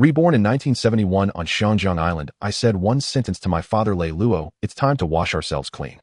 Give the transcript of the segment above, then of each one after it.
Reborn in 1971 on Xiangjiang Island, I said one sentence to my father Lei Luo, "It's time to wash ourselves clean."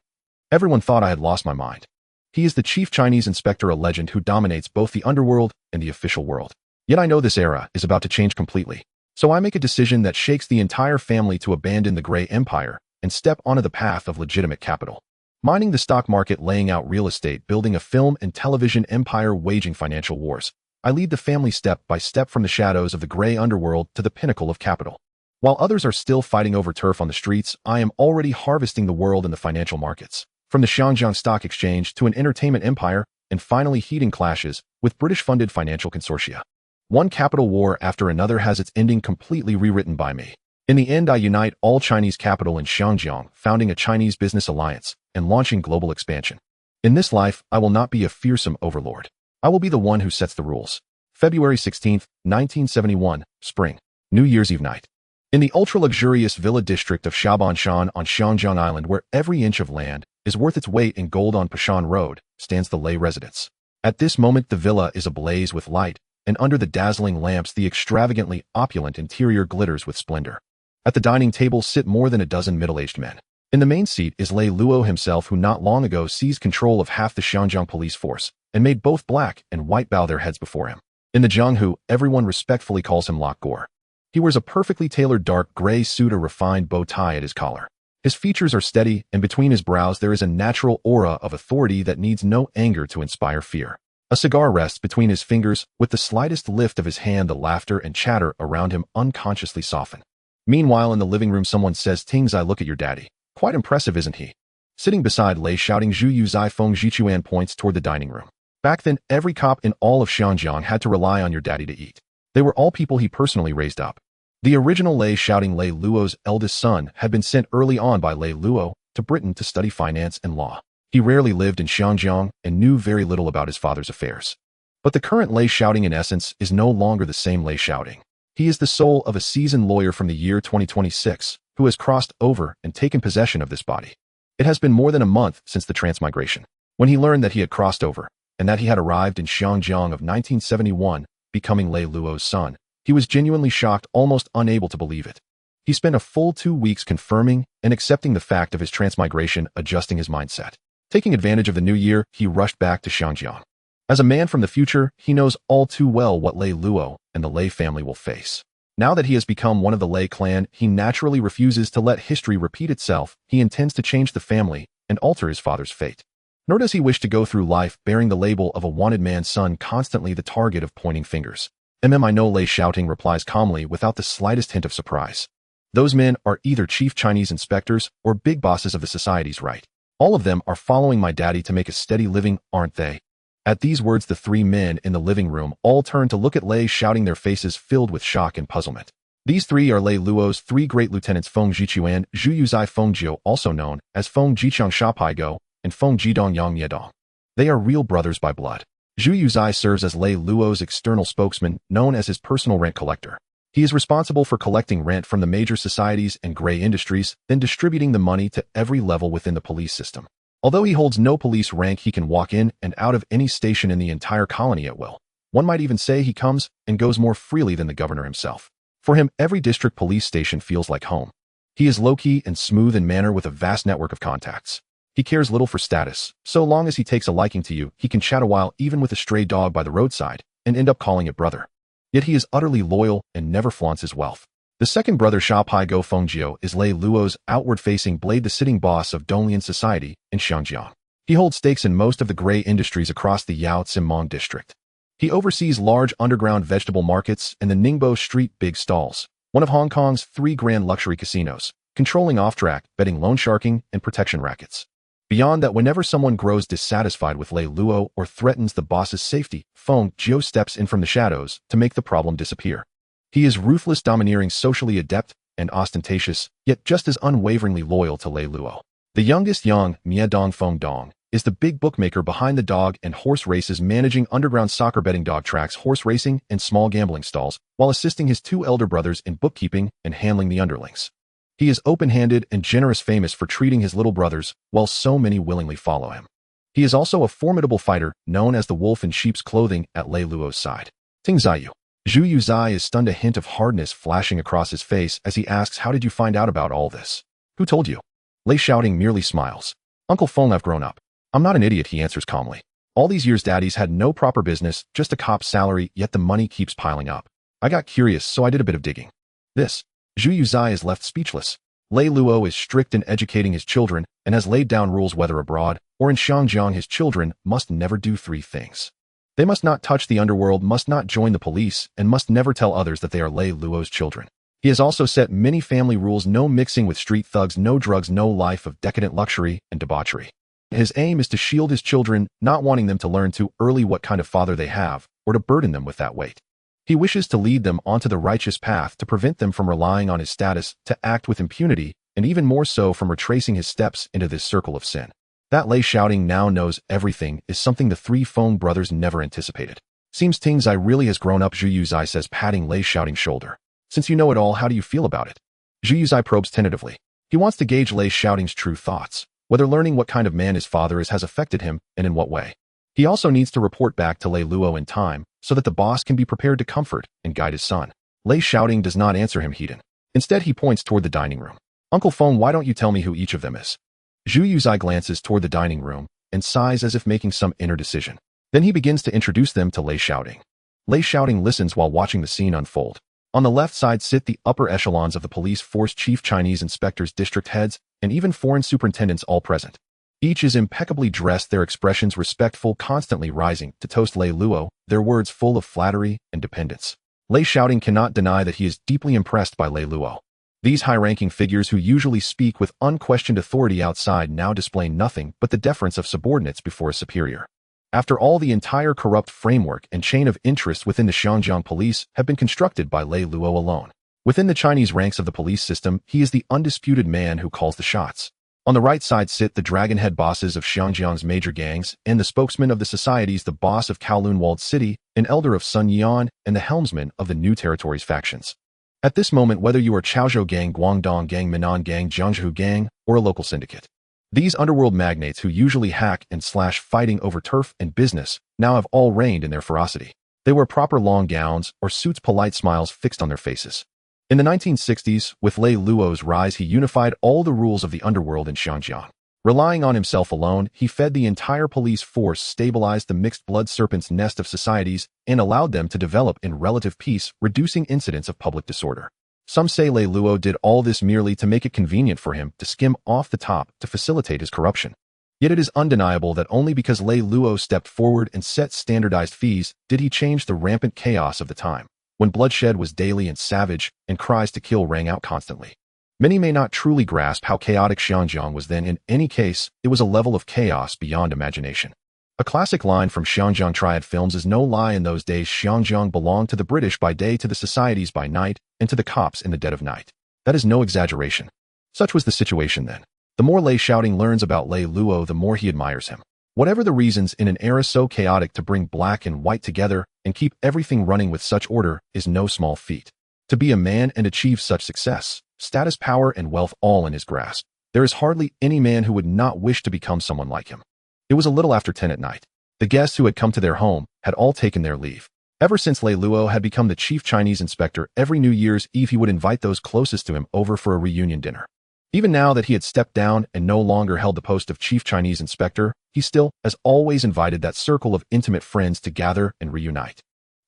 Everyone thought I had lost my mind. He is the chief Chinese inspector, a legend who dominates both the underworld and the official world. Yet I know this era is about to change completely. So I make a decision that shakes the entire family to abandon the Grey Empire and step onto the path of legitimate capital. Mining the stock market, laying out real estate, building a film and television empire, waging financial wars. I lead the family step by step from the shadows of the Grey Underworld to the pinnacle of capital. While others are still fighting over turf on the streets, I am already harvesting the world in the financial markets. From the Xiangjiang Stock Exchange to an entertainment empire, and finally heating clashes with British-funded financial consortia. One capital war after another has its ending completely rewritten by me. In the end, I unite all Chinese capital in Xiangjiang, founding a Chinese business alliance and launching global expansion. In this life, I will not be a fearsome overlord. I will be the one who sets the rules. February 16, 1971, Spring. New Year's Eve night. In the ultra-luxurious villa district of Shabanshan on Xiangjiang Island, where every inch of land is worth its weight in gold on Pashan Road, stands the Lei residence. At this moment, the villa is ablaze with light, and under the dazzling lamps, the extravagantly opulent interior glitters with splendor. At the dining table sit more than a dozen middle-aged men. In the main seat is Lei Luo himself, who not long ago seized control of half the Xiangjiang police force and made both black and white bow their heads before him. In the Jianghu, everyone respectfully calls him Lok Gore. He wears a perfectly tailored dark gray suit, a refined bow tie at his collar. His features are steady, and between his brows there is a natural aura of authority that needs no anger to inspire fear. A cigar rests between his fingers. With the slightest lift of his hand, the laughter and chatter around him unconsciously soften. Meanwhile, in the living room, someone says, "Tings, I look at your daddy. Quite impressive, isn't he?" Sitting beside Lei Shaoting, Zhu Yuzai Feng Jichuan points toward the dining room. Back then, every cop in all of Xiangjiang had to rely on your daddy to eat. They were all people he personally raised up. The original Lei Shaoting, Lei Luo's eldest son, had been sent early on by Lei Luo to Britain to study finance and law. He rarely lived in Xiangjiang and knew very little about his father's affairs. But the current Lei Shaoting, in essence, is no longer the same Lei Shaoting. He is the soul of a seasoned lawyer from the year 2026 who has crossed over and taken possession of this body. It has been more than a month since the transmigration. When he learned that he had crossed over and that he had arrived in Xiangjiang of 1971, becoming Lei Luo's son, he was genuinely shocked, almost unable to believe it. He spent a full 2 weeks confirming and accepting the fact of his transmigration, adjusting his mindset. Taking advantage of the new year, he rushed back to Xiangjiang. As a man from the future, he knows all too well what Lei Luo and the Lei family will face. Now that he has become one of the Lei clan, he naturally refuses to let history repeat itself. He intends to change the family and alter his father's fate. Nor does he wish to go through life bearing the label of a wanted man's son, constantly the target of pointing fingers. I know, Lei Shaoting replies calmly without the slightest hint of surprise. Those men are either chief Chinese inspectors or big bosses of the society's right. All of them are following my daddy to make a steady living, aren't they? At these words, the three men in the living room all turn to look at Lei Shaoting, their faces filled with shock and puzzlement. These three are Lei Luo's three great lieutenants, Feng Jichuan, Zhu Yuzai Feng Jiu, also known as Feng Jichang Shapaigo, and Feng Jidong Yang Miedong. They are real brothers by blood. Zhu Yuzai serves as Lei Luo's external spokesman, known as his personal rent collector. He is responsible for collecting rent from the major societies and gray industries, then distributing the money to every level within the police system. Although he holds no police rank, he can walk in and out of any station in the entire colony at will. One might even say he comes and goes more freely than the governor himself. For him, every district police station feels like home. He is low-key and smooth in manner with a vast network of contacts. He cares little for status. So long as he takes a liking to you, he can chat a while even with a stray dog by the roadside and end up calling it brother. Yet he is utterly loyal and never flaunts his wealth. The second brother, Shapai Go Fengjio, is Lei Luo's outward-facing blade, the sitting boss of Donglian society in Xiangjiang. He holds stakes in most of the gray industries across the Yao Tsimong district. He oversees large underground vegetable markets and the Ningbo Street big stalls, one of Hong Kong's 3 grand luxury casinos, controlling off-track, betting, loan sharking, and protection rackets. Beyond that, whenever someone grows dissatisfied with Lei Luo or threatens the boss's safety, Feng Jiu steps in from the shadows to make the problem disappear. He is ruthless, domineering, socially adept, and ostentatious, yet just as unwaveringly loyal to Lei Luo. The youngest, Yang Miedong Feng Dong, is the big bookmaker behind the dog and horse races, managing underground soccer betting, dog tracks, horse racing, and small gambling stalls, while assisting his 2 elder brothers in bookkeeping and handling the underlings. He is open-handed and generous, famous for treating his little brothers, while so many willingly follow him. He is also a formidable fighter, known as the wolf in sheep's clothing, at Lei Luo's side. Ting Ziyu. Zhu Yuzai is stunned, a hint of hardness flashing across his face as he asks, how did you find out about all this? Who told you? Lei Shaoting merely smiles. Uncle Feng, I've grown up. I'm not an idiot, he answers calmly. All these years daddy's had no proper business, just a cop's salary, yet the money keeps piling up. I got curious, so I did a bit of digging. This. Zhu Yuzai is left speechless. Lei Luo is strict in educating his children and has laid down rules whether abroad or in Xiangjiang his children must never do three things. They must not touch the underworld, must not join the police, and must never tell others that they are Lei Luo's children. He has also set many family rules: no mixing with street thugs, no drugs, no life of decadent luxury and debauchery. His aim is to shield his children, not wanting them to learn too early what kind of father they have, or to burden them with that weight. He wishes to lead them onto the righteous path, to prevent them from relying on his status to act with impunity, and even more so from retracing his steps into this circle of sin. That Lei Shaoting now knows everything is something the three Feng brothers never anticipated. Seems Ting Zai really has grown up, Zhu Yuzai says, patting Lei Shaoting's shoulder. Since you know it all, how do you feel about it? Zhu Yuzai probes tentatively. He wants to gauge Lei Shaoting's true thoughts, whether learning what kind of man his father is has affected him and in what way. He also needs to report back to Lei Luo in time so that the boss can be prepared to comfort and guide his son. Lei Shaoting does not answer him heeded. Instead, he points toward the dining room. Uncle Feng, why don't you tell me who each of them is? Zhu Yuzai glances toward the dining room and sighs as if making some inner decision. Then he begins to introduce them to Lei Shaoting. Lei Shaoting listens while watching the scene unfold. On the left side sit the upper echelons of the police force, chief Chinese inspectors, district heads, and even foreign superintendents, all present. Each is impeccably dressed, their expressions respectful, constantly rising to toast Lei Luo, their words full of flattery and dependence. Lei Shaoting cannot deny that he is deeply impressed by Lei Luo. These high-ranking figures who usually speak with unquestioned authority outside now display nothing but the deference of subordinates before a superior. After all, the entire corrupt framework and chain of interest within the Xiangjiang police have been constructed by Lei Luo alone. Within the Chinese ranks of the police system, he is the undisputed man who calls the shots. On the right side sit the dragonhead bosses of Xiangjiang's major gangs and the spokesman of the societies, the boss of Kowloon Walled City, an elder of Sun Yan, and the helmsman of the New Territories factions. At this moment, whether you are Chaozhou Gang, Guangdong Gang, Minnan Gang, Jiangsu Gang, or a local syndicate, these underworld magnates who usually hack and slash fighting over turf and business now have all reigned in their ferocity. They wear proper long gowns or suits, polite smiles fixed on their faces. In the 1960s, with Lei Luo's rise, he unified all the rules of the underworld in Xiangjiang. Relying on himself alone, he fed the entire police force, stabilized the mixed blood serpent's nest of societies, and allowed them to develop in relative peace, reducing incidents of public disorder. Some say Lei Luo did all this merely to make it convenient for him to skim off the top to facilitate his corruption. Yet it is undeniable that only because Lei Luo stepped forward and set standardized fees did he change the rampant chaos of the time, when bloodshed was daily and savage and cries to kill rang out constantly. Many may not truly grasp how chaotic Xiangjiang was then. In any case, it was a level of chaos beyond imagination. A classic line from Xiangjiang Triad films is no lie. In those days, Xiangjiang belonged to the British by day, to the societies by night, and to the cops in the dead of night. That is no exaggeration. Such was the situation then. The more Lei Shaoting learns about Lei Luo, the more he admires him. Whatever the reasons, in an era so chaotic, to bring black and white together and keep everything running with such order is no small feat. To be a man and achieve such success, status, power, and wealth all in his grasp, there is hardly any man who would not wish to become someone like him. It was a little after 10 at night. The guests who had come to their home had all taken their leave. Ever since Lei Luo had become the chief Chinese inspector, every New Year's Eve he would invite those closest to him over for a reunion dinner. Even now that he had stepped down and no longer held the post of chief Chinese inspector, he still, as always, invited that circle of intimate friends to gather and reunite.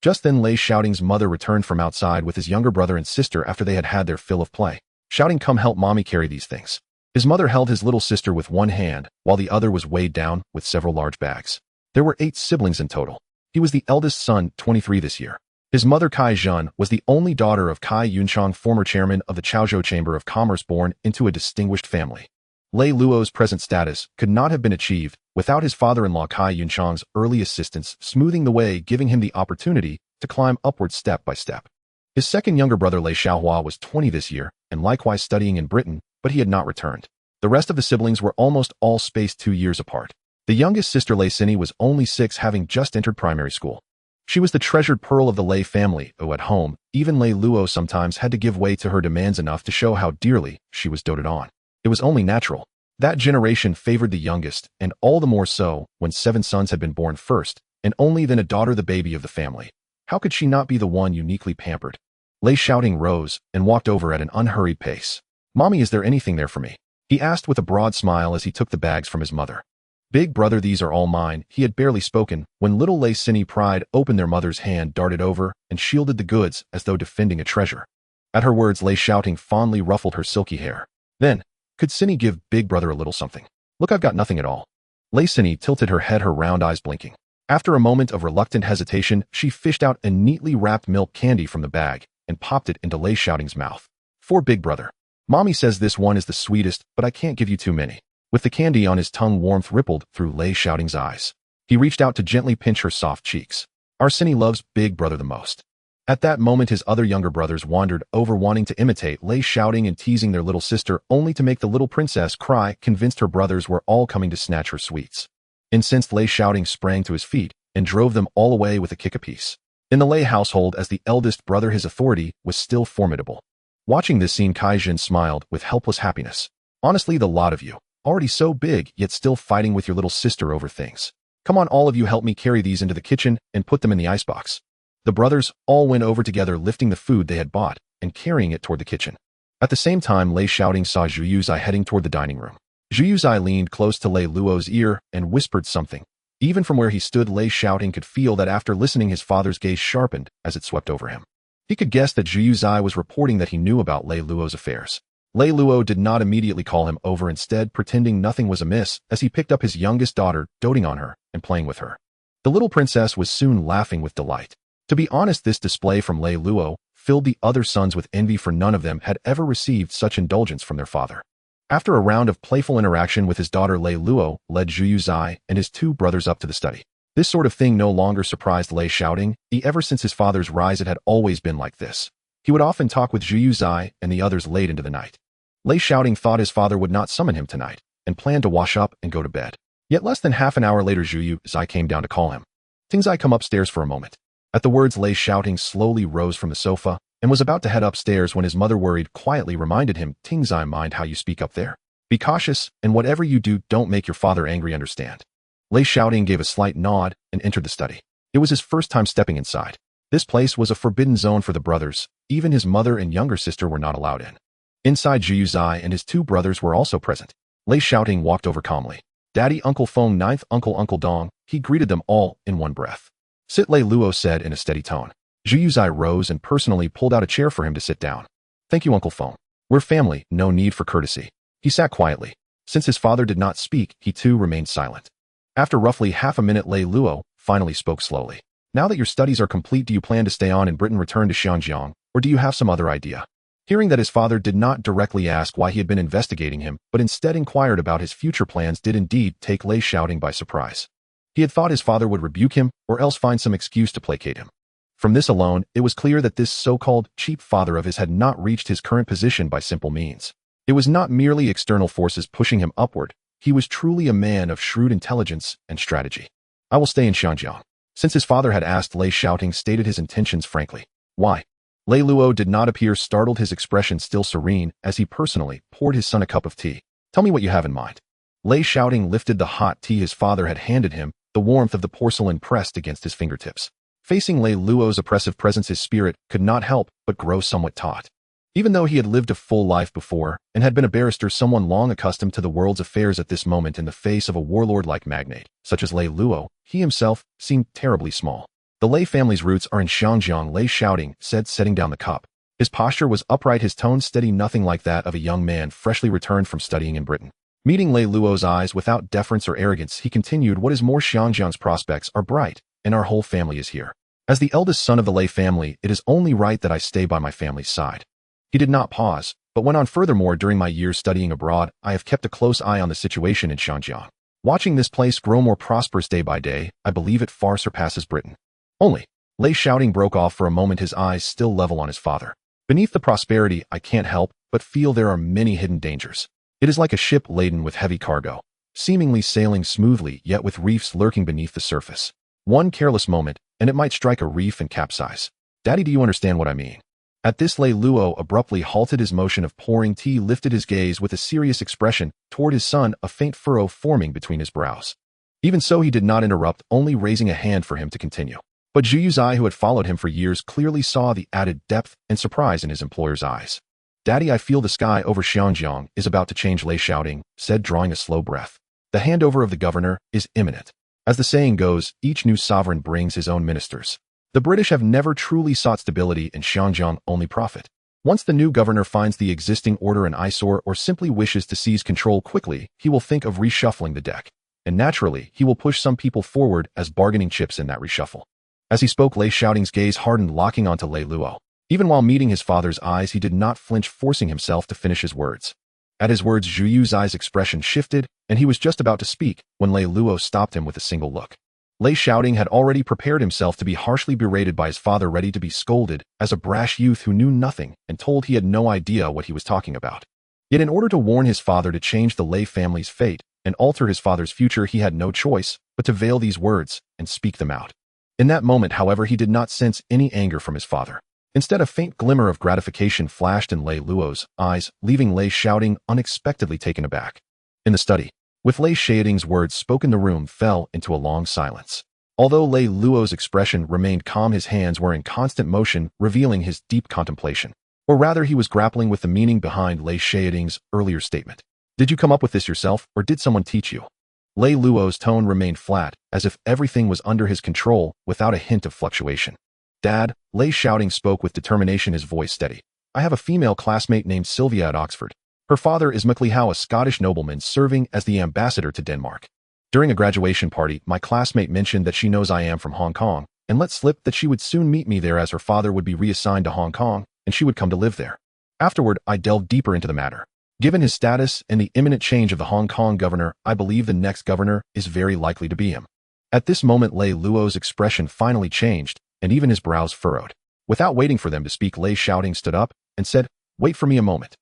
Just then Lei Shaoting's mother returned from outside with his younger brother and sister after they had had their fill of play, shouting, "Come help mommy carry these things." His mother held his little sister with one hand, while the other was weighed down with several large bags. There were 8 siblings in total. He was the eldest son, 23 this year. His mother, Kai Zhen, was the only daughter of Kai Yunchang, former chairman of the Chaozhou Chamber of Commerce, born into a distinguished family. Lei Luo's present status could not have been achieved without his father-in-law Kai Yunchang's early assistance, smoothing the way, giving him the opportunity to climb upward step by step. His second younger brother Lei Xiaohua was 20 this year, and likewise studying in Britain, but he had not returned. The rest of the siblings were almost all spaced 2 years apart. The youngest sister Lei Sini was only 6, having just entered primary school. She was the treasured pearl of the Lei family, though at home, even Lei Luo sometimes had to give way to her demands enough to show how dearly she was doted on. It was only natural. That generation favored the youngest, and all the more so when 7 sons had been born first, and only then a daughter, the baby of the family. How could she not be the one uniquely pampered? Lei Shaoting rose and walked over at an unhurried pace. Mommy, is there anything there for me? He asked with a broad smile as he took the bags from his mother. Big brother, these are all mine. He had barely spoken when little Lei Sinny pride opened their mother's hand, darted over, and shielded the goods as though defending a treasure. At her words, Lei Shaoting fondly ruffled her silky hair. Then, could Sinny give big brother a little something? Look, I've got nothing at all. Lei Sinny tilted her head, her round eyes blinking. After a moment of reluctant hesitation, she fished out a neatly wrapped milk candy from the bag and popped it into Lei Shaoting's mouth. For big brother. Mommy says this one is the sweetest, but I can't give you too many. With the candy on his tongue, warmth rippled through Lei Shaoting's eyes. He reached out to gently pinch her soft cheeks. Our Sinny loves big brother the most. At that moment, his other younger brothers wandered over, wanting to imitate Lei Shaoting and teasing their little sister, only to make the little princess cry, convinced her brothers were all coming to snatch her sweets. Incensed, Lei Shaoting sprang to his feet and drove them all away with a kick apiece. In the Lei household, as the eldest brother, his authority was still formidable. Watching this scene, Kaijin smiled with helpless happiness. Honestly, the lot of you, already so big, yet still fighting with your little sister over things. Come on, all of you, help me carry these into the kitchen and put them in the icebox. The brothers all went over together, lifting the food they had bought and carrying it toward the kitchen. At the same time, Lei Shaoting saw Zhu Yuzai heading toward the dining room. Zhu Yuzai leaned close to Lei Luo's ear and whispered something. Even from where he stood, Lei Shaoting could feel that after listening, his father's gaze sharpened as it swept over him. He could guess that Zhu Yuzai was reporting that he knew about Lei Luo's affairs. Lei Luo did not immediately call him over, instead pretending nothing was amiss as he picked up his youngest daughter, doting on her and playing with her. The little princess was soon laughing with delight. To be honest, this display from Lei Luo filled the other sons with envy, for none of them had ever received such indulgence from their father. After a round of playful interaction with his daughter, Lei Luo led Zhu Yuzai and his two brothers up to the study. This sort of thing no longer surprised Lei Shaoting. Ever since his father's rise, it had always been like this. He would often talk with Zhu Yuzai and the others late into the night. Lei Shaoting thought his father would not summon him tonight and planned to wash up and go to bed. Yet less than half an hour later, Zhu Yuzai came down to call him. Tingzai, come upstairs for a moment. At the words, Lei Shaoting slowly rose from the sofa and was about to head upstairs when his mother worried quietly reminded him, Tingzai, mind how you speak up there. Be cautious, and whatever you do, don't make your father angry, understand? Lei Shaoting gave a slight nod and entered the study. It was his first time stepping inside. This place was a forbidden zone for the brothers. Even his mother and younger sister were not allowed in. Inside, Zhu Yuzai and his two brothers were also present. Lei Shaoting walked over calmly. Daddy, Uncle Feng, ninth uncle, Uncle Dong. He greeted them all in one breath. Sit, Lei Luo said in a steady tone. Zhu Yuzai rose and personally pulled out a chair for him to sit down. Thank you, Uncle Feng. We're family, no need for courtesy. He sat quietly. Since his father did not speak, he too remained silent. After roughly half a minute, Lei Luo finally spoke slowly. Now that your studies are complete, do you plan to stay on in Britain, return to Xianjiang, or do you have some other idea? Hearing that his father did not directly ask why he had been investigating him, but instead inquired about his future plans, did indeed take Lei Shaoting by surprise. He had thought his father would rebuke him or else find some excuse to placate him. From this alone, it was clear that this so-called cheap father of his had not reached his current position by simple means. It was not merely external forces pushing him upward. He was truly a man of shrewd intelligence and strategy. I will stay in Xianjiang. Since his father had asked, Lei Shaoting stated his intentions frankly. Why? Lei Luo did not appear startled, his expression still serene as he personally poured his son a cup of tea. Tell me what you have in mind. Lei Shaoting lifted the hot tea his father had handed him, the warmth of the porcelain pressed against his fingertips. Facing Lei Luo's oppressive presence, his spirit could not help but grow somewhat taut. Even though he had lived a full life before and had been a barrister, someone long accustomed to the world's affairs, at this moment in the face of a warlord-like magnate, such as Lei Luo, he himself seemed terribly small. The Lei family's roots are in Xianjiang, Lei Shaoting said, setting down the cup. His posture was upright, his tone steady, nothing like that of a young man freshly returned from studying in Britain. Meeting Lei Luo's eyes without deference or arrogance, he continued, what is more, Xianjiang's prospects are bright, and our whole family is here. As the eldest son of the Lei family, it is only right that I stay by my family's side. He did not pause, but went on, furthermore, during my years studying abroad, I have kept a close eye on the situation in Xianjiang. Watching this place grow more prosperous day by day, I believe it far surpasses Britain. Only, Lei Shaoting broke off for a moment, his eyes still level on his father. Beneath the prosperity, I can't help but feel there are many hidden dangers. It is like a ship laden with heavy cargo, seemingly sailing smoothly, yet with reefs lurking beneath the surface. One careless moment, and it might strike a reef and capsize. Daddy, do you understand what I mean? At this, Lei Luo abruptly halted his motion of pouring tea, lifted his gaze with a serious expression toward his son, a faint furrow forming between his brows. Even so, he did not interrupt, only raising a hand for him to continue. But Zhu Yuzai, who had followed him for years, clearly saw the added depth and surprise in his employer's eyes. "Daddy, I feel the sky over Xianjiang is about to change," Lei Shaoting said, drawing a slow breath. "The handover of the governor is imminent. As the saying goes, each new sovereign brings his own ministers. The British have never truly sought stability, and Xianjiang only profit. Once the new governor finds the existing order an eyesore or simply wishes to seize control quickly, he will think of reshuffling the deck. And naturally, he will push some people forward as bargaining chips in that reshuffle." As he spoke, Lei Shaoting's gaze hardened, locking onto Lei Luo. Even while meeting his father's eyes, he did not flinch, forcing himself to finish his words. At his words, Zhu Yuzai's expression shifted, and he was just about to speak when Lei Luo stopped him with a single look. Lei Shaoting had already prepared himself to be harshly berated by his father, ready to be scolded as a brash youth who knew nothing and told he had no idea what he was talking about. Yet in order to warn his father to change the Lei family's fate and alter his father's future, he had no choice but to veil these words and speak them out. In that moment, however, he did not sense any anger from his father. Instead, a faint glimmer of gratification flashed in Lei Luo's eyes, leaving Lei Shaoting unexpectedly taken aback. In the study, with Lei Shaoting's words spoken, the room fell into a long silence. Although Lei Luo's expression remained calm, his hands were in constant motion, revealing his deep contemplation. Or rather, he was grappling with the meaning behind Lei Shaoting's earlier statement. "Did you come up with this yourself, or did someone teach you?" Lei Luo's tone remained flat, as if everything was under his control, without a hint of fluctuation. "Dad," Lei Shaoting spoke with determination, his voice steady. "I have a female classmate named Sylvia at Oxford. Her father is MacLehow, a Scottish nobleman serving as the ambassador to Denmark. During a graduation party, my classmate mentioned that she knows I am from Hong Kong, and let slip that she would soon meet me there, as her father would be reassigned to Hong Kong, and she would come to live there. Afterward, I delved deeper into the matter. Given his status and the imminent change of the Hong Kong governor, I believe the next governor is very likely to be him." At this moment, Lei Luo's expression finally changed, and even his brows furrowed. Without waiting for them to speak, Lei Shaoting stood up and said, "Wait for me a moment."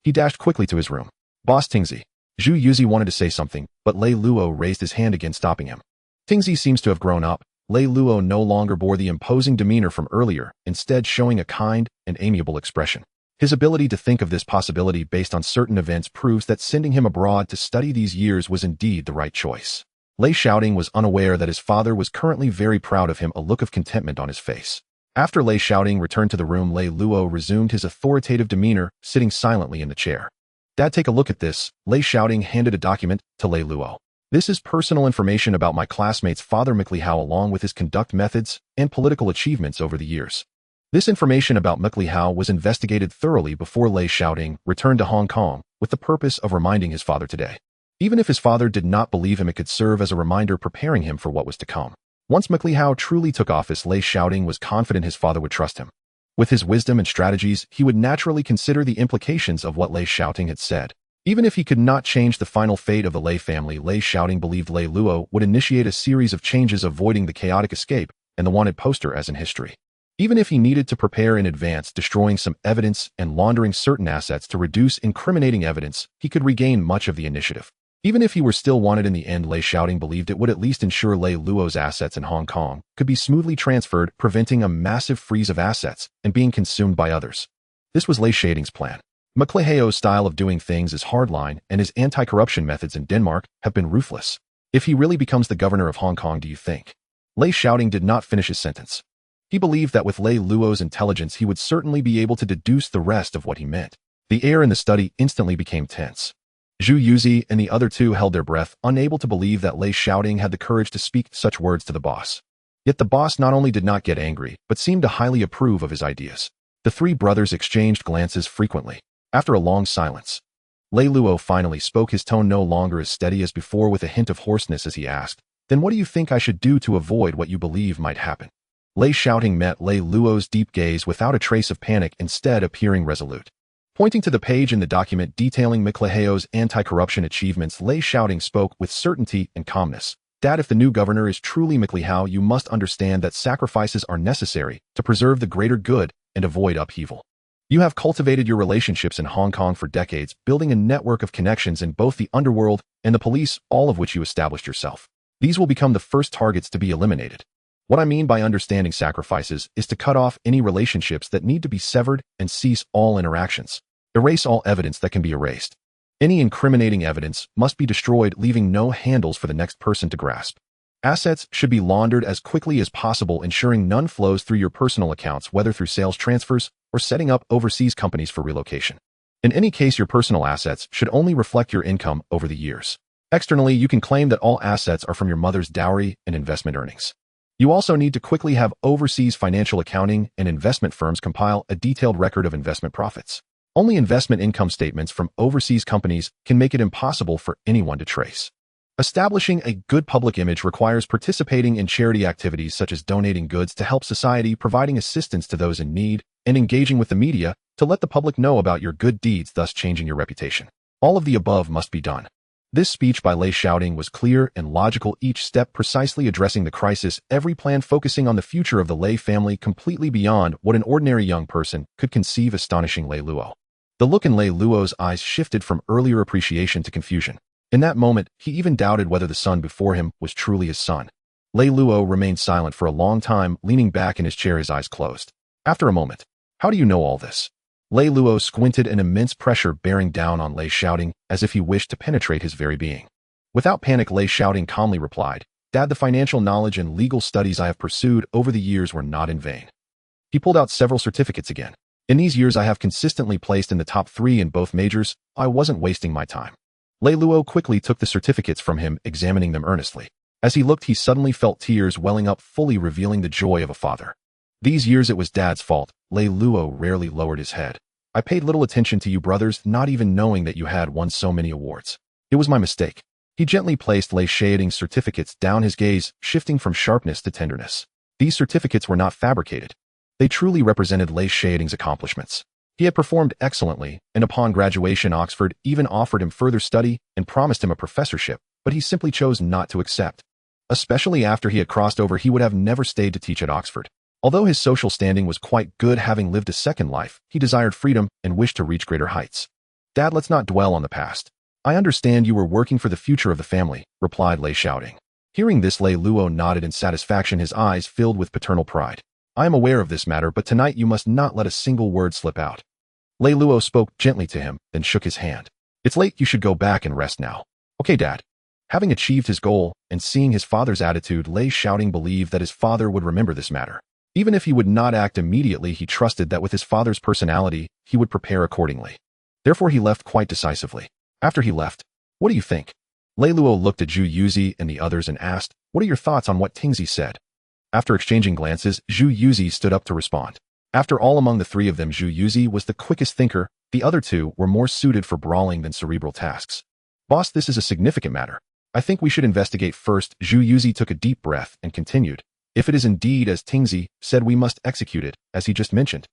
He dashed quickly to his room. "Boss Tingzi." Zhu Yuzi wanted to say something, but Lei Luo raised his hand again, stopping him. Tingzi seems to have grown up. Lei Luo no longer bore the imposing demeanor from earlier, instead showing a kind and amiable expression. His ability to think of this possibility based on certain events proves that sending him abroad to study these years was indeed the right choice. Lei Shaoting was unaware that his father was currently very proud of him, a look of contentment on his face. After Lei Shaoting returned to the room, Lei Luo resumed his authoritative demeanor, sitting silently in the chair. "Dad, take a look at this." Lei Shaoting handed a document to Lei Luo. "This is personal information about my classmate's father MacLehow, along with his conduct methods and political achievements over the years. This information about MacLehow was investigated thoroughly before Lei Shaoting returned to Hong Kong, with the purpose of reminding his father today. Even if his father did not believe him, it could serve as a reminder, preparing him for what was to come. Once MacLehow truly took office, Lei Shaoting was confident his father would trust him. With his wisdom and strategies, he would naturally consider the implications of what Lei Shaoting had said. Even if he could not change the final fate of the Lei family, Lei Shaoting believed Lei Luo would initiate a series of changes, avoiding the chaotic escape and the wanted poster as in history. Even if he needed to prepare in advance, destroying some evidence and laundering certain assets to reduce incriminating evidence, he could regain much of the initiative. Even if he were still wanted in the end, Lei Shaoting believed it would at least ensure Lei Luo's assets in Hong Kong could be smoothly transferred, preventing a massive freeze of assets and being consumed by others. This was Lei Shaoting's plan. MacLeho's style of doing things is hardline, and his anti-corruption methods in Denmark have been ruthless. If he really becomes the governor of Hong Kong, do you think? Lei Shaoting did not finish his sentence. He believed that with Lei Luo's intelligence, he would certainly be able to deduce the rest of what he meant. The air in the study instantly became tense. Zhu Yuzi and the other two held their breath, unable to believe that Lei Shaoting had the courage to speak such words to the boss. Yet the boss not only did not get angry, but seemed to highly approve of his ideas. The three brothers exchanged glances frequently. After a long silence, Lei Luo finally spoke, his tone no longer as steady as before, with a hint of hoarseness, as he asked, "Then what do you think I should do to avoid what you believe might happen?" Lei Shaoting met Lei Luo's deep gaze without a trace of panic, instead appearing resolute. Pointing to the page in the document detailing MacLeho's anti-corruption achievements, Lei Shaoting spoke with certainty and calmness. "Dad, if the new governor is truly MacLeho, you must understand that sacrifices are necessary to preserve the greater good and avoid upheaval. You have cultivated your relationships in Hong Kong for decades, building a network of connections in both the underworld and the police, all of which you established yourself. These will become the first targets to be eliminated. What I mean by understanding sacrifices is to cut off any relationships that need to be severed and cease all interactions. Erase all evidence that can be erased. Any incriminating evidence must be destroyed, leaving no handles for the next person to grasp. Assets should be laundered as quickly as possible, ensuring none flows through your personal accounts, whether through sales transfers or setting up overseas companies for relocation. In any case, your personal assets should only reflect your income over the years. Externally, you can claim that all assets are from your mother's dowry and investment earnings. You also need to quickly have overseas financial accounting and investment firms compile a detailed record of investment profits. Only investment income statements from overseas companies can make it impossible for anyone to trace. Establishing a good public image requires participating in charity activities such as donating goods to help society, providing assistance to those in need, and engaging with the media to let the public know about your good deeds, thus changing your reputation. All of the above must be done. This speech by Lei Shaoting was clear and logical, each step precisely addressing the crisis, every plan focusing on the future of the Lei family completely beyond what an ordinary young person could conceive. Astonishing Lei Luo. The look in Lei Luo's eyes shifted from earlier appreciation to confusion. In that moment, he even doubted whether the son before him was truly his son. Lei Luo remained silent for a long time, leaning back in his chair, his eyes closed. After a moment, "How do you know all this?" Lei Luo squinted, an immense pressure bearing down on Lei Shaoting, as if he wished to penetrate his very being. Without panic, Lei Shaoting calmly replied, "Dad, the financial knowledge and legal studies I have pursued over the years were not in vain." He pulled out several certificates again. "In these years I have consistently placed in the top 3 in both majors. I wasn't wasting my time." Lei Luo quickly took the certificates from him, examining them earnestly. As he looked, he suddenly felt tears welling up, fully revealing the joy of a father. "These years it was Dad's fault." Lei Luo rarely lowered his head. "I paid little attention to you brothers, not even knowing that you had won so many awards. It was my mistake." He gently placed Lei Shaoting's certificates down, his gaze shifting from sharpness to tenderness. These certificates were not fabricated. They truly represented Lei Shaoting's accomplishments. He had performed excellently, and upon graduation Oxford even offered him further study and promised him a professorship, but he simply chose not to accept. Especially after he had crossed over, he would have never stayed to teach at Oxford. Although his social standing was quite good, having lived a second life, he desired freedom and wished to reach greater heights. "Dad, let's not dwell on the past. I understand you were working for the future of the family," replied Lei Shaoting. Hearing this, Lei Luo nodded in satisfaction, his eyes filled with paternal pride. "I am aware of this matter, but tonight you must not let a single word slip out." Lei Luo spoke gently to him, then shook his hand. "It's late, you should go back and rest now." "Okay, Dad." Having achieved his goal and seeing his father's attitude, Lei Shaoting believed that his father would remember this matter. Even if he would not act immediately, he trusted that with his father's personality, he would prepare accordingly. Therefore, he left quite decisively. After he left, "What do you think?" Lei Luo looked at Zhu Yuzi and the others and asked, "What are your thoughts on what Tingzi said?" After exchanging glances, Zhu Yuzi stood up to respond. After all, among the 3 of them, Zhu Yuzi was the quickest thinker. The other 2 were more suited for brawling than cerebral tasks. "Boss, this is a significant matter. I think we should investigate first." Zhu Yuzi took a deep breath and continued, "If it is indeed as Tingzi said, we must execute it, as he just mentioned."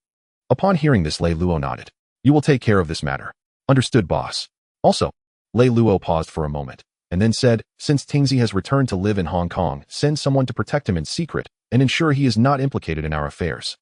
Upon hearing this, Lei Luo nodded. "You will take care of this matter." "Understood, boss." Also, Lei Luo paused for a moment, and then said, "Since Tingzi has returned to live in Hong Kong, send someone to protect him in secret and ensure he is not implicated in our affairs."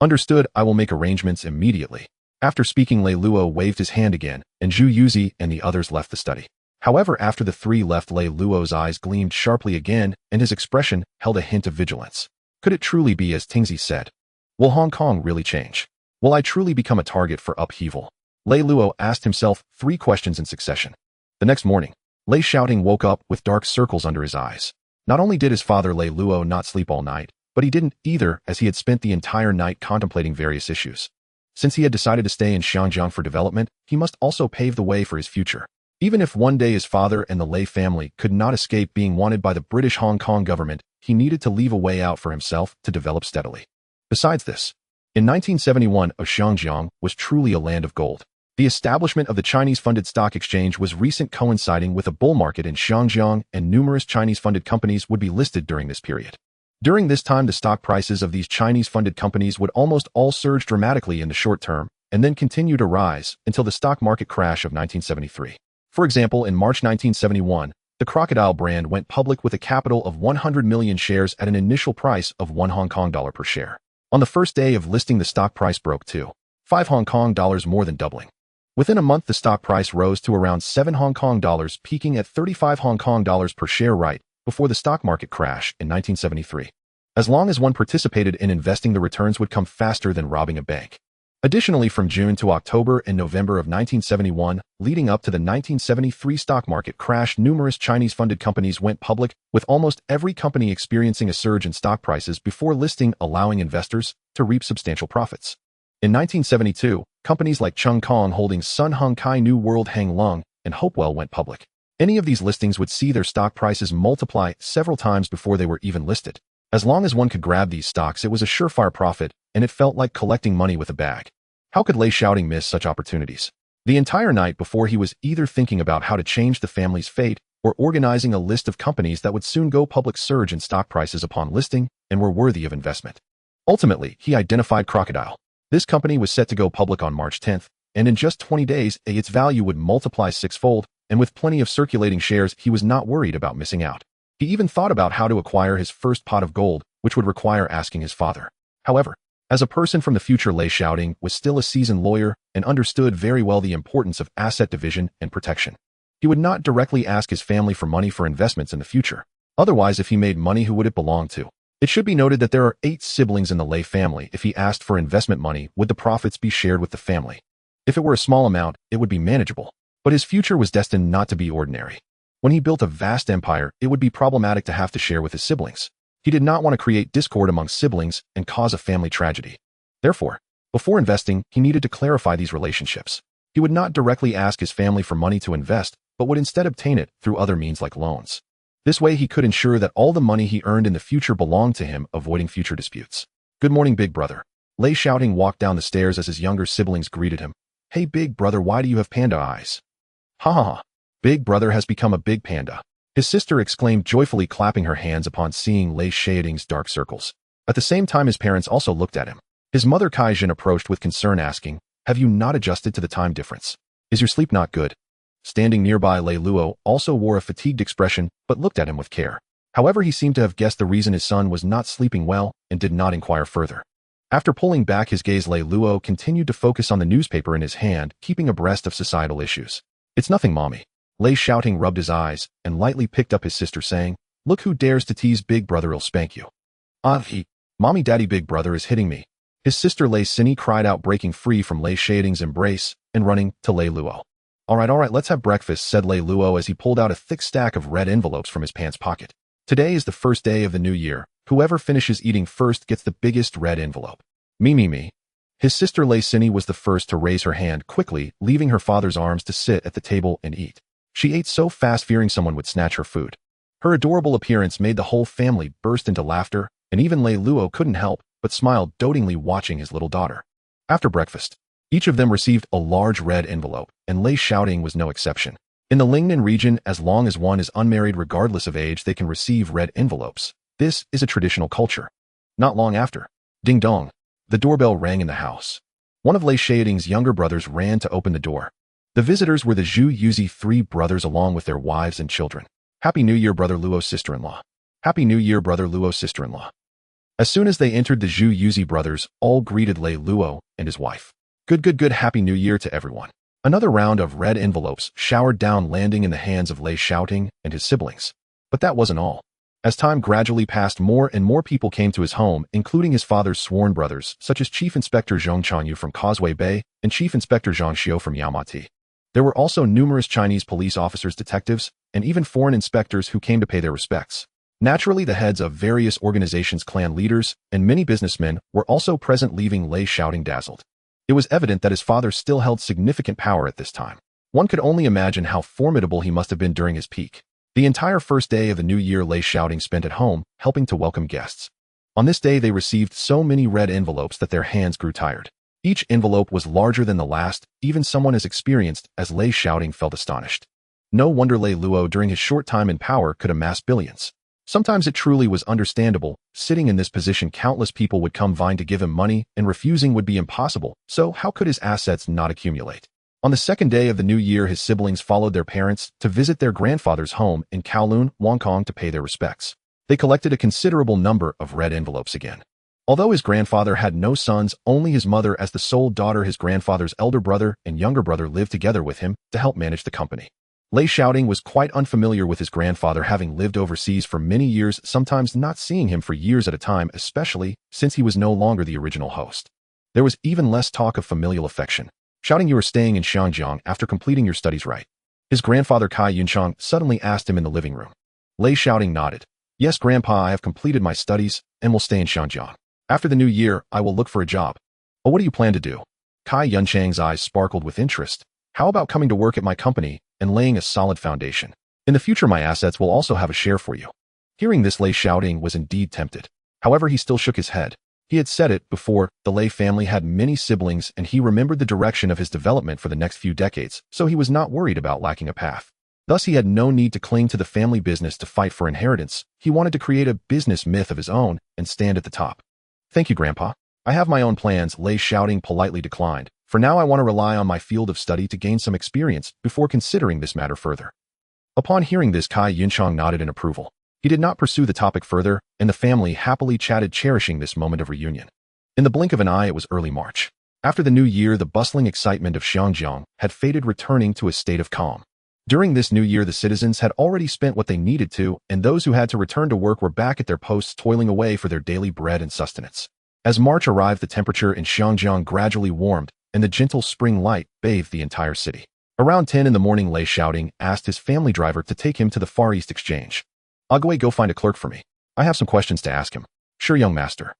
"Understood, I will make arrangements immediately." After speaking, Lei Luo waved his hand again, and Zhu Yuzi and the others left the study. However, after the 3 left, Lei Luo's eyes gleamed sharply again, and his expression held a hint of vigilance. Could it truly be as Tingzi said? Will Hong Kong really change? Will I truly become a target for upheaval? Lei Luo asked himself 3 questions in succession. The next morning, Lei Shaoting woke up with dark circles under his eyes. Not only did his father Lei Luo not sleep all night, but he didn't either, as he had spent the entire night contemplating various issues. Since he had decided to stay in Xinjiang for development, he must also pave the way for his future. Even if one day his father and the Lei family could not escape being wanted by the British Hong Kong government, he needed to leave a way out for himself to develop steadily. Besides this, in 1971, Xinjiang was truly a land of gold. The establishment of the Chinese-funded stock exchange was recent, coinciding with a bull market in Xinjiang, and numerous Chinese-funded companies would be listed during this period. During this time, the stock prices of these Chinese-funded companies would almost all surge dramatically in the short term, and then continue to rise until the stock market crash of 1973. For example, in March 1971, the Crocodile brand went public with a capital of 100 million shares at an initial price of $1 Hong Kong per share. On the first day of listing, the stock price broke to 5 Hong Kong dollars, more than doubling. Within a month, the stock price rose to around 7 Hong Kong dollars, peaking at 35 Hong Kong dollars per share right before the stock market crash in 1973. As long as one participated in investing, the returns would come faster than robbing a bank. Additionally, from June to October and November of 1971, leading up to the 1973 stock market crash, numerous Chinese-funded companies went public, with almost every company experiencing a surge in stock prices before listing, allowing investors to reap substantial profits. In 1972, companies like Chung Kong Holdings, Sun Hung Kai New World Hang Lung, and Hopewell went public. Any of these listings would see their stock prices multiply several times before they were even listed. As long as one could grab these stocks, it was a surefire profit, and it felt like collecting money with a bag. How could Lei Shaoting miss such opportunities? The entire night before, he was either thinking about how to change the family's fate or organizing a list of companies that would soon go public. Surge in stock prices upon listing and were worthy of investment. Ultimately, he identified Crocodile. This company was set to go public on March 10th, and in just 20 days, its value would multiply sixfold, and with plenty of circulating shares, he was not worried about missing out. He even thought about how to acquire his first pot of gold, which would require asking his father. However, as a person from the future, Lei Shaoting was still a seasoned lawyer and understood very well the importance of asset division and protection. He would not directly ask his family for money for investments in the future. Otherwise, if he made money, who would it belong to? It should be noted that there are 8 siblings in the Lei family. If he asked for investment money, would the profits be shared with the family? If it were a small amount, it would be manageable. But his future was destined not to be ordinary. When he built a vast empire, it would be problematic to have to share with his siblings. He did not want to create discord among siblings and cause a family tragedy. Therefore, before investing, he needed to clarify these relationships. He would not directly ask his family for money to invest, but would instead obtain it through other means like loans. This way, he could ensure that all the money he earned in the future belonged to him, avoiding future disputes. Good morning, big brother. Lei Shaoting walked down the stairs as his younger siblings greeted him. Hey, big brother, why do you have panda eyes? Ha ha ha. Big brother has become a big panda. His sister exclaimed joyfully, clapping her hands upon seeing Lei Shaoting's dark circles. At the same time, his parents also looked at him. His mother Kaijin approached with concern, asking, have you not adjusted to the time difference? Is your sleep not good? Standing nearby, Lei Luo also wore a fatigued expression, but looked at him with care. However, he seemed to have guessed the reason his son was not sleeping well and did not inquire further. After pulling back his gaze, Lei Luo continued to focus on the newspaper in his hand, keeping abreast of societal issues. It's nothing, mommy. Lei Shaoting rubbed his eyes and lightly picked up his sister, saying, look who dares to tease big brother, he'll spank you. Mommy, daddy, big brother is hitting me. His sister Lei Sini cried out, breaking free from Lei Shaoting's embrace and running to Lei Luo. All right, let's have breakfast, said Lei Luo as he pulled out a thick stack of red envelopes from his pants pocket. Today is the first day of the new year. Whoever finishes eating first gets the biggest red envelope. Me. His sister Lei Sini was the first to raise her hand, quickly leaving her father's arms to sit at the table and eat. She ate so fast, fearing someone would snatch her food. Her adorable appearance made the whole family burst into laughter, and even Lei Luo couldn't help but smile dotingly, watching his little daughter. After breakfast, each of them received a large red envelope, and Lei Shaoting was no exception. In the Lingnan region, as long as one is unmarried regardless of age, they can receive red envelopes. This is a traditional culture. Not long after, ding dong, the doorbell rang in the house. One of Lei Shaoting's younger brothers ran to open the door. The visitors were the Zhu Yuzi 3 brothers along with their wives and children. Happy New Year, brother Luo's sister-in-law. Happy New Year, brother Luo's sister-in-law. As soon as they entered, the Zhu Yuzi brothers all greeted Lei Luo and his wife. Good, Happy New Year to everyone. Another round of red envelopes showered down, landing in the hands of Lei Shaoting and his siblings. But that wasn't all. As time gradually passed, more and more people came to his home, including his father's sworn brothers, such as Chief Inspector Zhong Chanyu from Causeway Bay and Chief Inspector Zhang Xiu from Yaomati. There were also numerous Chinese police officers, detectives, and even foreign inspectors who came to pay their respects. Naturally, the heads of various organizations, clan leaders, and many businessmen were also present, leaving Lei Shaoting dazzled. It was evident that his father still held significant power at this time. One could only imagine how formidable he must have been during his peak. The entire first day of the new year, Lei Shaoting spent at home, helping to welcome guests. On this day, they received so many red envelopes that their hands grew tired. Each envelope was larger than the last. Even someone as experienced as Lei Shaoting felt astonished. No wonder Lei Luo, during his short time in power, could amass billions. Sometimes it truly was understandable. Sitting in this position, countless people would come vying to give him money, and refusing would be impossible. So how could his assets not accumulate? On the second day of the new year, his siblings followed their parents to visit their grandfather's home in Kowloon, Hong Kong, to pay their respects. They collected a considerable number of red envelopes again. Although his grandfather had no sons, only his mother as the sole daughter, his grandfather's elder brother and younger brother lived together with him to help manage the company. Lei Shaoting was quite unfamiliar with his grandfather, having lived overseas for many years, sometimes not seeing him for years at a time, especially since he was no longer the original host. There was even less talk of familial affection. Shouting you are staying in Xinjiang after completing your studies, right? His grandfather Kai Yunchang suddenly asked him in the living room. Lei Shaoting nodded. Yes, Grandpa, I have completed my studies and will stay in Xinjiang. After the new year, I will look for a job. Oh, what do you plan to do? Kai Yunchang's eyes sparkled with interest. How about coming to work at my company and laying a solid foundation? In the future, my assets will also have a share for you. Hearing this, Lei Shaoting was indeed tempted. However, he still shook his head. He had said it before, the Lei family had many siblings and he remembered the direction of his development for the next few decades, so he was not worried about lacking a path. Thus, he had no need to cling to the family business to fight for inheritance. He wanted to create a business myth of his own and stand at the top. Thank you, Grandpa. I have my own plans, Lei Shaoting politely declined. For now, I want to rely on my field of study to gain some experience before considering this matter further. Upon hearing this, Kai Yunchang nodded in approval. He did not pursue the topic further, and the family happily chatted, cherishing this moment of reunion. In the blink of an eye, it was early March. After the new year, the bustling excitement of Xinjiang had faded, returning to a state of calm. During this new year, the citizens had already spent what they needed to, and those who had to return to work were back at their posts, toiling away for their daily bread and sustenance. As March arrived, the temperature in Xinjiang gradually warmed, and the gentle spring light bathed the entire city. Around 10 in the morning, Lei Shaoting asked his family driver to take him to the Far East Exchange. Agwe, go find a clerk for me. I have some questions to ask him. Sure, young master.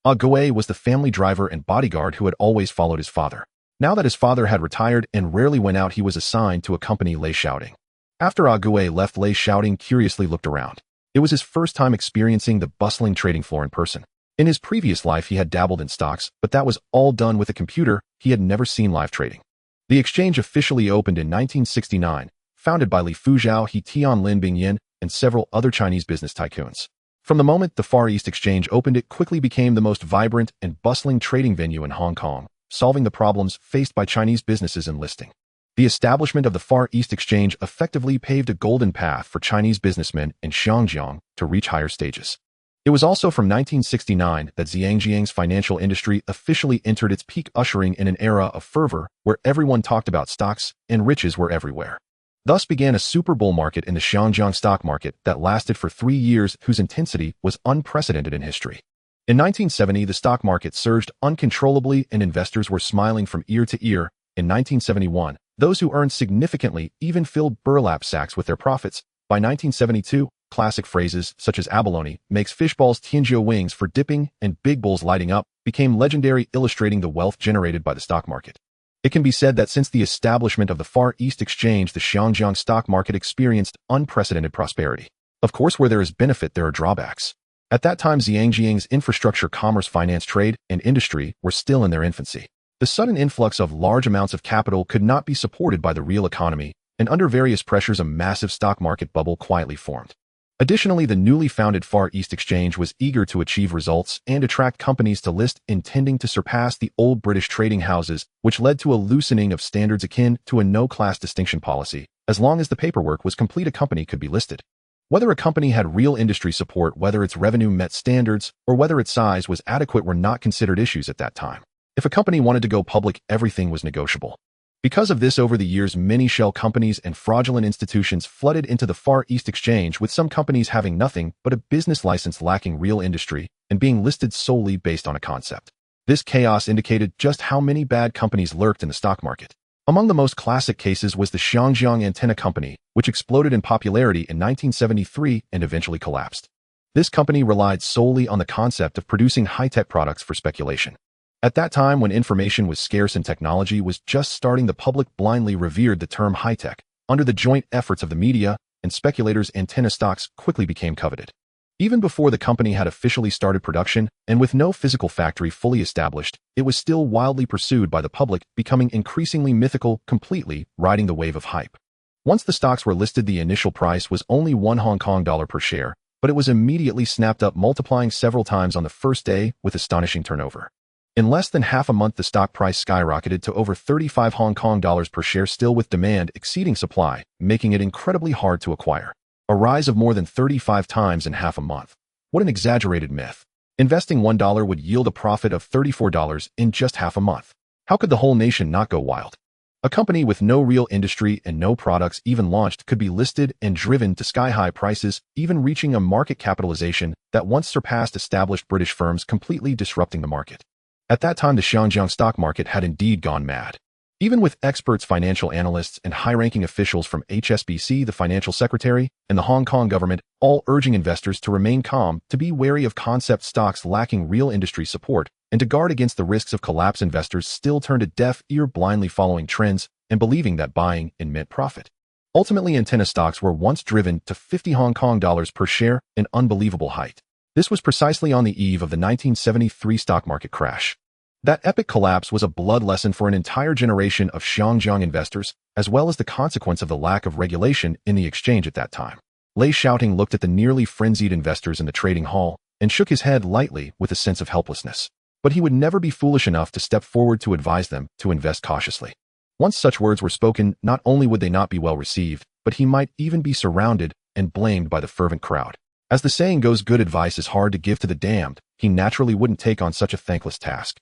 Agwe was the family driver and bodyguard who had always followed his father. Now that his father had retired and rarely went out, he was assigned to accompany Lei Shaoting. After Agwe left, Lei Shaoting curiously looked around. It was his first time experiencing the bustling trading floor in person. In his previous life, he had dabbled in stocks, but that was all done with a computer. He had never seen live trading. The exchange officially opened in 1969, founded by Li Fuzhou, He Tian Lin Bingyan, and several other Chinese business tycoons. From the moment the Far East Exchange opened, it quickly became the most vibrant and bustling trading venue in Hong Kong, solving the problems faced by Chinese businesses in listing. The establishment of the Far East Exchange effectively paved a golden path for Chinese businessmen in Xinjiang to reach higher stages. It was also from 1969 that Xinjiang's financial industry officially entered its peak, ushering in an era of fervor where everyone talked about stocks and riches were everywhere. Thus began a super bull market in the Xinjiang stock market that lasted for 3 years, whose intensity was unprecedented in history. In 1970, the stock market surged uncontrollably and investors were smiling from ear to ear. In 1971, those who earned significantly even filled burlap sacks with their profits. By 1972, classic phrases such as abalone makes fishballs Tianzhou wings for dipping and big bulls lighting up became legendary, illustrating the wealth generated by the stock market. It can be said that since the establishment of the Far East Exchange, the Xinjiang stock market experienced unprecedented prosperity. Of course, where there is benefit, there are drawbacks. At that time, Xinjiang's infrastructure, commerce, finance, trade, and industry were still in their infancy. The sudden influx of large amounts of capital could not be supported by the real economy, and under various pressures, a massive stock market bubble quietly formed. Additionally, the newly founded Far East Exchange was eager to achieve results and attract companies to list, intending to surpass the old British trading houses, which led to a loosening of standards akin to a no-class distinction policy. As long as the paperwork was complete, a company could be listed. Whether a company had real industry support, whether its revenue met standards, or whether its size was adequate were not considered issues at that time. If a company wanted to go public, everything was negotiable. Because of this, over the years, many shell companies and fraudulent institutions flooded into the Far East Exchange, with some companies having nothing but a business license, lacking real industry, and being listed solely based on a concept. This chaos indicated just how many bad companies lurked in the stock market. Among the most classic cases was the Xinjiang Antenna Company, which exploded in popularity in 1973 and eventually collapsed. This company relied solely on the concept of producing high-tech products for speculation. At that time, when information was scarce and technology was just starting, the public blindly revered the term high-tech. Under the joint efforts of the media and speculators, antenna stocks quickly became coveted. Even before the company had officially started production, and with no physical factory fully established, it was still wildly pursued by the public, becoming increasingly mythical, completely riding the wave of hype. Once the stocks were listed, the initial price was only $1 Hong Kong per share, but it was immediately snapped up, multiplying several times on the first day with astonishing turnover. In less than half a month, the stock price skyrocketed to over $35 Hong Kong per share, still with demand exceeding supply, making it incredibly hard to acquire. A rise of more than 35 times in half a month. What an exaggerated myth. Investing $1 would yield a profit of $34 in just half a month. How could the whole nation not go wild? A company with no real industry and no products even launched could be listed and driven to sky-high prices, even reaching a market capitalization that once surpassed established British firms, completely disrupting the market. At that time, the Xinjiang stock market had indeed gone mad. Even with experts, financial analysts, and high-ranking officials from HSBC, the financial secretary, and the Hong Kong government, all urging investors to remain calm, to be wary of concept stocks lacking real industry support, and to guard against the risks of collapse, investors still turned a deaf ear, blindly following trends and believing that buying meant profit. Ultimately, antenna stocks were once driven to 50 Hong Kong dollars per share, an unbelievable height. This was precisely on the eve of the 1973 stock market crash. That epic collapse was a blood lesson for an entire generation of Xinjiang investors, as well as the consequence of the lack of regulation in the exchange at that time. Lei Shaoting looked at the nearly frenzied investors in the trading hall and shook his head lightly with a sense of helplessness. But he would never be foolish enough to step forward to advise them to invest cautiously. Once such words were spoken, not only would they not be well received, but he might even be surrounded and blamed by the fervent crowd. As the saying goes, good advice is hard to give to the damned. He naturally wouldn't take on such a thankless task.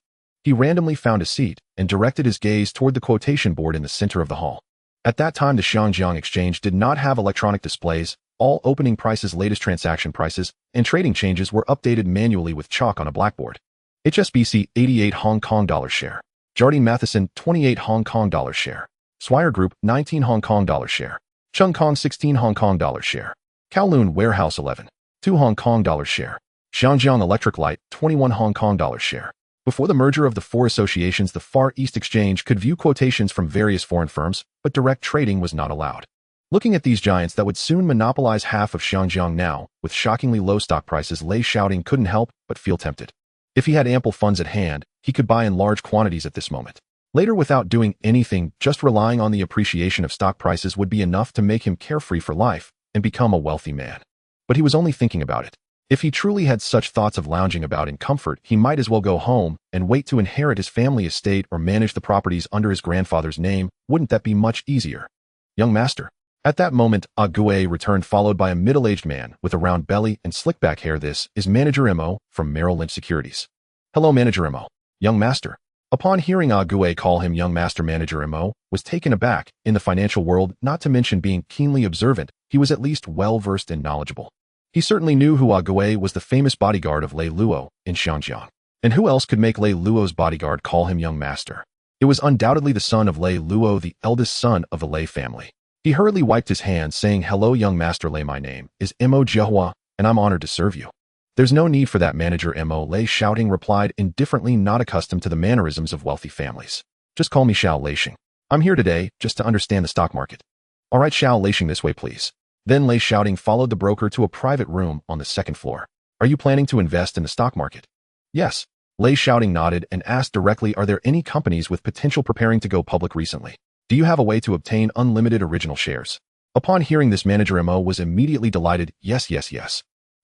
He randomly found a seat and directed his gaze toward the quotation board in the center of the hall. At that time, the Xinjiang exchange did not have electronic displays. All opening prices, latest transaction prices, and trading changes were updated manually with chalk on a blackboard. HSBC 88 Hong Kong dollar share. Jardine Matheson 28 Hong Kong dollar share. Swire Group 19 Hong Kong dollar share. Chung Kong 16 Hong Kong dollar share. Kowloon Warehouse 11 2 Hong Kong dollar share. Xinjiang Electric Light 21 Hong Kong dollar share. Before the merger of the four associations, the Far East Exchange could view quotations from various foreign firms, but direct trading was not allowed. Looking at these giants that would soon monopolize half of Xinjiang now, with shockingly low stock prices, Lei Shaoting couldn't help but feel tempted. If he had ample funds at hand, he could buy in large quantities at this moment. Later, without doing anything, just relying on the appreciation of stock prices would be enough to make him carefree for life and become a wealthy man. But he was only thinking about it. If he truly had such thoughts of lounging about in comfort, he might as well go home and wait to inherit his family estate or manage the properties under his grandfather's name. Wouldn't that be much easier? Young master. At that moment, Ah Gui returned, followed by a middle-aged man with a round belly and slick-back hair. This is Manager Mo from Merrill Lynch Securities. Hello, Manager Mo. Young master. Upon hearing Ah Gui call him young master, Manager Mo was taken aback. In the financial world, not to mention being keenly observant, he was at least well-versed and knowledgeable. He certainly knew who Ah Gui was, the famous bodyguard of Lei Luo in Xinjiang. And who else could make Lei Luo's bodyguard call him young master? It was undoubtedly the son of Lei Luo, the eldest son of the Lei family. He hurriedly wiped his hands, saying, "Hello, young master Lei. My name is Mo Jiahua, and I'm honored to serve you." "There's no need for that, Manager Mo," Lei Shaoting replied indifferently, not accustomed to the mannerisms of wealthy families. "Just call me Xiao Leishing. I'm here today just to understand the stock market." "All right, Xiao Leishing, this way, please." Then Lei Shaoting followed the broker to a private room on the second floor. "Are you planning to invest in the stock market?" "Yes." Lei Shaoting nodded and asked directly, "Are there any companies with potential preparing to go public recently? Do you have a way to obtain unlimited original shares?" Upon hearing this, Manager Mo was immediately delighted. Yes.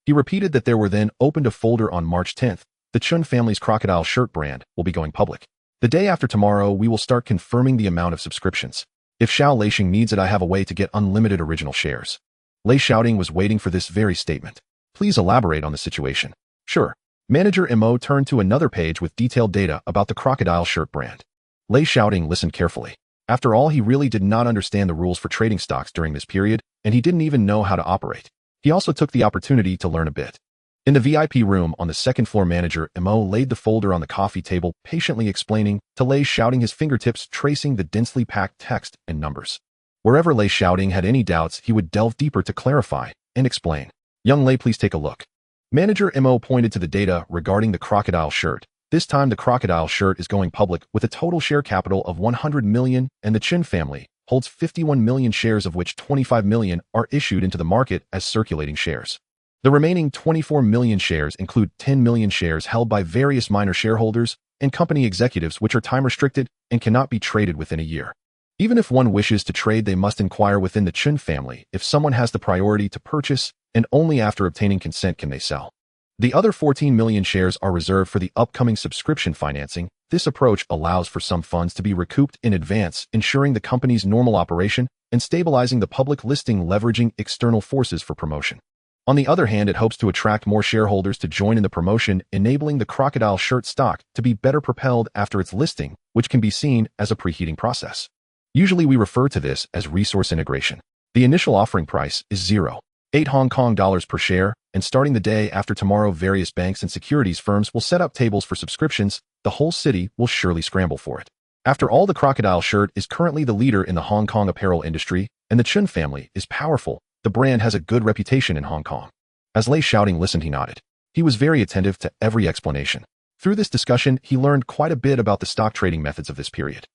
He repeated that there were then opened a folder on March 10th. The Chun family's crocodile shirt brand will be going public. The day after tomorrow, we will start confirming the amount of subscriptions. If Xiao Leishing needs it, I have a way to get unlimited original shares. Lei Shaoting was waiting for this very statement. "Please elaborate on the situation." "Sure." Manager Mo turned to another page with detailed data about the crocodile shirt brand. Lei Shaoting listened carefully. After all, he really did not understand the rules for trading stocks during this period, and he didn't even know how to operate. He also took the opportunity to learn a bit. In the VIP room on the second floor, Manager Mo laid the folder on the coffee table, patiently explaining to Lei Shaoting, his fingertips tracing the densely packed text and numbers. Wherever Lei Shaoting had any doubts, he would delve deeper to clarify and explain. "Young Lei, please take a look." Manager Mo pointed to the data regarding the crocodile shirt. This time, the crocodile shirt is going public with a total share capital of 100 million, and the Chin family holds 51 million shares, of which 25 million are issued into the market as circulating shares. The remaining 24 million shares include 10 million shares held by various minor shareholders and company executives, which are time-restricted and cannot be traded within a year. Even if one wishes to trade, they must inquire within the Chun family if someone has the priority to purchase, and only after obtaining consent can they sell. The other 14 million shares are reserved for the upcoming subscription financing. This approach allows for some funds to be recouped in advance, ensuring the company's normal operation and stabilizing the public listing, leveraging external forces for promotion. On the other hand, it hopes to attract more shareholders to join in the promotion, enabling the crocodile shirt stock to be better propelled after its listing, which can be seen as a preheating process. Usually we refer to this as resource integration. The initial offering price is 0.8 Hong Kong dollars per share, and starting the day after tomorrow, various banks and securities firms will set up tables for subscriptions, the whole city will surely scramble for it. After all, the crocodile shirt is currently the leader in the Hong Kong apparel industry, and the Chun family is powerful. The brand has a good reputation in Hong Kong. As Lei Shaoting listened, he nodded. He was very attentive to every explanation. Through this discussion, he learned quite a bit about the stock trading methods of this period.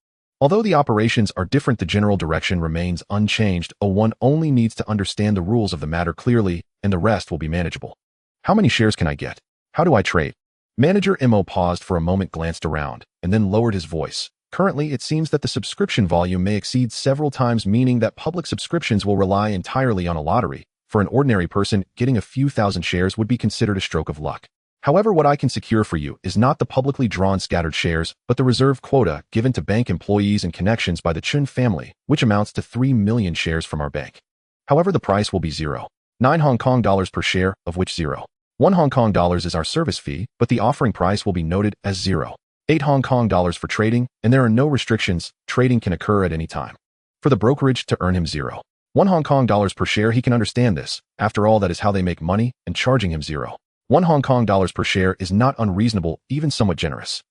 Although the operations are different, the general direction remains unchanged. One only needs to understand the rules of the matter clearly, and the rest will be manageable. How many shares can I get? How do I trade? Manager Mo paused for a moment, glanced around, and then lowered his voice. Currently, it seems that the subscription volume may exceed several times, meaning that public subscriptions will rely entirely on a lottery. For an ordinary person, getting a few thousand shares would be considered a stroke of luck. However, what I can secure for you is not the publicly drawn scattered shares, but the reserve quota given to bank employees and connections by the Chun family, which amounts to 3 million shares from our bank. However, the price will be 0.9 Hong Kong dollars per share, of which 0.1 Hong Kong dollars is our service fee, but the offering price will be noted as 0.8 Hong Kong dollars for trading, and there are no restrictions. Trading can occur at any time. For the brokerage to earn him 0.1 Hong Kong dollars per share, he can understand this. After all, that is how they make money, and charging him 0.1 Hong Kong dollars per share is not unreasonable, even somewhat generous.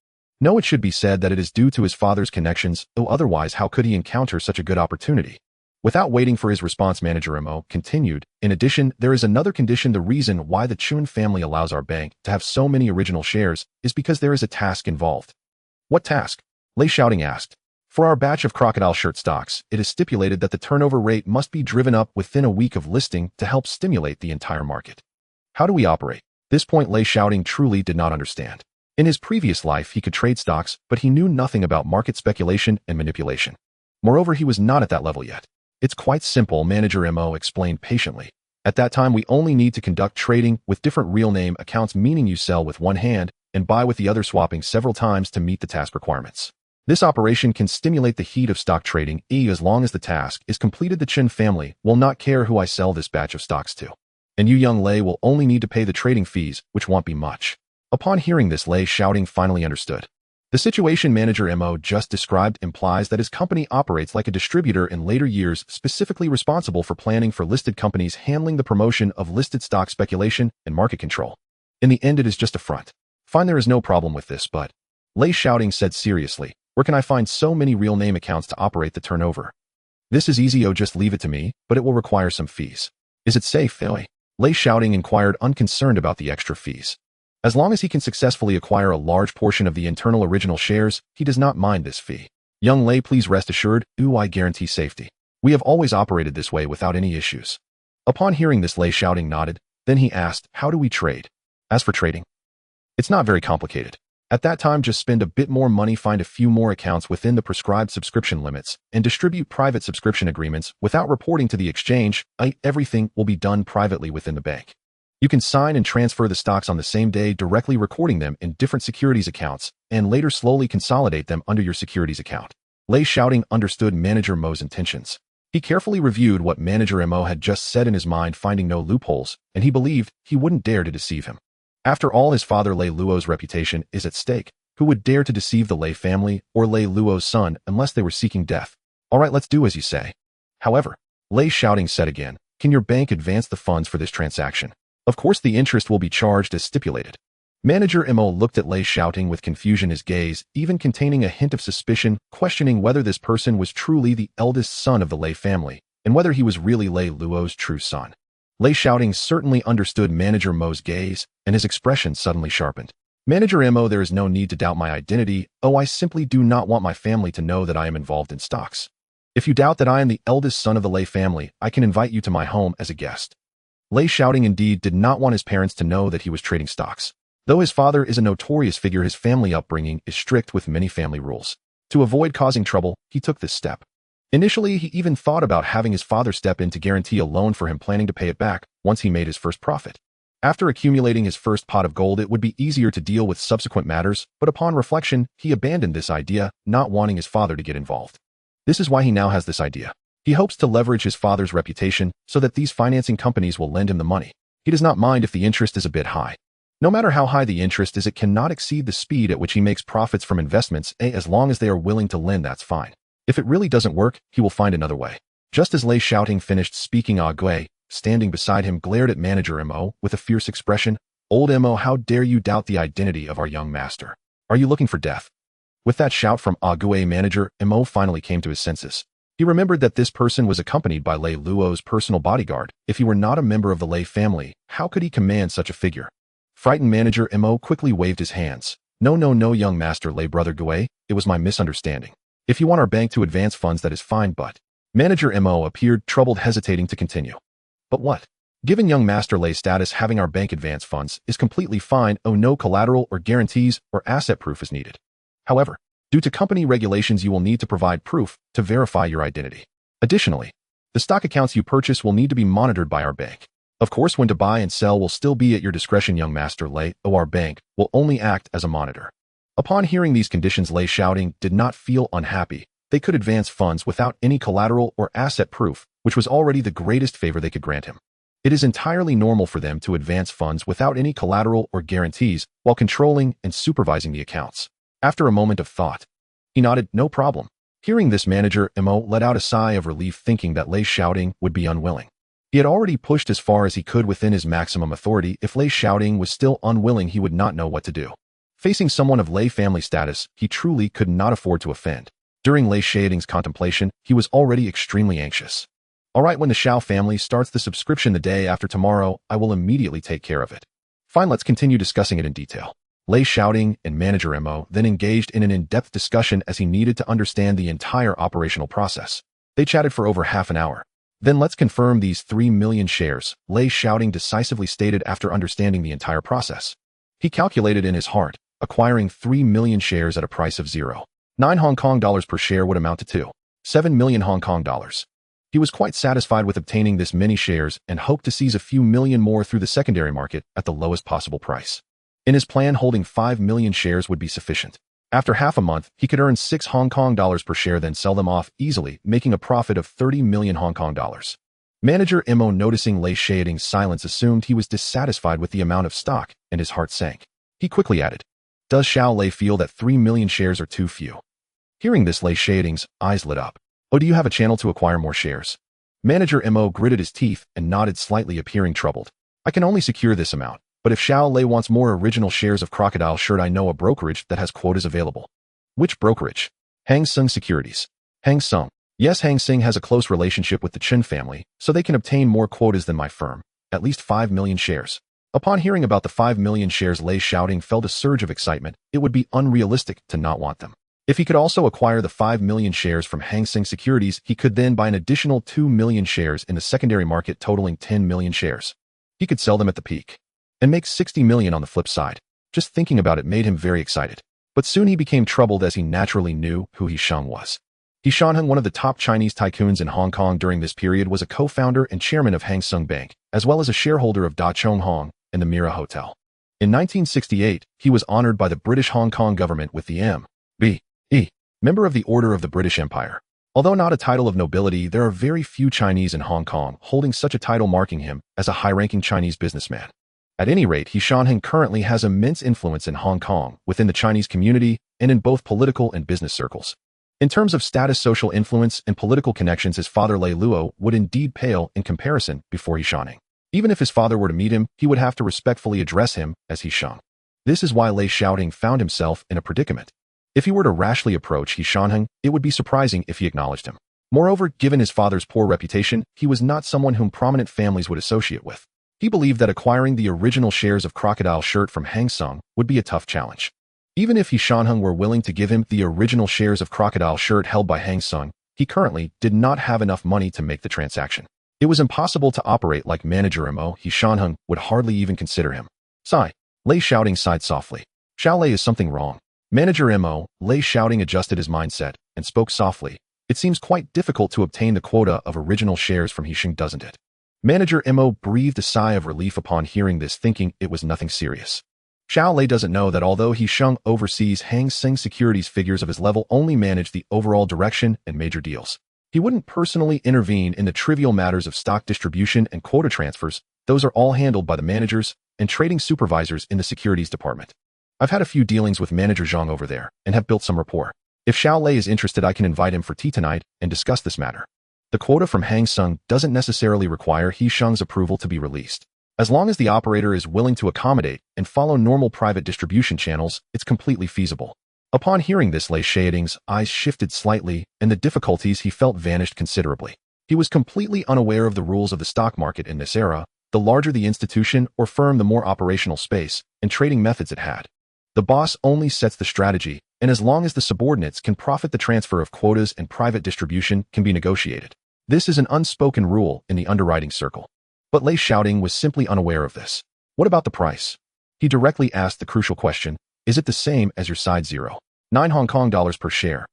No, it should be said that it is due to his father's connections, though otherwise how could he encounter such a good opportunity? Without waiting for his response, Manager Mo continued, in addition, there is another condition. The reason why the Chun family allows our bank to have so many original shares is because there is a task involved. What task? Lei Shaoting asked. For our batch of crocodile shirt stocks, it is stipulated that the turnover rate must be driven up within a week of listing to help stimulate the entire market. How do we operate? This point Lei Shaoting truly did not understand. In his previous life, he could trade stocks, but he knew nothing about market speculation and manipulation. Moreover, he was not at that level yet. It's quite simple, Manager Mo explained patiently. At that time, we only need to conduct trading with different real name accounts, meaning you sell with one hand and buy with the other, swapping several times to meet the task requirements. This operation can stimulate the heat of stock trading. As long as the task is completed, the Chun family will not care who I sell this batch of stocks to. And you, young Lei, will only need to pay the trading fees, which won't be much. Upon hearing this, Lei Shaoting finally understood. The situation Manager Mo just described implies that his company operates like a distributor in later years, specifically responsible for planning for listed companies, handling the promotion of listed stock speculation and market control. In the end, it is just a front. Fine, there is no problem with this, but Lei Shaoting said seriously, where can I find so many real name accounts to operate the turnover? This is easy, just leave it to me, but it will require some fees. Is it safe, Lei Shaoting inquired, unconcerned about the extra fees. As long as he can successfully acquire a large portion of the internal original shares, he does not mind this fee. Young Lei, please rest assured, I guarantee safety. We have always operated this way without any issues. Upon hearing this, Lei Shaoting nodded. Then he asked, how do we trade? As for trading, it's not very complicated. At that time, just spend a bit more money, find a few more accounts within the prescribed subscription limits, and distribute private subscription agreements without reporting to the exchange. Everything will be done privately within the bank. You can sign and transfer the stocks on the same day, directly recording them in different securities accounts, and later slowly consolidate them under your securities account. Lei Shaoting understood Manager Mo's intentions. He carefully reviewed what Manager Mo had just said in his mind, finding no loopholes, and he believed he wouldn't dare to deceive him. After all, his father Lei Luo's reputation is at stake. Who would dare to deceive the Lei family or Lei Luo's son unless they were seeking death? All right, let's do as you say. However, Lei Shaoting said again, can your bank advance the funds for this transaction? Of course, the interest will be charged as stipulated. Manager Mo looked at Lei Shaoting with confusion, his gaze even containing a hint of suspicion, questioning whether this person was truly the eldest son of the Lei family, and whether he was really Lei Luo's true son. Lei Shaoting certainly understood Manager Mo's gaze, and his expression suddenly sharpened. Manager Mo, there is no need to doubt my identity. I simply do not want my family to know that I am involved in stocks. If you doubt that I am the eldest son of the Lei family, I can invite you to my home as a guest. Lei Shaoting indeed did not want his parents to know that he was trading stocks. Though his father is a notorious figure, his family upbringing is strict with many family rules. To avoid causing trouble, he took this step. Initially, he even thought about having his father step in to guarantee a loan for him, planning to pay it back once he made his first profit. After accumulating his first pot of gold, it would be easier to deal with subsequent matters, but upon reflection, he abandoned this idea, not wanting his father to get involved. This is why he now has this idea. He hopes to leverage his father's reputation so that these financing companies will lend him the money. He does not mind if the interest is a bit high. No matter how high the interest is, it cannot exceed the speed at which he makes profits from investments. As long as they are willing to lend, that's fine. If it really doesn't work, he will find another way. Just as Lei Shaoting finished speaking, Gui, standing beside him, glared at Manager Mo with a fierce expression. Old Mo, how dare you doubt the identity of our young master? Are you looking for death? With that shout from Ague manager, Mo finally came to his senses. He remembered that this person was accompanied by Lei Luo's personal bodyguard. If he were not a member of the Lei family, how could he command such a figure? Frightened manager Mo quickly waved his hands. No, young master Lei brother Gue, it was my misunderstanding. If you want our bank to advance funds, that is fine, but... Manager Mo appeared troubled, hesitating to continue. But what? Given young master Lei's status, having our bank advance funds is completely fine. Oh, no collateral or guarantees or asset proof is needed. However, due to company regulations, you will need to provide proof to verify your identity. Additionally, the stock accounts you purchase will need to be monitored by our bank. Of course, when to buy and sell will still be at your discretion, young master Lei. Our bank will only act as a monitor. Upon hearing these conditions, Lei Shaoting did not feel unhappy. They could advance funds without any collateral or asset proof, which was already the greatest favor they could grant him. It is entirely normal for them to advance funds without any collateral or guarantees while controlling and supervising the accounts. After a moment of thought, he nodded, no problem. Hearing this, manager Mo let out a sigh of relief, thinking that Lei Shaoting would be unwilling. He had already pushed as far as he could within his maximum authority. If Lei Shaoting was still unwilling, he would not know what to do. Facing someone of Lei family status, he truly could not afford to offend. During Lei Shaoting's contemplation, he was already extremely anxious. All right, when the Shao family starts the subscription the day after tomorrow, I will immediately take care of it. Fine, let's continue discussing it in detail. Lei Shaoting and manager Mo then engaged in an in-depth discussion as he needed to understand the entire operational process. They chatted for over half an hour. Then let's confirm these 3 million shares, Lei Shaoting decisively stated after understanding the entire process. He calculated in his heart, acquiring 3 million shares at a price of 0.9 Hong Kong dollars per share would amount to 2.7 million Hong Kong dollars. He was quite satisfied with obtaining this many shares and hoped to seize a few million more through the secondary market at the lowest possible price. In his plan, holding 5 million shares would be sufficient. After half a month, he could earn 6 Hong Kong dollars per share, then sell them off easily, making a profit of 30 million Hong Kong dollars. Manager Mo, noticing Lei Shaoting's silence, assumed he was dissatisfied with the amount of stock, and his heart sank. He quickly added, does Xiao Lei feel that 3 million shares are too few? Hearing this, Lei Shaoting's eyes lit up. Oh, do you have a channel to acquire more shares? Manager Mo gritted his teeth and nodded slightly, appearing troubled. I can only secure this amount. But if Xiao Lei wants more original shares of Crocodile Shirt, I know a brokerage that has quotas available. Which brokerage? Hang Seng Securities. Hang Seng. Yes, Hang Seng has a close relationship with the Chen family, so they can obtain more quotas than my firm, at least 5 million shares. Upon hearing about the 5 million shares, Lei Shaoting felt a surge of excitement. It would be unrealistic to not want them. If he could also acquire the 5 million shares from Hang Seng Securities, he could then buy an additional 2 million shares in the secondary market, totaling 10 million shares. He could sell them at the peak and make 60 million on the flip side. Just thinking about it made him very excited. But soon he became troubled, as he naturally knew who He Sheng was. He Sheng, one of the top Chinese tycoons in Hong Kong during this period, was a co-founder and chairman of Hang Seng Bank, as well as a shareholder of Da Chung Hong and the Mira Hotel. In 1968, he was honored by the British Hong Kong government with the M.B.E. member of the Order of the British Empire. Although not a title of nobility, there are very few Chinese in Hong Kong holding such a title, marking him as a high-ranking Chinese businessman. At any rate, He Sheng currently has immense influence in Hong Kong, within the Chinese community, and in both political and business circles. In terms of status, social influence, and political connections, his father Lei Luo would indeed pale in comparison before He Sheng. Even if his father were to meet him, he would have to respectfully address him as He Sheng. This is why Lei Shaoting found himself in a predicament. If he were to rashly approach He Sheng, it would be surprising if he acknowledged him. Moreover, given his father's poor reputation, he was not someone whom prominent families would associate with. He believed that acquiring the original shares of Crocodile Shirt from Hang Seng would be a tough challenge. Even if He Sheng were willing to give him the original shares of Crocodile Shirt held by Hang Seng, he currently did not have enough money to make the transaction. It was impossible to operate like manager Mo. He Sheng would hardly even consider him. Sigh. Lei Shaoting sighed softly. Xiao Lei, is something wrong? Manager Mo, Lei Shaoting adjusted his mindset and spoke softly. It seems quite difficult to obtain the quota of original shares from He Sheng, doesn't it? Manager Mo breathed a sigh of relief upon hearing this, thinking it was nothing serious. Xiao Lei doesn't know that although He Sheng oversees Hang Seng Securities, figures of his level only manage the overall direction and major deals. He wouldn't personally intervene in the trivial matters of stock distribution and quota transfers. Those are all handled by the managers and trading supervisors in the securities department. I've had a few dealings with Manager Zhang over there and have built some rapport. If Xiao Lei is interested, I can invite him for tea tonight and discuss this matter. The quota from Hang Seng doesn't necessarily require He Sheng's approval to be released. As long as the operator is willing to accommodate and follow normal private distribution channels, it's completely feasible. Upon hearing this, Lei Shaoting's eyes shifted slightly, and the difficulties he felt vanished considerably. He was completely unaware of the rules of the stock market in this era. The larger the institution or firm, the more operational space and trading methods it had. The boss only sets the strategy, and as long as the subordinates can profit, the transfer of quotas and private distribution can be negotiated. This is an unspoken rule in the underwriting circle. But Lei Shaoting was simply unaware of this. What about the price? He directly asked the crucial question, is it the same as your side 0.9 Hong Kong dollars per share?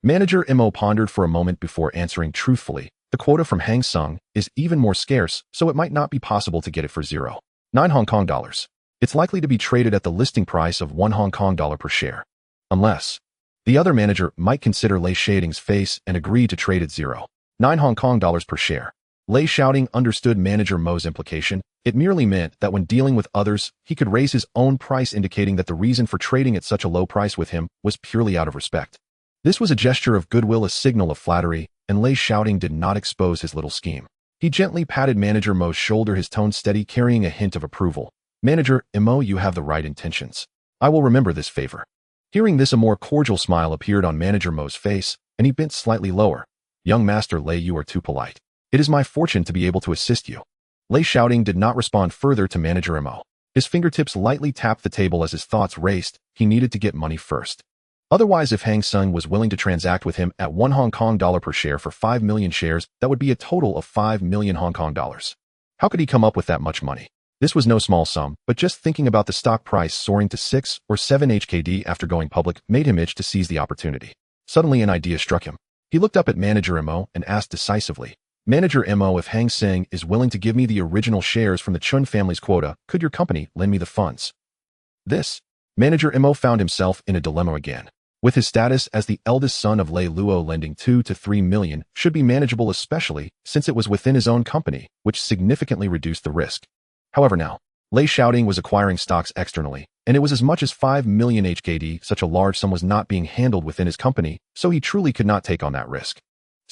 Manager Mo pondered for a moment before answering truthfully. The quota from Hang Seng is even more scarce, so it might not be possible to get it for 0.9 Hong Kong dollars. It's likely to be traded at the listing price of 1 Hong Kong dollar per share. Unless the other manager might consider Lei Shaoting's face and agree to trade at 0.9 Hong Kong dollars per share. Lei Shaoting understood Manager Mo's implication. It merely meant that when dealing with others, he could raise his own price, indicating that the reason for trading at such a low price with him was purely out of respect. This was a gesture of goodwill, a signal of flattery, and Lei Shaoting did not expose his little scheme. He gently patted Manager Mo's shoulder, his tone steady, carrying a hint of approval. Manager Mo, you have the right intentions. I will remember this favor. Hearing this, a more cordial smile appeared on Manager Mo's face, and he bent slightly lower. Young Master Lei, you are too polite. It is my fortune to be able to assist you. Lei Shaoting did not respond further to Manager Mo. His fingertips lightly tapped the table as his thoughts raced. He needed to get money first. Otherwise, if Hang Seng was willing to transact with him at 1 Hong Kong dollar per share for 5 million shares, that would be a total of 5 million Hong Kong dollars. How could he come up with that much money? This was no small sum, but just thinking about the stock price soaring to 6 or 7 HKD after going public made him itch to seize the opportunity. Suddenly an idea struck him. He looked up at Manager Mo and asked decisively, Manager Mo, if Hang Seng is willing to give me the original shares from the Chun family's quota, could your company lend me the funds? Manager Mo found himself in a dilemma again. With his status as the eldest son of Lei Luo, lending 2 to 3 million should be manageable, especially since it was within his own company, which significantly reduced the risk. However, now, Lei Shaoting was acquiring stocks externally, and it was as much as 5 million HKD. Such a large sum was not being handled within his company, so he truly could not take on that risk.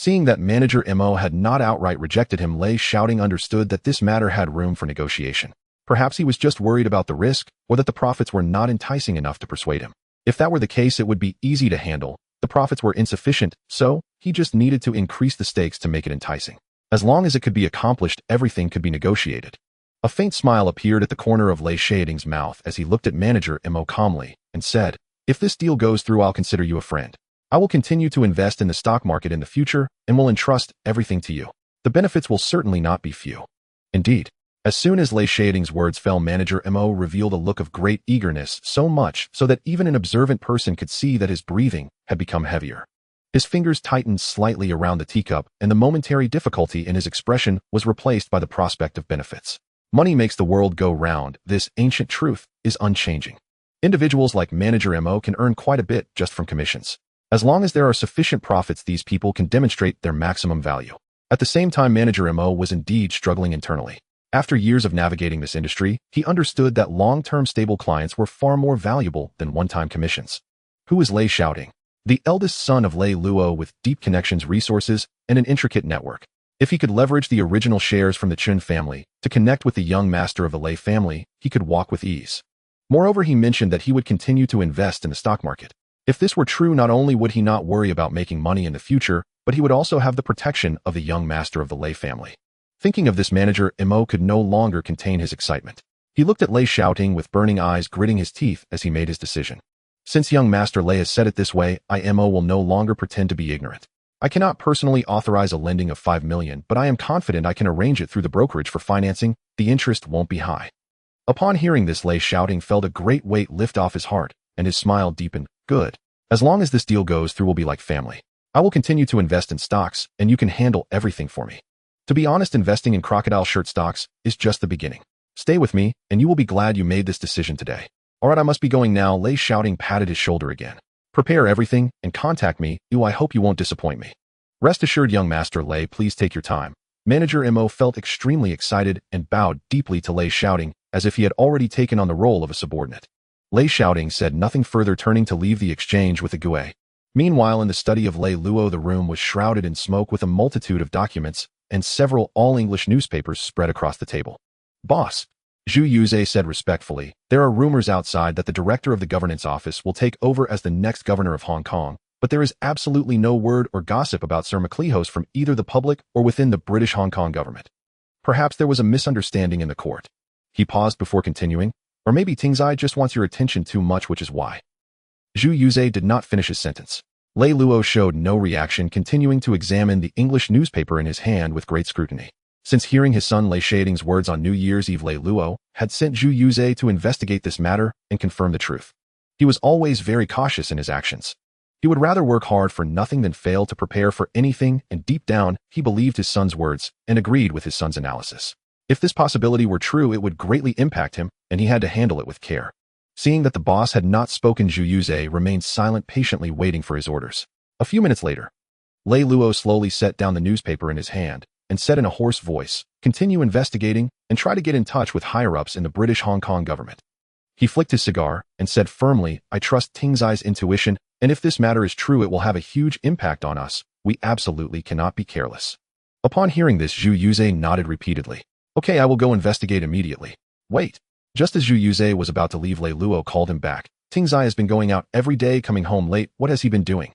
Seeing that Manager Mo had not outright rejected him, Lei Shaoting understood that this matter had room for negotiation. Perhaps he was just worried about the risk, or that the profits were not enticing enough to persuade him. If that were the case, it would be easy to handle. The profits were insufficient, so he just needed to increase the stakes to make it enticing. As long as it could be accomplished, everything could be negotiated. A faint smile appeared at the corner of Lei Shaoting's mouth as he looked at Manager Mo calmly and said, if this deal goes through, I'll consider you a friend. I will continue to invest in the stock market in the future and will entrust everything to you. The benefits will certainly not be few. Indeed. As soon as Lei Shaoting's words fell, Manager Mo revealed a look of great eagerness, so much so that even an observant person could see that his breathing had become heavier. His fingers tightened slightly around the teacup, and the momentary difficulty in his expression was replaced by the prospect of benefits. Money makes the world go round. This ancient truth is unchanging. Individuals like Manager Mo can earn quite a bit just from commissions. As long as there are sufficient profits, these people can demonstrate their maximum value. At the same time, Manager Mo was indeed struggling internally. After years of navigating this industry, he understood that long-term stable clients were far more valuable than one-time commissions. Who is Lei Shaoting? The eldest son of Lei Luo with deep connections, resources, and an intricate network. If he could leverage the original shares from the Chun family to connect with the young master of the Lei family, he could walk with ease. Moreover, he mentioned that he would continue to invest in the stock market. If this were true, not only would he not worry about making money in the future, but he would also have the protection of the young master of the Lei family. Thinking of this, Manager Mo could no longer contain his excitement. He looked at Lei Shaoting with burning eyes, gritting his teeth as he made his decision. Since young Master Lei has said it this way, Mo will no longer pretend to be ignorant. I cannot personally authorize a lending of 5 million, but I am confident I can arrange it through the brokerage for financing. The interest won't be high. Upon hearing this, Lei Shaoting felt a great weight lift off his heart, and his smile deepened. Good. As long as this deal goes through, we'll be like family. I will continue to invest in stocks, and you can handle everything for me. To be honest, investing in crocodile shirt stocks is just the beginning. Stay with me, and you will be glad you made this decision today. Alright, I must be going now. Lei Shaoting patted his shoulder again. Prepare everything, and contact me. I hope you won't disappoint me. Rest assured, young Master Lei, please take your time. Manager Mo felt extremely excited and bowed deeply to Lei Shaoting, as if he had already taken on the role of a subordinate. Lei Shaoting said nothing further, turning to leave the exchange with the Gue. Meanwhile, in the study of Lei Luo, the room was shrouded in smoke with a multitude of documents and several all-English newspapers spread across the table. Boss, Zhu Yuze said respectfully, there are rumors outside that the director of the governance office will take over as the next governor of Hong Kong, but there is absolutely no word or gossip about Sir MacLehose from either the public or within the British Hong Kong government. Perhaps there was a misunderstanding in the court. He paused before continuing, or maybe Tingzai just wants your attention too much, which is why. Zhu Yuze did not finish his sentence. Lei Luo showed no reaction, continuing to examine the English newspaper in his hand with great scrutiny. Since hearing his son Lei Shaoting's words on New Year's Eve, Lei Luo had sent Zhu Yuze to investigate this matter and confirm the truth. He was always very cautious in his actions. He would rather work hard for nothing than fail to prepare for anything, and deep down, he believed his son's words and agreed with his son's analysis. If this possibility were true, it would greatly impact him, and he had to handle it with care. Seeing that the boss had not spoken, Zhu Yuze remained silent, patiently waiting for his orders. A few minutes later, Lei Luo slowly set down the newspaper in his hand and said in a hoarse voice, continue investigating and try to get in touch with higher-ups in the British Hong Kong government. He flicked his cigar and said firmly, I trust Tingzai's intuition, and if this matter is true, it will have a huge impact on us. We absolutely cannot be careless. Upon hearing this, Zhu Yuze nodded repeatedly. Okay, I will go investigate immediately. Wait. Just as Zhu Yuze was about to leave, Lei Luo called him back. Tingzai has been going out every day, coming home late. What has he been doing?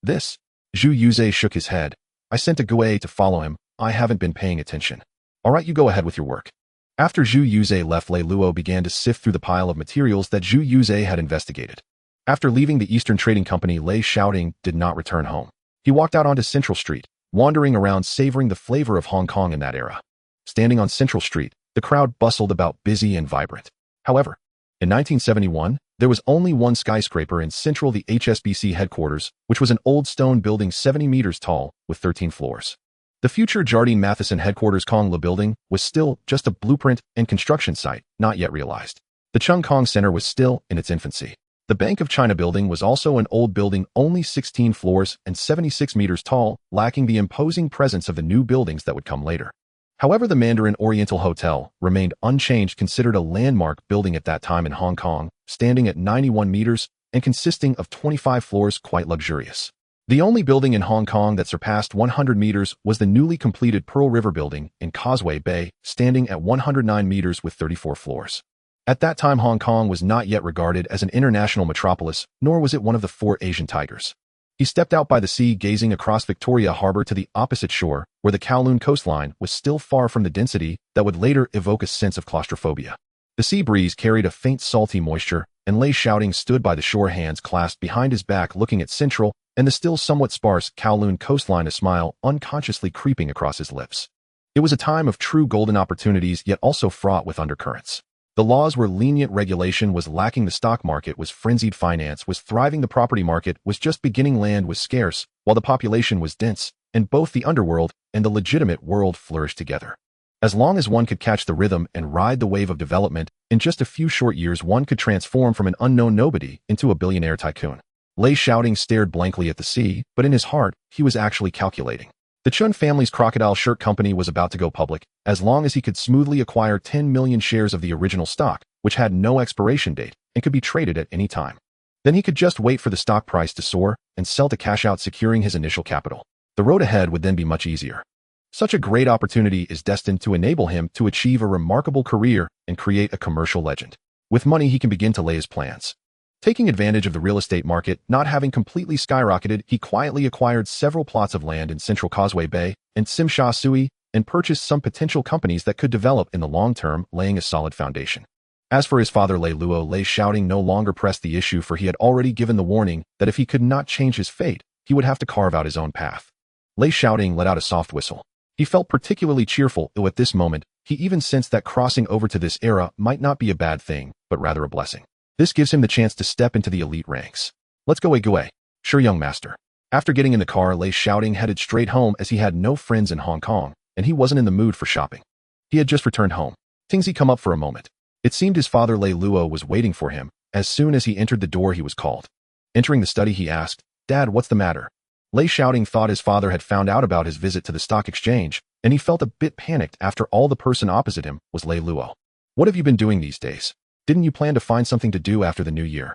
This. Zhu Yuze shook his head. I sent a Gue to follow him. I haven't been paying attention. All right, you go ahead with your work. After Zhu Yuze left, Lei Luo began to sift through the pile of materials that Zhu Yuze had investigated. After leaving the Eastern Trading Company, Lei Shaoting did not return home. He walked out onto Central Street, wandering around, savoring the flavor of Hong Kong in that era. Standing on Central Street, the crowd bustled about, busy and vibrant. However, in 1971, there was only one skyscraper in Central, the HSBC headquarters, which was an old stone building 70 meters tall with 13 floors. The future Jardine Matheson headquarters Kowloon building was still just a blueprint and construction site, not yet realized. The Chung Kong Center was still in its infancy. The Bank of China building was also an old building, only 16 floors and 76 meters tall, lacking the imposing presence of the new buildings that would come later. However, the Mandarin Oriental Hotel remained unchanged, considered a landmark building at that time in Hong Kong, standing at 91 meters and consisting of 25 floors, quite luxurious. The only building in Hong Kong that surpassed 100 meters was the newly completed Pearl River building in Causeway Bay, standing at 109 meters with 34 floors. At that time, Hong Kong was not yet regarded as an international metropolis, nor was it one of the four Asian tigers. He stepped out by the sea, gazing across Victoria Harbour to the opposite shore, where the Kowloon coastline was still far from the density that would later evoke a sense of claustrophobia. The sea breeze carried a faint salty moisture, and Lei Shaoting stood by the shore, hands clasped behind his back, looking at Central and the still somewhat sparse Kowloon coastline, a smile unconsciously creeping across his lips. It was a time of true golden opportunities, yet also fraught with undercurrents. The laws were lenient, regulation was lacking, the stock market was frenzied, finance was thriving, the property market was just beginning, land was scarce, while the population was dense, and both the underworld and the legitimate world flourished together. As long as one could catch the rhythm and ride the wave of development, in just a few short years one could transform from an unknown nobody into a billionaire tycoon. Lei Shaoting stared blankly at the sea, but in his heart, he was actually calculating. The Chun family's crocodile shirt company was about to go public, as long as he could smoothly acquire 10 million shares of the original stock, which had no expiration date and could be traded at any time. Then he could just wait for the stock price to soar and sell to cash out, securing his initial capital. The road ahead would then be much easier. Such a great opportunity is destined to enable him to achieve a remarkable career and create a commercial legend. With money, he can begin to lay his plans. Taking advantage of the real estate market not having completely skyrocketed, he quietly acquired several plots of land in Central Causeway Bay and Tsim Sha Tsui and purchased some potential companies that could develop in the long term, laying a solid foundation. As for his father Lei Luo, Lei Shaoting no longer pressed the issue, for he had already given the warning that if he could not change his fate, he would have to carve out his own path. Lei Shaoting let out a soft whistle. He felt particularly cheerful, though at this moment, he even sensed that crossing over to this era might not be a bad thing, but rather a blessing. This gives him the chance to step into the elite ranks. Let's go, Gue. Sure, young master. After getting in the car, Lei Shaoting headed straight home, as he had no friends in Hong Kong, and he wasn't in the mood for shopping. He had just returned home. Tingzi, come up for a moment. It seemed his father Lei Luo was waiting for him. As soon as he entered the door, he was called. Entering the study, he asked, Dad, what's the matter? Lei Shaoting thought his father had found out about his visit to the stock exchange, and he felt a bit panicked after all the person opposite him was Lei Luo. What have you been doing these days? Didn't you plan to find something to do after the new year?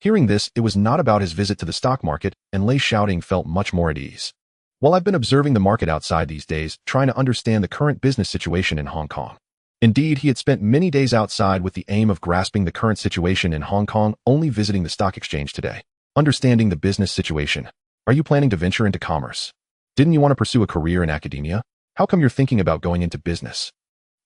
Hearing this, it was not about his visit to the stock market, and Lei Shaoting felt much more at ease. Well, I've been observing the market outside these days, trying to understand the current business situation in Hong Kong. Indeed, he had spent many days outside with the aim of grasping the current situation in Hong Kong, only visiting the stock exchange today. Understanding the business situation. Are you planning to venture into commerce? Didn't you want to pursue a career in academia? How come you're thinking about going into business?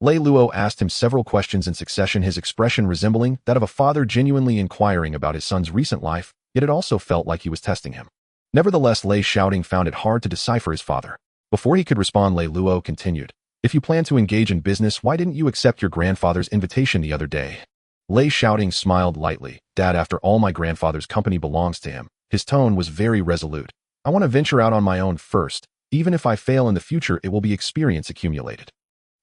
Lei Luo asked him several questions in succession, his expression resembling that of a father genuinely inquiring about his son's recent life, yet it also felt like he was testing him. Nevertheless, Lei Shaoting found it hard to decipher his father. Before he could respond, Lei Luo continued, "If you plan to engage in business, why didn't you accept your grandfather's invitation the other day?" Lei Shaoting smiled lightly. "Dad, after all, my grandfather's company belongs to him." His tone was very resolute. "I want to venture out on my own first. Even if I fail in the future, it will be experience accumulated.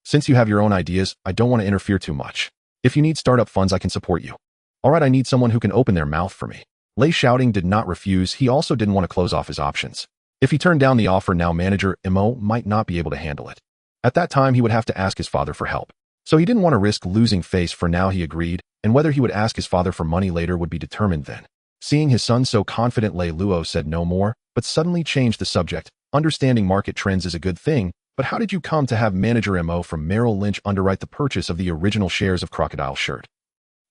Since you have your own ideas, I don't want to interfere too much. If you need startup funds, I can support you." "All right, I need someone who can open their mouth for me." Lei Shaoting did not refuse. He also didn't want to close off his options. If he turned down the offer, now manager Mo might not be able to handle it. At that time, he would have to ask his father for help. So he didn't want to risk losing face. For now, he agreed, and whether he would ask his father for money later would be determined then. Seeing his son so confident, Lei Luo said no more, but suddenly changed the subject. "Understanding market trends is a good thing, but how did you come to have manager Mo from Merrill Lynch underwrite the purchase of the original shares of Crocodile Shirt?"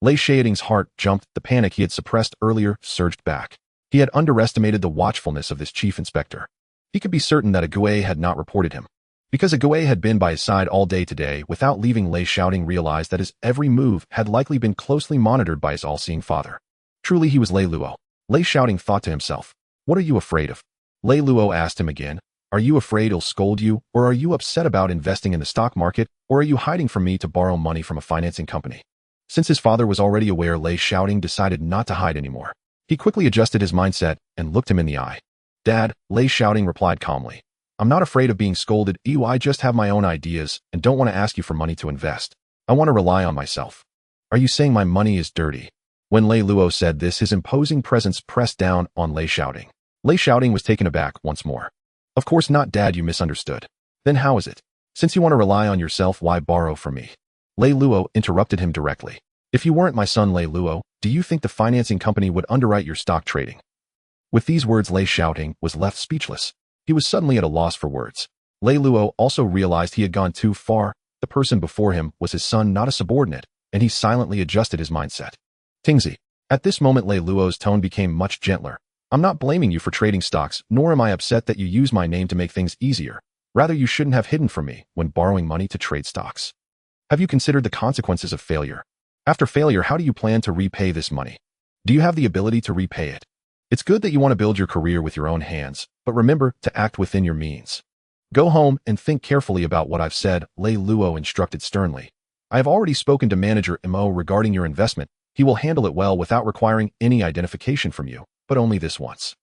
Lei Shaoting's heart jumped. The panic he had suppressed earlier surged back. He had underestimated the watchfulness of this chief inspector. He could be certain that Ague had not reported him. Because Ague had been by his side all day today, without leaving, Lei Shaoting realized that his every move had likely been closely monitored by his all-seeing father. Truly, he was Lei Luo. Lei Shaoting thought to himself, "What are you afraid of?" Lei Luo asked him again, "Are you afraid he'll scold you, or are you upset about investing in the stock market, or are you hiding from me to borrow money from a financing company?" Since his father was already aware, Lei Shaoting decided not to hide anymore. He quickly adjusted his mindset and looked him in the eye. "Dad," Lei Shaoting replied calmly, "I'm not afraid of being scolded. I just have my own ideas and don't want to ask you for money to invest. I want to rely on myself." "Are you saying my money is dirty?" When Lei Luo said this, his imposing presence pressed down on Lei Shaoting. Lei Shaoting was taken aback once more. "Of course not, Dad, you misunderstood." "Then how is it? Since you want to rely on yourself, why borrow from me?" Lei Luo interrupted him directly. "If you weren't my son, Lei Luo, do you think the financing company would underwrite your stock trading?" With these words, Lei Shaoting was left speechless. He was suddenly at a loss for words. Lei Luo also realized he had gone too far. The person before him was his son, not a subordinate, and he silently adjusted his mindset. "Tingzi." At this moment, Lei Luo's tone became much gentler. "I'm not blaming you for trading stocks, nor am I upset that you use my name to make things easier. Rather, you shouldn't have hidden from me when borrowing money to trade stocks. Have you considered the consequences of failure? After failure, how do you plan to repay this money? Do you have the ability to repay it? It's good that you want to build your career with your own hands, but remember to act within your means. Go home and think carefully about what I've said," Lei Luo instructed sternly. "I have already spoken to manager Mo regarding your investment. He will handle it well without requiring any identification from you, but only this once."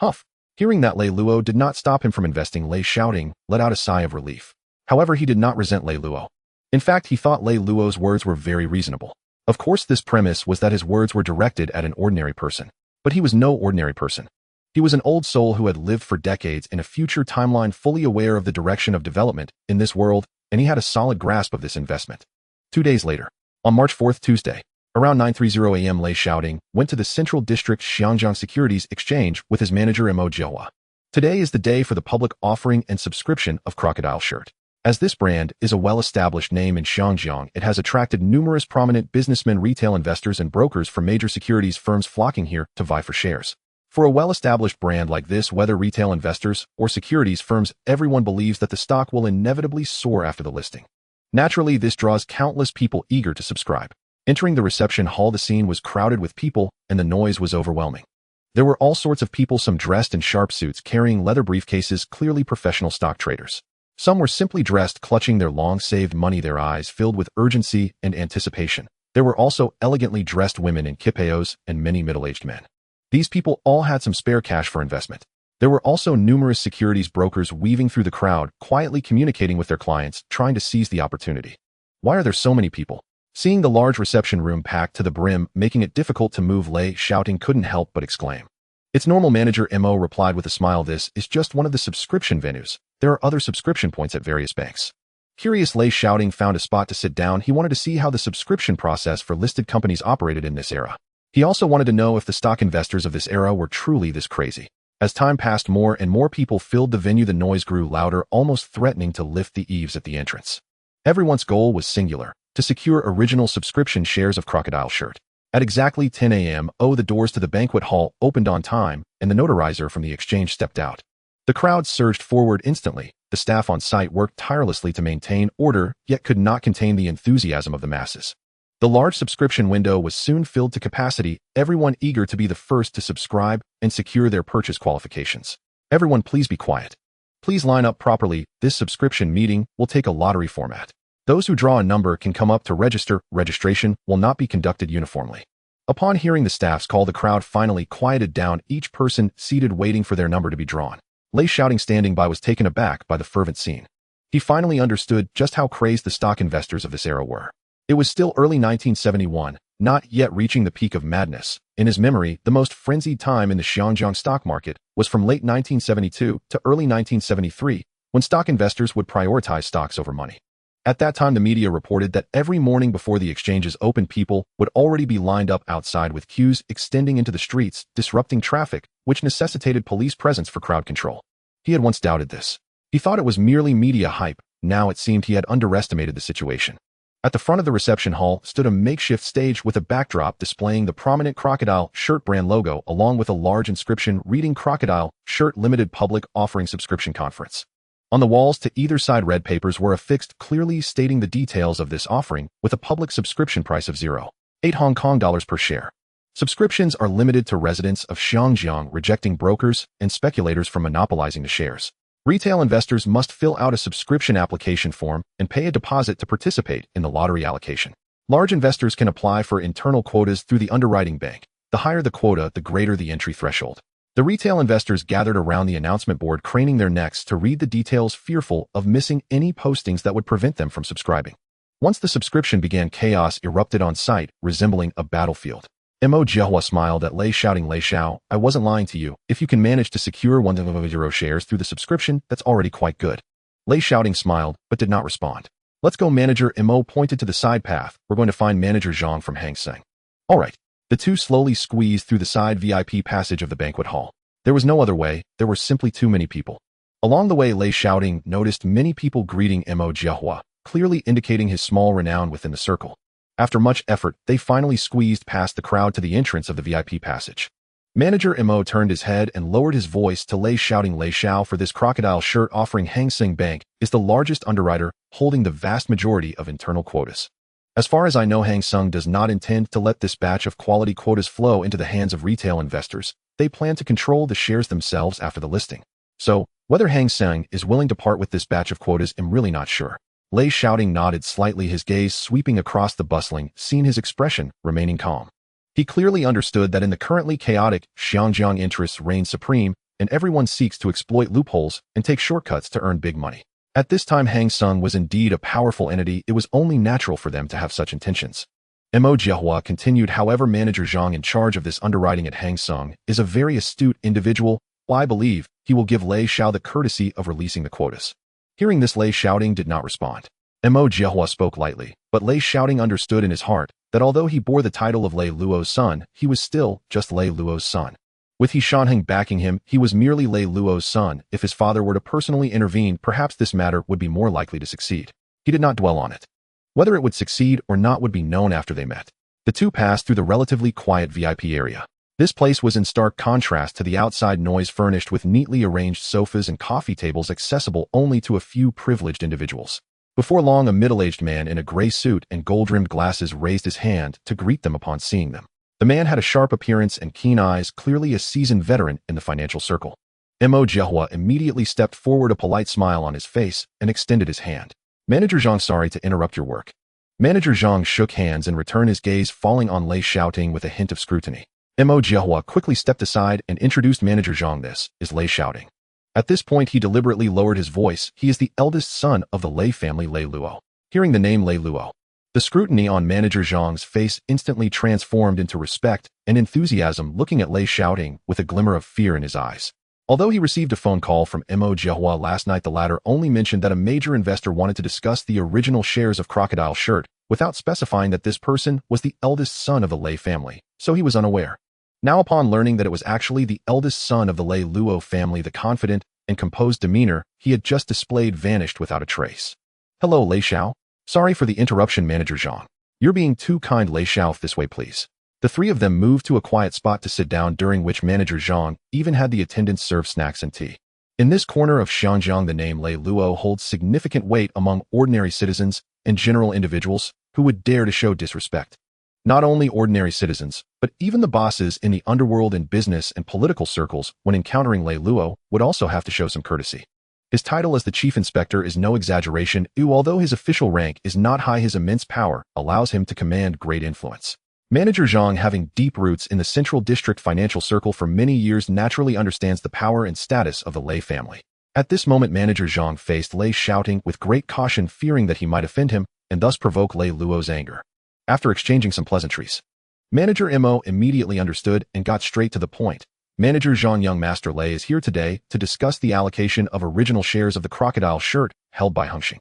Huff. Hearing that, Lei Luo did not stop him from investing. Lei Shaoting let out a sigh of relief. However, he did not resent Lei Luo. In fact, he thought Lei Luo's words were very reasonable. Of course, this premise was that his words were directed at an ordinary person. But he was no ordinary person. He was an old soul who had lived for decades in a future timeline, fully aware of the direction of development in this world, and he had a solid grasp of this investment. 2 days later, on March 4th, Tuesday, around 9:30 a.m., Lei Shaoting went to the Central District Xiangjiang Securities Exchange with his manager Mo Jiahua. Today is the day for the public offering and subscription of Crocodile Shirt. As this brand is a well-established name in Xiangjiang, it has attracted numerous prominent businessmen, retail investors, and brokers from major securities firms flocking here to vie for shares. For a well-established brand like this, whether retail investors or securities firms, everyone believes that the stock will inevitably soar after the listing. Naturally, this draws countless people eager to subscribe. Entering the reception hall, the scene was crowded with people, and the noise was overwhelming. There were all sorts of people, some dressed in sharp suits, carrying leather briefcases, clearly professional stock traders. Some were simply dressed, clutching their long-saved money, their eyes filled with urgency and anticipation. There were also elegantly dressed women in kipeos and many middle-aged men. These people all had some spare cash for investment. There were also numerous securities brokers weaving through the crowd, quietly communicating with their clients, trying to seize the opportunity. Why are there so many people? Seeing the large reception room packed to the brim, making it difficult to move, Lei Shaoting couldn't help but exclaim. "It's normal," manager Mo replied with a smile. "This is just one of the subscription venues. There are other subscription points at various banks." Curious, Lei Shaoting found a spot to sit down. He wanted to see how the subscription process for listed companies operated in this era. He also wanted to know if the stock investors of this era were truly this crazy. As time passed, more and more people filled the venue. The noise grew louder, almost threatening to lift the eaves at the entrance. Everyone's goal was singular: to secure original subscription shares of Crocodile Shirt. At exactly 10 a.m., the doors to the banquet hall opened on time, and the notarizer from the exchange stepped out. The crowd surged forward instantly. The staff on site worked tirelessly to maintain order, yet could not contain the enthusiasm of the masses. The large subscription window was soon filled to capacity, everyone eager to be the first to subscribe and secure their purchase qualifications. Everyone, please be quiet. Please line up properly. This subscription meeting will take a lottery format. Those who draw a number can come up to register. Registration will not be conducted uniformly. Upon hearing the staff's call, the crowd finally quieted down, each person seated waiting for their number to be drawn. Lei Shaoting, standing by, was taken aback by the fervent scene. He finally understood just how crazed the stock investors of this era were. It was still early 1971, not yet reaching the peak of madness. In his memory, the most frenzied time in the Xinjiang stock market was from late 1972 to early 1973, when stock investors would prioritize stocks over money. At that time, the media reported that every morning before the exchanges opened, people would already be lined up outside with queues extending into the streets, disrupting traffic, which necessitated police presence for crowd control. He had once doubted this. He thought it was merely media hype. Now it seemed he had underestimated the situation. At the front of the reception hall stood a makeshift stage with a backdrop displaying the prominent Crocodile Shirt brand logo, along with a large inscription reading Crocodile Shirt Limited Public Offering Subscription Conference. On the walls to either side, red papers were affixed, clearly stating the details of this offering, with a public subscription price of 0.8 Hong Kong dollars per share. Subscriptions are limited to residents of Xinjiang, rejecting brokers and speculators from monopolizing the shares. Retail investors must fill out a subscription application form and pay a deposit to participate in the lottery allocation. Large investors can apply for internal quotas through the underwriting bank. The higher the quota, the greater the entry threshold. The retail investors gathered around the announcement board, craning their necks to read the details, fearful of missing any postings that would prevent them from subscribing. Once the subscription began, chaos erupted on site, resembling a battlefield. Mo Jiahua smiled at Lei, shouting, "Lei Shao, I wasn't lying to you. If you can manage to secure 100 shares through the subscription, that's already quite good." Lei Shaoting smiled, but did not respond. "Let's go." Manager Mo pointed to the side path. "We're going to find Manager Zhang from Hang Seng." "All right." The two slowly squeezed through the side VIP passage of the banquet hall. There was no other way. There were simply too many people. Along the way, Lei Shaoting noticed many people greeting Mo Jiahua, clearly indicating his small renown within the circle. After much effort, they finally squeezed past the crowd to the entrance of the VIP passage. Manager Mo turned his head and lowered his voice to Lei, shouting, "Lei Shao, for this Crocodile Shirt offering, Hang Seng Bank is the largest underwriter, holding the vast majority of internal quotas. As far as I know, Hang Seng does not intend to let this batch of quality quotas flow into the hands of retail investors. They plan to control the shares themselves after the listing. So, whether Hang Seng is willing to part with this batch of quotas, I'm really not sure." Lei Shaoting nodded slightly, his gaze sweeping across the bustling scene, his expression remaining calm. He clearly understood that in the currently chaotic Xinjiang, interests reign supreme, and everyone seeks to exploit loopholes and take shortcuts to earn big money. At this time, Hang Seng was indeed a powerful entity. It was only natural for them to have such intentions. Mo Jiahua continued, "However, Manager Zhang, in charge of this underwriting at Hang Seng, is a very astute individual. I believe he will give Lei Shao the courtesy of releasing the quotas." Hearing this, Lei Shaoting did not respond. Mo Jiahua spoke lightly, but Lei Shaoting understood in his heart that although he bore the title of Lei Luo's son, he was still just Lei Luo's son. With He Shanheng backing him, he was merely Lei Luo's son. If his father were to personally intervene, perhaps this matter would be more likely to succeed. He did not dwell on it. Whether it would succeed or not would be known after they met. The two passed through the relatively quiet VIP area. This place was in stark contrast to the outside noise, furnished with neatly arranged sofas and coffee tables accessible only to a few privileged individuals. Before long, a middle-aged man in a gray suit and gold-rimmed glasses raised his hand to greet them upon seeing them. The man had a sharp appearance and keen eyes, clearly a seasoned veteran in the financial circle. Mo Jiahua immediately stepped forward, a polite smile on his face, and extended his hand. "Manager Zhang, sorry to interrupt your work." Manager Zhang shook hands and returned, his gaze falling on Lei Shaoting with a hint of scrutiny. Mo Jiahua quickly stepped aside and introduced Manager Zhang. "This is Lei Shaoting." At this point, he deliberately lowered his voice. "He is the eldest son of the Lei family, Lei Luo." Hearing the name Lei Luo, the scrutiny on Manager Zhang's face instantly transformed into respect and enthusiasm, looking at Lei Shaoting with a glimmer of fear in his eyes. Although he received a phone call from Mo Jiahua last night, the latter only mentioned that a major investor wanted to discuss the original shares of Crocodile Shirt, without specifying that this person was the eldest son of the Lei family, so he was unaware. Now, upon learning that it was actually the eldest son of the Lei Luo family, the confident and composed demeanor he had just displayed vanished without a trace. "Hello, Lei Shao." Sorry for the interruption, Manager Zhang. You're being too kind, Lei Shaoting, this way please. The three of them moved to a quiet spot to sit down, during which Manager Zhang even had the attendants serve snacks and tea. In this corner of Xianjiang, the name Lei Luo holds significant weight among ordinary citizens and general individuals who would dare to show disrespect. Not only ordinary citizens, but even the bosses in the underworld and business and political circles, when encountering Lei Luo, would also have to show some courtesy. His title as the chief inspector is no exaggeration, although his official rank is not high. His immense power allows him to command great influence. Manager Zhang, having deep roots in the central district financial circle for many years, naturally understands the power and status of the Lei family. At this moment, Manager Zhang faced Lei Shaoting with great caution, fearing that he might offend him and thus provoke Lei Luo's anger. After exchanging some pleasantries, Manager Mo immediately understood and got straight to the point. Manager Zhang, young Master Lei is here today to discuss the allocation of original shares of the crocodile shirt held by Hengxing.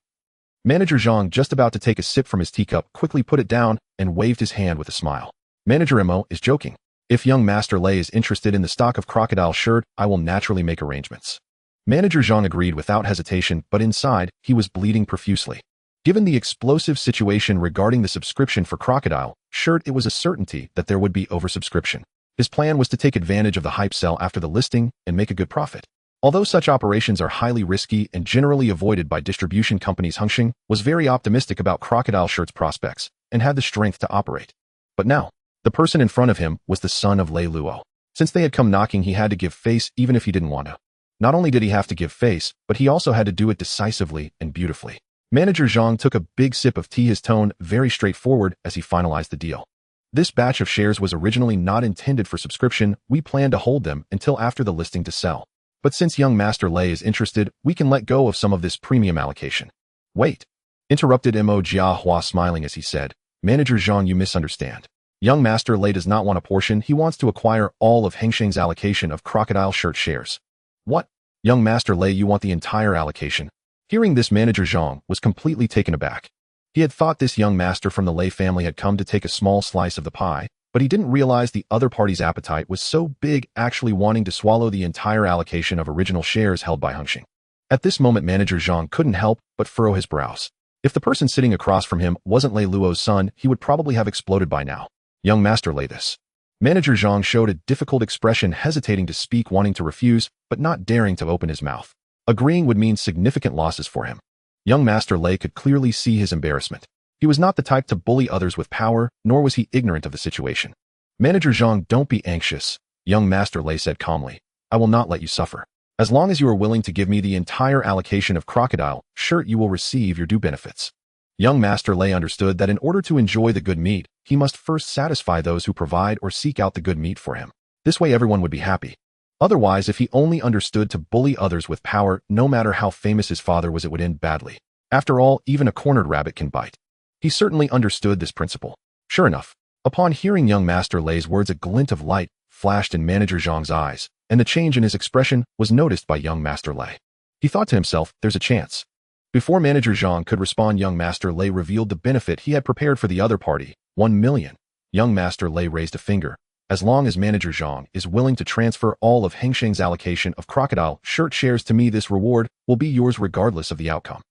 Manager Zhang, just about to take a sip from his teacup, quickly put it down and waved his hand with a smile. Manager Mo is joking. If young Master Lei is interested in the stock of crocodile shirt, I will naturally make arrangements. Manager Zhang agreed without hesitation, but inside, he was bleeding profusely. Given the explosive situation regarding the subscription for crocodile shirt, it was a certainty that there would be oversubscription. His plan was to take advantage of the hype sell after the listing and make a good profit. Although such operations are highly risky and generally avoided by distribution companies, Hengxing was very optimistic about crocodile shirt's prospects and had the strength to operate. But now, the person in front of him was the son of Lei Luo. Since they had come knocking, he had to give face even if he didn't want to. Not only did he have to give face, but he also had to do it decisively and beautifully. Manager Zhang took a big sip of tea, his tone very straightforward as he finalized the deal. This batch of shares was originally not intended for subscription. We planned to hold them until after the listing to sell. But since young Master Lei is interested, we can let go of some of this premium allocation. Wait, interrupted Mo Jiahua, smiling as he said, Manager Zhang, you misunderstand. Young Master Lei does not want a portion. He wants to acquire all of Hengxing's allocation of crocodile shirt shares. What? Young Master Lei, you want the entire allocation? Hearing this, Manager Zhang was completely taken aback. He had thought this young master from the Lei family had come to take a small slice of the pie, but he didn't realize the other party's appetite was so big, actually wanting to swallow the entire allocation of original shares held by Hengxing. At this moment, Manager Zhang couldn't help but furrow his brows. If the person sitting across from him wasn't Lei Luo's son, he would probably have exploded by now. Young Master Lei, this. Manager Zhang showed a difficult expression, hesitating to speak, wanting to refuse, but not daring to open his mouth. Agreeing would mean significant losses for him. Young Master Lei could clearly see his embarrassment. He was not the type to bully others with power, nor was he ignorant of the situation. Manager Zhang, don't be anxious, young Master Lei said calmly. I will not let you suffer. As long as you are willing to give me the entire allocation of crocodile shirt, you will receive your due benefits. Young Master Lei understood that in order to enjoy the good meat, he must first satisfy those who provide or seek out the good meat for him. This way everyone would be happy. Otherwise, if he only understood to bully others with power, no matter how famous his father was, it would end badly. After all, even a cornered rabbit can bite. He certainly understood this principle. Sure enough, upon hearing young Master Lei's words, a glint of light flashed in Manager Zhang's eyes, and the change in his expression was noticed by young Master Lei. He thought to himself, there's a chance. Before Manager Zhang could respond, young Master Lei revealed the benefit he had prepared for the other party, 1 million. Young Master Lei raised a finger. As long as Manager Zhang is willing to transfer all of Hengxing's allocation of crocodile shirt shares to me, this reward will be yours regardless of the outcome.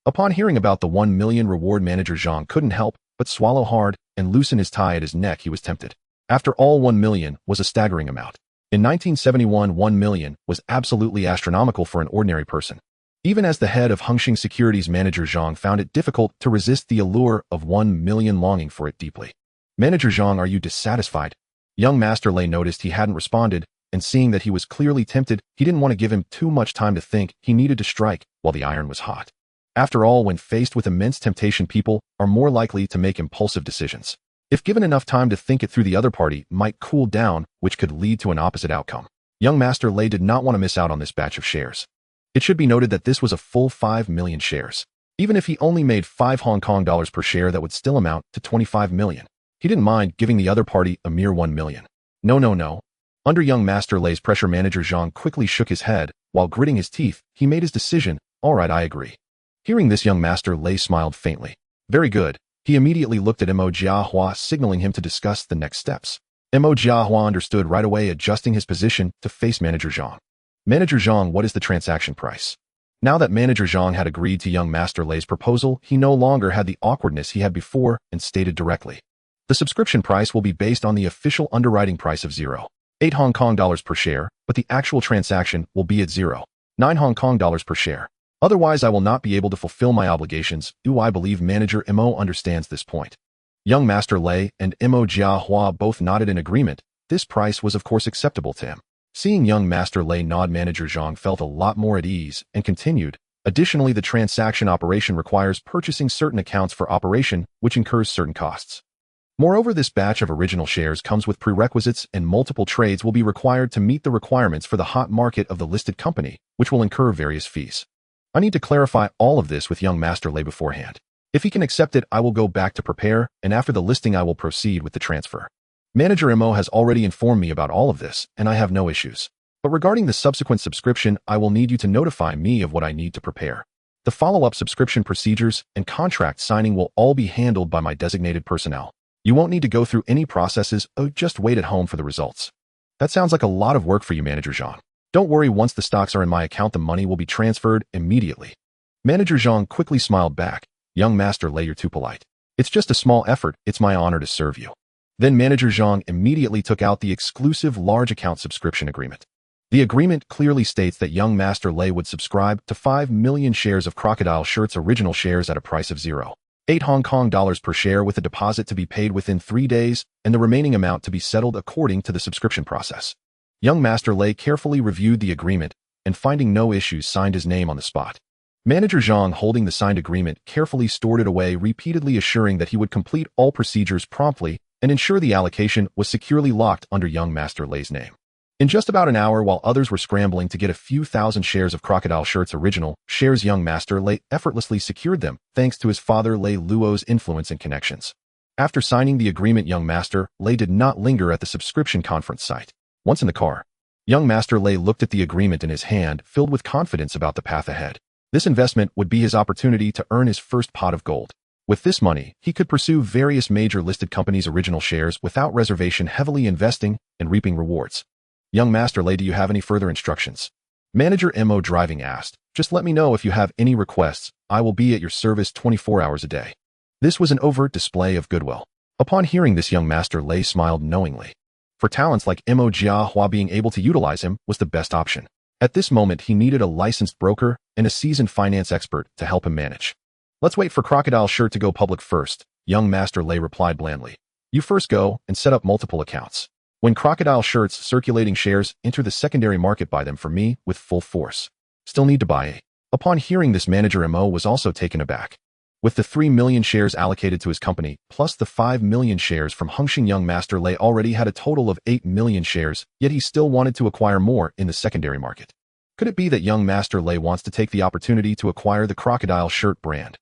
Upon hearing about the 1 million reward, Manager Zhang couldn't help but swallow hard and loosen his tie at his neck. He was tempted. After all, 1 million was a staggering amount. In 1971, 1 million was absolutely astronomical for an ordinary person. Even as the head of Hengxing Securities, Manager Zhang found it difficult to resist the allure of 1 million, longing for it deeply. Manager Zhang, are you dissatisfied? Young Master Lei noticed he hadn't responded, and seeing that he was clearly tempted, he didn't want to give him too much time to think. He needed to strike while the iron was hot. After all, when faced with immense temptation, people are more likely to make impulsive decisions. If given enough time to think it through, the other party might cool down, which could lead to an opposite outcome. Young Master Lei did not want to miss out on this batch of shares. It should be noted that this was a full 5 million shares. Even if he only made 5 Hong Kong dollars per share, that would still amount to 25 million. He didn't mind giving the other party a mere 1 million. No. Under young Master Lei's pressure, Manager Zhang quickly shook his head. While gritting his teeth, he made his decision. All right, I agree. Hearing this, young Master Lei smiled faintly. Very good. He immediately looked at Mo Jiahua, signaling him to discuss the next steps. Mo Jiahua understood right away, adjusting his position to face Manager Zhang. Manager Zhang, what is the transaction price? Now that Manager Zhang had agreed to young Master Lei's proposal, he no longer had the awkwardness he had before and stated directly. The subscription price will be based on the official underwriting price of 0.8 Hong Kong dollars per share, but the actual transaction will be at 0.9 Hong Kong dollars per share. Otherwise, I will not be able to fulfill my obligations. I believe Manager Mo understands this point. Young Master Lei and Mo Jiahua both nodded in agreement. This price was of course acceptable to him. Seeing young Master Lei nod, Manager Zhang felt a lot more at ease and continued. Additionally, the transaction operation requires purchasing certain accounts for operation, which incurs certain costs. Moreover, this batch of original shares comes with prerequisites and multiple trades will be required to meet the requirements for the hot market of the listed company, which will incur various fees. I need to clarify all of this with young Master Lei beforehand. If he can accept it, I will go back to prepare, and after the listing I will proceed with the transfer. Manager Mo has already informed me about all of this, and I have no issues. But regarding the subsequent subscription, I will need you to notify me of what I need to prepare. The follow-up subscription procedures and contract signing will all be handled by my designated personnel. You won't need to go through any processes, just wait at home for the results. That sounds like a lot of work for you, Manager Zhang. Don't worry, once the stocks are in my account, the money will be transferred immediately. Manager Zhang quickly smiled back. Young Master Lei, you're too polite. It's just a small effort, it's my honor to serve you. Then Manager Zhang immediately took out the exclusive large account subscription agreement. The agreement clearly states that young Master Lei would subscribe to 5 million shares of Crocodile Shirt's original shares at a price of 0.8 Hong Kong dollars per share, with a deposit to be paid within 3 days and the remaining amount to be settled according to the subscription process. Young Master Lei carefully reviewed the agreement and, finding no issues, signed his name on the spot. Manager Zhang, holding the signed agreement, carefully stored it away, repeatedly assuring that he would complete all procedures promptly and ensure the allocation was securely locked under young Master Lei's name. In just about an hour, while others were scrambling to get a few thousand shares of Crocodile Shirt's original shares, young Master Lei effortlessly secured them, thanks to his father Lei Luo's influence and connections. After signing the agreement, young Master Lei did not linger at the subscription conference site. Once in the car, young Master Lei looked at the agreement in his hand, filled with confidence about the path ahead. This investment would be his opportunity to earn his first pot of gold. With this money, he could pursue various major listed companies' original shares without reservation, heavily investing and reaping rewards. Young Master Lei, do you have any further instructions? Manager Mo driving asked. Just let me know if you have any requests. I will be at your service 24 hours a day. This was an overt display of goodwill. Upon hearing this, young Master Lei smiled knowingly. For talents like Mo Jiahua, being able to utilize him was the best option. At this moment, he needed a licensed broker and a seasoned finance expert to help him manage. Let's wait for Crocodile Shirt to go public first, young Master Lei replied blandly. You first go and set up multiple accounts. When Crocodile Shirt's circulating shares enter the secondary market, buy them for me with full force. Still need to buy. Upon hearing this, Manager Mo was also taken aback. With the 3 million shares allocated to his company, plus the 5 million shares from Hengxing, young Master Lei already had a total of 8 million shares, yet he still wanted to acquire more in the secondary market. Could it be that young Master Lei wants to take the opportunity to acquire the Crocodile Shirt brand?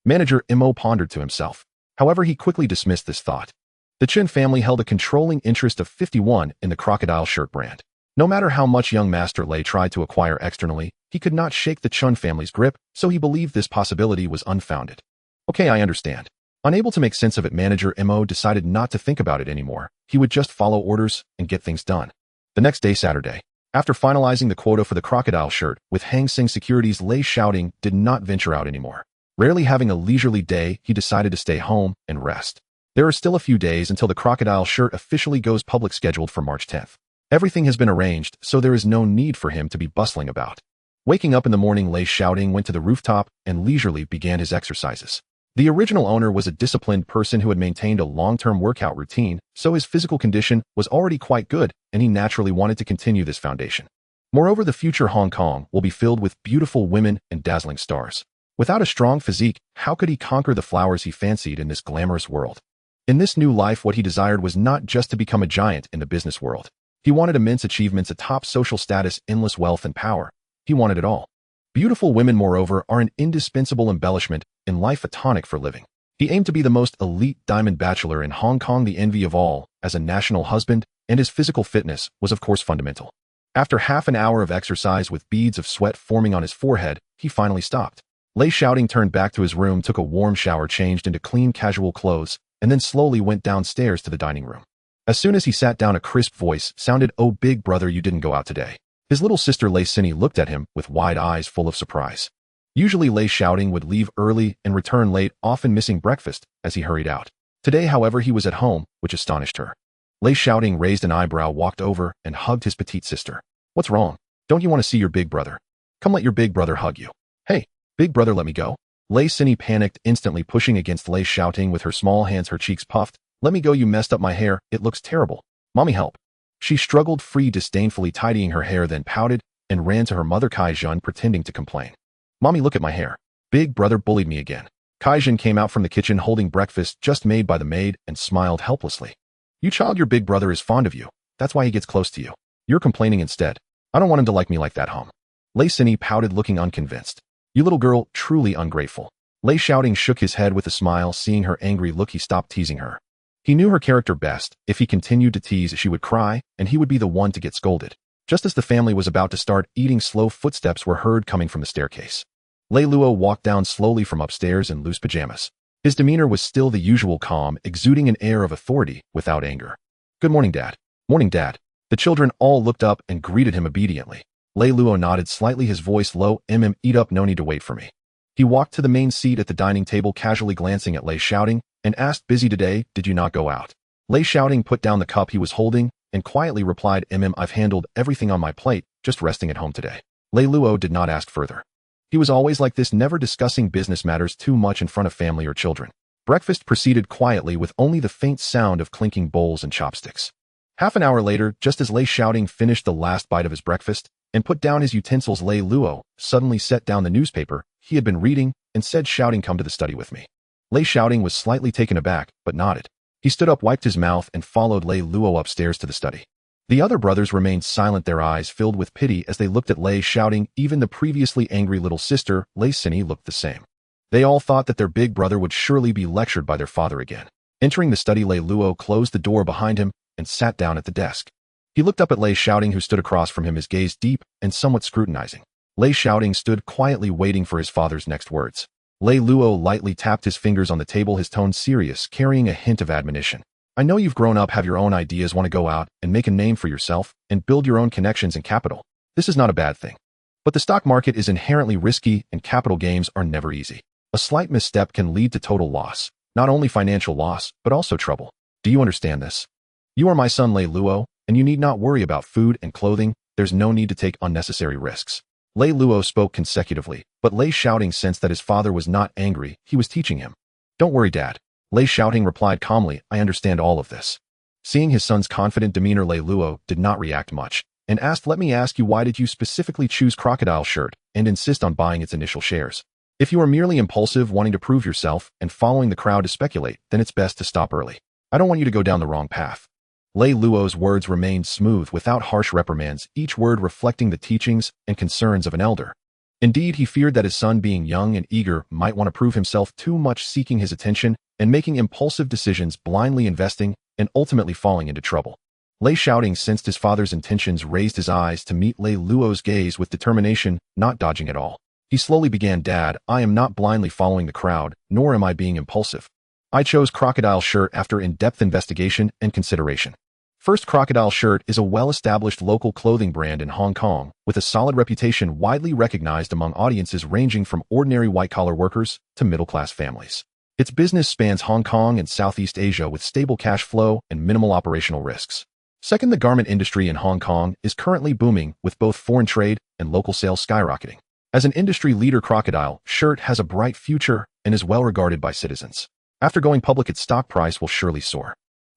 Manager Mo pondered to himself. However, he quickly dismissed this thought. The Chen family held a controlling interest of 51% in the Crocodile Shirt brand. No matter how much young Master Lei tried to acquire externally, he could not shake the Chen family's grip, so he believed this possibility was unfounded. Okay, I understand. Unable to make sense of it, Manager Mo decided not to think about it anymore. He would just follow orders and get things done. The next day, Saturday. After finalizing the quota for the Crocodile Shirt, with Hang Seng Securities, Lei Shaoting did not venture out anymore. Rarely having a leisurely day, he decided to stay home and rest. There are still a few days until the Crocodile Shirt officially goes public, scheduled for March 10th. Everything has been arranged, so there is no need for him to be bustling about. Waking up in the morning, Lei Shaoting went to the rooftop and leisurely began his exercises. The original owner was a disciplined person who had maintained a long-term workout routine, so his physical condition was already quite good, and he naturally wanted to continue this foundation. Moreover, the future Hong Kong will be filled with beautiful women and dazzling stars. Without a strong physique, how could he conquer the flowers he fancied in this glamorous world? In this new life, what he desired was not just to become a giant in the business world. He wanted immense achievements, a top social status, endless wealth, and power. He wanted it all. Beautiful women, moreover, are an indispensable embellishment in life, a tonic for living. He aimed to be the most elite diamond bachelor in Hong Kong, the envy of all, as a national husband, and his physical fitness was of course fundamental. After half an hour of exercise with beads of sweat forming on his forehead, he finally stopped. Lei Shaoting turned back to his room, took a warm shower, changed into clean casual clothes, and then slowly went downstairs to the dining room. As soon as he sat down, a crisp voice sounded, "Oh, big brother, you didn't go out today." His little sister Lei Xin looked at him with wide eyes full of surprise. Usually Lei Shaoting would leave early and return late, often missing breakfast as he hurried out. Today, however, he was at home, which astonished her. Lei Shaoting raised an eyebrow, walked over, and hugged his petite sister. What's wrong? Don't you want to see your big brother? Come, let your big brother hug you. Hey, big brother, let me go. Lei Xin panicked, instantly pushing against Lei Shaoting with her small hands, her cheeks puffed. Let me go, you messed up my hair, it looks terrible. Mommy, help. She struggled free, disdainfully tidying her hair, then pouted and ran to her mother Kaijun, pretending to complain. Mommy, look at my hair. Big brother bullied me again. Kaijun came out from the kitchen holding breakfast just made by the maid and smiled helplessly. You child, your big brother is fond of you. That's why he gets close to you. You're complaining instead. I don't want him to like me like that, home. Lei Xin pouted, looking unconvinced. You little girl, truly ungrateful. Lei Shaoting shook his head with a smile. Seeing her angry look, he stopped teasing her. He knew her character best. If he continued to tease, she would cry, and he would be the one to get scolded. Just as the family was about to start eating, slow footsteps were heard coming from the staircase. Lei Luo walked down slowly from upstairs in loose pajamas. His demeanor was still the usual calm, exuding an air of authority without anger. Good morning, Dad. Morning, Dad. The children all looked up and greeted him obediently. Lei Luo nodded slightly, his voice low. Eat up, no need to wait for me. He walked to the main seat at the dining table, casually glancing at Lei Shaoting, and asked, busy today, did you not go out? Lei Shaoting put down the cup he was holding and quietly replied, I've handled everything on my plate, just resting at home today. Lei Luo did not ask further. He was always like this, never discussing business matters too much in front of family or children. Breakfast proceeded quietly with only the faint sound of clinking bowls and chopsticks. Half an hour later, just as Lei Shaoting finished the last bite of his breakfast and put down his utensils, Lei Luo suddenly set down the newspaper he had been reading and said, Shaoting, come to the study with me. Lei Shaoting was slightly taken aback, but nodded. He stood up, wiped his mouth, and followed Lei Luo upstairs to the study. The other brothers remained silent, their eyes filled with pity as they looked at Lei Shaoting. Even the previously angry little sister, Lei Xin, looked the same. They all thought that their big brother would surely be lectured by their father again. Entering the study, Lei Luo closed the door behind him and sat down at the desk. He looked up at Lei Shaoting, who stood across from him, his gaze deep and somewhat scrutinizing. Lei Shaoting stood quietly, waiting for his father's next words. Lei Luo lightly tapped his fingers on the table, his tone serious, carrying a hint of admonition. I know you've grown up, have your own ideas, want to go out and make a name for yourself and build your own connections and capital. This is not a bad thing. But the stock market is inherently risky and capital gains are never easy. A slight misstep can lead to total loss, not only financial loss, but also trouble. Do you understand this? You are my son, Lei Luo, and you need not worry about food and clothing. There's no need to take unnecessary risks. Lei Luo spoke consecutively, but Lei Shaoting sensed that his father was not angry. He was teaching him. Don't worry, Dad. Lei Shaoting replied calmly, I understand all of this. Seeing his son's confident demeanor, Lei Luo did not react much and asked, let me ask you, why did you specifically choose Crocodile Shirt and insist on buying its initial shares? If you are merely impulsive, wanting to prove yourself and following the crowd to speculate, then it's best to stop early. I don't want you to go down the wrong path. Lei Luo's words remained smooth without harsh reprimands, each word reflecting the teachings and concerns of an elder. Indeed, he feared that his son, being young and eager, might want to prove himself too much, seeking his attention and making impulsive decisions, blindly investing, and ultimately falling into trouble. Lei Shaoting sensed his father's intentions, raised his eyes to meet Lei Luo's gaze with determination, not dodging at all. He slowly began, Dad, I am not blindly following the crowd, nor am I being impulsive. I chose Crocodile Shirt after in-depth investigation and consideration. First, Crocodile Shirt is a well-established local clothing brand in Hong Kong, with a solid reputation, widely recognized among audiences ranging from ordinary white-collar workers to middle-class families. Its business spans Hong Kong and Southeast Asia with stable cash flow and minimal operational risks. Second, the garment industry in Hong Kong is currently booming, with both foreign trade and local sales skyrocketing. As an industry leader, Crocodile Shirt has a bright future and is well regarded by citizens. After going public, its stock price will surely soar.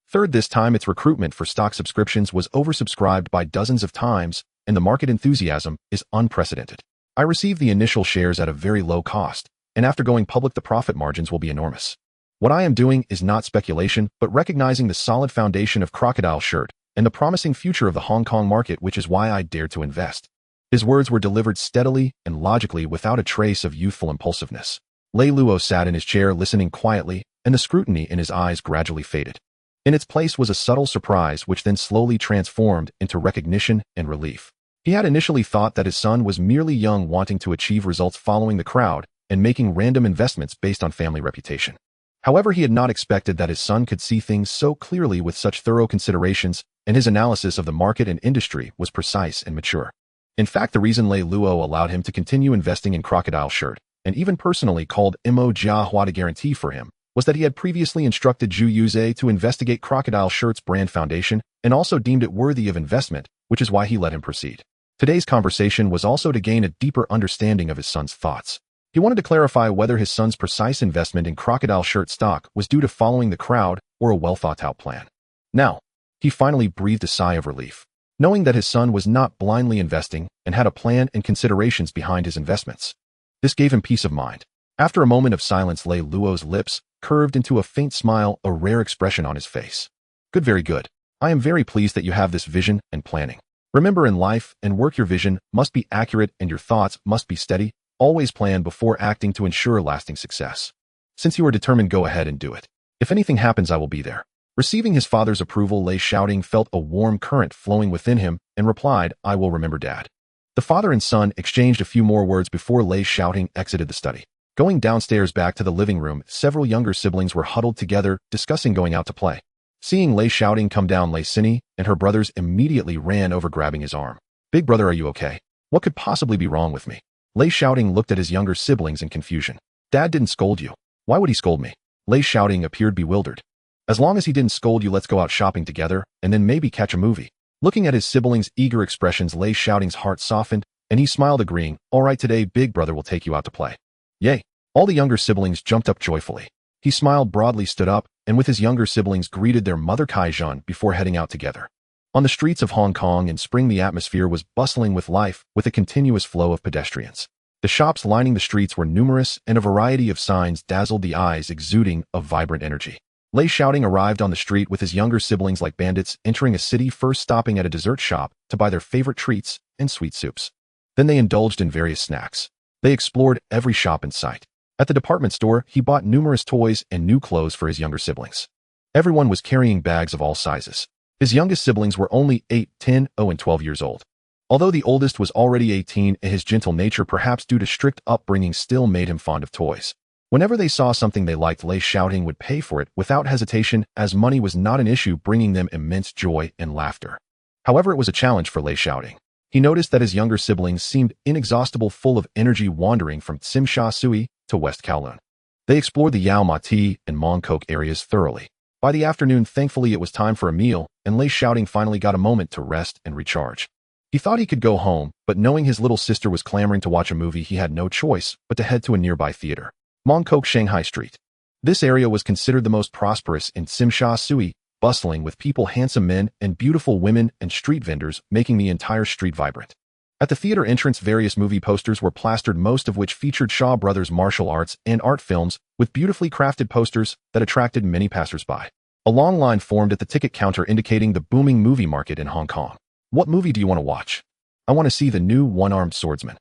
Third, this time its recruitment for stock subscriptions was oversubscribed by dozens of times, and the market enthusiasm is unprecedented. I received the initial shares at a very low cost, and after going public, the profit margins will be enormous. What I am doing is not speculation, but recognizing the solid foundation of Crocodile Shirt and the promising future of the Hong Kong market, which is why I dared to invest. His words were delivered steadily and logically, without a trace of youthful impulsiveness. Lei Luo sat in his chair, listening quietly, and the scrutiny in his eyes gradually faded. In its place was a subtle surprise, which then slowly transformed into recognition and relief. He had initially thought that his son was merely young, wanting to achieve results following the crowd and making random investments based on family reputation. However, he had not expected that his son could see things so clearly with such thorough considerations, and his analysis of the market and industry was precise and mature. In fact, the reason Lei Luo allowed him to continue investing in Crocodile Shirt, and even personally called Mo Jiahua to guarantee for him, was that he had previously instructed Zhu Yuze to investigate Crocodile Shirt's brand foundation and also deemed it worthy of investment, which is why he let him proceed. Today's conversation was also to gain a deeper understanding of his son's thoughts. He wanted to clarify whether his son's precise investment in Crocodile Shirt stock was due to following the crowd or a well-thought-out plan. Now, he finally breathed a sigh of relief, knowing that his son was not blindly investing and had a plan and considerations behind his investments. This gave him peace of mind. After a moment of silence, Lei Luo's lips curved into a faint smile, a rare expression on his face. Good, very good. I am very pleased that you have this vision and planning. Remember, in life and work, your vision must be accurate and your thoughts must be steady. Always plan before acting to ensure lasting success. Since you are determined, go ahead and do it. If anything happens, I will be there. Receiving his father's approval, Lei Shaoting felt a warm current flowing within him and replied, I will remember, Dad. The father and son exchanged a few more words before Lei Shaoting exited the study. Going downstairs back to the living room, several younger siblings were huddled together, discussing going out to play. Seeing Lei Shaoting come down, Lei Sini and her brothers immediately ran over, grabbing his arm. Big brother, are you okay? What could possibly be wrong with me? Lei Shaoting looked at his younger siblings in confusion. Dad didn't scold you. Why would he scold me? Lei Shaoting appeared bewildered. As long as he didn't scold you, let's go out shopping together and then maybe catch a movie. Looking at his siblings' eager expressions, Lei Shaoting's heart softened and he smiled, agreeing, all right, today big brother will take you out to play. Yay! All the younger siblings jumped up joyfully. He smiled broadly, stood up, and with his younger siblings greeted their mother Kaijan before heading out together. On the streets of Hong Kong in spring, the atmosphere was bustling with life, with a continuous flow of pedestrians. The shops lining the streets were numerous, and a variety of signs dazzled the eyes, exuding a vibrant energy. Lei Shaoting arrived on the street with his younger siblings like bandits, entering a city, first stopping at a dessert shop to buy their favorite treats and sweet soups. Then they indulged in various snacks. They explored every shop in sight. At the department store, he bought numerous toys and new clothes for his younger siblings. Everyone was carrying bags of all sizes. His youngest siblings were only 8, 10, 0, and 12 years old. Although the oldest was already 18, his gentle nature, perhaps due to strict upbringing, still made him fond of toys. Whenever they saw something they liked, Lei Shaoting would pay for it without hesitation, as money was not an issue, bringing them immense joy and laughter. However, it was a challenge for Lei Shaoting. He noticed that his younger siblings seemed inexhaustible, full of energy, wandering from Tsim Sha Tsui to West Kowloon. They explored the Yao Ma Ti and Mong Kok areas thoroughly. By the afternoon, thankfully, it was time for a meal, and Lei Shaoting finally got a moment to rest and recharge. He thought he could go home, but knowing his little sister was clamoring to watch a movie, he had no choice but to head to a nearby theater. Mong Kok Shanghai Street. This area was considered the most prosperous in Tsim Sha Tsui, bustling with people, handsome men and beautiful women, and street vendors, making the entire street vibrant. At the theater entrance, various movie posters were plastered, most of which featured Shaw Brothers martial arts and art films, with beautifully crafted posters that attracted many passers-by. A long line formed at the ticket counter, indicating the booming movie market in Hong Kong. What movie do you want to watch? I want to see the new One-Armed Swordsman.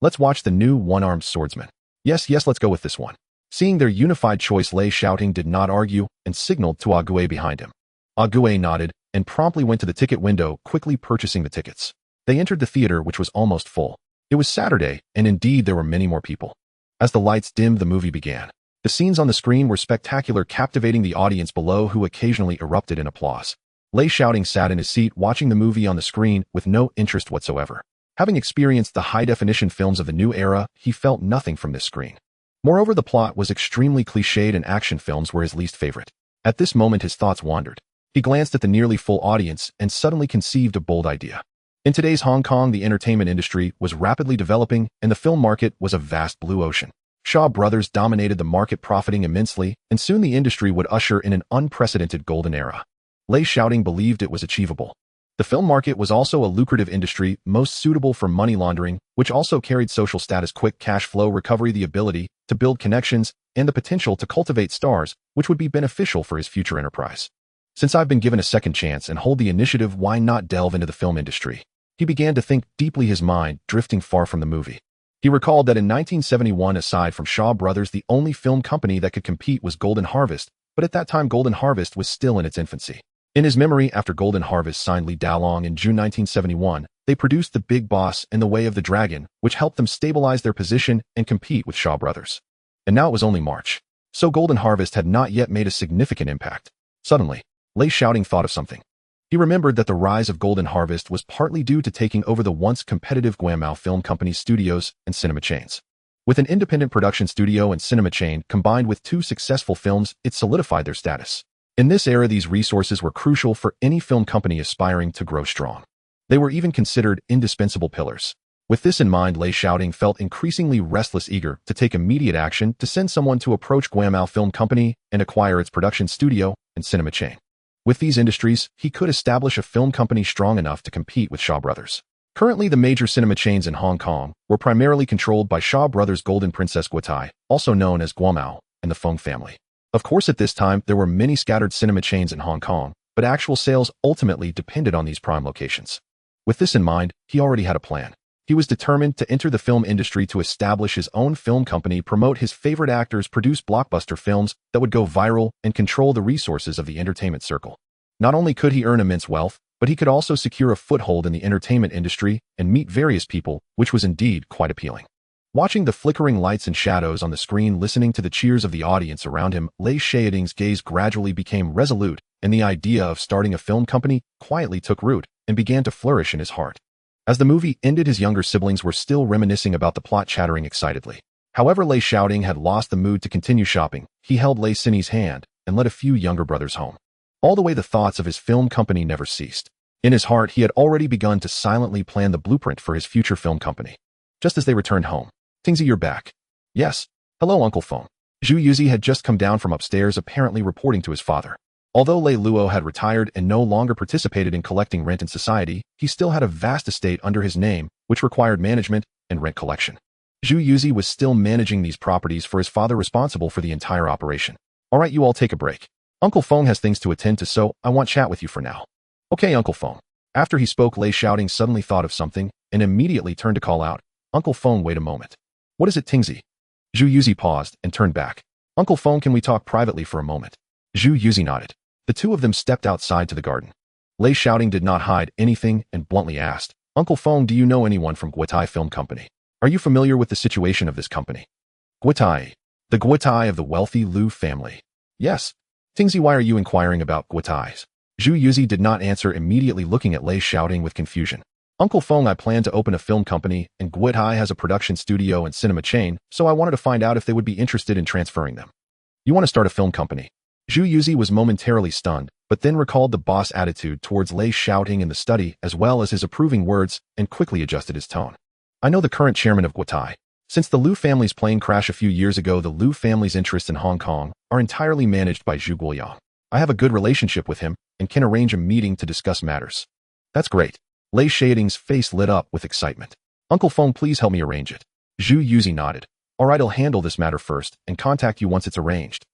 Let's watch the new One-Armed Swordsman. Yes, let's go with this one. Seeing their unified choice, Lei Shaoting did not argue and signaled to Ague behind him. Ague nodded and promptly went to the ticket window, quickly purchasing the tickets. They entered the theater, which was almost full. It was Saturday, and indeed there were many more people. As the lights dimmed, the movie began. The scenes on the screen were spectacular, captivating the audience below, who occasionally erupted in applause. Lei Shaoting sat in his seat, watching the movie on the screen with no interest whatsoever. Having experienced the high-definition films of the new era, he felt nothing from this screen. Moreover, the plot was extremely cliched, and action films were his least favorite. At this moment, his thoughts wandered. He glanced at the nearly full audience and suddenly conceived a bold idea. In today's Hong Kong, the entertainment industry was rapidly developing, and the film market was a vast blue ocean. Shaw Brothers dominated the market, profiting immensely, and soon the industry would usher in an unprecedented golden era. Lei Shaoting believed it was achievable. The film market was also a lucrative industry, most suitable for money laundering, which also carried social status, quick cash flow recovery, the ability to build connections, and the potential to cultivate stars, which would be beneficial for his future enterprise. Since I've been given a second chance and hold the initiative, why not delve into the film industry? He began to think deeply, his mind drifting far from the movie. He recalled that in 1971, aside from Shaw Brothers, the only film company that could compete was Golden Harvest, but at that time Golden Harvest was still in its infancy. In his memory, after Golden Harvest signed Li Dalong in June 1971, they produced The Big Boss and The Way of the Dragon, which helped them stabilize their position and compete with Shaw Brothers. And now it was only March. So Golden Harvest had not yet made a significant impact. Suddenly, Lei Shaoting thought of something. He remembered that the rise of Golden Harvest was partly due to taking over the once competitive Guangmao Film Company's studios and cinema chains. With an independent production studio and cinema chain combined with 2 successful films, it solidified their status. In this era, these resources were crucial for any film company aspiring to grow strong. They were even considered indispensable pillars. With this in mind, Lei Shaoting felt increasingly restless, eager to take immediate action to send someone to approach Guangmao Film Company and acquire its production studio and cinema chain. With these industries, he could establish a film company strong enough to compete with Shaw Brothers. Currently, the major cinema chains in Hong Kong were primarily controlled by Shaw Brothers' Golden Princess Guotai, also known as Guangmao, and the Feng family. Of course, at this time, there were many scattered cinema chains in Hong Kong, but actual sales ultimately depended on these prime locations. With this in mind, he already had a plan. He was determined to enter the film industry to establish his own film company, promote his favorite actors, produce blockbuster films that would go viral, and control the resources of the entertainment circle. Not only could he earn immense wealth, but he could also secure a foothold in the entertainment industry and meet various people, which was indeed quite appealing. Watching the flickering lights and shadows on the screen, listening to the cheers of the audience around him, Lei Shaoting's gaze gradually became resolute, and the idea of starting a film company quietly took root and began to flourish in his heart. As the movie ended, his younger siblings were still reminiscing about the plot, chattering excitedly. However, Lei Shaoting had lost the mood to continue shopping. He held Lei Sinyi's hand and led a few younger brothers home. All the way, the thoughts of his film company never ceased. In his heart, he had already begun to silently plan the blueprint for his future film company. Just as they returned home, "Tingzi, you're back." "Yes. Hello, Uncle Feng." Zhu Yuzi had just come down from upstairs, apparently reporting to his father. Although Lei Luo had retired and no longer participated in collecting rent in society, he still had a vast estate under his name, which required management and rent collection. Zhu Yuzi was still managing these properties for his father, responsible for the entire operation. "All right, you all take a break. Uncle Feng has things to attend to, so I won't chat with you for now." "Okay, Uncle Feng." After he spoke, Lei Shaoting suddenly thought of something and immediately turned to call out, "Uncle Feng, wait a moment." "What is it, Tingzi?" Zhu Yuzi paused and turned back. "Uncle Feng, can we talk privately for a moment?" Zhu Yuzi nodded. The two of them stepped outside to the garden. Lei Shaoting did not hide anything and bluntly asked, "Uncle Feng, do you know anyone from Guotai Film Company? Are you familiar with the situation of this company?" "Guotai. The Guotai of the wealthy Lu family." "Yes." "Tingzi, why are you inquiring about Guotais?" Zhu Yuzi did not answer, immediately looking at Lei Shaoting with confusion. "Uncle Feng, I plan to open a film company, and Guotai has a production studio and cinema chain, so I wanted to find out if they would be interested in transferring them." "You want to start a film company?" Zhu Yuzi was momentarily stunned, but then recalled the boss attitude towards Lei Shaoting in the study, as well as his approving words, and quickly adjusted his tone. "I know the current chairman of Guotai. Since the Lu family's plane crash a few years ago, the Lu family's interests in Hong Kong are entirely managed by Zhu Guoyang. I have a good relationship with him and can arrange a meeting to discuss matters." "That's great." Lei Shaoting's face lit up with excitement. "Uncle Feng, please help me arrange it." Zhu Yuzi nodded. "All right, I'll handle this matter first and contact you once it's arranged."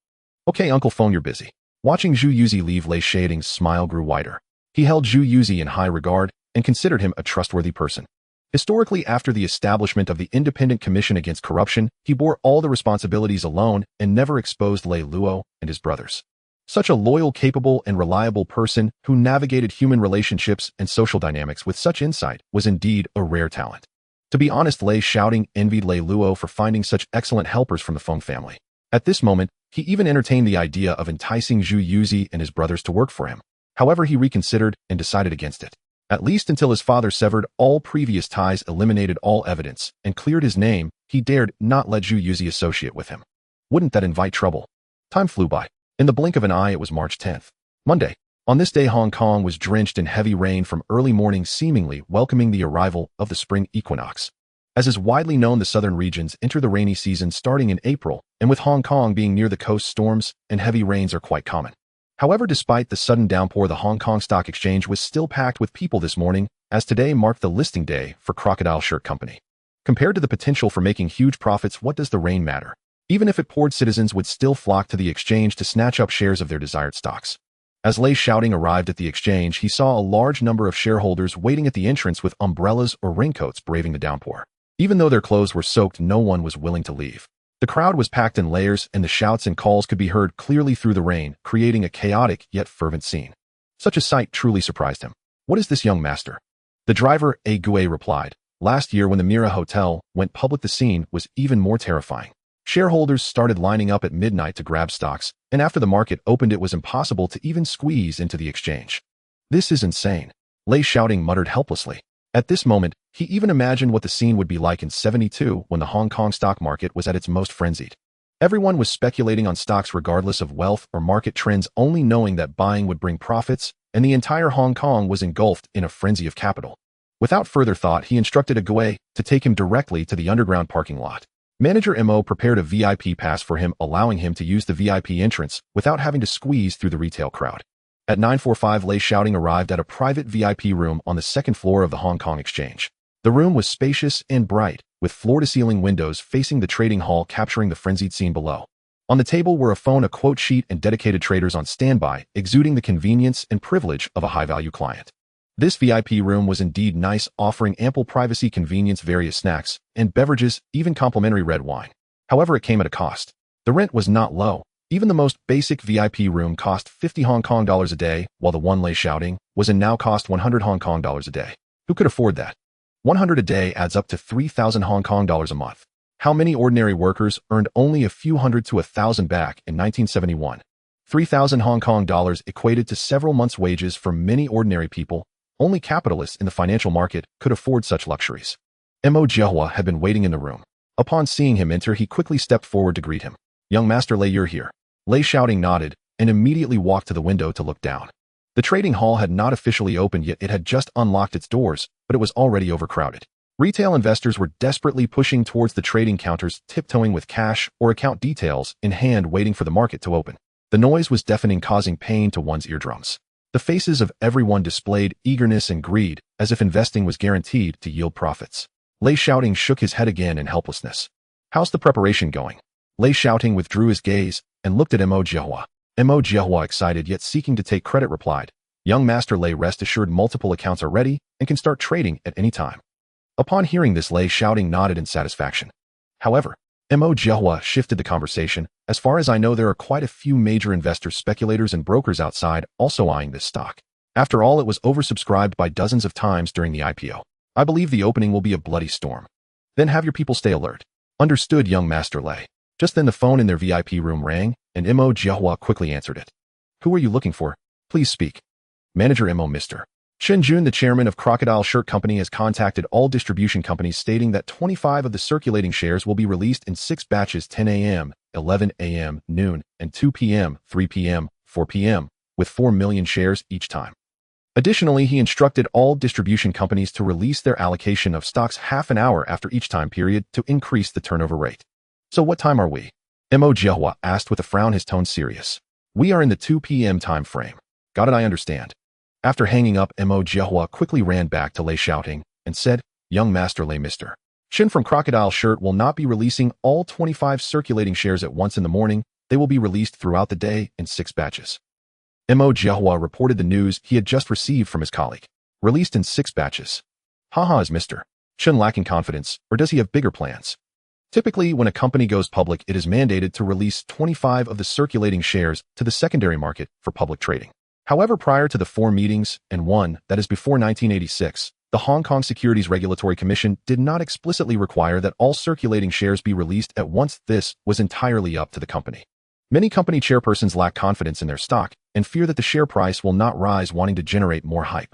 "Okay, Uncle Feng, you're busy." Watching Zhu Yuzi leave, Lei Shaoting's smile grew wider. He held Zhu Yuzi in high regard and considered him a trustworthy person. Historically, after the establishment of the Independent Commission Against Corruption, he bore all the responsibilities alone and never exposed Lei Luo and his brothers. Such a loyal, capable, and reliable person who navigated human relationships and social dynamics with such insight was indeed a rare talent. To be honest, Lei Shaoting envied Lei Luo for finding such excellent helpers from the Feng family. At this moment, he even entertained the idea of enticing Zhu Yuzi and his brothers to work for him. However, he reconsidered and decided against it. At least until his father severed all previous ties, eliminated all evidence, and cleared his name, he dared not let Zhu Yuzi associate with him. Wouldn't that invite trouble? Time flew by. In the blink of an eye, it was March 10th. Monday. On this day, Hong Kong was drenched in heavy rain from early morning, seemingly welcoming the arrival of the spring equinox. As is widely known, the southern regions enter the rainy season starting in April, and with Hong Kong being near the coast, storms and heavy rains are quite common. However, despite the sudden downpour, the Hong Kong Stock Exchange was still packed with people this morning, as today marked the listing day for Crocodile Shirt Company. Compared to the potential for making huge profits, what does the rain matter? Even if it poured, citizens would still flock to the exchange to snatch up shares of their desired stocks. As Lei Shaoting arrived at the exchange, he saw a large number of shareholders waiting at the entrance with umbrellas or raincoats, braving the downpour. Even though their clothes were soaked, no one was willing to leave. The crowd was packed in layers, and the shouts and calls could be heard clearly through the rain, creating a chaotic yet fervent scene. Such a sight truly surprised him. "What is this, young master?" The driver, A. Gue, replied. "Last year, when the Mira Hotel went public, the scene was even more terrifying. Shareholders started lining up at midnight to grab stocks, and after the market opened, it was impossible to even squeeze into the exchange. This is insane. Lei Shaoting muttered helplessly. At this moment, he even imagined what the scene would be like in '72 when the Hong Kong stock market was at its most frenzied. Everyone was speculating on stocks regardless of wealth or market trends, only knowing that buying would bring profits, and the entire Hong Kong was engulfed in a frenzy of capital. Without further thought, he instructed a Gui to take him directly to the underground parking lot. Manager Mo prepared a VIP pass for him, allowing him to use the VIP entrance without having to squeeze through the retail crowd. At 9:45, Lei Shaoting arrived at a private VIP room on the second floor of the Hong Kong Exchange. The room was spacious and bright, with floor-to-ceiling windows facing the trading hall capturing the frenzied scene below. On the table were a phone, a quote sheet, and dedicated traders on standby, exuding the convenience and privilege of a high-value client. This VIP room was indeed nice, offering ample privacy, convenience, various snacks, and beverages, even complimentary red wine. However, it came at a cost. The rent was not low. Even the most basic VIP room cost 50 Hong Kong dollars a day, while the one Lei Shaoting was in now cost 100 Hong Kong dollars a day. Who could afford that? 100 a day adds up to 3,000 Hong Kong dollars a month. How many ordinary workers earned only a few hundred to 1,000 back in 1971? 3,000 Hong Kong dollars equated to several months' wages for many ordinary people. Only capitalists in the financial market could afford such luxuries. Mo Jiahua had been waiting in the room. Upon seeing him enter, he quickly stepped forward to greet him. "Young Master Lei, you're here." Lei Shaoting nodded and immediately walked to the window to look down. The trading hall had not officially opened yet. It had just unlocked its doors, but it was already overcrowded. Retail investors were desperately pushing towards the trading counters, tiptoeing with cash or account details in hand, waiting for the market to open. The noise was deafening, causing pain to one's eardrums. The faces of everyone displayed eagerness and greed, as if investing was guaranteed to yield profits. Lei Shaoting shook his head again in helplessness. "How's the preparation going?" Lei Shaoting withdrew his gaze and looked at Mo Jiahua. Mo Jiahua, excited yet seeking to take credit, replied, "Young Master Lei, rest assured multiple accounts are ready and can start trading at any time." Upon hearing this, Lei Shaoting nodded in satisfaction. However, Mo Jiahua shifted the conversation. "As far as I know, there are quite a few major investors, speculators, and brokers outside also eyeing this stock. After all, it was oversubscribed by dozens of times during the IPO. I believe the opening will be a bloody storm. Then have your people stay alert." "Understood, young Master Lei." Just then the phone in their VIP room rang, and Mo Jiahua quickly answered it. "Who are you looking for? Please speak." "Manager Mo, Mr. Chen Jun, the chairman of Crocodile Shirt Company, has contacted all distribution companies stating that 25 of the circulating shares will be released in 6 batches: 10 a.m., 11 a.m., noon, and 2 p.m., 3 p.m., 4 p.m., with 4 million shares each time. Additionally, he instructed all distribution companies to release their allocation of stocks half an hour after each time period to increase the turnover rate. "So what time are we?" Mo Jiahua asked with a frown, his tone serious. "We are in the 2 p.m. time frame." "Got it, I understand." After hanging up, Mo Jiahua quickly ran back to Lei Shaoting and said, "Young Master Lei, Mr. Chen from Crocodile Shirt will not be releasing all 25 circulating shares at once in the morning. They will be released throughout the day in 6 batches. Mo Jiahua reported the news he had just received from his colleague. "Released in 6 batches. Haha, is Mr. Chen lacking confidence, or does he have bigger plans?" Typically, when a company goes public, it is mandated to release 25 of the circulating shares to the secondary market for public trading. However, prior to the 4 meetings and 1, that is before 1986, the Hong Kong Securities Regulatory Commission did not explicitly require that all circulating shares be released at once. This was entirely up to the company. Many company chairpersons lack confidence in their stock and fear that the share price will not rise, wanting to generate more hype.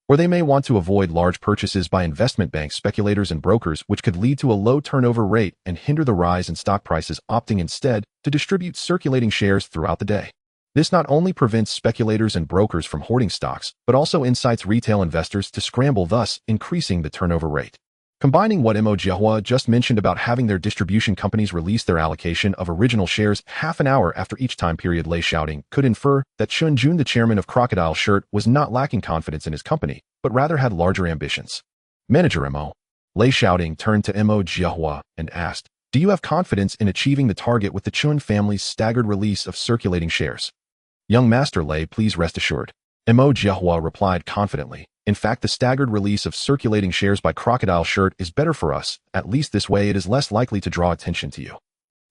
Or they may want to avoid large purchases by investment banks, speculators, and brokers, which could lead to a low turnover rate and hinder the rise in stock prices, opting instead to distribute circulating shares throughout the day. This not only prevents speculators and brokers from hoarding stocks, but also incites retail investors to scramble, thus increasing the turnover rate. Combining what Mo Jiahua just mentioned about having their distribution companies release their allocation of original shares half an hour after each time period, Lei Shaoting could infer that Chen Jun, the chairman of Crocodile Shirt, was not lacking confidence in his company, but rather had larger ambitions. "Manager Mo." Lei Shaoting turned to Mo Jiahua and asked, "Do you have confidence in achieving the target with the Chun family's staggered release of circulating shares?" "Young Master Lei, please rest assured." Mo Jiahua replied confidently. "In fact, the staggered release of circulating shares by Crocodile Shirt is better for us. At least this way it is less likely to draw attention to you."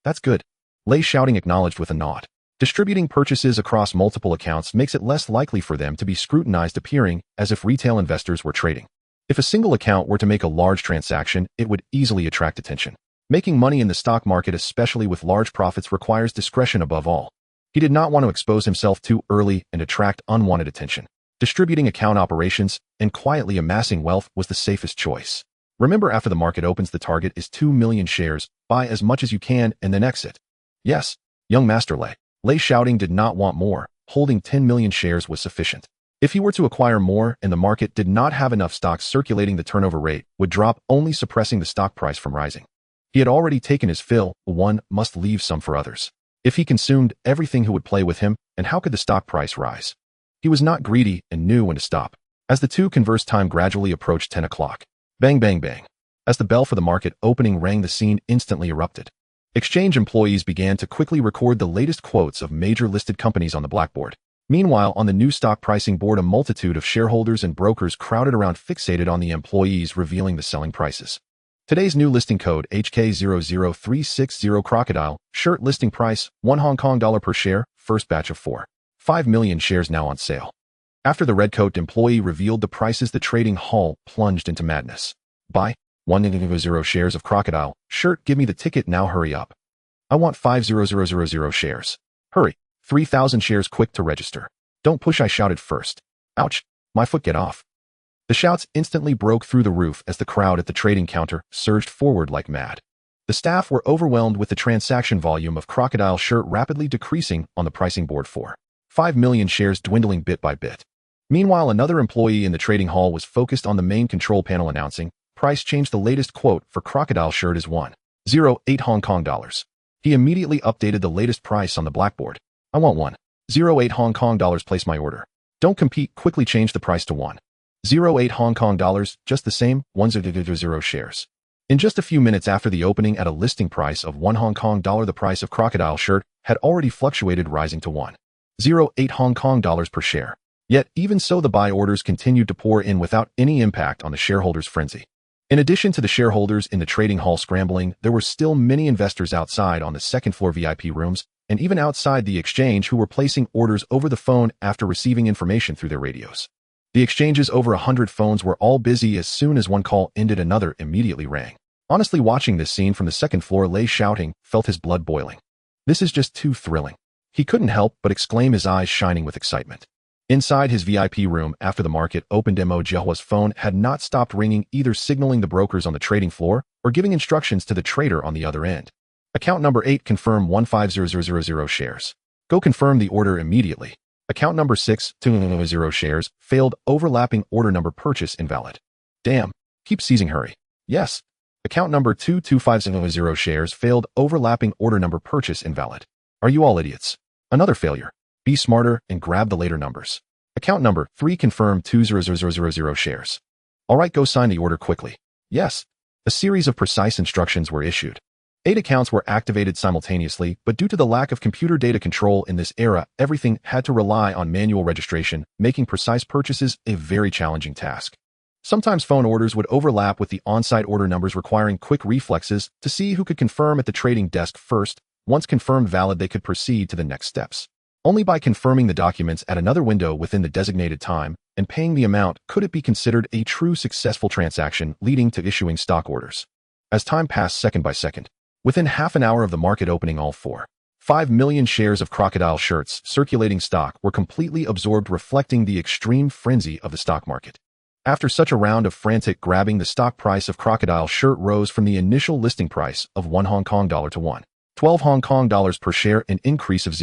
"That's good." Lei Shaoting acknowledged with a nod. Distributing purchases across multiple accounts makes it less likely for them to be scrutinized, appearing as if retail investors were trading. If a single account were to make a large transaction, it would easily attract attention. Making money in the stock market, especially with large profits, requires discretion above all. He did not want to expose himself too early and attract unwanted attention. Distributing account operations and quietly amassing wealth was the safest choice. Remember, after the market opens, the target is 2 million shares. Buy as much as you can and then exit. Yes, young Master Lei Shaoting did not want more. Holding 10 million shares was sufficient. If he were to acquire more and the market did not have enough stocks circulating, the turnover rate would drop, only suppressing the stock price from rising. He had already taken his fill. One must leave some for others. If he consumed everything, who would play with him, and how could the stock price rise? He was not greedy and knew when to stop. As the two conversed, time gradually approached 10 o'clock. Bang, bang, bang. As the bell for the market opening rang, the scene instantly erupted. Exchange employees began to quickly record the latest quotes of major listed companies on the blackboard. Meanwhile, on the new stock pricing board, a multitude of shareholders and brokers crowded around, fixated on the employees revealing the selling prices. Today's new listing code HK00360 Crocodile, shirt listing price, $1 per share, first batch of 5 million shares now on sale. After the redcoat employee revealed the prices, the trading hall plunged into madness. Buy 100 shares of Crocodile, shirt, give me the ticket now, hurry up. I want 50000 shares. Hurry. 3,000 shares, quick to register. Don't push, I shouted first. Ouch, my foot, get off. The shouts instantly broke through the roof as the crowd at the trading counter surged forward like mad. The staff were overwhelmed with the transaction volume of Crocodile shirt rapidly decreasing on the pricing board, 5 million shares dwindling bit by bit. Meanwhile, another employee in the trading hall was focused on the main control panel, announcing, price change, the latest quote for Crocodile shirt is 108 Hong Kong dollars. He immediately updated the latest price on the blackboard. I want 108 Hong Kong dollars, place my order. Don't compete, quickly change the price to 108 Hong Kong dollars, just the same, 100 shares. In just a few minutes after the opening at a listing price of 1 Hong Kong dollar, the price of Crocodile shirt had already fluctuated, rising to 108 Hong Kong dollars per share. Yet, even so, the buy orders continued to pour in without any impact on the shareholders' frenzy. In addition to the shareholders in the trading hall scrambling, there were still many investors outside on the second floor VIP rooms, and even outside the exchange, who were placing orders over the phone after receiving information through their radios. The exchange's over 100 phones were all busy. As soon as one call ended, another immediately rang. Honestly, watching this scene from the second floor, Lei Shaoting felt his blood boiling. This is just too thrilling. He couldn't help but exclaim, his eyes shining with excitement. Inside his VIP room, after the market opened, Mo Jiahua's phone had not stopped ringing, either signaling the brokers on the trading floor or giving instructions to the trader on the other end. Account number 8, confirm 150000 shares. Go confirm the order immediately. Account number 6, 200 shares, failed, overlapping order number, purchase invalid. Damn, keep seizing, hurry. Yes. Account number 22500 shares, failed, overlapping order number, purchase invalid. Are you all idiots? Another failure. Be smarter and grab the later numbers. Account number 3, confirm 20000 shares. Alright, go sign the order quickly. Yes. A series of precise instructions were issued. 8 accounts were activated simultaneously, but due to the lack of computer data control in this era, everything had to rely on manual registration, making precise purchases a very challenging task. Sometimes phone orders would overlap with the on-site order numbers, requiring quick reflexes to see who could confirm at the trading desk first. Once confirmed valid, they could proceed to the next steps. Only by confirming the documents at another window within the designated time and paying the amount could it be considered a true successful transaction, leading to issuing stock orders. As time passed second by second, within half an hour of the market opening, all 5 million shares of Crocodile shirts circulating stock were completely absorbed, reflecting the extreme frenzy of the stock market. After such a round of frantic grabbing, the stock price of Crocodile shirt rose from the initial listing price of 1 Hong Kong dollar to 12 Hong Kong dollars per share, an increase of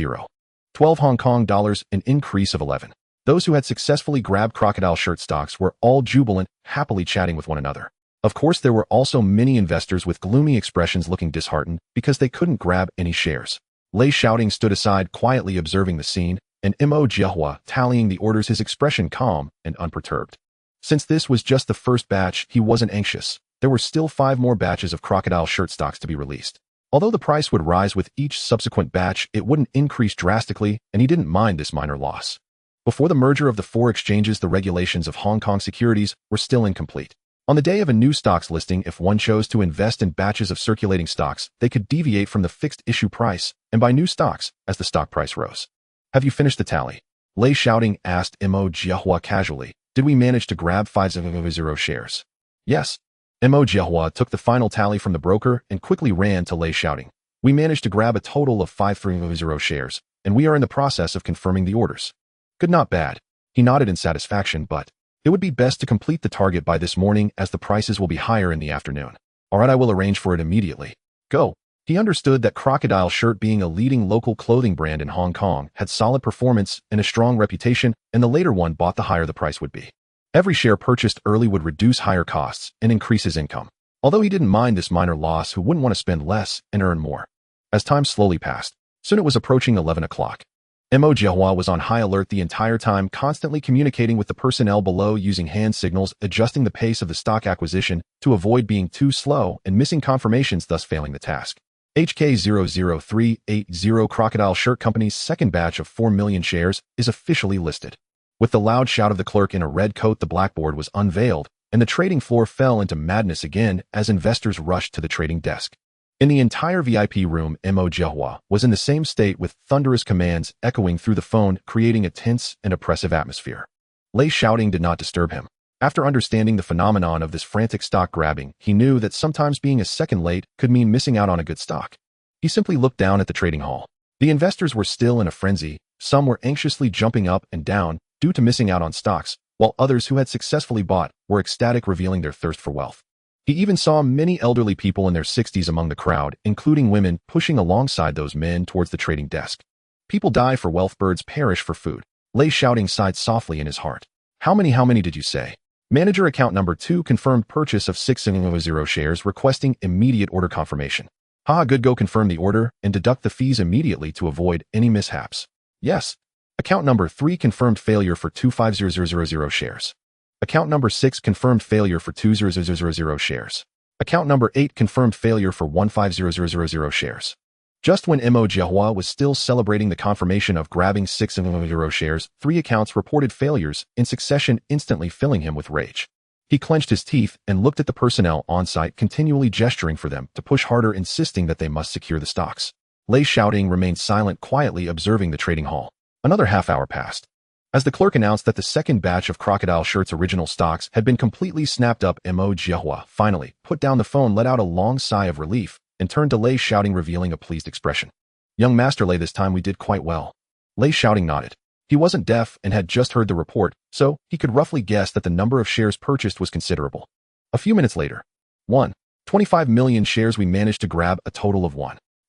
12 Hong Kong dollars, an increase of 11. Those who had successfully grabbed Crocodile shirt stocks were all jubilant, happily chatting with one another. Of course, there were also many investors with gloomy expressions, looking disheartened because they couldn't grab any shares. Lei Shaoting stood aside, quietly observing the scene, and Mo Jiahua tallying the orders, his expression calm and unperturbed. Since this was just the first batch, he wasn't anxious. There were still 5 more batches of Crocodile shirt stocks to be released. Although the price would rise with each subsequent batch, it wouldn't increase drastically, and he didn't mind this minor loss. Before the merger of the 4 exchanges, the regulations of Hong Kong securities were still incomplete. On the day of a new stocks listing, if one chose to invest in batches of circulating stocks, they could deviate from the fixed issue price and buy new stocks as the stock price rose. Have you finished the tally? Lei Shaoting asked Mo Jiahua casually. Did we manage to grab 500 shares? Yes. Mo Jiahua took the final tally from the broker and quickly ran to Lei Shaoting. We managed to grab a total of 500 shares, and we are in the process of confirming the orders. Good, not bad. He nodded in satisfaction, but it would be best to complete the target by this morning as the prices will be higher in the afternoon. All right, I will arrange for it immediately. Go. He understood that Crocodile Shirt, being a leading local clothing brand in Hong Kong, had solid performance and a strong reputation, and the later one bought the higher the price would be. Every share purchased early would reduce higher costs and increase his income. Although he didn't mind this minor loss, who wouldn't want to spend less and earn more? As time slowly passed, soon it was approaching 11 o'clock. Mo Jiahua was on high alert the entire time, constantly communicating with the personnel below using hand signals, adjusting the pace of the stock acquisition to avoid being too slow and missing confirmations, thus failing the task. HK00380 Crocodile Shirt Company's second batch of 4 million shares is officially listed. With the loud shout of the clerk in a red coat, the blackboard was unveiled, and the trading floor fell into madness again as investors rushed to the trading desk. In the entire VIP room, Mo Jiahua was in the same state, with thunderous commands echoing through the phone, creating a tense and oppressive atmosphere. Lei Shaoting did not disturb him. After understanding the phenomenon of this frantic stock grabbing, he knew that sometimes being a second late could mean missing out on a good stock. He simply looked down at the trading hall. The investors were still in a frenzy. Some were anxiously jumping up and down due to missing out on stocks, while others who had successfully bought were ecstatic, revealing their thirst for wealth. He even saw many elderly people in their 60s among the crowd, including women, pushing alongside those men towards the trading desk. People die for wealth, birds perish for food. Lei Shaoting sighed softly in his heart. How many did you say? Manager account number 2 confirmed purchase of 600 shares, requesting immediate order confirmation. Good, go confirm the order and deduct the fees immediately to avoid any mishaps. Yes. Account number 3 confirmed failure for 250,000 shares. Account number 6 confirmed failure for 20,000 shares. Account number 8 confirmed failure for 15,000 shares. Just when Mo Jiahua was still celebrating the confirmation of grabbing 600 shares, 3 accounts reported failures in succession, instantly filling him with rage. He clenched his teeth and looked at the personnel on site, continually gesturing for them to push harder, insisting that they must secure the stocks. Lei Shaoting remained silent, quietly observing the trading hall. Another half hour passed. As the clerk announced that the second batch of Crocodile Shirt's original stocks had been completely snapped up, Mo Jiahua finally put down the phone, let out a long sigh of relief, and turned to Lei Shaoting, revealing a pleased expression. Young Master Lei, this time we did quite well. Lei Shaoting nodded. He wasn't deaf and had just heard the report, so he could roughly guess that the number of shares purchased was considerable. A few minutes later, 25 million shares. We managed to grab a total of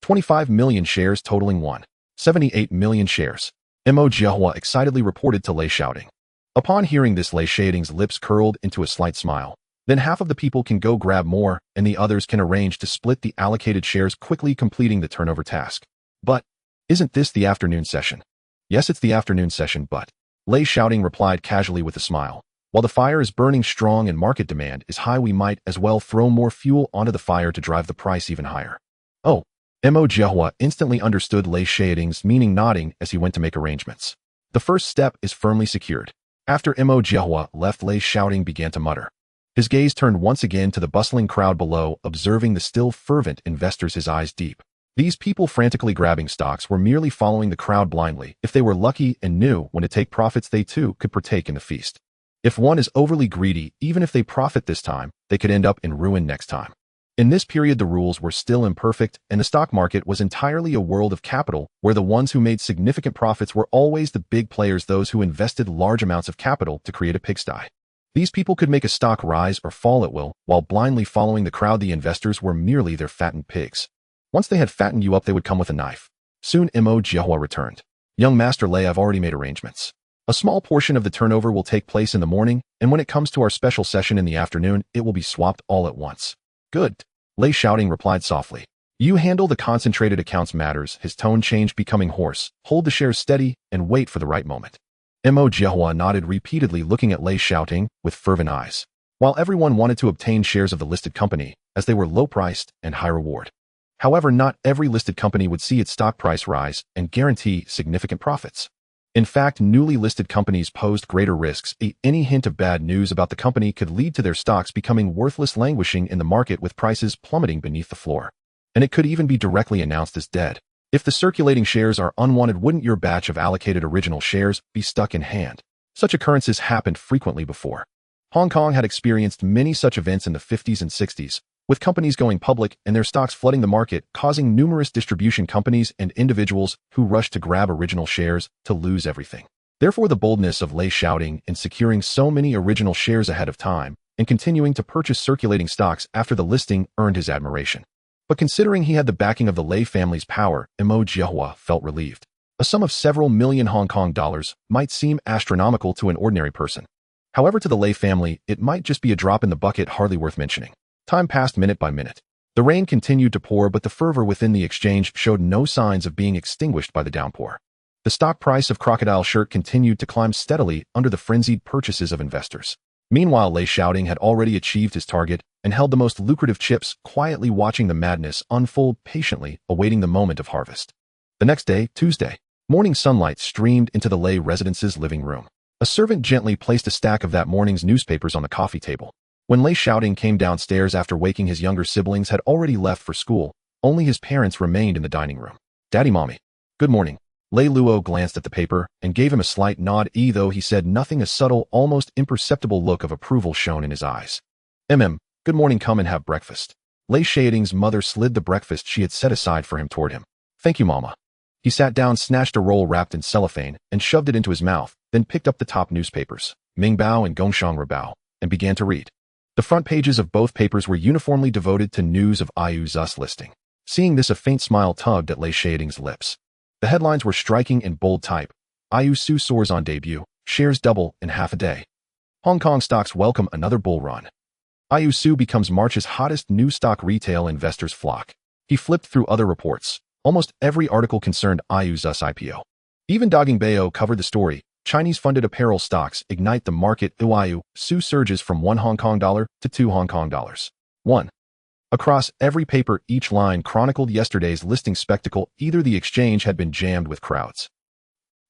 25 million shares, totaling 78 million shares. Mo Jiahua excitedly reported to Lei Shaoting. Upon hearing this, Lei Shaoting's lips curled into a slight smile. Then half of the people can go grab more, and the others can arrange to split the allocated shares, quickly completing the turnover task. But isn't this the afternoon session? Yes, it's the afternoon session, but Lei Shaoting replied casually with a smile. While the fire is burning strong and market demand is high, we might as well throw more fuel onto the fire to drive the price even higher. Oh, Mo Jiahua instantly understood Lei Shaoting's meaning, nodding as he went to make arrangements. The first step is firmly secured. After Mo Jiahua left, Lei Shaoting began to mutter. His gaze turned once again to the bustling crowd below, observing the still fervent investors, his eyes deep. These people frantically grabbing stocks were merely following the crowd blindly. If they were lucky and knew when to take profits, they too could partake in the feast. If one is overly greedy, even if they profit this time, they could end up in ruin next time. In this period, the rules were still imperfect, and the stock market was entirely a world of capital, where the ones who made significant profits were always the big players, those who invested large amounts of capital to create a pigsty. These people could make a stock rise or fall at will, while blindly following the crowd. The investors were merely their fattened pigs. Once they had fattened you up, they would come with a knife. Soon Mo Jiahua returned. Young Master Lei, I've already made arrangements. A small portion of the turnover will take place in the morning, and when it comes to our special session in the afternoon, it will be swapped all at once. Good. Lei Shaoting replied softly. You handle the concentrated accounts matters. His tone changed, becoming hoarse. Hold the shares steady and wait for the right moment. Mo Jiahua nodded repeatedly, looking at Lei Shaoting with fervent eyes. While everyone wanted to obtain shares of the listed company, as they were low-priced and high reward. However, not every listed company would see its stock price rise and guarantee significant profits. In fact, newly listed companies posed greater risks. Any hint of bad news about the company could lead to their stocks becoming worthless, languishing in the market with prices plummeting beneath the floor. And it could even be directly announced as dead. If the circulating shares are unwanted, wouldn't your batch of allocated original shares be stuck in hand? Such occurrences happened frequently before. Hong Kong had experienced many such events in the 50s and 60s, with companies going public and their stocks flooding the market, causing numerous distribution companies and individuals who rushed to grab original shares to lose everything. Therefore, the boldness of Lei Shaoting in securing so many original shares ahead of time and continuing to purchase circulating stocks after the listing earned his admiration. But considering he had the backing of the Lei family's power, Imo Jiahua felt relieved. A sum of several million Hong Kong dollars might seem astronomical to an ordinary person. However, to the Lei family, it might just be a drop in the bucket hardly worth mentioning. Time passed minute by minute. The rain continued to pour, but the fervor within the exchange showed no signs of being extinguished by the downpour. The stock price of Crocodile Shirt continued to climb steadily under the frenzied purchases of investors. Meanwhile, Lei Shaoting had already achieved his target and held the most lucrative chips, quietly watching the madness unfold patiently, awaiting the moment of harvest. The next day, Tuesday, morning sunlight streamed into the Lei residence's living room. A servant gently placed a stack of that morning's newspapers on the coffee table. When Lei Shaoting came downstairs after waking his younger siblings had already left for school, only his parents remained in the dining room. Daddy, Mommy. Good morning. Lei Luo glanced at the paper and gave him a slight nod, though he said nothing. A subtle, almost imperceptible look of approval shone in his eyes. Good morning, come and have breakfast. Lei Shaoting's mother slid the breakfast she had set aside for him toward him. Thank you, Mama. He sat down, snatched a roll wrapped in cellophane, and shoved it into his mouth, then picked up the top newspapers, Mingbao and Gongshang Rebao, and began to read. The front pages of both papers were uniformly devoted to news of Liu Lok's listing. Seeing this, a faint smile tugged at Lei Shaoting's lips. The headlines were striking in bold type. Liu Lok soars on debut, shares double in half a day. Hong Kong stocks welcome another bull run. Liu Lok becomes March's hottest new stock, retail investors flock. He flipped through other reports. Almost every article concerned Liu Lok's IPO. Even Daging Bayo covered the story. Chinese-funded apparel stocks ignite the market. Liu Lok surges from $1 to $2. 1. Across every paper, each line chronicled yesterday's listing spectacle. Either the exchange had been jammed with crowds,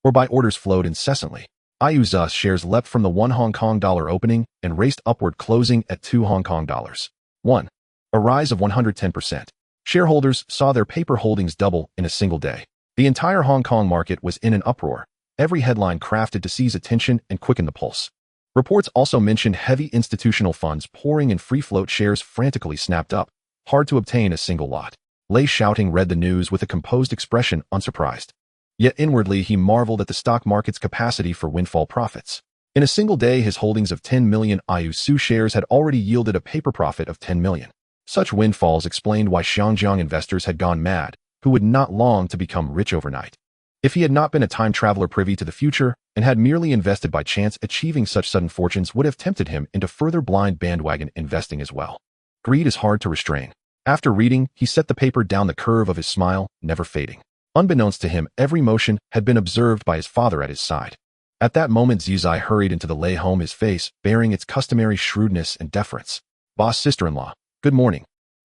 or buy orders flowed incessantly. Liu Lok shares leapt from the $1 opening and raced upward, closing at $2. 1. A rise of 110%. Shareholders saw their paper holdings double in a single day. The entire Hong Kong market was in an uproar, every headline crafted to seize attention and quicken the pulse. Reports also mentioned heavy institutional funds pouring in. Free float shares frantically snapped up, hard to obtain a single lot. Lei Shaoting read the news with a composed expression, unsurprised. Yet inwardly he marveled at the stock market's capacity for windfall profits. In a single day, his holdings of 10 million Liu Lok shares had already yielded a paper profit of 10 million. Such windfalls explained why Xiangjiang investors had gone mad, who would not long to become rich overnight. If he had not been a time traveler privy to the future and had merely invested by chance, achieving such sudden fortunes would have tempted him into further blind bandwagon investing as well. Greed is hard to restrain. After reading, he set the paper down, the curve of his smile never fading. Unbeknownst to him, every motion had been observed by his father at his side. At that moment, Zizai hurried into the Lei home, his face bearing its customary shrewdness and deference. Boss, sister-in-law. Good morning.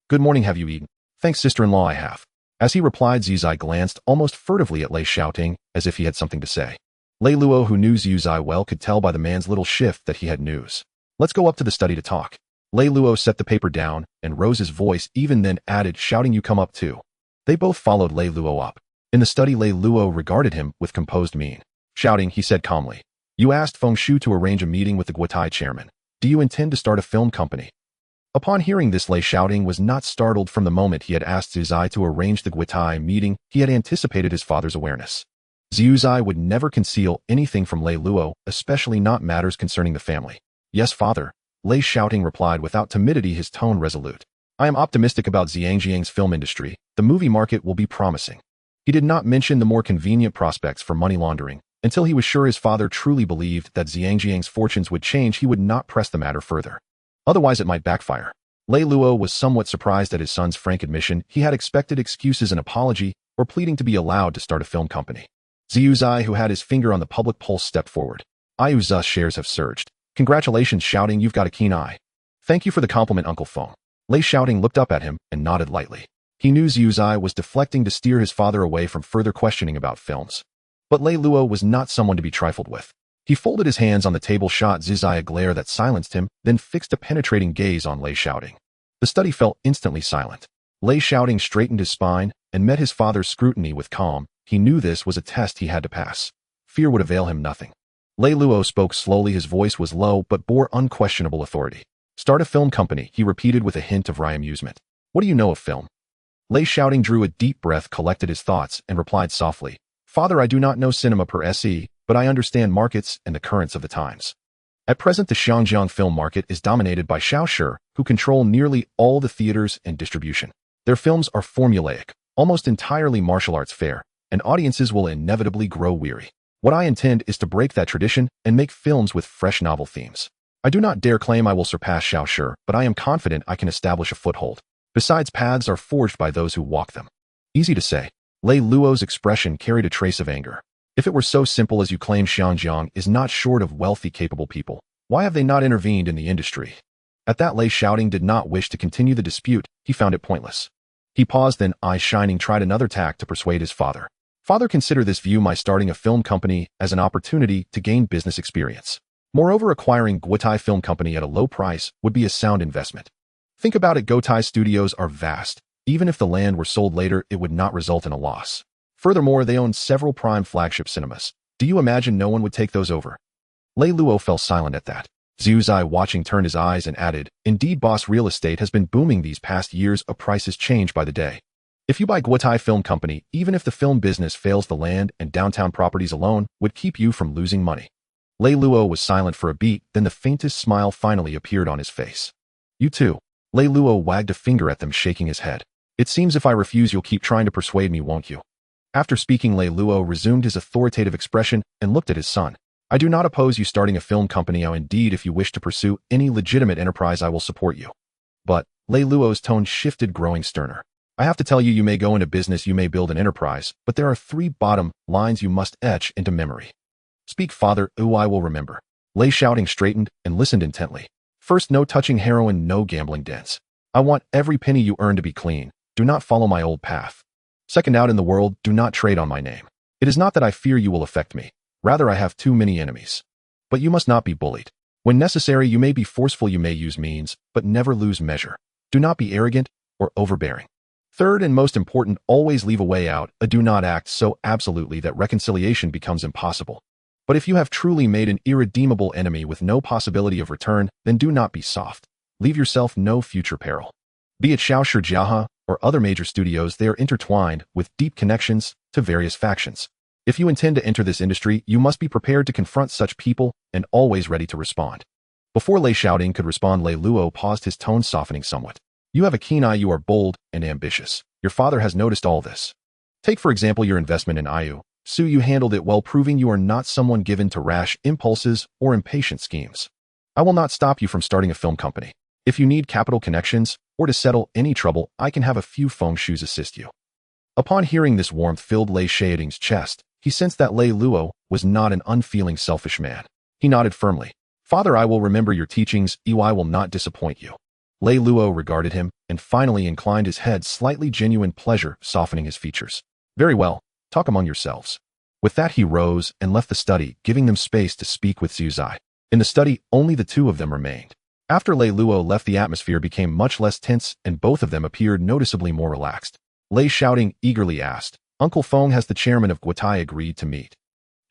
Good morning, have you eaten? Thanks, sister-in-law, I have. As he replied, Zizai glanced almost furtively at Lei Shaoting, as if he had something to say. Lei Luo, who knew Zizai well, could tell by the man's little shift that he had news. Let's go up to the study to talk. Lei Luo set the paper down and rose his voice, even then added, shouting, you come up too. They both followed Lei Luo up. In the study, Lei Luo regarded him with composed mien. Shouting, he said calmly. You asked Feng Shu to arrange a meeting with the Guotai chairman. Do you intend to start a film company? Upon hearing this, Lei Shaoting was not startled. From the moment he had asked Zizai to arrange the Guotai meeting, he had anticipated his father's awareness. Zizai would never conceal anything from Lei Luo, especially not matters concerning the family. Yes, father, Lei Shaoting replied without timidity, his tone resolute. I am optimistic about Zhangjiang's film industry. The movie market will be promising. He did not mention the more convenient prospects for money laundering. Until he was sure his father truly believed that Zhangjiang's fortunes would change, he would not press the matter further. Otherwise it might backfire. Lei Luo was somewhat surprised at his son's frank admission. He had expected excuses, an apology, or pleading to be allowed to start a film company. Zizai, who had his finger on the public pulse, stepped forward. Liu Lok's shares have surged. Congratulations, Shaoting, you've got a keen eye. Thank you for the compliment, Uncle Feng. Lei Shaoting looked up at him and nodded lightly. He knew Zizai was deflecting to steer his father away from further questioning about films. But Lei Luo was not someone to be trifled with. He folded his hands on the table, shot Zizai a glare that silenced him, then fixed a penetrating gaze on Lei Shaoting. The study fell instantly silent. Lei Shaoting straightened his spine and met his father's scrutiny with calm. He knew this was a test he had to pass. Fear would avail him nothing. Lei Luo spoke slowly. His voice was low but bore unquestionable authority. Start a film company, he repeated with a hint of wry amusement. What do you know of film? Lei Shaoting drew a deep breath, collected his thoughts, and replied softly. Father, I do not know cinema per se, but but I understand markets and the currents of the times. At present, the Xinjiang film market is dominated by Shaoshi, who control nearly all the theaters and distribution. Their films are formulaic, almost entirely martial arts fare, and audiences will inevitably grow weary. What I intend is to break that tradition and make films with fresh novel themes. I do not dare claim I will surpass Shaoshi, but I am confident I can establish a foothold. Besides, paths are forged by those who walk them. Easy to say. Lei Luo's expression carried a trace of anger. If it were so simple as you claim, Xinjiang is not short of wealthy, capable people. Why have they not intervened in the industry? At that, Lei Shaoting did not wish to continue the dispute. He found it pointless. He paused, then, eyes shining, tried another tack to persuade his father. Father, consider this view: my starting a film company as an opportunity to gain business experience. Moreover, acquiring Guotai Film Company at a low price would be a sound investment. Think about it, Guotai studios are vast. Even if the land were sold later, it would not result in a loss. Furthermore, they own several prime flagship cinemas. Do you imagine no one would take those over? Lei Luo fell silent at that. Zhu Zai, watching, turned his eyes and added, indeed, boss, real estate has been booming these past years. Prices change by the day. If you buy Guotai Film Company, even if the film business fails, the land and downtown properties alone would keep you from losing money. Lei Luo was silent for a beat, then the faintest smile finally appeared on his face. You too. Lei Luo wagged a finger at them, shaking his head. It seems if I refuse, you'll keep trying to persuade me, won't you? After speaking, Lei Luo resumed his authoritative expression and looked at his son. I do not oppose you starting a film company. Indeed, if you wish to pursue any legitimate enterprise, I will support you. But, Lei Luo's tone shifted, growing sterner. I have to tell you, you may go into business, you may build an enterprise, but there are 3 bottom lines you must etch into memory. Speak, father. I will remember. Lei Shaoting straightened and listened intently. First, no touching heroin, no gambling dens. I want every penny you earn to be clean. Do not follow my old path. Second, out in the world, do not trade on my name. It is not that I fear you will affect me. Rather, I have too many enemies. But you must not be bullied. When necessary, you may be forceful, you may use means, but never lose measure. Do not be arrogant or overbearing. Third, and most important, always leave a way out. Do not act so absolutely that reconciliation becomes impossible. But if you have truly made an irredeemable enemy with no possibility of return, then do not be soft. Leave yourself no future peril. Be it Shaoshi Jiahe or other major studios, they are intertwined with deep connections to various factions. If you intend to enter this industry, you must be prepared to confront such people and always ready to respond. Before Lei Shaoting could respond, Lei Luo paused, his tone softening somewhat. You have a keen eye, you are bold and ambitious. Your father has noticed all this. Take, for example, your investment in Iu. Su, you handled it well, proving you are not someone given to rash impulses or impatient schemes. I will not stop you from starting a film company. If you need capital connections or to settle any trouble, I can have a few feng shuis assist you. Upon hearing this, warmth filled Lei Shaoting's chest. He sensed that Lei Luo was not an unfeeling, selfish man. He nodded firmly. Father, I will remember your teachings. I will not disappoint you. Lei Luo regarded him and finally inclined his head, slightly, genuine pleasure softening his features. Very well. Talk among yourselves. With that, he rose and left the study, giving them space to speak with Zhu Zai. In the study, only the 2 of them remained. After Lei Luo left, the atmosphere became much less tense and both of them appeared noticeably more relaxed. Lei Shaoting eagerly asked, Uncle Feng, has the chairman of Guotai agreed to meet?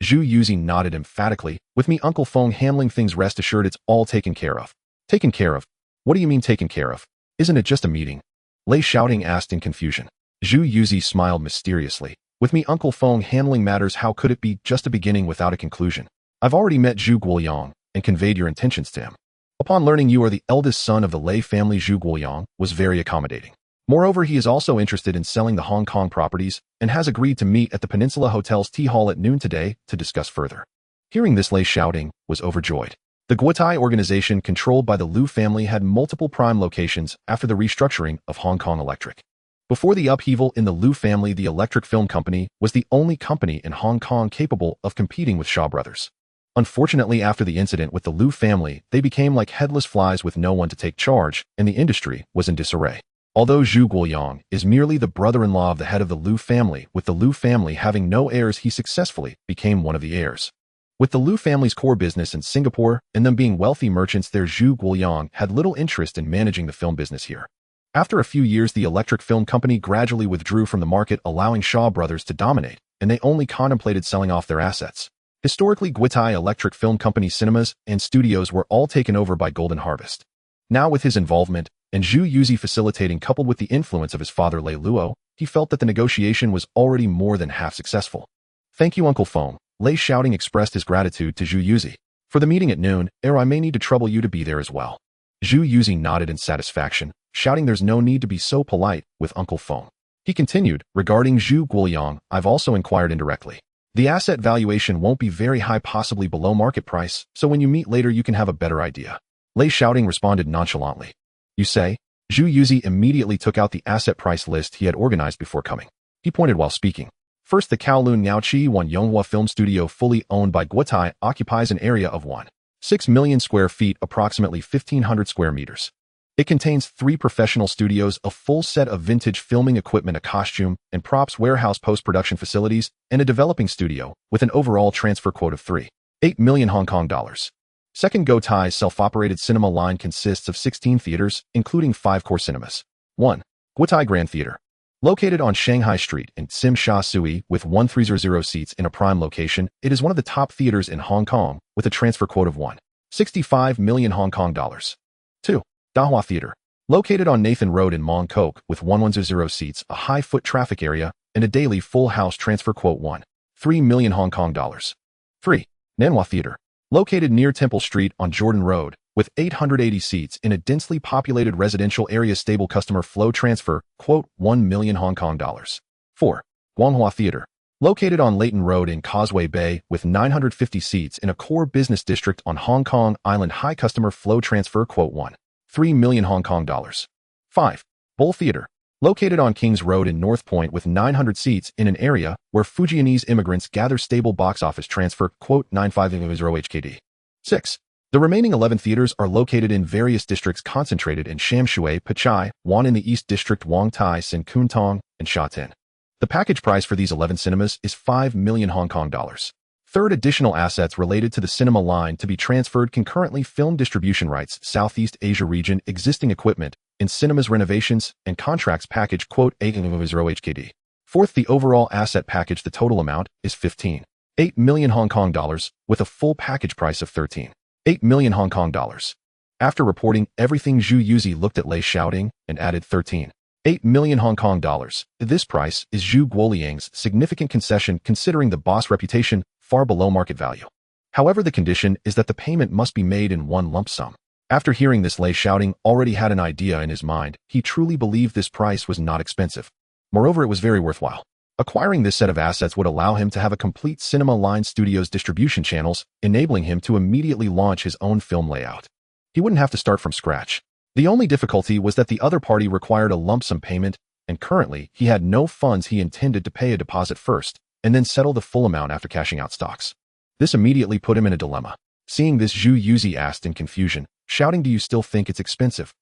Zhu Yuzi nodded emphatically. With me, Uncle Feng, handling things, rest assured it's all taken care of. Taken care of? What do you mean taken care of? Isn't it just a meeting? Lei Shaoting asked in confusion. Zhu Yuzi smiled mysteriously. With me, Uncle Feng, handling matters, how could it be just a beginning without a conclusion? I've already met Zhu Guoyang and conveyed your intentions to him. Upon learning you are the eldest son of the Lei family, Zhu Guoyang was very accommodating. Moreover, he is also interested in selling the Hong Kong properties and has agreed to meet at the Peninsula Hotel's tea hall at noon today to discuss further. Hearing this, Lei Shaoting was overjoyed. The Guotai organization, controlled by the Liu family, had multiple prime locations after the restructuring of Hong Kong Electric. Before the upheaval in the Liu family, the Electric Film Company was the only company in Hong Kong capable of competing with Shaw Brothers. Unfortunately, after the incident with the Liu family, they became like headless flies with no one to take charge, and the industry was in disarray. Although Zhu Guoyang is merely the brother-in-law of the head of the Liu family, with the Liu family having no heirs, he successfully became one of the heirs. With the Liu family's core business in Singapore and them being wealthy merchants there, Zhu Guoyang had little interest in managing the film business here. After a few years, the Electric Film Company gradually withdrew from the market, allowing Shaw Brothers to dominate, and they only contemplated selling off their assets. Historically, Guotai Electric Film Company cinemas and studios were all taken over by Golden Harvest. Now, with his involvement and Zhu Yuzi facilitating, coupled with the influence of his father Lei Luo, he felt that the negotiation was already more than half successful. Thank you, Uncle Feng. Lei Shaoting expressed his gratitude to Zhu Yuzi. For the meeting at noon, I may need to trouble you to be there as well. Zhu Yuzi nodded in satisfaction, shouting there's no need to be so polite with Uncle Feng. He continued, regarding Zhu Guoliang, I've also inquired indirectly. The asset valuation won't be very high, possibly below market price, so when you meet later you can have a better idea. Lei Shaoting responded nonchalantly. You say? Zhu Yuzi immediately took out the asset price list he had organized before coming. He pointed while speaking. First, the Kowloon Niaoqi One Yonghua film studio, fully owned by Guotai, occupies an area of 1.6 million square feet, approximately 1,500 square meters. It contains 3 professional studios, a full set of vintage filming equipment, a costume and props warehouse, post-production facilities, and a developing studio, with an overall transfer quote of 3.8 million Hong Kong dollars. Second, Guotai's self-operated cinema line consists of 16 theaters, including 5 core cinemas. 1. Guotai Grand Theater. Located on Shanghai Street in Tsim Sha Tsui with 1,300 seats in a prime location, it is one of the top theaters in Hong Kong, with a transfer quote of 1.65 million Hong Kong dollars. 2. Dahua Theater. Located on Nathan Road in Mong Kok with 110 seats, a high foot traffic area, and a daily full house, transfer quote 1.3 million Hong Kong dollars. 3. Nanhua Theater. Located near Temple Street on Jordan Road, with 880 seats in a densely populated residential area, stable customer flow, transfer, quote, 1 million Hong Kong dollars. 4. Guanghua Theater. Located on Leighton Road in Causeway Bay, with 950 seats in a core business district on Hong Kong Island, high customer flow, transfer, quote, 1.3 million Hong Kong dollars. 5. Bull Theater. Located on Kings Road in North Point with 900 seats in an area where Fujianese immigrants gather, stable box office, transfer, quote, 950 HKD. 6. The remaining 11 theaters are located in various districts concentrated in Shamshui, Pachai, Wan in the East District, Wang Tai, Sin Kun Tong, and Sha Tin. The package price for these 11 cinemas is 5 million Hong Kong dollars. Third, additional assets related to the cinema line to be transferred concurrently: film distribution rights, Southeast Asia region, existing equipment, in cinemas renovations, and contracts package, quote, 800 HKD. Fourth, the overall asset package, the total amount is 15.8 million Hong Kong dollars, with a full package price of 13.8 million Hong Kong dollars. After reporting everything, Zhu Yuzi looked at Lei Shaoting and added 13.8 million Hong Kong dollars. This price is Zhu Guoliang's significant concession, considering the boss reputation, far below market value. However, the condition is that the payment must be made in one lump sum. After hearing this, Lei Shaoting already had an idea in his mind. He truly believed this price was not expensive. Moreover, it was very worthwhile. Acquiring this set of assets would allow him to have a complete cinema line studio's distribution channels, enabling him to immediately launch his own film layout. He wouldn't have to start from scratch. The only difficulty was that the other party required a lump sum payment, and currently he had no funds. He intended to pay a deposit first, and then settle the full amount after cashing out stocks. This immediately put him in a dilemma. Seeing this, Zhu Yuzi asked in confusion, shouting, do you still think it's expensive?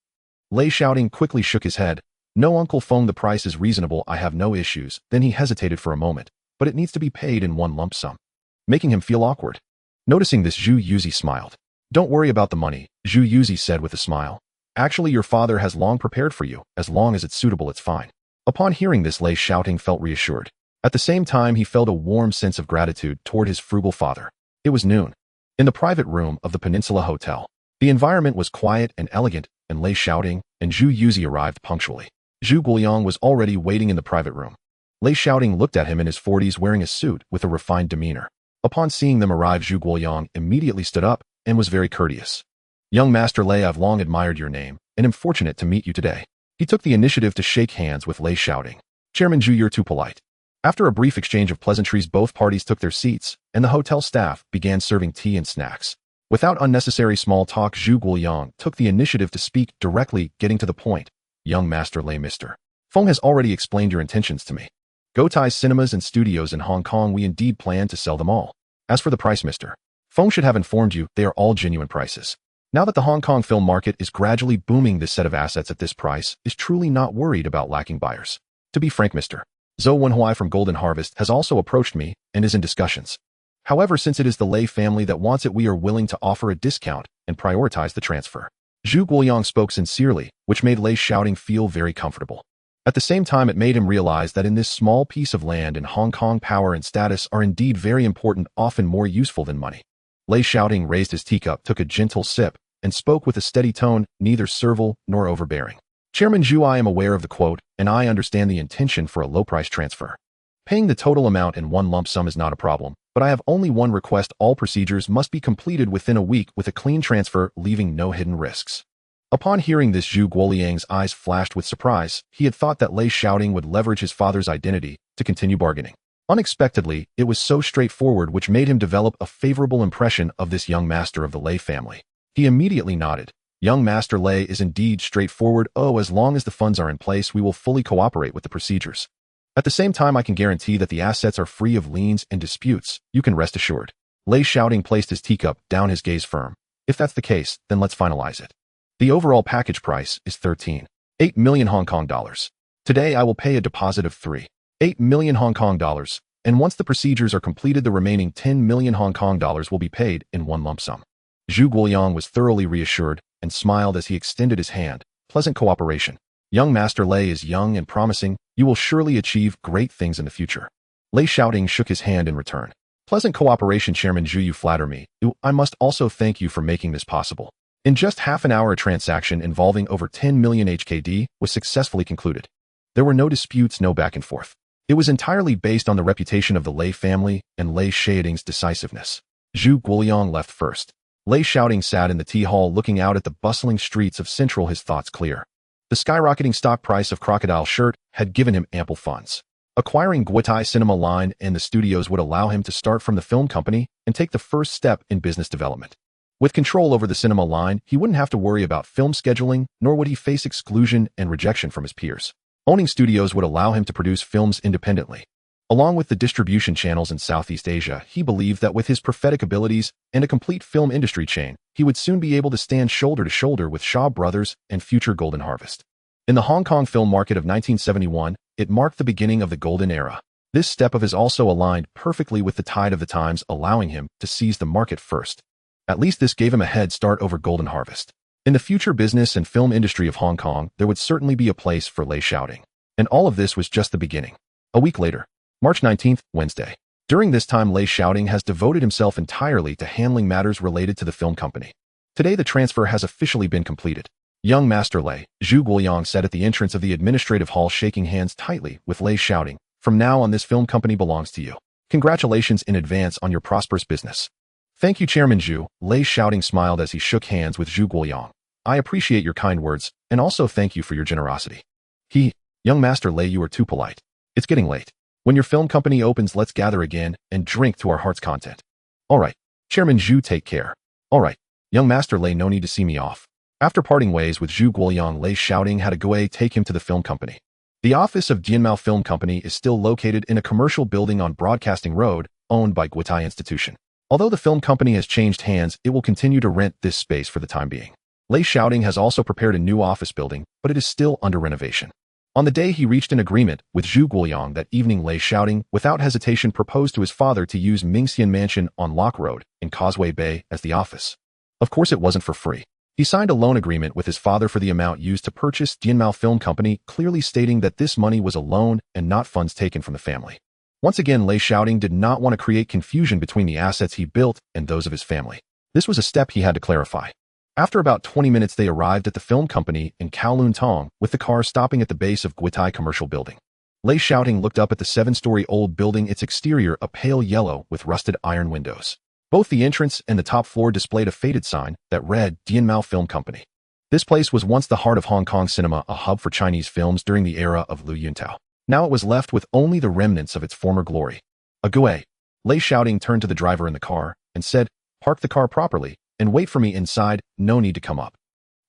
Lei Shaoting quickly shook his head. No, Uncle Feng, the price is reasonable, I have no issues. Then he hesitated for a moment, but it needs to be paid in one lump sum, making him feel awkward. Noticing this, Zhu Yuzi smiled. Don't worry about the money, Zhu Yuzi said with a smile. Actually, your father has long prepared for you. As long as it's suitable, it's fine. Upon hearing this, Lei Shaoting felt reassured. At the same time, he felt a warm sense of gratitude toward his frugal father. It was noon. In the private room of the Peninsula Hotel, the environment was quiet and elegant, and Lei Shaoting and Zhu Yuzi arrived punctually. Zhu Guoliang was already waiting in the private room. Lei Shaoting looked at him in his 40s, wearing a suit with a refined demeanor. Upon seeing them arrive, Zhu Guoliang immediately stood up and was very courteous. Young Master Lei, I've long admired your name, and am fortunate to meet you today. He took the initiative to shake hands with Lei Shaoting. Chairman Zhu, you're too polite. After a brief exchange of pleasantries, both parties took their seats, and the hotel staff began serving tea and snacks. Without unnecessary small talk, Zhu Guoliang took the initiative to speak directly, getting to the point. Young Master Lei, Mr. Feng has already explained your intentions to me. Guotai's cinemas and studios in Hong Kong, we indeed plan to sell them all. As for the price, Mr. Feng should have informed you, they are all genuine prices. Now that the Hong Kong film market is gradually booming, this set of assets at this price is truly not worried about lacking buyers. To be frank, Mr. Zhou Wenhui from Golden Harvest has also approached me and is in discussions. However, since it is the Lei family that wants it, we are willing to offer a discount and prioritize the transfer. Zhu Guoliang spoke sincerely, which made Lei Shaoting feel very comfortable. At the same time, it made him realize that in this small piece of land in Hong Kong, power and status are indeed very important, often more useful than money. Lei Shaoting raised his teacup, took a gentle sip, and spoke with a steady tone, neither servile nor overbearing. Chairman Zhu, I am aware of the quote, and I understand the intention for a low-price transfer. Paying the total amount in one lump sum is not a problem, but I have only one request. All procedures must be completed within a week with a clean transfer, leaving no hidden risks. Upon hearing this, Zhu Guoliang's eyes flashed with surprise. He had thought that Lei Shaoting would leverage his father's identity to continue bargaining. Unexpectedly, it was so straightforward, which made him develop a favorable impression of this young master of the Lei family. He immediately nodded. Young Master Lei is indeed straightforward. Oh, as long as the funds are in place, we will fully cooperate with the procedures. At the same time, I can guarantee that the assets are free of liens and disputes. You can rest assured. Lei Shaoting placed his teacup down, his gaze firm. If that's the case, then let's finalize it. The overall package price is 13.8 million Hong Kong dollars. Today, I will pay a deposit of 3.8 million Hong Kong dollars, and once the procedures are completed, the remaining 10 million Hong Kong dollars will be paid in one lump sum. Zhu Guoliang was thoroughly reassured and smiled as he extended his hand. Pleasant cooperation. Young Master Lei is young and promising. You will surely achieve great things in the future. Lei Shaoting shook his hand in return. Pleasant cooperation, Chairman Zhu. You flatter me. I must also thank you for making this possible. In just half an hour, a transaction involving over 10 million HKD was successfully concluded. There were no disputes, no back and forth. It was entirely based on the reputation of the Lei family and Lei Shaoting's decisiveness. Zhu Guoliang left first. Lei Shaoting sat in the tea hall looking out at the bustling streets of Central, his thoughts clear. The skyrocketing stock price of Crocodile Shirt had given him ample funds. Acquiring Guitai Cinema Line and the studios would allow him to start from the film company and take the first step in business development. With control over the cinema line, he wouldn't have to worry about film scheduling, nor would he face exclusion and rejection from his peers. Owning studios would allow him to produce films independently. Along with the distribution channels in Southeast Asia, he believed that with his prophetic abilities and a complete film industry chain, he would soon be able to stand shoulder to shoulder with Shaw Brothers and future Golden Harvest. In the Hong Kong film market of 1971, it marked the beginning of the golden era. This step of his also aligned perfectly with the tide of the times, allowing him to seize the market first. At least this gave him a head start over Golden Harvest. In the future business and film industry of Hong Kong, there would certainly be a place for Lei Shaoting. And all of this was just the beginning. A week later, March 19th, Wednesday. During this time, Lei Shaoting has devoted himself entirely to handling matters related to the film company. Today, the transfer has officially been completed. Young Master Lei, Zhu Guoliang sat at the entrance of the administrative hall, shaking hands tightly with Lei Shaoting. From now on, this film company belongs to you. Congratulations in advance on your prosperous business. Thank you, Chairman Zhu. Lei Shaoting smiled as he shook hands with Zhu Guoliang. I appreciate your kind words, and also thank you for your generosity. Young Master Lei, you are too polite. It's getting late. When your film company opens, let's gather again and drink to our heart's content. All right. Chairman Zhu, take care. All right. Young Master Lei, no need to see me off. After parting ways with Zhu Guoliang, Lei Shaoting had a Gui take him to the film company. The office of Jianmao Film Company is still located in a commercial building on Broadcasting Road, owned by Guitai Institution. Although the film company has changed hands, it will continue to rent this space for the time being. Lei Shaoting has also prepared a new office building, but it is still under renovation. On the day he reached an agreement with Zhu Guoliang that evening, Lei Shaoting, without hesitation, proposed to his father to use Mingxian Mansion on Lok Road in Causeway Bay as the office. Of course, it wasn't for free. He signed a loan agreement with his father for the amount used to purchase Jianmao Film Company, clearly stating that this money was a loan and not funds taken from the family. Once again, Lei Shaoting did not want to create confusion between the assets he built and those of his family. This was a step he had to clarify. After about 20 minutes, they arrived at the film company in Kowloon Tong, with the car stopping at the base of Guitai Commercial Building. Lei Shaoting looked up at the 7-story old building, its exterior a pale yellow with rusted iron windows. Both the entrance and the top floor displayed a faded sign that read Jianmao Film Company. This place was once the heart of Hong Kong cinema, a hub for Chinese films during the era of Liu Yuntao. Now it was left with only the remnants of its former glory. A Gui. Lei Shaoting turned to the driver in the car and said, "Park the car properly and wait for me inside, no need to come up."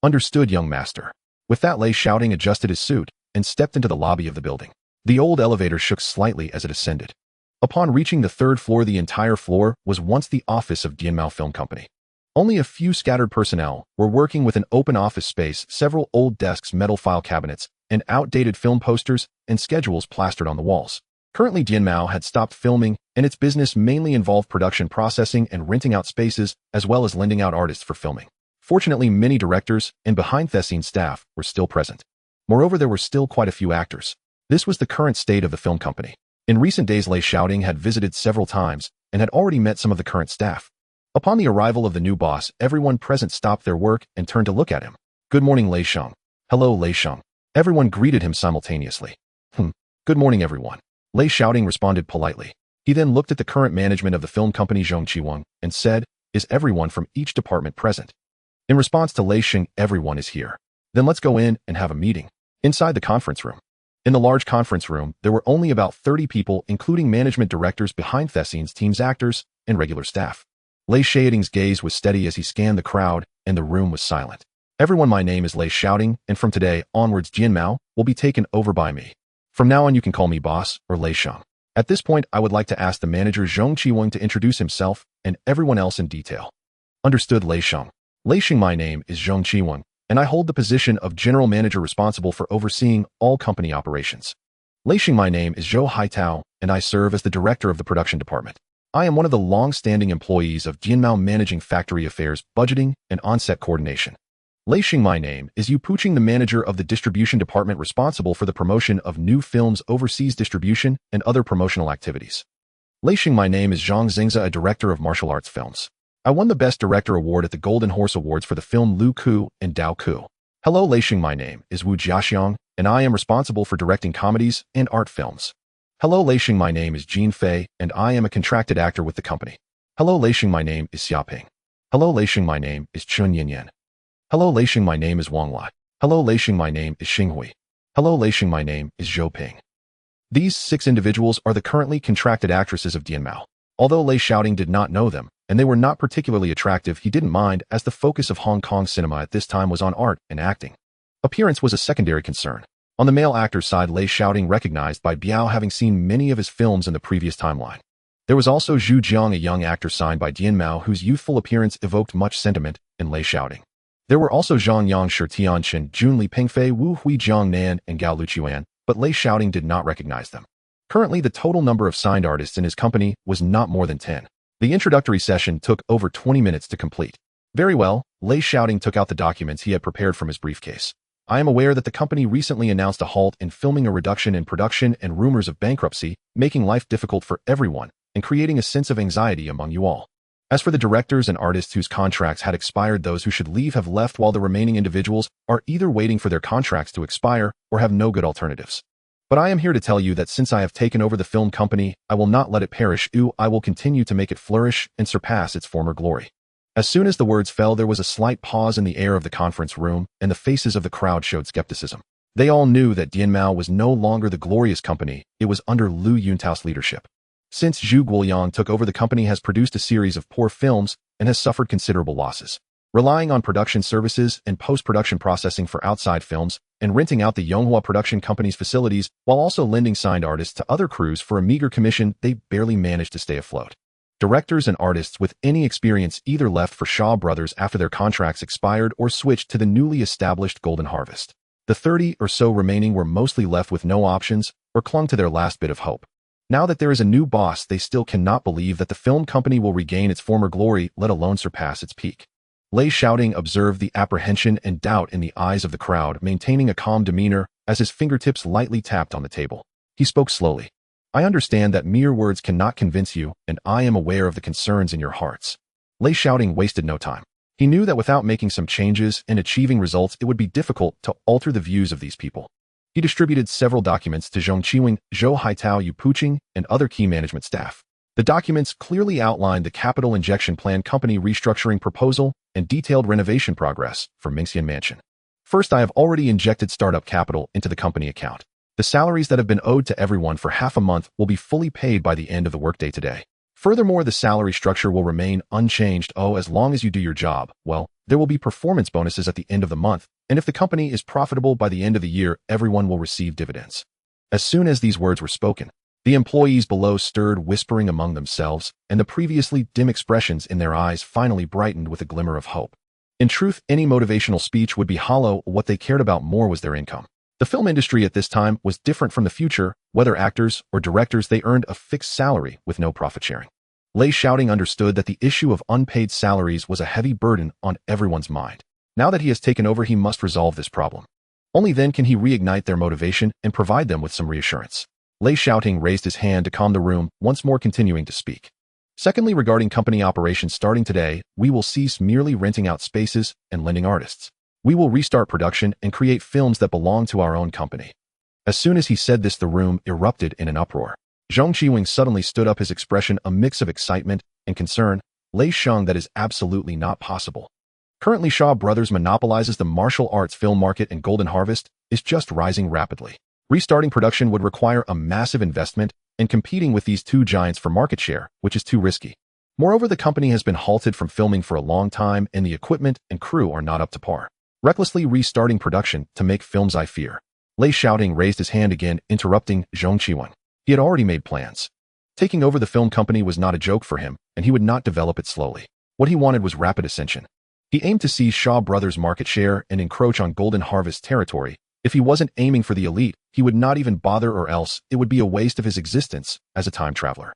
"Understood, young master." With that, Lei Shaoting adjusted his suit and stepped into the lobby of the building. The old elevator shook slightly as it ascended. Upon reaching the 3rd floor, the entire floor was once the office of Jianmao Film Company. Only a few scattered personnel were working with an open office space, several old desks, metal file cabinets, and outdated film posters and schedules plastered on the walls. Currently, Jianmao had stopped filming, and its business mainly involved production processing and renting out spaces, as well as lending out artists for filming. Fortunately, many directors and behind-the-scenes staff were still present. Moreover, there were still quite a few actors. This was the current state of the film company. In recent days, Lei Shaoting had visited several times and had already met some of the current staff. Upon the arrival of the new boss, everyone present stopped their work and turned to look at him. "Good morning, Lei Sheng." "Hello, Lei Sheng." Everyone greeted him simultaneously. Good morning, everyone." Lei Shaoting responded politely. He then looked at the current management of the film company Zhong Qiwang and said, "Is everyone from each department present?" In response to Lei Shing, "Everyone is here." "Then let's go in and have a meeting." Inside the conference room. In the large conference room, there were only about 30 people, including management directors, behind the scenes teams, actors, and regular staff. Lei Shaoting's gaze was steady as he scanned the crowd, and the room was silent. "Everyone, my name is Lei Shaoting, and from today onwards Jianmao will be taken over by me. From now on you can call me boss or Lei Shang." At this point, I would like to ask the manager Zhong Qiwang to introduce himself and everyone else in detail. "Understood, Lei Shang. Lei Shing, my name is Zhong Qiwang, and I hold the position of general manager responsible for overseeing all company operations. Lei Shing, my name is Zhou Haitao, and I serve as the director of the production department. I am one of the long-standing employees of Jianmao, managing factory affairs, budgeting, and on-set coordination. Lei Shing, my name is Yu Puqing, the manager of the distribution department responsible for the promotion of new films, overseas distribution, and other promotional activities. Lei Shing, my name is Zhang Xingza, a director of martial arts films. I won the Best Director Award at the Golden Horse Awards for the film Lu Ku and Dao Ku. Hello, Lei Shing, my name is Wu Jiaxiang, and I am responsible for directing comedies and art films. Hello, Lei Shing, my name is Jin Fei, and I am a contracted actor with the company. Hello, Lei Shing, my name is Xiaoping. Hello, Lei Shing, my name is Chun Yanyan. Hello, Lei Shing, my name is Wang Lai. Hello, Lei Shing, my name is Xinghui. Hello, Lei Shing, my name is Zhou Ping." These 6 individuals are the currently contracted actresses of Jianmao. Although Lei Shaoting did not know them, and they were not particularly attractive, he didn't mind, as the focus of Hong Kong cinema at this time was on art and acting. Appearance was a secondary concern. On the male actor's side, Lei Shaoting recognized by Biao, having seen many of his films in the previous timeline. There was also Zhu Jiang, a young actor signed by Jianmao, whose youthful appearance evoked much sentiment in Lei Shaoting. There were also Zhang Yang, Shi Tianqin, Jun Li, Pingfei, Wu Hui, Jiang Nan, and Gao Luchuan, but Lei Shaoting did not recognize them. Currently, the total number of signed artists in his company was not more than 10. The introductory session took over 20 minutes to complete. Very well, Lei Shaoting took out the documents he had prepared from his briefcase. "I am aware that the company recently announced a halt in filming, a reduction in production, and rumors of bankruptcy, making life difficult for everyone and creating a sense of anxiety among you all. As for the directors and artists whose contracts had expired, those who should leave have left, while the remaining individuals are either waiting for their contracts to expire or have no good alternatives. But I am here to tell you that since I have taken over the film company, I will not let it perish. I will continue to make it flourish and surpass its former glory." As soon as the words fell, there was a slight pause in the air of the conference room, and the faces of the crowd showed skepticism. They all knew that Jianmao was no longer the glorious company, it was under Lu Yuntao's leadership. Since Zhu Guoyang took over, the company has produced a series of poor films and has suffered considerable losses. Relying on production services and post-production processing for outside films, and renting out the Yonghua production company's facilities, while also lending signed artists to other crews for a meager commission, they barely managed to stay afloat. Directors and artists with any experience either left for Shaw Brothers after their contracts expired or switched to the newly established Golden Harvest. The 30 or so remaining were mostly left with no options or clung to their last bit of hope. Now that there is a new boss, they still cannot believe that the film company will regain its former glory, let alone surpass its peak. Lei Shaoting observed the apprehension and doubt in the eyes of the crowd, maintaining a calm demeanor as his fingertips lightly tapped on the table. He spoke slowly. "I understand that mere words cannot convince you, and I am aware of the concerns in your hearts." Lei Shaoting wasted no time. He knew that without making some changes and achieving results, it would be difficult to alter the views of these people. He distributed several documents to Zhong Qiwang, Zhou Haitao, Yu Puqing, and other key management staff. The documents clearly outlined the capital injection plan, company restructuring proposal, and detailed renovation progress for Mingxian Mansion. "First, I have already injected startup capital into the company account. The salaries that have been owed to everyone for half a month will be fully paid by the end of the workday today. Furthermore, the salary structure will remain unchanged. As long as you do your job well, there will be performance bonuses at the end of the month, and if the company is profitable by the end of the year, everyone will receive dividends." As soon as these words were spoken, the employees below stirred, whispering among themselves, and the previously dim expressions in their eyes finally brightened with a glimmer of hope. In truth, any motivational speech would be hollow. What they cared about more was their income. The film industry at this time was different from the future. Whether actors or directors, they earned a fixed salary with no profit sharing. Lei Shaoting understood that the issue of unpaid salaries was a heavy burden on everyone's mind. Now that he has taken over, he must resolve this problem. Only then can he reignite their motivation and provide them with some reassurance. Lei Shaoting raised his hand to calm the room, once more continuing to speak. "Secondly, regarding company operations, starting today, we will cease merely renting out spaces and lending artists. We will restart production and create films that belong to our own company." As soon as he said this, the room erupted in an uproar. Zhong Qiwing suddenly stood up, his expression a mix of excitement and concern. Lei Shang, that is absolutely not possible. Currently, Shaw Brothers monopolizes the martial arts film market, and Golden Harvest is just rising rapidly. Restarting production would require a massive investment, and competing with these two giants for market share, which is too risky. Moreover, the company has been halted from filming for a long time, and the equipment and crew are not up to par. Recklessly restarting production to make films, I fear. Lei Shaoting raised his hand again, interrupting Zhong Qiwing. He had already made plans. Taking over the film company was not a joke for him, and he would not develop it slowly. What he wanted was rapid ascension. He aimed to seize Shaw Brothers' market share and encroach on Golden Harvest territory. If he wasn't aiming for the elite, he would not even bother, or else it would be a waste of his existence as a time traveler.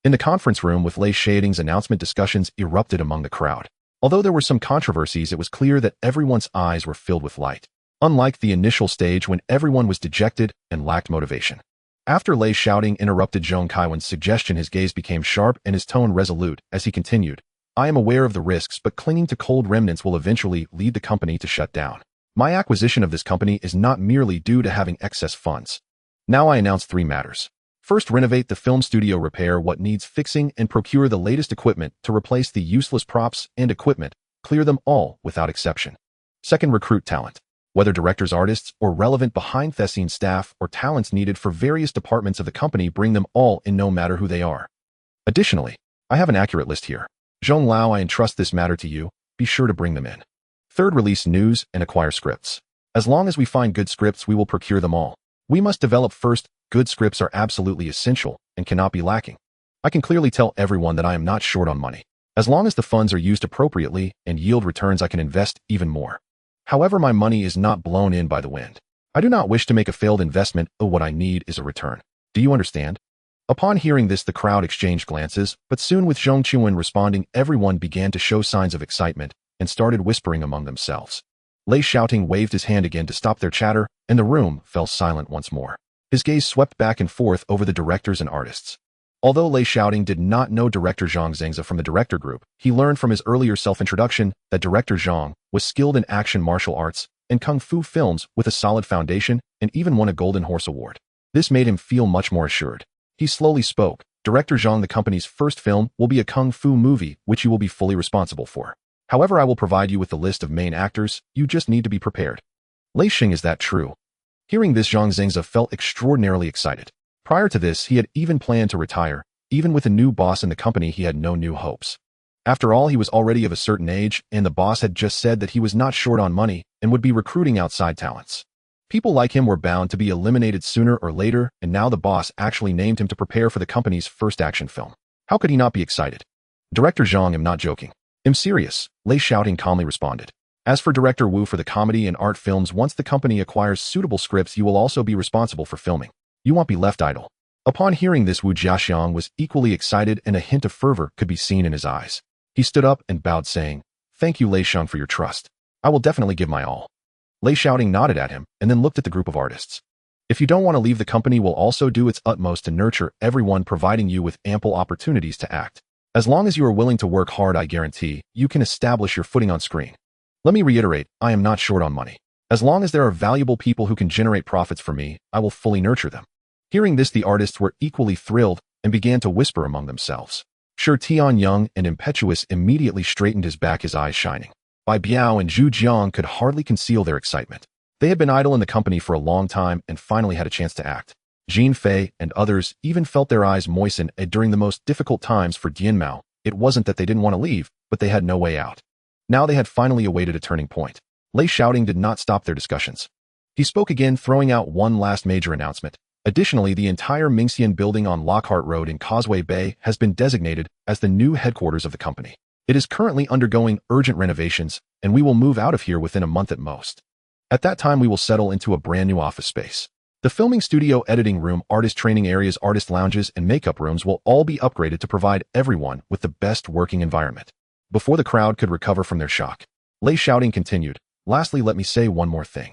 In the conference room with Lei Shaoting's announcement, discussions erupted among the crowd. Although there were some controversies, it was clear that everyone's eyes were filled with light. Unlike the initial stage when everyone was dejected and lacked motivation. After Lei Shaoting interrupted Zhong Qiwing's suggestion, his gaze became sharp and his tone resolute as he continued. I am aware of the risks, but clinging to cold remnants will eventually lead the company to shut down. My acquisition of this company is not merely due to having excess funds. Now I announce 3 matters. First, renovate the film studio, repair what needs fixing, and procure the latest equipment to replace the useless props and equipment. Clear them all without exception. Second, recruit talent. Whether directors, artists, or relevant behind-the-scenes staff or talents needed for various departments of the company, bring them all in, no matter who they are. Additionally, I have an accurate list here. Zhong Lao, I entrust this matter to you. Be sure to bring them in. Third, release news and acquire scripts. As long as we find good scripts, we will procure them all. We must develop first. Good scripts are absolutely essential and cannot be lacking. I can clearly tell everyone that I am not short on money. As long as the funds are used appropriately and yield returns, I can invest even more. However, my money is not blown in by the wind. I do not wish to make a failed investment. What I need is a return. Do you understand? Upon hearing this, the crowd exchanged glances, but soon, with Zhong Qiwing responding, everyone began to show signs of excitement and started whispering among themselves. Lei Shaoting waved his hand again to stop their chatter, and the room fell silent once more. His gaze swept back and forth over the directors and artists. Although Lei Shaoting did not know director Zhang Zhengzi from the director group, he learned from his earlier self-introduction that director Zhang was skilled in action martial arts and kung fu films with a solid foundation, and even won a Golden Horse Award. This made him feel much more assured. He slowly spoke. Director Zhang, the company's first film will be a kung fu movie, which you will be fully responsible for. However, I will provide you with the list of main actors. You just need to be prepared. Lei Xing, is that true? Hearing this, Zhang Zhengzi felt extraordinarily excited. Prior to this, he had even planned to retire. Even with a new boss in the company, he had no new hopes. After all, he was already of a certain age, and the boss had just said that he was not short on money and would be recruiting outside talents. People like him were bound to be eliminated sooner or later, and now the boss actually named him to prepare for the company's first action film. How could he not be excited? Director Zhang, I'm not joking. I'm serious, Lei Shaoting calmly responded. As for Director Wu, for the comedy and art films, once the company acquires suitable scripts, you will also be responsible for filming. You won't be left idle. Upon hearing this, Wu Jiaxiang was equally excited, and a hint of fervor could be seen in his eyes. He stood up and bowed, saying, Thank you, Lei Shang, for your trust. I will definitely give my all. Lei Shaoting nodded at him and then looked at the group of artists. If you don't want to leave, the company will also do its utmost to nurture everyone, providing you with ample opportunities to act. As long as you are willing to work hard, I guarantee you can establish your footing on screen. Let me reiterate, I am not short on money. As long as there are valuable people who can generate profits for me, I will fully nurture them. Hearing this, the artists were equally thrilled and began to whisper among themselves. Sure, Tian, young and impetuous, immediately straightened his back, his eyes shining. Bai Biao and Zhu Jiang could hardly conceal their excitement. They had been idle in the company for a long time and finally had a chance to act. Jin Fei and others even felt their eyes moisten during the most difficult times for Dian Mao. It wasn't that they didn't want to leave, but they had no way out. Now they had finally awaited a turning point. Lei Shaoting did not stop their discussions. He spoke again, throwing out one last major announcement. Additionally, the entire Mingxian building on Lockhart Road in Causeway Bay has been designated as the new headquarters of the company. It is currently undergoing urgent renovations, and we will move out of here within a month at most. At that time, we will settle into a brand new office space. The filming studio, editing room, artist training areas, artist lounges, and makeup rooms will all be upgraded to provide everyone with the best working environment. Before the crowd could recover from their shock, Lei Shaoting continued, Lastly, let me say one more thing.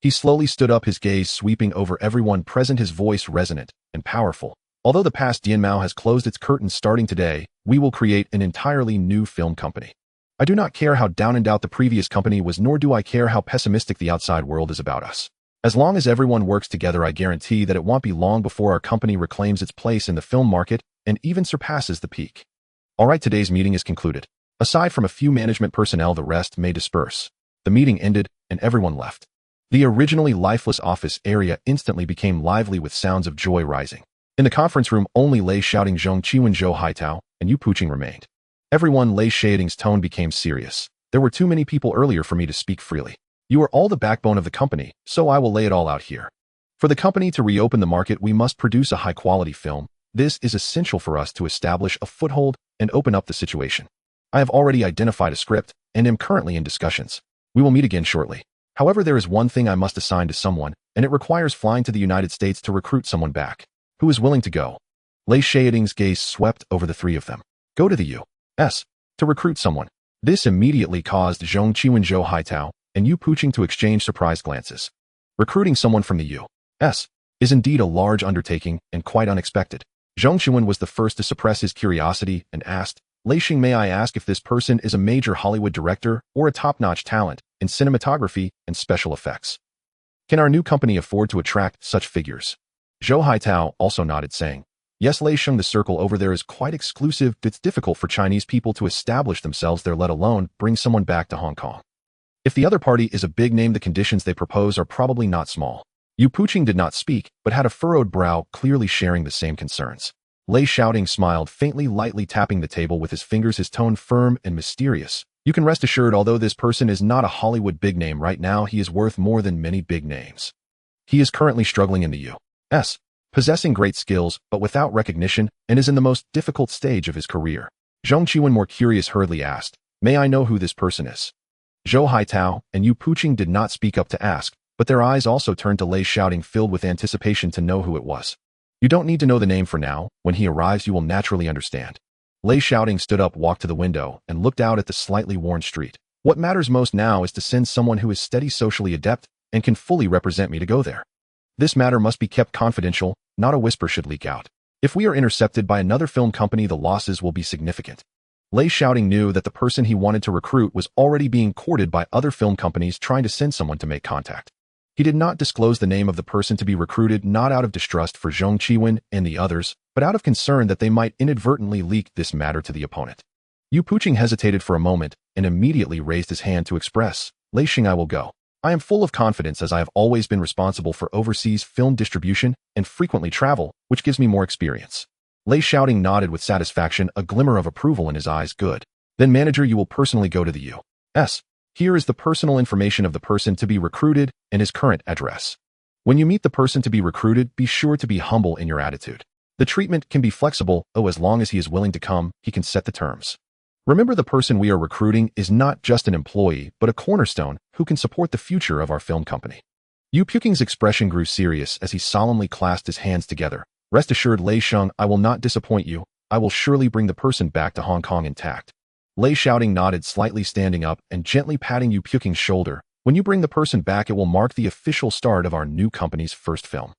He slowly stood up, his gaze sweeping over everyone present, his voice resonant and powerful. Although the past Dian Mao has closed its curtains, starting today, we will create an entirely new film company. I do not care how down and out the previous company was, nor do I care how pessimistic the outside world is about us. As long as everyone works together, I guarantee that it won't be long before our company reclaims its place in the film market and even surpasses the peak. Alright, today's meeting is concluded. Aside from a few management personnel, the rest may disperse. The meeting ended, and everyone left. The originally lifeless office area instantly became lively with sounds of joy rising. In the conference room, only Lei Shaoting, Zhong Qiwen, Zhou Haitao, and Yu Puqing remained. Everyone, Lei Shaoting's tone became serious. There were too many people earlier for me to speak freely. You are all the backbone of the company, so I will lay it all out here. For the company to reopen the market, we must produce a high-quality film. This is essential for us to establish a foothold and open up the situation. I have already identified a script and am currently in discussions. We will meet again shortly. However, there is one thing I must assign to someone, and it requires flying to the United States to recruit someone back. Who is willing to go? Lei Shaoting's gaze swept over the three of them. Go to the U.S. to recruit someone. This immediately caused Zhong Qiwen, Zhou Haitao, and Yu Puqing to exchange surprised glances. Recruiting someone from the U.S. is indeed a large undertaking and quite unexpected. Zhong Qiwen was the first to suppress his curiosity and asked, Lei Xing, may I ask if this person is a major Hollywood director or a top-notch talent in cinematography and special effects? Can our new company afford to attract such figures? Zhou Haitao also nodded, saying, Yes, Lei Xing, the circle over there is quite exclusive. It's difficult for Chinese people to establish themselves there, let alone bring someone back to Hong Kong. If the other party is a big name, the conditions they propose are probably not small. Yu Puqing did not speak, but had a furrowed brow, clearly sharing the same concerns. Lei Shaoting smiled faintly, lightly tapping the table with his fingers, his tone firm and mysterious. You can rest assured, although this person is not a Hollywood big name right now, he is worth more than many big names. He is currently struggling in the U.S., possessing great skills, but without recognition, and is in the most difficult stage of his career. Zhong Qiwen, more curious, hurriedly asked, May I know who this person is? Zhou Haitao and Yu Puqing did not speak up to ask, but their eyes also turned to Lei Shaoting, filled with anticipation to know who it was. You don't need to know the name for now. When he arrives, you will naturally understand. Lei Shaoting stood up, walked to the window, and looked out at the slightly worn street. What matters most now is to send someone who is steady, socially adept, and can fully represent me to go there. This matter must be kept confidential, not a whisper should leak out. If we are intercepted by another film company, the losses will be significant. Lei Shaoting knew that the person he wanted to recruit was already being courted by other film companies trying to send someone to make contact. He did not disclose the name of the person to be recruited, not out of distrust for Zhong Qiwen and the others, but out of concern that they might inadvertently leak this matter to the opponent. Yu Puqing hesitated for a moment and immediately raised his hand to express, Lei Xing, I will go. I am full of confidence, as I have always been responsible for overseas film distribution and frequently travel, which gives me more experience. Lei Shaoting nodded with satisfaction, a glimmer of approval in his eyes. Good. Then, manager, you will personally go to the U.S. Here is the personal information of the person to be recruited and his current address. When you meet the person to be recruited, be sure to be humble in your attitude. The treatment can be flexible, as long as he is willing to come, he can set the terms. Remember, the person we are recruiting is not just an employee, but a cornerstone who can support the future of our film company. Yu Puqing's expression grew serious as he solemnly clasped his hands together. Rest assured, Lei Xing, I will not disappoint you. I will surely bring the person back to Hong Kong intact. Lei Shaoting nodded, slightly standing up and gently patting Yu Puqing's shoulder. When you bring the person back, it will mark the official start of our new company's first film.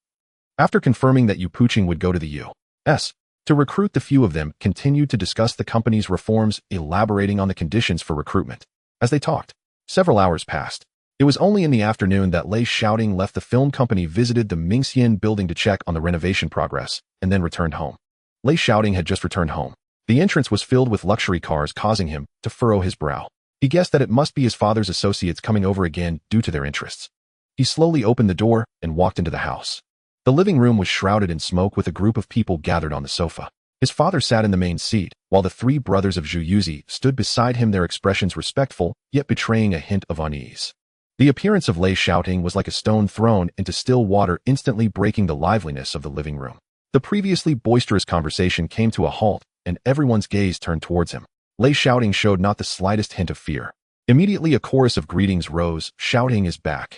After confirming that Yu Puqing would go to the U.S. to recruit, the few of them continued to discuss the company's reforms, elaborating on the conditions for recruitment. As they talked, several hours passed. It was only in the afternoon that Lei Shaoting left the film company, visited the Mingxian building to check on the renovation progress, and then returned home. Lei Shaoting had just returned home. The entrance was filled with luxury cars, causing him to furrow his brow. He guessed that it must be his father's associates coming over again due to their interests. He slowly opened the door and walked into the house. The living room was shrouded in smoke, with a group of people gathered on the sofa. His father sat in the main seat, while the three brothers of Zhu Yuzi stood beside him, their expressions respectful, yet betraying a hint of unease. The appearance of Lei Shaoting was like a stone thrown into still water, instantly breaking the liveliness of the living room. The previously boisterous conversation came to a halt, and everyone's gaze turned towards him. Lei Shaoting showed not the slightest hint of fear. Immediately a chorus of greetings rose. Shaoting is back.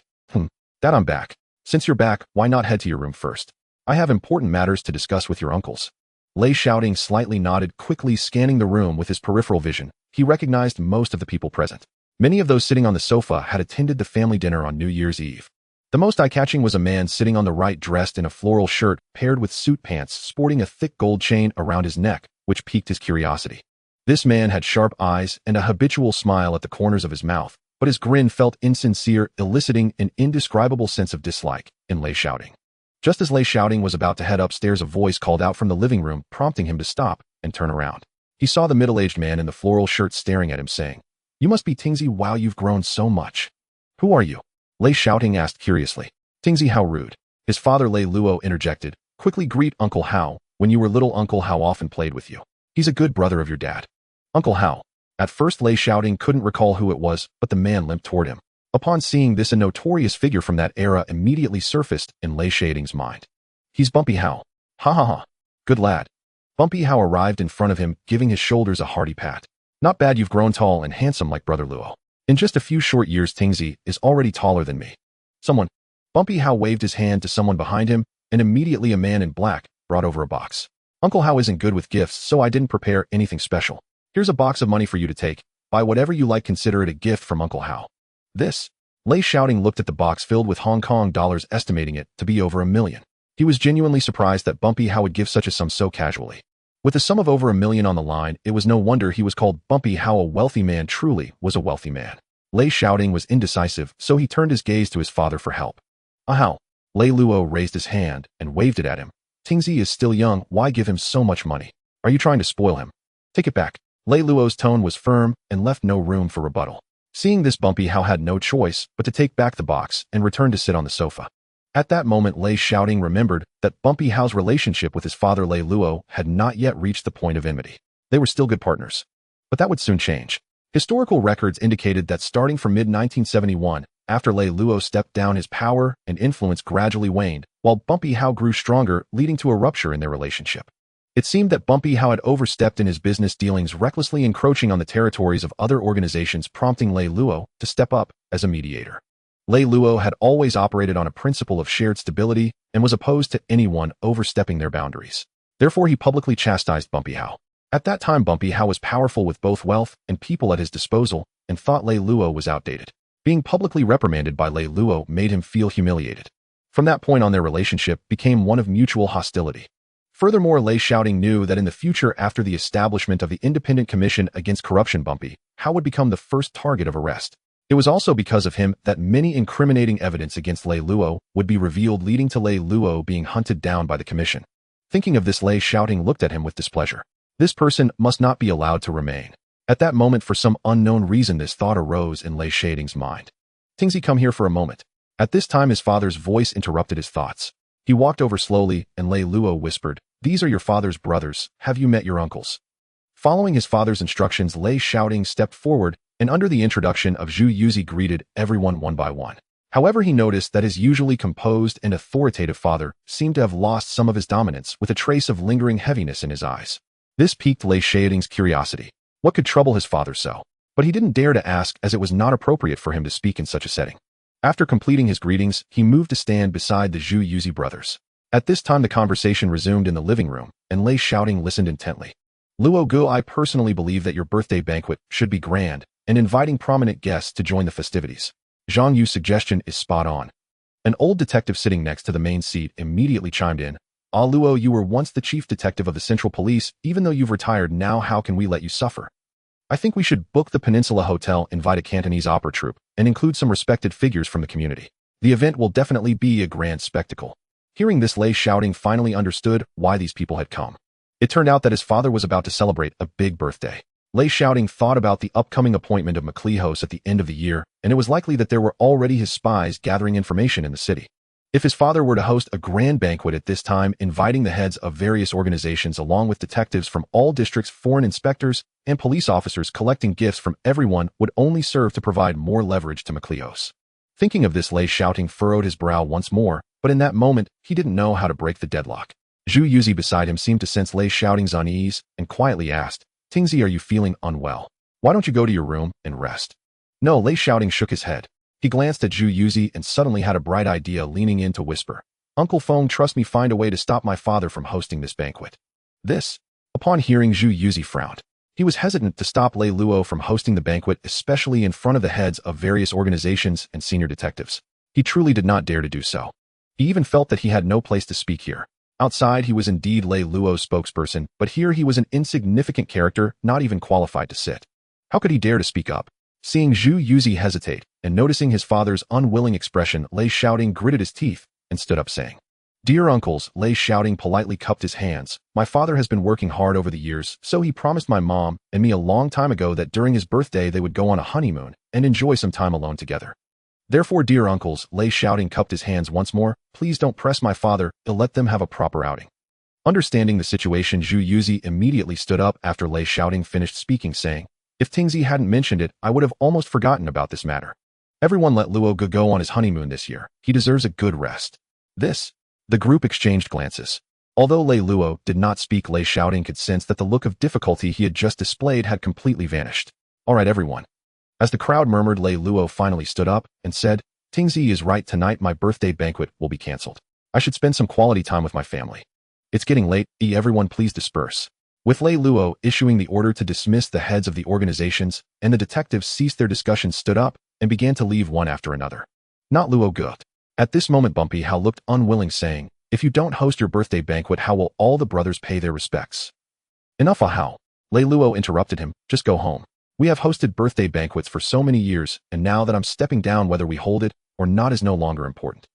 That I'm back. Since you're back, why not head to your room first? I have important matters to discuss with your uncles. Lei Shaoting slightly nodded, quickly scanning the room with his peripheral vision. He recognized most of the people present. Many of those sitting on the sofa had attended the family dinner on New Year's Eve. The most eye-catching was a man sitting on the right, dressed in a floral shirt paired with suit pants, sporting a thick gold chain around his neck, which piqued his curiosity. This man had sharp eyes and a habitual smile at the corners of his mouth, but his grin felt insincere, eliciting an indescribable sense of dislike in Lei Shaoting. Just as Lei Shaoting was about to head upstairs, a voice called out from the living room, prompting him to stop and turn around. He saw the middle-aged man in the floral shirt staring at him, saying, "You must be Tingzi. Wow, you've grown so much." "Who are you?" Lei Shaoting asked curiously. "Tingzi, how rude." His father Lei Luo interjected, "Quickly greet Uncle Hao. When you were little, Uncle Hao often played with you. He's a good brother of your dad." Uncle Hao. At first Lei Shaoting couldn't recall who it was, but the man limped toward him. Upon seeing this, a notorious figure from that era immediately surfaced in Lei Shaoting's mind. "He's Bumpy Hao." "Ha ha ha. Good lad." Bumpy Hao arrived in front of him, giving his shoulders a hearty pat. "Not bad, you've grown tall and handsome like Brother Luo. In just a few short years, Tingzi is already taller than me." "Someone." Bumpy Hao waved his hand to someone behind him, and immediately a man in black brought over a box. "Uncle Hao isn't good with gifts, so I didn't prepare anything special. Here's a box of money for you to take. Buy whatever you like, consider it a gift from Uncle Hao." This. Lei Shaoting looked at the box filled with Hong Kong dollars, estimating it to be over $1 million. He was genuinely surprised that Bumpy Hao would give such a sum so casually. With a sum of over $1 million on the line, it was no wonder he was called Bumpy Hao. A wealthy man truly was a wealthy man. Lei Shaoting was indecisive, so he turned his gaze to his father for help. "How?" Lei Luo raised his hand and waved it at him. "Tingzi is still young, why give him so much money? Are you trying to spoil him? Take it back." Lei Luo's tone was firm and left no room for rebuttal. Seeing this, Bumpy Hao had no choice but to take back the box and return to sit on the sofa. At that moment, Lei Shaoting remembered that Bumpy Hao's relationship with his father Lei Luo had not yet reached the point of enmity. They were still good partners. But that would soon change. Historical records indicated that starting from mid-1971, after Lei Luo stepped down, his power and influence gradually waned, while Bumpy Hao grew stronger, leading to a rupture in their relationship. It seemed that Bumpy Hao had overstepped in his business dealings, recklessly encroaching on the territories of other organizations, prompting Lei Luo to step up as a mediator. Lei Luo had always operated on a principle of shared stability and was opposed to anyone overstepping their boundaries. Therefore, he publicly chastised Bumpy Hao. At that time, Bumpy Hao was powerful with both wealth and people at his disposal and thought Lei Luo was outdated. Being publicly reprimanded by Lei Luo made him feel humiliated. From that point on, their relationship became one of mutual hostility. Furthermore, Lei Shaoting knew that in the future, after the establishment of the Independent Commission Against Corruption, Bumpy Hao would become the first target of arrest. It was also because of him that many incriminating evidence against Lei Luo would be revealed, leading to Lei Luo being hunted down by the commission. Thinking of this, Lei Shaoting looked at him with displeasure. This person must not be allowed to remain. At that moment, for some unknown reason, this thought arose in Lei Shaoting's mind. "Tingzi, come here for a moment." At this time, his father's voice interrupted his thoughts. He walked over slowly, and Lei Luo whispered, "These are your father's brothers. Have you met your uncles?" Following his father's instructions, Lei Shaoting stepped forward, and under the introduction of Zhu Yuzi, greeted everyone one by one. However, he noticed that his usually composed and authoritative father seemed to have lost some of his dominance, with a trace of lingering heaviness in his eyes. This piqued Lei Shaoting's curiosity. What could trouble his father so? But he didn't dare to ask, as it was not appropriate for him to speak in such a setting. After completing his greetings, he moved to stand beside the Zhu Yuzi brothers. At this time, the conversation resumed in the living room, and Lei Shaoting listened intently. "Luo Gu, I personally believe that your birthday banquet should be grand, and inviting prominent guests to join the festivities. Zhang Yu's suggestion is spot on." An old detective sitting next to the main seat immediately chimed in. "Ah, Luo, you were once the chief detective of the Central Police. Even though you've retired now, how can we let you suffer? I think we should book the Peninsula Hotel, invite a Cantonese opera troupe, and include some respected figures from the community. The event will definitely be a grand spectacle." Hearing this, Lei Shaoting finally understood why these people had come. It turned out that his father was about to celebrate a big birthday. Lei Shaoting thought about the upcoming appointment of MacLehose at the end of the year, and it was likely that there were already his spies gathering information in the city. If his father were to host a grand banquet at this time, inviting the heads of various organizations along with detectives from all districts, foreign inspectors, and police officers collecting gifts from everyone, would only serve to provide more leverage to MacLehose. Thinking of this, Lei Shaoting furrowed his brow once more, but in that moment, he didn't know how to break the deadlock. Zhu Yuzi beside him seemed to sense Lei Shaoting's unease and quietly asked, "Tingzi, are you feeling unwell? Why don't you go to your room and rest?" "No," Lei Shaoting shook his head. He glanced at Zhu Yuzi and suddenly had a bright idea, leaning in to whisper, "Uncle Feng, trust me, find a way to stop my father from hosting this banquet." This. Upon hearing, Zhu Yuzi frowned. He was hesitant to stop Lei Luo from hosting the banquet, especially in front of the heads of various organizations and senior detectives. He truly did not dare to do so. He even felt that he had no place to speak here. Outside, he was indeed Lei Luo's spokesperson, but here he was an insignificant character, not even qualified to sit. How could he dare to speak up? Seeing Zhu Yuzi hesitate and noticing his father's unwilling expression, Lei Shaoting gritted his teeth and stood up saying, "Dear uncles," Lei Shaoting politely cupped his hands. "My father has been working hard over the years, so he promised my mom and me a long time ago that during his birthday they would go on a honeymoon and enjoy some time alone together. Therefore, dear uncles," Lei Shaoting cupped his hands once more, "please don't press my father, let them have a proper outing." Understanding the situation, Zhu Yuzi immediately stood up after Lei Shaoting finished speaking, saying, "If Tingzi hadn't mentioned it, I would have almost forgotten about this matter. Everyone let Luo go on his honeymoon this year. He deserves a good rest." The group exchanged glances. Although Lei Luo did not speak, Lei Shaoting could sense that the look of difficulty he had just displayed had completely vanished. "All right, everyone." As the crowd murmured, Lei Luo finally stood up and said, "Tingzi is right, tonight my birthday banquet will be cancelled. I should spend some quality time with my family. It's getting late, everyone please disperse." With Lei Luo issuing the order to dismiss the heads of the organizations, and the detectives ceased their discussions, stood up and began to leave one after another. Not Luo Gut. At this moment Bumpy Hao looked unwilling, saying, "If you don't host your birthday banquet, how will all the brothers pay their respects?" "Enough, Hao." Lei Luo interrupted him, "Just go home. We have hosted birthday banquets for so many years, and now that I'm stepping down, whether we hold it or not is no longer important."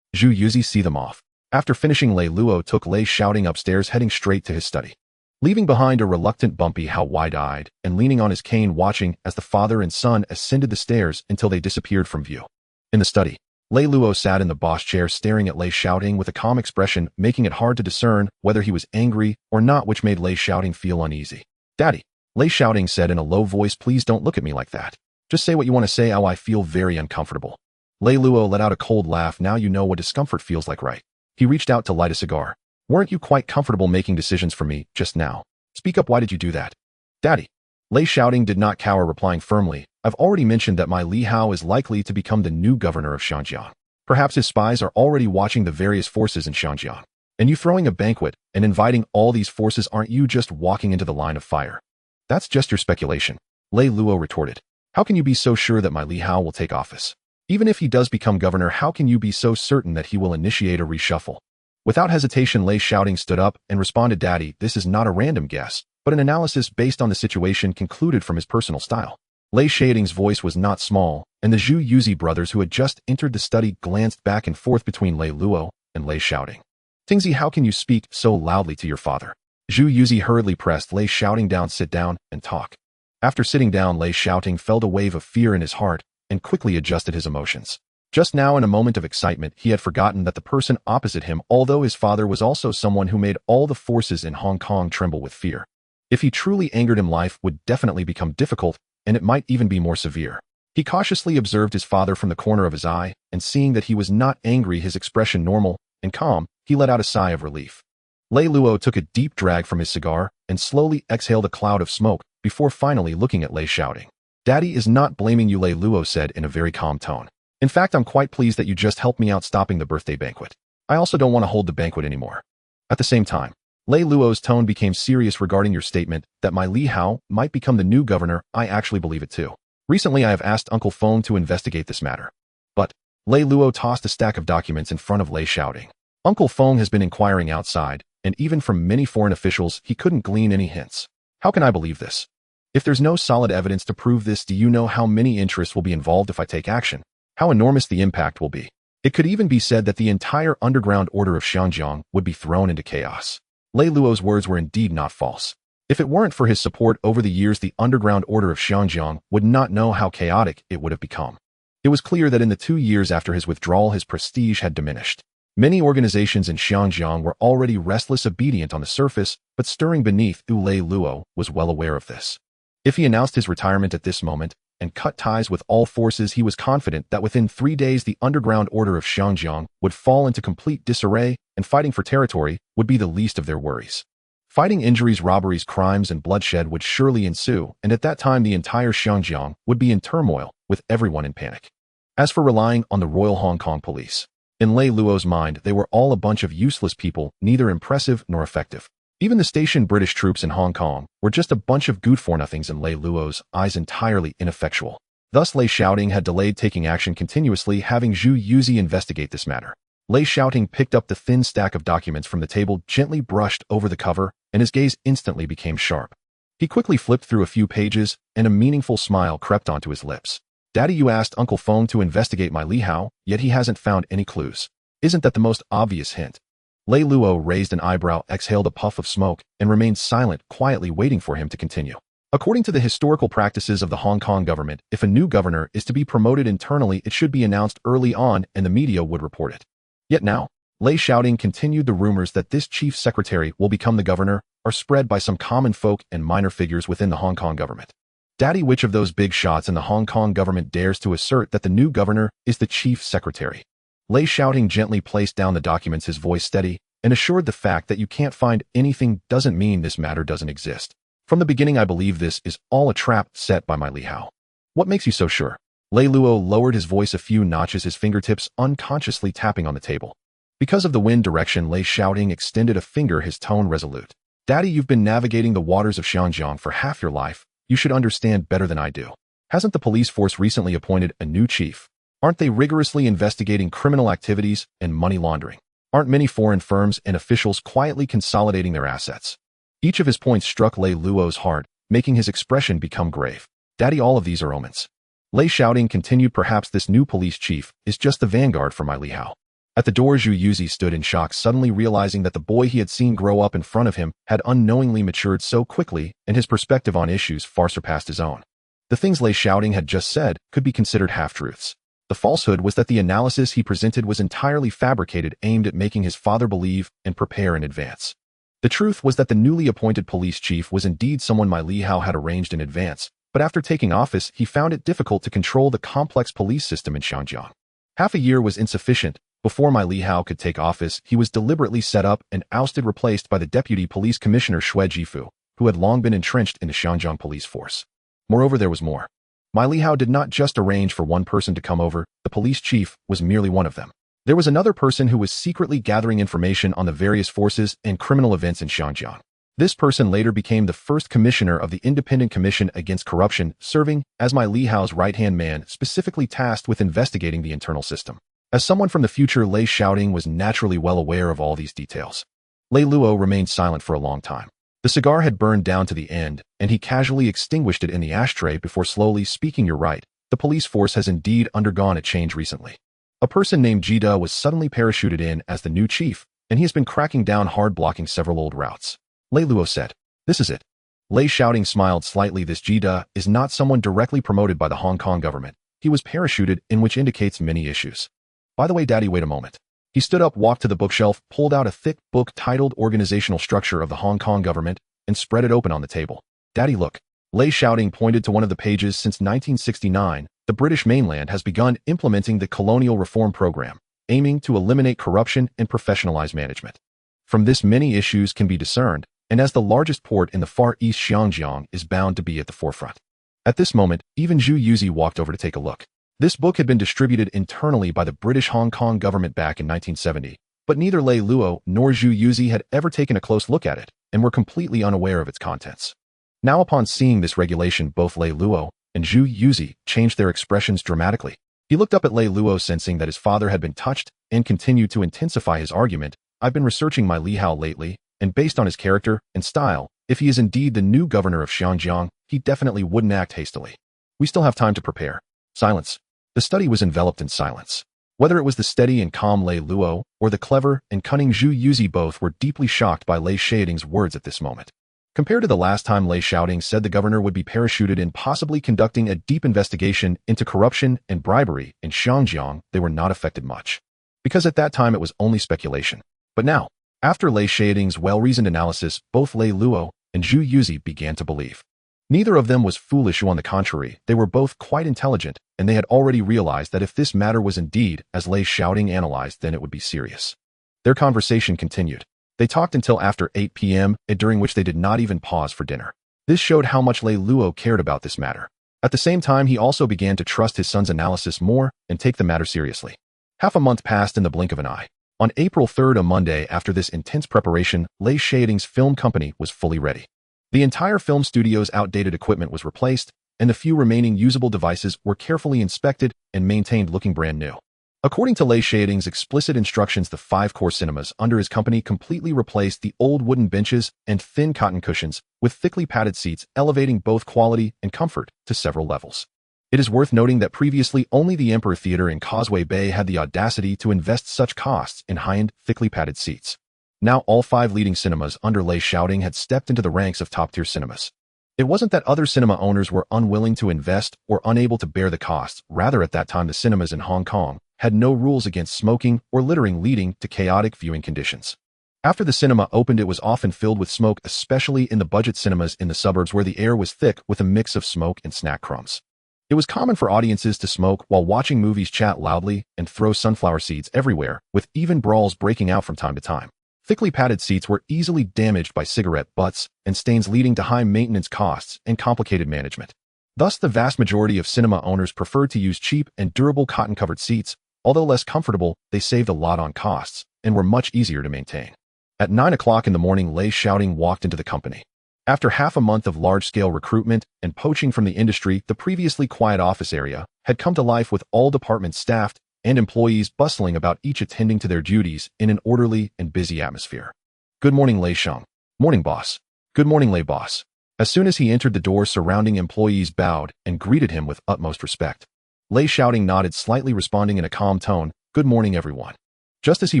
Zhu Yuzi see them off. After finishing, Lei Luo took Lei Shaoting upstairs, heading straight to his study, leaving behind a reluctant Bumpy Hao wide-eyed and leaning on his cane, watching as the father and son ascended the stairs until they disappeared from view. In the study, Lei Luo sat in the boss chair staring at Lei Shaoting with a calm expression, making it hard to discern whether he was angry or not, which made Lei Shaoting feel uneasy. "Daddy," Lei Shaoting said in a low voice, "please don't look at me like that. Just say what you want to say." "Oh, I feel very uncomfortable." Lei Luo let out a cold laugh. "Now you know what discomfort feels like, right?" He reached out to light a cigar. "Weren't you quite comfortable making decisions for me just now? Speak up, why did you do that?" "Daddy." Lei Shaoting did not cower, replying firmly, "I've already mentioned that my Li Hao is likely to become the new governor of Xinjiang. Perhaps his spies are already watching the various forces in Xinjiang. And you throwing a banquet and inviting all these forces, aren't you just walking into the line of fire?" "That's just your speculation," Lei Luo retorted. "How can you be so sure that my Li Hao will take office? Even if he does become governor, how can you be so certain that he will initiate a reshuffle?" Without hesitation, Lei Shaoting stood up and responded, "Daddy, this is not a random guess, but an analysis based on the situation concluded from his personal style." Lei Shaoting's voice was not small, and the Zhu Yuzi brothers, who had just entered the study, glanced back and forth between Lei Luo and Lei Shaoting. "Tingzi, how can you speak so loudly to your father?" Zhu Yuzi hurriedly pressed Lei Shaoting down. "Sit down and talk." After sitting down, Lei Shaoting felt a wave of fear in his heart and quickly adjusted his emotions. Just now, in a moment of excitement, he had forgotten that the person opposite him, although his father, was also someone who made all the forces in Hong Kong tremble with fear. If he truly angered him, life would definitely become difficult, and it might even be more severe. He cautiously observed his father from the corner of his eye, and seeing that he was not angry, his expression normal and calm, he let out a sigh of relief. Lei Luo took a deep drag from his cigar and slowly exhaled a cloud of smoke before finally looking at Lei Shaoting. "Daddy is not blaming you," Lei Luo said in a very calm tone. "In fact, I'm quite pleased that you just helped me out stopping the birthday banquet. I also don't want to hold the banquet anymore." At the same time, Lei Luo's tone became serious. "Regarding your statement that my Li Hao might become the new governor, I actually believe it too. Recently, I have asked Uncle Feng to investigate this matter." "But," Lei Luo tossed a stack of documents in front of Lei Shaoting. "Uncle Feng has been inquiring outside, and even from many foreign officials, he couldn't glean any hints. How can I believe this? If there's no solid evidence to prove this, do you know how many interests will be involved if I take action? How enormous the impact will be? It could even be said that the entire underground order of Xinjiang would be thrown into chaos." Lei Luo's words were indeed not false. If it weren't for his support over the years, the underground order of Xinjiang would not know how chaotic it would have become. It was clear that in the 2 years after his withdrawal, his prestige had diminished. Many organizations in Xinjiang were already restless, obedient on the surface, but stirring beneath. Lei Luo was well aware of this. If he announced his retirement at this moment and cut ties with all forces, he was confident that within 3 days the underground order of Xinjiang would fall into complete disarray, and fighting for territory would be the least of their worries. Fighting, injuries, robberies, crimes, and bloodshed would surely ensue, and at that time the entire Xinjiang would be in turmoil, with everyone in panic. As for relying on the Royal Hong Kong Police, in Lei Luo's mind they were all a bunch of useless people, neither impressive nor effective. Even the stationed British troops in Hong Kong were just a bunch of good-for-nothings in Lei Luo's eyes, entirely ineffectual. Thus Lei Shaoting had delayed taking action, continuously having Zhu Yuzi investigate this matter. Lei Shaoting picked up the thin stack of documents from the table, gently brushed over the cover, and his gaze instantly became sharp. He quickly flipped through a few pages, and a meaningful smile crept onto his lips. Daddy, you asked Uncle Feng to investigate my Li Hao, yet he hasn't found any clues. Isn't that the most obvious hint? Lei Luo raised an eyebrow, exhaled a puff of smoke, and remained silent, quietly waiting for him to continue. According to the historical practices of the Hong Kong government, if a new governor is to be promoted internally, it should be announced early on and the media would report it. Yet now, Lei Shaoting continued. The rumors that this chief secretary will become the governor are spread by some common folk and minor figures within the Hong Kong government. Daddy, which of those big shots in the Hong Kong government dares to assert that the new governor is the chief secretary? Lei Shaoting gently placed down the documents, his voice steady, and assured the fact that you can't find anything doesn't mean this matter doesn't exist. From the beginning I believe this is all a trap set by my Li Hao. What makes you so sure? Lei Luo lowered his voice a few notches, his fingertips unconsciously tapping on the table. Because of the wind direction, Lei Shaoting extended a finger, his tone resolute. Daddy, you've been navigating the waters of Xinjiang for half your life. You should understand better than I do. Hasn't the police force recently appointed a new chief? Aren't they rigorously investigating criminal activities and money laundering? Aren't many foreign firms and officials quietly consolidating their assets? Each of his points struck Lei Luo's heart, making his expression become grave. Daddy, all of these are omens. Lei Shaoting continued, perhaps this new police chief is just the vanguard for my Li Hao. At the door, Zhu Yuzi stood in shock, suddenly realizing that the boy he had seen grow up in front of him had unknowingly matured so quickly, and his perspective on issues far surpassed his own. The things Lei Shaoting had just said could be considered half-truths. The falsehood was that the analysis he presented was entirely fabricated, aimed at making his father believe and prepare in advance. The truth was that the newly appointed police chief was indeed someone my Li Hao had arranged in advance, but after taking office, he found it difficult to control the complex police system in Xinjiang. Half a year was insufficient. Before my Li Hao could take office, he was deliberately set up and ousted, replaced by the deputy police commissioner Xue Jifu, who had long been entrenched in the Xinjiang police force. Moreover, there was more. My Li Hao did not just arrange for one person to come over, the police chief was merely one of them. There was another person who was secretly gathering information on the various forces and criminal events in Xinjiang. This person later became the first commissioner of the Independent Commission Against Corruption, serving as my Li Hao's right-hand man, specifically tasked with investigating the internal system. As someone from the future, Lei Shaoting was naturally well aware of all these details. Lei Luo remained silent for a long time. The cigar had burned down to the end, and he casually extinguished it in the ashtray before slowly speaking. You're right, the police force has indeed undergone a change recently. A person named Jida was suddenly parachuted in as the new chief, and he has been cracking down hard, blocking several old routes. Lei Luo said, "This is it." Lei Shaoting smiled slightly. This Jida is not someone directly promoted by the Hong Kong government. He was parachuted in, which indicates many issues. By the way, Daddy, wait a moment. He stood up, walked to the bookshelf, pulled out a thick book titled Organizational Structure of the Hong Kong Government, and spread it open on the table. Daddy, look. Lei Shaoting pointed to one of the pages. Since 1969, the British mainland has begun implementing the colonial reform program, aiming to eliminate corruption and professionalize management. From this, many issues can be discerned, and as the largest port in the Far East, Xinjiang is bound to be at the forefront. At this moment, even Zhu Yuzi walked over to take a look. This book had been distributed internally by the British Hong Kong government back in 1970, but neither Lei Luo nor Zhu Yuzi had ever taken a close look at it, and were completely unaware of its contents. Now, upon seeing this regulation, both Lei Luo and Zhu Yuzi changed their expressions dramatically. He looked up at Lei Luo, sensing that his father had been touched, and continued to intensify his argument. I've been researching my Li Hao lately, and based on his character and style, if he is indeed the new governor of Xinjiang, he definitely wouldn't act hastily. We still have time to prepare. Silence. The study was enveloped in silence. Whether it was the steady and calm Lei Luo or the clever and cunning Zhu Yuzi, both were deeply shocked by Lei Shaoting's words at this moment. Compared to the last time Lei Shaoting said the governor would be parachuted in, possibly conducting a deep investigation into corruption and bribery in Xinjiang, they were not affected much. Because at that time it was only speculation. But now, after Lei Shaoting's well-reasoned analysis, both Lei Luo and Zhu Yuzi began to believe. Neither of them was foolish. On the contrary, they were both quite intelligent, and they had already realized that if this matter was indeed as Lei Shaoting analyzed, then it would be serious. Their conversation continued. They talked until after 8 p.m., during which they did not even pause for dinner. This showed how much Lei Luo cared about this matter. At the same time, he also began to trust his son's analysis more and take the matter seriously. Half a month passed in the blink of an eye. On April 3rd, a Monday, after this intense preparation, Lei Shaoting's film company was fully ready. The entire film studio's outdated equipment was replaced, and the few remaining usable devices were carefully inspected and maintained looking brand new. According to Lei Shaoting's explicit instructions, the 5-core cinemas under his company completely replaced the old wooden benches and thin cotton cushions with thickly padded seats, elevating both quality and comfort to several levels. It is worth noting that previously only the Emperor Theater in Causeway Bay had the audacity to invest such costs in high-end, thickly padded seats. Now all 5 leading cinemas under Lei Shaoting had stepped into the ranks of top-tier cinemas. It wasn't that other cinema owners were unwilling to invest or unable to bear the costs. Rather, at that time, the cinemas in Hong Kong had no rules against smoking or littering, leading to chaotic viewing conditions. After the cinema opened, it was often filled with smoke, especially in the budget cinemas in the suburbs where the air was thick with a mix of smoke and snack crumbs. It was common for audiences to smoke while watching movies, chat loudly, and throw sunflower seeds everywhere, with even brawls breaking out from time to time. Thickly padded seats were easily damaged by cigarette butts and stains, leading to high maintenance costs and complicated management. Thus, the vast majority of cinema owners preferred to use cheap and durable cotton-covered seats. Although less comfortable, they saved a lot on costs and were much easier to maintain. At 9 o'clock in the morning, Lei Shaoting walked into the company. After half a month of large-scale recruitment and poaching from the industry, the previously quiet office area had come to life, with all departments staffed and employees bustling about, each attending to their duties in an orderly and busy atmosphere. "Good morning, Lei Shang." "Morning, boss." "Good morning, Lei boss." As soon as he entered the door, surrounding employees bowed and greeted him with utmost respect. Lei Shaoting nodded slightly, responding in a calm tone, "Good morning, everyone." Just as he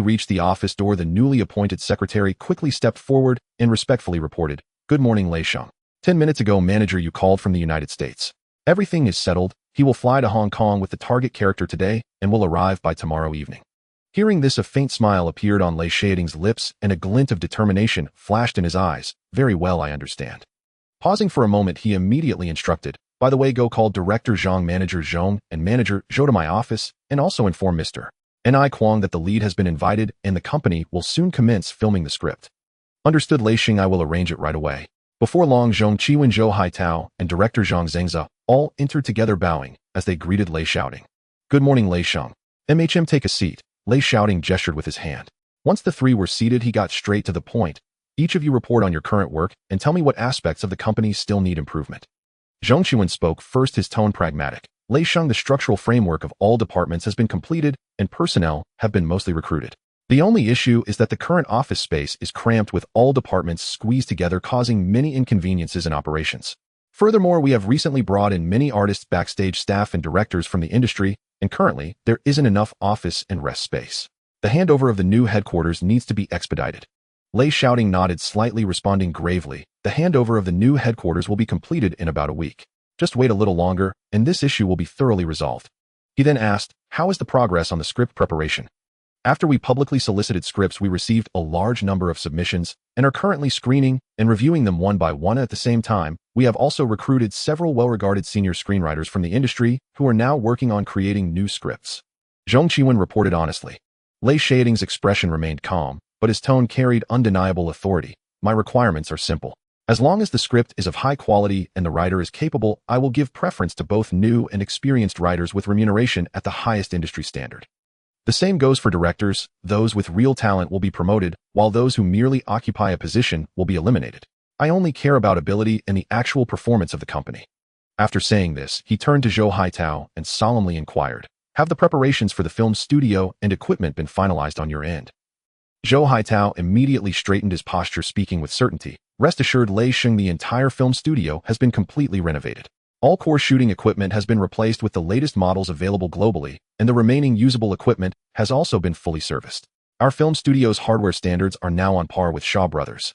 reached the office door, the newly appointed secretary quickly stepped forward and respectfully reported, "Good morning, Lei Shang. 10 minutes ago, manager, you called from the United States. Everything is settled. He will fly to Hong Kong with the target character today and will arrive by tomorrow evening." Hearing this, a faint smile appeared on Lei Shaoting's lips and a glint of determination flashed in his eyes. "Very well, I understand." Pausing for a moment, he immediately instructed, "By the way, go call Director Zhang, Manager Zhong, and Manager Zhou to my office, and also inform Mr. N.I. Kwong that the lead has been invited and the company will soon commence filming the script." "Understood, Lei Xing, I will arrange it right away." Before long, Zhong Chiwen, Zhou Haitao, and Director Zhang Zhengza all entered together, bowing as they greeted Lei Shaoting. "Good morning, Lei Shang." "MHM, take a seat." Lei Shaoting gestured with his hand. Once the 3 were seated, he got straight to the point. "Each of you report on your current work and tell me what aspects of the company still need improvement." Zhong Qiwen spoke first, his tone pragmatic. "Lei Shang, the structural framework of all departments has been completed and personnel have been mostly recruited. The only issue is that the current office space is cramped, with all departments squeezed together, causing many inconveniences in operations. Furthermore, we have recently brought in many artists, backstage staff, and directors from the industry, and currently there isn't enough office and rest space. The handover of the new headquarters needs to be expedited." Lei Shaoting nodded slightly, responding gravely, "The handover of the new headquarters will be completed in about a week. Just wait a little longer, and this issue will be thoroughly resolved." He then asked, "How is the progress on the script preparation?" "After we publicly solicited scripts, we received a large number of submissions and are currently screening and reviewing them one by one. At the same time, we have also recruited several well-regarded senior screenwriters from the industry who are now working on creating new scripts." Zhong Qiwen reported honestly. Lei Shaoting's expression remained calm, but his tone carried undeniable authority. "My requirements are simple. As long as the script is of high quality and the writer is capable, I will give preference to both new and experienced writers, with remuneration at the highest industry standard. The same goes for directors. Those with real talent will be promoted, while those who merely occupy a position will be eliminated. I only care about ability and the actual performance of the company." After saying this, he turned to Zhou Haitao and solemnly inquired, "Have the preparations for the film studio and equipment been finalized on your end?" Zhou Haitao immediately straightened his posture, speaking with certainty. "Rest assured, Lei Sheng, the entire film studio has been completely renovated. All core shooting equipment has been replaced with the latest models available globally, and the remaining usable equipment has also been fully serviced. Our film studio's hardware standards are now on par with Shaw Brothers."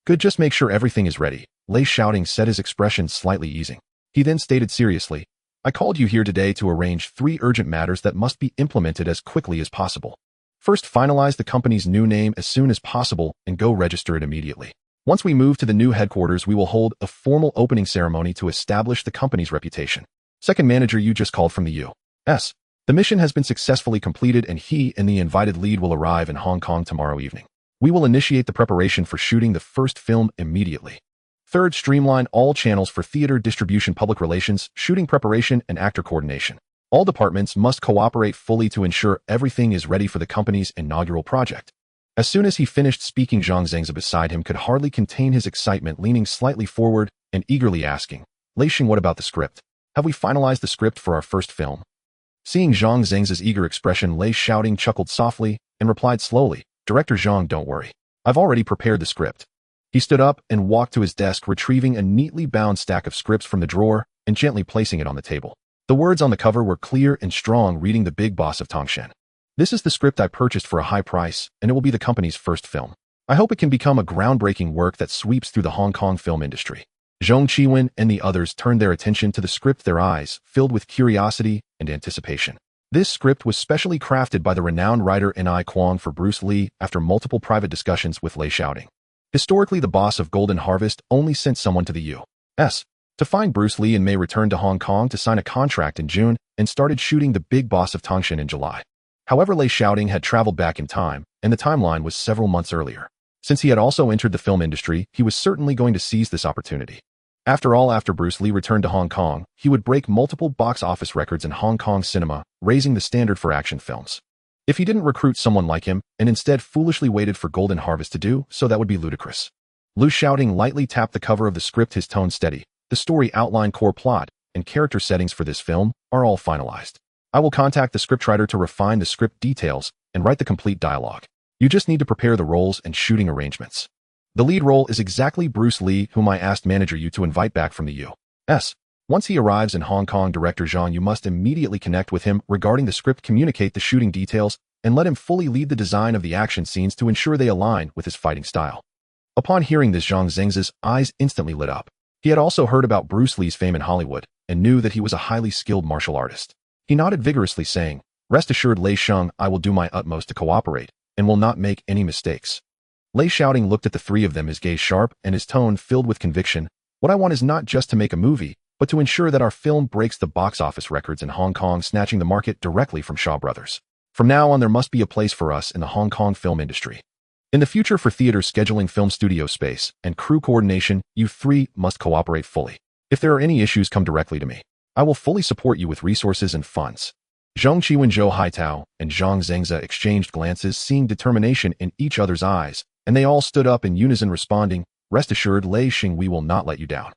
"Good, just make sure everything is ready." Lei Shaoting said, his expression slightly easing. He then stated seriously, "I called you here today to arrange 3 urgent matters that must be implemented as quickly as possible. First, finalize the company's new name as soon as possible and go register it immediately. Once we move to the new headquarters, we will hold a formal opening ceremony to establish the company's reputation. Second, manager, you just called from the U.S. The mission has been successfully completed and he and the invited lead will arrive in Hong Kong tomorrow evening. We will initiate the preparation for shooting the first film immediately. Third, streamline all channels for theater distribution, public relations, shooting preparation, and actor coordination. All departments must cooperate fully to ensure everything is ready for the company's inaugural project." As soon as he finished speaking, Zhang Zhengza beside him could hardly contain his excitement, leaning slightly forward and eagerly asking, "Lei Xing, what about the script? Have we finalized the script for our first film?" Seeing Zhang Zeng's eager expression, Lei Shaoting chuckled softly and replied slowly, "Director Zhang, don't worry. I've already prepared the script." He stood up and walked to his desk, retrieving a neatly bound stack of scripts from the drawer and gently placing it on the table. The words on the cover were clear and strong, reading "The Big Boss of Tangshan." "This is the script I purchased for a high price, and it will be the company's first film. I hope it can become a groundbreaking work that sweeps through the Hong Kong film industry." Zhong Qiwen and the others turned their attention to the script, their eyes filled with curiosity and anticipation. This script was specially crafted by the renowned writer N.I. Kwong for Bruce Lee after multiple private discussions with Lei Shaoting. Historically, the boss of Golden Harvest only sent someone to the U.S. to find Bruce Lee and May returned to Hong Kong to sign a contract in June and started shooting The Big Boss of Tangshan in July. However, Lei Shaoting had traveled back in time, and the timeline was several months earlier. Since he had also entered the film industry, he was certainly going to seize this opportunity. After all, after Bruce Lee returned to Hong Kong, he would break multiple box office records in Hong Kong cinema, raising the standard for action films. If he didn't recruit someone like him, and instead foolishly waited for Golden Harvest to do so, that would be ludicrous. Lui Shaoting lightly tapped the cover of the script, his tone steady. "The story outline, core plot, and character settings for this film are all finalized. I will contact the scriptwriter to refine the script details and write the complete dialogue. You just need to prepare the roles and shooting arrangements. The lead role is exactly Bruce Lee, whom I asked manager you to invite back from the U.S. Once he arrives in Hong Kong, Director Zhang, you must immediately connect with him regarding the script, communicate the shooting details, and let him fully lead the design of the action scenes to ensure they align with his fighting style." Upon hearing this, Zhang Zeng's eyes instantly lit up. He had also heard about Bruce Lee's fame in Hollywood and knew that he was a highly skilled martial artist. He nodded vigorously, saying, "Rest assured, Lei Sheng, I will do my utmost to cooperate and will not make any mistakes." Lei Shaoting looked at the three of them, his gaze sharp and his tone filled with conviction. "What I want is not just to make a movie, but to ensure that our film breaks the box office records in Hong Kong, snatching the market directly from Shaw Brothers. From now on, there must be a place for us in the Hong Kong film industry. In the future, for theater scheduling, film studio space, and crew coordination, you three must cooperate fully. If there are any issues, come directly to me. I will fully support you with resources and funds." Zhong Qiwen, Zhou Haitao, and Zhang Zengza exchanged glances, seeing determination in each other's eyes, and they all stood up in unison, responding, "Rest assured, Lei Sheng, we will not let you down."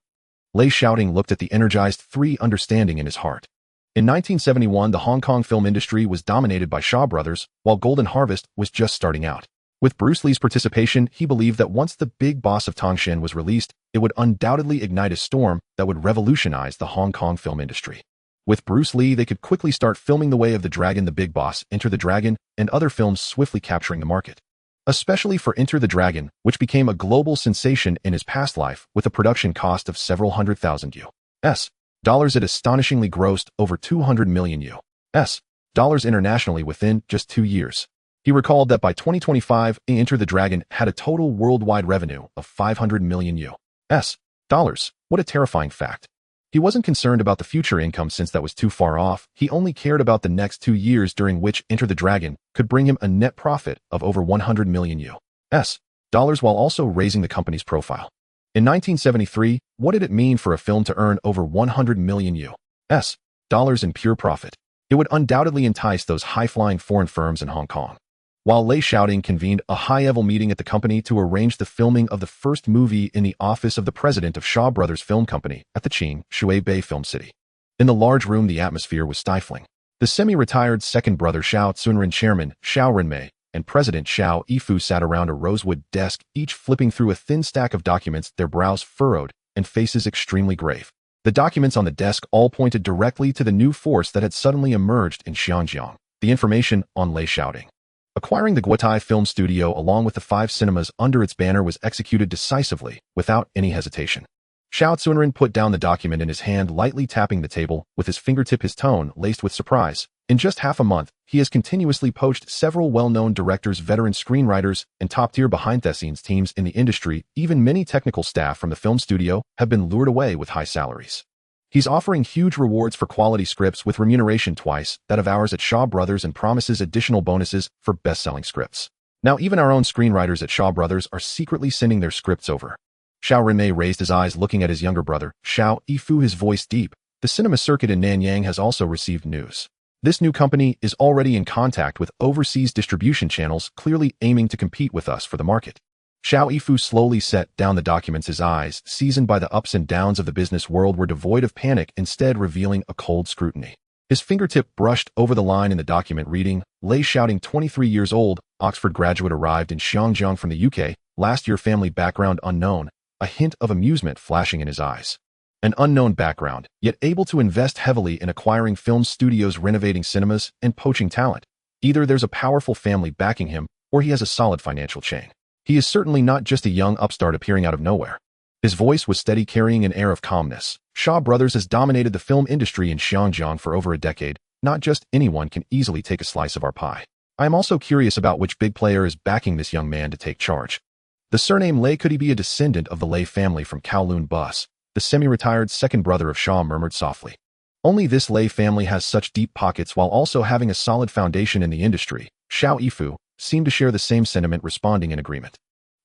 Lei Shaoting looked at the energized three, understanding in his heart. In 1971, the Hong Kong film industry was dominated by Shaw Brothers, while Golden Harvest was just starting out. With Bruce Lee's participation, he believed that once The Big Boss of Tangshan was released, it would undoubtedly ignite a storm that would revolutionize the Hong Kong film industry. With Bruce Lee, they could quickly start filming The Way of the Dragon, The Big Boss, Enter the Dragon, and other films, swiftly capturing the market. Especially for Enter the Dragon, which became a global sensation in his past life with a production cost of several $100,000 US dollars. It astonishingly grossed over $200 million US dollars internationally within just 2 years. He recalled that by 2025, Enter the Dragon had a total worldwide revenue of $500 million US dollars. What a terrifying fact. He wasn't concerned about the future income since that was too far off. He only cared about the next 2 years, during which Enter the Dragon could bring him a net profit of over $100 million US dollars, while also raising the company's profile. In 1973, what did it mean for a film to earn over $100 million US dollars in pure profit? It would undoubtedly entice those high-flying foreign firms in Hong Kong. While Lei Shaoting convened a high-level meeting at the company to arrange the filming of the first movie in the office of the president of Shaw Brothers Film Company at the Qing Shui Bay Film City. In the large room, the atmosphere was stifling. The semi-retired second brother Xiao Zunren, chairman Xiao Renmei, and president Xiao Yifu sat around a rosewood desk, each flipping through a thin stack of documents, their brows furrowed and faces extremely grave. The documents on the desk all pointed directly to the new force that had suddenly emerged in Xinjiang, the information on Lei Shaoting. Acquiring the Guotai Film Studio along with the 5 cinemas under its banner was executed decisively, without any hesitation. Xiao Zunren put down the document in his hand, lightly tapping the table with his fingertip, his tone laced with surprise. In just half a month, he has continuously poached several well-known directors, veteran screenwriters, and top-tier behind-the-scenes teams in the industry. Even many technical staff from the film studio have been lured away with high salaries. He's offering huge rewards for quality scripts with remuneration twice that of ours at Shaw Brothers, and promises additional bonuses for best-selling scripts. Now even our own screenwriters at Shaw Brothers are secretly sending their scripts over. Xiao Renmei raised his eyes, looking at his younger brother, Xiao Yifu, his voice deep. The cinema circuit in Nanyang has also received news. This new company is already in contact with overseas distribution channels, clearly aiming to compete with us for the market. Xiao Yifu slowly set down the documents. His eyes, seasoned by the ups and downs of the business world, were devoid of panic, instead revealing a cold scrutiny. His fingertip brushed over the line in the document reading, Lei Shaoting, 23 years old, Oxford graduate, arrived in Xiangjiang from the UK, last year, family background unknown, a hint of amusement flashing in his eyes. An unknown background, yet able to invest heavily in acquiring film studios, renovating cinemas, and poaching talent. Either there's a powerful family backing him, or he has a solid financial chain. He is certainly not just a young upstart appearing out of nowhere. His voice was steady, carrying an air of calmness. Shaw Brothers has dominated the film industry in Xiangjiang for over a decade. Not just anyone can easily take a slice of our pie. I am also curious about which big player is backing this young man to take charge. The surname Lei, could he be a descendant of the Lei family from Kowloon Bus? The semi-retired second brother of Shaw murmured softly. Only this Lei family has such deep pockets while also having a solid foundation in the industry. Xiao Yifu seemed to share the same sentiment, responding in agreement.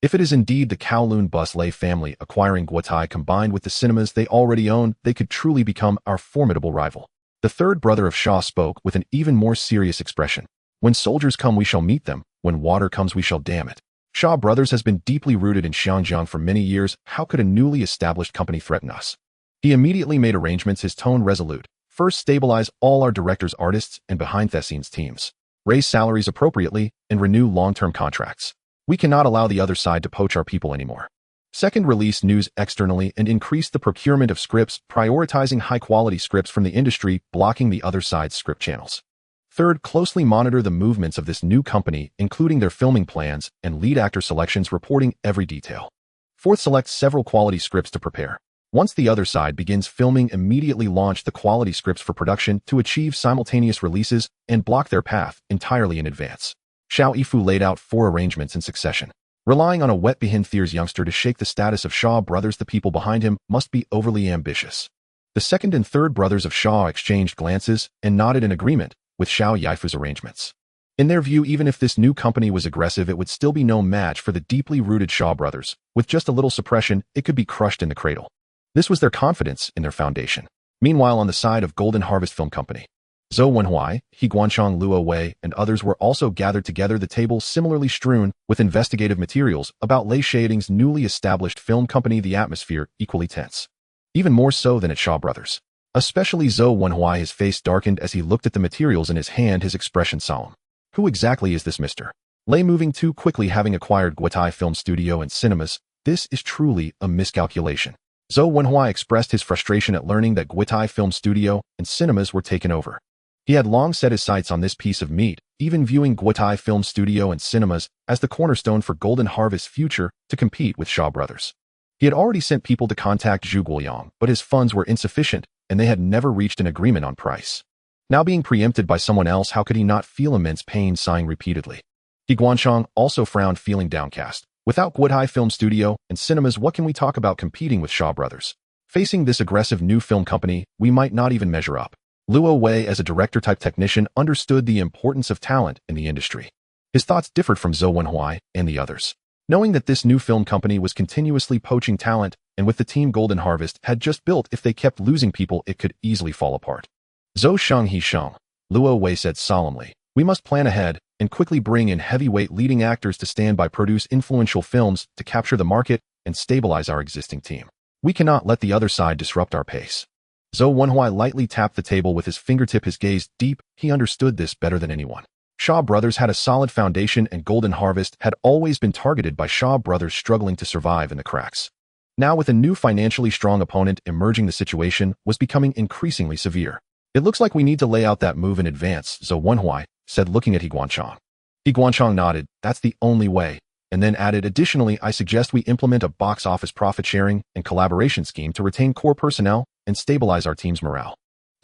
If it is indeed the Kowloon Bus Lei family acquiring Guotai combined with the cinemas they already own, they could truly become our formidable rival. The third brother of Shaw spoke with an even more serious expression. When soldiers come, we shall meet them. When water comes, we shall dam it. Shaw Brothers has been deeply rooted in Xiangjiang for many years. How could a newly established company threaten us? He immediately made arrangements, his tone resolute. First, stabilize all our directors, artists, and behind-the-scenes teams. Raise salaries appropriately and renew long-term contracts. We cannot allow the other side to poach our people anymore. Second, release news externally and increase the procurement of scripts, prioritizing high-quality scripts from the industry, blocking the other side's script channels. Third, closely monitor the movements of this new company, including their filming plans and lead actor selections, reporting every detail. Fourth, select several quality scripts to prepare. Once the other side begins filming, immediately launch the quality scripts for production to achieve simultaneous releases and block their path entirely in advance. Xiao Yifu laid out 4 arrangements in succession. Relying on a wet behind Thier's youngster to shake the status of Shaw Brothers, the people behind him must be overly ambitious. The second and third brothers of Shaw exchanged glances and nodded in agreement with Xiao Yifu's arrangements. In their view, even if this new company was aggressive, it would still be no match for the deeply rooted Shaw Brothers. With just a little suppression, it could be crushed in the cradle. This was their confidence in their foundation. Meanwhile, on the side of Golden Harvest Film Company, Zhou Wenhui, He Guanchang, Luo Wei, and others were also gathered together, the table similarly strewn with investigative materials about Lei Shaoting's newly established film company, the atmosphere equally tense. Even more so than at Shaw Brothers. Especially Zhou Wenhui, his face darkened as he looked at the materials in his hand, his expression solemn. Who exactly is this Mr. Lei moving too quickly, having acquired Guotai Film Studio and cinemas? This is truly a miscalculation. Zhou Wenhui expressed his frustration at learning that Guotai Film Studio and cinemas were taken over. He had long set his sights on this piece of meat, even viewing Guotai Film Studio and cinemas as the cornerstone for Golden Harvest's future to compete with Shaw Brothers. He had already sent people to contact Zhu Guoyang, but his funds were insufficient, and they had never reached an agreement on price. Now being preempted by someone else, how could he not feel immense pain, sighing repeatedly? He Guanchang also frowned, feeling downcast. Without Guotai Film Studio and cinemas, what can we talk about competing with Shaw Brothers? Facing this aggressive new film company, we might not even measure up. Luo Wei, as a director-type technician, understood the importance of talent in the industry. His thoughts differed from Zhou Wenhui and the others. Knowing that this new film company was continuously poaching talent, and with the team Golden Harvest had just built, if they kept losing people, it could easily fall apart. Zhou Sheng He Sheng, Luo Wei said solemnly, we must plan ahead and quickly bring in heavyweight leading actors to stand by, produce influential films to capture the market and stabilize our existing team. We cannot let the other side disrupt our pace. Zhou Wenhui lightly tapped the table with his fingertip, his gaze deep. He understood this better than anyone. Shaw Brothers had a solid foundation, and Golden Harvest had always been targeted by Shaw Brothers struggling to survive in the cracks. Now, with a new financially strong opponent emerging, the situation was becoming increasingly severe. It looks like we need to lay out that move in advance, Zhou Wenhui said, looking at He Guanchang. He Guanchang nodded. That's the only way, and then added, additionally, I suggest we implement a box office profit-sharing and collaboration scheme to retain core personnel and stabilize our team's morale.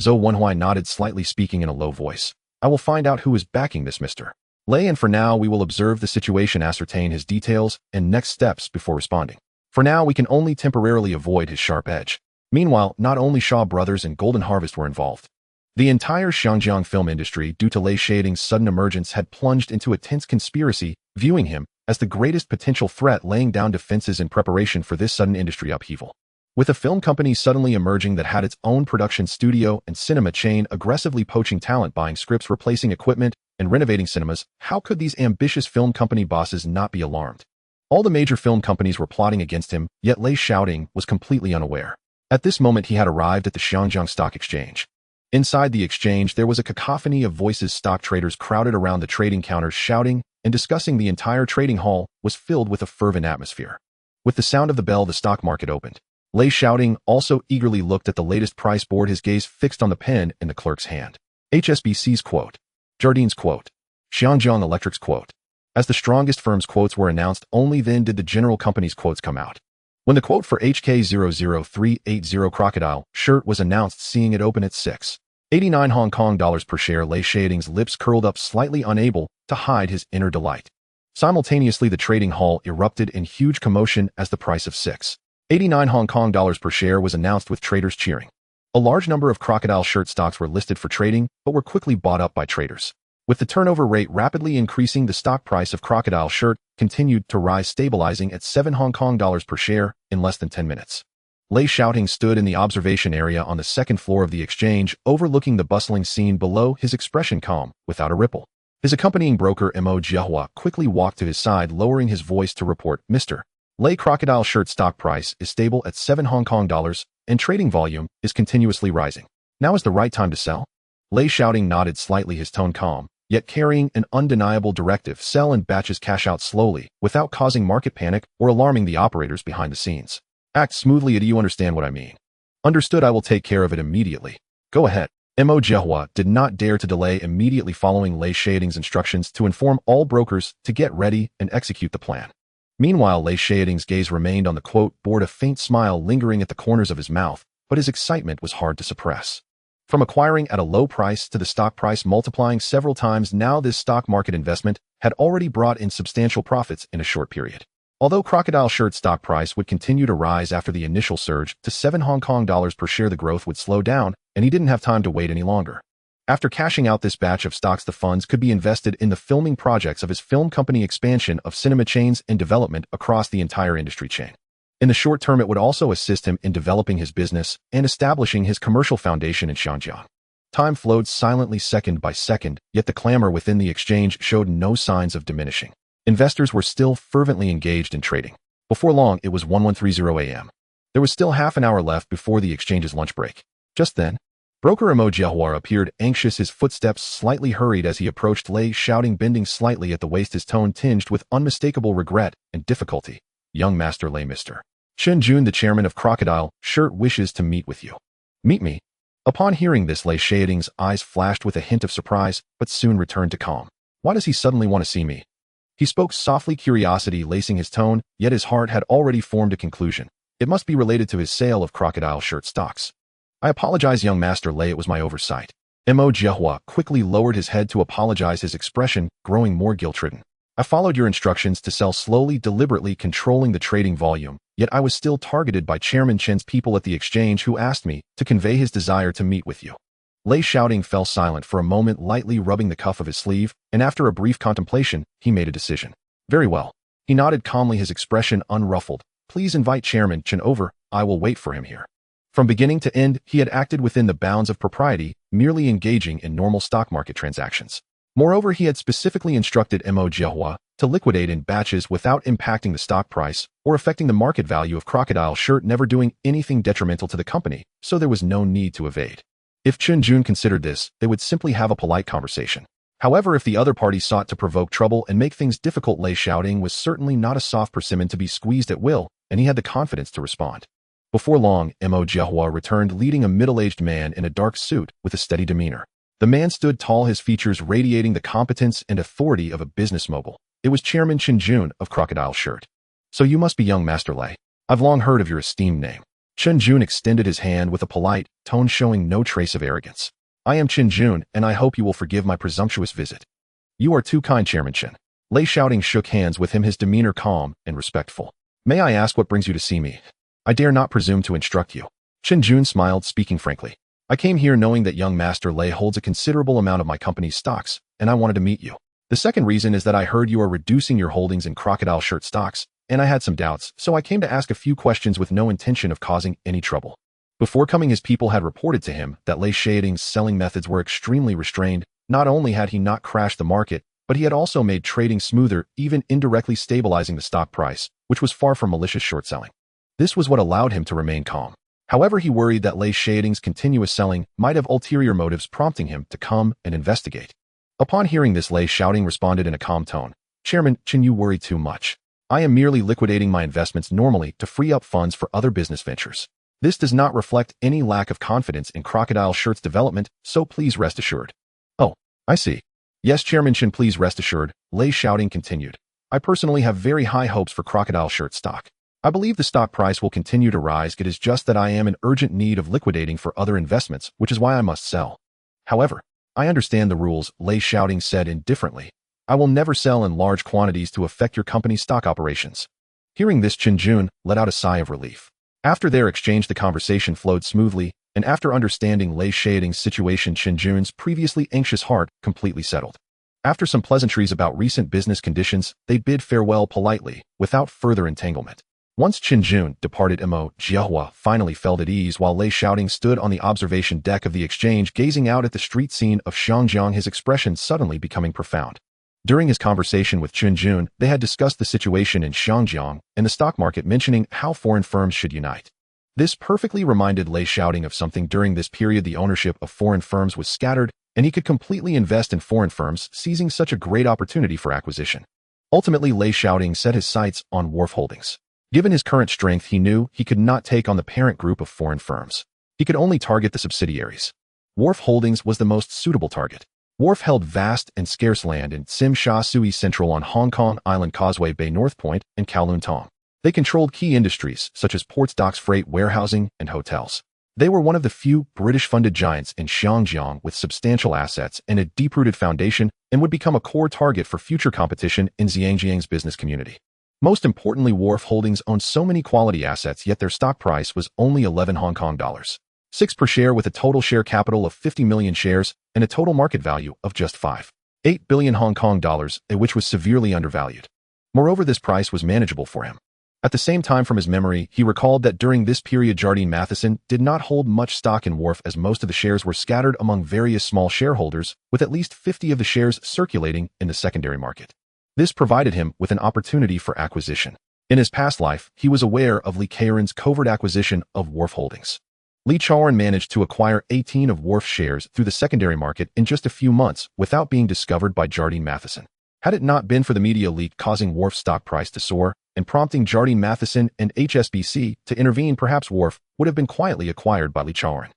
Zhou Wenhui nodded slightly, speaking in a low voice. I will find out who is backing this Mr. Lei, and for now we will observe the situation, ascertain his details and next steps before responding. For now, we can only temporarily avoid his sharp edge. Meanwhile, not only Shaw Brothers and Golden Harvest were involved. The entire Xiangjiang film industry, due to Lei Shaoting's sudden emergence, had plunged into a tense conspiracy, viewing him as the greatest potential threat, laying down defenses in preparation for this sudden industry upheaval. With a film company suddenly emerging that had its own production studio and cinema chain, aggressively poaching talent, buying scripts, replacing equipment, and renovating cinemas, how could these ambitious film company bosses not be alarmed? All the major film companies were plotting against him, yet Lei Shaoting was completely unaware. At this moment, he had arrived at the Xiangjiang Stock Exchange. Inside the exchange, there was a cacophony of voices. Stock traders crowded around the trading counters, shouting and discussing. The entire trading hall was filled with a fervent atmosphere. With the sound of the bell, the stock market opened. Lei Shaoting also eagerly looked at the latest price board, his gaze fixed on the pen in the clerk's hand. HSBC's quote. Jardine's quote. Xiangjiang Electric's quote. As the strongest firms' quotes were announced, only then did the general company's quotes come out. When the quote for HK00380 Crocodile shirt was announced, seeing it open at 6.89 Hong Kong dollars per share, Lei Shaoting's lips curled up slightly, unable to hide his inner delight. Simultaneously, the trading hall erupted in huge commotion as the price of 6.89 Hong Kong dollars per share was announced, with traders cheering. A large number of Crocodile shirt stocks were listed for trading, but were quickly bought up by traders. With the turnover rate rapidly increasing, the stock price of Crocodile shirt continued to rise, stabilizing at 7 Hong Kong dollars per share in less than 10 minutes. Lei Shaoting stood in the observation area on the second floor of the exchange, overlooking the bustling scene below, his expression calm, without a ripple. His accompanying broker, Mo Jiahua, quickly walked to his side, lowering his voice to report, "Mr. Lei, Crocodile shirt stock price is stable at 7 Hong Kong dollars, and trading volume is continuously rising. Now is the right time to sell?" Lei Shaoting nodded slightly, his tone calm, yet carrying an undeniable directive: sell in batches, cash out slowly, without causing market panic or alarming the operators behind the scenes. Act smoothly. Do you understand what I mean? Understood. I will take care of it immediately. Go ahead. Mo Jiahua did not dare to delay, immediately following Lei Shaoting's instructions to inform all brokers to get ready and execute the plan. Meanwhile, Lei Shaoting's gaze remained on the quote board, a faint smile lingering at the corners of his mouth, but his excitement was hard to suppress. From acquiring at a low price to the stock price multiplying several times, now this stock market investment had already brought in substantial profits in a short period. Although Crocodile shirt stock price would continue to rise after the initial surge to 7 Hong Kong dollars per share, the growth would slow down, and he didn't have time to wait any longer. After cashing out this batch of stocks, the funds could be invested in the filming projects of his film company, expansion of cinema chains, and development across the entire industry chain. In the short term, it would also assist him in developing his business and establishing his commercial foundation in Xinjiang. Time flowed silently, second by second, yet the clamor within the exchange showed no signs of diminishing. Investors were still fervently engaged in trading. Before long, it was 11:30 a.m. There was still half an hour left before the exchange's lunch break. Just then, broker Mo Jiahua appeared, anxious, his footsteps slightly hurried as he approached Lei Shaoting, bending slightly at the waist, his tone tinged with unmistakable regret and difficulty. "Young Master Lei, Mr. Chen Jun, the chairman of Crocodile shirt, wishes to meet with you." "Meet me?" Upon hearing this, Lei Shaoting's eyes flashed with a hint of surprise, but soon returned to calm. "Why does he suddenly want to see me?" He spoke softly, curiosity lacing his tone, yet his heart had already formed a conclusion. It must be related to his sale of Crocodile shirt stocks. "I apologize, young Master Lei, it was my oversight." Mo Jiahua quickly lowered his head to apologize, his expression growing more guilt-ridden. "I followed your instructions to sell slowly, deliberately controlling the trading volume, yet I was still targeted by Chairman Chen's people at the exchange, who asked me to convey his desire to meet with you." Lei Shaoting fell silent for a moment, lightly rubbing the cuff of his sleeve, and after a brief contemplation, he made a decision. "Very well." He nodded calmly, his expression unruffled. "Please invite Chairman Chen over. I will wait for him here." From beginning to end, he had acted within the bounds of propriety, merely engaging in normal stock market transactions. Moreover, he had specifically instructed Mo Jiahua to liquidate in batches without impacting the stock price or affecting the market value of Crocodile shirt, never doing anything detrimental to the company, so there was no need to evade. If Chen Jun considered this, they would simply have a polite conversation. However, if the other party sought to provoke trouble and make things difficult, Lei Shaoting was certainly not a soft persimmon to be squeezed at will, and he had the confidence to respond. Before long, Mo Jiahua returned, leading a middle-aged man in a dark suit with a steady demeanor. The man stood tall, his features radiating the competence and authority of a business mogul. It was Chairman Chen Jun of Crocodile shirt. "So you must be young Master Lei. I've long heard of your esteemed name." Chen Jun extended his hand with a polite tone showing no trace of arrogance. "I am Chen Jun, and I hope you will forgive my presumptuous visit." "You are too kind, Chairman Chen." Lei Shaoting shook hands with him, his demeanor calm and respectful. "May I ask what brings you to see me?" "I dare not presume to instruct you." Chen Jun smiled, speaking frankly. "I came here knowing that young Master Lei holds a considerable amount of my company's stocks, and I wanted to meet you. The second reason is that I heard you are reducing your holdings in Crocodile shirt stocks, and I had some doubts, so I came to ask a few questions with no intention of causing any trouble." Before coming, his people had reported to him that Lei Shaoting's selling methods were extremely restrained. Not only had he not crashed the market, but he had also made trading smoother, even indirectly stabilizing the stock price, which was far from malicious short selling. This was what allowed him to remain calm. However, he worried that Lei Shaoting's continuous selling might have ulterior motives, prompting him to come and investigate. Upon hearing this, Lei Shaoting responded in a calm tone, "Chairman Chen, you worry too much. I am merely liquidating my investments normally to free up funds for other business ventures. This does not reflect any lack of confidence in Crocodile Shirt's development, so please rest assured." "Oh, I see. Yes, Chairman Chen, please rest assured," Lei Shaoting continued. "I personally have very high hopes for Crocodile Shirt stock. I believe the stock price will continue to rise. It is just that I am in urgent need of liquidating for other investments, which is why I must sell." "However, I understand the rules," Lei Shaoting said indifferently. "I will never sell in large quantities to affect your company's stock operations." Hearing this, Chen Jun let out a sigh of relief. After their exchange, the conversation flowed smoothly, and after understanding Lei Shaoting's situation, Chen Jun's previously anxious heart completely settled. After some pleasantries about recent business conditions, they bid farewell politely, without further entanglement. Once Chen Jun departed, Mo Jiahua finally felt at ease while Lei Shaoting stood on the observation deck of the exchange, gazing out at the street scene of Shangjiang, his expression suddenly becoming profound. During his conversation with Chen Jun, they had discussed the situation in Shangjiang and the stock market, mentioning how foreign firms should unite. This perfectly reminded Lei Shaoting of something. During this period, the ownership of foreign firms was scattered, and he could completely invest in foreign firms, seizing such a great opportunity for acquisition. Ultimately, Lei Shaoting set his sights on Wharf Holdings. Given his current strength, he knew he could not take on the parent group of foreign firms. He could only target the subsidiaries. Wharf Holdings was the most suitable target. Wharf held vast and scarce land in Tsim Sha Tsui Central on Hong Kong Island, Causeway Bay, North Point, and Kowloon Tong. They controlled key industries such as ports, docks, freight, warehousing, and hotels. They were one of the few British-funded giants in Xinjiang with substantial assets and a deep-rooted foundation, and would become a core target for future competition in Xinjiang's business community. Most importantly, Wharf Holdings owned so many quality assets, yet their stock price was only 11 Hong Kong dollars. 6 per share, with a total share capital of 50 million shares and a total market value of just 5.8 billion Hong Kong dollars, which was severely undervalued. Moreover, this price was manageable for him. At the same time, from his memory, he recalled that during this period, Jardine Matheson did not hold much stock in Wharf, as most of the shares were scattered among various small shareholders, with at least 50 of the shares circulating in the secondary market. This provided him with an opportunity for acquisition. In his past life, he was aware of Li Kairen's covert acquisition of Wharf Holdings. Li Kairen managed to acquire 18 of Wharf's shares through the secondary market in just a few months without being discovered by Jardine Matheson. Had it not been for the media leak causing Wharf's stock price to soar and prompting Jardine Matheson and HSBC to intervene, perhaps Wharf would have been quietly acquired by Li Kairen.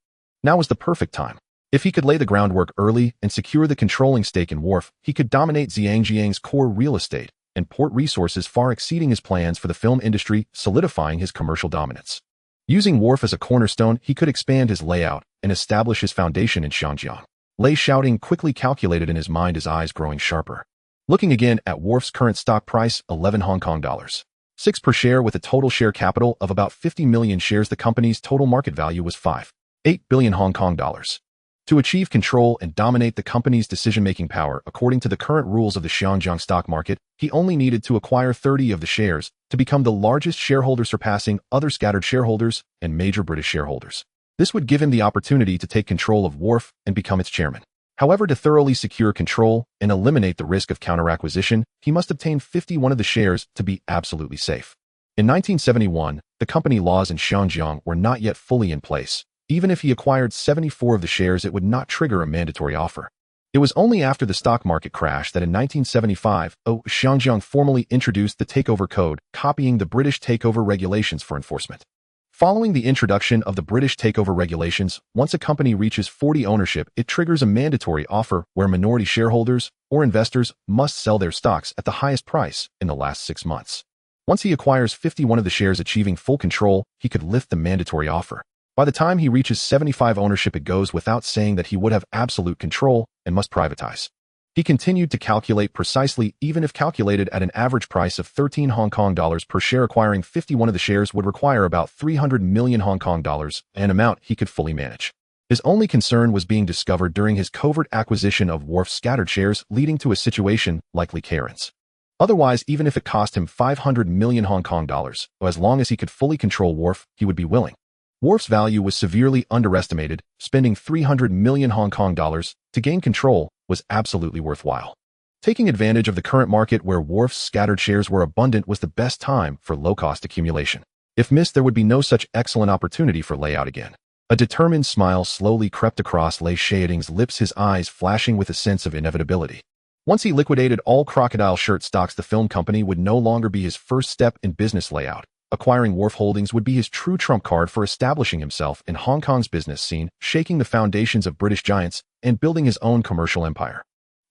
Now was the perfect time. If he could lay the groundwork early and secure the controlling stake in Wharf, he could dominate Xinjiang's core real estate and port resources, far exceeding his plans for the film industry, solidifying his commercial dominance. Using Wharf as a cornerstone, he could expand his layout and establish his foundation in Shangjiang. Lei Shaoting quickly calculated in his mind, his eyes growing sharper. Looking again at Wharf's current stock price, 11 Hong Kong dollars. 6 per share, with a total share capital of about 50 million shares, the company's total market value was 5.8 billion Hong Kong dollars. To achieve control and dominate the company's decision-making power, according to the current rules of the Xinjiang stock market, he only needed to acquire 30 of the shares to become the largest shareholder, surpassing other scattered shareholders and major British shareholders. This would give him the opportunity to take control of Wharf and become its chairman. However, to thoroughly secure control and eliminate the risk of counter-acquisition, he must obtain 51 of the shares to be absolutely safe. In 1971, the company laws in Xinjiang were not yet fully in place. Even if he acquired 74 of the shares, it would not trigger a mandatory offer. It was only after the stock market crash that in 1975, Xinjiang formally introduced the Takeover Code, copying the British takeover regulations for enforcement. Following the introduction of the British takeover regulations, once a company reaches 40 ownership, it triggers a mandatory offer where minority shareholders or investors must sell their stocks at the highest price in the last 6 months. Once he acquires 51 of the shares, achieving full control, he could lift the mandatory offer. By the time he reaches 75 ownership, it goes without saying that he would have absolute control and must privatize. He continued to calculate precisely. Even if calculated at an average price of 13 Hong Kong dollars per share, acquiring 51 of the shares would require about 300 million Hong Kong dollars, an amount he could fully manage. His only concern was being discovered during his covert acquisition of Wharf's scattered shares, leading to a situation like Li Kairen's. Otherwise, even if it cost him 500 million Hong Kong dollars, as long as he could fully control Wharf, he would be willing. Wharf's value was severely underestimated. Spending 300 million Hong Kong dollars to gain control was absolutely worthwhile. Taking advantage of the current market where Wharf's scattered shares were abundant was the best time for low-cost accumulation. If missed, there would be no such excellent opportunity for layout again. A determined smile slowly crept across Lei Shaoting's lips, his eyes flashing with a sense of inevitability. Once he liquidated all crocodile shirt stocks, the film company would no longer be his first step in business layout. Acquiring Wharf Holdings would be his true trump card for establishing himself in Hong Kong's business scene, shaking the foundations of British giants, and building his own commercial empire.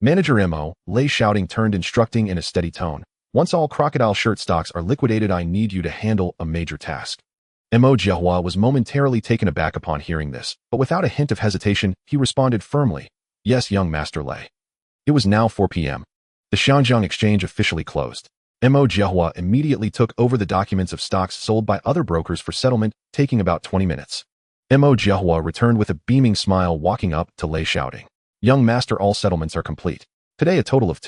Manager Mo, Lei Shaoting turned, instructing in a steady tone. Once all crocodile shirt stocks are liquidated, I need you to handle a major task. Mo Jiahua was momentarily taken aback upon hearing this, but without a hint of hesitation, he responded firmly. Yes, young Master Lei. It was now 4 p.m. The Xiangjiang exchange officially closed. Mo Jiahua immediately took over the documents of stocks sold by other brokers for settlement, taking about 20 minutes. Mo Jiahua returned with a beaming smile, walking up to Lei Shaoting. Young Master, all settlements are complete. Today a total of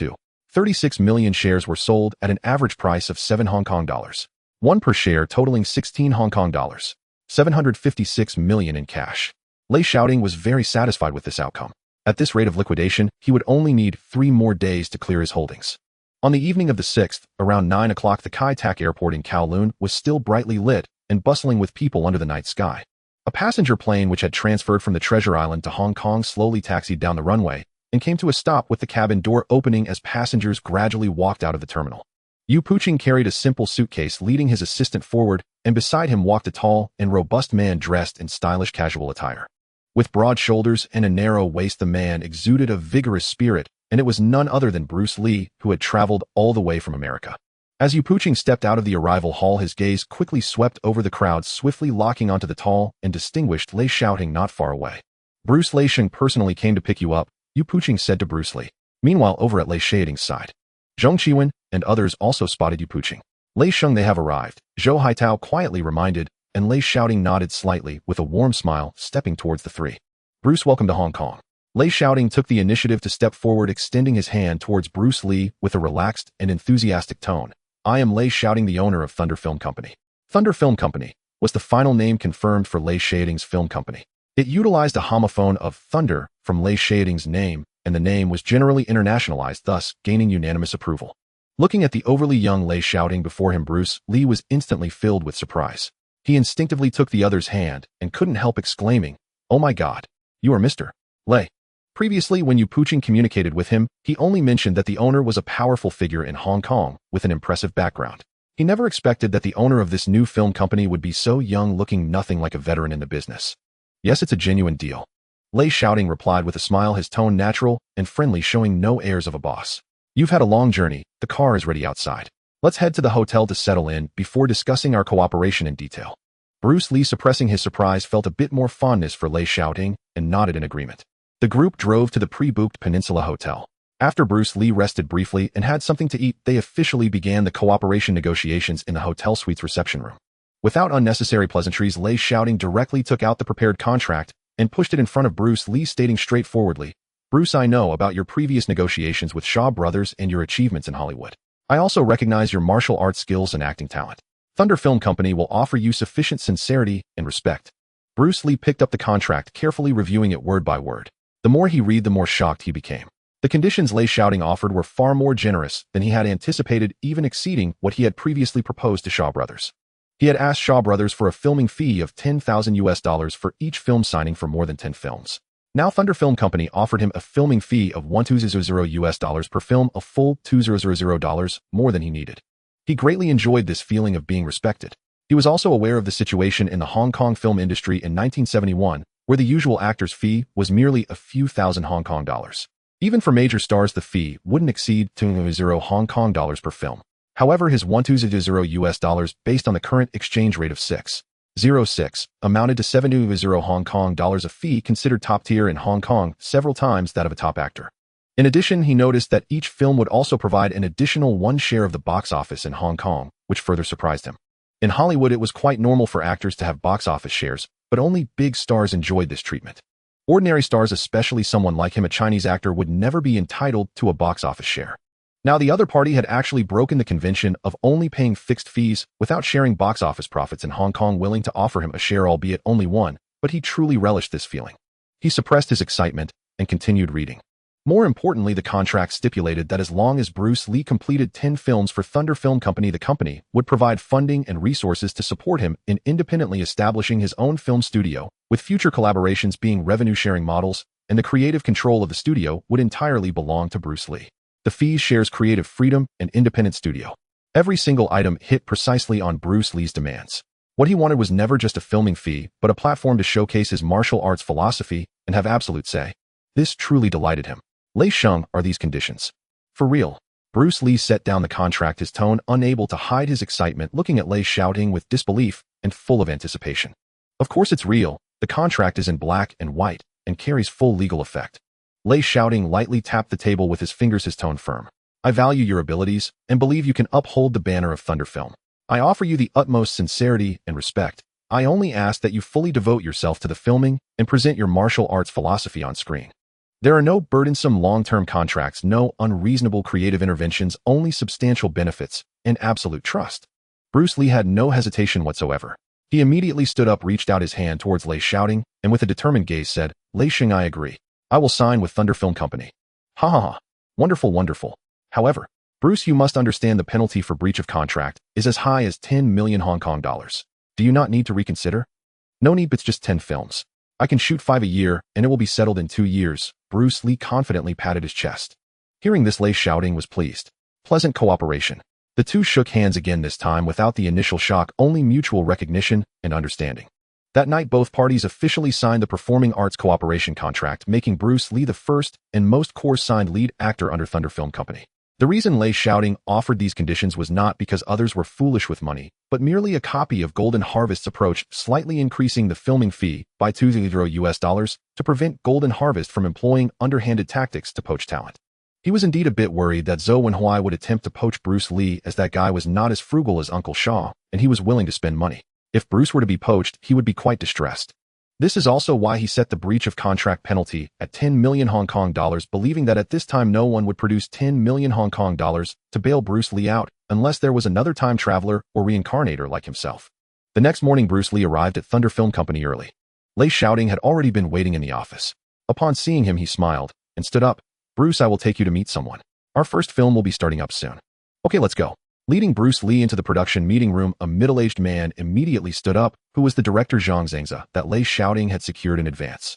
36 million shares were sold at an average price of 7 Hong Kong dollars. 1 per share, totaling 16 Hong Kong dollars. 756 million in cash. Lei Shaoting was very satisfied with this outcome. At this rate of liquidation, he would only need 3 more days to clear his holdings. On the evening of the 6th, around 9 o'clock, the Kai Tak airport in Kowloon was still brightly lit and bustling with people under the night sky. A passenger plane which had transferred from the Treasure Island to Hong Kong slowly taxied down the runway and came to a stop with the cabin door opening as passengers gradually walked out of the terminal. Yu Puqing carried a simple suitcase, leading his assistant forward, and beside him walked a tall and robust man dressed in stylish casual attire. With broad shoulders and a narrow waist, the man exuded a vigorous spirit, and it was none other than Bruce Lee, who had traveled all the way from America. As Yu Puqing stepped out of the arrival hall, his gaze quickly swept over the crowd, swiftly locking onto the tall and distinguished Lei Shaoting not far away. Bruce Lei Sheng personally came to pick you up, Yu Puqing said to Bruce Lee. Meanwhile, over at Lei Shaoting's side, Zhong Qiwen and others also spotted Yu Puqing. Lei Sheng, they have arrived, Zhou Haitao quietly reminded, and Lei Shaoting nodded slightly with a warm smile, stepping towards the three. Bruce, welcome to Hong Kong. Lei Shaoting took the initiative to step forward, extending his hand towards Bruce Lee with a relaxed and enthusiastic tone. I am Lei Shaoting, the owner of Thunder Film Company. Thunder Film Company was the final name confirmed for Lei Shaoting's film company. It utilized a homophone of Thunder from Lei Shaoting's name, and the name was generally internationalized, thus gaining unanimous approval. Looking at the overly young Lei Shaoting before him, Bruce Lee was instantly filled with surprise. He instinctively took the other's hand and couldn't help exclaiming, "Oh my God, you are Mr. Lei." Previously, when Yu Puqing communicated with him, he only mentioned that the owner was a powerful figure in Hong Kong with an impressive background. He never expected that the owner of this new film company would be so young, looking nothing like a veteran in the business. Yes, it's a genuine deal. Lei Shaoting replied with a smile, his tone natural and friendly, showing no airs of a boss. You've had a long journey, the car is ready outside. Let's head to the hotel to settle in before discussing our cooperation in detail. Bruce Lee, suppressing his surprise, felt a bit more fondness for Lei Shaoting and nodded in agreement. The group drove to the pre-booked Peninsula Hotel. After Bruce Lee rested briefly and had something to eat, they officially began the cooperation negotiations in the hotel suite's reception room. Without unnecessary pleasantries, Lei Shaoting directly took out the prepared contract and pushed it in front of Bruce Lee, stating straightforwardly, Bruce, I know about your previous negotiations with Shaw Brothers and your achievements in Hollywood. I also recognize your martial arts skills and acting talent. Thunder Film Company will offer you sufficient sincerity and respect. Bruce Lee picked up the contract, carefully reviewing it word by word. The more he read, the more shocked he became. The conditions Lei Shaoting offered were far more generous than he had anticipated, even exceeding what he had previously proposed to Shaw Brothers. He had asked Shaw Brothers for a filming fee of $10,000 for each film signing for more than 10 films. Now Thunder Film Company offered him a filming fee of $1,200 per film, a full $2,000 more than he needed. He greatly enjoyed this feeling of being respected. He was also aware of the situation in the Hong Kong film industry in 1971, where the usual actor's fee was merely a few thousand Hong Kong dollars. Even for major stars, the fee wouldn't exceed $2,000 Hong Kong dollars per film. However, his $1,200 based on the current exchange rate of 6.06 amounted to $7,000 Hong Kong dollars, a fee considered top tier in Hong Kong, several times that of a top actor. In addition, he noticed that each film would also provide an additional 1 share of the box office in Hong Kong, which further surprised him. In Hollywood, it was quite normal for actors to have box office shares, but only big stars enjoyed this treatment. Ordinary stars, especially someone like him, a Chinese actor, would never be entitled to a box office share. Now, the other party had actually broken the convention of only paying fixed fees without sharing box office profits in Hong Kong, willing to offer him a share, albeit only one, but he truly relished this feeling. He suppressed his excitement and continued reading. More importantly, the contract stipulated that as long as Bruce Lee completed 10 films for Thunder Film Company, the company would provide funding and resources to support him in independently establishing his own film studio, with future collaborations being revenue-sharing models, and the creative control of the studio would entirely belong to Bruce Lee. The fees shares creative freedom and independent studio. Every single item hit precisely on Bruce Lee's demands. What he wanted was never just a filming fee, but a platform to showcase his martial arts philosophy and have absolute say. This truly delighted him. Lei Sheng are these conditions. For real. Bruce Lee set down the contract, his tone unable to hide his excitement, looking at Lei Shaoting with disbelief and full of anticipation. Of course it's real. The contract is in black and white and carries full legal effect. Lei Shaoting lightly tapped the table with his fingers, his tone firm. I value your abilities and believe you can uphold the banner of Thunder Film. I offer you the utmost sincerity and respect. I only ask that you fully devote yourself to the filming and present your martial arts philosophy on screen. There are no burdensome long-term contracts, no unreasonable creative interventions, only substantial benefits and absolute trust. Bruce Lee had no hesitation whatsoever. He immediately stood up, reached out his hand towards Lei Shaoting, and with a determined gaze said, Lei Sheng, I agree. I will sign with Thunder Film Company. Ha ha ha. Wonderful, wonderful. However, Bruce, you must understand the penalty for breach of contract is as high as 10 million Hong Kong dollars. Do you not need to reconsider? No need, but it's just 10 films. I can shoot 5 a year, and it will be settled in 2 years. Bruce Lee confidently patted his chest. Hearing this, Lei Shaoting was pleased. Pleasant cooperation. The two shook hands again, this time without the initial shock, only mutual recognition and understanding. That night, both parties officially signed the performing arts cooperation contract, making Bruce Lee the first and most core-signed lead actor under Thunder Film Company. The reason Lei Shaoting offered these conditions was not because others were foolish with money, but merely a copy of Golden Harvest's approach, slightly increasing the filming fee by $2 to prevent Golden Harvest from employing underhanded tactics to poach talent. He was indeed a bit worried that Zhou Wenhui would attempt to poach Bruce Lee, as that guy was not as frugal as Uncle Shaw, and he was willing to spend money. If Bruce were to be poached, he would be quite distressed. This is also why he set the breach of contract penalty at 10 million Hong Kong dollars, believing that at this time no one would produce 10 million Hong Kong dollars to bail Bruce Lee out unless there was another time traveler or reincarnator like himself. The next morning, Bruce Lee arrived at Thunder Film Company early. Lei Shaoting had already been waiting in the office. Upon seeing him, he smiled and stood up. Bruce, I will take you to meet someone. Our first film will be starting up soon. Okay, let's go. Leading Bruce Lee into the production meeting room, a middle-aged man immediately stood up, who was the director Zhang Zhengza that Lei Shaoting had secured in advance.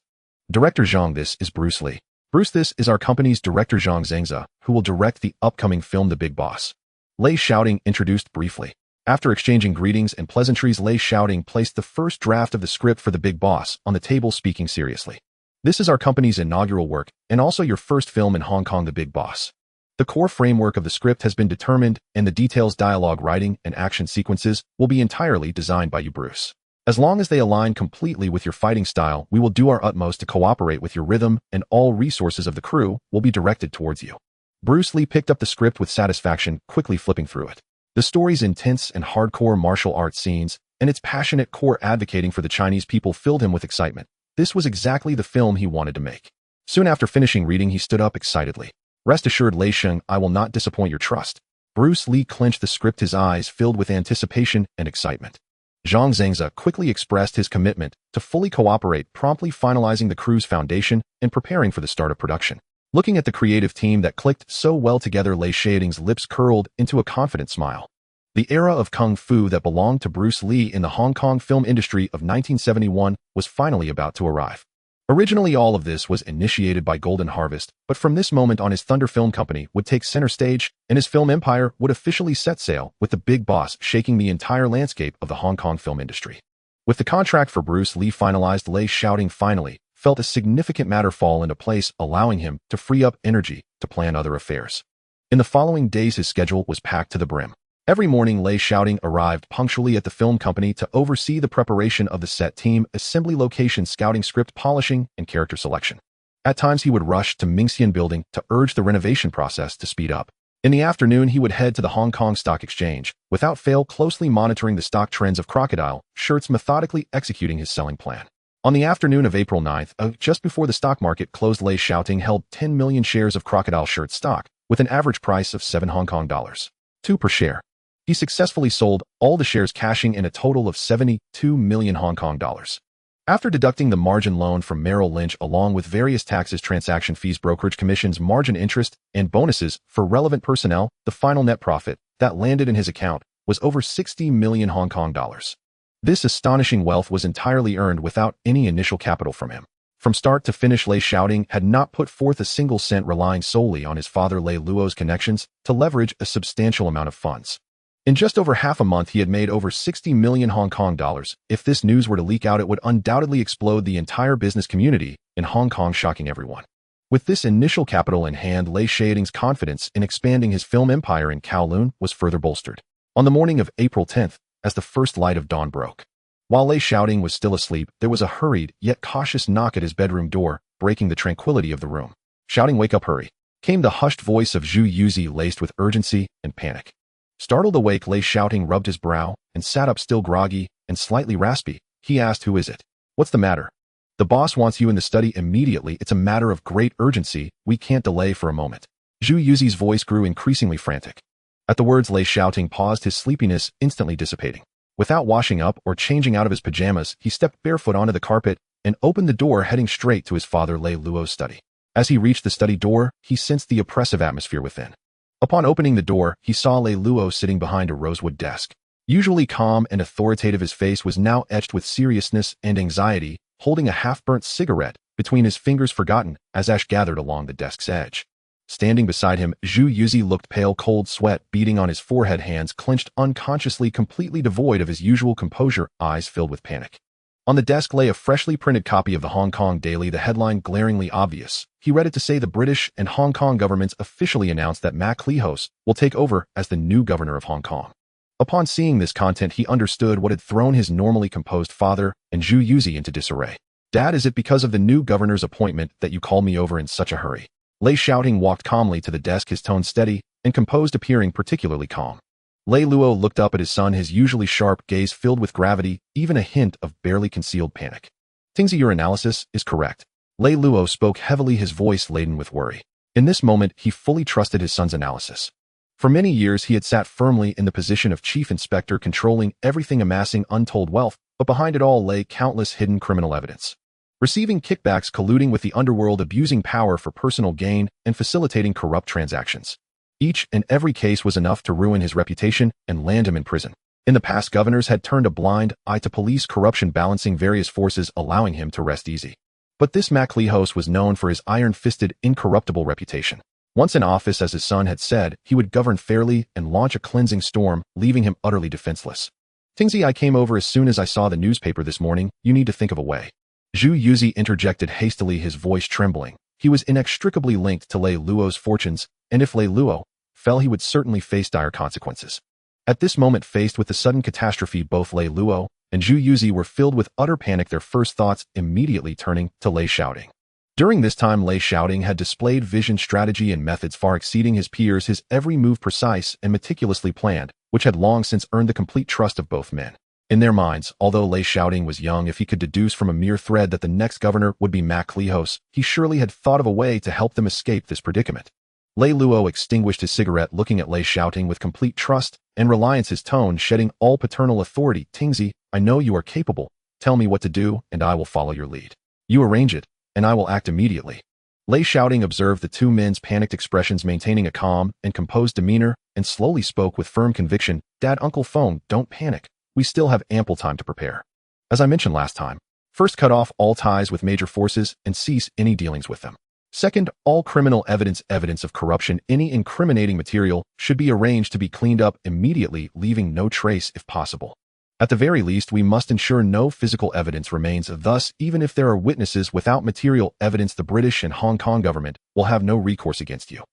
Director Zhang, this is Bruce Lee. Bruce, this is our company's director Zhang Zhengza, who will direct the upcoming film The Big Boss. Lei Shaoting introduced briefly. After exchanging greetings and pleasantries, Lei Shaoting placed the first draft of the script for The Big Boss on the table, speaking seriously. This is our company's inaugural work, and also your first film in Hong Kong, The Big Boss. The core framework of the script has been determined, and the details, dialogue writing, and action sequences will be entirely designed by you, Bruce. As long as they align completely with your fighting style, we will do our utmost to cooperate with your rhythm, and all resources of the crew will be directed towards you. Bruce Lee picked up the script with satisfaction, quickly flipping through it. The story's intense and hardcore martial arts scenes, and its passionate core advocating for the Chinese people filled him with excitement. This was exactly the film he wanted to make. Soon after finishing reading, he stood up excitedly. Rest assured, Lei Sheng, I will not disappoint your trust. Bruce Lee clenched the script, his eyes filled with anticipation and excitement. Zhang Zhengza quickly expressed his commitment to fully cooperate, promptly finalizing the crew's foundation and preparing for the start of production. Looking at the creative team that clicked so well together, Lei Shaoting's lips curled into a confident smile. The era of kung fu that belonged to Bruce Lee in the Hong Kong film industry of 1971 was finally about to arrive. Originally, all of this was initiated by Golden Harvest, but from this moment on, his Thunder Film Company would take center stage, and his film empire would officially set sail, with the Big Boss shaking the entire landscape of the Hong Kong film industry. With the contract for Bruce Lee finalized, Lei Shaoting finally felt a significant matter fall into place, allowing him to free up energy to plan other affairs. In the following days, his schedule was packed to the brim. Every morning, Lei Shaoting arrived punctually at the film company to oversee the preparation of the set team, assembly, location scouting, script polishing, and character selection. At times, he would rush to Mingxian Building to urge the renovation process to speed up. In the afternoon, he would head to the Hong Kong Stock Exchange, without fail closely monitoring the stock trends of crocodile shirts, methodically executing his selling plan. On the afternoon of April 9th, just before the stock market closed, Lei Shaoting held 10 million shares of crocodile shirt stock, with an average price of 7 Hong Kong dollars, 2 per share. He successfully sold all the shares, cashing in a total of 72 million Hong Kong dollars. After deducting the margin loan from Merrill Lynch along with various taxes, transaction fees, brokerage commissions, margin interest, and bonuses for relevant personnel, the final net profit that landed in his account was over 60 million Hong Kong dollars. This astonishing wealth was entirely earned without any initial capital from him. From start to finish, Lei Shaoting had not put forth a single cent, relying solely on his father Lei Luo's connections to leverage a substantial amount of funds. In just over half a month, he had made over 60 million Hong Kong dollars. If this news were to leak out, it would undoubtedly explode the entire business community in Hong Kong, shocking everyone. With this initial capital in hand, Lei Shaoting's confidence in expanding his film empire in Kowloon was further bolstered. On the morning of April 10th, as the first light of dawn broke, while Lei Shaoting was still asleep, there was a hurried yet cautious knock at his bedroom door, breaking the tranquility of the room. "Shaoting, wake up, hurry," came the hushed voice of Zhu Yuzi, laced with urgency and panic. Startled awake, Lei Shaoting rubbed his brow and sat up, still groggy and slightly raspy. He asked, "Who is it? What's the matter?" "The boss wants you in the study immediately. It's a matter of great urgency. We can't delay for a moment." Zhu Yuzi's voice grew increasingly frantic. At the words, Lei Shaoting paused, his sleepiness instantly dissipating. Without washing up or changing out of his pajamas, he stepped barefoot onto the carpet and opened the door, heading straight to his father Lei Luo's study. As he reached the study door, he sensed the oppressive atmosphere within. Upon opening the door, he saw Lei Luo sitting behind a rosewood desk. Usually calm and authoritative, his face was now etched with seriousness and anxiety, holding a half-burnt cigarette between his fingers, forgotten as ash gathered along the desk's edge. Standing beside him, Zhu Yuzi looked pale, cold sweat beading on his forehead, hands clenched unconsciously, completely devoid of his usual composure, eyes filled with panic. On the desk lay a freshly printed copy of the Hong Kong Daily, the headline glaringly obvious. He read it to say the British and Hong Kong governments officially announced that Mak Lihos will take over as the new governor of Hong Kong. Upon seeing this content, he understood what had thrown his normally composed father and Zhu Yuzi into disarray. "Dad, is it because of the new governor's appointment that you called me over in such a hurry?" Lei Shaoting walked calmly to the desk, his tone steady and composed, appearing particularly calm. Lei Luo looked up at his son, his usually sharp gaze filled with gravity, even a hint of barely concealed panic. "Tingzi, your analysis is correct." Lei Luo spoke heavily, his voice laden with worry. In this moment, he fully trusted his son's analysis. For many years, he had sat firmly in the position of chief inspector, controlling everything, amassing untold wealth, but behind it all lay countless hidden criminal evidence. Receiving kickbacks, colluding with the underworld, abusing power for personal gain, and facilitating corrupt transactions. Each and every case was enough to ruin his reputation and land him in prison. In the past, governors had turned a blind eye to police corruption, balancing various forces, allowing him to rest easy. But this Mak Lihos was known for his iron-fisted, incorruptible reputation. Once in office, as his son had said, he would govern fairly and launch a cleansing storm, leaving him utterly defenseless. "Tingzi, I came over as soon as I saw the newspaper this morning. You need to think of a way." Zhu Yuzi interjected hastily, his voice trembling. He was inextricably linked to Lei Luo's fortunes, and if Lei Luo fell, he would certainly face dire consequences. At this moment, faced with the sudden catastrophe, both Lei Luo and Zhu Yuzi were filled with utter panic, their first thoughts immediately turning to Lei Shaoting. During this time, Lei Shaoting had displayed vision, strategy, and methods far exceeding his peers, his every move precise and meticulously planned, which had long since earned the complete trust of both men. In their minds, although Lei Shaoting was young, if he could deduce from a mere thread that the next governor would be Mak Lihos, he surely had thought of a way to help them escape this predicament. Lei Luo extinguished his cigarette, looking at Lei Shaoting with complete trust and reliance, his tone shedding all paternal authority. "Tingzi, I know you are capable. Tell me what to do, and I will follow your lead. You arrange it, and I will act immediately." Lei Shaoting observed the two men's panicked expressions, maintaining a calm and composed demeanor, and slowly spoke with firm conviction. "Dad, Uncle Phone, don't panic. We still have ample time to prepare. As I mentioned last time, first, cut off all ties with major forces and cease any dealings with them. Second, all criminal evidence of corruption, any incriminating material, should be arranged to be cleaned up immediately, leaving no trace if possible. At the very least, we must ensure no physical evidence remains. Thus, even if there are witnesses, without material evidence, the British and Hong Kong government will have no recourse against you.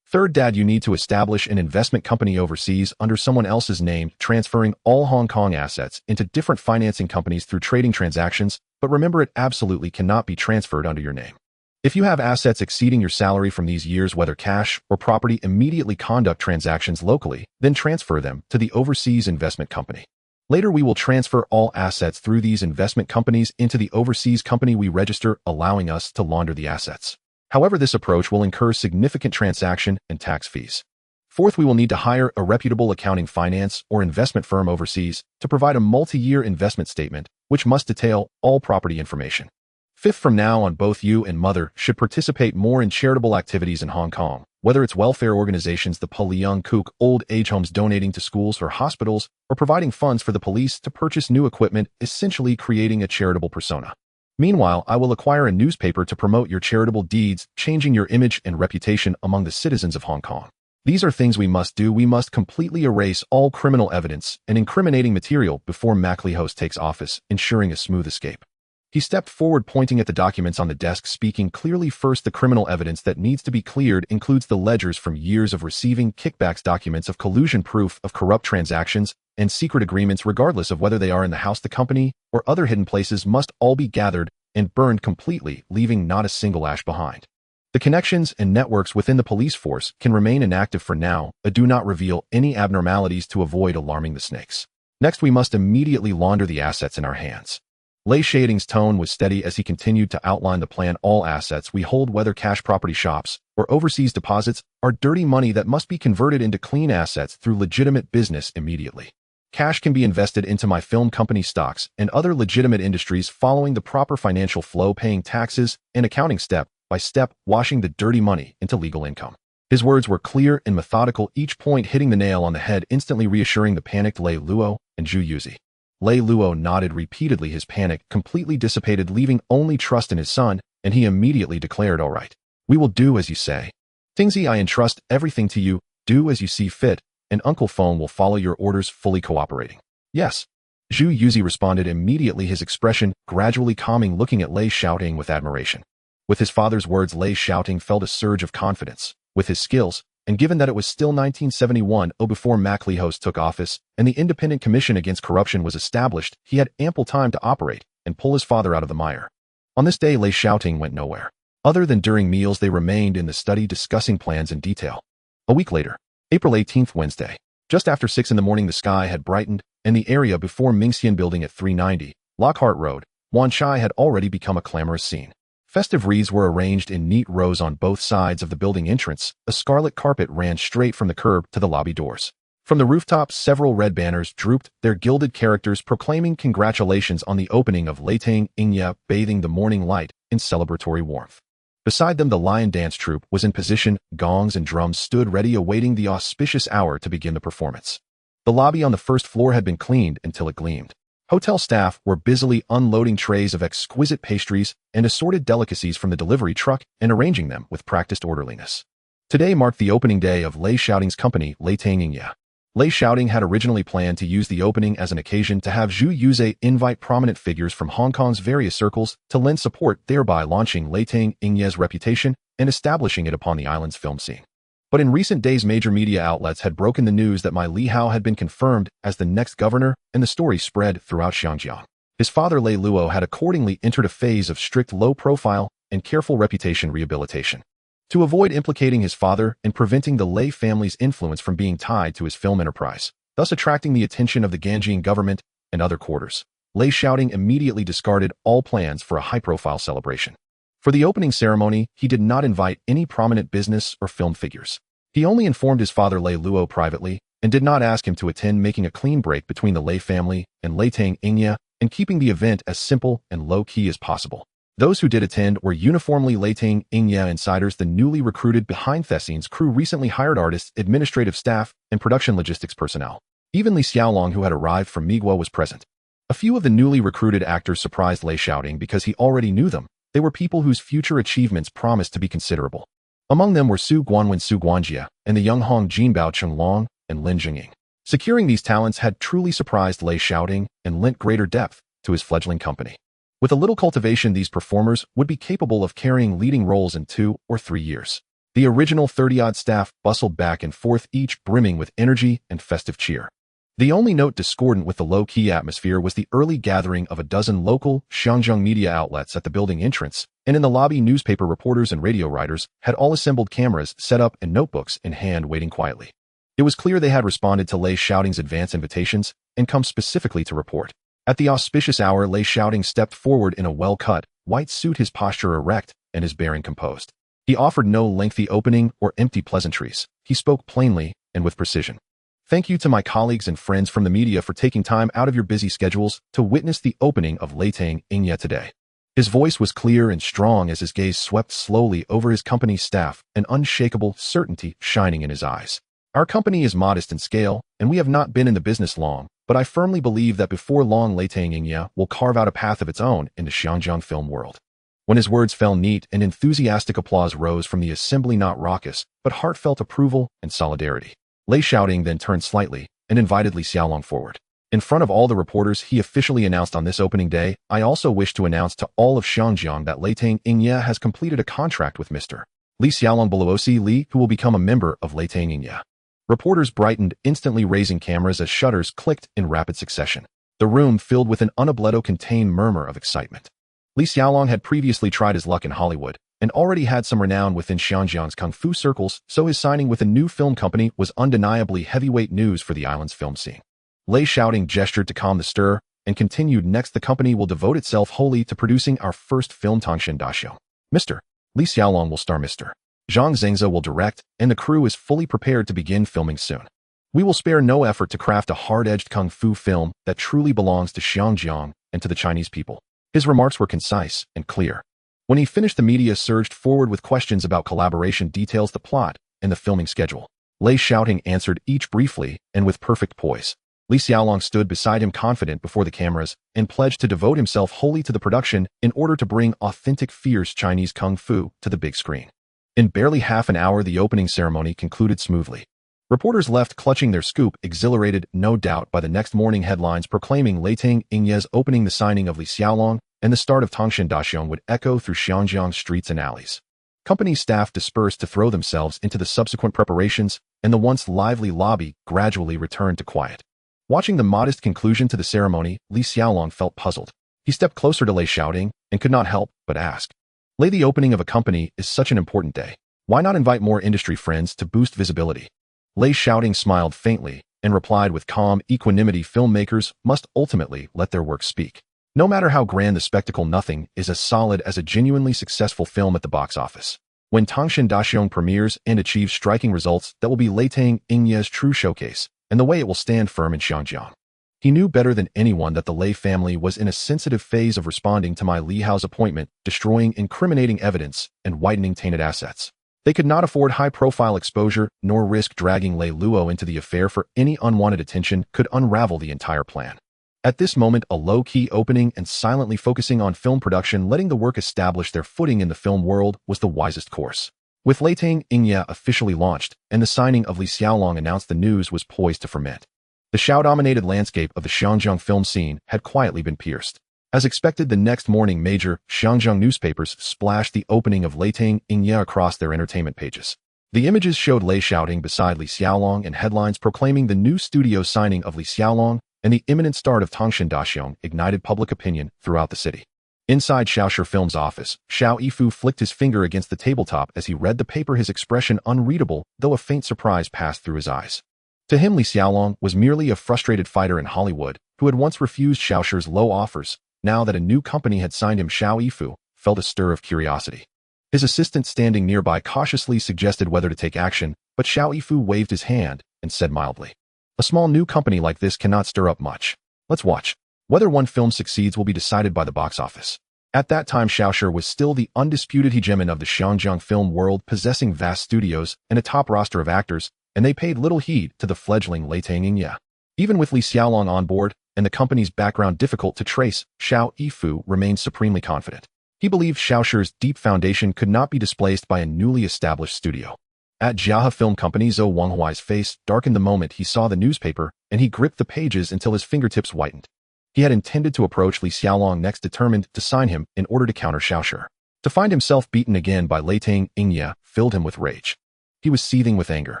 Third, Dad, you need to establish an investment company overseas under someone else's name, transferring all Hong Kong assets into different financing companies through trading transactions, but remember, it absolutely cannot be transferred under your name. If you have assets exceeding your salary from these years, whether cash or property, immediately conduct transactions locally, then transfer them to the overseas investment company. Later, we will transfer all assets through these investment companies into the overseas company we register, allowing us to launder the assets. However, this approach will incur significant transaction and tax fees. Fourth, we will need to hire a reputable accounting, finance, or investment firm overseas to provide a multi-year investment statement which must detail all property information. Fifth, from now on, both you and mother should participate more in charitable activities in Hong Kong, whether it's welfare organizations, the Leung Kook old age homes, donating to schools or hospitals, or providing funds for the police to purchase new equipment, essentially creating a charitable persona. Meanwhile, I will acquire a newspaper to promote your charitable deeds, changing your image and reputation among the citizens of Hong Kong. These are things we must do. We must completely erase all criminal evidence and incriminating material before MacLehose takes office, ensuring a smooth escape. He stepped forward, pointing at the documents on the desk, speaking clearly. First, the criminal evidence that needs to be cleared includes the ledgers from years of receiving kickbacks, documents of collusion, proof of corrupt transactions, and secret agreements, regardless of whether they are in the house, the company, or other hidden places, must all be gathered and burned completely, leaving not a single ash behind. The connections and networks within the police force can remain inactive for now, but do not reveal any abnormalities to avoid alarming the snakes. Next, we must immediately launder the assets in our hands. Lei Shaoting's tone was steady as he continued to outline the plan. All assets we hold, whether cash, property, shops, or overseas deposits, are dirty money that must be converted into clean assets through legitimate business immediately. Cash can be invested into my film company stocks and other legitimate industries following the proper financial flow, paying taxes and accounting step by step, washing the dirty money into legal income. His words were clear and methodical, each point hitting the nail on the head, instantly reassuring the panicked Lei Luo and Zhu Yuzi. Lei Luo nodded repeatedly. His panic completely dissipated, leaving only trust in his son, and he immediately declared, "All right. We will do as you say. Tingzi, I entrust everything to you. Do as you see fit, and Uncle Feng will follow your orders, fully cooperating." "Yes." Zhu Yuzi responded immediately, his expression gradually calming, looking at Lei Shaoting with admiration. With his father's words, Lei Shaoting felt a surge of confidence. With his skills, and given that it was still 1971 before MacLehose took office and the Independent Commission Against Corruption was established, he had ample time to operate and pull his father out of the mire. On this day, Lei Shaoting went nowhere. Other than during meals, they remained in the study discussing plans in detail. A week later, April 18th, Wednesday. Just after 6 in the morning, the sky had brightened, and the area before Mingxian Building at 390 Lockhart Road, Wan Chai, had already become a clamorous scene. Festive wreaths were arranged in neat rows on both sides of the building entrance. A scarlet carpet ran straight from the curb to the lobby doors. From the rooftops, several red banners drooped, their gilded characters proclaiming congratulations on the opening of Leitang Ingye, bathing the morning light in celebratory warmth. Beside them, the lion dance troupe was in position. Gongs and drums stood ready, awaiting the auspicious hour to begin the performance. The lobby on the first floor had been cleaned until it gleamed. Hotel staff were busily unloading trays of exquisite pastries and assorted delicacies from the delivery truck and arranging them with practiced orderliness. Today marked the opening day of Lei Shaoting's company, Leitang Ingye. Lei Shaoting had originally planned to use the opening as an occasion to have Zhu Yuzi invite prominent figures from Hong Kong's various circles to lend support, thereby launching Leitang Ingye's reputation and establishing it upon the island's film scene. But in recent days, major media outlets had broken the news that my Li Hao had been confirmed as the next governor, and the story spread throughout Xinjiang. His father, Lei Luo, had accordingly entered a phase of strict low-profile and careful reputation rehabilitation. To avoid implicating his father and preventing the Lei family's influence from being tied to his film enterprise, thus attracting the attention of the Ganjian government and other quarters, Lei Shaoting immediately discarded all plans for a high-profile celebration. For the opening ceremony, he did not invite any prominent business or film figures. He only informed his father Lei Luo privately and did not ask him to attend, making a clean break between the Lei family and Leitang Ingye and keeping the event as simple and low-key as possible. Those who did attend were uniformly Leitang Ingye insiders, the newly recruited behind-the-scenes crew, recently hired artists, administrative staff, and production logistics personnel. Even Li Xiaolong, who had arrived from Miguo, was present. A few of the newly recruited actors surprised Lei Shaoting because he already knew them. They were people whose future achievements promised to be considerable. Among them were Su Guanwen, Su Guanjia, and the young Hong Jinbao Chenglong and Lin Jingying. Securing these talents had truly surprised Lei Shaoting and lent greater depth to his fledgling company. With a little cultivation, these performers would be capable of carrying leading roles in 2 or 3 years. The original 30-odd staff bustled back and forth, each brimming with energy and festive cheer. The only note discordant with the low-key atmosphere was the early gathering of a dozen local Xinjiang media outlets at the building entrance, and in the lobby, newspaper reporters and radio writers had all assembled, cameras set up and notebooks in hand, waiting quietly. It was clear they had responded to Lei Shaoting's advance invitations and come specifically to report. At the auspicious hour, Lei Shaoting stepped forward in a well-cut, white suit, his posture erect and his bearing composed. He offered no lengthy opening or empty pleasantries. He spoke plainly and with precision. Thank you to my colleagues and friends from the media for taking time out of your busy schedules to witness the opening of Leiting Ingye today. His voice was clear and strong as his gaze swept slowly over his company's staff, an unshakable certainty shining in his eyes. Our company is modest in scale, and we have not been in the business long, but I firmly believe that before long Leiting Ingye will carve out a path of its own in the Xinjiang film world. When his words fell neat, and enthusiastic applause rose from the assembly, not raucous, but heartfelt approval and solidarity. Lei Shaoting then turned slightly and invited Li Xiaolong forward. In front of all the reporters, he officially announced on this opening day, I also wish to announce to all of Xinjiang that Leiting Ingye has completed a contract with Mr. Li Xiaolong Beluosi Li, who will become a member of Leiting Ingye. Reporters brightened, instantly raising cameras as shutters clicked in rapid succession. The room filled with an unableto-contained murmur of excitement. Li Xiaolong had previously tried his luck in Hollywood and already had some renown within Xinjiang's kung fu circles, so his signing with a new film company was undeniably heavyweight news for the island's film scene. Lei Shaoting gestured to calm the stir and continued, next the company will devote itself wholly to producing our first film Tangshan Daxiong. Mr. Li Xiaolong will star, Mr. Zhang Zhengzhe will direct, and the crew is fully prepared to begin filming soon. We will spare no effort to craft a hard-edged kung fu film that truly belongs to Xinjiang and to the Chinese people. His remarks were concise and clear. When he finished, the media surged forward with questions about collaboration details, the plot, and the filming schedule. Lei Shaoting answered each briefly and with perfect poise. Li Xiaolong stood beside him, confident before the cameras, and pledged to devote himself wholly to the production in order to bring authentic, fierce Chinese kung fu to the big screen. In barely half an hour, the opening ceremony concluded smoothly. Reporters left clutching their scoop, exhilarated, no doubt, by the next morning headlines proclaiming Leiting Ingye's opening. The signing of Li Xiaolong and the start of Tangshan Daxiong would echo through Xinjiang's streets and alleys. Company staff dispersed to throw themselves into the subsequent preparations, and the once lively lobby gradually returned to quiet. Watching the modest conclusion to the ceremony, Li Xiaolong felt puzzled. He stepped closer to Lei Shaoting and could not help but ask, Lei, the opening of a company is such an important day. Why not invite more industry friends to boost visibility? Lei Shaoting smiled faintly and replied with calm equanimity, filmmakers must ultimately let their work speak. No matter how grand the spectacle, nothing is as solid as a genuinely successful film at the box office. When Tangshan Daxiong premieres and achieves striking results, that will be Leiting Ingye's true showcase, and the way it will stand firm in Xinjiang. He knew better than anyone that the Lei family was in a sensitive phase of responding to my Li Hao's appointment, destroying incriminating evidence and whitening tainted assets. They could not afford high-profile exposure, nor risk dragging Lei Luo into the affair, for any unwanted attention could unravel the entire plan. At this moment, a low-key opening and silently focusing on film production, letting the work establish their footing in the film world, was the wisest course. With Leiting Ingye officially launched and the signing of Li Xiaolong announced, the news was poised to ferment. The Shao-dominated landscape of the Xinjiang film scene had quietly been pierced. As expected, the next morning, major Xinjiang newspapers splashed the opening of Leiting Ingye across their entertainment pages. The images showed Lei Shaoting beside Li Xiaolong, and headlines proclaiming the new studio signing of Li Xiaolong and the imminent start of Tangshan Daxiong ignited public opinion throughout the city. Inside Xiaoshi Film's office, Xiao Yifu flicked his finger against the tabletop as he read the paper, his expression unreadable, though a faint surprise passed through his eyes. To him, Li Xiaolong was merely a frustrated fighter in Hollywood who had once refused Xiaoshi's low offers. Now that a new company had signed him, Xiao Yifu felt a stir of curiosity. His assistant standing nearby cautiously suggested whether to take action, but Xiao Yifu waved his hand and said mildly, "A small new company like this cannot stir up much. Let's watch. Whether one film succeeds will be decided by the box office." At that time, Xiaoshi was still the undisputed hegemon of the Xinjiang film world, possessing vast studios and a top roster of actors, and they paid little heed to the fledgling Leiting Ingye. Even with Li Xiaolong on board and the company's background difficult to trace, Xiao Yifu remained supremely confident. He believed Xiaoshi's deep foundation could not be displaced by a newly established studio. At Jiahe Film Company, Zhou Wanghuai's face darkened the moment he saw the newspaper, and he gripped the pages until his fingertips whitened. He had intended to approach Li Xiaolong next, determined to sign him in order to counter Xiaoshi. To find himself beaten again by Leiting Ingye filled him with rage. He was seething with anger.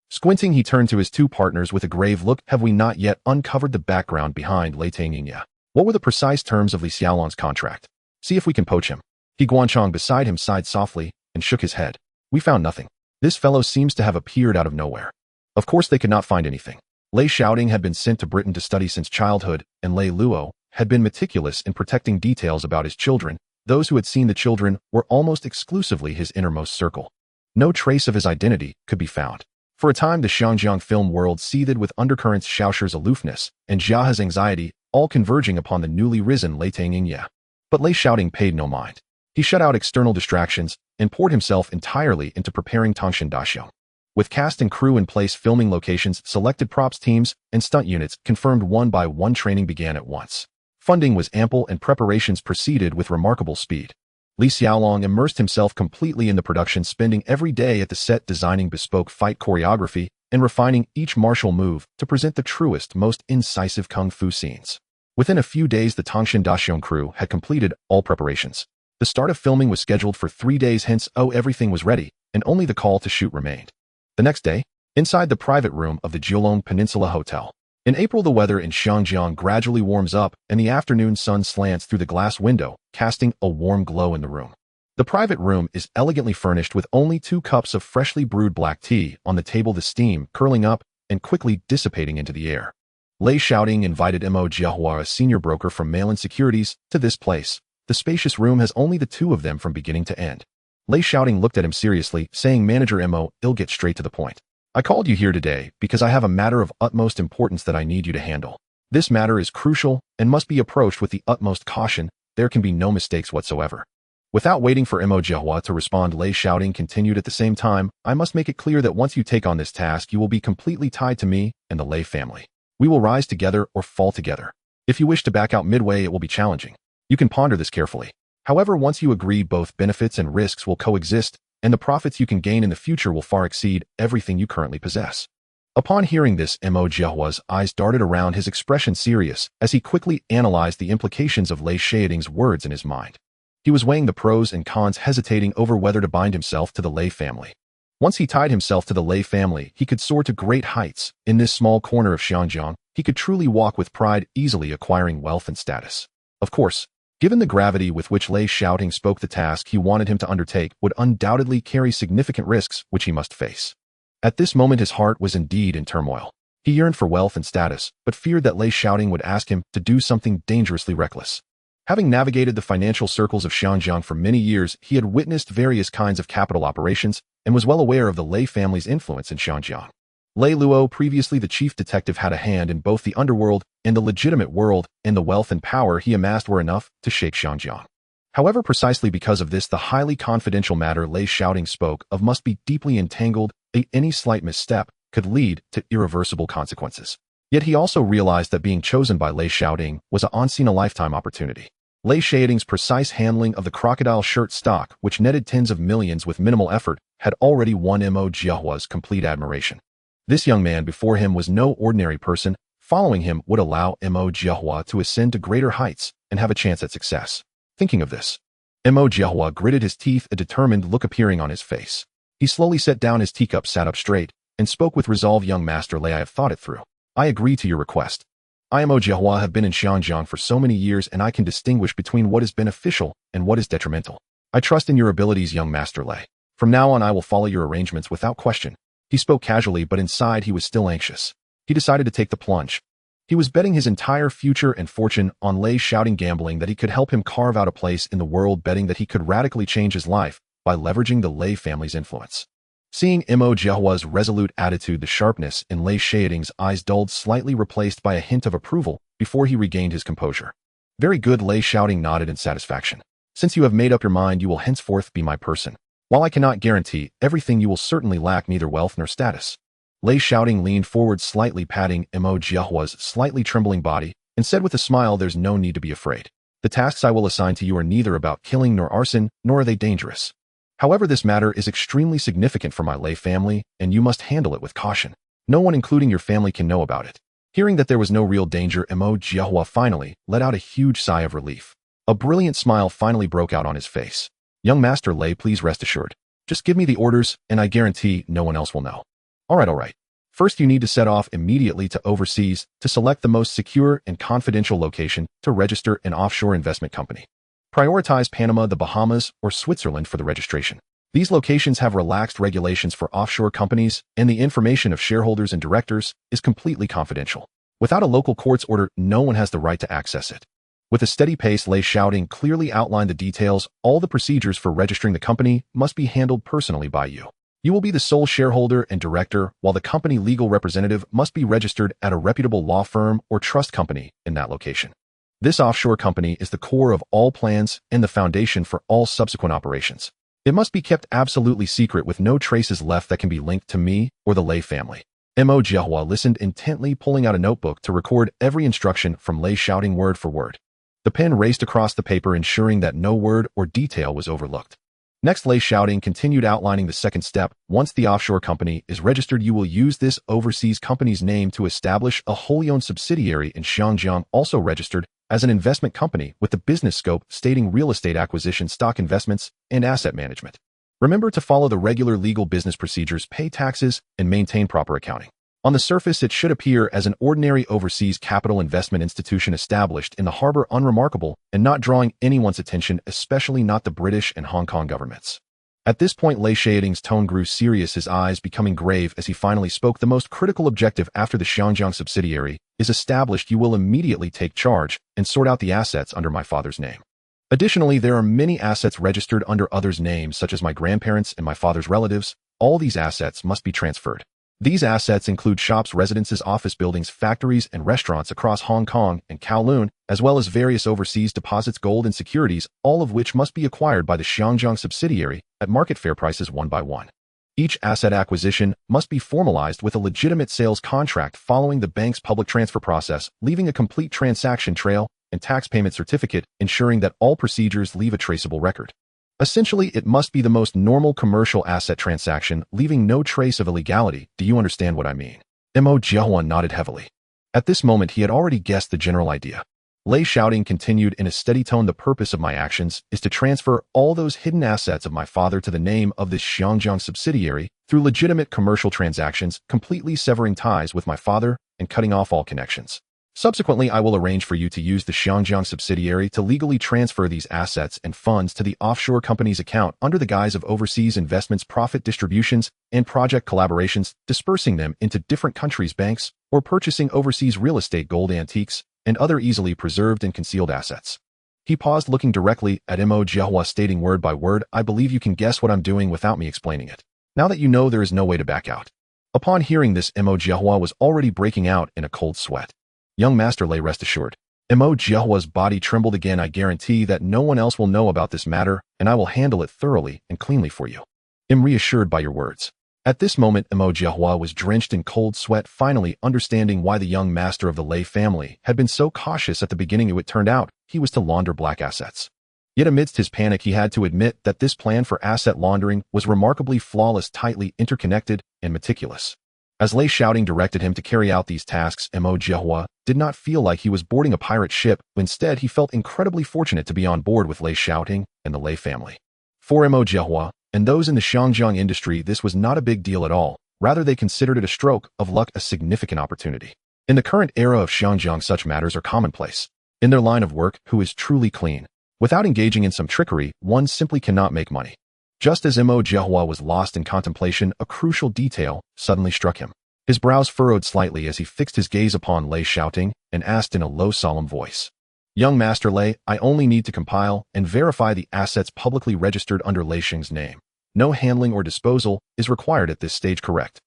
Squinting, he turned to his two partners with a grave look. "Have we not yet uncovered the background behind Leiting Ingye? What were the precise terms of Li Xiaolong's contract? See if we can poach him." He Guanchong beside him sighed softly and shook his head. "We found nothing. This fellow seems to have appeared out of nowhere." Of course they could not find anything. Lei Shaoting had been sent to Britain to study since childhood, and Lei Luo had been meticulous in protecting details about his children. Those who had seen the children were almost exclusively his innermost circle. No trace of his identity could be found. For a time, the Xiangjiang film world seethed with undercurrents, Xiaoshi's aloofness and Jiahe's anxiety, all converging upon the newly risen Lei Tangye. But Lei Shaoting paid no mind. He shut out external distractions and poured himself entirely into preparing Tangshan Daxiong. With cast and crew in place, filming locations, selected props teams, and stunt units confirmed one by one, training began at once. Funding was ample and preparations proceeded with remarkable speed. Li Xiaolong immersed himself completely in the production, spending every day at the set designing bespoke fight choreography and refining each martial move to present the truest, most incisive kung fu scenes. Within a few days, the Tangshan Daxiong crew had completed all preparations. The start of filming was scheduled for 3 days, hence, everything was ready, and only the call to shoot remained. The next day, inside the private room of the Jiulong Peninsula Hotel. In April, the weather in Xiangjiang gradually warms up, and the afternoon sun slants through the glass window, casting a warm glow in the room. The private room is elegantly furnished with only 2 cups of freshly brewed black tea on the table, the steam curling up and quickly dissipating into the air. Lei Shaoting invited Mo Jiahua, a senior broker from Malin Securities, to this place. The spacious room has only the 2 of them from beginning to end. Lei Shaoting looked at him seriously, saying, "Manager Mo, I'll get straight to the point. I called you here today because I have a matter of utmost importance that I need you to handle. This matter is crucial and must be approached with the utmost caution. There can be no mistakes whatsoever." Without waiting for Mo Jiahua to respond, Lei Shaoting continued, "At the same time, I must make it clear that once you take on this task, you will be completely tied to me and the Lei family. We will rise together or fall together. If you wish to back out midway, it will be challenging. You can ponder this carefully. However, once you agree, both benefits and risks will coexist, and the profits you can gain in the future will far exceed everything you currently possess." Upon hearing this, Mo Jiahua's eyes darted around, his expression serious, as he quickly analyzed the implications of Lei Shaoting's words in his mind. He was weighing the pros and cons, hesitating over whether to bind himself to the Lei family. Once he tied himself to the Lei family, he could soar to great heights. In this small corner of Xiangjiang, he could truly walk with pride, easily acquiring wealth and status. Of course, given the gravity with which Lei Shaoting spoke, the task he wanted him to undertake would undoubtedly carry significant risks which he must face. At this moment, his heart was indeed in turmoil. He yearned for wealth and status, but feared that Lei Shaoting would ask him to do something dangerously reckless. Having navigated the financial circles of Xiangjiang for many years, he had witnessed various kinds of capital operations and was well aware of the Lei family's influence in Xiangjiang. Lei Luo, previously the chief detective, had a hand in both the underworld and the legitimate world, and the wealth and power he amassed were enough to shake Xiangjiang. However, precisely because of this, the highly confidential matter Lei Shaoting spoke of must be deeply entangled. Any slight misstep could lead to irreversible consequences. Yet he also realized that being chosen by Lei Shaoting was a once-in-a-lifetime opportunity. Lei Shaoting's precise handling of the crocodile shirt stock, which netted tens of millions with minimal effort, had already won Mo Jiahua's complete admiration. This young man before him was no ordinary person. Following him would allow Mo Jiahua to ascend to greater heights and have a chance at success. Thinking of this, Mo Jiahua gritted his teeth, a determined look appearing on his face. He slowly set down his teacup, sat up straight, and spoke with resolve. "Young Master Lei, I have thought it through. I agree to your request. I, Mo Jiahua, have been in Xiangjiang for so many years, and I can distinguish between what is beneficial and what is detrimental. I trust in your abilities, young Master Lei. From now on, I will follow your arrangements without question." He spoke casually, but inside he was still anxious. He decided to take the plunge. He was betting his entire future and fortune on Lei Shaoting, gambling that he could help him carve out a place in the world, betting that he could radically change his life by leveraging the Lei family's influence. Seeing Mo Jiahua's resolute attitude, the sharpness in Lei Shaoting's eyes dulled slightly, replaced by a hint of approval before he regained his composure. "Very good," Lei Shaoting nodded in satisfaction. "Since you have made up your mind, you will henceforth be my person. While I cannot guarantee everything, you will certainly lack neither wealth nor status." Lei Shaoting leaned forward slightly, patting Mo Jiahua's slightly trembling body, and said with a smile, "There's no need to be afraid. The tasks I will assign to you are neither about killing nor arson, nor are they dangerous. However, this matter is extremely significant for my Lei family, and you must handle it with caution. No one, including your family, can know about it." Hearing that there was no real danger, Mo Jiahua finally let out a huge sigh of relief. A brilliant smile finally broke out on his face. "Young Master Lei, please rest assured. Just give me the orders, and I guarantee no one else will know." All right. First, you need to set off immediately to overseas to select the most secure and confidential location to register an offshore investment company. Prioritize Panama, the Bahamas, or Switzerland for the registration. These locations have relaxed regulations for offshore companies, and the information of shareholders and directors is completely confidential. Without a local court's order, no one has the right to access it. With a steady pace, Lei Shaoting clearly outlined the details. All the procedures for registering the company must be handled personally by you. You will be the sole shareholder and director, while the company legal representative must be registered at a reputable law firm or trust company in that location. This offshore company is the core of all plans and the foundation for all subsequent operations. It must be kept absolutely secret with no traces left that can be linked to me or the Lei family. Mo Jiahua listened intently, pulling out a notebook to record every instruction from Lei Shaoting word for word. The pen raced across the paper, ensuring that no word or detail was overlooked. Next, Lei Shaoting continued outlining the second step. Once the offshore company is registered, you will use this overseas company's name to establish a wholly owned subsidiary in Xinjiang, also registered as an investment company with the business scope stating real estate acquisition, stock investments, and asset management. Remember to follow the regular legal business procedures, pay taxes, and maintain proper accounting. On the surface, it should appear as an ordinary overseas capital investment institution established in the harbor, unremarkable and not drawing anyone's attention, especially not the British and Hong Kong governments. At this point, Lei Shaoting's tone grew serious, his eyes becoming grave as he finally spoke. The most critical objective after the Xinjiang subsidiary is established, you will immediately take charge and sort out the assets under my father's name. Additionally, there are many assets registered under others' names, such as my grandparents and my father's relatives. All these assets must be transferred. These assets include shops, residences, office buildings, factories, and restaurants across Hong Kong and Kowloon, as well as various overseas deposits, gold, and securities, all of which must be acquired by the Xinjiang subsidiary at market fair prices one by one. Each asset acquisition must be formalized with a legitimate sales contract following the bank's public transfer process, leaving a complete transaction trail and tax payment certificate, ensuring that all procedures leave a traceable record. Essentially, it must be the most normal commercial asset transaction, leaving no trace of illegality. Do you understand what I mean? Mo Jiahua nodded heavily. At this moment, he had already guessed the general idea. Lei Shaoting continued in a steady tone, the purpose of my actions is to transfer all those hidden assets of my father to the name of this Xinjiang subsidiary through legitimate commercial transactions, completely severing ties with my father and cutting off all connections. Subsequently, I will arrange for you to use the Xinjiang subsidiary to legally transfer these assets and funds to the offshore company's account under the guise of overseas investments, profit distributions, and project collaborations, dispersing them into different countries' banks, or purchasing overseas real estate, gold, antiques, and other easily preserved and concealed assets. He paused, looking directly at Mo Jiahua, stating word by word, I believe you can guess what I'm doing without me explaining it. Now that you know, there is no way to back out. Upon hearing this, Mo Jiahua was already breaking out in a cold sweat. Young Master Lei, rest assured. Mo Jiahua's body trembled again. I guarantee that no one else will know about this matter, and I will handle it thoroughly and cleanly for you. I'm reassured by your words. At this moment, Mo Jiahua was drenched in cold sweat, finally understanding why the young master of the Lei family had been so cautious at the beginning. It turned out he was to launder black assets. Yet amidst his panic, he had to admit that this plan for asset laundering was remarkably flawless, tightly interconnected, and meticulous. As Lei Shaoting directed him to carry out these tasks, Mo Jiahua did not feel like he was boarding a pirate ship. Instead, he felt incredibly fortunate to be on board with Lei Shaoting and the Lei family. For Mo Jiahua and those in the Xinjiang industry, this was not a big deal at all. Rather, they considered it a stroke of luck, a significant opportunity. In the current era of Xinjiang, such matters are commonplace. In their line of work, who is truly clean? Without engaging in some trickery, one simply cannot make money. Just as Mo Jiahua was lost in contemplation, a crucial detail suddenly struck him. His brows furrowed slightly as he fixed his gaze upon Lei Shaoting and asked in a low, solemn voice, Young Master Lei, I only need to compile and verify the assets publicly registered under Lei Sheng's name. No handling or disposal is required at this stage, correct?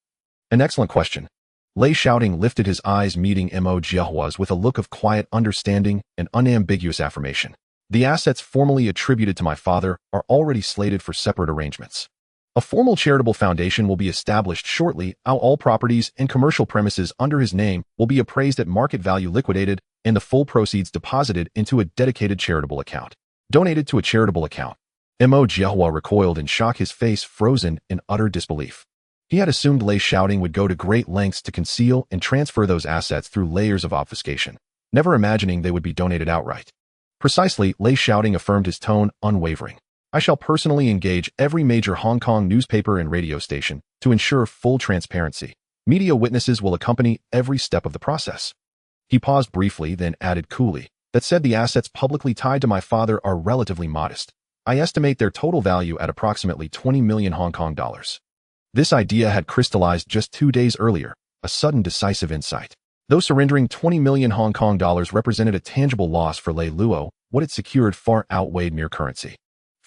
An excellent question. Lei Shaoting lifted his eyes, meeting Mo Jiahua's with a look of quiet understanding and unambiguous affirmation. The assets formally attributed to my father are already slated for separate arrangements. A formal charitable foundation will be established shortly. All properties and commercial premises under his name will be appraised at market value, liquidated, and the full proceeds deposited into a dedicated charitable account. Donated to a charitable account. Mo Jiahua recoiled in shock, his face frozen in utter disbelief. He had assumed Lei Shaoting would go to great lengths to conceal and transfer those assets through layers of obfuscation, never imagining they would be donated outright. Precisely, Lei Shaoting affirmed, his tone unwavering. I shall personally engage every major Hong Kong newspaper and radio station to ensure full transparency. Media witnesses will accompany every step of the process. He paused briefly, then added coolly, that said, the assets publicly tied to my father are relatively modest. I estimate their total value at approximately 20 million Hong Kong dollars. This idea had crystallized just 2 days earlier, a sudden decisive insight. Though surrendering 20 million Hong Kong dollars represented a tangible loss for Lei Luo, what it secured far outweighed mere currency.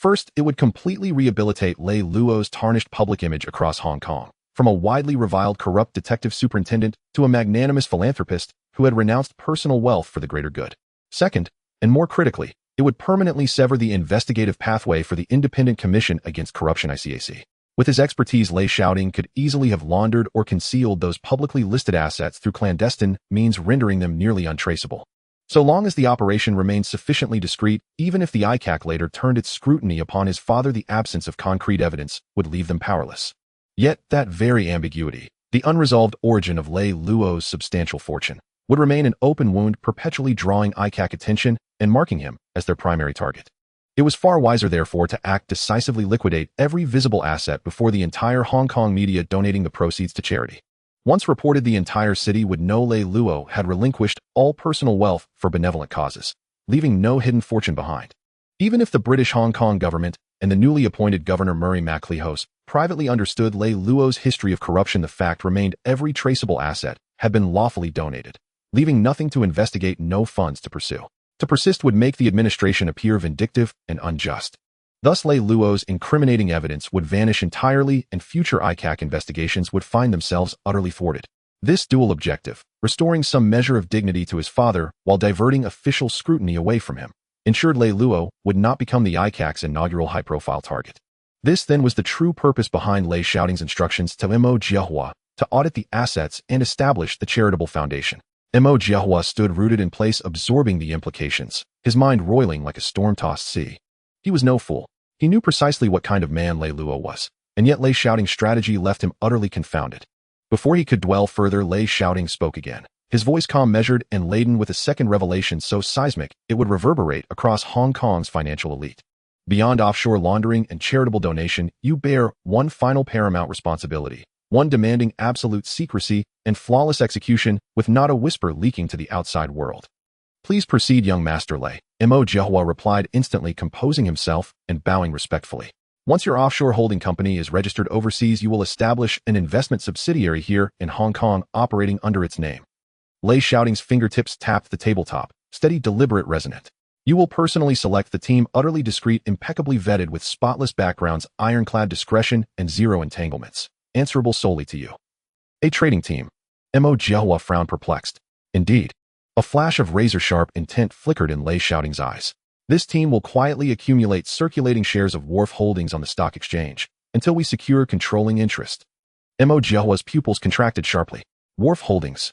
First, it would completely rehabilitate Lei Luo's tarnished public image across Hong Kong, from a widely reviled corrupt detective superintendent to a magnanimous philanthropist who had renounced personal wealth for the greater good. Second, and more critically, it would permanently sever the investigative pathway for the Independent Commission Against Corruption (ICAC). With his expertise, Lei Shaoting could easily have laundered or concealed those publicly listed assets through clandestine means, rendering them nearly untraceable. So long as the operation remained sufficiently discreet, even if the ICAC later turned its scrutiny upon his father, the absence of concrete evidence would leave them powerless. Yet that very ambiguity, the unresolved origin of Lei Luo's substantial fortune, would remain an open wound, perpetually drawing ICAC attention and marking him as their primary target. It was far wiser, therefore, to act decisively, liquidate every visible asset before the entire Hong Kong media, donating the proceeds to charity. Once reported, the entire city would know Lei Luo had relinquished all personal wealth for benevolent causes, leaving no hidden fortune behind. Even if the British Hong Kong government and the newly appointed Governor Murray MacLehose privately understood Lei Luo's history of corruption, the fact remained every traceable asset had been lawfully donated, leaving nothing to investigate, no funds to pursue. To persist would make the administration appear vindictive and unjust. Thus, Lei Luo's incriminating evidence would vanish entirely, and future ICAC investigations would find themselves utterly thwarted. This dual objective, restoring some measure of dignity to his father while diverting official scrutiny away from him, ensured Lei Luo would not become the ICAC's inaugural high-profile target. This, then, was the true purpose behind Lei Shaoting's instructions to Mo Jiahua to audit the assets and establish the charitable foundation. Mo Jiahua stood rooted in place, absorbing the implications, his mind roiling like a storm-tossed sea. He was no fool. He knew precisely what kind of man Lei Luo was, and yet Lei Shaoting's strategy left him utterly confounded. Before he could dwell further, Lei Shaoting spoke again, his voice calm, measured, and laden with a second revelation so seismic it would reverberate across Hong Kong's financial elite. Beyond offshore laundering and charitable donation, you bear one final paramount responsibility, one demanding absolute secrecy and flawless execution, with not a whisper leaking to the outside world. Please proceed, young Master Lei, Mo Jiahua replied instantly, composing himself and bowing respectfully. Once your offshore holding company is registered overseas, you will establish an investment subsidiary here in Hong Kong operating under its name. Lei Shaoting's fingertips tapped the tabletop, steady, deliberate, resonant. You will personally select the team, utterly discreet, impeccably vetted, with spotless backgrounds, ironclad discretion, and zero entanglements, answerable solely to you. A trading team. Mo Jiahua frowned, perplexed. Indeed. A flash of razor-sharp intent flickered in Lei Shaoting's eyes. This team will quietly accumulate circulating shares of Wharf Holdings on the stock exchange until we secure controlling interest. Mo Jiahua's pupils contracted sharply. Wharf Holdings.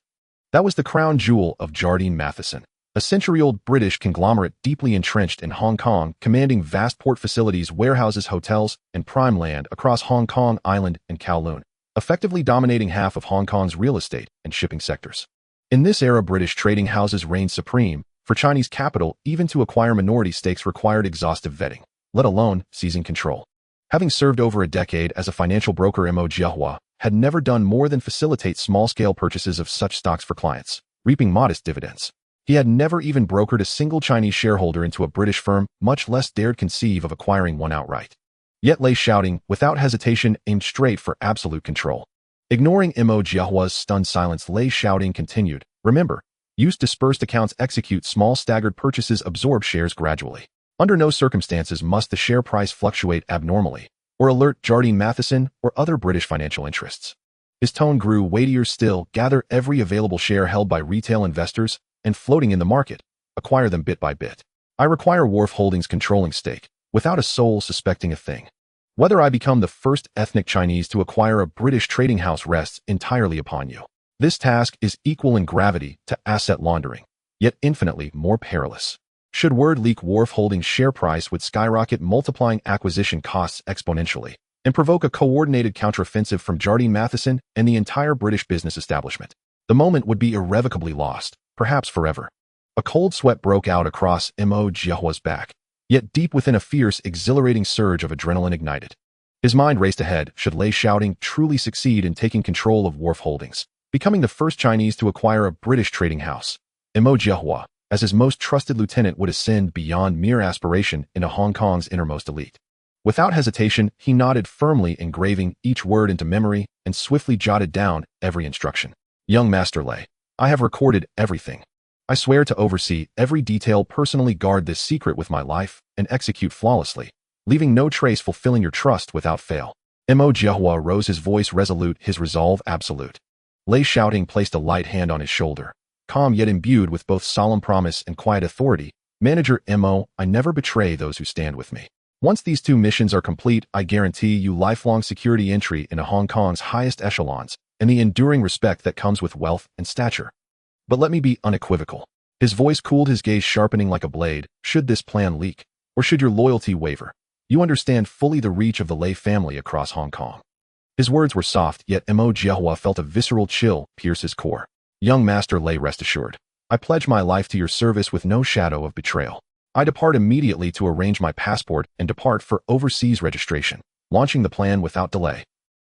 That was the crown jewel of Jardine Matheson, a century-old British conglomerate deeply entrenched in Hong Kong, commanding vast port facilities, warehouses, hotels, and prime land across Hong Kong Island and Kowloon, effectively dominating half of Hong Kong's real estate and shipping sectors. In this era, British trading houses reigned supreme. For Chinese capital, even to acquire minority stakes required exhaustive vetting, let alone seizing control. Having served over a decade as a financial broker, Mo Jiahua had never done more than facilitate small-scale purchases of such stocks for clients, reaping modest dividends. He had never even brokered a single Chinese shareholder into a British firm, much less dared conceive of acquiring one outright. Yet Lei Shaoting, without hesitation, aimed straight for absolute control. Ignoring Mo Jiahua's stunned silence, Lei Shaoting continued, remember, use dispersed accounts, execute small staggered purchases, absorb shares gradually. Under no circumstances must the share price fluctuate abnormally, or alert Jardine Matheson or other British financial interests. His tone grew weightier still. Gather every available share held by retail investors and floating in the market. Acquire them bit by bit. I require Wharf Holdings' controlling stake, without a soul suspecting a thing. Whether I become the first ethnic Chinese to acquire a British trading house rests entirely upon you. This task is equal in gravity to asset laundering, yet infinitely more perilous. Should word leak, Wharf Holdings' share price would skyrocket, multiplying acquisition costs exponentially, and provoke a coordinated counteroffensive from Jardine Matheson and the entire British business establishment. The moment would be irrevocably lost, perhaps forever. A cold sweat broke out across Mo Jiahua's back, yet deep within a fierce, exhilarating surge of adrenaline ignited. His mind raced ahead. Should Lei Shaoting truly succeed in taking control of Wharf Holdings, becoming the first Chinese to acquire a British trading house, Mo Jiahua, as his most trusted lieutenant, would ascend beyond mere aspiration into Hong Kong's innermost elite. Without hesitation, he nodded firmly, engraving each word into memory, and swiftly jotted down every instruction. Young Master Lei, I have recorded everything. I swear to oversee every detail, personally guard this secret with my life, and execute flawlessly leaving no trace, fulfilling your trust without fail. Mo Jiahua rose, his voice resolute, his resolve absolute. Lei Shaoting placed a light hand on his shoulder, calm yet imbued with both solemn promise and quiet authority. Manager Mo, I never betray those who stand with me. Once these 2 missions are complete, I guarantee you lifelong security entry into Hong Kong's highest echelons and the enduring respect that comes with wealth and stature. But let me be unequivocal. His voice cooled, his gaze sharpening like a blade. Should this plan leak, or should your loyalty waver, you understand fully the reach of the Lei family across Hong Kong. His words were soft, yet Mo Jiahua felt a visceral chill pierce his core. Young Master Lei, rest assured. I pledge my life to your service with no shadow of betrayal. I depart immediately to arrange my passport and depart for overseas registration, launching the plan without delay.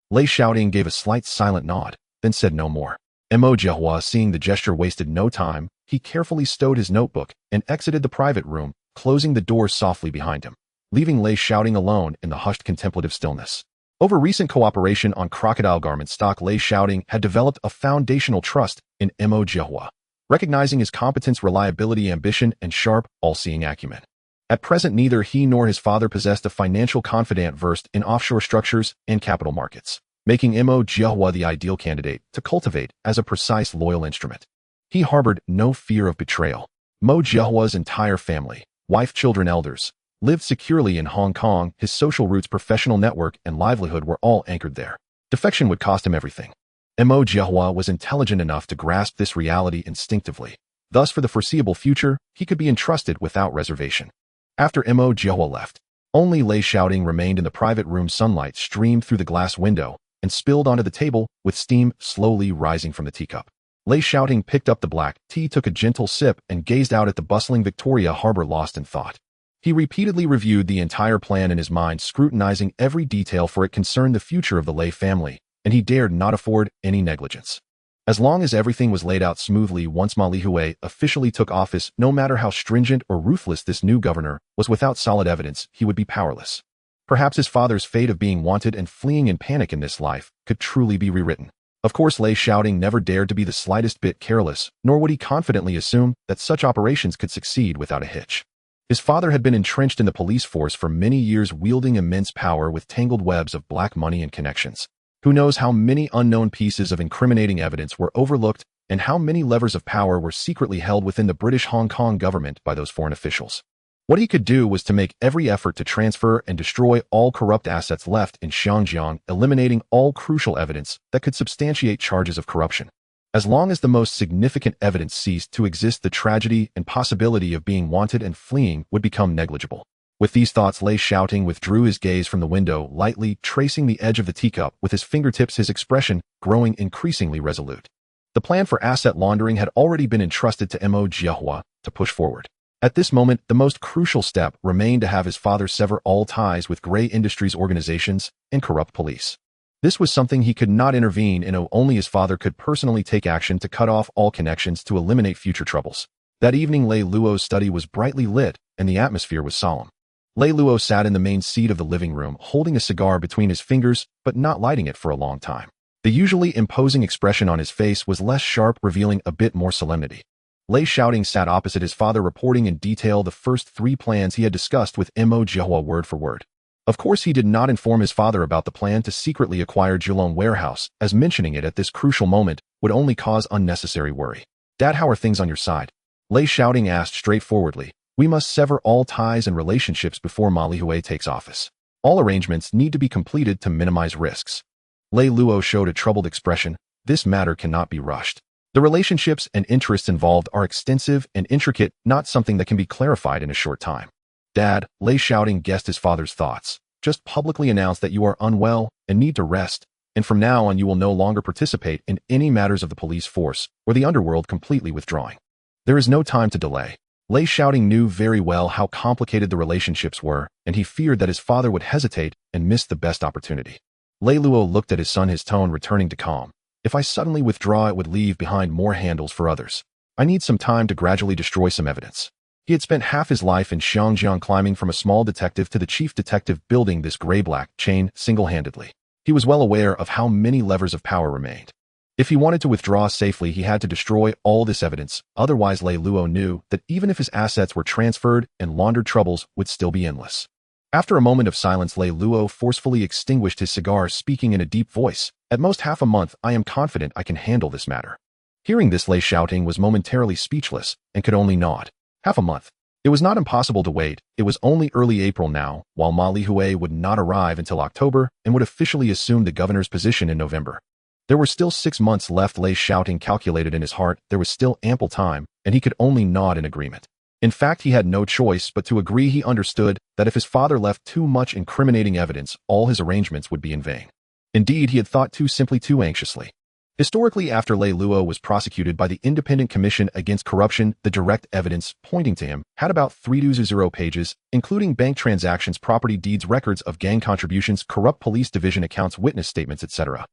Lei Shaoting gave a slight silent nod, then said no more. Mo Jiahua, seeing the gesture, wasted no time. He carefully stowed his notebook and exited the private room, closing the door softly behind him, leaving Lei Shaoting alone in the hushed contemplative stillness. Over recent cooperation on crocodile garment stock, Lei Shaoting had developed a foundational trust in Mo Jiahua, recognizing his competence, reliability, ambition, and sharp, all-seeing acumen. At present, neither he nor his father possessed a financial confidant versed in offshore structures and capital markets, making Mo Jiahua the ideal candidate to cultivate as a precise, loyal instrument. He harbored no fear of betrayal. Mo Jiahua's entire family, wife, children, elders, lived securely in Hong Kong. His social roots, professional network, and livelihood were all anchored there. Defection would cost him everything. Mo Jiahua was intelligent enough to grasp this reality instinctively. Thus, for the foreseeable future, he could be entrusted without reservation. After Mo Jiahua left, only Lei Shaoting remained in the private room. Sunlight streamed through the glass window and spilled onto the table, with steam slowly rising from the teacup. Lei Shaoting picked up the black tea, took a gentle sip, and gazed out at the bustling Victoria Harbor, lost in thought. He repeatedly reviewed the entire plan in his mind, scrutinizing every detail, for it concerned the future of the Lei family, and he dared not afford any negligence. As long as everything was laid out smoothly, once Ma Lihui officially took office, no matter how stringent or ruthless this new governor was, without solid evidence, he would be powerless. Perhaps his father's fate of being wanted and fleeing in panic in this life could truly be rewritten. Of course, Lei Shaoting never dared to be the slightest bit careless, nor would he confidently assume that such operations could succeed without a hitch. His father had been entrenched in the police force for many years, wielding immense power with tangled webs of black money and connections. Who knows how many unknown pieces of incriminating evidence were overlooked and how many levers of power were secretly held within the British Hong Kong government by those foreign officials. What he could do was to make every effort to transfer and destroy all corrupt assets left in Xinjiang, eliminating all crucial evidence that could substantiate charges of corruption. As long as the most significant evidence ceased to exist, the tragedy and possibility of being wanted and fleeing would become negligible. With these thoughts, Lei Shaoting withdrew his gaze from the window, lightly tracing the edge of the teacup with his fingertips, his expression growing increasingly resolute. The plan for asset laundering had already been entrusted to Mo Jiahua to push forward. At this moment, the most crucial step remained to have his father sever all ties with grey industries organizations and corrupt police. This was something he could not intervene in. Only his father could personally take action to cut off all connections to eliminate future troubles. That evening, Lei Luo's study was brightly lit, and the atmosphere was solemn. Lei Luo sat in the main seat of the living room, holding a cigar between his fingers, but not lighting it for a long time. The usually imposing expression on his face was less sharp, revealing a bit more solemnity. Lei Shaoting sat opposite his father, reporting in detail the first 3 plans he had discussed with Mo Jiahua word for word. Of course, he did not inform his father about the plan to secretly acquire Kowloon warehouse, as mentioning it at this crucial moment would only cause unnecessary worry. Dad, how are things on your side? Lei Shaoting asked straightforwardly. We must sever all ties and relationships before Ma Lihui takes office. All arrangements need to be completed to minimize risks. Lei Luo showed a troubled expression. This matter cannot be rushed. The relationships and interests involved are extensive and intricate, not something that can be clarified in a short time. Dad, Lei Shaoting guessed his father's thoughts. Just publicly announce that you are unwell and need to rest, and from now on you will no longer participate in any matters of the police force or the underworld, completely withdrawing. There is no time to delay. Lei Shaoting knew very well how complicated the relationships were, and he feared that his father would hesitate and miss the best opportunity. Lei Luo looked at his son, his tone returning to calm. If I suddenly withdraw, it would leave behind more handles for others. I need some time to gradually destroy some evidence. He had spent half his life in Xinjiang, climbing from a small detective to the chief detective, building this gray-black chain single-handedly. He was well aware of how many levers of power remained. If he wanted to withdraw safely, he had to destroy all this evidence. Otherwise, Lei Luo knew that even if his assets were transferred and laundered, troubles would still be endless. After a moment of silence, Lei Luo forcefully extinguished his cigar, speaking in a deep voice. At most half a month, I am confident I can handle this matter. Hearing this, Lei Shaoting was momentarily speechless and could only nod. Half a month. It was not impossible to wait. It was only early April now, while Ma Lihui would not arrive until October and would officially assume the governor's position in November. There were still 6 months left. Lei Shaoting calculated in his heart. There was still ample time, and he could only nod in agreement. In fact, he had no choice but to agree. He understood that if his father left too much incriminating evidence, all his arrangements would be in vain. Indeed, he had thought too anxiously. Historically, after Lei Luo was prosecuted by the Independent Commission Against Corruption, the direct evidence pointing to him had about 320 pages, including bank transactions, property deeds, records of gang contributions, corrupt police division accounts, witness statements, etc.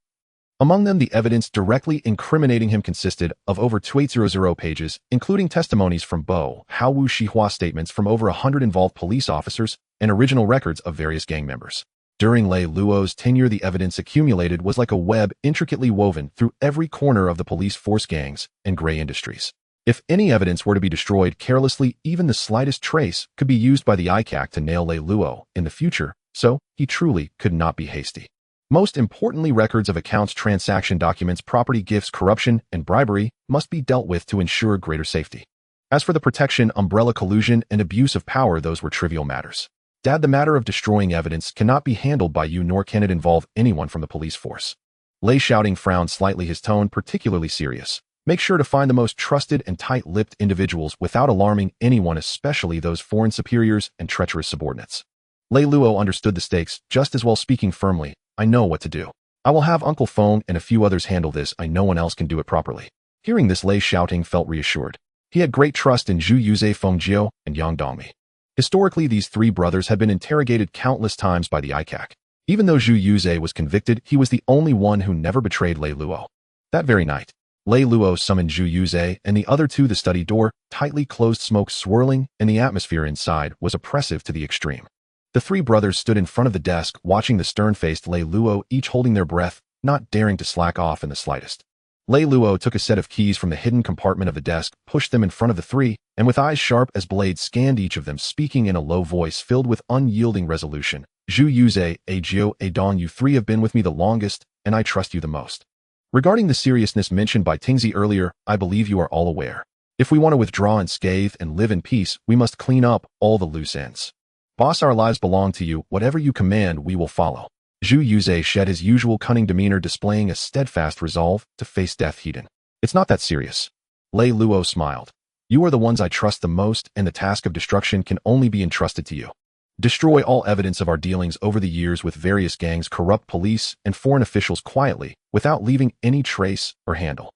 Among them, the evidence directly incriminating him consisted of over 280 pages, including testimonies from Bo, Hao Wu Shihua, statements from over 100 involved police officers, and original records of various gang members. During Lei Luo's tenure, the evidence accumulated was like a web intricately woven through every corner of the police force, gangs, and gray industries. If any evidence were to be destroyed carelessly, even the slightest trace could be used by the ICAC to nail Lei Luo in the future, so he truly could not be hasty. Most importantly, records of accounts, transaction documents, property gifts, corruption, and bribery must be dealt with to ensure greater safety. As for the protection, umbrella, collusion, and abuse of power, those were trivial matters. Dad, the matter of destroying evidence cannot be handled by you, nor can it involve anyone from the police force. Lei Shaoting frowned slightly, his tone particularly serious. Make sure to find the most trusted and tight-lipped individuals without alarming anyone, especially those foreign superiors and treacherous subordinates. Lei Luo understood the stakes just as well, speaking firmly. I know what to do. I will have Uncle Feng and a few others handle this. No one else can do it properly. Hearing this, Lei Shaoting felt reassured. He had great trust in Zhu Yuze, Feng Jiao, and Yang Dongmi. Historically, these three brothers had been interrogated countless times by the ICAC. Even though Zhu Yuze was convicted, he was the only one who never betrayed Lei Luo. That very night, Lei Luo summoned Zhu Yuze and the other two. The study door, tightly closed, smoke swirling, and the atmosphere inside was oppressive to the extreme. The three brothers stood in front of the desk, watching the stern-faced Lei Luo, each holding their breath, not daring to slack off in the slightest. Lei Luo took a set of keys from the hidden compartment of the desk, pushed them in front of the three, and with eyes sharp as blades scanned each of them, speaking in a low voice filled with unyielding resolution. Zhu Yuze, Jiao, Dong, you three have been with me the longest, and I trust you the most. Regarding the seriousness mentioned by Tingzi earlier, I believe you are all aware. If we want to withdraw unscathed and live in peace, we must clean up all the loose ends. Boss, our lives belong to you. Whatever you command, we will follow. Zhu Yuze shed his usual cunning demeanor, displaying a steadfast resolve to face death head-on. It's not that serious. Lei Luo smiled. You are the ones I trust the most, and the task of destruction can only be entrusted to you. Destroy all evidence of our dealings over the years with various gangs, corrupt police, and foreign officials quietly, without leaving any trace or handle.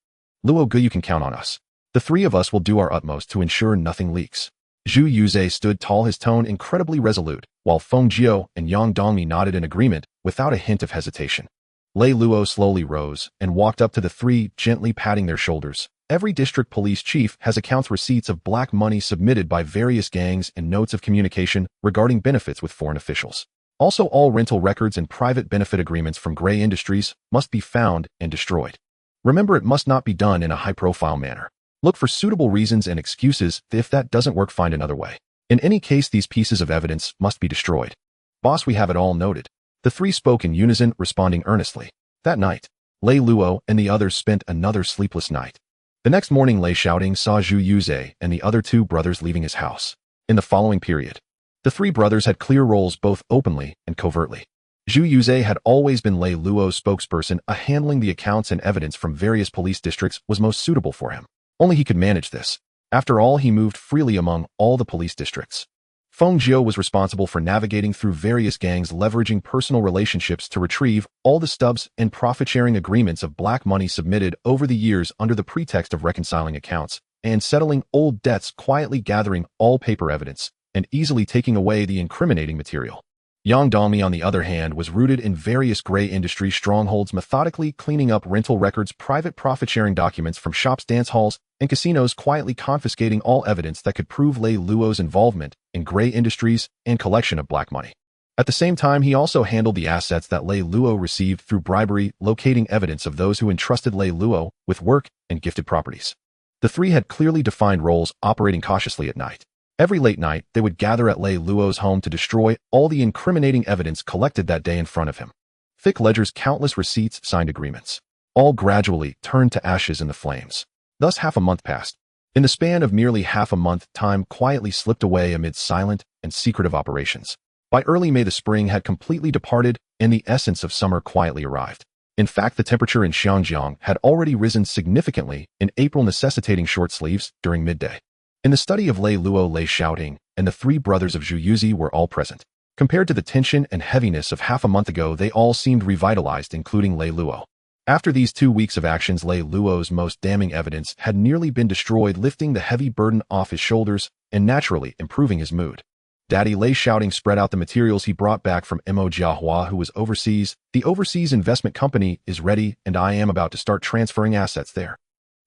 Luo Gu, you can count on us. The three of us will do our utmost to ensure nothing leaks. Zhu Yuze stood tall, his tone incredibly resolute, while Feng Jiao and Yang Dongmi nodded in agreement without a hint of hesitation. Lei Luo slowly rose and walked up to the three, gently patting their shoulders. Every district police chief has accounts, receipts of black money submitted by various gangs, and notes of communication regarding benefits with foreign officials. Also, all rental records and private benefit agreements from gray industries must be found and destroyed. Remember, it must not be done in a high-profile manner. Look for suitable reasons and excuses. If that doesn't work, find another way. In any case, these pieces of evidence must be destroyed. Boss, we have it all noted. The three spoke in unison, responding earnestly. That night, Lei Luo and the others spent another sleepless night. The next morning, Lei Shaoting saw Zhu Yuze and the other two brothers leaving his house. In the following period, the three brothers had clear roles both openly and covertly. Zhu Yuze had always been Lei Luo's spokesperson. Handling the accounts and evidence from various police districts was most suitable for him. Only he could manage this. After all, he moved freely among all the police districts. Feng Jiao was responsible for navigating through various gangs, leveraging personal relationships to retrieve all the stubs and profit-sharing agreements of black money submitted over the years under the pretext of reconciling accounts and settling old debts, quietly gathering all paper evidence and easily taking away the incriminating material. Yang Dongmi, on the other hand, was rooted in various gray industry strongholds, methodically cleaning up rental records, private profit-sharing documents from shops, dance halls, and casinos, quietly confiscating all evidence that could prove Lei Luo's involvement in gray industries and collection of black money. At the same time, he also handled the assets that Lei Luo received through bribery, locating evidence of those who entrusted Lei Luo with work and gifted properties. The three had clearly defined roles, operating cautiously at night. Every late night, they would gather at Lei Luo's home to destroy all the incriminating evidence collected that day in front of him. Thick ledgers, countless receipts, signed agreements. All gradually turned to ashes in the flames. Thus half a month passed. In the span of merely half a month, time quietly slipped away amid silent and secretive operations. By early May, the spring had completely departed, and the essence of summer quietly arrived. In fact, the temperature in Xianjiang had already risen significantly in April, necessitating short sleeves during midday. In the study of Lei Luo, Lei Shaoting, and the three brothers of Zhu Yuzi were all present. Compared to the tension and heaviness of half a month ago, they all seemed revitalized, including Lei Luo. After these 2 weeks of actions, Lei Luo's most damning evidence had nearly been destroyed, lifting the heavy burden off his shoulders and naturally improving his mood. Daddy Lei Shaoting spread out the materials he brought back from Mo Jiahua, who was overseas. The overseas investment company is ready, and I am about to start transferring assets there.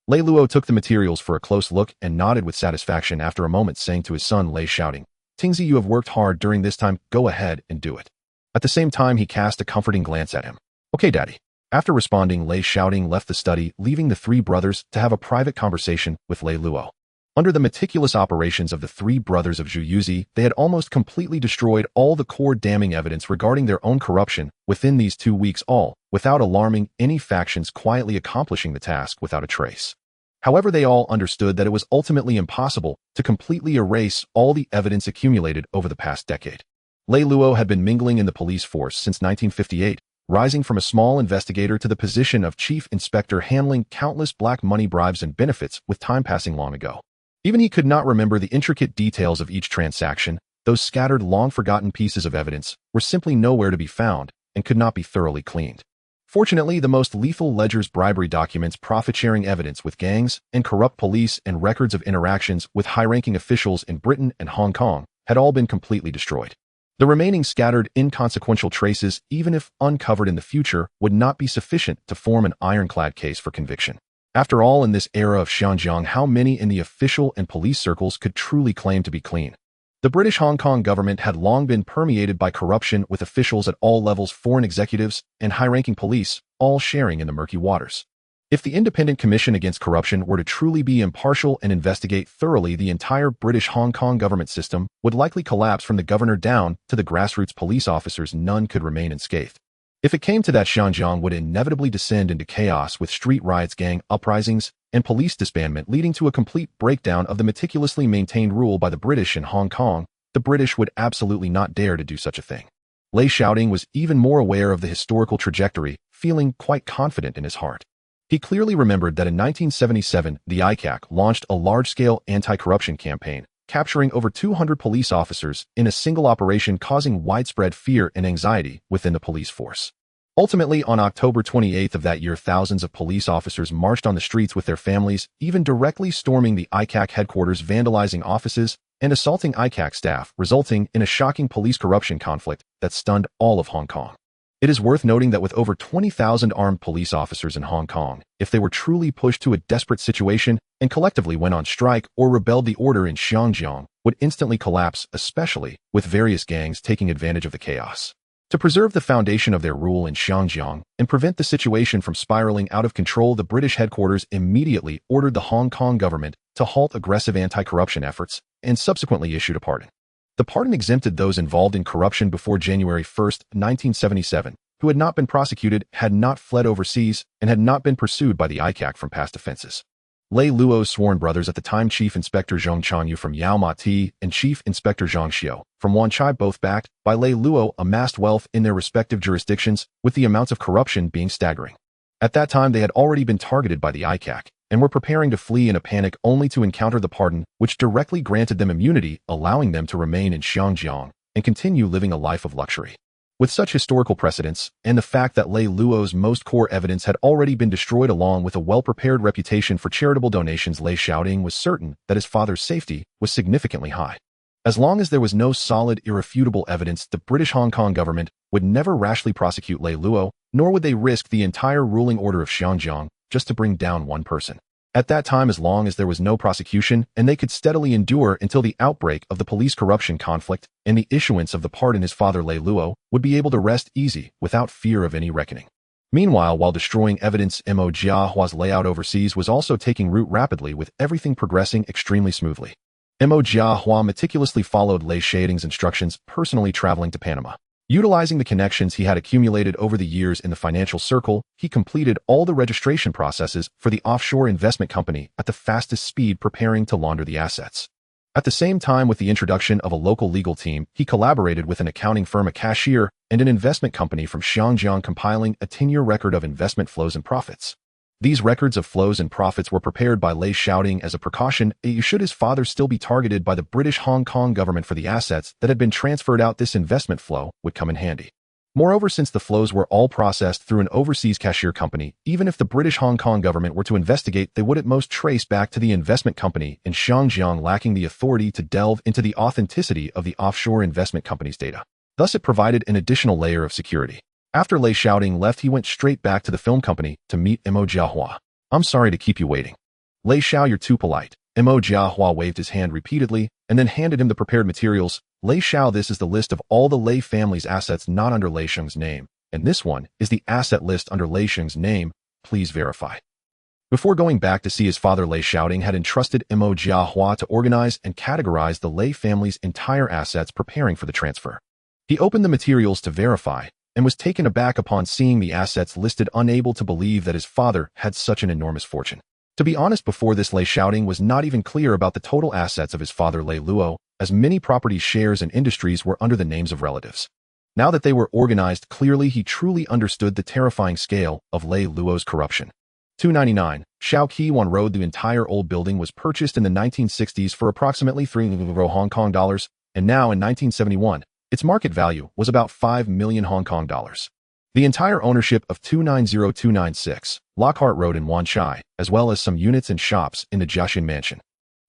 Lei Luo took the materials for a close look and nodded with satisfaction after a moment, saying to his son Lei Shaoting, "Tingzi, you have worked hard during this time. Go ahead and do it." At the same time, he cast a comforting glance at him. "Okay, Daddy." After responding, Lei Shaoting left the study, leaving the three brothers to have a private conversation with Lei Luo. Under the meticulous operations of the three brothers of Zhu Yuzi, they had almost completely destroyed all the core damning evidence regarding their own corruption within these 2 weeks, all without alarming any factions, quietly accomplishing the task without a trace. However, they all understood that it was ultimately impossible to completely erase all the evidence accumulated over the past decade. Lei Luo had been mingling in the police force since 1958, rising from a small investigator to the position of chief inspector, handling countless black money bribes and benefits, with time passing long ago. Even he could not remember the intricate details of each transaction. Those scattered, long-forgotten pieces of evidence were simply nowhere to be found and could not be thoroughly cleaned. Fortunately, the most lethal ledgers, bribery documents, profit-sharing evidence with gangs and corrupt police, and records of interactions with high-ranking officials in Britain and Hong Kong had all been completely destroyed. The remaining scattered, inconsequential traces, even if uncovered in the future, would not be sufficient to form an ironclad case for conviction. After all, in this era of Xinjiang, how many in the official and police circles could truly claim to be clean? The British Hong Kong government had long been permeated by corruption, with officials at all levels, foreign executives, and high-ranking police, all sharing in the murky waters. If the Independent Commission Against Corruption were to truly be impartial and investigate thoroughly, the entire British Hong Kong government system would likely collapse from the governor down to the grassroots police officers. None could remain unscathed. If it came to that, Xinjiang would inevitably descend into chaos, with street riots, gang uprisings, and police disbandment, leading to a complete breakdown of the meticulously maintained rule by the British in Hong Kong. The British would absolutely not dare to do such a thing. Lei Shaoting was even more aware of the historical trajectory, feeling quite confident in his heart. He clearly remembered that in 1977, the ICAC launched a large-scale anti-corruption campaign, capturing over 200 police officers in a single operation, causing widespread fear and anxiety within the police force. Ultimately, on October 28th of that year, thousands of police officers marched on the streets with their families, even directly storming the ICAC headquarters, vandalizing offices, and assaulting ICAC staff, resulting in a shocking police corruption conflict that stunned all of Hong Kong. It is worth noting that with over 20,000 armed police officers in Hong Kong, if they were truly pushed to a desperate situation and collectively went on strike or rebelled, the order in Xinjiang would instantly collapse, especially with various gangs taking advantage of the chaos. To preserve the foundation of their rule in Xinjiang and prevent the situation from spiraling out of control, the British headquarters immediately ordered the Hong Kong government to halt aggressive anti-corruption efforts and subsequently issued a pardon. The pardon exempted those involved in corruption before January 1, 1977, who had not been prosecuted, had not fled overseas, and had not been pursued by the ICAC from past offenses. Lei Luo's sworn brothers at the time, Chief Inspector Zhong Chanyu from Yao Ma Ti and Chief Inspector Zhang Xiao from Wan Chai, both backed by Lei Luo, amassed wealth in their respective jurisdictions, with the amounts of corruption being staggering. At that time, they had already been targeted by the ICAC and were preparing to flee in a panic, only to encounter the pardon, which directly granted them immunity, allowing them to remain in Xinjiang and continue living a life of luxury. With such historical precedents, and the fact that Lei Luo's most core evidence had already been destroyed, along with a well-prepared reputation for charitable donations, Lei Shaoting was certain that his father's safety was significantly high. As long as there was no solid, irrefutable evidence, the British Hong Kong government would never rashly prosecute Lei Luo, nor would they risk the entire ruling order of Xinjiang just to bring down one person. At that time, as long as there was no prosecution and they could steadily endure until the outbreak of the police corruption conflict and the issuance of the pardon, his father Lei Luo would be able to rest easy without fear of any reckoning. Meanwhile, while destroying evidence, Mo Jiahua's layout overseas was also taking root rapidly, with everything progressing extremely smoothly. Mo Jiahua meticulously followed Lei Shaoting's instructions, personally traveling to Panama. Utilizing the connections he had accumulated over the years in the financial circle, he completed all the registration processes for the offshore investment company at the fastest speed, preparing to launder the assets. At the same time, with the introduction of a local legal team, he collaborated with an accounting firm, a cashier, and an investment company from Xinjiang, compiling a 10-year record of investment flows and profits. These records of flows and profits were prepared by Lei Shaoting as a precaution should his father still be targeted by the British Hong Kong government for the assets that had been transferred out. This investment flow would come in handy. Moreover, since the flows were all processed through an overseas cashier company, even if the British Hong Kong government were to investigate, they would at most trace back to the investment company in Xinjiang, lacking the authority to delve into the authenticity of the offshore investment company's data. Thus, it provided an additional layer of security. After Lei Shaoting left, he went straight back to the film company to meet Mo Jiahua. "I'm sorry to keep you waiting." "Lei Shao, you're too polite." Mo Jiahua waved his hand repeatedly and then handed him the prepared materials. "Lei Shao, this is the list of all the Lei family's assets not under Lei Sheng's name, and this one is the asset list under Lei Sheng's name. Please verify." Before going back to see his father, Lei Shaoting had entrusted Mo Jiahua to organize and categorize the Lei family's entire assets, preparing for the transfer. He opened the materials to verify and was taken aback upon seeing the assets listed, unable to believe that his father had such an enormous fortune. To be honest, before this, Lei Shaoting was not even clear about the total assets of his father, Lei Luo, as many properties, shares, and industries were under the names of relatives. Now that they were organized clearly, he truly understood the terrifying scale of Lei Luo's corruption. 299 Shao Ki Wan Road. The entire old building was purchased in the 1960s for approximately $3 Hong Kong, and now in 1971, its market value was about 5 million Hong Kong dollars. The entire ownership of 290296 Lockhart Road in Wan Chai, as well as some units and shops in the Jiaxin Mansion.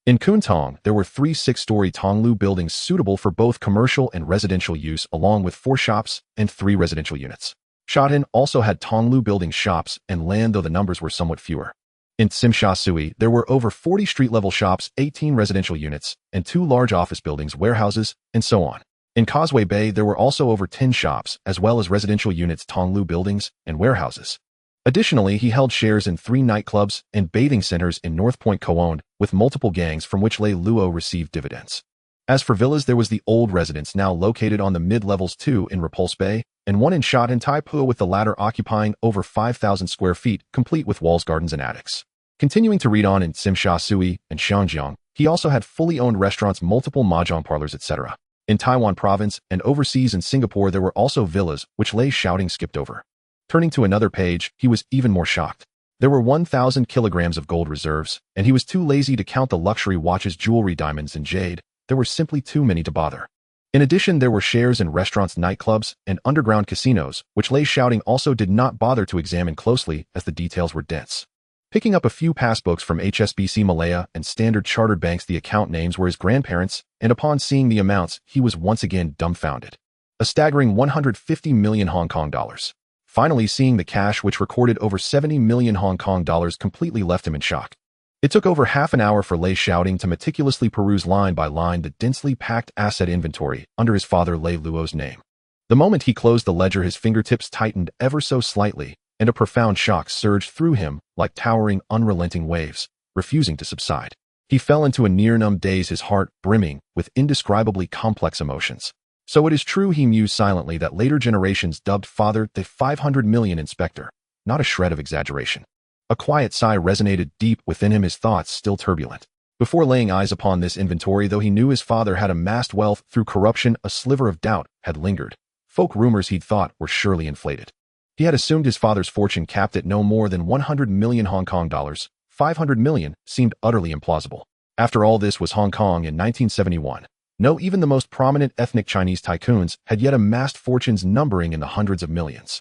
In Kuntong, there were 3 6-story Tonglu buildings suitable for both commercial and residential use, along with 4 shops and 3 residential units. Shatin also had Tonglu building, shops, and land, though the numbers were somewhat fewer. In Tsimsha Sui, there were over 40 street-level shops, 18 residential units, and 2 large office buildings, warehouses, and so on. In Causeway Bay, there were also over 10 shops, as well as residential units, Tonglu buildings, and warehouses. Additionally, he held shares in 3 nightclubs and bathing centers in North Point, Kowloon, with multiple gangs from which Lei Luo received dividends. As for villas, there was the old residence, now located on the mid-levels, 2 in Repulse Bay, and 1 in Sha Tin Tai Po, with the latter occupying over 5,000 square feet, complete with walls, gardens, and attics. Continuing to read on in Tsimsha Sui and Xinjiang, he also had fully owned restaurants, multiple mahjong parlors, etc. In Taiwan province and overseas in Singapore, there were also villas, which Lei Shaoting skipped over. Turning to another page, he was even more shocked. There were 1,000 kilograms of gold reserves, and he was too lazy to count the luxury watches, jewelry, diamonds, and jade. There were simply too many to bother. In addition, there were shares in restaurants, nightclubs, and underground casinos, which Lei Shaoting also did not bother to examine closely, as the details were dense. Picking up a few passbooks from HSBC Malaya and Standard Chartered banks, the account names were his grandparents', and upon seeing the amounts, he was once again dumbfounded. A staggering 150 million Hong Kong dollars. Finally, seeing the cash, which recorded over 70 million Hong Kong dollars, completely left him in shock. It took over half an hour for Lei Shaoting to meticulously peruse line by line the densely packed asset inventory under his father Lei Luo's name. The moment he closed the ledger, his fingertips tightened ever so slightly, and a profound shock surged through him like towering, unrelenting waves, refusing to subside. He fell into a near-numb daze, his heart brimming with indescribably complex emotions. So it is true, he mused silently, that later generations dubbed father the 500 million inspector. Not a shred of exaggeration. A quiet sigh resonated deep within him, his thoughts still turbulent. Before laying eyes upon this inventory, though he knew his father had amassed wealth through corruption, a sliver of doubt had lingered. Folk rumors he'd thought were surely inflated. He had assumed his father's fortune capped at no more than 100 million Hong Kong dollars. 500 million seemed utterly implausible. After all, this was Hong Kong in 1971. No, even the most prominent ethnic Chinese tycoons had yet amassed fortunes numbering in the hundreds of millions.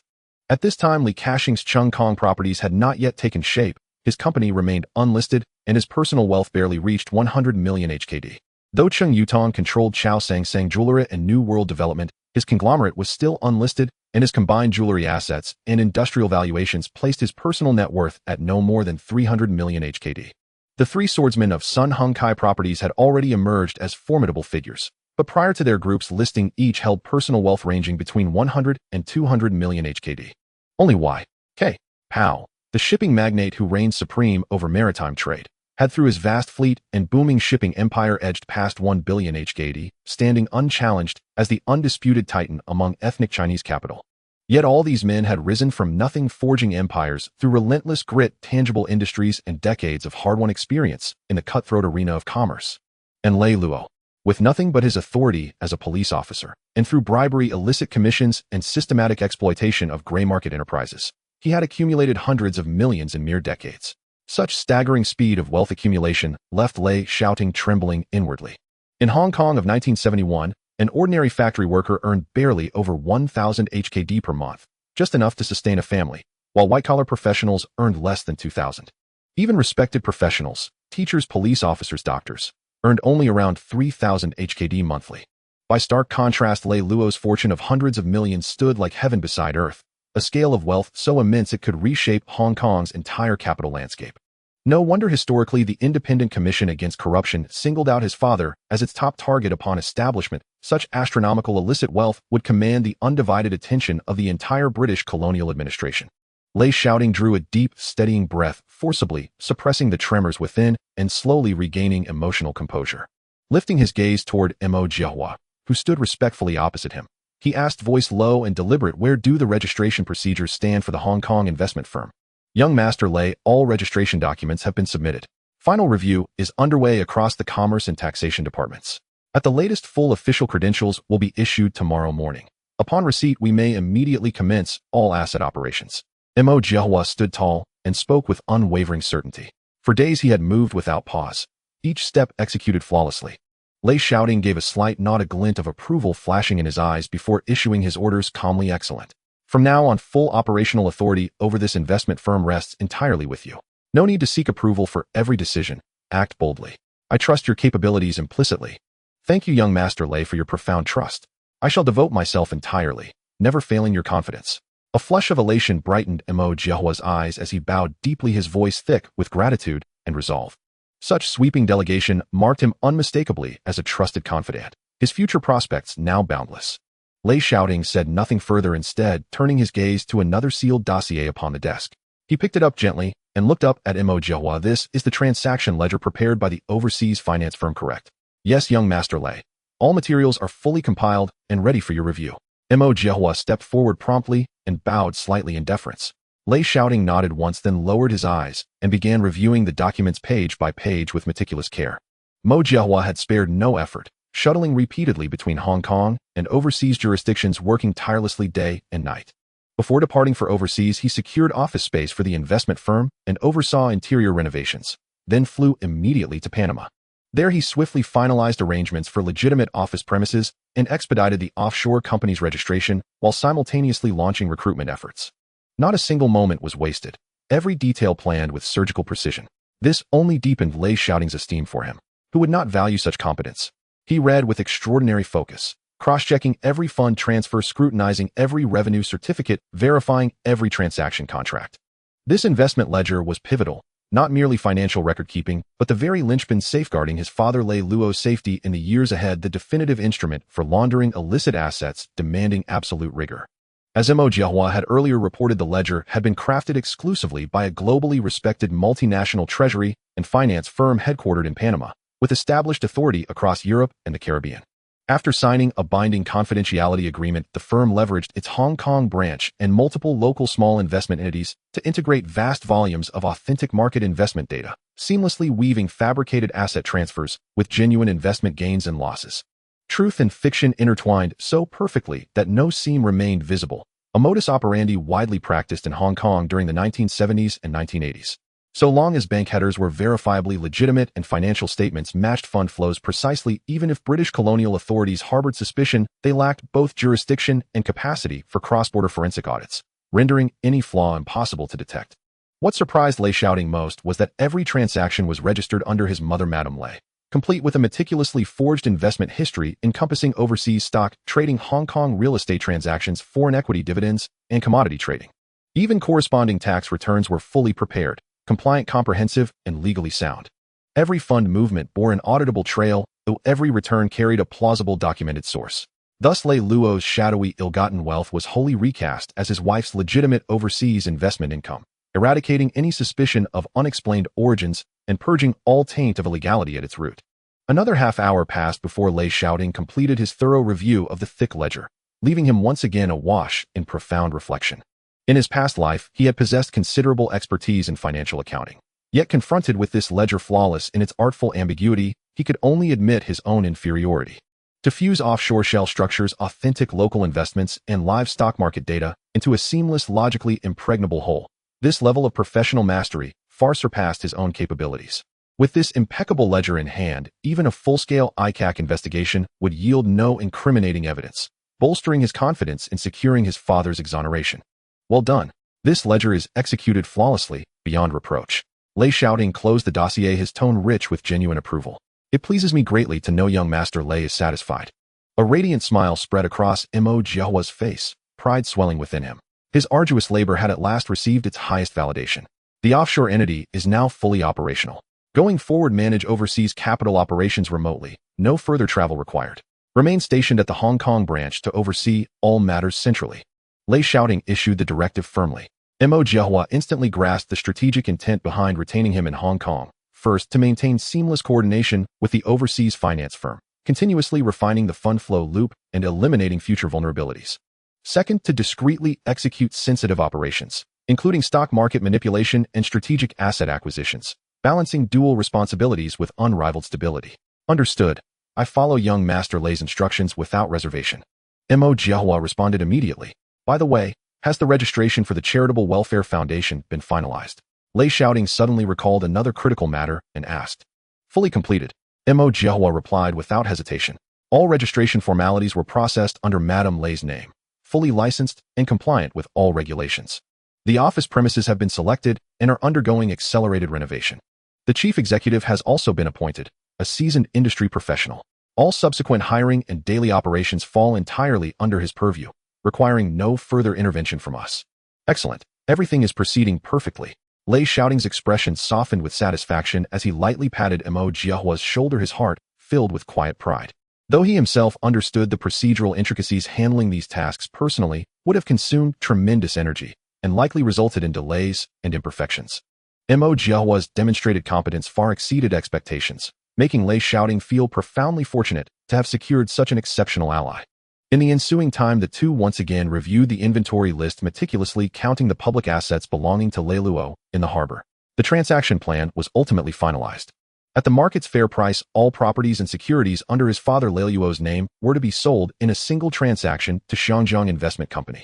At this time, Li Ka-shing's Cheung Kong properties had not yet taken shape, his company remained unlisted, and his personal wealth barely reached 100 million HKD. Though Cheung Yutong controlled Chao Sang Sang Jewelry and New World Development, his conglomerate was still unlisted, and his combined jewelry assets and industrial valuations placed his personal net worth at no more than 300 million HKD. The 3 swordsmen of Sun Hung Kai properties had already emerged as formidable figures, but prior to their group's listing, each held personal wealth ranging between 100 and 200 million HKD. Only Y.K. Powell, the shipping magnate who reigned supreme over maritime trade, had through his vast fleet and booming shipping empire edged past 1 billion HKD, standing unchallenged as the undisputed titan among ethnic Chinese capital. Yet all these men had risen from nothing, forging empires through relentless grit, tangible industries, and decades of hard-won experience in the cutthroat arena of commerce. And Lei Luo, with nothing but his authority as a police officer, and through bribery, illicit commissions, and systematic exploitation of gray market enterprises, he had accumulated hundreds of millions in mere decades. Such staggering speed of wealth accumulation left Lei Shaoting trembling inwardly. In Hong Kong of 1971, an ordinary factory worker earned barely over 1,000 HKD per month, just enough to sustain a family, while white-collar professionals earned less than 2,000. Even respected professionals, teachers, police officers, doctors, earned only around 3,000 HKD monthly. By stark contrast, Lei Luo's fortune of hundreds of millions stood like heaven beside earth, a scale of wealth so immense it could reshape Hong Kong's entire capital landscape. No wonder historically the Independent Commission Against Corruption singled out his father as its top target upon establishment. Such astronomical illicit wealth would command the undivided attention of the entire British colonial administration. Lei Shaoting drew a deep, steadying breath, forcibly suppressing the tremors within and slowly regaining emotional composure. Lifting his gaze toward Mo Jiahua, who stood respectfully opposite him, he asked, voice low and deliberate, "Where do the registration procedures stand for the Hong Kong investment firm?" "Young Master Lei, all registration documents have been submitted. Final review is underway across the Commerce and Taxation departments. At the latest, full official credentials will be issued tomorrow morning. Upon receipt, we may immediately commence all asset operations." Mo Jiahua stood tall and spoke with unwavering certainty. For days he had moved without pause, each step executed flawlessly. Lei Shaoting gave a slight nod, a glint of approval flashing in his eyes before issuing his orders calmly. "Excellent. From now on, full operational authority over this investment firm rests entirely with you. No need to seek approval for every decision. Act boldly. I trust your capabilities implicitly." "Thank you, young Master Lei, for your profound trust. I shall devote myself entirely, never failing your confidence." A flush of elation brightened Mo Jiahua's eyes as he bowed deeply, his voice thick with gratitude and resolve. Such sweeping delegation marked him unmistakably as a trusted confidant, his future prospects now boundless. Lei Shaoting said nothing further, instead turning his gaze to another sealed dossier upon the desk. He picked it up gently and looked up at Mo Jiahua. "This is the transaction ledger prepared by the overseas finance firm, correct?" "Yes, young Master Lei. All materials are fully compiled and ready for your review." Mo Jiahua stepped forward promptly and bowed slightly in deference. Lei Shaoting nodded once, then lowered his eyes and began reviewing the documents page by page with meticulous care. Mo Jiahua had spared no effort, shuttling repeatedly between Hong Kong and overseas jurisdictions, working tirelessly day and night. Before departing for overseas, he secured office space for the investment firm and oversaw interior renovations, then flew immediately to Panama. There he swiftly finalized arrangements for legitimate office premises and expedited the offshore company's registration while simultaneously launching recruitment efforts. Not a single moment was wasted, every detail planned with surgical precision. This only deepened Lei Shaoting's esteem for him. Who would not value such competence? He read with extraordinary focus, cross-checking every fund transfer, scrutinizing every revenue certificate, verifying every transaction contract. This investment ledger was pivotal, not merely financial record-keeping, but the very linchpin safeguarding his father Lei Luo's safety in the years ahead, the definitive instrument for laundering illicit assets demanding absolute rigor. As Mo Jiahua had earlier reported, the ledger had been crafted exclusively by a globally respected multinational treasury and finance firm headquartered in Panama, with established authority across Europe and the Caribbean. After signing a binding confidentiality agreement, the firm leveraged its Hong Kong branch and multiple local small investment entities to integrate vast volumes of authentic market investment data, seamlessly weaving fabricated asset transfers with genuine investment gains and losses. Truth and fiction intertwined so perfectly that no seam remained visible, a modus operandi widely practiced in Hong Kong during the 1970s and 1980s. So long as bank headers were verifiably legitimate and financial statements matched fund flows precisely, even if British colonial authorities harbored suspicion, they lacked both jurisdiction and capacity for cross-border forensic audits, rendering any flaw impossible to detect. What surprised Lei Shaoting most was that every transaction was registered under his mother, Madame Lei, complete with a meticulously forged investment history encompassing overseas stock trading, Hong Kong real estate transactions, foreign equity dividends, and commodity trading. Even corresponding tax returns were fully prepared, compliant, comprehensive, and legally sound. Every fund movement bore an auditable trail, though every return carried a plausible documented source. Thus, Lei Luo's shadowy, ill-gotten wealth was wholly recast as his wife's legitimate overseas investment income, eradicating any suspicion of unexplained origins and purging all taint of illegality at its root. Another half-hour passed before Lei Shaoting completed his thorough review of the thick ledger, leaving him once again awash in profound reflection. In his past life, he had possessed considerable expertise in financial accounting. Yet confronted with this ledger flawless in its artful ambiguity, he could only admit his own inferiority. To fuse offshore shell structures, authentic local investments, and live stock market data into a seamless, logically impregnable whole, this level of professional mastery far surpassed his own capabilities. With this impeccable ledger in hand, even a full-scale ICAC investigation would yield no incriminating evidence, bolstering his confidence in securing his father's exoneration. Well done. This ledger is executed flawlessly, beyond reproach. Lei Shaoting closed the dossier, his tone rich with genuine approval. It pleases me greatly to know young Master Lei is satisfied. A radiant smile spread across Mo Jiahua's face, pride swelling within him. His arduous labor had at last received its highest validation. The offshore entity is now fully operational. Going forward, manage overseas capital operations remotely, no further travel required. Remain stationed at the Hong Kong branch to oversee all matters centrally. Lei Shaoting issued the directive firmly. Mo Jiahua instantly grasped the strategic intent behind retaining him in Hong Kong. First, to maintain seamless coordination with the overseas finance firm, continuously refining the fund flow loop and eliminating future vulnerabilities. Second, to discreetly execute sensitive operations, including stock market manipulation and strategic asset acquisitions, balancing dual responsibilities with unrivaled stability. Understood. I follow young Master Lei's instructions without reservation. Mo Jiahua responded immediately. By the way, has the registration for the Charitable Welfare Foundation been finalized? Lei Shaoting suddenly recalled another critical matter and asked. Fully completed. Mo Jiahua replied without hesitation. All registration formalities were processed under Madame Lei's name, fully licensed and compliant with all regulations. The office premises have been selected and are undergoing accelerated renovation. The chief executive has also been appointed, a seasoned industry professional. All subsequent hiring and daily operations fall entirely under his purview, requiring no further intervention from us. Excellent. Everything is proceeding perfectly. Lei Shaoting's expression softened with satisfaction as he lightly patted Mo Jiahua's shoulder, his heart filled with quiet pride. Though he himself understood the procedural intricacies, handling these tasks personally would have consumed tremendous energy and likely resulted in delays and imperfections. Mo Jiahua's demonstrated competence far exceeded expectations, making Lei Shaoting feel profoundly fortunate to have secured such an exceptional ally. In the ensuing time, the two once again reviewed the inventory list, meticulously counting the public assets belonging to Lei Luo in the harbor. The transaction plan was ultimately finalized. At the market's fair price, all properties and securities under his father Lei Luo's name were to be sold in a single transaction to Shangjiang Investment Company.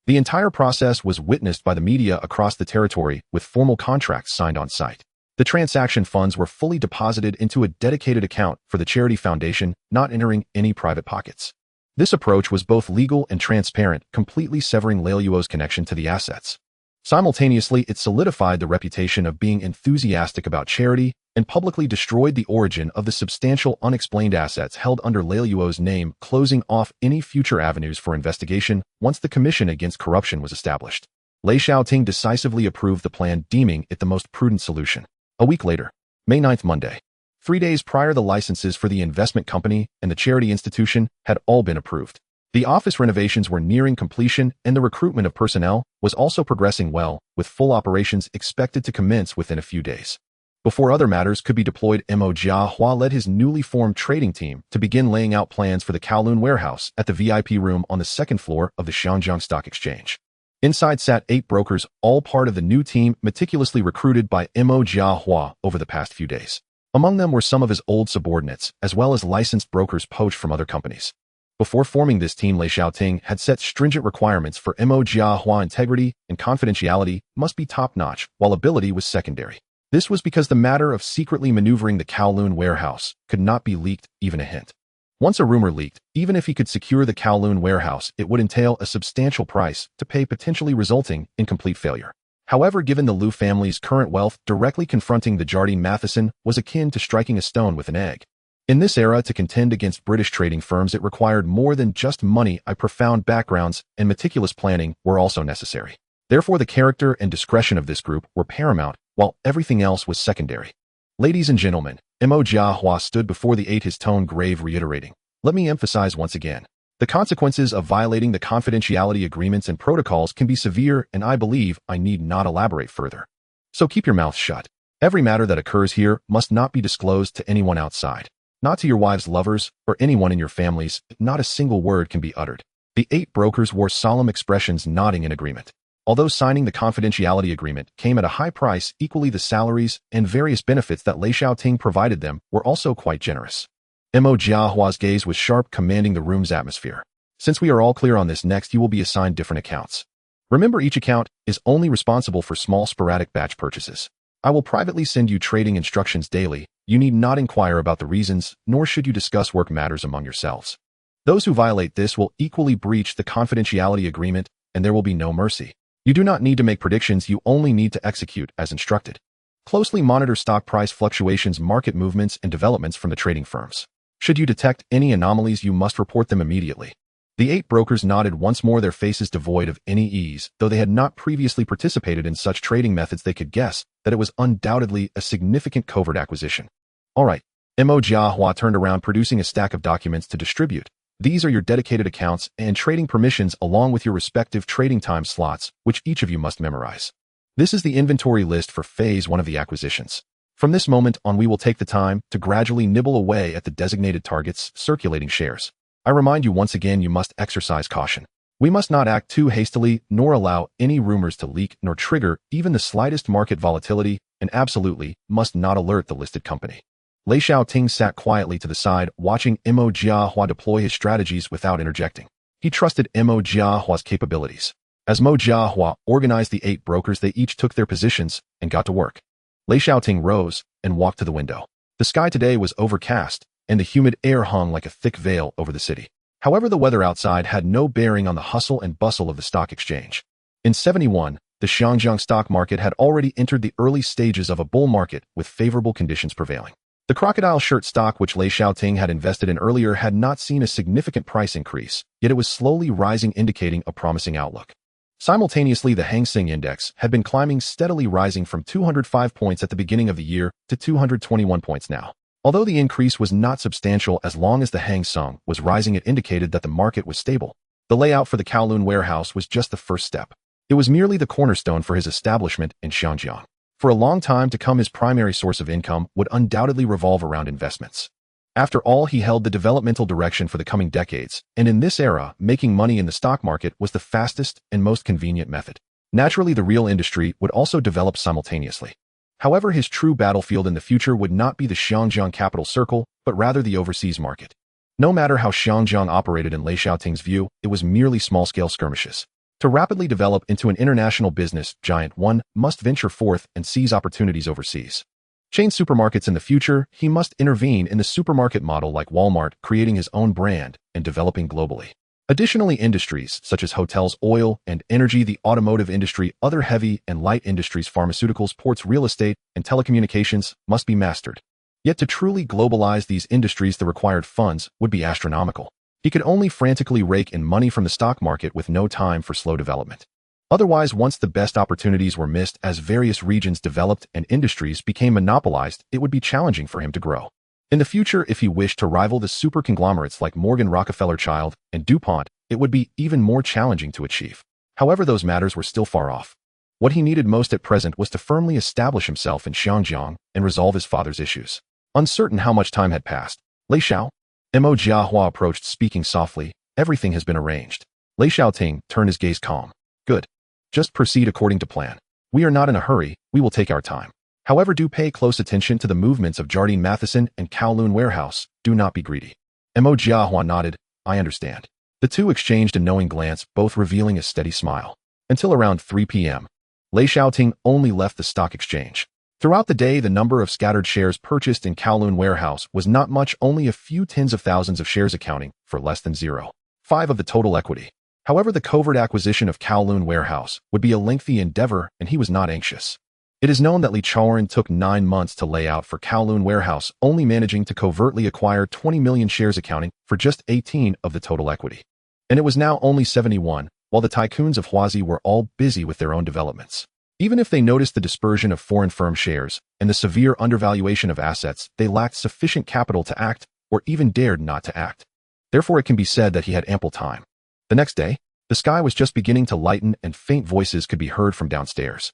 The entire process was witnessed by the media across the territory, with formal contracts signed on site. The transaction funds were fully deposited into a dedicated account for the charity foundation, not entering any private pockets. This approach was both legal and transparent, completely severing Lei Luo's connection to the assets. Simultaneously, it solidified the reputation of being enthusiastic about charity and publicly destroyed the origin of the substantial unexplained assets held under Lei Luo's name, closing off any future avenues for investigation once the Commission Against Corruption was established. Lei Shaoting decisively approved the plan, deeming it the most prudent solution. A week later, May 9th, Monday. 3 days prior, the licenses for the investment company and the charity institution had all been approved. The office renovations were nearing completion and the recruitment of personnel was also progressing well, with full operations expected to commence within a few days. Before other matters could be deployed, Mo Jiahua led his newly formed trading team to begin laying out plans for the Kowloon warehouse at the VIP room on the second floor of the Shangjiang Stock Exchange. Inside sat 8 brokers, all part of the new team meticulously recruited by Mo Jiahua over the past few days. Among them were some of his old subordinates, as well as licensed brokers poached from other companies. Before forming this team, Lei Shaoting had set stringent requirements for Mo Jiahua. Integrity and confidentiality must be top-notch, while ability was secondary. This was because the matter of secretly maneuvering the Kowloon warehouse could not be leaked, even a hint. Once a rumor leaked, even if he could secure the Kowloon warehouse, it would entail a substantial price to pay, potentially resulting in complete failure. However, given the Liu family's current wealth, directly confronting the Jardine Matheson was akin to striking a stone with an egg. In this era, to contend against British trading firms, it required more than just money. Profound backgrounds and meticulous planning were also necessary. Therefore, the character and discretion of this group were paramount, while everything else was secondary. Ladies and gentlemen, Mo Jiahua stood before the 8, his tone grave, reiterating, "Let me emphasize once again. The consequences of violating the confidentiality agreements and protocols can be severe, and I believe I need not elaborate further. So keep your mouth shut." Every matter that occurs here must not be disclosed to anyone outside. Not to your wives' lovers or anyone in your families, not a single word can be uttered. The 8 brokers wore solemn expressions nodding in agreement. Although signing the confidentiality agreement came at a high price, equally the salaries and various benefits that Lei Shaoting provided them were also quite generous. Mo Jiahua's gaze was sharp, commanding the room's atmosphere. Since we are all clear on this, next you will be assigned different accounts. Remember, each account is only responsible for small sporadic batch purchases. I will privately send you trading instructions daily. You need not inquire about the reasons, nor should you discuss work matters among yourselves. Those who violate this will equally breach the confidentiality agreement, and there will be no mercy. You do not need to make predictions, you only need to execute as instructed. Closely monitor stock price fluctuations, market movements, and developments from the trading firms. Should you detect any anomalies, you must report them immediately. The 8 brokers nodded once more, their faces devoid of any ease. Though they had not previously participated in such trading methods, they could guess that it was undoubtedly a significant covert acquisition. All right. Mo Jiahua turned around, producing a stack of documents to distribute. These are your dedicated accounts and trading permissions along with your respective trading time slots, which each of you must memorize. This is the inventory list for Phase 1 of the acquisitions. From this moment on, we will take the time to gradually nibble away at the designated targets, circulating shares. I remind you once again, you must exercise caution. We must not act too hastily, nor allow any rumors to leak, nor trigger even the slightest market volatility, and absolutely must not alert the listed company. Lei Shaoting sat quietly to the side, watching Mo Jiahua deploy his strategies without interjecting. He trusted Mo Jiahua's capabilities. As Mo Jiahua organized the 8 brokers, they each took their positions and got to work. Lei Shaoting rose and walked to the window. The sky today was overcast, and the humid air hung like a thick veil over the city. However, the weather outside had no bearing on the hustle and bustle of the stock exchange. In 71, the Shangjiang stock market had already entered the early stages of a bull market with favorable conditions prevailing. The crocodile shirt stock, which Lei Shaoting had invested in earlier, had not seen a significant price increase, yet it was slowly rising, indicating a promising outlook. Simultaneously, the Hang Seng Index had been climbing steadily, rising from 205 points at the beginning of the year to 221 points now. Although the increase was not substantial, as long as the Hang Seng was rising, it indicated that the market was stable. The layout for the Kowloon warehouse was just the first step. It was merely the cornerstone for his establishment in Xinjiang. For a long time to come, his primary source of income would undoubtedly revolve around investments. After all, he held the developmental direction for the coming decades, and in this era, making money in the stock market was the fastest and most convenient method. Naturally, the real industry would also develop simultaneously. However, his true battlefield in the future would not be the Xinjiang capital circle, but rather the overseas market. No matter how Xinjiang operated in Lei Shaoting's view, it was merely small-scale skirmishes. To rapidly develop into an international business giant, one must venture forth and seize opportunities overseas. Chain supermarkets in the future, he must intervene in the supermarket model like Walmart, creating his own brand and developing globally. Additionally, industries such as hotels, oil and energy, the automotive industry, other heavy and light industries, pharmaceuticals, ports, real estate, and telecommunications must be mastered. Yet to truly globalize these industries, the required funds would be astronomical. He could only frantically rake in money from the stock market with no time for slow development. Otherwise, once the best opportunities were missed as various regions developed and industries became monopolized, it would be challenging for him to grow. In the future, if he wished to rival the super conglomerates like Morgan, Rockefeller, Child, and DuPont, it would be even more challenging to achieve. However, those matters were still far off. What he needed most at present was to firmly establish himself in Xinjiang and resolve his father's issues. Uncertain how much time had passed, Lei Shao, Mo Jiahua approached, speaking softly. Everything has been arranged. Lei Shaoting turned his gaze calm. Good. Just proceed according to plan. We are not in a hurry, we will take our time. However, do pay close attention to the movements of Jardine Matheson and Kowloon Warehouse. Do not be greedy. Mo Jiahua nodded. I understand. The two exchanged a knowing glance, both revealing a steady smile. Until around 3 p.m., Lei Shaoting only left the stock exchange. Throughout the day, the number of scattered shares purchased in Kowloon Warehouse was not much, only a few tens of thousands of shares, accounting for less than 0.5% of the total equity. However, the covert acquisition of Kowloon Warehouse would be a lengthy endeavor, and he was not anxious. It is known that Li Chaoren took 9 months to lay out for Kowloon Warehouse, only managing to covertly acquire 20 million shares, accounting for just 18% of the total equity. And it was now only 71, while the tycoons of Huazi were all busy with their own developments. Even if they noticed the dispersion of foreign firm shares and the severe undervaluation of assets, they lacked sufficient capital to act, or even dared not to act. Therefore, it can be said that he had ample time. The next day, the sky was just beginning to lighten and faint voices could be heard from downstairs.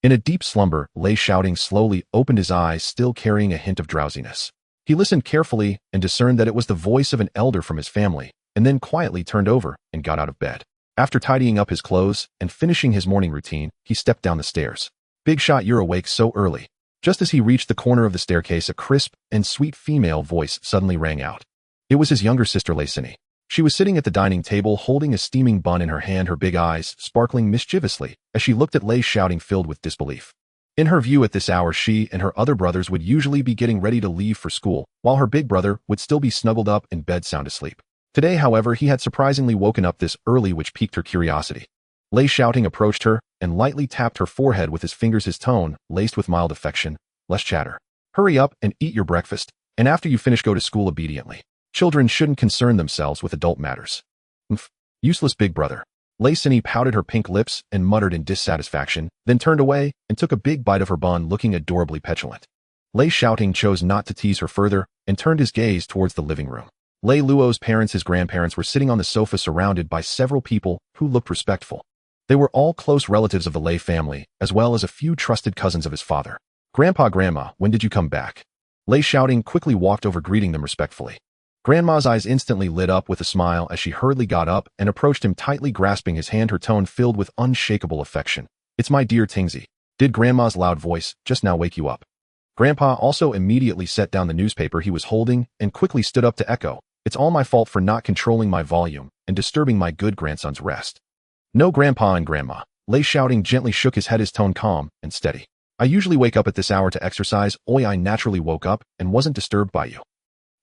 In a deep slumber, Lei Shaoting slowly opened his eyes, still carrying a hint of drowsiness. He listened carefully and discerned that it was the voice of an elder from his family, and then quietly turned over and got out of bed. After tidying up his clothes and finishing his morning routine, he stepped down the stairs. "Big shot, you're awake so early." Just as he reached the corner of the staircase, a crisp and sweet female voice suddenly rang out. It was his younger sister Lei Shaoting. She was sitting at the dining table holding a steaming bun in her hand, her big eyes sparkling mischievously as she looked at Lei Shaoting, filled with disbelief. In her view, at this hour, she and her other brothers would usually be getting ready to leave for school, while her big brother would still be snuggled up in bed sound asleep. Today, however, he had surprisingly woken up this early, which piqued her curiosity. Lei Shaoting approached her and lightly tapped her forehead with his fingers, his tone laced with mild affection. "Less chatter. Hurry up and eat your breakfast, and after you finish, go to school obediently. Children shouldn't concern themselves with adult matters." "Umph, useless big brother." Lei Shaoting pouted her pink lips and muttered in dissatisfaction, then turned away and took a big bite of her bun, looking adorably petulant. Lei Shaoting chose not to tease her further and turned his gaze towards the living room. Lei Luo's parents, his grandparents, were sitting on the sofa surrounded by several people who looked respectful. They were all close relatives of the Lei family, as well as a few trusted cousins of his father. "Grandpa, Grandma, when did you come back?" Lei Shaoting quickly walked over, greeting them respectfully. Grandma's eyes instantly lit up with a smile as she hurriedly got up and approached him, tightly grasping his hand, her tone filled with unshakable affection. "It's my dear Tingzi. Did Grandma's loud voice just now wake you up?" Grandpa also immediately set down the newspaper he was holding and quickly stood up to echo, "It's all my fault for not controlling my volume and disturbing my good grandson's rest." "No, Grandpa and Grandma." Lei Shaoting gently shook his head, his tone calm and steady. "I usually wake up at this hour to exercise. I naturally woke up and wasn't disturbed by you."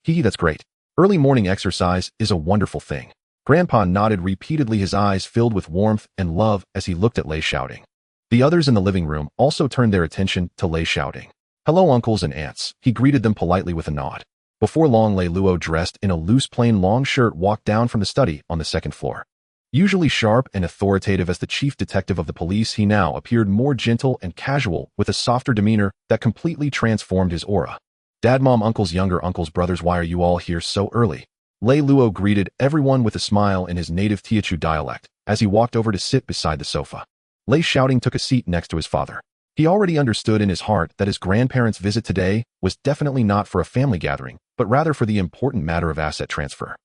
"Hee, that's great. Early morning exercise is a wonderful thing." Grandpa nodded repeatedly, his eyes filled with warmth and love as he looked at Lei Shaoting. The others in the living room also turned their attention to Lei Shaoting. "Hello, uncles and aunts." He greeted them politely with a nod. Before long, Lei Luo, dressed in a loose plain long shirt, walked down from the study on the second floor. Usually sharp and authoritative as the chief detective of the police, he now appeared more gentle and casual with a softer demeanor that completely transformed his aura. "Dad, Mom, uncles, younger uncles, brothers, why are you all here so early?" Lei Luo greeted everyone with a smile in his native Teochew dialect as he walked over to sit beside the sofa. Lei Shaoting took a seat next to his father. He already understood in his heart that his grandparents' visit today was definitely not for a family gathering, but rather for the important matter of asset transfer.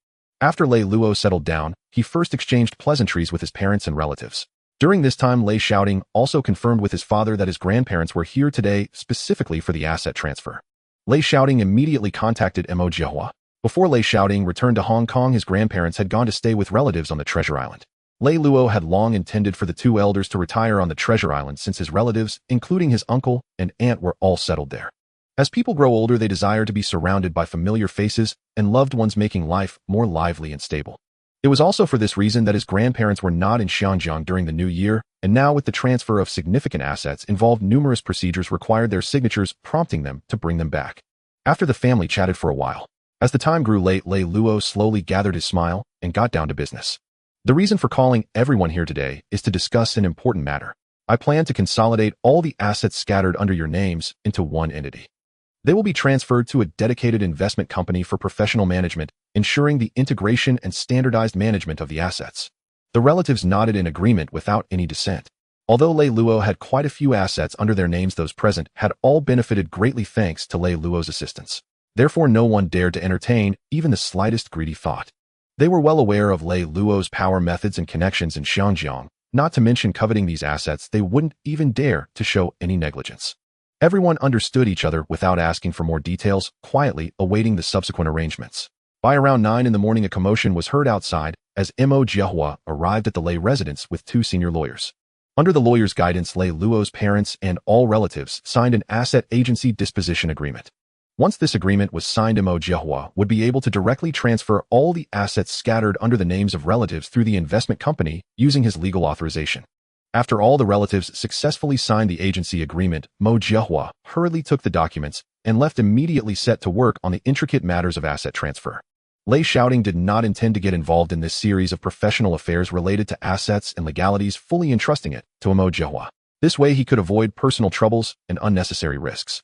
After Lei Luo settled down, he first exchanged pleasantries with his parents and relatives. During this time, Lei Shaoting also confirmed with his father that his grandparents were here today specifically for the asset transfer. Lei Shaoting immediately contacted Mo Jiahua. Before Lei Shaoting returned to Hong Kong, his grandparents had gone to stay with relatives on the Treasure Island. Lei Luo had long intended for the two elders to retire on the Treasure Island since his relatives, including his uncle and aunt, were all settled there. As people grow older, they desire to be surrounded by familiar faces and loved ones, making life more lively and stable. It was also for this reason that his grandparents were not in Xinjiang during the new year, and now with the transfer of significant assets involved, numerous procedures required their signatures, prompting them to bring them back. After the family chatted for a while, as the time grew late, Lei Luo slowly gathered his smile and got down to business. "The reason for calling everyone here today is to discuss an important matter. I plan to consolidate all the assets scattered under your names into one entity. They will be transferred to a dedicated investment company for professional management, ensuring the integration and standardized management of the assets." The relatives nodded in agreement without any dissent. Although Lei Luo had quite a few assets under their names, those present had all benefited greatly thanks to Lei Luo's assistance. Therefore, no one dared to entertain even the slightest greedy thought. They were well aware of Lei Luo's power, methods, and connections in Xinjiang, not to mention coveting these assets. They wouldn't even dare to show any negligence. Everyone understood each other without asking for more details, quietly awaiting the subsequent arrangements. By around 9 in the morning, a commotion was heard outside as Mo Jiahua arrived at the Lei residence with 2 senior lawyers. Under the lawyers' guidance, Lei Luo's parents and all relatives signed an asset agency disposition agreement. Once this agreement was signed, Mo Jiahua would be able to directly transfer all the assets scattered under the names of relatives through the investment company using his legal authorization. After all the relatives successfully signed the agency agreement, Mo Jiahua hurriedly took the documents and left, immediately set to work on the intricate matters of asset transfer. Lei Shaoting did not intend to get involved in this series of professional affairs related to assets and legalities, fully entrusting it to Mo Jiahua. This way he could avoid personal troubles and unnecessary risks.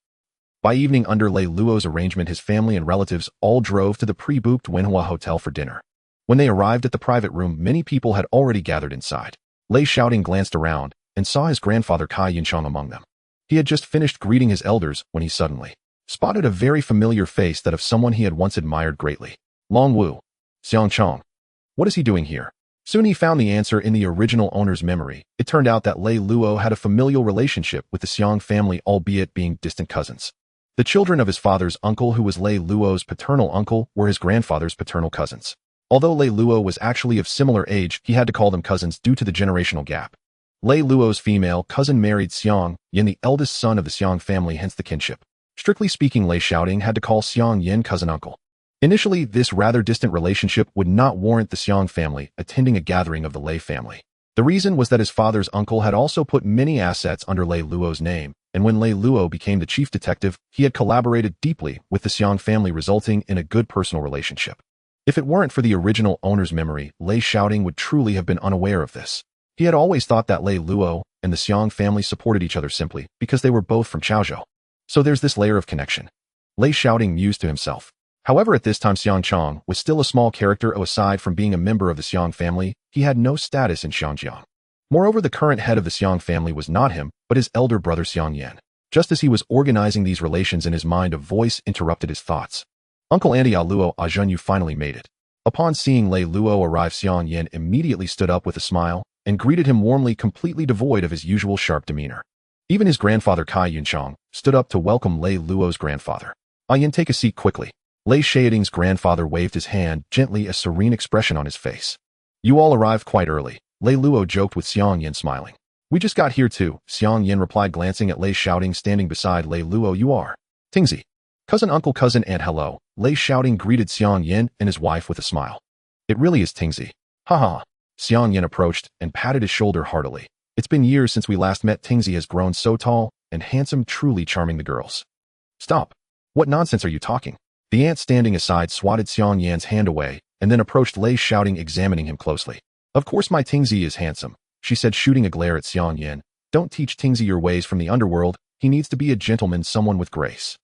By evening, under Lei Luo's arrangement, his family and relatives all drove to the pre-booked Wenhua Hotel for dinner. When they arrived at the private room, many people had already gathered inside. Lei Shaoting glanced around and saw his grandfather Kai Yunchang among them. He had just finished greeting his elders when he suddenly spotted a very familiar face, that of someone he had once admired greatly. Long Wu. Xiang Chong. What is he doing here? Soon he found the answer in the original owner's memory. It turned out that Lei Luo had a familial relationship with the Xiang family, albeit being distant cousins. The children of his father's uncle, who was Lei Luo's paternal uncle, were his grandfather's paternal cousins. Although Lei Luo was actually of similar age, he had to call them cousins due to the generational gap. Lei Luo's female cousin married Xiang Yin, the eldest son of the Xiang family, hence the kinship. Strictly speaking, Lei Shaoting had to call Xiang Yin cousin-uncle. Initially, this rather distant relationship would not warrant the Xiang family attending a gathering of the Lei family. The reason was that his father's uncle had also put many assets under Lei Luo's name, and when Lei Luo became the chief detective, he had collaborated deeply with the Xiang family, resulting in a good personal relationship. If it weren't for the original owner's memory, Lei Shaoting would truly have been unaware of this. He had always thought that Lei Luo and the Xiang family supported each other simply because they were both from Chaozhou. So there's this layer of connection. Lei Shaoting mused to himself. However, at this time Xiang Chong was still a small character. Aside from being a member of the Xiang family, he had no status in Xiangjiang. Moreover, the current head of the Xiang family was not him, but his elder brother Xiang Yan. Just as he was organizing these relations in his mind, a voice interrupted his thoughts. Uncle Auntie Luo Ajun, you finally made it. Upon seeing Lei Luo arrive, Xiang Yan immediately stood up with a smile and greeted him warmly, completely devoid of his usual sharp demeanor. Even his grandfather Kai Yunchang stood up to welcome Lei Luo's grandfather. Yin, take a seat quickly. Lei Shaoting's grandfather waved his hand gently, a serene expression on his face. You all arrived quite early, Lei Luo joked with Xiang Yin, smiling. We just got here too, Xiang Yin replied, glancing at Lei Shaoting standing beside Lei Luo. You are Tingzi. Cousin, uncle, cousin, and hello, Lei Shaoting greeted Xiang Yin and his wife with a smile. It really is Tingzi. Haha. Xiang Yin approached and patted his shoulder heartily. It's been years since we last met. Tingzi has grown so tall and handsome, truly charming the girls. Stop. What nonsense are you talking? The aunt standing aside swatted Xiang Yan's hand away and then approached Lei Shaoting, examining him closely. Of course my Tingzi is handsome, she said, shooting a glare at Xiang Yan. Don't teach Tingzi your ways from the underworld. He needs to be a gentleman, someone with grace.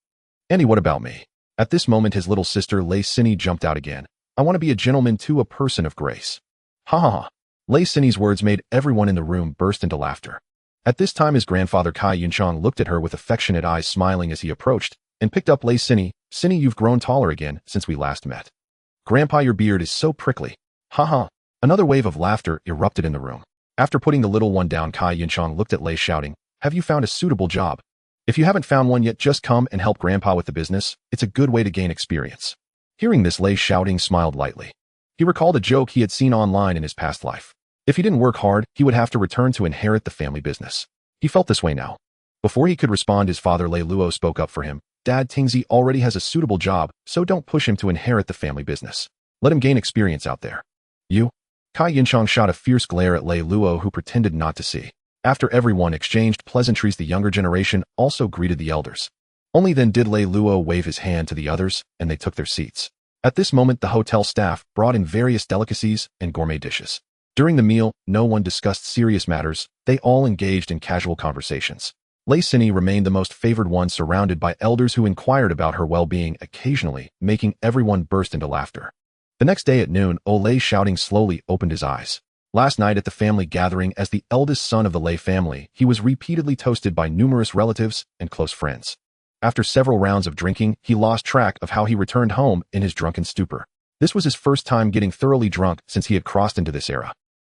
Annie, what about me? At this moment his little sister Lei Sini jumped out again. I want to be a gentleman too, a person of grace. Ha ha ha. Lei Sini's words made everyone in the room burst into laughter. At this time his grandfather Kai Yunchang looked at her with affectionate eyes, smiling as he approached and picked up Lei Sini. Sini, you've grown taller again since we last met. Grandpa, your beard is so prickly. Ha ha. Another wave of laughter erupted in the room. After putting the little one down, Kai Yunchang looked at Lei Shaoting. Have you found a suitable job? If you haven't found one yet, just come and help Grandpa with the business. It's a good way to gain experience. Hearing this, Lei Shaoting smiled lightly. He recalled a joke he had seen online in his past life. If he didn't work hard, he would have to return to inherit the family business. He felt this way now. Before he could respond, his father Lei Luo spoke up for him. Dad, Tingzi already has a suitable job, so don't push him to inherit the family business. Let him gain experience out there. You? Kai Yunchang shot a fierce glare at Lei Luo, who pretended not to see. After everyone exchanged pleasantries, the younger generation also greeted the elders. Only then did Lei Luo wave his hand to the others, and they took their seats. At this moment, the hotel staff brought in various delicacies and gourmet dishes. During the meal, no one discussed serious matters. They all engaged in casual conversations. Lei Sini remained the most favored one, surrounded by elders who inquired about her well-being, occasionally making everyone burst into laughter. The next day at noon, Lei Shaoting slowly opened his eyes. Last night at the family gathering, as the eldest son of the Lei family, he was repeatedly toasted by numerous relatives and close friends. After several rounds of drinking, he lost track of how he returned home in his drunken stupor. This was his first time getting thoroughly drunk since he had crossed into this era.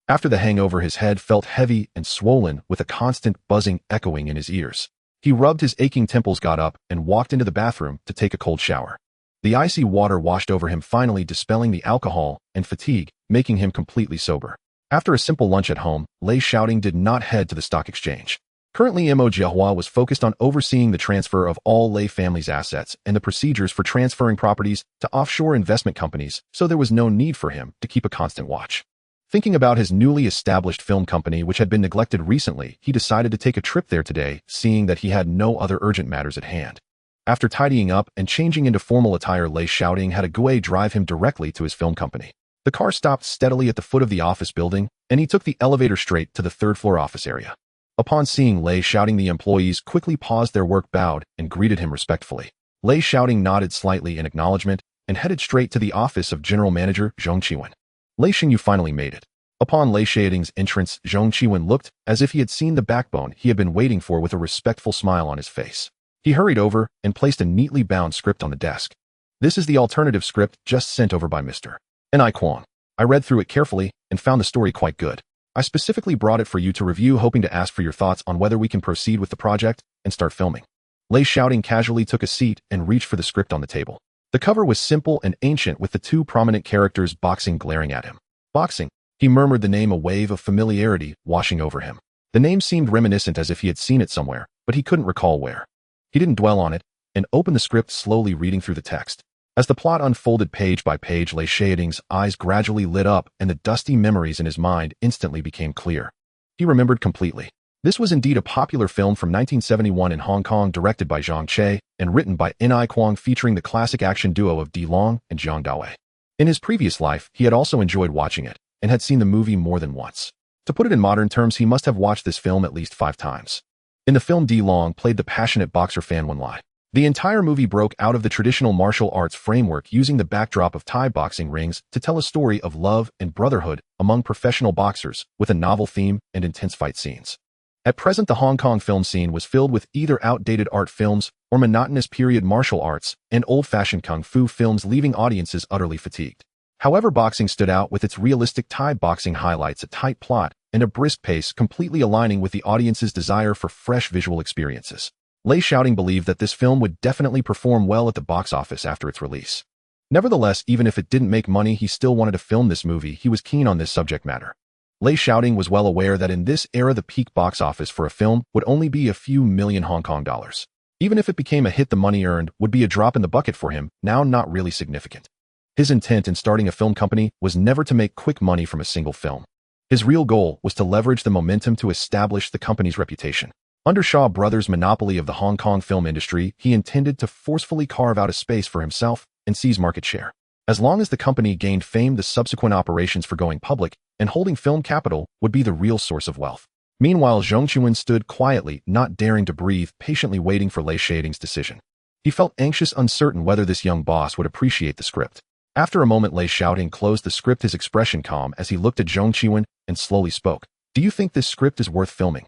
After the hangover, his head felt heavy and swollen, with a constant buzzing echoing in his ears. He rubbed his aching temples, got up, and walked into the bathroom to take a cold shower. The icy water washed over him, finally dispelling the alcohol and fatigue, making him completely sober. After a simple lunch at home, Lei Shaoting did not head to the stock exchange. Currently, Mo Jiahua was focused on overseeing the transfer of all Lei family's assets and the procedures for transferring properties to offshore investment companies, so there was no need for him to keep a constant watch. Thinking about his newly established film company, which had been neglected recently, he decided to take a trip there today, seeing that he had no other urgent matters at hand. After tidying up and changing into formal attire, Lei Shaoting had a Gue drive him directly to his film company. The car stopped steadily at the foot of the office building, and he took the elevator straight to the third-floor office area. Upon seeing Lei Shaoting, the employees quickly paused their work, bowed, and greeted him respectfully. Lei Shaoting nodded slightly in acknowledgement and headed straight to the office of General Manager Zhong Qiwen. Lei Xing, you finally made it. Upon Lei Shaoting's entrance, Zhong Qiwen looked as if he had seen the backbone he had been waiting for with a respectful smile on his face. He hurried over and placed a neatly bound script on the desk. This is the alternative script just sent over by Mr. Ni Kwong. I read through it carefully and found the story quite good. I specifically brought it for you to review, hoping to ask for your thoughts on whether we can proceed with the project and start filming. Lei Shaoting casually took a seat and reached for the script on the table. The cover was simple and ancient, with the two prominent characters boxing glaring at him. Boxing. He murmured the name, a wave of familiarity washing over him. The name seemed reminiscent, as if he had seen it somewhere, but he couldn't recall where. He didn't dwell on it and opened the script, slowly reading through the text. As the plot unfolded page by page, Lei Shaoting's eyes gradually lit up and the dusty memories in his mind instantly became clear. He remembered completely. This was indeed a popular film from 1971 in Hong Kong, directed by Zhang Che and written by Ni Kwong, featuring the classic action duo of Di Long and Zhang Dawei. In his previous life, he had also enjoyed watching it and had seen the movie more than once. To put it in modern terms, he must have watched this film at least 5 times. In the film, Di Long played the passionate boxer Fan Wen Lai. The entire movie broke out of the traditional martial arts framework, using the backdrop of Thai boxing rings to tell a story of love and brotherhood among professional boxers, with a novel theme and intense fight scenes. At present, the Hong Kong film scene was filled with either outdated art films or monotonous period martial arts and old-fashioned kung fu films, leaving audiences utterly fatigued. However, boxing stood out with its realistic Thai boxing highlights, a tight plot, and a brisk pace, completely aligning with the audience's desire for fresh visual experiences. Lei Shaoting believed that this film would definitely perform well at the box office after its release. Nevertheless, even if it didn't make money, he still wanted to film this movie. He was keen on this subject matter. Lei Shaoting was well aware that in this era, the peak box office for a film would only be a few million Hong Kong dollars. Even if it became a hit, the money earned would be a drop in the bucket for him, now not really significant. His intent in starting a film company was never to make quick money from a single film. His real goal was to leverage the momentum to establish the company's reputation. Under Shaw Brothers' monopoly of the Hong Kong film industry, he intended to forcefully carve out a space for himself and seize market share. As long as the company gained fame, the subsequent operations for going public and holding film capital would be the real source of wealth. Meanwhile, Zhong Qiwen stood quietly, not daring to breathe, patiently waiting for Lei Shaoting's decision. He felt anxious, uncertain whether this young boss would appreciate the script. After a moment, Lei Shaoting closed the script, his expression calm as he looked at Zhong Qiwen and slowly spoke. "Do you think this script is worth filming?"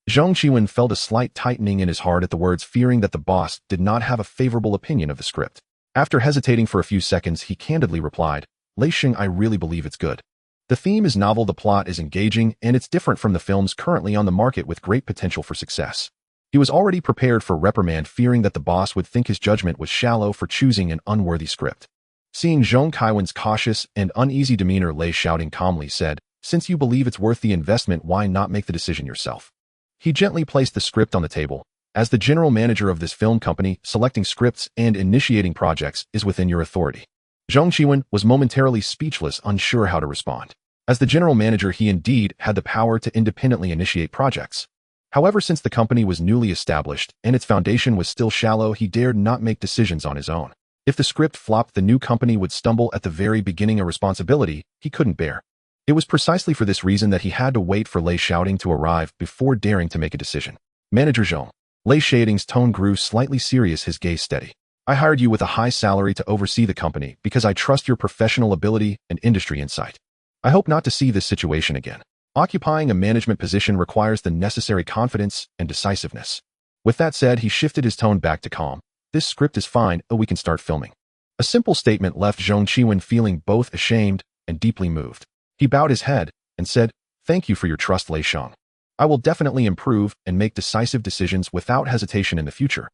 Zhong Qiwen felt a slight tightening in his heart at the words, fearing that the boss did not have a favorable opinion of the script. After hesitating for a few seconds, he candidly replied, "Lei Shing, I really believe it's good. The theme is novel, the plot is engaging, and it's different from the films currently on the market, with great potential for success." He was already prepared for reprimand, fearing that the boss would think his judgment was shallow for choosing an unworthy script. Seeing Zhong Qiwen's cautious and uneasy demeanor, Lei Shaoting calmly said, "Since you believe it's worth the investment, why not make the decision yourself?" He gently placed the script on the table. "As the general manager of this film company, selecting scripts and initiating projects is within your authority." Zhong Qiwen was momentarily speechless, unsure how to respond. As the general manager, he indeed had the power to independently initiate projects. However, since the company was newly established and its foundation was still shallow, he dared not make decisions on his own. If the script flopped, the new company would stumble at the very beginning, a responsibility he couldn't bear. It was precisely for this reason that he had to wait for Lei Shaoting to arrive before daring to make a decision. "Manager Zhong." Lei Shaoting's tone grew slightly serious, his gaze steady. "I hired you with a high salary to oversee the company because I trust your professional ability and industry insight. I hope not to see this situation again. Occupying a management position requires the necessary confidence and decisiveness." With that said, he shifted his tone back to calm. "This script is fine, we can start filming." A simple statement left Zhong Qiwen feeling both ashamed and deeply moved. He bowed his head and said, "Thank you for your trust, Lei Shang. I will definitely improve and make decisive decisions without hesitation in the future."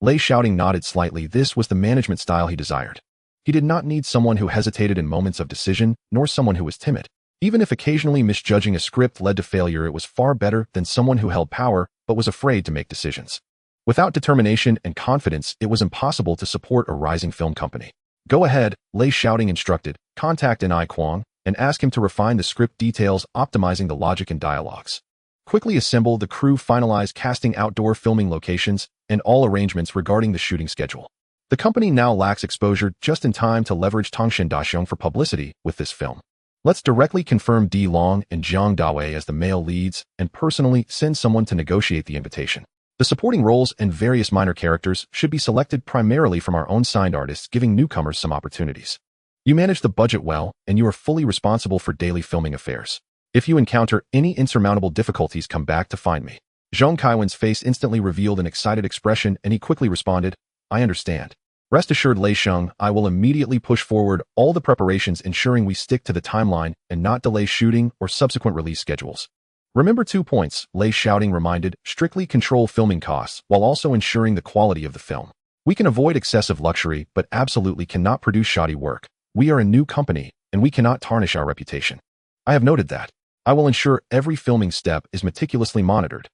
Lei Shaoting nodded slightly. This was the management style he desired. He did not need someone who hesitated in moments of decision, nor someone who was timid. Even if occasionally misjudging a script led to failure, it was far better than someone who held power but was afraid to make decisions. Without determination and confidence, it was impossible to support a rising film company. "Go ahead," Lei Shaoting instructed. "Contact Ni Kwong and ask him to refine the script details, optimizing the logic and dialogues. Quickly assemble the crew, finalize casting, outdoor filming locations, and all arrangements regarding the shooting schedule." The company now lacks exposure, just in time to leverage Tongshan Daxiong for publicity with this film. "Let's directly confirm Di Long and Zhang Dawei as the male leads and personally send someone to negotiate the invitation. The supporting roles and various minor characters should be selected primarily from our own signed artists, giving newcomers some opportunities. You manage the budget well, and you are fully responsible for daily filming affairs. If you encounter any insurmountable difficulties, come back to find me. Zhong Kaiwen's face instantly revealed an excited expression, and he quickly responded, I understand. Rest assured, Lei Sheng, I will immediately push forward all the preparations, ensuring we stick to the timeline and not delay shooting or subsequent release schedules. Remember 2 points, Lei Shaoting reminded, strictly control filming costs while also ensuring the quality of the film. We can avoid excessive luxury, but absolutely cannot produce shoddy work. We are a new company, and we cannot tarnish our reputation. I have noted that. I will ensure every filming step is meticulously monitored.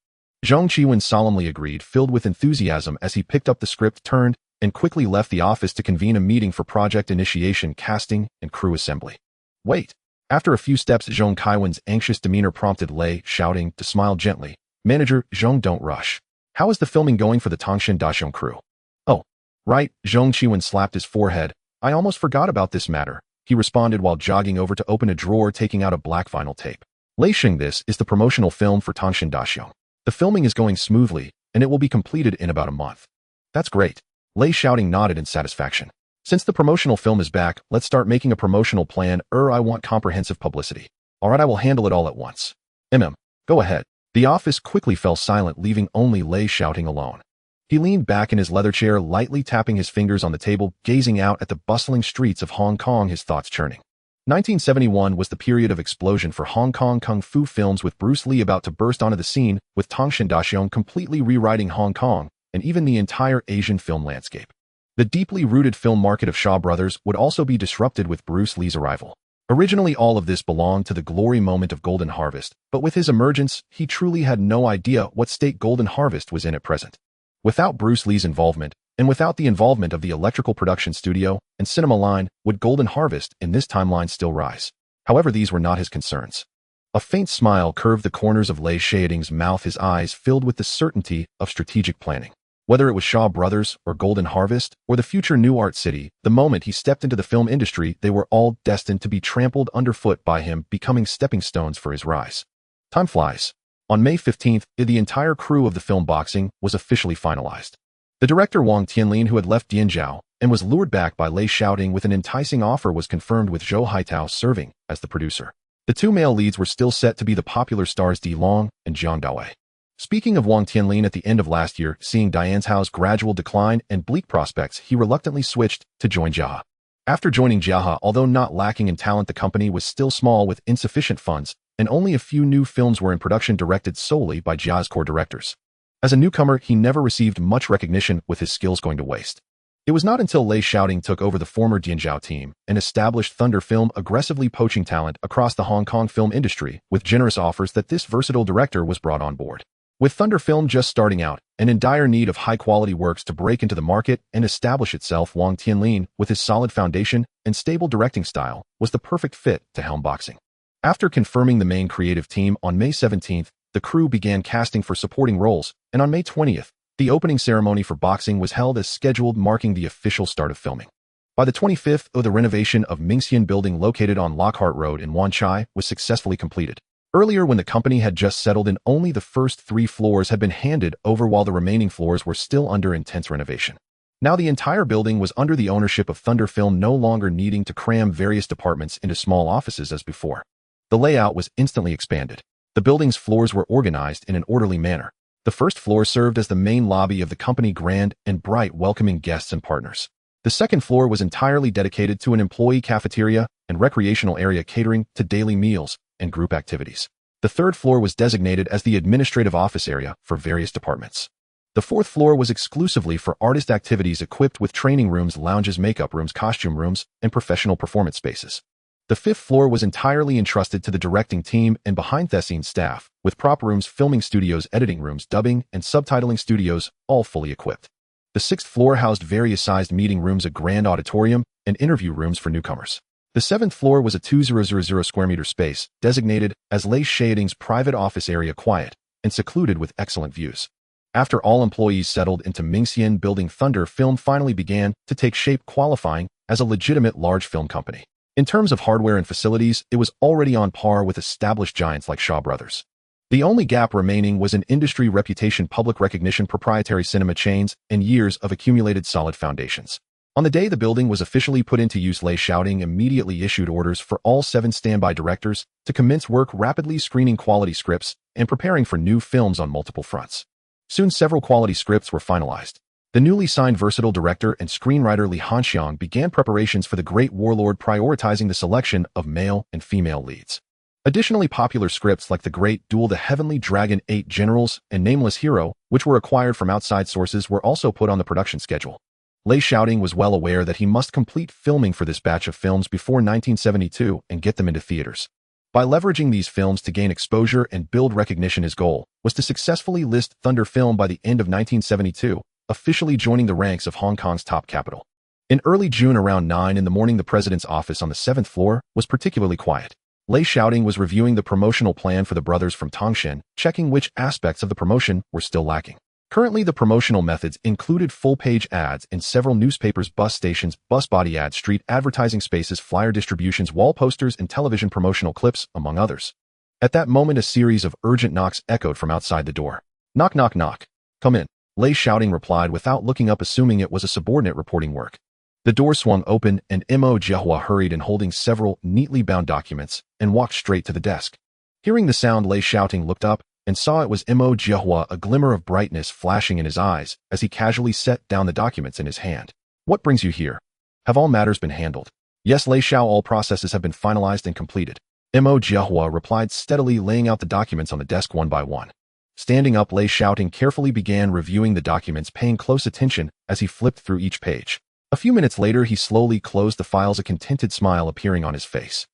Zhang Qiwen solemnly agreed, filled with enthusiasm as he picked up the script, turned, and quickly left the office to convene a meeting for project initiation, casting, and crew assembly. Wait. After a few steps, Zhong Kaiwen's anxious demeanor prompted Lei Shaoting to smile gently. Manager, Zhong, don't rush. How is the filming going for the Tangshan Daxiong crew? Oh, right, Zhong Qiwen slapped his forehead. I almost forgot about this matter, he responded while jogging over to open a drawer, taking out a black vinyl tape. Lei Sheng, this is the promotional film for Tangshan Daxiong. The filming is going smoothly, and it will be completed in about a month. That's great. Lei Shaoting nodded in satisfaction. Since the promotional film is back, let's start making a promotional plan. I want comprehensive publicity. Alright, I will handle it all at once. Go ahead. The office quickly fell silent, leaving only Lei Shaoting alone. He leaned back in his leather chair, lightly tapping his fingers on the table, gazing out at the bustling streets of Hong Kong, his thoughts churning. 1971 was the period of explosion for Hong Kong kung fu films, with Bruce Lee about to burst onto the scene, with Tangshan Daxiong completely rewriting Hong Kong, and even the entire Asian film landscape. The deeply rooted film market of Shaw Brothers would also be disrupted with Bruce Lee's arrival. Originally, all of this belonged to the glory moment of Golden Harvest, but with his emergence, he truly had no idea what state Golden Harvest was in at present. Without Bruce Lee's involvement, and without the involvement of the electrical production studio and cinema line, would Golden Harvest in this timeline still rise? However, these were not his concerns. A faint smile curved the corners of Lei Shaoting's mouth, his eyes filled with the certainty of strategic planning. Whether it was Shaw Brothers or Golden Harvest or the future New Art City, the moment he stepped into the film industry, they were all destined to be trampled underfoot by him, becoming stepping stones for his rise. Time flies. On May 15th, the entire crew of the film Boxing was officially finalized. The director Wang Tianlin, who had left Dianzhou and was lured back by Lei Shaoting with an enticing offer, was confirmed, with Zhou Haitao serving as the producer. The 2 male leads were still set to be the popular stars Di Long and Jiang Dawei. Speaking of Wang Tianlin, at the end of last year, seeing Dianzhou's gradual decline and bleak prospects, he reluctantly switched to join Jiahe. After joining Jiahe, although not lacking in talent, the company was still small with insufficient funds, and only a few new films were in production directed solely by Jiahe's core directors. As a newcomer, he never received much recognition, with his skills going to waste. It was not until Lei Shaoting took over the former Dianzhou team and established Thunder Film, aggressively poaching talent across the Hong Kong film industry with generous offers, that this versatile director was brought on board. With Thunder Film just starting out and in dire need of high-quality works to break into the market and establish itself, Wang Tianlin, with his solid foundation and stable directing style, was the perfect fit to helm Boxing. After confirming the main creative team on May 17th, the crew began casting for supporting roles, and on May 20th, the opening ceremony for Boxing was held as scheduled, marking the official start of filming. By the 25th, the renovation of Mingxian building located on Lockhart Road in Wan Chai was successfully completed. Earlier, when the company had just settled in, only the first 3 floors had been handed over, while the remaining floors were still under intense renovation. Now the entire building was under the ownership of Thunder Film, no longer needing to cram various departments into small offices as before. The layout was instantly expanded. The building's floors were organized in an orderly manner. The first floor served as the main lobby of the company, grand and bright, welcoming guests and partners. The second floor was entirely dedicated to an employee cafeteria and recreational area, catering to daily meals and group activities. The third floor was designated as the administrative office area for various departments. The fourth floor was exclusively for artist activities, equipped with training rooms, lounges, makeup rooms, costume rooms, and professional performance spaces. The fifth floor was entirely entrusted to the directing team and behind-the-scenes staff, with prop rooms, filming studios, editing rooms, dubbing and subtitling studios, all fully equipped. The sixth floor housed various sized meeting rooms, a grand auditorium, and interview rooms for newcomers. The seventh floor was a 2,000 square meter space, designated as Lei Shaoting's private office area, quiet and secluded with excellent views. After all employees settled into Mingxian building, Thunder Film finally began to take shape, qualifying as a legitimate large film company. In terms of hardware and facilities, it was already on par with established giants like Shaw Brothers. The only gap remaining was an industry reputation, public recognition, proprietary cinema chains, and years of accumulated solid foundations. On the day the building was officially put into use, Lei Shaoting immediately issued orders for all 7 standby directors to commence work rapidly screening quality scripts and preparing for new films on multiple fronts. Soon several quality scripts were finalized. The newly signed versatile director and screenwriter Li Hanxiang began preparations for the Great Warlord, prioritizing the selection of male and female leads. Additionally, popular scripts like The Great Duel, The Heavenly Dragon, 8 Generals, and Nameless Hero, which were acquired from outside sources, were also put on the production schedule. Lei Shaoting was well aware that he must complete filming for this batch of films before 1972 and get them into theaters. By leveraging these films to gain exposure and build recognition, his goal was to successfully list Thunder Film by the end of 1972, officially joining the ranks of Hong Kong's top capital. In early June around 9 in the morning, the president's office on the 7th floor was particularly quiet. Lei Shaoting was reviewing the promotional plan for the brothers from Tongshan, checking which aspects of the promotion were still lacking. Currently, the promotional methods included full-page ads in several newspapers, bus stations, bus body ads, street advertising spaces, flyer distributions, wall posters, and television promotional clips, among others. At that moment, a series of urgent knocks echoed from outside the door. "Knock, knock, knock. Come in," Lei Shaoting replied without looking up, assuming it was a subordinate reporting work. The door swung open, and Mo Jiahua hurried in holding several neatly bound documents and walked straight to the desk. Hearing the sound, Lei Shaoting looked up and saw it was Mo Jiahua, a glimmer of brightness flashing in his eyes as he casually set down the documents in his hand. "What brings you here? Have all matters been handled?" "Yes, Lei Shao, all processes have been finalized and completed," Mo Jiahua replied, steadily laying out the documents on the desk one by one. Standing up, Lei Shaoting carefully began reviewing the documents, paying close attention as he flipped through each page. A few minutes later, he slowly closed the files, a contented smile appearing on his face.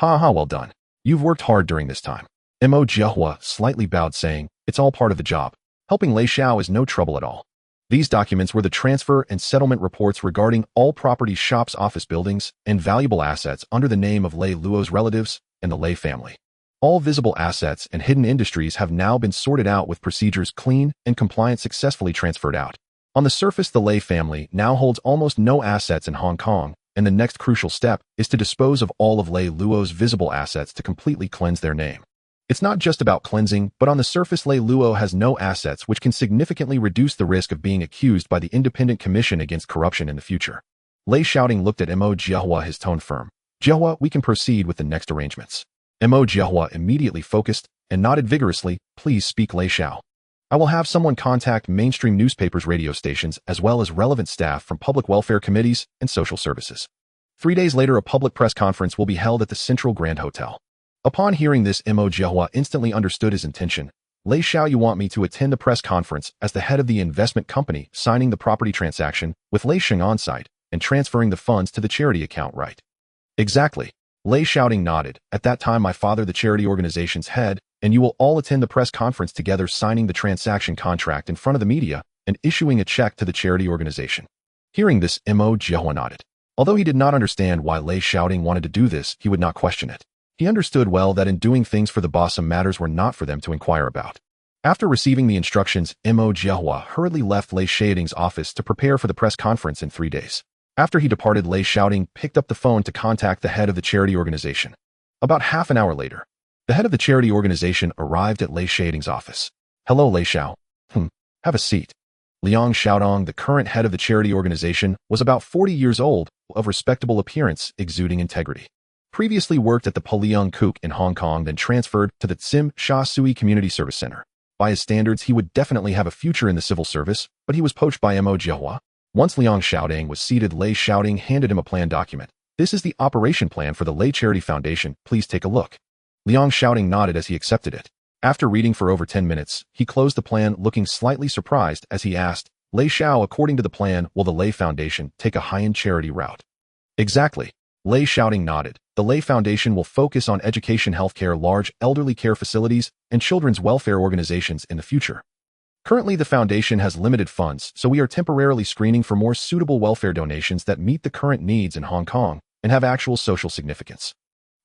"Ha ha, well done. You've worked hard during this time." Mo Jiahua slightly bowed, saying, "It's all part of the job. Helping Lei Shao is no trouble at all." These documents were the transfer and settlement reports regarding all property, shops, office buildings, and valuable assets under the name of Lei Luo's relatives and the Lei family. All visible assets and hidden industries have now been sorted out with procedures clean and compliant successfully transferred out. On the surface, the Lei family now holds almost no assets in Hong Kong, and the next crucial step is to dispose of all of Lei Luo's visible assets to completely cleanse their name. It's not just about cleansing, but on the surface, Lei Luo has no assets, which can significantly reduce the risk of being accused by the Independent Commission Against Corruption in the future. Lei Shaoting looked at Mo Jiahua, his tone firm. "Jiahua, we can proceed with the next arrangements." Mo Jiahua immediately focused and nodded vigorously. "Please speak, Lei Shao. I will have someone contact mainstream newspapers, radio stations, as well as relevant staff from public welfare committees and social services." 3 days later, a public press conference will be held at the Central Grand Hotel. Upon hearing this, Mo Jiahua instantly understood his intention. "Lei Shao, you want me to attend the press conference as the head of the investment company signing the property transaction with Lei Sheng on site and transferring the funds to the charity account, right?" "Exactly." Lei Shaoting nodded. "At that time, my father, the charity organization's head, and you will all attend the press conference together, signing the transaction contract in front of the media and issuing a check to the charity organization." Hearing this, Mo Jiahua nodded. Although he did not understand why Lei Shaoting wanted to do this, he would not question it. He understood well that in doing things for the boss, some matters were not for them to inquire about. After receiving the instructions, Mo Jiahua hurriedly left Lei Shaoting's office to prepare for the press conference in 3 days. After he departed, Lei Shaoting picked up the phone to contact the head of the charity organization. About half an hour later, the head of the charity organization arrived at Lei Shaoting's office. "Hello, Lei Shao. Have a seat." Liang Shaodong, the current head of the charity organization, was about 40 years old, of respectable appearance, exuding integrity. Previously worked at the Poliang Kuk in Hong Kong, then transferred to the Tsim Sha Sui Community Service Center. By his standards, he would definitely have a future in the civil service, but he was poached by Mo Jiahua. Once Liang Shaodong was seated, Lei Shaoting handed him a plan document. "This is the operation plan for the Lei Charity Foundation. Please take a look." Liang Shaoting nodded as he accepted it. After reading for over 10 minutes, he closed the plan, looking slightly surprised as he asked, "Lei Shao, according to the plan, will the Lei Foundation take a high-end charity route?" "Exactly." Lei Shaoting nodded. "The Lei Foundation will focus on education, healthcare, large elderly care facilities, and children's welfare organizations in the future. Currently, the foundation has limited funds, so we are temporarily screening for more suitable welfare donations that meet the current needs in Hong Kong and have actual social significance.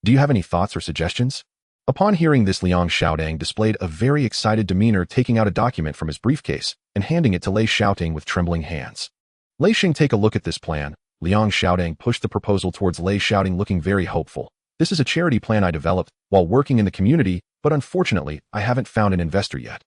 Do you have any thoughts or suggestions?" Upon hearing this, Liang Shaodong displayed a very excited demeanor, taking out a document from his briefcase and handing it to Lei Shaoting with trembling hands. "Lei Sheng, take a look at this plan." Liang Shaodong pushed the proposal towards Lei Shaoting, looking very hopeful. "This is a charity plan I developed while working in the community, but unfortunately, I haven't found an investor yet."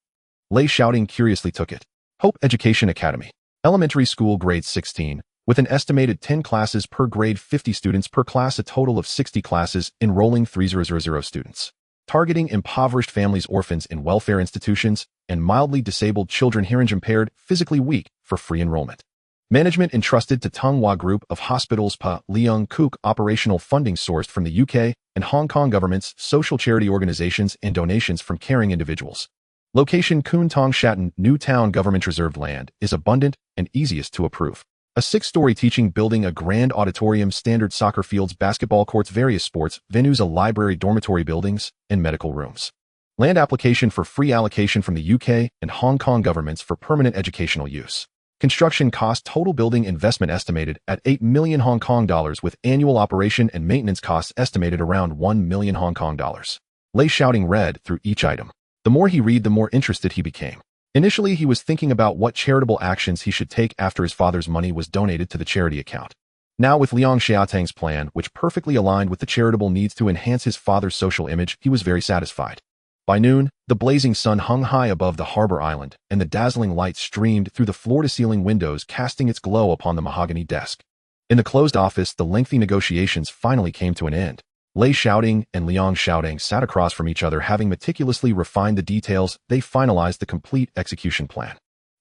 Lei Shaoting curiously took it. "Hope Education Academy. Elementary School, grade 16, With an estimated 10 classes per grade, 50 students per class, a total of 60 classes, enrolling 3,000 students. Targeting impoverished families, orphans in welfare institutions, and mildly disabled children, hearing impaired, physically weak, for free enrollment. Management entrusted to Tonghua Group of Hospitals Pa Leung Kook. Operational funding sourced from the UK and Hong Kong governments, social charity organizations, and donations from caring individuals. Location: Kwun Tong Shatton. New town. Government reserved land is abundant and easiest to approve. A 6-story teaching building, a grand auditorium, standard soccer fields, basketball courts, various sports venues, a library, dormitory buildings, and medical rooms. Land application for free allocation from the UK and Hong Kong governments for permanent educational use. Construction cost: total building investment estimated at 8 million Hong Kong dollars, with annual operation and maintenance costs estimated around 1 million Hong Kong dollars. Lei Shaoting read through each item. The more he read, the more interested he became. Initially, he was thinking about what charitable actions he should take after his father's money was donated to the charity account. Now, with Lei Shaoting's plan, which perfectly aligned with the charitable needs to enhance his father's social image, he was very satisfied. By noon, the blazing sun hung high above the harbor island, and the dazzling light streamed through the floor-to-ceiling windows, casting its glow upon the mahogany desk. In the closed office, the lengthy negotiations finally came to an end. Lei Shaoting and Lei Shaoting sat across from each other, having meticulously refined the details. They finalized the complete execution plan.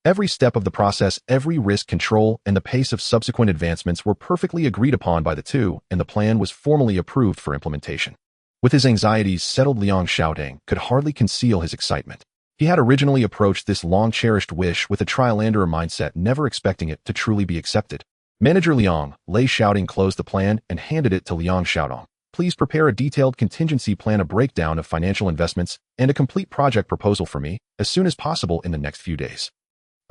Every step of the process, every risk control, and the pace of subsequent advancements were perfectly agreed upon by the two, and the plan was formally approved for implementation. With his anxieties settled, Lei Shaoting could hardly conceal his excitement. He had originally approached this long-cherished wish with a trial-and-error mindset, never expecting it to truly be accepted. Manager Lei Shaoting closed the plan and handed it to Lei Shaoting. Please prepare a detailed contingency plan, a breakdown of financial investments, and a complete project proposal for me as soon as possible in the next few days.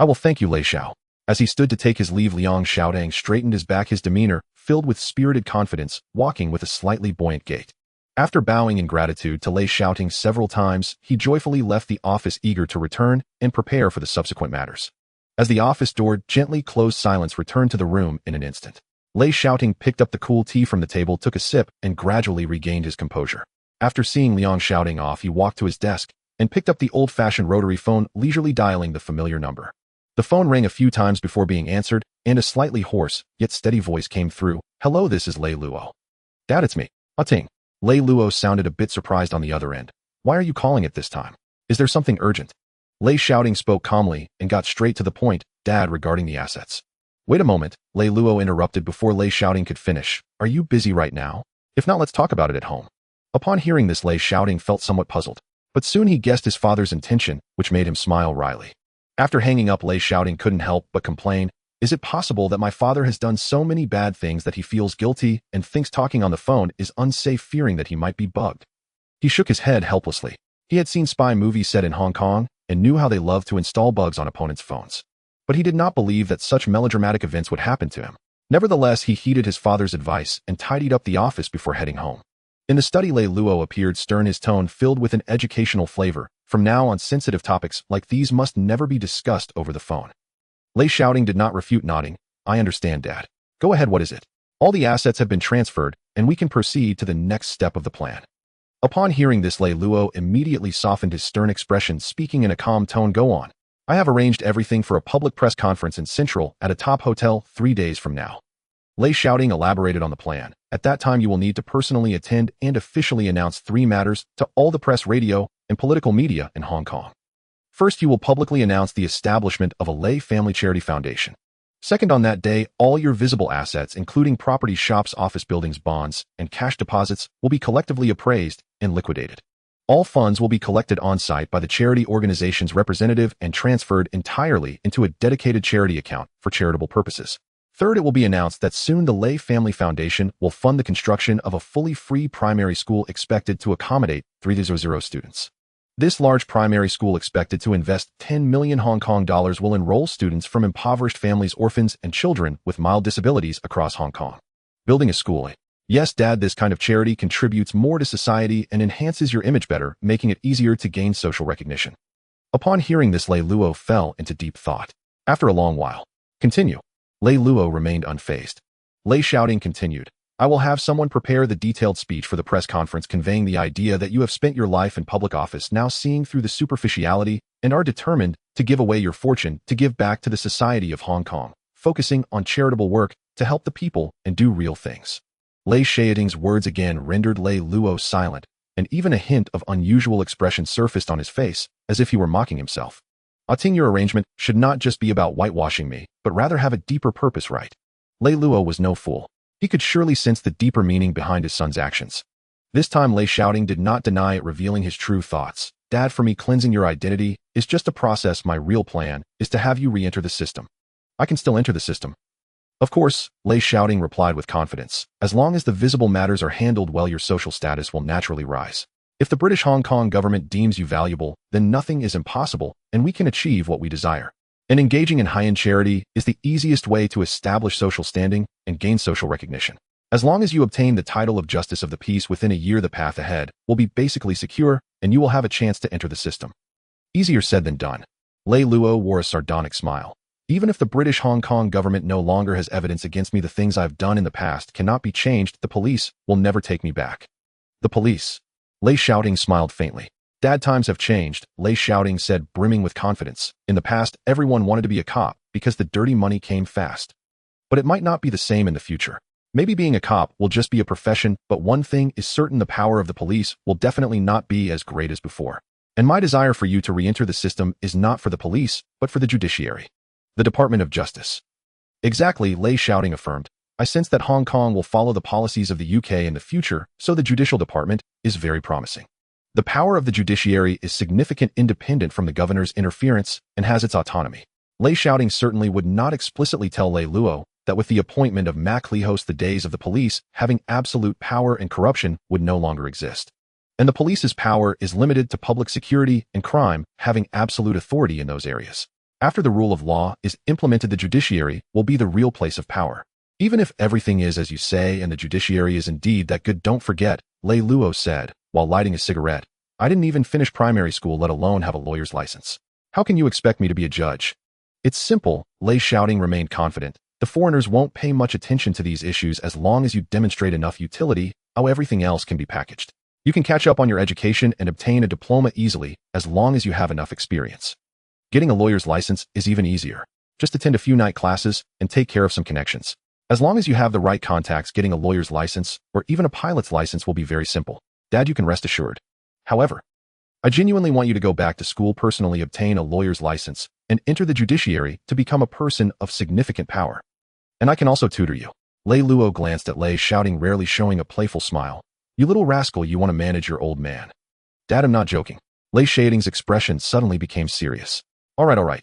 I will thank you, Lei Shao. As he stood to take his leave, Lei Shaoting straightened his back, his demeanor filled with spirited confidence, walking with a slightly buoyant gait. After bowing in gratitude to Lei Shaoting several times, he joyfully left the office, eager to return and prepare for the subsequent matters. As the office door gently closed, silence returned to the room in an instant. Lei Shaoting picked up the cool tea from the table, took a sip, and gradually regained his composure. After seeing Lei Shaoting off, he walked to his desk and picked up the old-fashioned rotary phone, leisurely dialing the familiar number. The phone rang a few times before being answered, and a slightly hoarse, yet steady voice came through. "Hello, this is Lei Luo." "Dad, it's me. Ting." Lei Luo sounded a bit surprised on the other end. "Why are you calling at this time? Is there something urgent?" Lei Shaoting spoke calmly and got straight to the point. "Dad, regarding the assets." "Wait a moment," Lei Luo interrupted before Lei Shaoting could finish. "Are you busy right now? If not, let's talk about it at home." Upon hearing this, Lei Shaoting felt somewhat puzzled, but soon he guessed his father's intention, which made him smile wryly. After hanging up, Lei Shaoting couldn't help but complain. "Is it possible that my father has done so many bad things that he feels guilty and thinks talking on the phone is unsafe, fearing that he might be bugged?" He shook his head helplessly. He had seen spy movies set in Hong Kong and knew how they love to install bugs on opponents' phones. But he did not believe that such melodramatic events would happen to him. Nevertheless, he heeded his father's advice and tidied up the office before heading home. In the study, Lei Luo appeared stern, his tone filled with an educational flavor. "From now on, sensitive topics like these must never be discussed over the phone." Lei Shaoting did not refute, nodding. "I understand, Dad. Go ahead, what is it?" "All the assets have been transferred, and we can proceed to the next step of the plan." Upon hearing this, Lei Luo immediately softened his stern expression, speaking in a calm tone. "Go on. I have arranged everything for a public press conference in Central at a top hotel 3 days from now." Lei Shaoting elaborated on the plan. "At that time, you will need to personally attend and officially announce 3 matters to all the press, radio, and political media in Hong Kong. First, you will publicly announce the establishment of a Lei Family Charity Foundation. Second, on that day, all your visible assets, including property, shops, office buildings, bonds, and cash deposits, will be collectively appraised and liquidated. All funds will be collected on-site by the charity organization's representative and transferred entirely into a dedicated charity account for charitable purposes. Third, it will be announced that soon the Lei Family Foundation will fund the construction of a fully free primary school expected to accommodate 300 students. This large primary school, expected to invest 10 million Hong Kong dollars, will enroll students from impoverished families, orphans, and children with mild disabilities across Hong Kong. Building a school. Yes, Dad, this kind of charity contributes more to society and enhances your image better, making it easier to gain social recognition. Upon hearing this, Lei Luo fell into deep thought. After a long while, "Continue." Lei Luo remained unfazed. Lei Shaoting continued. "I will have someone prepare the detailed speech for the press conference, conveying the idea that you have spent your life in public office, now seeing through the superficiality, and are determined to give away your fortune, to give back to the society of Hong Kong, focusing on charitable work, to help the people and do real things. Lei Shaoting's words again rendered Lei Luo silent, and even a hint of unusual expression surfaced on his face, as if he were mocking himself. Auting, your arrangement should not just be about whitewashing me, but rather have a deeper purpose, right? Lei Luo was no fool. He could surely sense the deeper meaning behind his son's actions. This time Lei Shaoting did not deny it, revealing his true thoughts. Dad, for me, cleansing your identity is just a process. My real plan is to have you re-enter the system. I can still enter the system. Of course, Lei Shaoting replied with confidence. As long as the visible matters are handled well, your social status will naturally rise. If the British Hong Kong government deems you valuable, then nothing is impossible, and we can achieve what we desire. And engaging in high-end charity is the easiest way to establish social standing and gain social recognition. As long as you obtain the title of Justice of the Peace within a year, the path ahead will be basically secure, and you will have a chance to enter the system. Easier said than done. Lei Luo wore a sardonic smile. Even if the British Hong Kong government no longer has evidence against me, the things I've done in the past cannot be changed. The police will never take me back. The police. Lei Shaoting smiled faintly. Dad, times have changed, Lei Shaoting said, brimming with confidence. In the past, everyone wanted to be a cop because the dirty money came fast. But it might not be the same in the future. Maybe being a cop will just be a profession, but one thing is certain: the power of the police will definitely not be as great as before. And my desire for you to re-enter the system is not for the police, but for the judiciary. The Department of Justice. Exactly, Lei Shaoting affirmed. I sense that Hong Kong will follow the policies of the UK in the future, so the judicial department is very promising. The power of the judiciary is significant, independent from the governor's interference, and has its autonomy. Lei Shaoting certainly would not explicitly tell Lei Luo that with the appointment of Mac Lehos, the days of the police having absolute power and corruption would no longer exist. And the police's power is limited to public security and crime, having absolute authority in those areas. After the rule of law is implemented, the judiciary will be the real place of power. Even if everything is as you say and the judiciary is indeed that good, don't forget, Lei Luo said, while lighting a cigarette, I didn't even finish primary school, let alone have a lawyer's license. How can you expect me to be a judge? It's simple, Lei Shaoting remained confident. The foreigners won't pay much attention to these issues as long as you demonstrate enough utility. How everything else can be packaged. You can catch up on your education and obtain a diploma easily as long as you have enough experience. Getting a lawyer's license is even easier. Just attend a few night classes and take care of some connections. As long as you have the right contacts, getting a lawyer's license or even a pilot's license will be very simple. Dad, you can rest assured. However, I genuinely want you to go back to school, personally obtain a lawyer's license, and enter the judiciary to become a person of significant power. And I can also tutor you. Lei Luo glanced at Lei Shaoting, rarely showing a playful smile. You little rascal, you want to manage your old man. Dad, I'm not joking. Lei Shaoting's expression suddenly became serious. All right.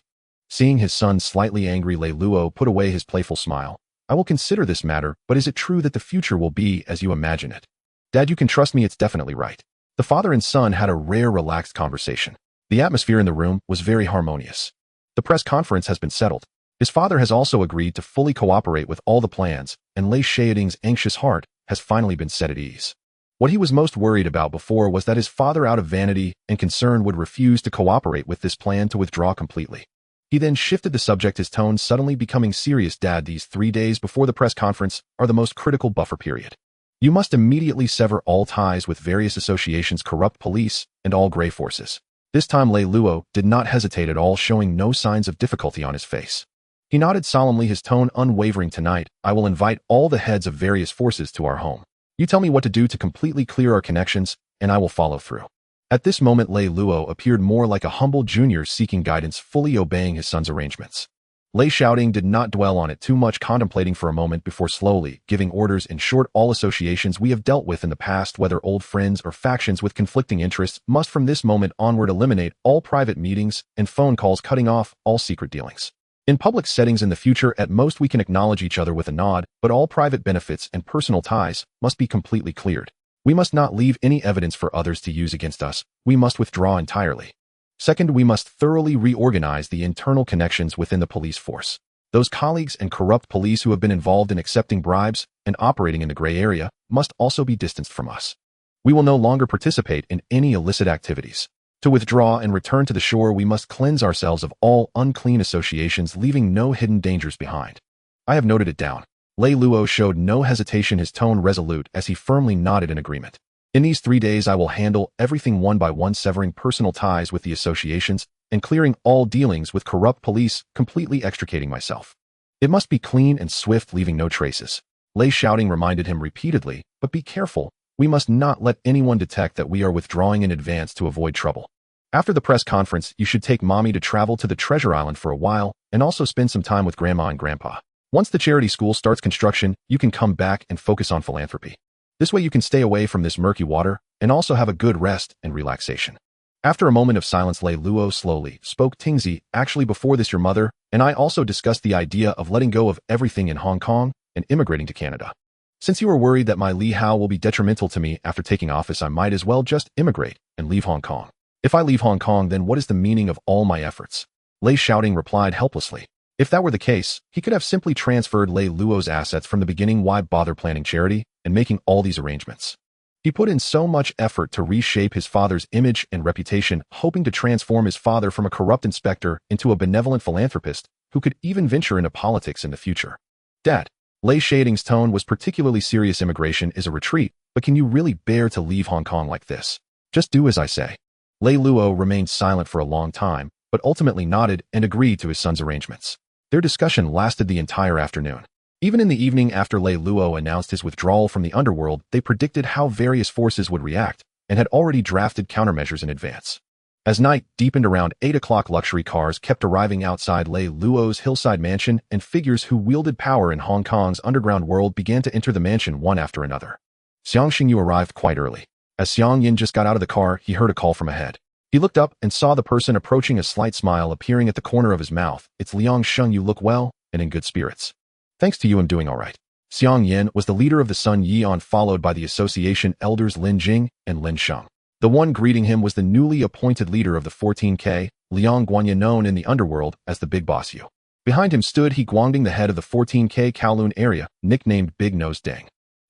Seeing his son slightly angry, Lei Luo put away his playful smile. I will consider this matter, but is it true that the future will be as you imagine it? Dad, you can trust me, it's definitely right. The father and son had a rare, relaxed conversation. The atmosphere in the room was very harmonious. The press conference has been settled. His father has also agreed to fully cooperate with all the plans, and Lei Shaoting's anxious heart has finally been set at ease. What he was most worried about before was that his father, out of vanity and concern, would refuse to cooperate with this plan to withdraw completely. He then shifted the subject, his tone suddenly becoming serious. Dad, these 3 days before the press conference are the most critical buffer period. You must immediately sever all ties with various associations, corrupt police, and all gray forces. This time Lei Luo did not hesitate at all, showing no signs of difficulty on his face. He nodded solemnly, his tone unwavering. Tonight, I will invite all the heads of various forces to our home. You tell me what to do to completely clear our connections, and I will follow through. At this moment, Lei Luo appeared more like a humble junior seeking guidance, fully obeying his son's arrangements. Lei Shaoting did not dwell on it too much, contemplating for a moment before slowly giving orders. In short, all associations we have dealt with in the past, whether old friends or factions with conflicting interests, must from this moment onward eliminate all private meetings and phone calls, cutting off all secret dealings. In public settings in the future, at most we can acknowledge each other with a nod, but all private benefits and personal ties must be completely cleared. We must not leave any evidence for others to use against us. We must withdraw entirely. Second, we must thoroughly reorganize the internal connections within the police force. Those colleagues and corrupt police who have been involved in accepting bribes and operating in the gray area must also be distanced from us. We will no longer participate in any illicit activities. To withdraw and return to the shore, we must cleanse ourselves of all unclean associations, leaving no hidden dangers behind. I have noted it down. Lei Luo showed no hesitation, his tone resolute as he firmly nodded in agreement. In these 3 days I will handle everything one by one, severing personal ties with the associations and clearing all dealings with corrupt police, completely extricating myself. It must be clean and swift, leaving no traces. Lei Shaoting reminded him repeatedly, but be careful. We must not let anyone detect that we are withdrawing in advance to avoid trouble. After the press conference, you should take Mommy to travel to the Treasure Island for a while and also spend some time with Grandma and Grandpa. Once the charity school starts construction, you can come back and focus on philanthropy. This way you can stay away from this murky water and also have a good rest and relaxation. After a moment of silence, Lei Luo slowly spoke. Tingzi, actually before this your mother and I also discussed the idea of letting go of everything in Hong Kong and immigrating to Canada. Since you are worried that my Li Hao will be detrimental to me after taking office, I might as well just immigrate and leave Hong Kong. If I leave Hong Kong, then what is the meaning of all my efforts? Lei Shaoting replied helplessly. If that were the case, he could have simply transferred Lei Luo's assets from the beginning. Why bother planning charity and making all these arrangements? He put in so much effort to reshape his father's image and reputation, hoping to transform his father from a corrupt inspector into a benevolent philanthropist who could even venture into politics in the future. Dad. Lei Shaoting's tone was particularly serious. Immigration is a retreat, but can you really bear to leave Hong Kong like this? Just do as I say. Lei Luo remained silent for a long time, but ultimately nodded and agreed to his son's arrangements. Their discussion lasted the entire afternoon. Even in the evening after Lei Luo announced his withdrawal from the Underworld, they predicted how various forces would react and had already drafted countermeasures in advance. As night deepened around 8 o'clock, luxury cars kept arriving outside Lei Luo's hillside mansion, and figures who wielded power in Hong Kong's underground world began to enter the mansion one after another. Xiang Xingyu arrived quite early. As Xiang Yin just got out of the car, he heard a call from ahead. He looked up and saw the person approaching, a slight smile appearing at the corner of his mouth. It's Liang Sheng. You look well and in good spirits. Thanks to you, I'm doing all right. Xiang Yin was the leader of the Sun Yi'an, followed by the association elders Lin Jing and Lin Sheng. The one greeting him was the newly appointed leader of the 14K, Liang Guanyin, known in the underworld as the Big Boss Yu. Behind him stood He Guangding, the head of the 14K Kowloon area, nicknamed Big Nose Deng.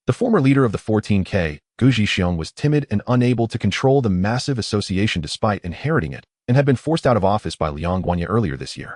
The former leader of the 14K, Gu Zhixiong, was timid and unable to control the massive association despite inheriting it, and had been forced out of office by Liang Guanyin earlier this year.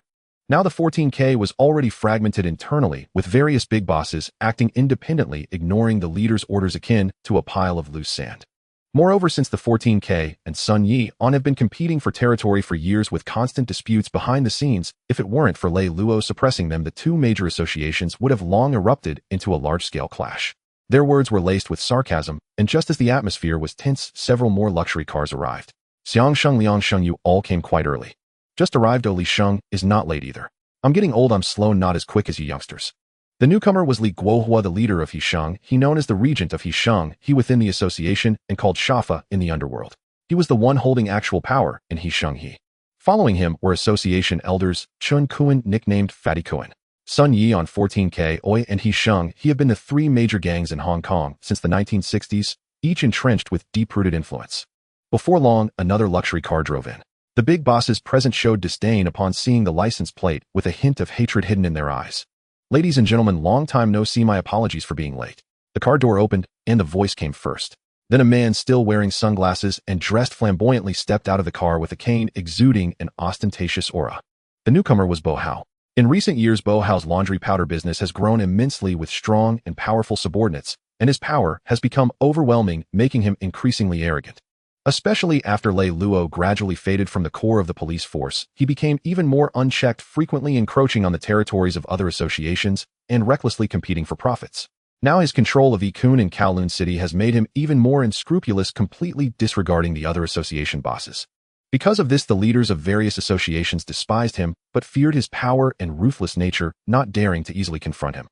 Now the 14K was already fragmented internally, with various big bosses acting independently, ignoring the leader's orders akin to a pile of loose sand. Moreover, since the 14K and Sun Yi'an have been competing for territory for years with constant disputes behind the scenes, if it weren't for Lei Luo suppressing them, the two major associations would have long erupted into a large-scale clash. Their words were laced with sarcasm, and just as the atmosphere was tense, several more luxury cars arrived. Xiang Sheng, Liang Sheng, you all came quite early. Just arrived. Li Sheng is not late either. I'm getting old, I'm slow, not as quick as you youngsters. The newcomer was Li Guohua, the leader of He Sheng, he known as the regent of He Sheng, he within the association, and called Shafa in the underworld. He was the one holding actual power in He Sheng He. Following him were association elders Chun Kuan, nicknamed Fatty Kuan, Sun Yi'an, 14K, Oi, and He Sheng. He have been the three major gangs in Hong Kong since the 1960s, each entrenched with deep-rooted influence. Before long, another luxury car drove in. The big bosses present showed disdain upon seeing the license plate, with a hint of hatred hidden in their eyes. Ladies and gentlemen, long time no see, my apologies for being late. The car door opened, and the voice came first. Then a man still wearing sunglasses and dressed flamboyantly stepped out of the car with a cane exuding an ostentatious aura. The newcomer was Bo Hao. In recent years, Bo Hao's laundry powder business has grown immensely with strong and powerful subordinates, and his power has become overwhelming, making him increasingly arrogant. Especially after Lei Luo gradually faded from the core of the police force, he became even more unchecked, frequently encroaching on the territories of other associations and recklessly competing for profits. Now his control of Ikun and Kowloon City has made him even more unscrupulous, completely disregarding the other association bosses. Because of this, the leaders of various associations despised him, but feared his power and ruthless nature, not daring to easily confront him.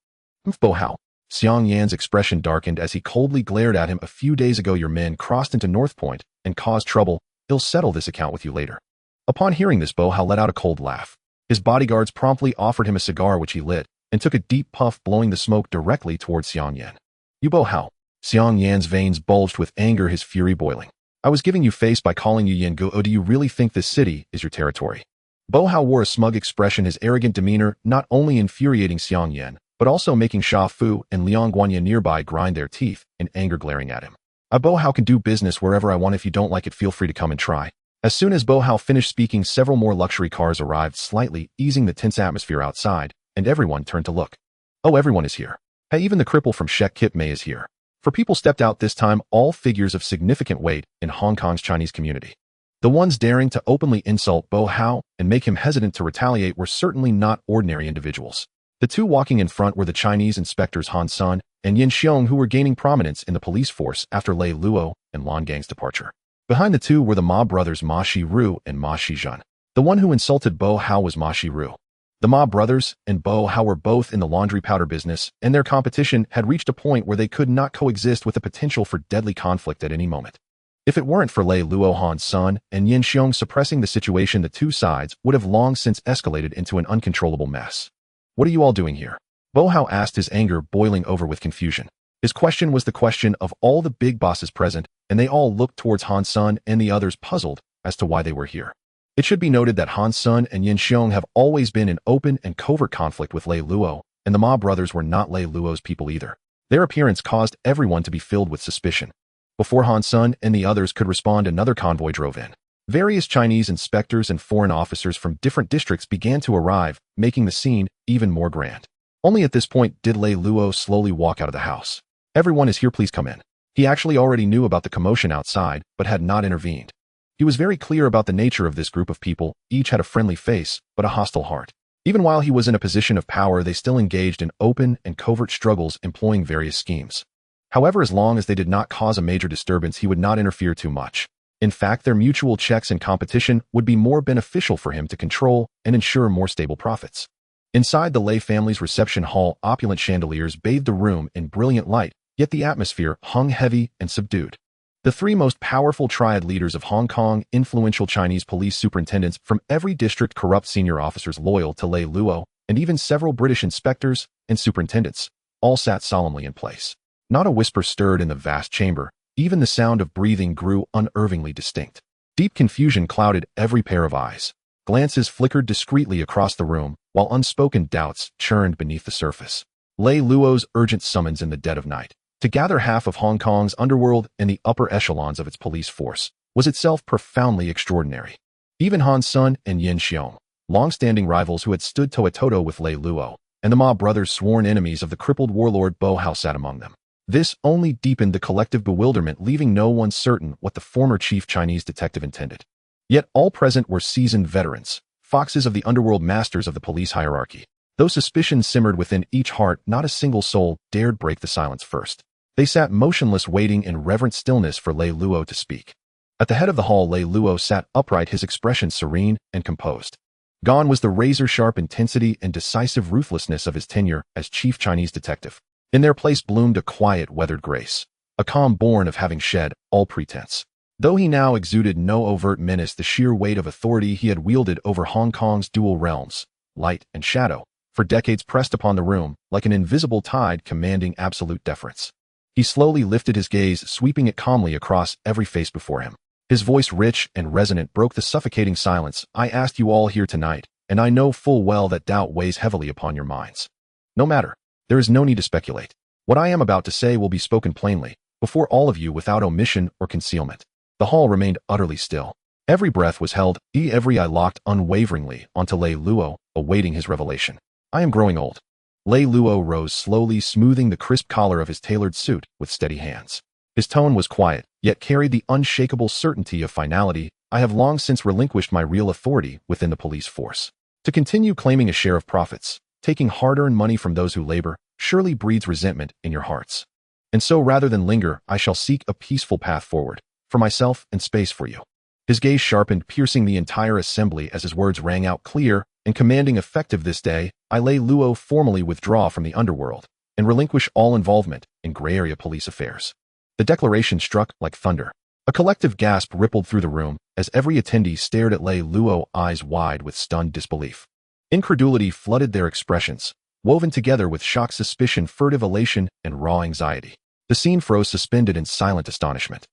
Bo Hao. Xiang Yan's expression darkened as he coldly glared at him. A few days ago your men crossed into North Point and caused trouble. He'll settle this account with you later. Upon hearing this, Bo Hao let out a cold laugh. His bodyguards promptly offered him a cigar, which he lit, and took a deep puff, blowing the smoke directly towards Xiang Yan. You Bo Hao. Xiang Yan's veins bulged with anger, his fury boiling. I was giving you face by calling you Yan Gu. Oh, do you really think this city is your territory? Bo Hao wore a smug expression, his arrogant demeanor not only infuriating Xiang Yan, but also making Sha Fu and Liang Guanyin nearby grind their teeth in anger, glaring at him. Bo Hao can do business wherever I want. If you don't like it, feel free to come and try. As soon as Bo Hao finished speaking, several more luxury cars arrived, slightly easing the tense atmosphere outside, and everyone turned to look. Oh, everyone is here. Hey, even the cripple from Shek Kip Mei is here. For people stepped out this time, all figures of significant weight in Hong Kong's Chinese community. The ones daring to openly insult Bo Hao and make him hesitant to retaliate were certainly not ordinary individuals. The two walking in front were the Chinese inspectors Han Sun and Yin Xiong, who were gaining prominence in the police force after Lei Luo and Lan Gang's departure. Behind the two were the Ma brothers Ma Shiru and Ma Shizhen. The one who insulted Bo Hao was Ma Shiru. The Ma brothers and Bo Hao were both in the laundry powder business, and their competition had reached a point where they could not coexist, with the potential for deadly conflict at any moment. If it weren't for Lei Luo, Han Sun, and Yin Xiong suppressing the situation, the two sides would have long since escalated into an uncontrollable mess. "What are you all doing here?" Bo Hao asked, his anger boiling over with confusion. His question was the question of all the big bosses present, and they all looked towards Han Sun and the others, puzzled as to why they were here. It should be noted that Han Sun and Yin Xiong have always been in open and covert conflict with Lei Luo, and the Ma brothers were not Lei Luo's people either. Their appearance caused everyone to be filled with suspicion. Before Han Sun and the others could respond, another convoy drove in. Various Chinese inspectors and foreign officers from different districts began to arrive, making the scene even more grand. Only at this point did Lei Luo slowly walk out of the house. "Everyone is here, please come in." He actually already knew about the commotion outside, but had not intervened. He was very clear about the nature of this group of people. Each had a friendly face, but a hostile heart. Even while he was in a position of power, they still engaged in open and covert struggles, employing various schemes. However, as long as they did not cause a major disturbance, he would not interfere too much. In fact, their mutual checks and competition would be more beneficial for him to control and ensure more stable profits. Inside the Lei family's reception hall, opulent chandeliers bathed the room in brilliant light, yet the atmosphere hung heavy and subdued. The three most powerful triad leaders of Hong Kong, influential Chinese police superintendents from every district, corrupt senior officers loyal to Lei Luo, and even several British inspectors and superintendents, all sat solemnly in place. Not a whisper stirred in the vast chamber. Even the sound of breathing grew unnervingly distinct. Deep confusion clouded every pair of eyes. Glances flickered discreetly across the room, while unspoken doubts churned beneath the surface. Lei Luo's urgent summons in the dead of night to gather half of Hong Kong's underworld and the upper echelons of its police force was itself profoundly extraordinary. Even Han Sun and Yin Xiong, long-standing rivals who had stood toe-to-toe with Lei Luo, and the Ma brothers, sworn enemies of the crippled warlord Bo Hao, sat among them. This only deepened the collective bewilderment, leaving no one certain what the former chief Chinese detective intended. Yet all present were seasoned veterans, foxes of the underworld, masters of the police hierarchy. Though suspicion simmered within each heart, not a single soul dared break the silence first. They sat motionless, waiting in reverent stillness for Lei Luo to speak. At the head of the hall, Lei Luo sat upright, his expression serene and composed. Gone was the razor-sharp intensity and decisive ruthlessness of his tenure as chief Chinese detective. In their place bloomed a quiet, weathered grace, a calm born of having shed all pretense. Though he now exuded no overt menace, the sheer weight of authority he had wielded over Hong Kong's dual realms, light and shadow, for decades pressed upon the room like an invisible tide, commanding absolute deference. He slowly lifted his gaze, sweeping it calmly across every face before him. His voice, rich and resonant, broke the suffocating silence. "I asked you all here tonight, and I know full well that doubt weighs heavily upon your minds. No matter. There is no need to speculate. What I am about to say will be spoken plainly, before all of you, without omission or concealment." The hall remained utterly still. Every breath was held, every eye locked unwaveringly onto Lei Luo, awaiting his revelation. "I am growing old." Lei Luo rose slowly, smoothing the crisp collar of his tailored suit with steady hands. His tone was quiet, yet carried the unshakable certainty of finality. "I have long since relinquished my real authority within the police force. To continue claiming a share of profits, taking hard-earned money from those who labor, surely breeds resentment in your hearts. And so, rather than linger, I shall seek a peaceful path forward, for myself and space for you." His gaze sharpened, piercing the entire assembly as his words rang out clear and commanding. "Effective this day, I, Lei Luo, formally withdraw from the underworld and relinquish all involvement in gray area police affairs." The declaration struck like thunder. A collective gasp rippled through the room as every attendee stared at Lei Luo, eyes wide with stunned disbelief. Incredulity flooded their expressions, woven together with shocked suspicion, furtive elation, and raw anxiety. The scene froze, suspended in silent astonishment.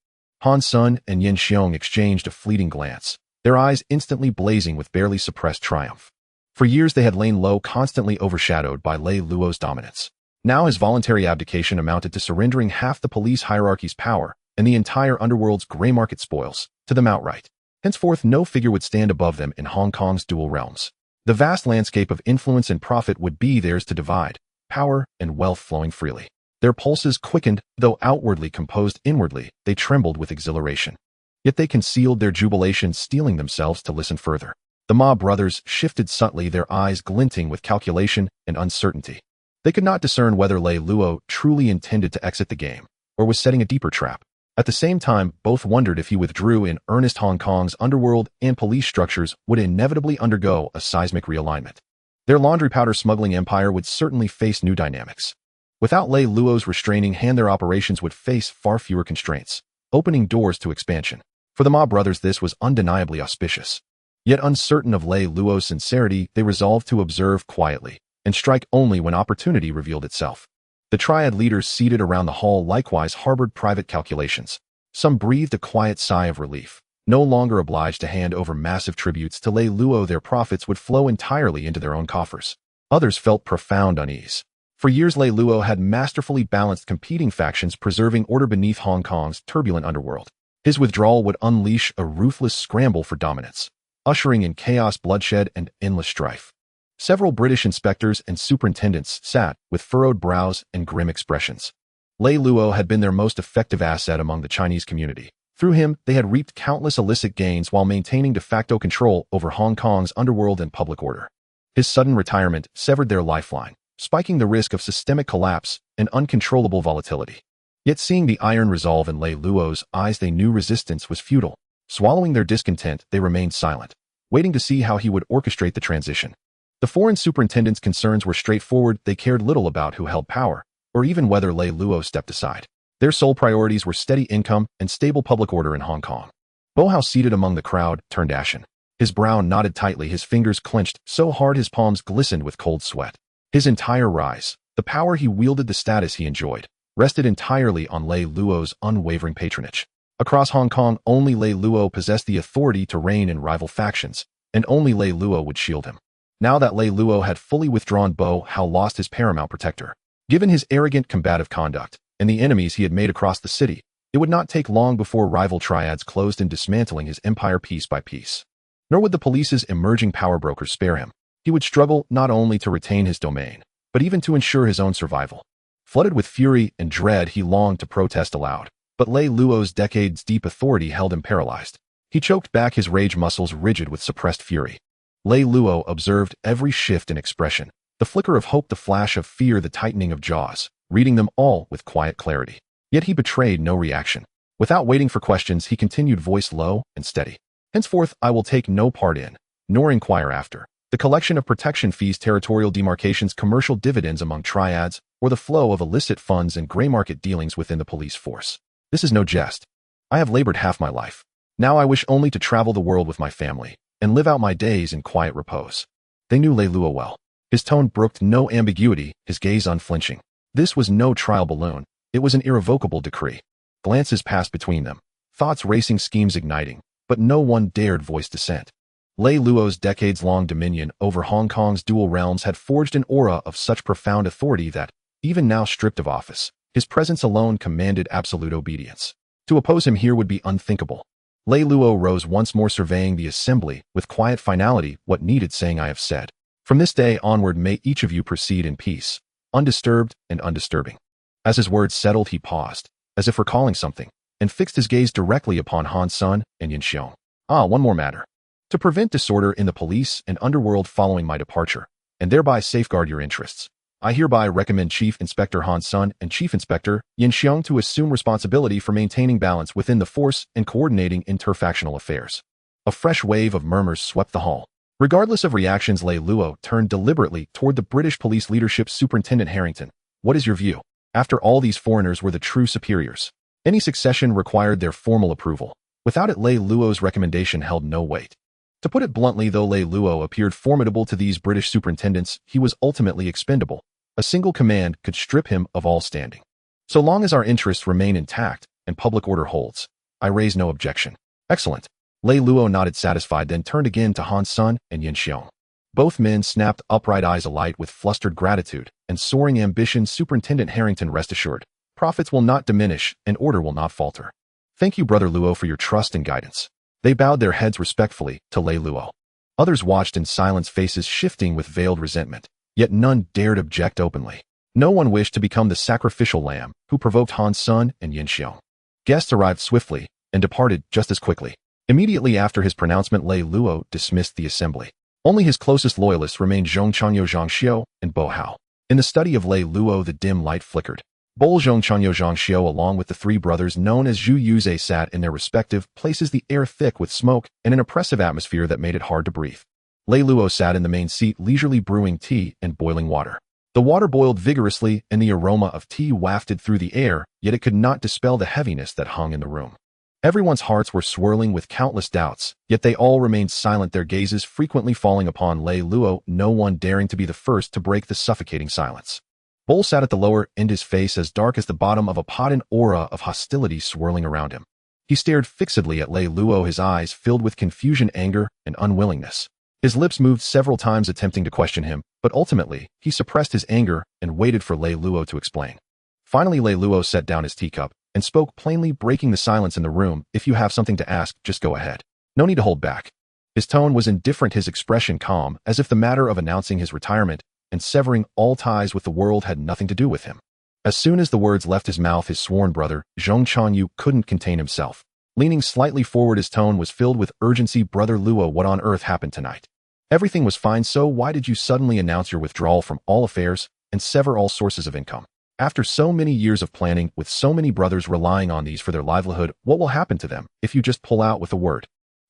Han Sun and Yin Xiong exchanged a fleeting glance, their eyes instantly blazing with barely suppressed triumph. For years they had lain low, constantly overshadowed by Lei Luo's dominance. Now his voluntary abdication amounted to surrendering half the police hierarchy's power and the entire underworld's gray market spoils to them outright. Henceforth no figure would stand above them in Hong Kong's dual realms. The vast landscape of influence and profit would be theirs to divide, power and wealth flowing freely. Their pulses quickened, though outwardly composed, inwardly they trembled with exhilaration. Yet they concealed their jubilation, steeling themselves to listen further. The Ma brothers shifted subtly, their eyes glinting with calculation and uncertainty. They could not discern whether Lei Luo truly intended to exit the game, or was setting a deeper trap. At the same time, both wondered if he withdrew in earnest, Hong Kong's underworld and police structures would inevitably undergo a seismic realignment. Their laundry powder smuggling empire would certainly face new dynamics. Without Lei Luo's restraining hand, their operations would face far fewer constraints, opening doors to expansion. For the Ma brothers, this was undeniably auspicious. Yet uncertain of Lei Luo's sincerity, they resolved to observe quietly and strike only when opportunity revealed itself. The Triad leaders seated around the hall likewise harbored private calculations. Some breathed a quiet sigh of relief. No longer obliged to hand over massive tributes to Lei Luo, their profits would flow entirely into their own coffers. Others felt profound unease. For years, Lei Luo had masterfully balanced competing factions, preserving order beneath Hong Kong's turbulent underworld. His withdrawal would unleash a ruthless scramble for dominance, ushering in chaos, bloodshed, and endless strife. Several British inspectors and superintendents sat with furrowed brows and grim expressions. Lei Luo had been their most effective asset among the Chinese community. Through him, they had reaped countless illicit gains while maintaining de facto control over Hong Kong's underworld and public order. His sudden retirement severed their lifeline, spiking the risk of systemic collapse and uncontrollable volatility. Yet seeing the iron resolve in Lei Luo's eyes, they knew resistance was futile. Swallowing their discontent, they remained silent, waiting to see how he would orchestrate the transition. The foreign superintendent's concerns were straightforward. They cared little about who held power, or even whether Lei Luo stepped aside. Their sole priorities were steady income and stable public order in Hong Kong. Powerhouse, seated among the crowd, turned ashen. His brow knotted tightly, his fingers clenched so hard his palms glistened with cold sweat. His entire rise, the power he wielded, the status he enjoyed, rested entirely on Lei Luo's unwavering patronage. Across Hong Kong, only Lei Luo possessed the authority to reign in rival factions, and only Lei Luo would shield him. Now that Lei Luo had fully withdrawn, Powerhouse lost his paramount protector. Given his arrogant, combative conduct and the enemies he had made across the city, it would not take long before rival Triads closed in, dismantling his empire piece by piece. Nor would the police's emerging power brokers spare him. He would struggle not only to retain his domain, but even to ensure his own survival. Flooded with fury and dread, he longed to protest aloud, but Lei Luo's decades-deep authority held him paralyzed. He choked back, his rage muscles rigid with suppressed fury. Lei Luo observed every shift in expression, the flicker of hope, the flash of fear, the tightening of jaws, reading them all with quiet clarity. Yet he betrayed no reaction. Without waiting for questions, he continued, voice low and steady. Henceforth, I will take no part in, nor inquire after, the collection of protection fees, territorial demarcations, commercial dividends among Triads, or the flow of illicit funds and gray market dealings within the police force. This is no jest. I have labored half my life. Now I wish only to travel the world with my family and live out my days in quiet repose. They knew Lei Luo well. His tone brooked no ambiguity, his gaze unflinching. This was no trial balloon. It was an irrevocable decree. Glances passed between them, thoughts racing, schemes igniting, but no one dared voice dissent. Lei Luo's decades-long dominion over Hong Kong's dual realms had forged an aura of such profound authority that, even now stripped of office, his presence alone commanded absolute obedience. To oppose him here would be unthinkable. Lei Luo rose once more, surveying the assembly with quiet finality. What needed saying I have said. From this day onward, may each of you proceed in peace, undisturbed and undisturbing. As his words settled, he paused, as if recalling something, and fixed his gaze directly upon Han Sun and Yin Xiong. One more matter. To prevent disorder in the police and underworld following my departure, and thereby safeguard your interests, I hereby recommend Chief Inspector Han Sun and Chief Inspector Yin Xiong to assume responsibility for maintaining balance within the force and coordinating interfactional affairs. A fresh wave of murmurs swept the hall. Regardless of reactions, Lei Luo turned deliberately toward the British police leadership. Superintendent Harrington, what is your view? After all, these foreigners were the true superiors. Any succession required their formal approval. Without it, Lei Luo's recommendation held no weight. To put it bluntly, though Lei Luo appeared formidable to these British superintendents, he was ultimately expendable. A single command could strip him of all standing. So long as our interests remain intact and public order holds, I raise no objection. Excellent. Lei Luo nodded satisfied, then turned again to Han Sun and Yin Xiong. Both men snapped upright, eyes alight with flustered gratitude and soaring ambition. Superintendent Harrington, rest assured, profits will not diminish and order will not falter. Thank you, Brother Luo, for your trust and guidance. They bowed their heads respectfully to Lei Luo. Others watched in silence, faces shifting with veiled resentment, yet none dared object openly. No one wished to become the sacrificial lamb who provoked Han Sun and Yin Xiong. Guests arrived swiftly and departed just as quickly. Immediately after his pronouncement, Lei Luo dismissed the assembly. Only his closest loyalists remained Zhong Chanyo Zhangxiu and Bo Hao. In the study of Lei Luo, the dim light flickered. Bo Zhong Chanyo Zhangxiu along with the three brothers known as Zhu Yuze sat in their respective places, the air thick with smoke and an oppressive atmosphere that made it hard to breathe. Lei Luo sat in the main seat, leisurely brewing tea and boiling water. The water boiled vigorously and the aroma of tea wafted through the air, yet it could not dispel the heaviness that hung in the room. Everyone's hearts were swirling with countless doubts, yet they all remained silent, their gazes frequently falling upon Lei Luo, no one daring to be the first to break the suffocating silence. Bull sat at the lower end, his face as dark as the bottom of a pot, an aura of hostility swirling around him. He stared fixedly at Lei Luo, his eyes filled with confusion, anger, and unwillingness. His lips moved several times attempting to question him, but ultimately, he suppressed his anger and waited for Lei Luo to explain. Finally, Lei Luo set down his teacup and spoke plainly, breaking the silence in the room. If you have something to ask, just go ahead. No need to hold back. His tone was indifferent, his expression calm, as if the matter of announcing his retirement and severing all ties with the world had nothing to do with him. As soon as the words left his mouth, his sworn brother, Zhong Chanyu, couldn't contain himself. Leaning slightly forward, his tone was filled with urgency. Brother Luo, what on earth happened tonight? Everything was fine, so why did you suddenly announce your withdrawal from all affairs and sever all sources of income? After so many years of planning, with so many brothers relying on these for their livelihood, what will happen to them if you just pull out with a word?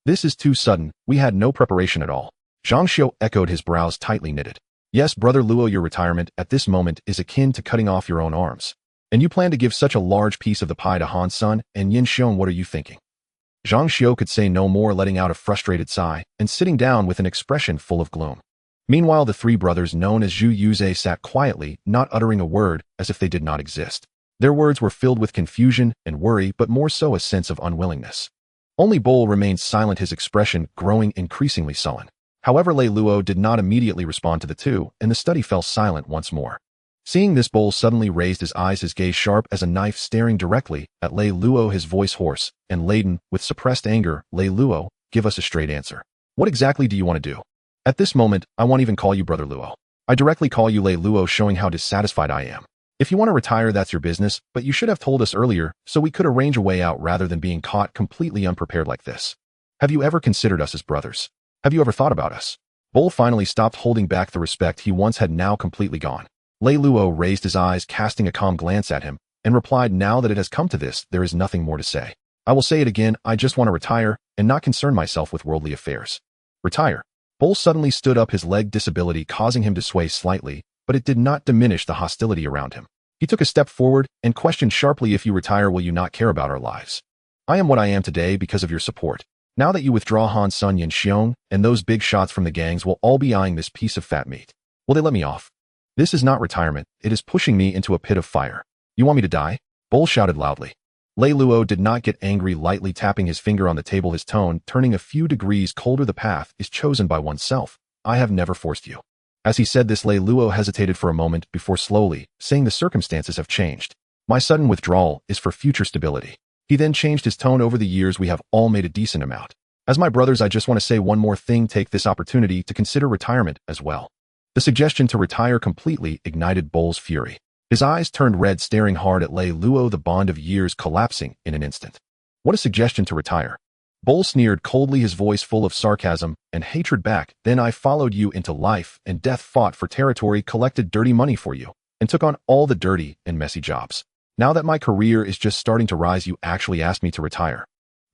This is too sudden. We had no preparation at all. Zhang Xiu echoed, his brows tightly knitted. Yes, Brother Luo, your retirement at this moment is akin to cutting off your own arms. And you plan to give such a large piece of the pie to Han Sun and Yin Xiong. What are you thinking? Zhang Xiu could say no more, letting out a frustrated sigh and sitting down with an expression full of gloom. Meanwhile, the three brothers known as Zhu Yuze sat quietly, not uttering a word, as if they did not exist. Their words were filled with confusion and worry, but more so a sense of unwillingness. Only Bull remained silent, his expression growing increasingly sullen. However, Lei Luo did not immediately respond to the two, and the study fell silent once more. Seeing this, Bull suddenly raised his eyes, his gaze sharp as a knife, staring directly at Lei Luo, his voice hoarse and laden with suppressed anger. Lei Luo, give us a straight answer. What exactly do you want to do? At this moment, I won't even call you Brother Luo. I directly call you Lei Luo, showing how dissatisfied I am. If you want to retire, that's your business, but you should have told us earlier so we could arrange a way out rather than being caught completely unprepared like this. Have you ever considered us as brothers? Have you ever thought about us? Bull finally stopped holding back. The respect he once had now completely gone. Lei Luo raised his eyes, casting a calm glance at him, and replied, now that it has come to this, there is nothing more to say. I will say it again, I just want to retire and not concern myself with worldly affairs. Retire. Bull suddenly stood up, his leg disability causing him to sway slightly, but it did not diminish the hostility around him. He took a step forward and questioned sharply, if you retire, will you not care about our lives? I am what I am today because of your support. Now that you withdraw, Han Sun, Yin Xiong, and those big shots from the gangs will all be eyeing this piece of fat meat. Will they let me off? This is not retirement, it is pushing me into a pit of fire. You want me to die? Bull shouted loudly. Lei Luo did not get angry, lightly tapping his finger on the table, his tone turning a few degrees colder. The path is chosen by oneself. I have never forced you. As he said this, Lei Luo hesitated for a moment before slowly saying, the circumstances have changed. My sudden withdrawal is for future stability. He then changed his tone, over the years we have all made a decent amount. As my brothers, I just want to say one more thing, take this opportunity to consider retirement as well. The suggestion to retire completely ignited Bull's fury. His eyes turned red, staring hard at Lei Luo, the bond of years collapsing in an instant. What a suggestion to retire. Bull sneered coldly, his voice full of sarcasm and hatred back. Then I followed you into life and death, fought for territory, collected dirty money for you, and took on all the dirty and messy jobs. Now that my career is just starting to rise, you actually asked me to retire.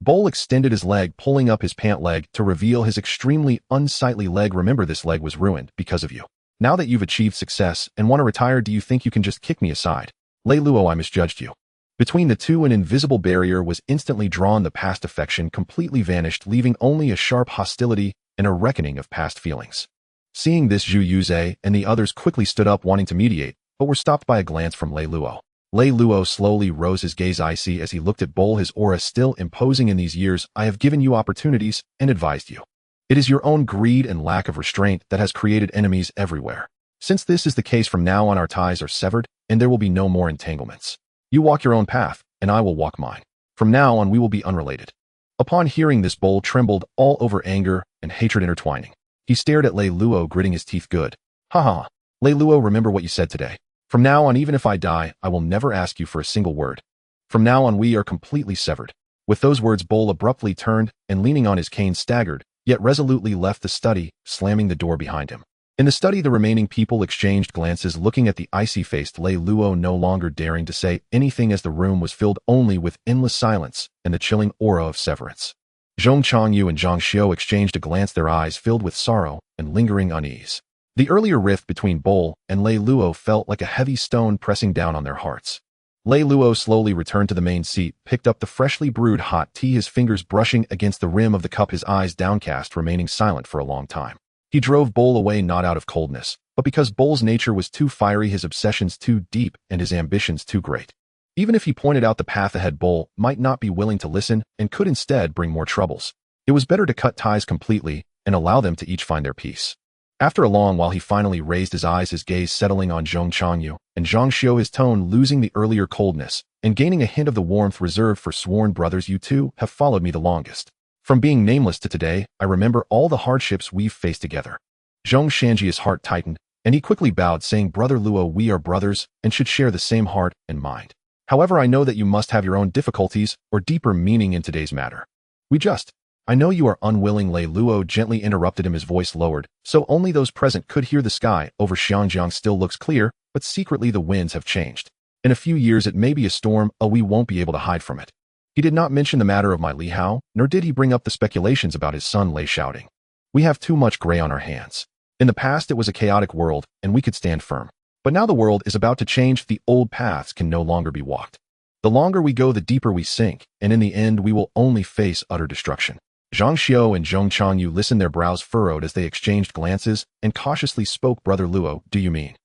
Bull extended his leg, pulling up his pant leg to reveal his extremely unsightly leg. Remember, this leg was ruined because of you. Now that you've achieved success and want to retire, do you think you can just kick me aside? Lei Luo, I misjudged you. Between the two, an invisible barrier was instantly drawn. The past affection completely vanished, leaving only a sharp hostility and a reckoning of past feelings. Seeing this, Zhu Yuze and the others quickly stood up, wanting to mediate, but were stopped by a glance from Lei Luo. Lei Luo slowly rose, his gaze icy as he looked at Bull, his aura still imposing. In these years, I have given you opportunities and advised you. It is your own greed and lack of restraint that has created enemies everywhere. Since this is the case, from now on our ties are severed, and there will be no more entanglements. You walk your own path, and I will walk mine. From now on we will be unrelated. Upon hearing this, Bull trembled, all over anger and hatred intertwining. He stared at Lei Luo, gritting his teeth. Good. Ha ha. Lei Luo, remember what you said today. From now on, even if I die, I will never ask you for a single word. From now on we are completely severed. With those words, Bull abruptly turned and, leaning on his cane, staggered, yet resolutely left the study, slamming the door behind him. In the study, the remaining people exchanged glances, looking at the icy-faced Lei Luo, no longer daring to say anything as the room was filled only with endless silence and the chilling aura of severance. Zhong Changyu and Zhang Xiu exchanged a glance, their eyes filled with sorrow and lingering unease. The earlier rift between Bull and Lei Luo felt like a heavy stone pressing down on their hearts. Lei Luo slowly returned to the main seat, picked up the freshly brewed hot tea, his fingers brushing against the rim of the cup, his eyes downcast, remaining silent for a long time. He drove Bull away not out of coldness, but because Bull's nature was too fiery, his obsessions too deep, and his ambitions too great. Even if he pointed out the path ahead, Bull might not be willing to listen and could instead bring more troubles. It was better to cut ties completely and allow them to each find their peace. After a long while, he finally raised his eyes, his gaze settling on Zhong Changyu and Zhang Xiu, his tone losing the earlier coldness and gaining a hint of the warmth reserved for sworn brothers. You two have followed me the longest. From being nameless to today, I remember all the hardships we've faced together. Zhong Shanji's heart tightened, and he quickly bowed, saying, Brother Luo, we are brothers and should share the same heart and mind. However, I know that you must have your own difficulties or deeper meaning in today's matter. I know you are unwilling. Lei Luo gently interrupted him, his voice lowered, so only those present could hear. The sky over Xiangjiang still looks clear, but secretly the winds have changed. In a few years it may be a storm, we won't be able to hide from it. He did not mention the matter of my Li Hao, nor did he bring up the speculations about his son Lei Shaoting. We have too much gray on our hands. In the past it was a chaotic world, and we could stand firm. But now the world is about to change. The old paths can no longer be walked. The longer we go, the deeper we sink, and in the end we will only face utter destruction. Zhang Xiu and Zhong Changyu listened, their brows furrowed as they exchanged glances, and cautiously spoke. Brother Luo, do you mean?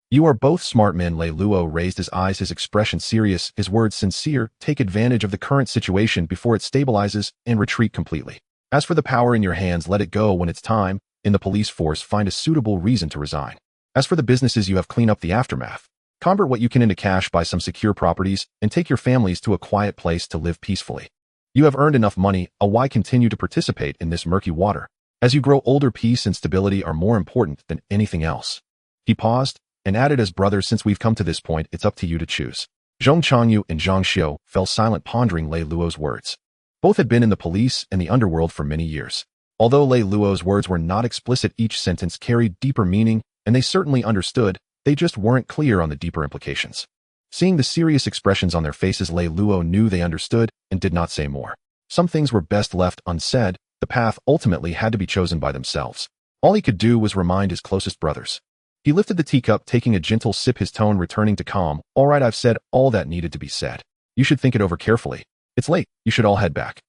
You are both smart men. Lei Luo raised his eyes, his expression serious, his words sincere. Take advantage of the current situation before it stabilizes and retreat completely. As for the power in your hands, let it go when it's time. In the police force, find a suitable reason to resign. As for the businesses, you have clean up the aftermath. Convert what you can into cash, buy some secure properties, and take your families to a quiet place to live peacefully. You have earned enough money, why continue to participate in this murky water? As you grow older, peace and stability are more important than anything else. He paused and added, as brothers, since we've come to this point, it's up to you to choose. Zhong Changyu and Zhang Xiu fell silent, pondering Lei Luo's words. Both had been in the police and the underworld for many years. Although Lei Luo's words were not explicit, each sentence carried deeper meaning, and they certainly understood, they just weren't clear on the deeper implications. Seeing the serious expressions on their faces, Lei Luo knew they understood and did not say more. Some things were best left unsaid. The path ultimately had to be chosen by themselves. All he could do was remind his closest brothers. He lifted the teacup, taking a gentle sip, his tone returning to calm. All right, I've said all that needed to be said. You should think it over carefully. It's late. You should all head back.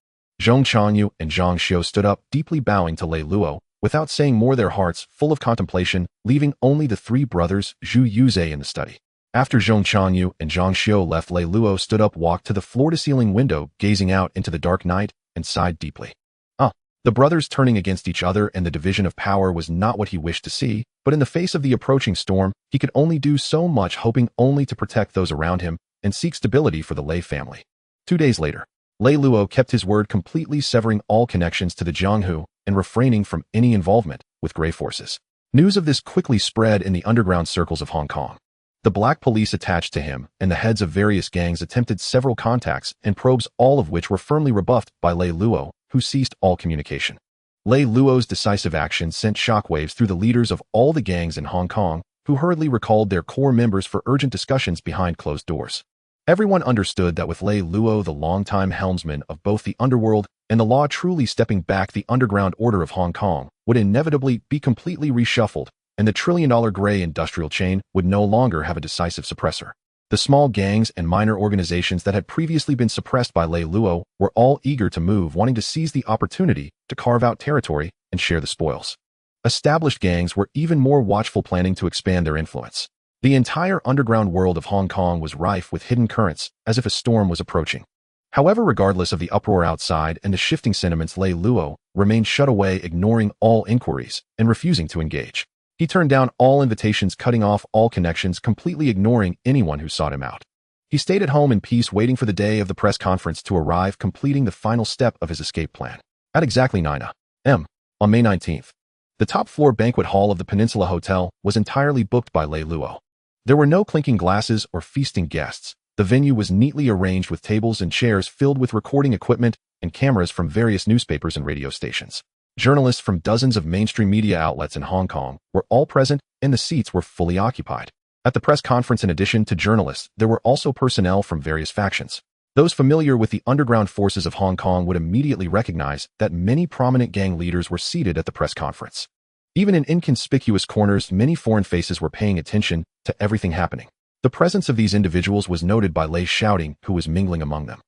Zhong Changyu and Zhang Xiu stood up, deeply bowing to Lei Luo, without saying more, their hearts full of contemplation, leaving only the three brothers Zhu Yuze in the study. After Zhong Changyu and Zhang Xiu left, Lei Luo stood up, walked to the floor-to-ceiling window, gazing out into the dark night, and sighed deeply. The brothers turning against each other and the division of power was not what he wished to see, but in the face of the approaching storm, he could only do so much, hoping only to protect those around him and seek stability for the Lei family. 2 days later, Lei Luo kept his word, completely severing all connections to the Jianghu and refraining from any involvement with gray forces. News of this quickly spread in the underground circles of Hong Kong. The black police attached to him and the heads of various gangs attempted several contacts and probes, all of which were firmly rebuffed by Lei Luo, who ceased all communication. Lei Luo's decisive action sent shockwaves through the leaders of all the gangs in Hong Kong, who hurriedly recalled their core members for urgent discussions behind closed doors. Everyone understood that with Lei Luo, the longtime helmsman of both the underworld and the law, truly stepping back, the underground order of Hong Kong would inevitably be completely reshuffled, and the trillion-dollar gray industrial chain would no longer have a decisive suppressor. The small gangs and minor organizations that had previously been suppressed by Lei Luo were all eager to move, wanting to seize the opportunity to carve out territory and share the spoils. Established gangs were even more watchful, planning to expand their influence. The entire underground world of Hong Kong was rife with hidden currents, as if a storm was approaching. However, regardless of the uproar outside and the shifting sentiments, Lei Luo remained shut away, ignoring all inquiries and refusing to engage. He turned down all invitations, cutting off all connections, completely ignoring anyone who sought him out. He stayed at home in peace, waiting for the day of the press conference to arrive, completing the final step of his escape plan. At exactly 9 a.m. on May 19th, the top-floor banquet hall of the Peninsula Hotel was entirely booked by Lei Luo. There were no clinking glasses or feasting guests, The venue was neatly arranged with tables and chairs filled with recording equipment and cameras from various newspapers and radio stations. Journalists from dozens of mainstream media outlets in Hong Kong were all present, and the seats were fully occupied. At the press conference, in addition to journalists, there were also personnel from various factions. Those familiar with the underground forces of Hong Kong would immediately recognize that many prominent gang leaders were seated at the press conference. Even in inconspicuous corners, many foreign faces were paying attention to everything happening. The presence of these individuals was noted by Lei Shaoting, who was mingling among them.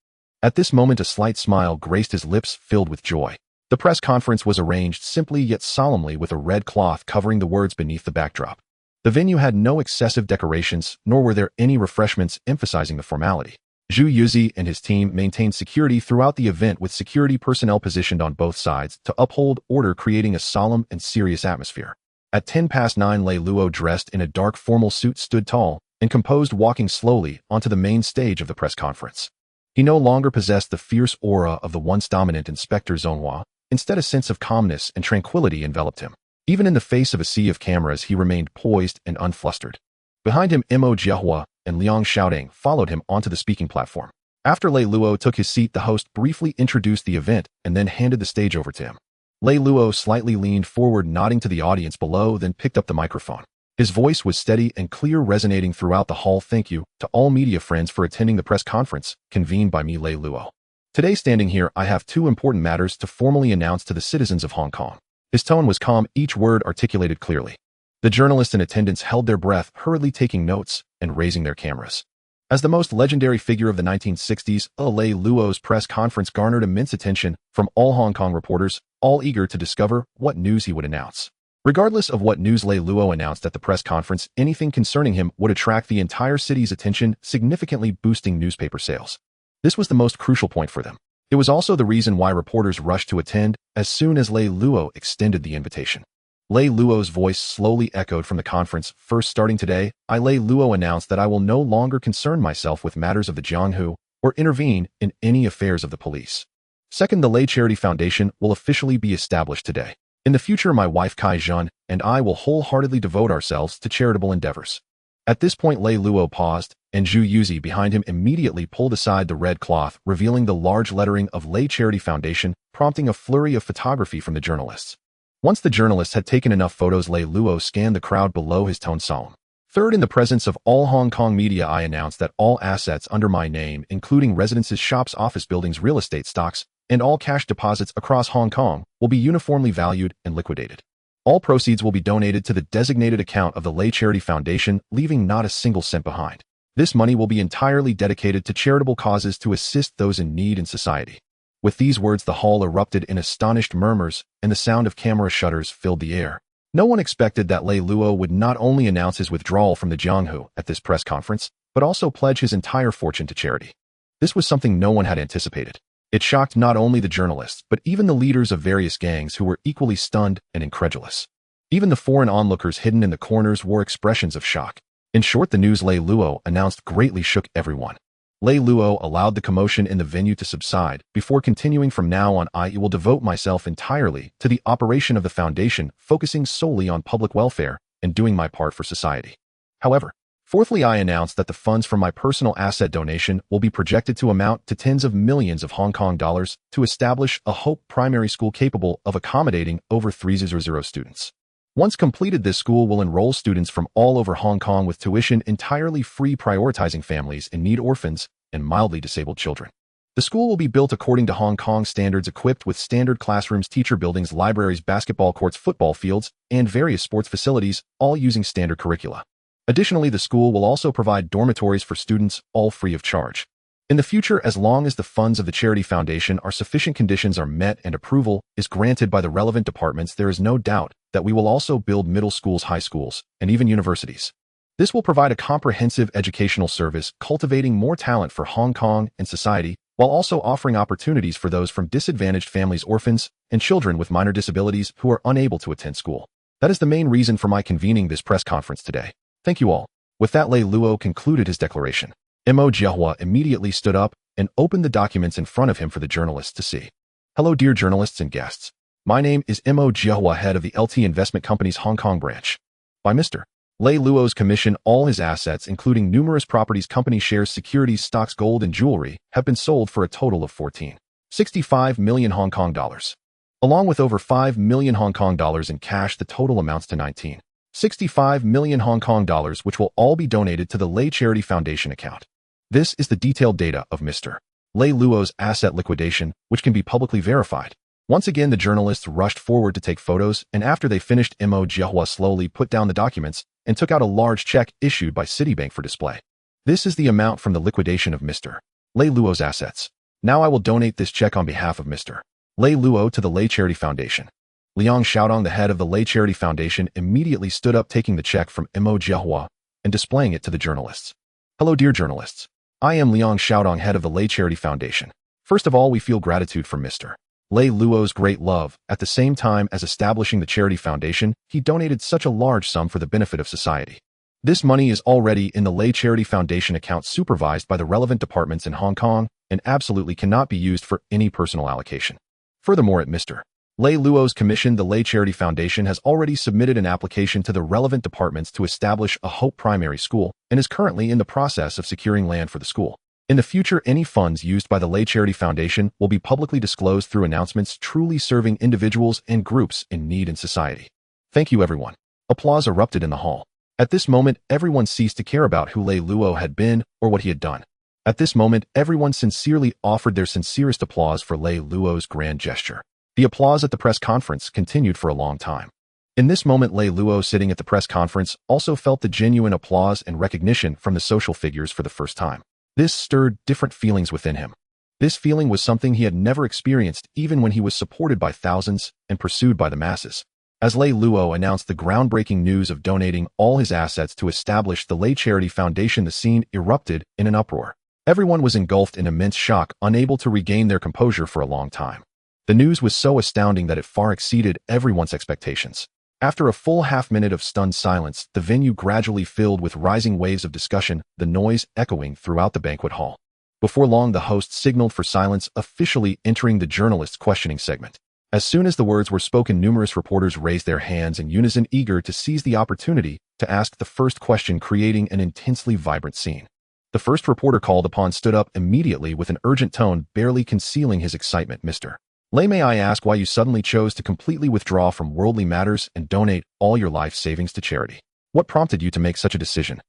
At this moment, a slight smile graced his lips, filled with joy. The press conference was arranged simply yet solemnly, with a red cloth covering the words beneath the backdrop. The venue had no excessive decorations, nor were there any refreshments emphasizing the formality. Zhu Yuzi and his team maintained security throughout the event, with security personnel positioned on both sides to uphold order, creating a solemn and serious atmosphere. At 9:10, Lei Luo, dressed in a dark formal suit, stood tall and composed, walking slowly onto the main stage of the press conference. He no longer possessed the fierce aura of the once dominant Inspector Zonghua. Instead, a sense of calmness and tranquility enveloped him. Even in the face of a sea of cameras, he remained poised and unflustered. Behind him, Mo Jiahua and Liang Shaoting followed him onto the speaking platform. After Lei Luo took his seat, the host briefly introduced the event and then handed the stage over to him. Lei Luo slightly leaned forward, nodding to the audience below, then picked up the microphone. His voice was steady and clear, resonating throughout the hall. "Thank you to all media friends for attending the press conference convened by me, Lei Luo. Today, standing here, I have two important matters to formally announce to the citizens of Hong Kong." His tone was calm, each word articulated clearly. The journalists in attendance held their breath, hurriedly taking notes and raising their cameras. As the most legendary figure of the 1960s, Lei Luo's press conference garnered immense attention from all Hong Kong reporters, all eager to discover what news he would announce. Regardless of what news Lei Luo announced at the press conference, anything concerning him would attract the entire city's attention, significantly boosting newspaper sales. This was the most crucial point for them. It was also the reason why reporters rushed to attend as soon as Lei Luo extended the invitation. Lei Luo's voice slowly echoed from the conference. "First, starting today, I, Lei Luo, announce that I will no longer concern myself with matters of the Jianghu or intervene in any affairs of the police. Second, the Lei Charity Foundation will officially be established today. In the future, my wife Kai Zhen and I will wholeheartedly devote ourselves to charitable endeavors." At this point, Lei Luo paused, and Zhu Yuzi behind him immediately pulled aside the red cloth, revealing the large lettering of Lei Charity Foundation, prompting a flurry of photography from the journalists. Once the journalists had taken enough photos, Lei Luo scanned the crowd below, his tone solemn. "Third, in the presence of all Hong Kong media, I announce that all assets under my name, including residences, shops, office buildings, real estate stocks, and all cash deposits across Hong Kong, will be uniformly valued and liquidated. All proceeds will be donated to the designated account of the Lei Charity Foundation, leaving not a single cent behind. This money will be entirely dedicated to charitable causes to assist those in need in society." With these words, the hall erupted in astonished murmurs, and the sound of camera shutters filled the air. No one expected that Lei Luo would not only announce his withdrawal from the Jianghu at this press conference, but also pledge his entire fortune to charity. This was something no one had anticipated. It shocked not only the journalists, but even the leaders of various gangs, who were equally stunned and incredulous. Even the foreign onlookers hidden in the corners wore expressions of shock. In short, the news Lei Luo announced greatly shook everyone. Lei Luo allowed the commotion in the venue to subside before continuing, "From now on, I will devote myself entirely to the operation of the foundation, focusing solely on public welfare and doing my part for society. However, fourthly, I announce that the funds from my personal asset donation will be projected to amount to tens of millions of Hong Kong dollars to establish a Hope primary school capable of accommodating over 300 students. Once completed, this school will enroll students from all over Hong Kong with tuition entirely free, prioritizing families in need, orphans, and mildly disabled children. The school will be built according to Hong Kong standards, equipped with standard classrooms, teacher buildings, libraries, basketball courts, football fields, and various sports facilities, all using standard curricula. Additionally, the school will also provide dormitories for students, all free of charge. In the future, as long as the funds of the Charity Foundation are sufficient, conditions are met, and approval is granted by the relevant departments, there is no doubt that we will also build middle schools, high schools, and even universities. This will provide a comprehensive educational service, cultivating more talent for Hong Kong and society, while also offering opportunities for those from disadvantaged families, orphans, and children with minor disabilities who are unable to attend school. That is the main reason for my convening this press conference today. Thank you all." With that, Lei Luo concluded his declaration. Mo Jiahua immediately stood up and opened the documents in front of him for the journalists to see. "Hello, dear journalists and guests. My name is Mo Jiahua, head of the LT Investment Company's Hong Kong branch. By Mr. Lei Luo's commission, all his assets, including numerous properties, company shares, securities, stocks, gold, and jewelry, have been sold for a total of 14.65 million Hong Kong dollars. Along with over 5 million Hong Kong dollars in cash, the total amounts to 19.65 million Hong Kong dollars, which will all be donated to the Lei Charity Foundation account. This is the detailed data of Mr. Lei Luo's asset liquidation, which can be publicly verified. Once again, the journalists rushed forward to take photos, and after they finished, Mo Jiahua slowly put down the documents and took out a large check issued by Citibank for display. This is the amount from the liquidation of Mr. Lei Luo's assets. Now I will donate this check on behalf of Mr. Lei Luo to the Lei Charity Foundation. Lei Shaoting, the head of the Lei Charity Foundation, immediately stood up, taking the check from Mo Jiahua and displaying it to the journalists. Hello, dear journalists. I am Lei Shaoting, head of the Lei Charity Foundation. First of all, we feel gratitude for Mr. Lei Luo's great love. At the same time as establishing the charity foundation, he donated such a large sum for the benefit of society. This money is already in the Lei Charity Foundation account supervised by the relevant departments in Hong Kong and absolutely cannot be used for any personal allocation. Furthermore, at Mr. Lei Luo's commission, the Lei Charity Foundation has already submitted an application to the relevant departments to establish a Hope Primary School and is currently in the process of securing land for the school. In the future, any funds used by the Lei Charity Foundation will be publicly disclosed through announcements, truly serving individuals and groups in need in society. Thank you, everyone. Applause erupted in the hall. At this moment, everyone ceased to care about who Lei Luo had been or what he had done. At this moment, everyone sincerely offered their sincerest applause for Lei Luo's grand gesture. The applause at the press conference continued for a long time. In this moment, Lei Luo, sitting at the press conference, also felt the genuine applause and recognition from the social figures for the first time. This stirred different feelings within him. This feeling was something he had never experienced, even when he was supported by thousands and pursued by the masses. As Lei Luo announced the groundbreaking news of donating all his assets to establish the Lei Charity Foundation, the scene erupted in an uproar. Everyone was engulfed in immense shock, unable to regain their composure for a long time. The news was so astounding that it far exceeded everyone's expectations. After a full half-minute of stunned silence, the venue gradually filled with rising waves of discussion, the noise echoing throughout the banquet hall. Before long, the host signaled for silence, officially entering the journalists' questioning segment. As soon as the words were spoken, numerous reporters raised their hands in unison, eager to seize the opportunity to ask the first question, creating an intensely vibrant scene. The first reporter called upon stood up immediately with an urgent tone, barely concealing his excitement. Mr. Lei, may I ask why you suddenly chose to completely withdraw from worldly matters and donate all your life savings to charity? What prompted you to make such a decision?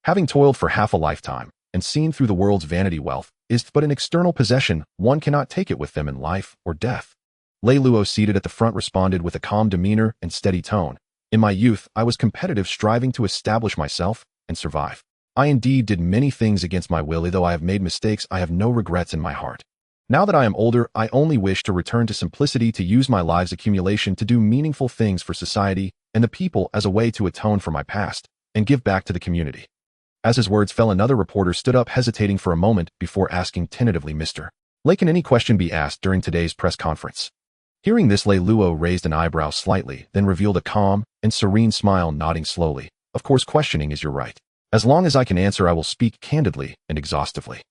Having toiled for half a lifetime and seen through the world's vanity, wealth is but an external possession. One cannot take it with them in life or death. Lei Luo, seated at the front, responded with a calm demeanor and steady tone. In my youth, I was competitive, striving to establish myself and survive. I indeed did many things against my will. Though I have made mistakes, I have no regrets in my heart. Now that I am older, I only wish to return to simplicity, to use my life's accumulation to do meaningful things for society and the people as a way to atone for my past and give back to the community. As his words fell, another reporter stood up, hesitating for a moment before asking tentatively, Mr. Lei, can any question be asked during today's press conference? Hearing this, Lei Luo raised an eyebrow slightly, then revealed a calm and serene smile, nodding slowly. Of course, questioning is your right. As long as I can answer, I will speak candidly and exhaustively.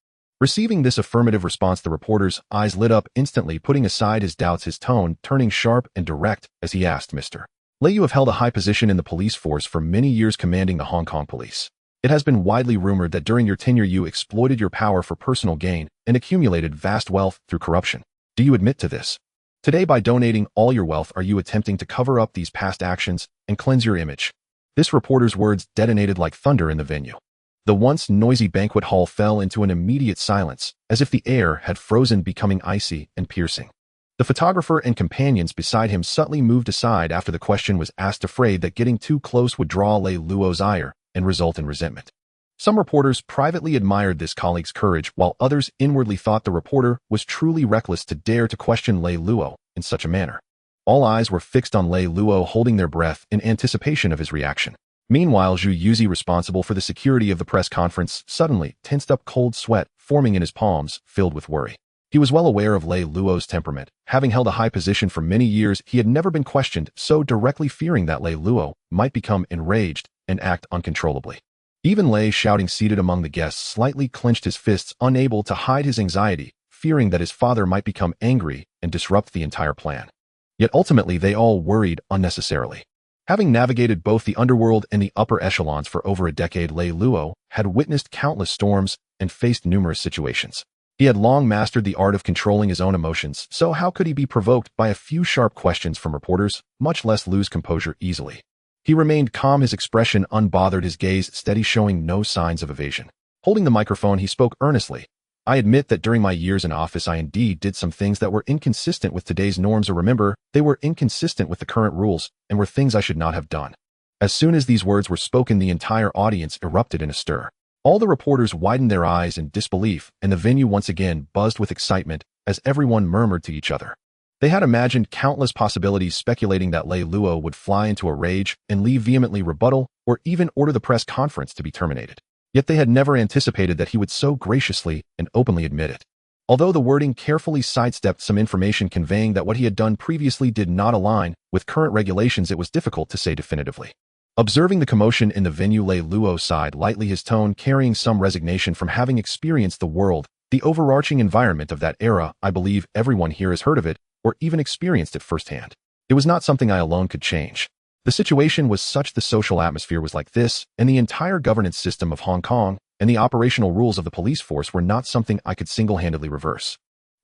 Receiving this affirmative response, the reporter's eyes lit up instantly, putting aside his doubts, his tone turning sharp and direct as he asked, Mr. Lei, you have held a high position in the police force for many years, commanding the Hong Kong police. It has been widely rumored that during your tenure you exploited your power for personal gain and accumulated vast wealth through corruption. Do you admit to this? Today, by donating all your wealth, are you attempting to cover up these past actions and cleanse your image? This reporter's words detonated like thunder in the venue. The once noisy banquet hall fell into an immediate silence, as if the air had frozen, becoming icy and piercing. The photographer and companions beside him subtly moved aside after the question was asked, afraid that getting too close would draw Lei Luo's ire and result in resentment. Some reporters privately admired this colleague's courage, while others inwardly thought the reporter was truly reckless to dare to question Lei Luo in such a manner. All eyes were fixed on Lei Luo, holding their breath in anticipation of his reaction. Meanwhile, Zhu Yuzi, responsible for the security of the press conference, suddenly tensed up, cold sweat forming in his palms, filled with worry. He was well aware of Lei Luo's temperament. Having held a high position for many years, he had never been questioned so directly, fearing that Lei Luo might become enraged and act uncontrollably. Even Lei Shaoting, seated among the guests, slightly clenched his fists, unable to hide his anxiety, fearing that his father might become angry and disrupt the entire plan. Yet ultimately they all worried unnecessarily. Having navigated both the underworld and the upper echelons for over a decade, Lei Luo had witnessed countless storms and faced numerous situations. He had long mastered the art of controlling his own emotions, so how could he be provoked by a few sharp questions from reporters, much less lose composure easily? He remained calm, his expression unbothered, his gaze steady, showing no signs of evasion. Holding the microphone, he spoke earnestly. I admit that during my years in office I indeed did some things that were inconsistent with today's norms, or remember, they were inconsistent with the current rules and were things I should not have done. As soon as these words were spoken, the entire audience erupted in a stir. All the reporters widened their eyes in disbelief, and the venue once again buzzed with excitement as everyone murmured to each other. They had imagined countless possibilities, speculating that Lei Luo would fly into a rage and leave vehemently rebuttal or even order the press conference to be terminated. Yet they had never anticipated that he would so graciously and openly admit it. Although the wording carefully sidestepped some information conveying that what he had done previously did not align with current regulations, it was difficult to say definitively. Observing the commotion in the venue, Lei Luo sighed lightly, his tone carrying some resignation from having experienced the world, the overarching environment of that era. I believe everyone here has heard of it or even experienced it firsthand. It was not something I alone could change. The situation was such, the social atmosphere was like this, and the entire governance system of Hong Kong and the operational rules of the police force were not something I could single-handedly reverse.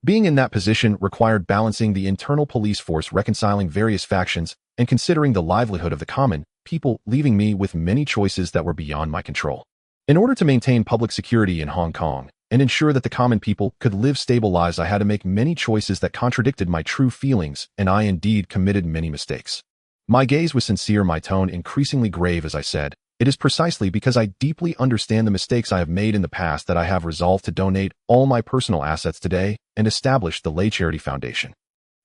Being in that position required balancing the internal police force, reconciling various factions, and considering the livelihood of the common people, leaving me with many choices that were beyond my control. In order to maintain public security in Hong Kong and ensure that the common people could live stable lives, I had to make many choices that contradicted my true feelings, and I indeed committed many mistakes. My gaze was sincere, my tone increasingly grave as I said, "It is precisely because I deeply understand the mistakes I have made in the past that I have resolved to donate all my personal assets today and establish the Lei Charity Foundation.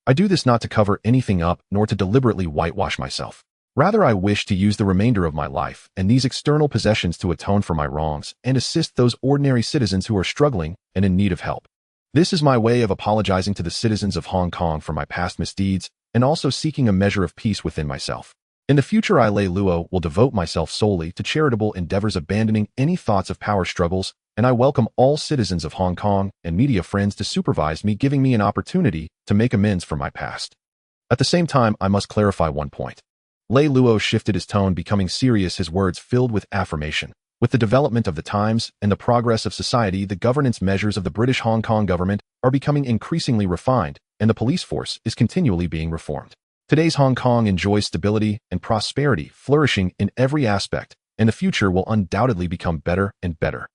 I do this not to cover anything up nor to deliberately whitewash myself. Rather, I wish to use the remainder of my life and these external possessions to atone for my wrongs and assist those ordinary citizens who are struggling and in need of help. This is my way of apologizing to the citizens of Hong Kong for my past misdeeds and also seeking a measure of peace within myself. In the future, I, Lei Luo, will devote myself solely to charitable endeavors, abandoning any thoughts of power struggles, and I welcome all citizens of Hong Kong and media friends to supervise me, giving me an opportunity to make amends for my past. At the same time, I must clarify one point." Lei Luo shifted his tone, becoming serious, his words filled with affirmation. With the development of the times and the progress of society, the governance measures of the British Hong Kong government are becoming increasingly refined, and the police force is continually being reformed. Today's Hong Kong enjoys stability and prosperity, flourishing in every aspect, and the future will undoubtedly become better and better.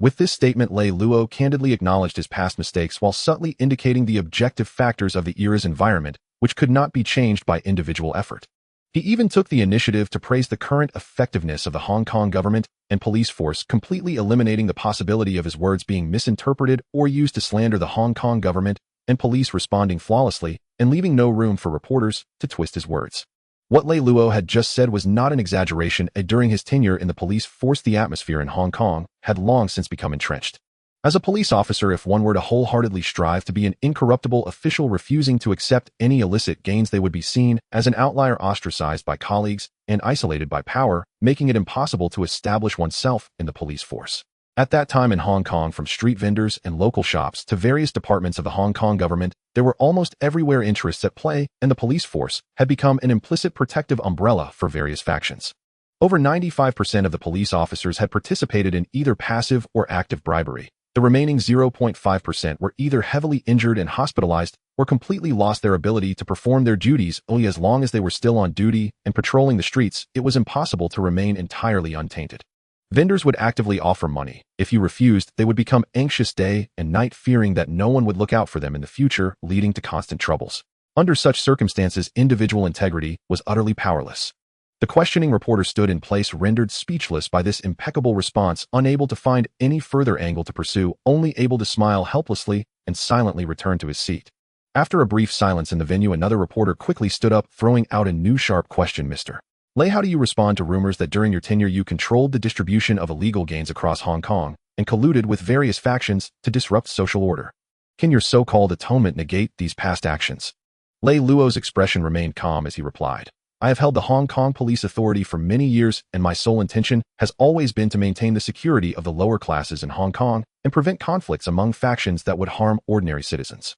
With this statement, Lei Luo candidly acknowledged his past mistakes while subtly indicating the objective factors of the era's environment, which could not be changed by individual effort. He even took the initiative to praise the current effectiveness of the Hong Kong government and police force, completely eliminating the possibility of his words being misinterpreted or used to slander the Hong Kong government and police, responding flawlessly and leaving no room for reporters to twist his words. What Lei Luo had just said was not an exaggeration, and during his tenure in the police force, the atmosphere in Hong Kong had long since become entrenched. As a police officer, if one were to wholeheartedly strive to be an incorruptible official, refusing to accept any illicit gains, they would be seen as an outlier, ostracized by colleagues and isolated by power, making it impossible to establish oneself in the police force. At that time in Hong Kong, from street vendors and local shops to various departments of the Hong Kong government, there were almost everywhere interests at play, and the police force had become an implicit protective umbrella for various factions. Over 95% of the police officers had participated in either passive or active bribery. The remaining 0.5% were either heavily injured and hospitalized or completely lost their ability to perform their duties. Only as long as they were still on duty and patrolling the streets, it was impossible to remain entirely untainted. Vendors would actively offer money. If you refused, they would become anxious day and night, fearing that no one would look out for them in the future, leading to constant troubles. Under such circumstances, individual integrity was utterly powerless. The questioning reporter stood in place, rendered speechless by this impeccable response, unable to find any further angle to pursue, only able to smile helplessly and silently return to his seat. After a brief silence in the venue, another reporter quickly stood up, throwing out a new sharp question. "Mr. Lei, how do you respond to rumors that during your tenure you controlled the distribution of illegal gains across Hong Kong and colluded with various factions to disrupt social order? Can your so-called atonement negate these past actions?" Lei Luo's expression remained calm as he replied, "I have held the Hong Kong Police Authority for many years, and my sole intention has always been to maintain the security of the lower classes in Hong Kong and prevent conflicts among factions that would harm ordinary citizens.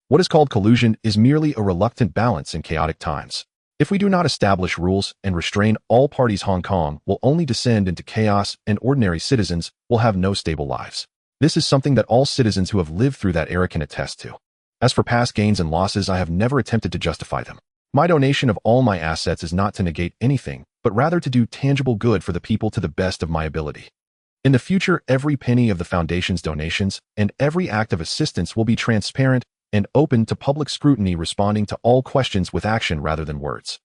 What is called collusion is merely a reluctant balance in chaotic times. If we do not establish rules and restrain all parties, Hong Kong will only descend into chaos and ordinary citizens will have no stable lives. This is something that all citizens who have lived through that era can attest to. As for past gains and losses, I have never attempted to justify them. My donation of all my assets is not to negate anything, but rather to do tangible good for the people to the best of my ability. In the future, every penny of the Foundation's donations and every act of assistance will be transparent and open to public scrutiny, responding to all questions with action rather than words.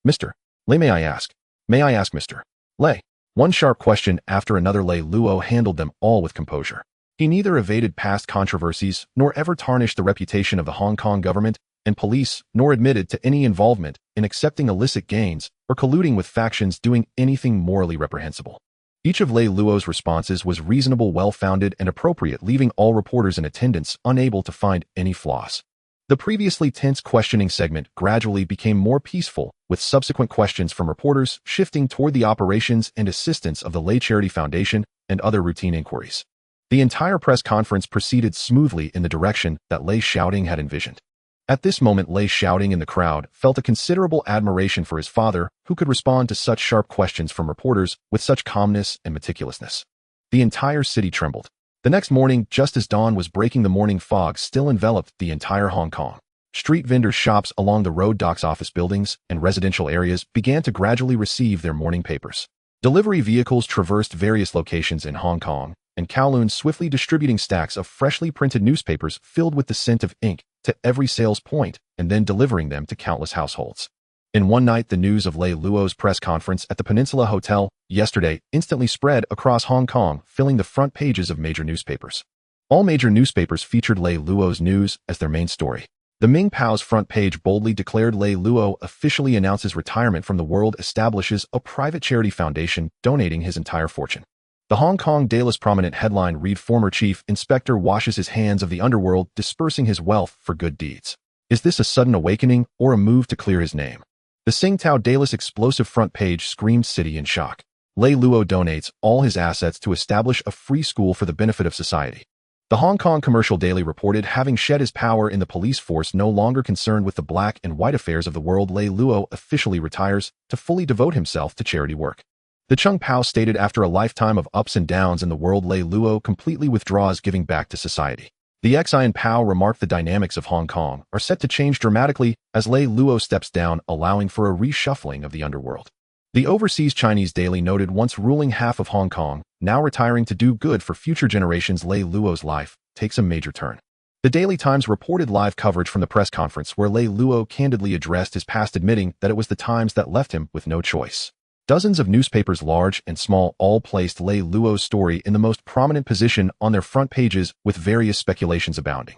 Mr. Lei, may I ask, Mr. Lei? One sharp question after another, Lei Luo handled them all with composure. He neither evaded past controversies nor ever tarnished the reputation of the Hong Kong government and police, nor admitted to any involvement in accepting illicit gains or colluding with factions doing anything morally reprehensible. Each of Lei Luo's responses was reasonable, well-founded, and appropriate, leaving all reporters in attendance unable to find any flaws. The previously tense questioning segment gradually became more peaceful, with subsequent questions from reporters shifting toward the operations and assistance of the Lei Charity Foundation and other routine inquiries. The entire press conference proceeded smoothly in the direction that Lei Shaoting had envisioned. At this moment, Lei Shaoting in the crowd felt a considerable admiration for his father, who could respond to such sharp questions from reporters with such calmness and meticulousness. The entire city trembled. The next morning, just as dawn was breaking, the morning fog still enveloped the entire Hong Kong. Street vendors' shops along the road, docks, office buildings, and residential areas began to gradually receive their morning papers. Delivery vehicles traversed various locations in Hong Kong, and Kowloon swiftly distributing stacks of freshly printed newspapers filled with the scent of ink to every sales point and then delivering them to countless households. In one night, the news of Lei Luo's press conference at the Peninsula Hotel yesterday instantly spread across Hong Kong, filling the front pages of major newspapers. All major newspapers featured Lei Luo's news as their main story. The Ming Pao's front page boldly declared Lei Luo officially announces retirement from the world, establishes a private charity foundation, donating his entire fortune. The Hong Kong Daily's prominent headline read, "Former Chief Inspector washes his hands of the underworld, dispersing his wealth for good deeds. Is this a sudden awakening or a move to clear his name?" The Singtao Daily's explosive front page screamed city in shock. Lei Luo donates all his assets to establish a free school for the benefit of society. The Hong Kong Commercial Daily reported, having shed his power in the police force, no longer concerned with the black and white affairs of the world, Lei Luo officially retires to fully devote himself to charity work. The Chung Pao stated, after a lifetime of ups and downs in the world, Lei Luo completely withdraws, giving back to society. The Xian Pao remarked, the dynamics of Hong Kong are set to change dramatically as Lei Luo steps down, allowing for a reshuffling of the underworld. The Overseas Chinese Daily noted, once ruling half of Hong Kong, now retiring to do good for future generations, Lei Luo's life takes a major turn. The Daily Times reported live coverage from the press conference where Lei Luo candidly addressed his past, admitting that it was the times that left him with no choice. Dozens of newspapers, large and small, all placed Lei Luo's story in the most prominent position on their front pages, with various speculations abounding.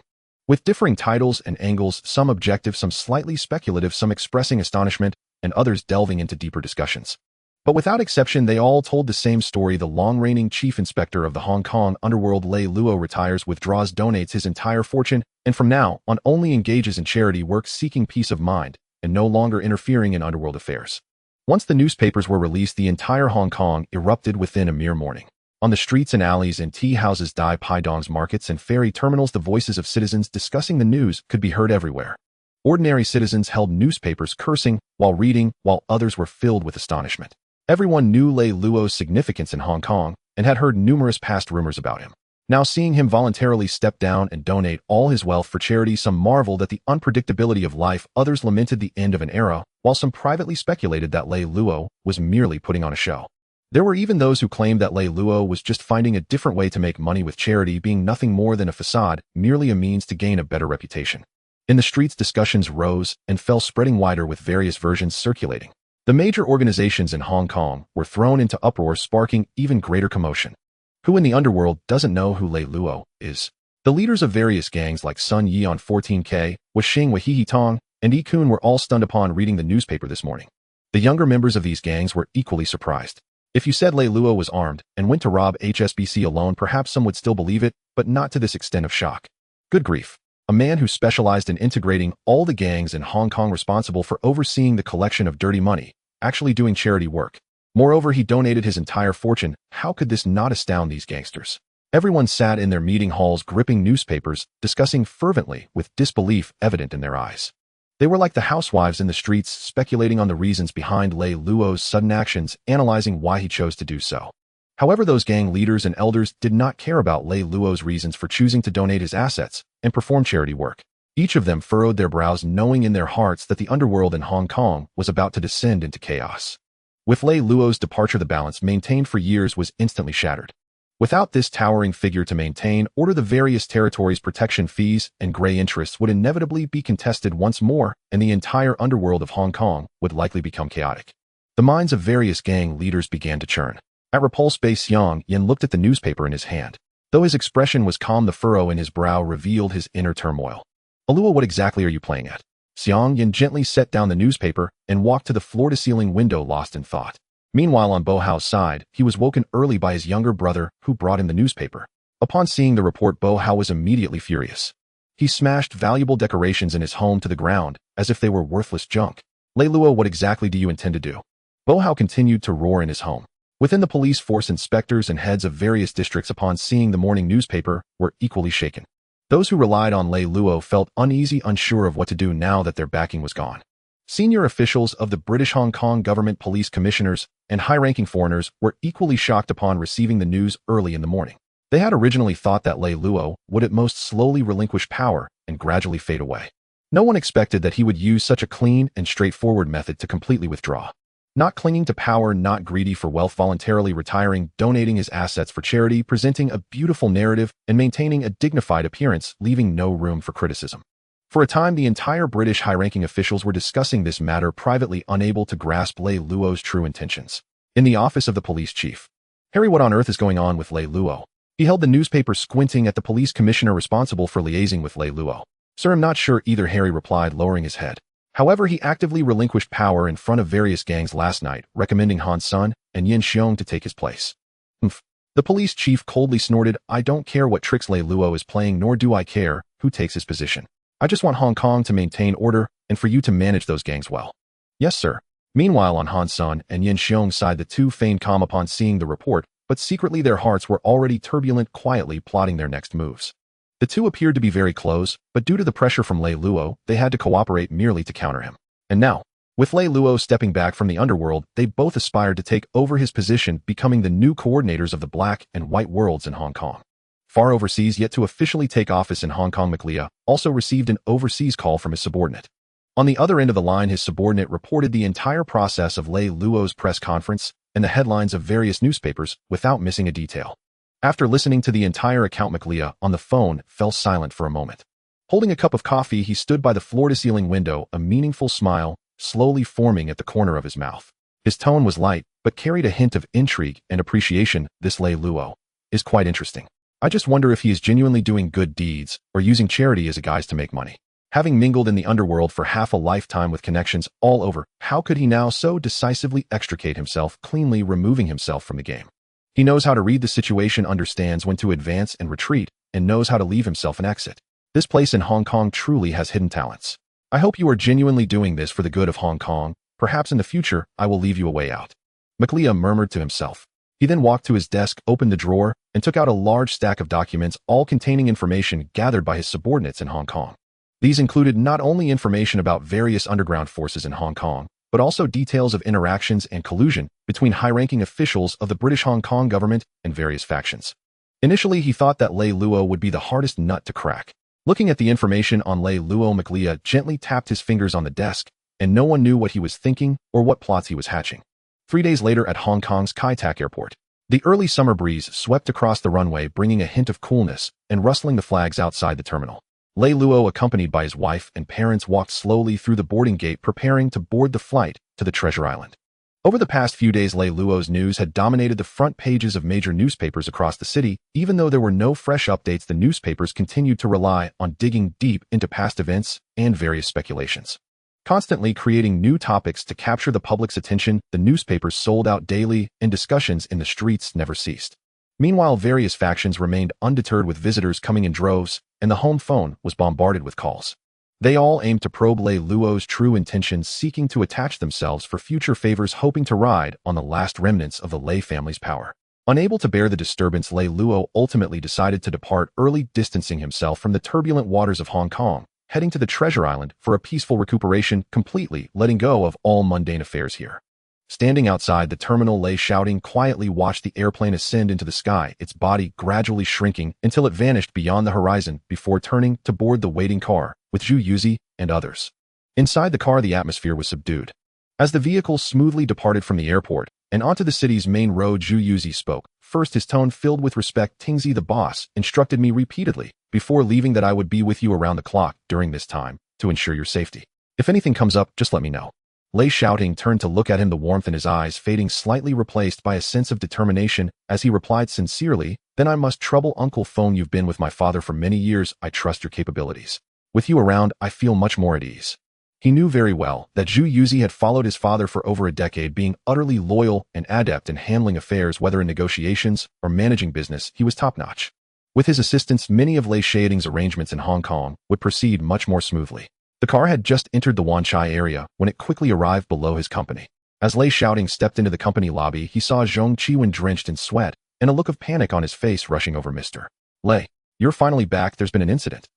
With differing titles and angles, some objective, some slightly speculative, some expressing astonishment, and others delving into deeper discussions. But without exception, they all told the same story. The long-reigning chief inspector of the Hong Kong underworld, Lei Luo, retires, withdraws, donates his entire fortune, and from now on only engages in charity work, seeking peace of mind, and no longer interfering in underworld affairs. Once the newspapers were released, the entire Hong Kong erupted within a mere morning. On the streets and alleys, in tea houses, Dai Pai Dongs markets, and ferry terminals, the voices of citizens discussing the news could be heard everywhere. Ordinary citizens held newspapers, cursing while reading, while others were filled with astonishment. Everyone knew Lei Luo's significance in Hong Kong and had heard numerous past rumors about him. Now, seeing him voluntarily step down and donate all his wealth for charity, some marveled at the unpredictability of life, others lamented the end of an era, while some privately speculated that Lei Luo was merely putting on a show. There were even those who claimed that Lei Luo was just finding a different way to make money, with charity being nothing more than a facade, merely a means to gain a better reputation. In the streets, discussions rose and fell, spreading wider, with various versions circulating. The major organizations in Hong Kong were thrown into uproar, sparking even greater commotion. Who in the underworld doesn't know who Lei Luo is? The leaders of various gangs like Sun Yi on 14K, Washing, Wahihi Tong, and Yi Kun were all stunned upon reading the newspaper this morning. The younger members of these gangs were equally surprised. If you said Lei Luo was armed and went to rob HSBC alone, perhaps some would still believe it, but not to this extent of shock. Good grief. A man who specialized in integrating all the gangs in Hong Kong, responsible for overseeing the collection of dirty money, actually doing charity work. Moreover, he donated his entire fortune. How could this not astound these gangsters? Everyone sat in their meeting halls, gripping newspapers, discussing fervently, with disbelief evident in their eyes. They were like the housewives in the streets, speculating on the reasons behind Lei Luo's sudden actions, analyzing why he chose to do so. However, those gang leaders and elders did not care about Lei Luo's reasons for choosing to donate his assets and perform charity work. Each of them furrowed their brows, knowing in their hearts that the underworld in Hong Kong was about to descend into chaos. With Lei Luo's departure, the balance maintained for years was instantly shattered. Without this towering figure to maintain order, the various territories' protection fees and gray interests would inevitably be contested once more, and the entire underworld of Hong Kong would likely become chaotic. The minds of various gang leaders began to churn. At Repulse Base, Xiang Yin looked at the newspaper in his hand. Though his expression was calm, the furrow in his brow revealed his inner turmoil. "Alua, what exactly are you playing at?" Xiang Yin gently set down the newspaper and walked to the floor-to-ceiling window, lost in thought. Meanwhile, on Bo Hao's side, he was woken early by his younger brother, who brought him the newspaper. Upon seeing the report, Bo Hao was immediately furious. He smashed valuable decorations in his home to the ground, as if they were worthless junk. "Lei Luo, what exactly do you intend to do?" Bo Hao continued to roar in his home. Within the police force, inspectors and heads of various districts, upon seeing the morning newspaper, were equally shaken. Those who relied on Lei Luo felt uneasy, unsure of what to do now that their backing was gone. Senior officials of the British Hong Kong government, police commissioners, and high-ranking foreigners were equally shocked upon receiving the news early in the morning. They had originally thought that Lei Luo would at most slowly relinquish power and gradually fade away. No one expected that he would use such a clean and straightforward method to completely withdraw. Not clinging to power, not greedy for wealth, voluntarily retiring, donating his assets for charity, presenting a beautiful narrative, and maintaining a dignified appearance, leaving no room for criticism. For a time, the entire British high-ranking officials were discussing this matter privately, unable to grasp Lei Luo's true intentions. In the office of the police chief, "Harry, what on earth is going on with Lei Luo?" He held the newspaper, squinting at the police commissioner responsible for liaising with Lei Luo. "Sir, I'm not sure either," Harry replied, lowering his head. However, he actively relinquished power in front of various gangs last night, recommending Han Sun and Yin Xiong to take his place. "Humph." The police chief coldly snorted, "I don't care what tricks Lei Luo is playing, nor do I care who takes his position. I just want Hong Kong to maintain order and for you to manage those gangs well." "Yes, sir." Meanwhile, on Han Sun and Yin Xiong's side, the two feigned calm upon seeing the report, but secretly their hearts were already turbulent, quietly plotting their next moves. The two appeared to be very close, but due to the pressure from Lei Luo, they had to cooperate merely to counter him. And now, with Lei Luo stepping back from the underworld, they both aspired to take over his position, becoming the new coordinators of the black and white worlds in Hong Kong. Far overseas, yet to officially take office in Hong Kong, McLeod also received an overseas call from his subordinate. On the other end of the line, his subordinate reported the entire process of Lei Luo's press conference and the headlines of various newspapers without missing a detail. After listening to the entire account, McLeod on the phone fell silent for a moment. Holding a cup of coffee, he stood by the floor-to-ceiling window, a meaningful smile slowly forming at the corner of his mouth. His tone was light, but carried a hint of intrigue and appreciation. "This Lei Luo is quite interesting. I just wonder if he is genuinely doing good deeds or using charity as a guise to make money. Having mingled in the underworld for half a lifetime with connections all over, how could he now so decisively extricate himself, cleanly removing himself from the game? He knows how to read the situation, understands when to advance and retreat, and knows how to leave himself an exit. This place in Hong Kong truly has hidden talents. I hope you are genuinely doing this for the good of Hong Kong. Perhaps in the future, I will leave you a way out." McLeod murmured to himself. He then walked to his desk, opened the drawer, and took out a large stack of documents, all containing information gathered by his subordinates in Hong Kong. These included not only information about various underground forces in Hong Kong, but also details of interactions and collusion between high-ranking officials of the British Hong Kong government and various factions. Initially, he thought that Lei Luo would be the hardest nut to crack. Looking at the information on Lei Luo, McLeod gently tapped his fingers on the desk, and no one knew what he was thinking or what plots he was hatching. 3 days later, at Hong Kong's Kai Tak Airport, the early summer breeze swept across the runway, bringing a hint of coolness and rustling the flags outside the terminal. Lei Luo, accompanied by his wife and parents, walked slowly through the boarding gate, preparing to board the flight to the Treasure Island. Over the past few days, Lei Luo's news had dominated the front pages of major newspapers across the city. Even though there were no fresh updates, the newspapers continued to rely on digging deep into past events and various speculations. Constantly creating new topics to capture the public's attention, the newspapers sold out daily, and discussions in the streets never ceased. Meanwhile, various factions remained undeterred, with visitors coming in droves, and the home phone was bombarded with calls. They all aimed to probe Lei Luo's true intentions, seeking to attach themselves for future favors, hoping to ride on the last remnants of the Lei family's power. Unable to bear the disturbance, Lei Luo ultimately decided to depart early, distancing himself from the turbulent waters of Hong Kong, heading to the Treasure Island for a peaceful recuperation, completely letting go of all mundane affairs here. Standing outside the terminal, Lei Shaoting quietly watched the airplane ascend into the sky, its body gradually shrinking until it vanished beyond the horizon before turning to board the waiting car with Zhu Yuzi and others. Inside the car, the atmosphere was subdued. As the vehicle smoothly departed from the airport and onto the city's main road, Zhu Yuzi spoke. First, his tone filled with respect. Tingzi, the boss, instructed me repeatedly before leaving that I would be with you around the clock during this time to ensure your safety. If anything comes up, just let me know. Lei Shaoting turned to look at him, the warmth in his eyes fading slightly, replaced by a sense of determination as he replied sincerely, then I must trouble Uncle Feng. You've been with my father for many years. I trust your capabilities. With you around, I feel much more at ease. He knew very well that Zhu Yuzi had followed his father for over a decade, being utterly loyal and adept in handling affairs, whether in negotiations or managing business. He was top-notch. With his assistance, many of Lei Shaoting's arrangements in Hong Kong would proceed much more smoothly. The car had just entered the Wan Chai area when it quickly arrived below his company. As Lei Shaoting stepped into the company lobby, he saw Zhong Qiwen drenched in sweat and a look of panic on his face, rushing over. Mr. Lei, you're finally back. There's been an incident.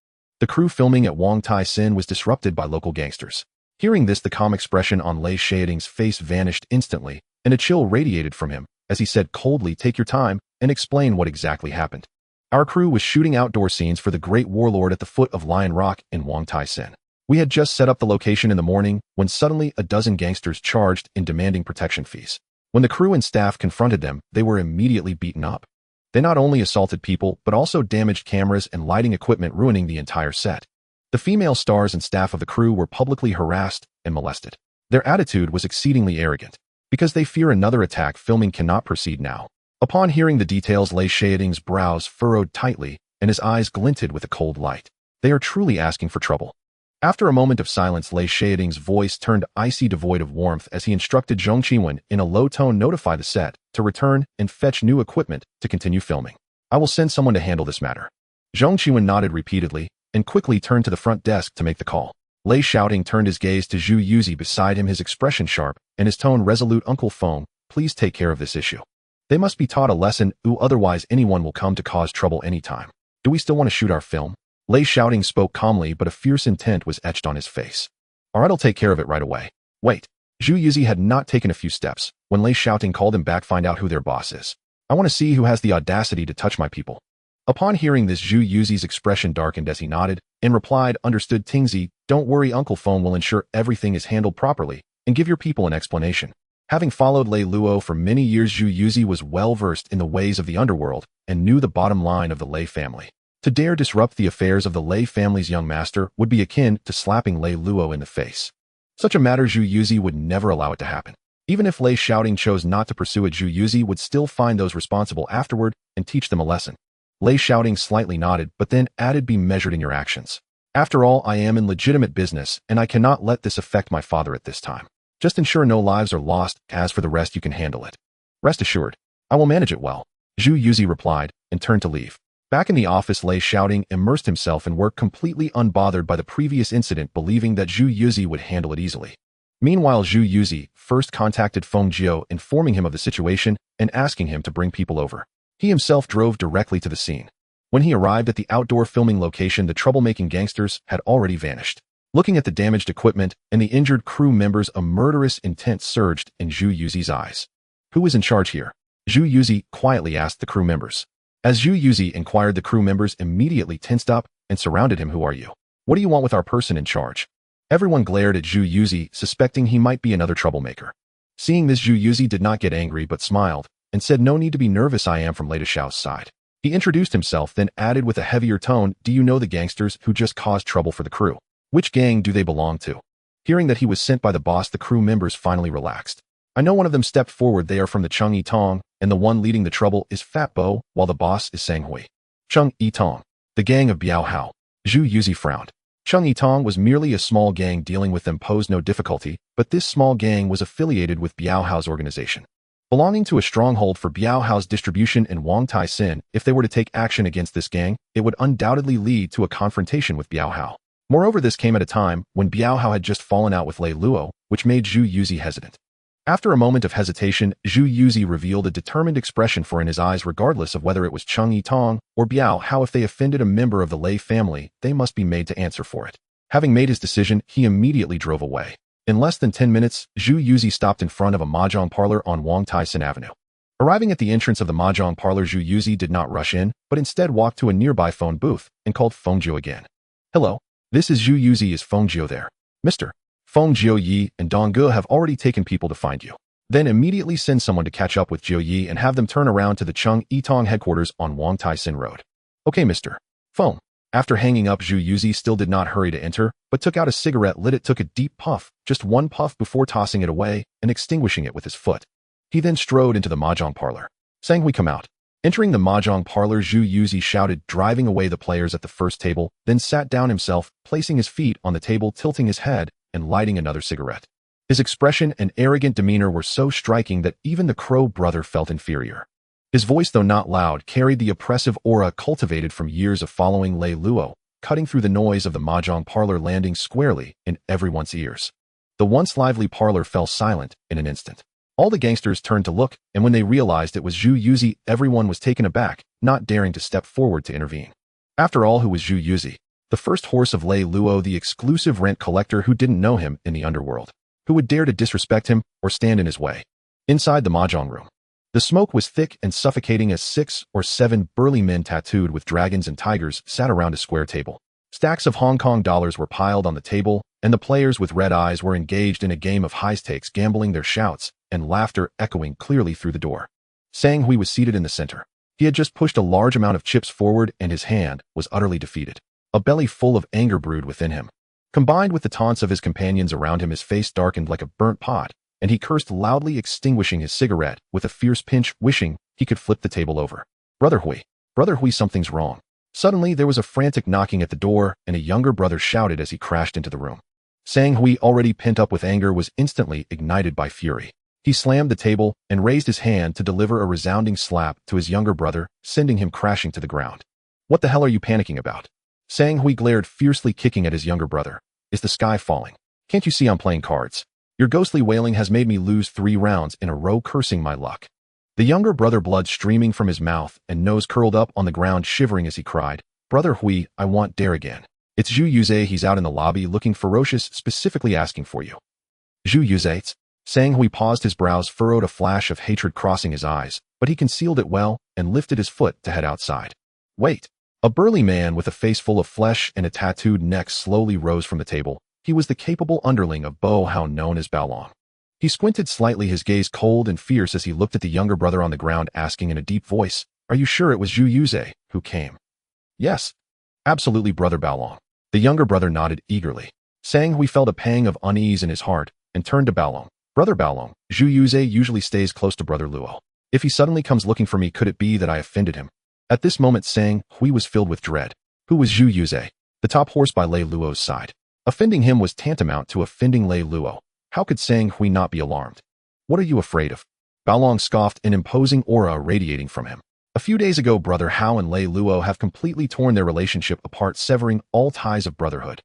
The crew filming at Wong Tai Sin was disrupted by local gangsters. Hearing this, the calm expression on Lei Shaoting's face vanished instantly, and a chill radiated from him as he said coldly, take your time and explain what exactly happened. Our crew was shooting outdoor scenes for the Great Warlord at the foot of Lion Rock in Wong Tai Sin. We had just set up the location in the morning when suddenly a dozen gangsters charged in, demanding protection fees. When the crew and staff confronted them, they were immediately beaten up. They not only assaulted people, but also damaged cameras and lighting equipment, ruining the entire set. The female stars and staff of the crew were publicly harassed and molested. Their attitude was exceedingly arrogant. Because they fear another attack, filming cannot proceed now. Upon hearing the details, Lei Shaoting's brows furrowed tightly and his eyes glinted with a cold light. They are truly asking for trouble. After a moment of silence, Lei Shaoting's voice turned icy, devoid of warmth, as he instructed Zhong Qiwen in a low tone, notify the set to return and fetch new equipment to continue filming. I will send someone to handle this matter. Zhong Qiwen nodded repeatedly and quickly turned to the front desk to make the call. Lei Shaoting turned his gaze to Zhu Yuzi beside him, his expression sharp and his tone resolute. Uncle Feng, please take care of this issue. They must be taught a lesson, otherwise anyone will come to cause trouble anytime. Do we still want to shoot our film? Lei Shaoting spoke calmly, but a fierce intent was etched on his face. Alright, I'll take care of it right away. Wait. Zhu Yuzi had not taken a few steps when Lei Shaoting called him back. Find out who their boss is. I want to see who has the audacity to touch my people. Upon hearing this, Zhu Yuzi's expression darkened as he nodded and replied, understood Tingzi, don't worry, Uncle Feng will ensure everything is handled properly and give your people an explanation. Having followed Lei Luo for many years, Zhu Yuzi was well versed in the ways of the underworld and knew the bottom line of the Lei family. To dare disrupt the affairs of the Lei family's young master would be akin to slapping Lei Luo in the face. Such a matter, Zhu Yuzi would never allow it to happen. Even if Lei Shaoting chose not to pursue it, Zhu Yuzi would still find those responsible afterward and teach them a lesson. Lei Shaoting slightly nodded, but then added, be measured in your actions. After all, I am in legitimate business, and I cannot let this affect my father at this time. Just ensure no lives are lost. As for the rest, you can handle it. Rest assured, I will manage it well. Zhu Yuzi replied and turned to leave. Back in the office, Lei Shaoting immersed himself in work, completely unbothered by the previous incident, believing that Zhu Yuzi would handle it easily. Meanwhile, Zhu Yuzi first contacted Feng Jiao, informing him of the situation and asking him to bring people over. He himself drove directly to the scene. When he arrived at the outdoor filming location, the troublemaking gangsters had already vanished. Looking at the damaged equipment and the injured crew members, a murderous intent surged in Zhu Yuzi's eyes. Who is in charge here? Zhu Yuzi quietly asked the crew members. As Zhu Yuzi inquired, the crew members immediately tensed up and surrounded him. Who are you? What do you want with our person in charge? Everyone glared at Zhu Yuzi, suspecting he might be another troublemaker. Seeing this, Zhu Yuzi did not get angry but smiled and said, no need to be nervous, I am from Lei Shao's side. He introduced himself, then added with a heavier tone, do you know the gangsters who just caused trouble for the crew? Which gang do they belong to? Hearing that he was sent by the boss, the crew members finally relaxed. I know. One of them stepped forward. They are from the Chung Yi Tong, and the one leading the trouble is Fat Bo, while the boss is Sang Hui. Chung Yi Tong, the gang of Biao Hao. Zhu Yuzi frowned. Chung Yi Tong was merely a small gang. Dealing with them posed no difficulty, but this small gang was affiliated with Biao Hao's organization. Belonging to a stronghold for Biao Hao's distribution in Wong Tai Sin, if they were to take action against this gang, it would undoubtedly lead to a confrontation with Biao Hao. Moreover, this came at a time when Biao Hao had just fallen out with Lei Luo, which made Zhu Yuzi hesitant. After a moment of hesitation, Zhu Yuzi revealed a determined expression for in his eyes, regardless of whether it was Chung Yi Tong or Biao Hao. If they offended a member of the Lei family, they must be made to answer for it. Having made his decision, he immediately drove away. In less than 10 minutes, Zhu Yuzi stopped in front of a mahjong parlor on Wang Tai-sin Avenue. Arriving at the entrance of the mahjong parlor, Zhu Yuzi did not rush in, but instead walked to a nearby phone booth and called Feng Jiu again. "Hello, this is Zhu Yuzi. Is Feng Jiu there?" "Mr. Feng Jiu Yi and Dong Ge have already taken people to find you. Then immediately send someone to catch up with Jiu Yi and have them turn around to the Chung Yitong headquarters on Wang Tai-sin Road." "Okay, Mr. Feng." After hanging up, Zhu Yuzi still did not hurry to enter, but took out a cigarette, lit it, took a deep puff, just one puff before tossing it away and extinguishing it with his foot. He then strode into the mahjong parlor. "Sang Hui, come out." Entering the mahjong parlor, Zhu Yuzi shouted, driving away the players at the first table, then sat down himself, placing his feet on the table, tilting his head, and lighting another cigarette. His expression and arrogant demeanor were so striking that even the Crow brother felt inferior. His voice, though not loud, carried the oppressive aura cultivated from years of following Lei Luo, cutting through the noise of the mahjong parlor, landing squarely in everyone's ears. The once lively parlor fell silent in an instant. All the gangsters turned to look, and when they realized it was Zhu Yuzi, everyone was taken aback, not daring to step forward to intervene. After all, who was Zhu Yuzi? The first horse of Lei Luo, the exclusive rent collector who didn't know him in the underworld. Who would dare to disrespect him or stand in his way? Inside the mahjong room, the smoke was thick and suffocating as 6 or 7 burly men tattooed with dragons and tigers sat around a square table. Stacks of Hong Kong dollars were piled on the table, and the players with red eyes were engaged in a game of high-stakes, gambling, their shouts and laughter echoing clearly through the door. Sang Hui was seated in the center. He had just pushed a large amount of chips forward, and his hand was utterly defeated. A belly full of anger brewed within him. Combined with the taunts of his companions around him, his face darkened like a burnt pot, and he cursed loudly, extinguishing his cigarette with a fierce pinch, wishing he could flip the table over. Brother Hui, something's wrong." Suddenly, there was a frantic knocking at the door, and a younger brother shouted as he crashed into the room. Sang Hui, already pent up with anger, was instantly ignited by fury. He slammed the table and raised his hand to deliver a resounding slap to his younger brother, sending him crashing to the ground. "What the hell are you panicking about?" Sang Hui glared fiercely, kicking at his younger brother. "Is the sky falling? Can't you see I'm playing cards? Your ghostly wailing has made me lose 3 rounds in a row, cursing my luck." The younger brother, blood streaming from his mouth and nose, curled up on the ground, shivering as he cried, "Brother Hui, I want dare again. It's Zhu Yuzi. He's out in the lobby looking ferocious, specifically asking for you." "Zhu Yuzi?" Sang Hui paused, his brows furrowed, a flash of hatred crossing his eyes, but he concealed it well and lifted his foot to head outside. "Wait." A burly man with a face full of flesh and a tattooed neck slowly rose from the table. He was the capable underling of Bo Hao known as Bao Long. He squinted slightly, his gaze cold and fierce as he looked at the younger brother on the ground, asking in a deep voice, "Are you sure it was Zhu Yuzi who came?" "Yes. Absolutely, Brother Bao Long." The younger brother nodded eagerly. Sang Hui felt a pang of unease in his heart and turned to Bao Long. "Brother Bao Long, Zhu Yuzi usually stays close to Brother Luo. If he suddenly comes looking for me, could it be that I offended him?" At this moment, Sang Hui was filled with dread. Who was Zhu Yuzi? The top horse by Lei Luo's side. Offending him was tantamount to offending Lei Luo. How could Sang Hui not be alarmed? "What are you afraid of?" Bao Long scoffed, an imposing aura radiating from him. "A few days ago, Brother Hao and Lei Luo have completely torn their relationship apart, severing all ties of brotherhood."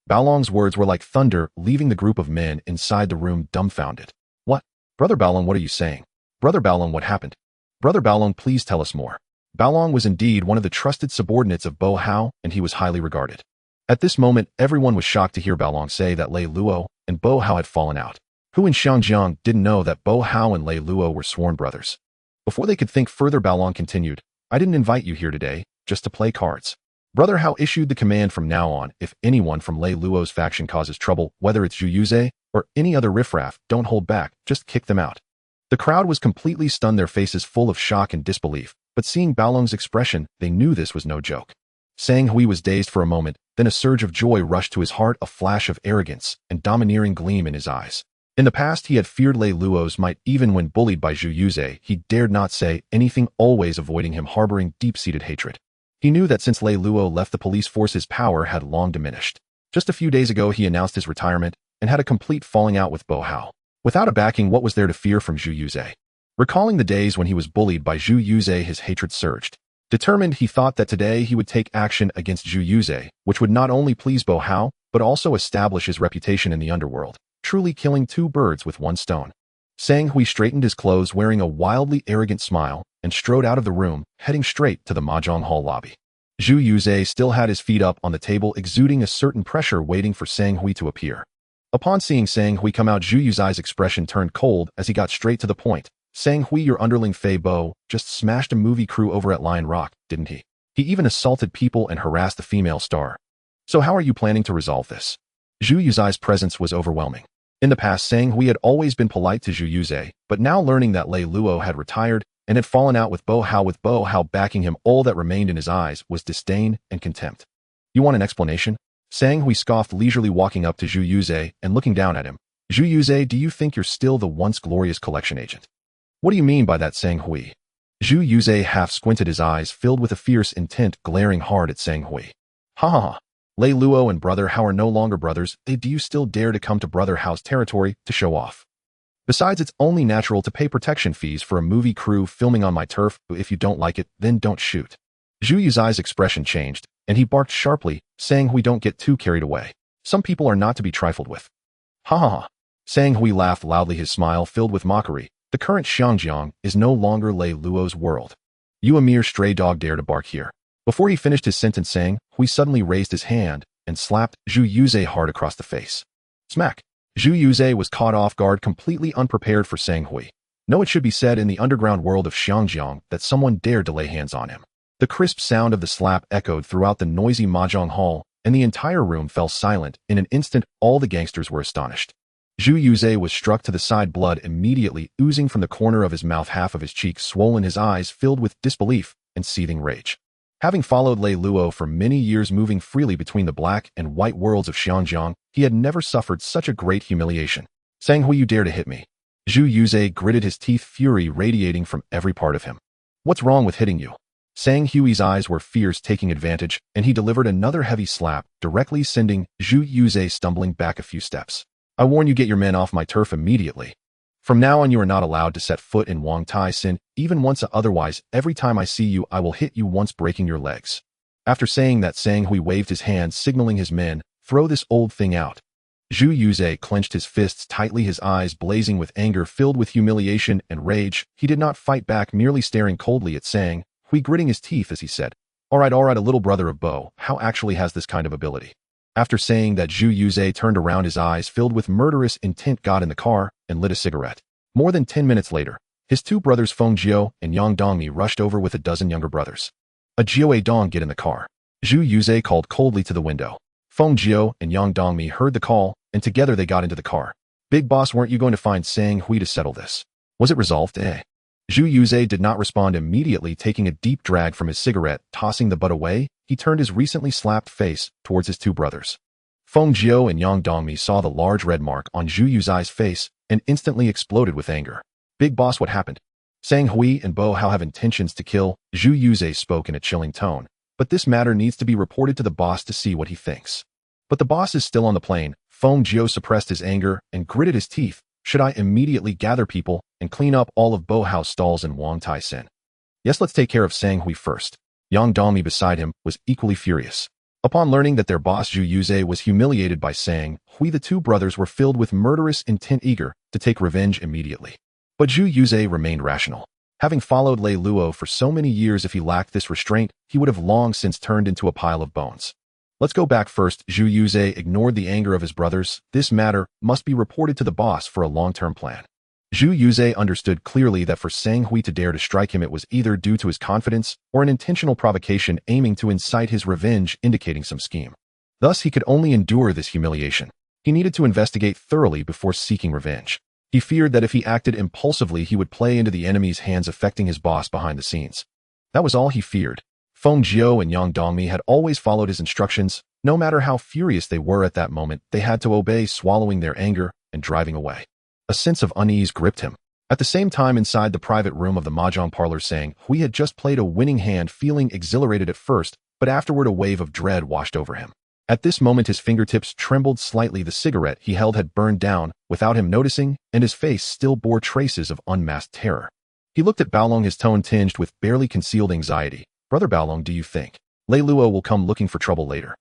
Bao Long's words were like thunder, leaving the group of men inside the room dumbfounded. "What? Brother Bao Long, what are you saying? Brother Bao Long, what happened? Brother Bao Long, please tell us more." Bao Long was indeed one of the trusted subordinates of Bo Hao, and he was highly regarded. At this moment, everyone was shocked to hear Bao Long say that Lei Luo and Bo Hao had fallen out. Who in Xiangjiang didn't know that Bo Hao and Lei Luo were sworn brothers? Before they could think further, Bao Long continued, "I didn't invite you here today just to play cards. Brother Hao issued the command from now on, if anyone from Lei Luo's faction causes trouble, whether it's Zhu Yuzi or any other riffraff, don't hold back, just kick them out." The crowd was completely stunned, their faces full of shock and disbelief, but seeing Bao Long's expression, they knew this was no joke. Sang Hui was dazed for a moment, then a surge of joy rushed to his heart, a flash of arrogance and domineering gleam in his eyes. In the past, he had feared Lei Luo's might. Even when bullied by Zhu Yuzi, he dared not say anything, always avoiding him, harboring deep-seated hatred. He knew that since Lei Luo left the police force, his power had long diminished. Just a few days ago, he announced his retirement and had a complete falling out with Bo Hao. Without a backing, what was there to fear from Zhu Yuzi? Recalling the days when he was bullied by Zhu Yuzi, his hatred surged. Determined, he thought that today he would take action against Zhu Yuzi, which would not only please Bo Hao, but also establish his reputation in the underworld, truly killing 2 birds with 1 stone. Sang Hui straightened his clothes, wearing a wildly arrogant smile, and strode out of the room, heading straight to the mahjong hall lobby. Zhu Yuze still had his feet up on the table, exuding a certain pressure, waiting for Sang Hui to appear. Upon seeing Sang Hui come out, Zhu Yuze's expression turned cold as he got straight to the point. Sang Hui, your underling Fei Bo, just smashed a movie crew over at Lion Rock, didn't he? He even assaulted people and harassed the female star. So how are you planning to resolve this? Zhu Yuze's presence was overwhelming. In the past, Sang Hui had always been polite to Zhu Yuze, but now learning that Lei Luo had retired and had fallen out with Bo Hao backing him, all that remained in his eyes was disdain and contempt. You want an explanation? Sang Hui scoffed, leisurely walking up to Zhu Yuze and looking down at him. Zhu Yuze, do you think you're still the once glorious collection agent? What do you mean by that, Sang Hui? Zhu Yuze half squinted, his eyes filled with a fierce intent, glaring hard at Sang Hui. Ha ha ha. Lei Luo and Brother Hao are no longer brothers. Do you still dare to come to Brother Hao's territory to show off? Besides, it's only natural to pay protection fees for a movie crew filming on my turf. If you don't like it, then don't shoot. Zhu Yuze's expression changed, and he barked sharply, Sang Hui, don't get too carried away. Some people are not to be trifled with. Ha ha ha. Sang Hui laughed loudly, his smile filled with mockery. The current Xiangjiang is no longer Lei Luo's world. You, a mere stray dog, dare to bark here. Before he finished his sentence, Sang Hui suddenly raised his hand and slapped Zhu Yuze hard across the face. Smack! Zhu Yuze was caught off guard, completely unprepared for Sang Hui. No, it should be said in the underground world of Xiangjiang that someone dared to lay hands on him. The crisp sound of the slap echoed throughout the noisy mahjong hall, and the entire room fell silent. In an instant, all the gangsters were astonished. Zhu Yuze was struck to the side, blood immediately oozing from the corner of his mouth, half of his cheek swollen, his eyes filled with disbelief and seething rage. Having followed Lei Luo for many years, moving freely between the black and white worlds of Xiangjiang, he had never suffered such a great humiliation. Sang Hui, you dare to hit me? Zhu Yuze gritted his teeth, fury radiating from every part of him. What's wrong with hitting you? Sang Hui's eyes were fierce, taking advantage, and he delivered another heavy slap, directly sending Zhu Yuze stumbling back a few steps. I warn you, get your men off my turf immediately. From now on, you are not allowed to set foot in Wang Tai Sin, even once. Otherwise, every time I see you, I will hit you once, breaking your legs. After saying that, Sang Hui waved his hand, signaling his men, throw this old thing out. Zhu Yuze clenched his fists tightly, his eyes blazing with anger, filled with humiliation and rage. He did not fight back, merely staring coldly at Sang Hui, gritting his teeth as he said, all right, a little brother of Bo Hao actually has this kind of ability. After saying that, Zhu Yuze turned around, his eyes filled with murderous intent, got in the car, and lit a cigarette. More than 10 minutes later, his two brothers Feng Jiao and Yang Dongmi rushed over with a dozen younger brothers. A Jiao Dong, get in the car. Zhu Yuze called coldly to the window. Feng Jiao and Yang Dongmi heard the call, and together they got into the car. Big boss, weren't you going to find Sang Hui to settle this? Was it resolved? Zhu Yuze did not respond immediately, taking a deep drag from his cigarette, tossing the butt away. He turned his recently slapped face towards his two brothers. Feng Jiao and Yang Dongmi saw the large red mark on Zhu Yuze's face and instantly exploded with anger. Big boss, what happened? Sang Hui and Bo Hao have intentions to kill, Zhu Yuze spoke in a chilling tone. But this matter needs to be reported to the boss to see what he thinks. But the boss is still on the plane. Feng Jiao suppressed his anger and gritted his teeth. Should I immediately gather people and clean up all of Bo Hao's stalls in Wang Tai Sin? Yes, let's take care of Sang Hui first. Yang Dongmi beside him was equally furious. Upon learning that their boss Zhu Yuze was humiliated by Sang Hui, the two brothers were filled with murderous intent, eager to take revenge immediately. But Zhu Yuze remained rational. Having followed Lei Luo for so many years, if he lacked this restraint, he would have long since turned into a pile of bones. Let's go back first. Zhu Yuze ignored the anger of his brothers. This matter must be reported to the boss for a long-term plan. Zhu Yuze understood clearly that for Sang Hui to dare to strike him, it was either due to his confidence or an intentional provocation aiming to incite his revenge, indicating some scheme. Thus, he could only endure this humiliation. He needed to investigate thoroughly before seeking revenge. He feared that if he acted impulsively, he would play into the enemy's hands, affecting his boss behind the scenes. That was all he feared. Feng Jiao and Yang Dongmi had always followed his instructions. No matter how furious they were at that moment, they had to obey, swallowing their anger and driving away. A sense of unease gripped him. At the same time, inside the private room of the mahjong parlor, Sang Hui had just played a winning hand, feeling exhilarated at first, but afterward a wave of dread washed over him. At this moment, his fingertips trembled slightly. The cigarette he held had burned down without him noticing, and his face still bore traces of unmasked terror. He looked at Baolong, his tone tinged with barely concealed anxiety. Brother Baolong, do you think Lei Luo will come looking for trouble later?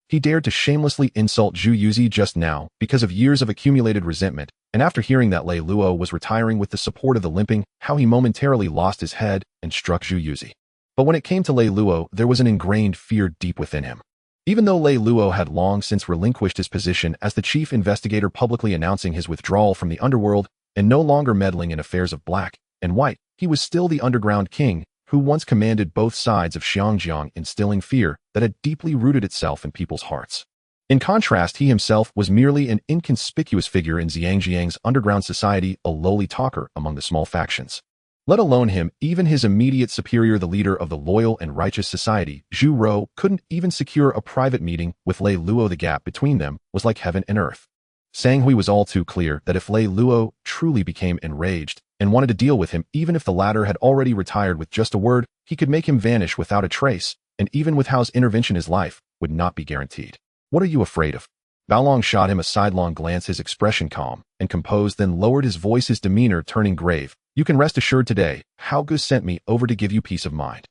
He dared to shamelessly insult Zhu Yuze just now because of years of accumulated resentment, and after hearing that Lei Luo was retiring with the support of the limping, how he momentarily lost his head and struck Zhu Yuze. But when it came to Lei Luo, there was an ingrained fear deep within him. Even though Lei Luo had long since relinquished his position as the chief investigator, publicly announcing his withdrawal from the underworld and no longer meddling in affairs of black and white, he was still the underground king who once commanded both sides of Xiangjiang, instilling fear that had deeply rooted itself in people's hearts. In contrast, he himself was merely an inconspicuous figure in Xiangjiang's underground society, a lowly talker among the small factions. Let alone him, even his immediate superior, the leader of the loyal and righteous society, Zhu Rou, couldn't even secure a private meeting with Lei Luo. The gap between them was like heaven and earth. Sang Hui was all too clear that if Lei Luo truly became enraged and wanted to deal with him, even if the latter had already retired, with just a word, he could make him vanish without a trace, and even with Hao's intervention, his life would not be guaranteed. What are you afraid of? Baolong shot him a sidelong glance, his expression calm and composed, then lowered his voice, his demeanor turning grave. You can rest assured today, Hao Gu sent me over to give you peace of mind.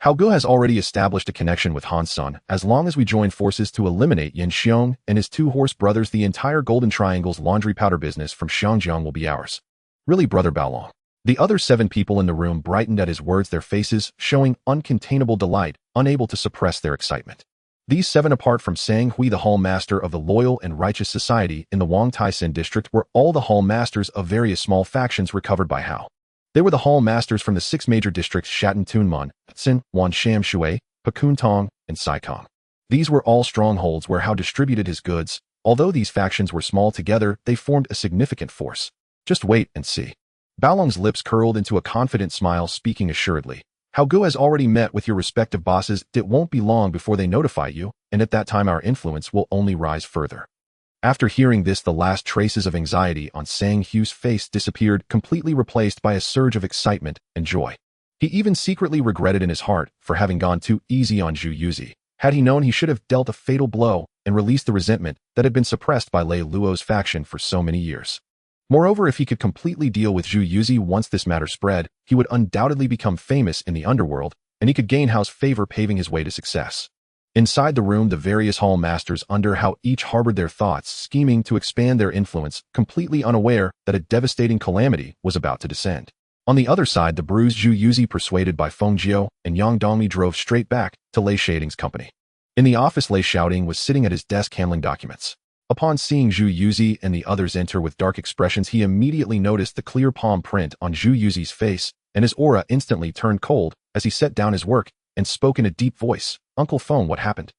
Hao Gu has already established a connection with Han Sun. As long as we join forces to eliminate Yin Xiong and his two horse brothers, the entire Golden Triangle's laundry powder business from Xiangjiang will be ours. Really, Brother Baolong? The other 7 people in the room brightened at his words, their faces showing uncontainable delight, unable to suppress their excitement. These 7, apart from Sang Hui, the hall master of the loyal and righteous society in the Wang Taisin district, were all the hall masters of various small factions recovered by Hao. They were the hall masters from the 6 major districts: Shatun Tunmun, Tsin, Wansham Shui, Pakun Tong, and Saikong. These were all strongholds where Hao distributed his goods. Although these factions were small, together they formed a significant force. Just wait and see. Baolong's lips curled into a confident smile, speaking assuredly. Hao Gu has already met with your respective bosses. It won't be long before they notify you, and at that time our influence will only rise further. After hearing this, the last traces of anxiety on Sang Hui's face disappeared, completely replaced by a surge of excitement and joy. He even secretly regretted in his heart for having gone too easy on Zhu Yuzi. Had he known, he should have dealt a fatal blow and released the resentment that had been suppressed by Lei Luo's faction for so many years. Moreover, if he could completely deal with Zhu Yuzi once this matter spread, he would undoubtedly become famous in the underworld, and he could gain Hao's favor, paving his way to success. Inside the room, the various hall masters under Hao each harbored their thoughts, scheming to expand their influence, completely unaware that a devastating calamity was about to descend. On the other side, the bruised Zhu Yuzi, persuaded by Feng Jiao and Yang Dongmi, drove straight back to Lei Shaoting's company. In the office, Lei Shaoting was sitting at his desk handling documents. Upon seeing Zhu Yuzi and the others enter with dark expressions, he immediately noticed the clear palm print on Zhu Yuzi's face, and his aura instantly turned cold as he set down his work and spoke in a deep voice. Uncle Feng, what happened?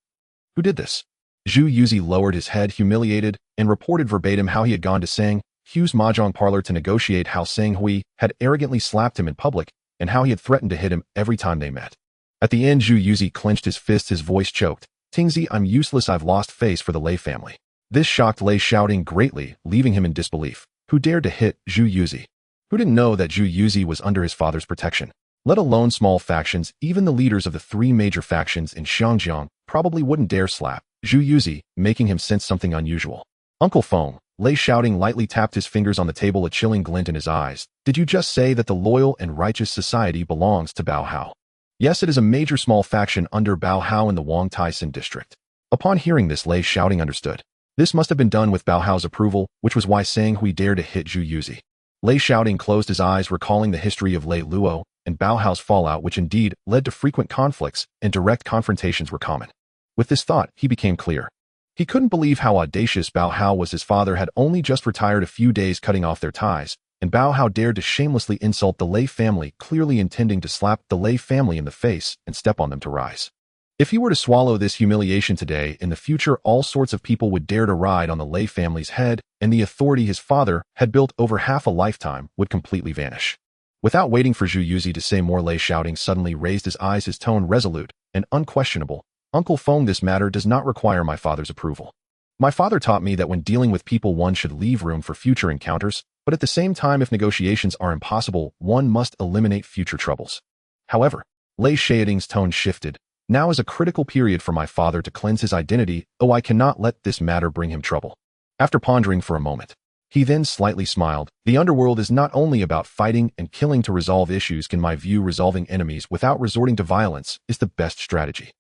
Who did this? Zhu Yuzi lowered his head, humiliated, and reported verbatim how he had gone to Sang Hui's mahjong parlor to negotiate, how Sang Hui had arrogantly slapped him in public, and how he had threatened to hit him every time they met. At the end, Zhu Yuzi clenched his fists, his voice choked. Tingzi, I'm useless, I've lost face for the Lei family. This shocked Lei Shaoting greatly, leaving him in disbelief. Who dared to hit Zhu Yuzi? Who didn't know that Zhu Yuzi was under his father's protection? Let alone small factions, even the leaders of the 3 major factions in Xiangjiang probably wouldn't dare slap Zhu Yuzi, making him sense something unusual. Uncle Feng, Lei Shaoting lightly tapped his fingers on the table, a chilling glint in his eyes. Did you just say that the loyal and righteous society belongs to Bao Hao? Yes, it is a major small faction under Bao Hao in the Wang Taisin district. Upon hearing this, Lei Shaoting understood. This must have been done with Bao Hao's approval, which was why Sang Hui dared to hit Zhu Yuzi. Lei Shaoting closed his eyes, recalling the history of Lei Luo and Bao Hao's fallout, which indeed led to frequent conflicts and direct confrontations were common. With this thought, he became clear. He couldn't believe how audacious Bao Hao was. His father had only just retired a few days, cutting off their ties, and Bao Hao dared to shamelessly insult the Lei family, clearly intending to slap the Lei family in the face and step on them to rise. If he were to swallow this humiliation today, in the future all sorts of people would dare to ride on the Lei family's head, and the authority his father had built over half a lifetime would completely vanish. Without waiting for Zhu Yuzi to say more, Lei Shaoting suddenly raised his eyes, his tone resolute and unquestionable. Uncle Feng, this matter does not require my father's approval. My father taught me that when dealing with people, one should leave room for future encounters, but at the same time, if negotiations are impossible, one must eliminate future troubles. However, Lei Shaoting's tone shifted. Now is a critical period for my father to cleanse his identity. Oh, I cannot let this matter bring him trouble. After pondering for a moment, he then slightly smiled. The underworld is not only about fighting and killing to resolve issues. In my view, resolving enemies without resorting to violence is the best strategy.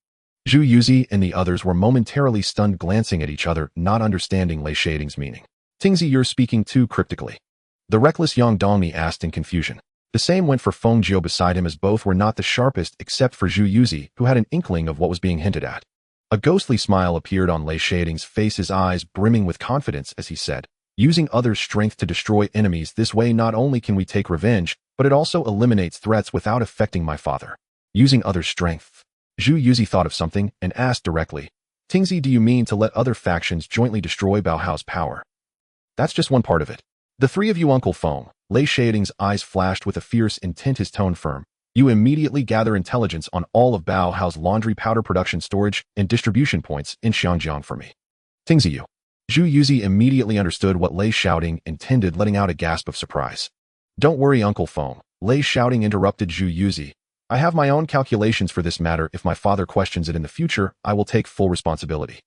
Zhu Yuzi and the others were momentarily stunned, glancing at each other, not understanding Lei Shaoting's meaning. Tingzi, you're speaking too cryptically. The reckless Yang Dongmi asked in confusion. The same went for Feng Jiu beside him, as both were not the sharpest except for Zhu Yuzi, who had an inkling of what was being hinted at. A ghostly smile appeared on Lei Shaoting's face, his eyes brimming with confidence as he said, "Using others' strength to destroy enemies this way, not only can we take revenge, but it also eliminates threats without affecting my father." Using others' strength. Zhu Yuzi thought of something and asked directly, "Tingzi, do you mean to let other factions jointly destroy Baohao's power?" "That's just one part of it. The three of you, Uncle Feng." Lei Shaoting's eyes flashed with a fierce intent, his tone firm. "You immediately gather intelligence on all of Baohao's laundry powder production, storage, and distribution points in Xinjiang for me." "Tingzi, you." Zhu Yuzi immediately understood what Lei Shaoting intended, letting out a gasp of surprise. "Don't worry, Uncle Feng," Lei Shaoting interrupted Zhu Yuzi. "I have my own calculations for this matter. If my father questions it in the future, I will take full responsibility.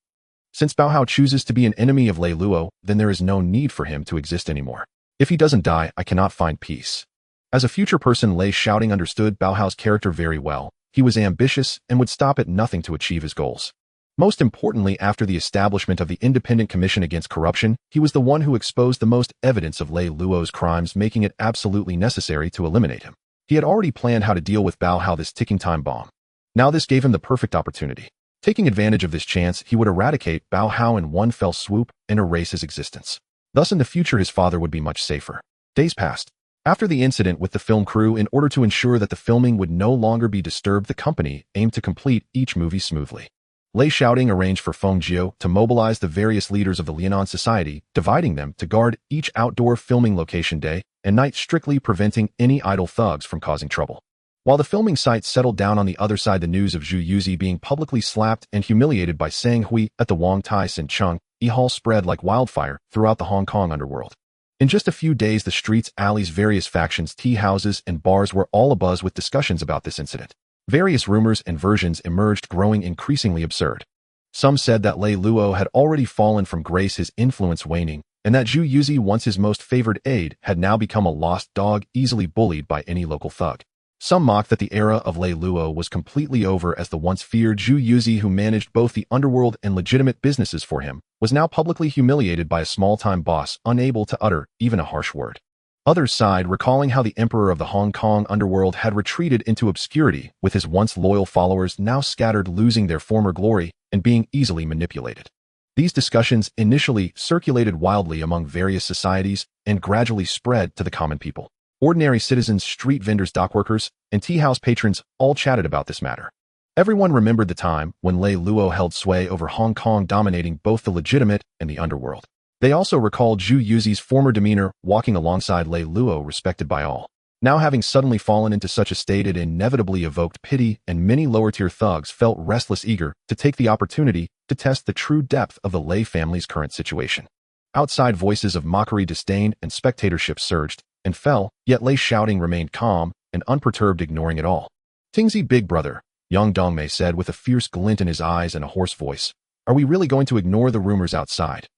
Since Baohao chooses to be an enemy of Lei Luo, then there is no need for him to exist anymore. If he doesn't die, I cannot find peace." As a future person, Lei Shaoting understood Baohao's character very well. He was ambitious and would stop at nothing to achieve his goals. Most importantly, after the establishment of the Independent Commission Against Corruption, he was the one who exposed the most evidence of Lei Luo's crimes, making it absolutely necessary to eliminate him. He had already planned how to deal with Baohao, this ticking time bomb. Now this gave him the perfect opportunity. Taking advantage of this chance, he would eradicate Baohao in one fell swoop and erase his existence. Thus in the future his father would be much safer. Days passed. After the incident with the film crew, in order to ensure that the filming would no longer be disturbed, the company aimed to complete each movie smoothly. Lei Shaoting arranged for Feng Jiu to mobilize the various leaders of the Liaonan Society, dividing them to guard each outdoor filming location day and night, strictly preventing any idle thugs from causing trouble. While the filming site settled down on the other side, the news of Zhu Yuzi being publicly slapped and humiliated by Sang Hui at the Wang Tai Sin Chung Hall spread like wildfire throughout the Hong Kong underworld. In just a few days, the streets, alleys, various factions, tea houses, and bars were all abuzz with discussions about this incident. Various rumors and versions emerged, growing increasingly absurd. Some said that Lei Luo had already fallen from grace, his influence waning, and that Zhu Yuzi, once his most favored aide, had now become a lost dog, easily bullied by any local thug. Some mocked that the era of Lei Luo was completely over, as the once feared Zhu Yuzi, who managed both the underworld and legitimate businesses for him, was now publicly humiliated by a small-time boss, unable to utter even a harsh word. Others sighed, recalling how the emperor of the Hong Kong underworld had retreated into obscurity, with his once loyal followers now scattered, losing their former glory and being easily manipulated. These discussions initially circulated wildly among various societies and gradually spread to the common people. Ordinary citizens, street vendors, dockworkers, and tea-house patrons all chatted about this matter. Everyone remembered the time when Lei Luo held sway over Hong Kong, dominating both the legitimate and the underworld. They also recalled Zhu Yuzi's former demeanor, walking alongside Lei Luo, respected by all. Now, having suddenly fallen into such a state, it inevitably evoked pity, and many lower-tier thugs felt restless, eager to take the opportunity to test the true depth of the Lei family's current situation. Outside, voices of mockery, disdain, and spectatorship surged and fell, yet Lei Shaoting remained calm and unperturbed, ignoring it all. "Tingzi, big brother," Yang Dongmei said with a fierce glint in his eyes and a hoarse voice, "are we really going to ignore the rumors outside?"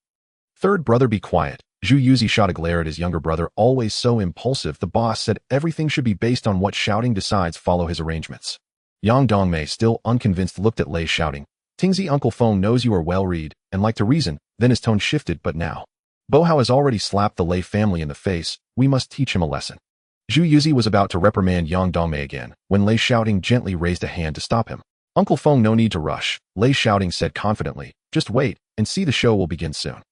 "Third brother, be quiet." Zhu Yuzi shot a glare at his younger brother, always so impulsive. The boss said everything should be based on what Shaoting decides, follow his arrangements. Yang Dongmei, still unconvinced, looked at Lei Shaoting. "Tingzi, Uncle Feng knows you are well-read and like to reason." Then his tone shifted, "But now Baohao has already slapped the Lei family in the face. We must teach him a lesson." Zhu Yuzi was about to reprimand Yang Dongmei again, when Lei Shaoting gently raised a hand to stop him. "Uncle Feng, no need to rush," Lei Shaoting said confidently. "Just wait and see, the show will begin soon.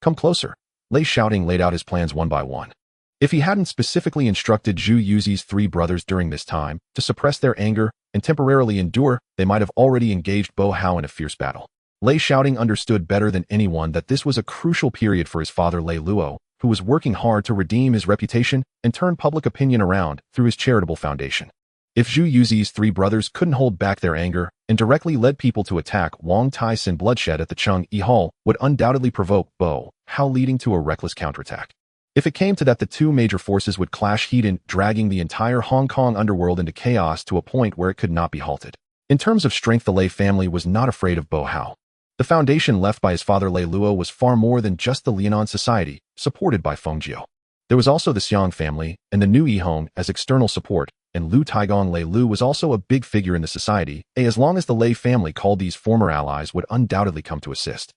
Come closer." Lei Shaoting laid out his plans one by one. If he hadn't specifically instructed Zhu Yuzi's three brothers during this time to suppress their anger and temporarily endure, they might have already engaged Baohao in a fierce battle. Lei Shaoting understood better than anyone that this was a crucial period for his father Lei Luo, who was working hard to redeem his reputation and turn public opinion around through his charitable foundation. If Zhu Yuzi's three brothers couldn't hold back their anger and directly led people to attack Wang Tai Sin, bloodshed at the Chung Hall would undoubtedly provoke Baohao, leading to a reckless counterattack. If it came to that, the two major forces would clash heat in, dragging the entire Hong Kong underworld into chaos to a point where it could not be halted. In terms of strength, the Lei family was not afraid of Baohao. The foundation left by his father Lei Luo was far more than just the Liaonan Society, supported by Feng Jiu. There was also the Xiang family and the new Yihong as external support, and Lu Taigong Lei Lu was also a big figure in the society, as long as the Lei family called these former allies would undoubtedly come to assist.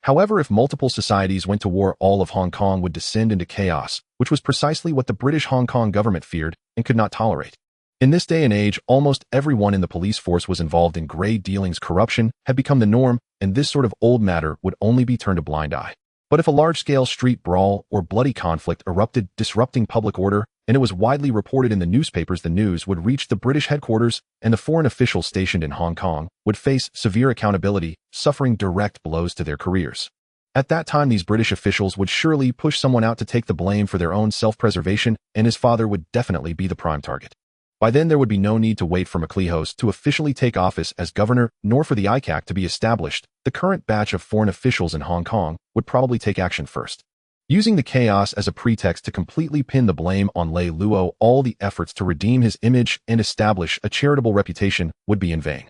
However, if multiple societies went to war, all of Hong Kong would descend into chaos, which was precisely what the British Hong Kong government feared and could not tolerate. In this day and age, almost everyone in the police force was involved in grey dealings. Corruption had become the norm, and this sort of old matter would only be turned a blind eye. But if a large-scale street brawl or bloody conflict erupted, disrupting public order, and it was widely reported in the newspapers, the news would reach the British headquarters, and the foreign officials stationed in Hong Kong would face severe accountability, suffering direct blows to their careers. At that time, these British officials would surely push someone out to take the blame for their own self-preservation, and his father would definitely be the prime target. By then, there would be no need to wait for MacLehose to officially take office as governor, nor for the ICAC to be established. The current batch of foreign officials in Hong Kong would probably take action first. Using the chaos as a pretext to completely pin the blame on Lei Luo, all the efforts to redeem his image and establish a charitable reputation would be in vain.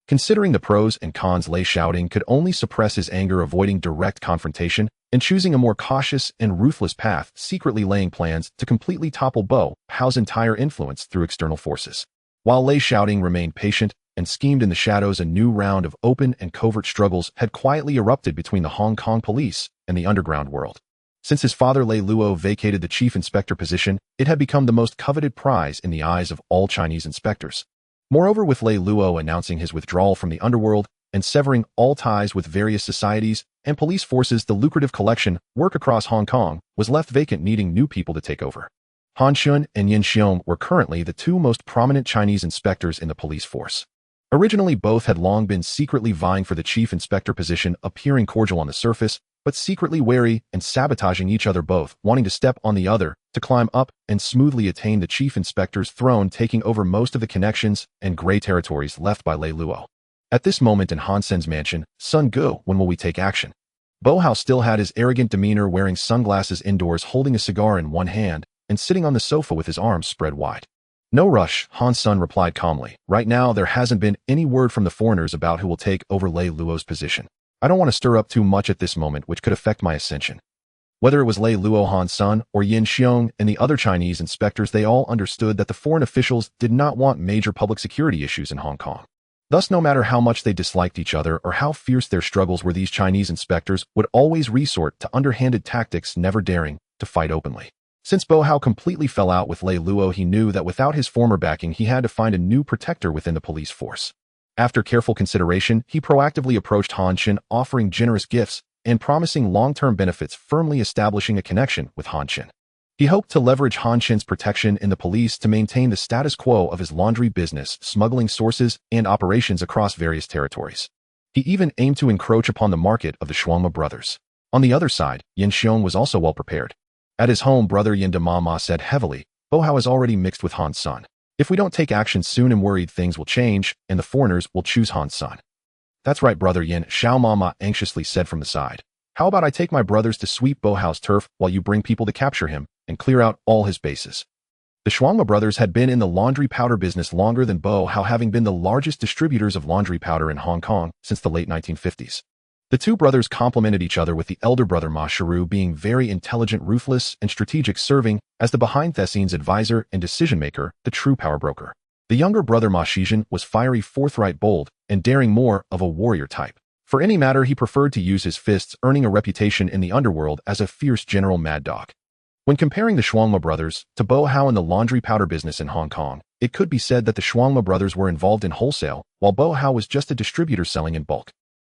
Considering the pros and cons, Lei Shaoting could only suppress his anger, avoiding direct confrontation and choosing a more cautious and ruthless path, secretly laying plans to completely topple Bo Hao's entire influence through external forces. While Lei Shaoting remained patient and schemed in the shadows, a new round of open and covert struggles had quietly erupted between the Hong Kong police and the underground world. Since his father Lei Luo vacated the chief inspector position, it had become the most coveted prize in the eyes of all Chinese inspectors. Moreover, with Lei Luo announcing his withdrawal from the underworld and severing all ties with various societies and police forces, the lucrative collection work across Hong Kong was left vacant, needing new people to take over. Han Shun and Yin Xiong were currently the two most prominent Chinese inspectors in the police force. Originally, both had long been secretly vying for the chief inspector position, appearing cordial on the surface, but secretly wary and sabotaging each other, both wanting to step on the other to climb up and smoothly attain the chief inspector's throne, taking over most of the connections and gray territories left by Lei Luo. At this moment in Han Sen's mansion, Sun Gu, when will we take action? Bo Hao still had his arrogant demeanor, wearing sunglasses indoors, holding a cigar in one hand and sitting on the sofa with his arms spread wide. No rush, Han Sun replied calmly. Right now, there hasn't been any word from the foreigners about who will take over Lei Luo's position. I don't want to stir up too much at this moment, which could affect my ascension. Whether it was Lei Luo, Han Sun, or Yin Xiong and the other Chinese inspectors, they all understood that the foreign officials did not want major public security issues in Hong Kong. Thus, no matter how much they disliked each other or how fierce their struggles were, these Chinese inspectors would always resort to underhanded tactics, never daring to fight openly. Since Bo Hao completely fell out with Lei Luo, he knew that without his former backing, he had to find a new protector within the police force. After careful consideration, he proactively approached Han Shin, offering generous gifts and promising long-term benefits, firmly establishing a connection with Han Shin. He hoped to leverage Han Shin's protection in the police to maintain the status quo of his laundry business, smuggling sources, and operations across various territories. He even aimed to encroach upon the market of the Shuangma brothers. On the other side, Yin Xiong was also well prepared. At his home, brother Yin Damama said heavily, Bo Hao is already mixed with Han Sun. If we don't take action soon, I'm worried things will change, and the foreigners will choose Han Sun. That's right, brother Yin, Xiao Mama anxiously said from the side. How about I take my brothers to sweep Bo Hao's turf while you bring people to capture him and clear out all his bases? The Shuangma brothers had been in the laundry powder business longer than Bo Hao, having been the largest distributors of laundry powder in Hong Kong since the late 1950s. The two brothers complemented each other, with the elder brother Ma Shiru being very intelligent, ruthless, and strategic, serving as the behind-the-scenes advisor and decision-maker, the true power broker. The younger brother Ma Shizhen was fiery, forthright, bold, and daring, more of a warrior type. For any matter, he preferred to use his fists, earning a reputation in the underworld as a fierce general mad dog. When comparing the Shuangma brothers to Bo Hao in the laundry powder business in Hong Kong, it could be said that the Shuangma brothers were involved in wholesale, while Bo Hao was just a distributor selling in bulk.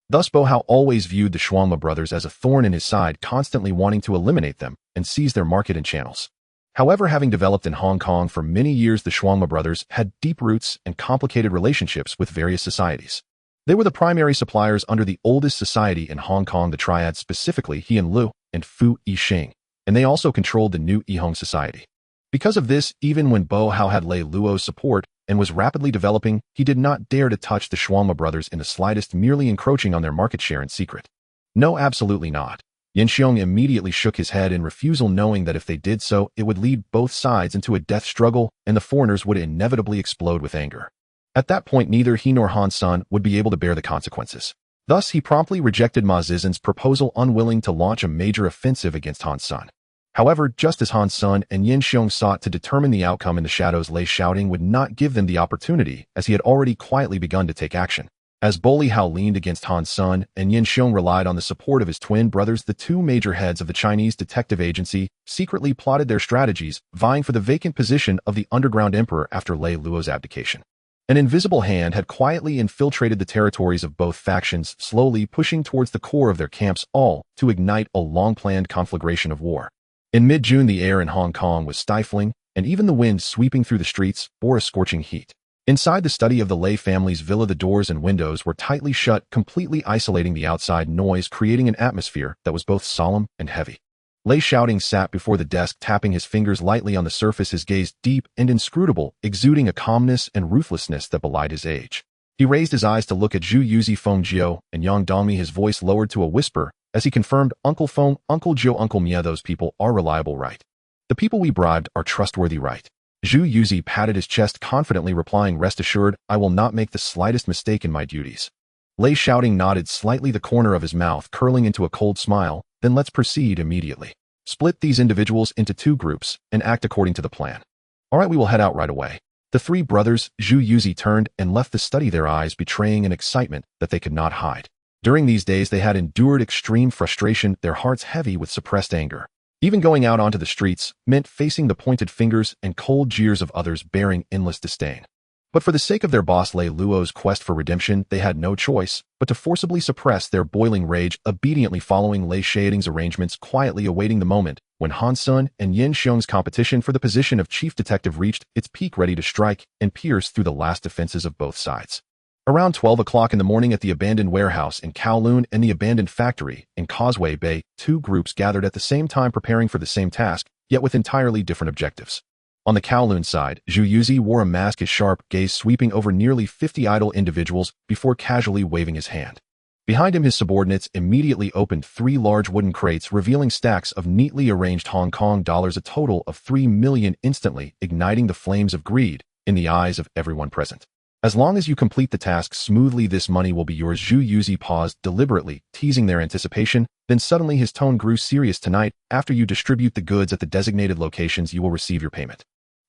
Thus, Bo Hao always viewed the Shuangma brothers as a thorn in his side, constantly wanting to eliminate them and seize their market and channels. However, having developed in Hong Kong for many years, the Shuangma brothers had deep roots and complicated relationships with various societies. They were the primary suppliers under the oldest society in Hong Kong, the Triads, specifically Hian Lu and Fu Yixing, and they also controlled the new Yihong society. Because of this, even when Bo Hao had Lei Luo's support and was rapidly developing, he did not dare to touch the Shuangma brothers in the slightest, merely encroaching on their market share in secret. No, absolutely not. Yin Xiong immediately shook his head in refusal, knowing that if they did so, it would lead both sides into a death struggle and the foreigners would inevitably explode with anger. At that point, neither he nor Han Sun would be able to bear the consequences. Thus, he promptly rejected Ma Zizhen's proposal, unwilling to launch a major offensive against Han Sun. However, just as Han Sun and Yin Xiong sought to determine the outcome in the shadows, Lei Shaoting would not give them the opportunity, as he had already quietly begun to take action. As Bolli Hao leaned against Han Sun and Yin Xiong relied on the support of his twin brothers, the two major heads of the Chinese detective agency secretly plotted their strategies, vying for the vacant position of the underground emperor after Lei Luo's abdication. An invisible hand had quietly infiltrated the territories of both factions, slowly pushing towards the core of their camps, all to ignite a long-planned conflagration of war. In mid-June, the air in Hong Kong was stifling, and even the wind sweeping through the streets bore a scorching heat. Inside the study of the Lei family's villa, the doors and windows were tightly shut, completely isolating the outside noise, creating an atmosphere that was both solemn and heavy. Lei Shaoting sat before the desk, tapping his fingers lightly on the surface, his gaze deep and inscrutable, exuding a calmness and ruthlessness that belied his age. He raised his eyes to look at Zhu Yuzi, Feng Jiao, and Yang Dongmi, his voice lowered to a whisper as he confirmed, "Uncle Feng, Uncle Jiao, Uncle Mia, those people are reliable, right? The people we bribed are trustworthy, right?" Zhu Yuzi patted his chest confidently, replying, "Rest assured, I will not make the slightest mistake in my duties." Lei Shaoting nodded slightly, the corner of his mouth curling into a cold smile. "Then let's proceed immediately. Split these individuals into two groups and act according to the plan." "All right, we will head out right away." The three brothers, Zhu Yuzi, turned and left the study, their eyes betraying an excitement that they could not hide. During these days, they had endured extreme frustration, their hearts heavy with suppressed anger. Even going out onto the streets meant facing the pointed fingers and cold jeers of others bearing endless disdain. But for the sake of their boss Lei Luo's quest for redemption, they had no choice but to forcibly suppress their boiling rage, obediently following Lei Shaoting's arrangements, quietly awaiting the moment when Han Sun and Yin Xiong's competition for the position of chief detective reached its peak, ready to strike and pierce through the last defenses of both sides. Around 12 o'clock in the morning, at the abandoned warehouse in Kowloon and the abandoned factory in Causeway Bay, two groups gathered at the same time, preparing for the same task, yet with entirely different objectives. On the Kowloon side, Zhu Yuzi wore a mask, his sharp gaze sweeping over nearly 50 idle individuals before casually waving his hand. Behind him, his subordinates immediately opened 3 large wooden crates, revealing stacks of neatly arranged Hong Kong dollars, a total of 3 million, instantly igniting the flames of greed in the eyes of everyone present. "As long as you complete the task smoothly, this money will be yours." Zhu Yuzi paused, deliberately teasing their anticipation, then suddenly his tone grew serious. "Tonight, after you distribute the goods at the designated locations, you will receive your payment.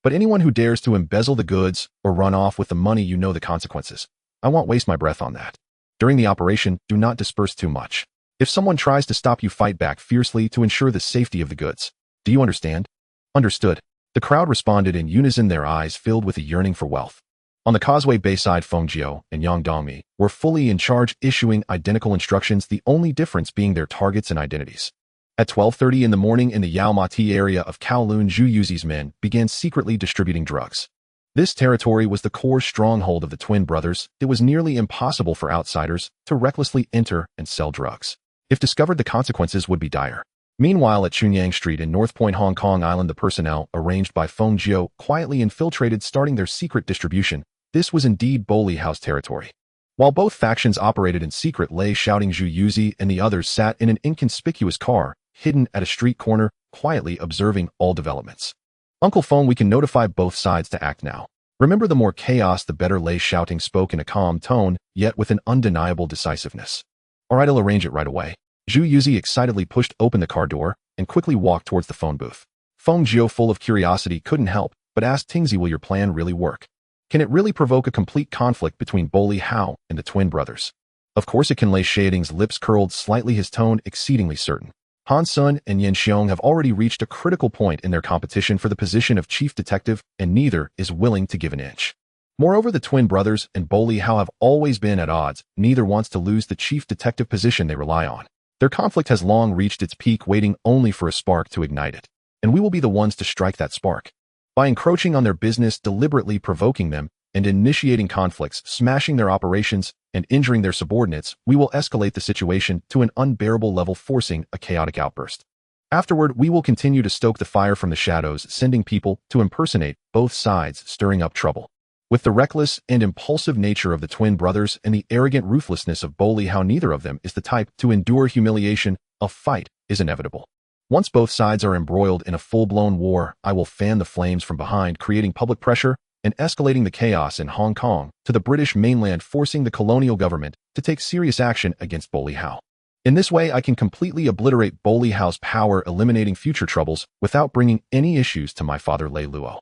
But anyone who dares to embezzle the goods or run off with the money, you know the consequences. I won't waste my breath on that. During the operation, do not disperse too much. If someone tries to stop you, fight back fiercely to ensure the safety of the goods. Do you understand?" "Understood." The crowd responded in unison, their eyes filled with a yearning for wealth. On the Causeway Bay side, Feng Jiao and Yang Dongmi were fully in charge, issuing identical instructions, the only difference being their targets and identities. At 12:30 in the morning, in the Yao Ma Ti area of Kowloon, Zhu Yuzi's men began secretly distributing drugs. This territory was the core stronghold of the twin brothers. It was nearly impossible for outsiders to recklessly enter and sell drugs. If discovered, the consequences would be dire. Meanwhile, at Chunyang Street in North Point, Hong Kong Island, the personnel arranged by Feng Jiao quietly infiltrated, starting their secret distribution. This was indeed Bolli Hao's territory. While both factions operated in secret, Lei Shaoting, Zhu Yuzi, and the others sat in an inconspicuous car, hidden at a street corner, quietly observing all developments. "Uncle Feng, we can notify both sides to act now. Remember, the more chaos, the better." Lei Shaoting spoke in a calm tone, yet with an undeniable decisiveness. "All right, I'll arrange it right away." Zhu Yuzi excitedly pushed open the car door and quickly walked towards the phone booth. Feng Jiao, full of curiosity, couldn't help but ask Tingzi, "Will your plan really work? Can it really provoke a complete conflict between Bolli Hao and the twin brothers?" "Of course it can." Lei Shaoting's lips curled slightly, his tone exceedingly certain. Han Sun and Yin Xiong have already reached a critical point in their competition for the position of chief detective, and neither is willing to give an inch. Moreover, the twin brothers and Bolli Hao have always been at odds. Neither wants to lose the chief detective position they rely on. Their conflict has long reached its peak, waiting only for a spark to ignite it. And we will be the ones to strike that spark. By encroaching on their business, deliberately provoking them, and initiating conflicts, smashing their operations, and injuring their subordinates, we will escalate the situation to an unbearable level, forcing a chaotic outburst. Afterward, we will continue to stoke the fire from the shadows, sending people to impersonate both sides, stirring up trouble. With the reckless and impulsive nature of the twin brothers and the arrogant ruthlessness of Bolli Hao, neither of them is the type to endure humiliation. A fight is inevitable. Once both sides are embroiled in a full-blown war, I will fan the flames from behind, creating public pressure and escalating the chaos in Hong Kong to the British mainland, forcing the colonial government to take serious action against Bolli Hao. In this way, I can completely obliterate Bolli Hao's power, eliminating future troubles without bringing any issues to my father Lei Luo.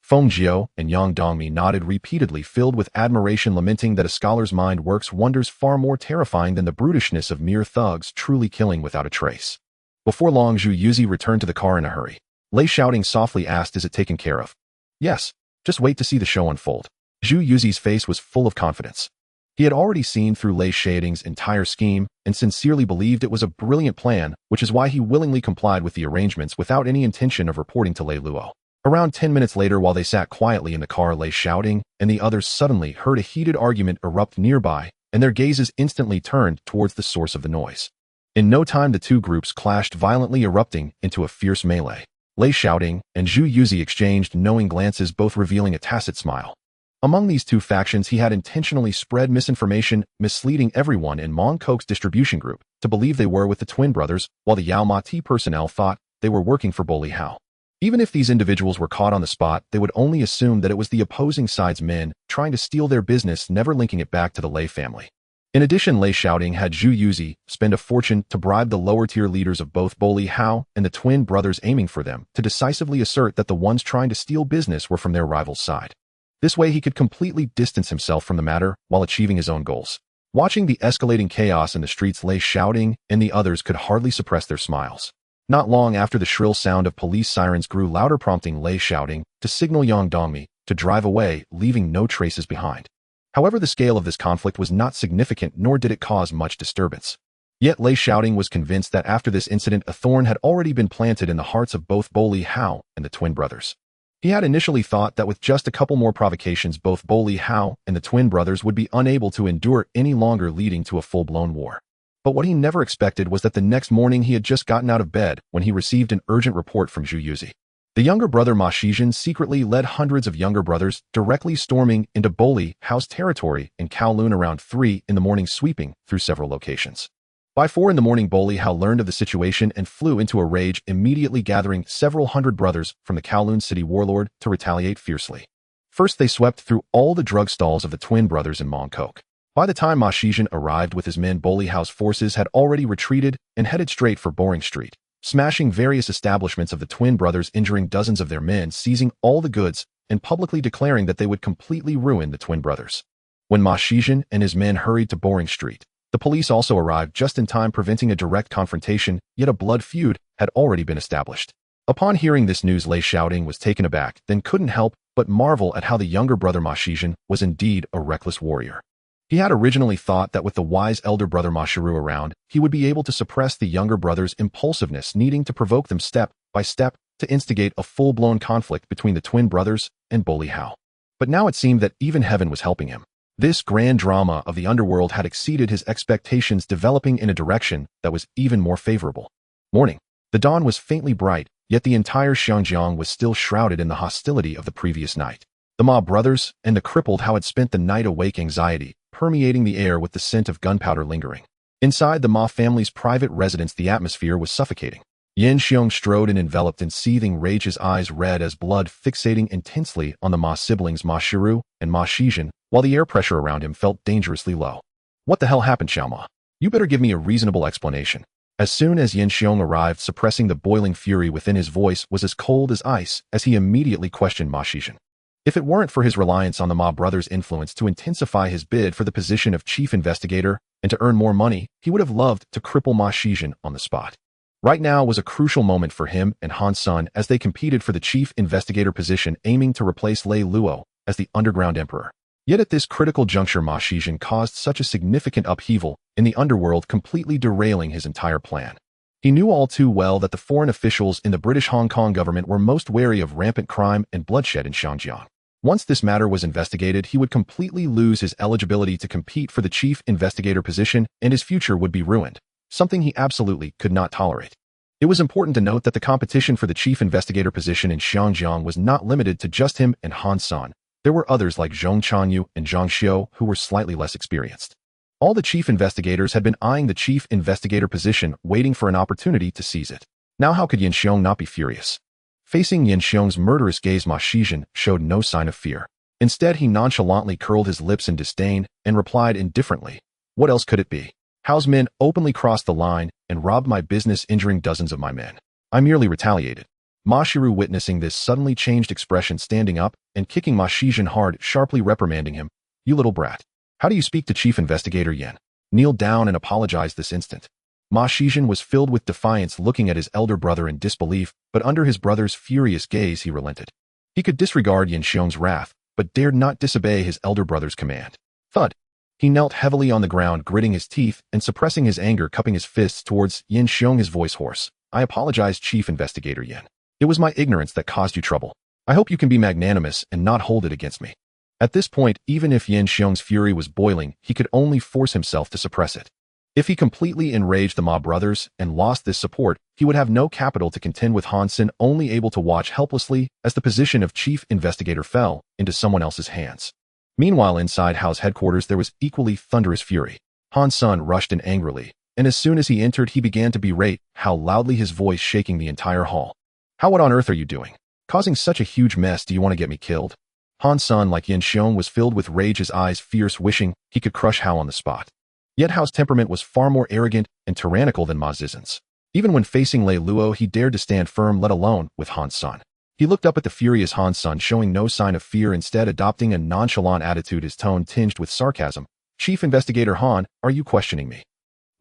Feng Jiao and Yang Dongmi nodded repeatedly, filled with admiration, lamenting that a scholar's mind works wonders far more terrifying than the brutishness of mere thugs truly killing without a trace. Before long, Zhu Yuzi returned to the car in a hurry. Lei Shaoting softly asked, "Is it taken care of?" "Yes. Just wait to see the show unfold." Zhu Yuzi's face was full of confidence. He had already seen through Lei Shaoting's entire scheme and sincerely believed it was a brilliant plan, which is why he willingly complied with the arrangements without any intention of reporting to Lei Luo. Around 10 minutes later, while they sat quietly in the car, Lei Shaoting and the others suddenly heard a heated argument erupt nearby, and their gazes instantly turned towards the source of the noise. In no time, the two groups clashed violently, erupting into a fierce melee. Lei Shaoting and Zhu Yuzi exchanged knowing glances, both revealing a tacit smile. Among these two factions, he had intentionally spread misinformation, misleading everyone in Mongkok's distribution group to believe they were with the twin brothers, while the Yao Ma Ti personnel thought they were working for Bo Li Hao. Even if these individuals were caught on the spot, they would only assume that it was the opposing side's men trying to steal their business, never linking it back to the Lei family. In addition, Lei Shaoting had Zhu Yuzi spend a fortune to bribe the lower-tier leaders of both Bo Li Hao and the twin brothers, aiming for them to decisively assert that the ones trying to steal business were from their rival's side. This way, he could completely distance himself from the matter while achieving his own goals. Watching the escalating chaos in the streets, Lei Shaoting and the others could hardly suppress their smiles. Not long after, the shrill sound of police sirens grew louder, prompting Lei Shaoting to signal Yang Dongmi to drive away, leaving no traces behind. However, the scale of this conflict was not significant, nor did it cause much disturbance. Yet Lei Shaoting was convinced that after this incident, a thorn had already been planted in the hearts of both Bo Li Hao and the twin brothers. He had initially thought that with just a couple more provocations, both Bo Li Hao and the twin brothers would be unable to endure any longer, leading to a full-blown war. But what he never expected was that the next morning he had just gotten out of bed when he received an urgent report from Zhu Yuzi. The younger brother Ma Shizhen secretly led hundreds of younger brothers directly storming into Bo Li Hao's territory in Kowloon around 3 in the morning, sweeping through several locations. By 4 in the morning, Bo Li Hao learned of the situation and flew into a rage, immediately gathering several hundred brothers from the Kowloon city warlord to retaliate fiercely. First, they swept through all the drug stalls of the twin brothers in Mongkok. By the time Ma Shizhen arrived with his men, Bo Li Hao's forces had already retreated and headed straight for Boring Street, smashing various establishments of the twin brothers, injuring dozens of their men, seizing all the goods, and publicly declaring that they would completely ruin the twin brothers. When Ma Shizhen and his men hurried to Boring Street, the police also arrived just in time, preventing a direct confrontation, yet a blood feud had already been established. Upon hearing this news, Lei Shaoting was taken aback, then couldn't help but marvel at how the younger brother Ma Shizhen was indeed a reckless warrior. He had originally thought that with the wise elder brother Ma Shiru around, he would be able to suppress the younger brother's impulsiveness, needing to provoke them step by step to instigate a full-blown conflict between the twin brothers and Bo Li Hao. But now it seemed that even heaven was helping him. This grand drama of the underworld had exceeded his expectations, developing in a direction that was even more favorable. Morning. The dawn was faintly bright, yet the entire Xiangjiang was still shrouded in the hostility of the previous night. The Ma brothers and the crippled Hao had spent the night awake, anxiety permeating the air with the scent of gunpowder lingering. Inside the Ma family's private residence, the atmosphere was suffocating. Yan Xiong strode in, enveloped in seething rage, his eyes red as blood, fixating intensely on the Ma siblings Ma Shiru and Ma Shizhen, while the air pressure around him felt dangerously low. "What the hell happened, Xiao Ma? You better give me a reasonable explanation." As soon as Yan Xiong arrived, suppressing the boiling fury within, his voice was as cold as ice as he immediately questioned Ma Shizhen. If it weren't for his reliance on the Ma brothers' influence to intensify his bid for the position of chief investigator and to earn more money, he would have loved to cripple Ma Shizhen on the spot. Right now was a crucial moment for him and Han Sun as they competed for the chief investigator position, aiming to replace Lei Luo as the underground emperor. Yet at this critical juncture, Ma Shizhen caused such a significant upheaval in the underworld, completely derailing his entire plan. He knew all too well that the foreign officials in the British Hong Kong government were most wary of rampant crime and bloodshed in Xiangjiang. Once this matter was investigated, he would completely lose his eligibility to compete for the chief investigator position, and his future would be ruined, something he absolutely could not tolerate. It was important to note that the competition for the chief investigator position in Xiangjiang was not limited to just him and Han San. There were others like Zhong Chanyu and Zhang Xiu who were slightly less experienced. All the chief investigators had been eyeing the chief investigator position, waiting for an opportunity to seize it. Now how could Yan Xiong not be furious? Facing Yan Xiong's murderous gaze, Ma Shizhen showed no sign of fear. Instead, he nonchalantly curled his lips in disdain and replied indifferently, "What else could it be? Hao's men openly crossed the line and robbed my business, injuring dozens of my men. I merely retaliated." Ma Shiru, witnessing this, suddenly changed expression, standing up and kicking Ma Shizhen hard, sharply reprimanding him. You little brat. How do you speak to Chief Investigator Yan? Kneel down and apologize this instant. Ma Shizhen was filled with defiance, looking at his elder brother in disbelief, but under his brother's furious gaze he relented. He could disregard Yan Xiong's wrath, but dared not disobey his elder brother's command. Thud. He knelt heavily on the ground, gritting his teeth and suppressing his anger, cupping his fists towards Yan Xiong, his voice hoarse. I apologize, Chief Investigator Yan. It was my ignorance that caused you trouble. I hope you can be magnanimous and not hold it against me. At this point, even if Yan Xiong's fury was boiling, he could only force himself to suppress it. If he completely enraged the Ma brothers and lost this support, he would have no capital to contend with Han Sen, only able to watch helplessly as the position of chief investigator fell into someone else's hands. Meanwhile, inside Hao's headquarters there was equally thunderous fury. Han Sen rushed in angrily, and as soon as he entered he began to berate Hao loudly, his voice shaking the entire hall. How, what on earth are you doing? Causing such a huge mess? Do you want to get me killed? Han Sen, like Yan Xiong, was filled with rage, his eyes fierce, wishing he could crush Hao on the spot. Yet Hao's temperament was far more arrogant and tyrannical than Ma Zizen's. Even when facing Lei Luo, he dared to stand firm, let alone with Han Sen. He looked up at the furious Han Sen, showing no sign of fear, instead adopting a nonchalant attitude, his tone tinged with sarcasm. Chief Investigator Han, are you questioning me?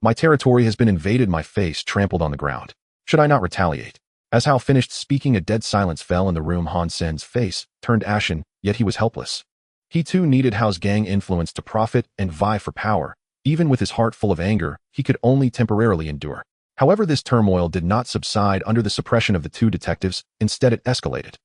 My territory has been invaded, my face trampled on the ground. Should I not retaliate? As Hao finished speaking, a dead silence fell in the room. Han Sen's face turned ashen, yet he was helpless. He too needed Hao's gang influence to profit and vie for power. Even with his heart full of anger, he could only temporarily endure. However, this turmoil did not subside under the suppression of the two detectives. Instead, it escalated.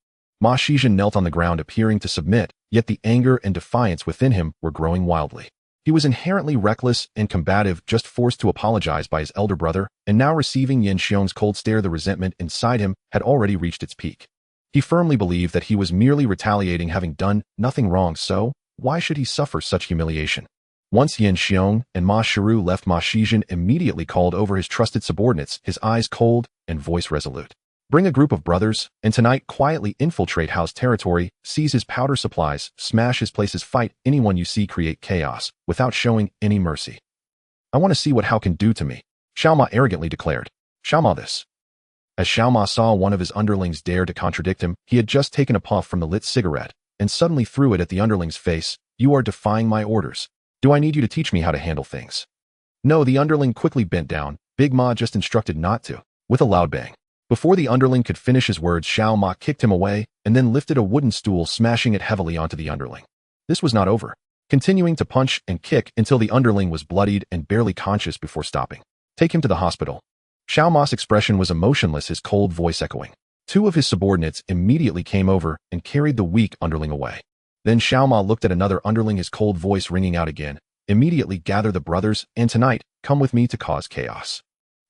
Ma Shizhen knelt on the ground, appearing to submit, yet the anger and defiance within him were growing wildly. He was inherently reckless and combative, just forced to apologize by his elder brother, and now receiving Yan Xiong's cold stare. The resentment inside him had already reached its peak. He firmly believed that he was merely retaliating, having done nothing wrong, so why should he suffer such humiliation? Once Yan Xiong and Ma Shiru left, Ma Shizhen immediately called over his trusted subordinates, his eyes cold and voice resolute. Bring a group of brothers, and tonight quietly infiltrate Hao's territory, seize his powder supplies, smash his places, fight anyone you see, create chaos, without showing any mercy. I want to see what Hao can do to me, Xiao Ma arrogantly declared. Xiao Ma this. As Xiao Ma saw one of his underlings dare to contradict him, he had just taken a puff from the lit cigarette, and suddenly threw it at the underling's face. You are defying my orders. Do I need you to teach me how to handle things? No, the underling quickly bent down. Big Ma just instructed not to, with a loud bang. Before the underling could finish his words, Xiao Ma kicked him away and then lifted a wooden stool, smashing it heavily onto the underling. This was not over, continuing to punch and kick until the underling was bloodied and barely conscious before stopping. Take him to the hospital. Xiao Ma's expression was emotionless, his cold voice echoing. Two of his subordinates immediately came over and carried the weak underling away. Then Xiao Ma looked at another underling, his cold voice ringing out again. Immediately gather the brothers, and tonight, come with me to cause chaos.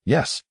Yes,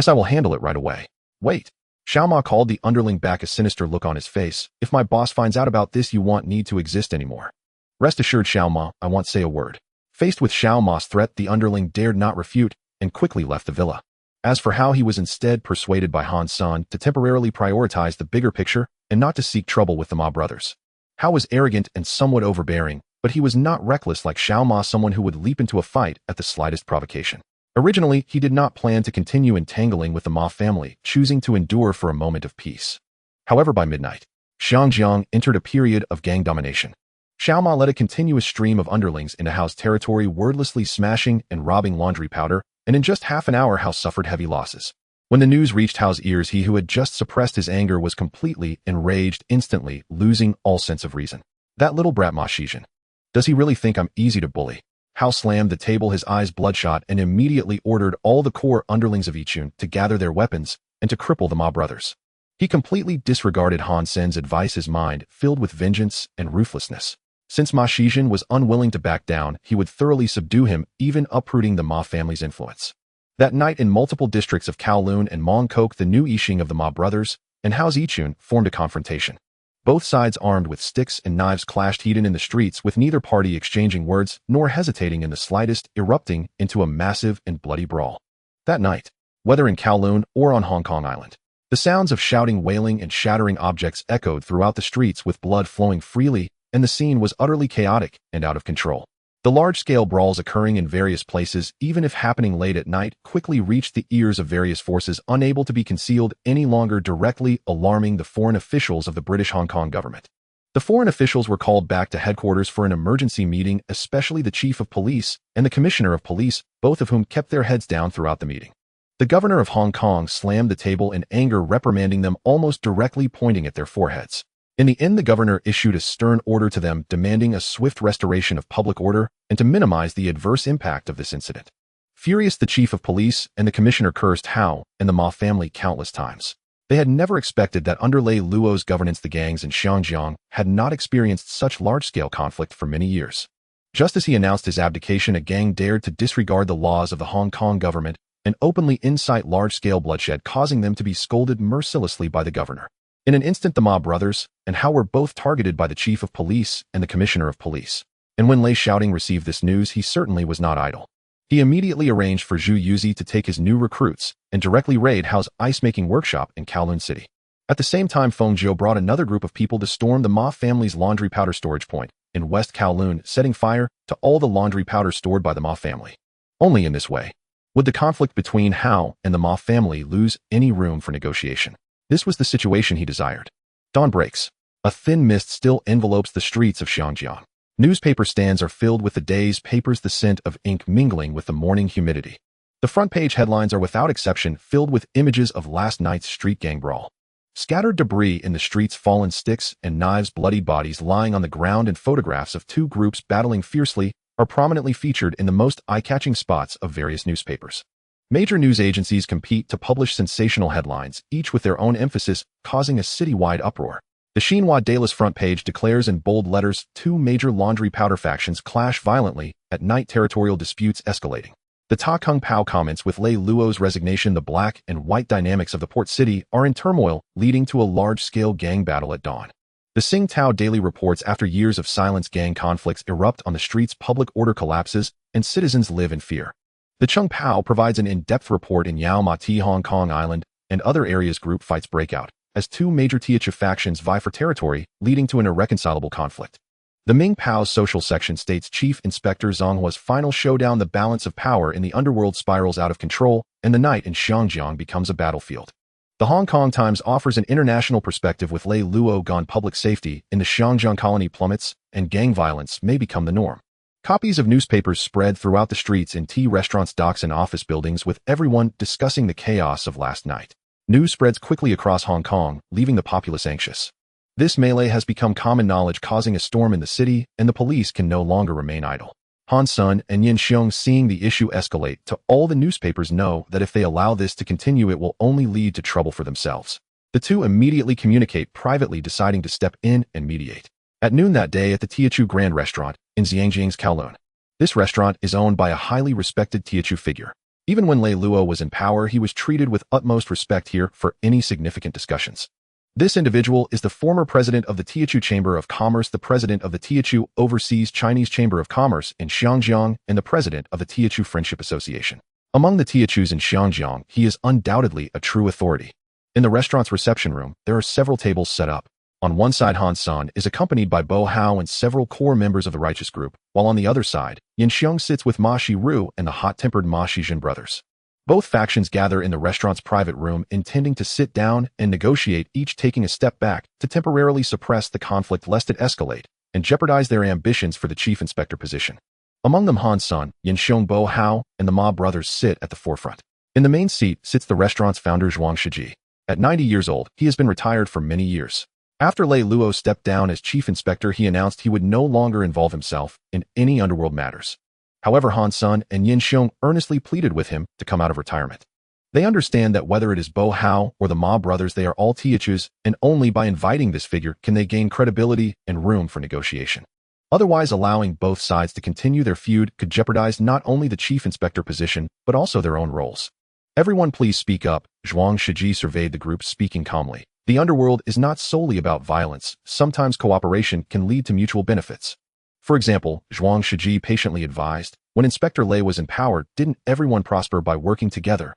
I will handle it right away. Wait. Xiao Ma called the underling back, a sinister look on his face. If my boss finds out about this, you won't need to exist anymore. Rest assured, Xiao Ma, I won't say a word. Faced with Xiao Ma's threat, the underling dared not refute and quickly left the villa. As for Hao, he was instead persuaded by Han Sen to temporarily prioritize the bigger picture and not to seek trouble with the Ma brothers. Hao was arrogant and somewhat overbearing, but he was not reckless like Xiao Ma, someone who would leap into a fight at the slightest provocation. Originally, he did not plan to continue entangling with the Ma family, choosing to endure for a moment of peace. However, by midnight, Xiangjiang entered a period of gang domination. Xiao Ma led a continuous stream of underlings into Hao's territory, wordlessly smashing and robbing laundry powder, and in just half an hour Hao suffered heavy losses. When the news reached Hao's ears, he who had just suppressed his anger was completely enraged, instantly losing all sense of reason. That little brat Ma Shizhen. Does he really think I'm easy to bully? Hao slammed the table, his eyes bloodshot, and immediately ordered all the core underlings of Yichun to gather their weapons and to cripple the Ma brothers. He completely disregarded Han Sen's advice, his mind filled with vengeance and ruthlessness. Since Ma Shizhen was unwilling to back down, he would thoroughly subdue him, even uprooting the Ma family's influence. That night, in multiple districts of Kowloon and Mongkok, the new Yixing of the Ma brothers and Hao's Yichun formed a confrontation. Both sides, armed with sticks and knives, clashed heated in the streets, with neither party exchanging words nor hesitating in the slightest, erupting into a massive and bloody brawl. That night, whether in Kowloon or on Hong Kong Island, the sounds of shouting, wailing, and shattering objects echoed throughout the streets, with blood flowing freely, and the scene was utterly chaotic and out of control. The large-scale brawls occurring in various places, even if happening late at night, quickly reached the ears of various forces unable to be concealed any longer, directly alarming the foreign officials of the British Hong Kong government. The foreign officials were called back to headquarters for an emergency meeting, especially the chief of police and the commissioner of police, both of whom kept their heads down throughout the meeting. The governor of Hong Kong slammed the table in anger, reprimanding them almost directly, pointing at their foreheads. In the end, the governor issued a stern order to them demanding a swift restoration of public order and to minimize the adverse impact of this incident. Furious, the chief of police and the commissioner cursed Hao and the Ma family countless times. They had never expected that under Lei Luo's governance the gangs in Xinjiang had not experienced such large-scale conflict for many years. Just as he announced his abdication, a gang dared to disregard the laws of the Hong Kong government and openly incite large-scale bloodshed, causing them to be scolded mercilessly by the governor. In an instant, the Ma brothers and Hao were both targeted by the chief of police and the commissioner of police. And when Lei Shaoting received this news, he certainly was not idle. He immediately arranged for Zhu Yuzi to take his new recruits and directly raid Hao's ice-making workshop in Kowloon City. At the same time, Feng Zhou brought another group of people to storm the Ma family's laundry powder storage point in West Kowloon, setting fire to all the laundry powder stored by the Ma family. Only in this way would the conflict between Hao and the Ma family lose any room for negotiation. This was the situation he desired. Dawn breaks. A thin mist still envelopes the streets of Xinjiang. Newspaper stands are filled with the day's papers, the scent of ink mingling with the morning humidity. The front page headlines are without exception filled with images of last night's street gang brawl. Scattered debris in the streets, fallen sticks and knives, bloodied bodies lying on the ground, and photographs of two groups battling fiercely are prominently featured in the most eye-catching spots of various newspapers. Major news agencies compete to publish sensational headlines, each with their own emphasis, causing a citywide uproar. The Xinhua Daily's front page declares in bold letters, two major laundry powder factions clash violently at night, territorial disputes escalating. The Ta Kung Pao comments with Lei Luo's resignation, the black and white dynamics of the port city are in turmoil, leading to a large-scale gang battle at dawn. The Sing Tao Daily reports, after years of silence, gang conflicts erupt on the streets, public order collapses, and citizens live in fear. The Chung Pao provides an in-depth report in Yau Ma Ti, Hong Kong Island, and other areas. Group fights break out as two major Teochew factions vie for territory, leading to an irreconcilable conflict. The Ming Pao's social section states Chief Inspector Zhonghua's final showdown. The balance of power in the underworld spirals out of control, and the night in Xinjiang becomes a battlefield. The Hong Kong Times offers an international perspective with Lei Luo gone. Public safety in the Xinjiang colony plummets, and gang violence may become the norm. Copies of newspapers spread throughout the streets, in tea restaurants, docks, and office buildings, with everyone discussing the chaos of last night. News spreads quickly across Hong Kong, leaving the populace anxious. This melee has become common knowledge, causing a storm in the city, and the police can no longer remain idle. Han Sun and Yin Xiong, seeing the issue escalate to all the newspapers, know that if they allow this to continue, it will only lead to trouble for themselves. The two immediately communicate privately, deciding to step in and mediate. At noon that day, at the Teochew Grand Restaurant in Xianjiang's Kowloon. This restaurant is owned by a highly respected Teochew figure. Even when Lei Luo was in power, he was treated with utmost respect here for any significant discussions. This individual is the former president of the Teochew Chamber of Commerce, the president of the Teochew Overseas Chinese Chamber of Commerce in Xinjiang, and the president of the Teochew Friendship Association. Among the Teochews in Xinjiang, he is undoubtedly a true authority. In the restaurant's reception room, there are several tables set up. On one side, Han San is accompanied by Bo Hao and several core members of the righteous group, while on the other side, Yin Xiong sits with Ma Shiru and the hot-tempered Ma Shijin brothers. Both factions gather in the restaurant's private room, intending to sit down and negotiate, each taking a step back to temporarily suppress the conflict lest it escalate and jeopardize their ambitions for the chief inspector position. Among them, Han San, Yin Xiong, Bo Hao, and the Ma brothers sit at the forefront. In the main seat sits the restaurant's founder, Zhuang Shiji. At 90 years old, he has been retired for many years. After Lei Luo stepped down as chief inspector, he announced he would no longer involve himself in any underworld matters. However, Han Sun and Yin Xiong earnestly pleaded with him to come out of retirement. They understand that whether it is Bo Hao or the Ma brothers, they are all Teochews, and only by inviting this figure can they gain credibility and room for negotiation. Otherwise, allowing both sides to continue their feud could jeopardize not only the chief inspector position, but also their own roles. Everyone please speak up, Zhuang Shiji surveyed the group, speaking calmly. The underworld is not solely about violence. Sometimes cooperation can lead to mutual benefits. For example, Zhuang Shiji patiently advised, when Inspector Lei was in power, didn't everyone prosper by working together?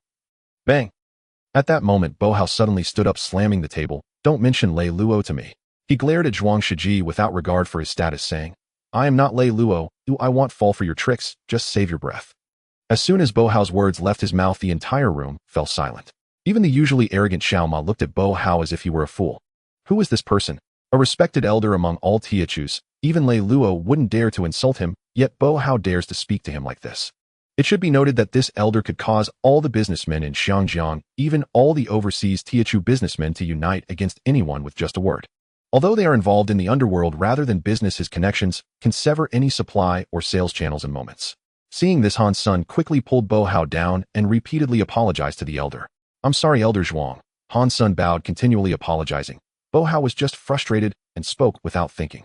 Bang! At that moment, Bo Hao suddenly stood up, slamming the table. Don't mention Lei Luo to me. He glared at Zhuang Shiji without regard for his status, saying, I am not Lei Luo. Do I want fall for your tricks? Just save your breath. As soon as Bo Hao's words left his mouth, the entire room fell silent. Even the usually arrogant Xiao Ma looked at Bo Hao as if he were a fool. Who was this person? A respected elder among all Teochews. Even Lei Luo wouldn't dare to insult him, yet Bo Hao dares to speak to him like this. It should be noted that this elder could cause all the businessmen in Xiangjiang, even all the overseas Teochew businessmen, to unite against anyone with just a word. Although they are involved in the underworld rather than business, his connections can sever any supply or sales channels in moments. Seeing this, Han Sun quickly pulled Bo Hao down and repeatedly apologized to the elder. I'm sorry, Elder Zhuang. Han Sun bowed, continually apologizing. Bo Hao was just frustrated and spoke without thinking.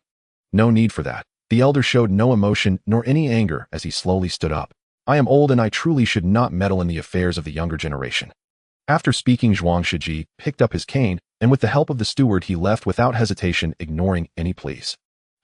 No need for that. The elder showed no emotion nor any anger as he slowly stood up. I am old and I truly should not meddle in the affairs of the younger generation. After speaking, Zhuang Shiji picked up his cane, and with the help of the steward he left without hesitation, ignoring any pleas.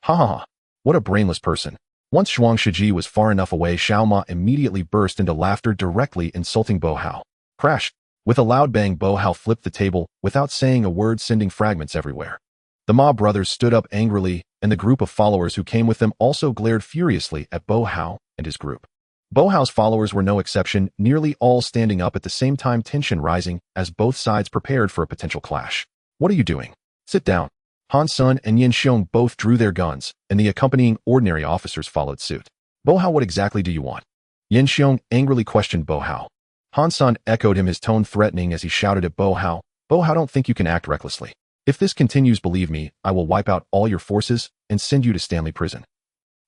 Ha ha ha. What a brainless person. Once Zhuang Shiji was far enough away, Xiao Ma immediately burst into laughter, directly insulting Bo Hao. Crash! With a loud bang, Bo Hao flipped the table without saying a word, sending fragments everywhere. The Ma brothers stood up angrily, and the group of followers who came with them also glared furiously at Bo Hao and his group. Bo Hao's followers were no exception, nearly all standing up at the same time, tension rising as both sides prepared for a potential clash. What are you doing? Sit down. Han Sun and Yin Xiong both drew their guns, and the accompanying ordinary officers followed suit. Bo Hao, what exactly do you want? Yin Xiong angrily questioned Bo Hao. Han Sun echoed him, his tone threatening as he shouted at Bo Hao. Bo Hao, don't think you can act recklessly. If this continues, believe me, I will wipe out all your forces and send you to Stanley Prison.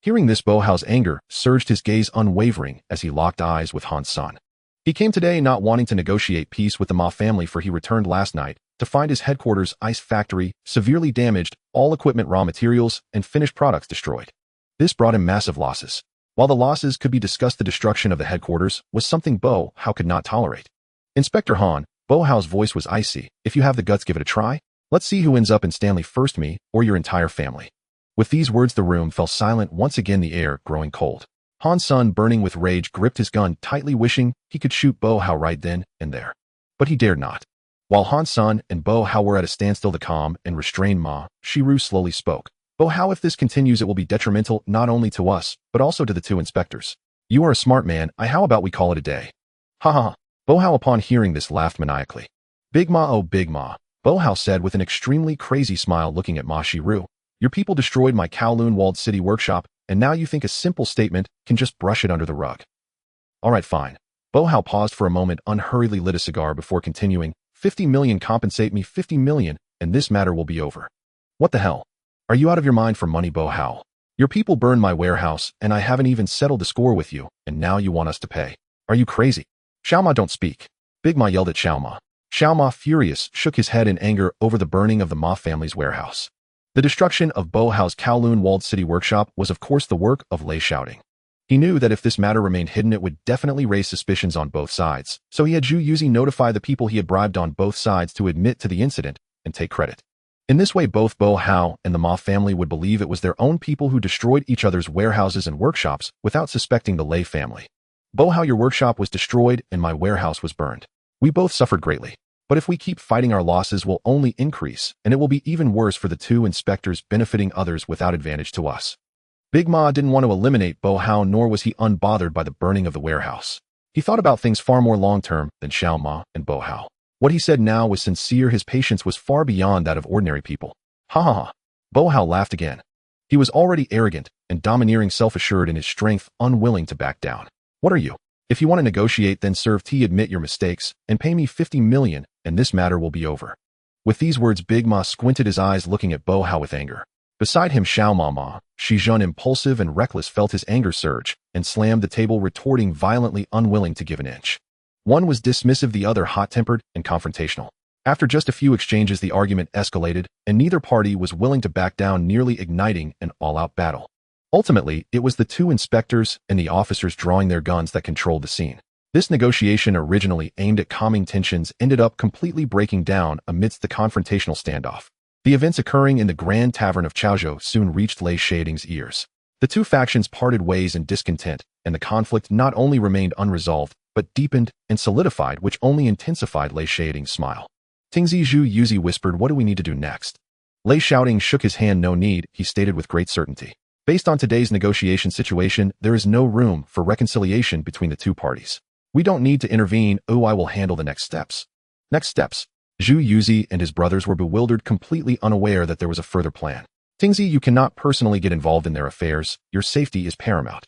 Hearing this, Bo Hao's anger surged, his gaze unwavering as he locked eyes with Han Sun. He came today not wanting to negotiate peace with the Ma family, for he returned last night to find his headquarters ice factory severely damaged, all equipment, raw materials, and finished products destroyed. This brought him massive losses. While the losses could be discussed, the destruction of the headquarters was something Bo Hao could not tolerate. Inspector Han, Bo Hao's voice was icy. If you have the guts, give it a try. Let's see who ends up in Stanley first, me or your entire family. With these words, the room fell silent once again, the air growing cold. Han Sun, burning with rage, gripped his gun tightly, wishing he could shoot Bo Hao right then and there. But he dared not. While Han Sun and Bo Hao were at a standstill, the calm and restrained Ma Shiru slowly spoke. Bo Hao, if this continues, it will be detrimental not only to us, but also to the two inspectors. You are a smart man. How about we call it a day? Ha ha ha. Bo Hao, upon hearing this, laughed maniacally. Big Ma, oh Big Ma, Bo Hao said with an extremely crazy smile, looking at Ma Shiru. Your people destroyed my Kowloon walled city workshop, and now you think a simple statement can just brush it under the rug. All right, fine. Bo Hao paused for a moment, unhurriedly lit a cigar before continuing. 50 million, compensate me 50 million, and this matter will be over. What the hell? Are you out of your mind for money, Bo Hao? Your people burned my warehouse, and I haven't even settled the score with you, and now you want us to pay. Are you crazy? Xiao Ma, don't speak. Big Ma yelled at Xiao Ma. Xiao Ma, furious, shook his head in anger over the burning of the Ma family's warehouse. The destruction of Bo Hao's Kowloon walled city workshop was of course the work of Lei Shaoting. He knew that if this matter remained hidden, it would definitely raise suspicions on both sides, so he had Zhu Yuzi notify the people he had bribed on both sides to admit to the incident and take credit. In this way, both Bo Hao and the Ma family would believe it was their own people who destroyed each other's warehouses and workshops without suspecting the Lei family. Bo Hao, your workshop was destroyed and my warehouse was burned. We both suffered greatly. But if we keep fighting, our losses will only increase, and it will be even worse for the two inspectors, benefiting others without advantage to us. Big Ma didn't want to eliminate Bo Hao, nor was he unbothered by the burning of the warehouse. He thought about things far more long-term than Xiao Ma and Bo Hao. What he said now was sincere, his patience was far beyond that of ordinary people. Ha ha ha. Bo Hao laughed again. He was already arrogant and domineering, self-assured in his strength, unwilling to back down. What are you? If you want to negotiate, then serve tea, admit your mistakes, and pay me 50 million, and this matter will be over. With these words, Big Ma squinted his eyes, looking at Bo Hao with anger. Beside him, Xiao Ma Shizhen, impulsive and reckless, felt his anger surge and slammed the table, retorting violently, unwilling to give an inch. One was dismissive, the other hot-tempered and confrontational. After just a few exchanges, the argument escalated, and neither party was willing to back down, nearly igniting an all-out battle. Ultimately, it was the two inspectors and the officers drawing their guns that controlled the scene. This negotiation, originally aimed at calming tensions, ended up completely breaking down amidst the confrontational standoff. The events occurring in the Grand Tavern of Chaozhou soon reached Lei Shaoting's ears. The two factions parted ways in discontent, and the conflict not only remained unresolved, but deepened and solidified, which only intensified Lei Shaoting's smile. Tingzi Zhu Yuzi whispered, "What do we need to do next?" Lei Shaoting shook his hand. "No need," he stated with great certainty. Based on today's negotiation situation, there is no room for reconciliation between the two parties. We don't need to intervene. I will handle the next steps. Next steps. Zhu Yuzi and his brothers were bewildered, completely unaware that there was a further plan. Tingzi, you cannot personally get involved in their affairs. Your safety is paramount.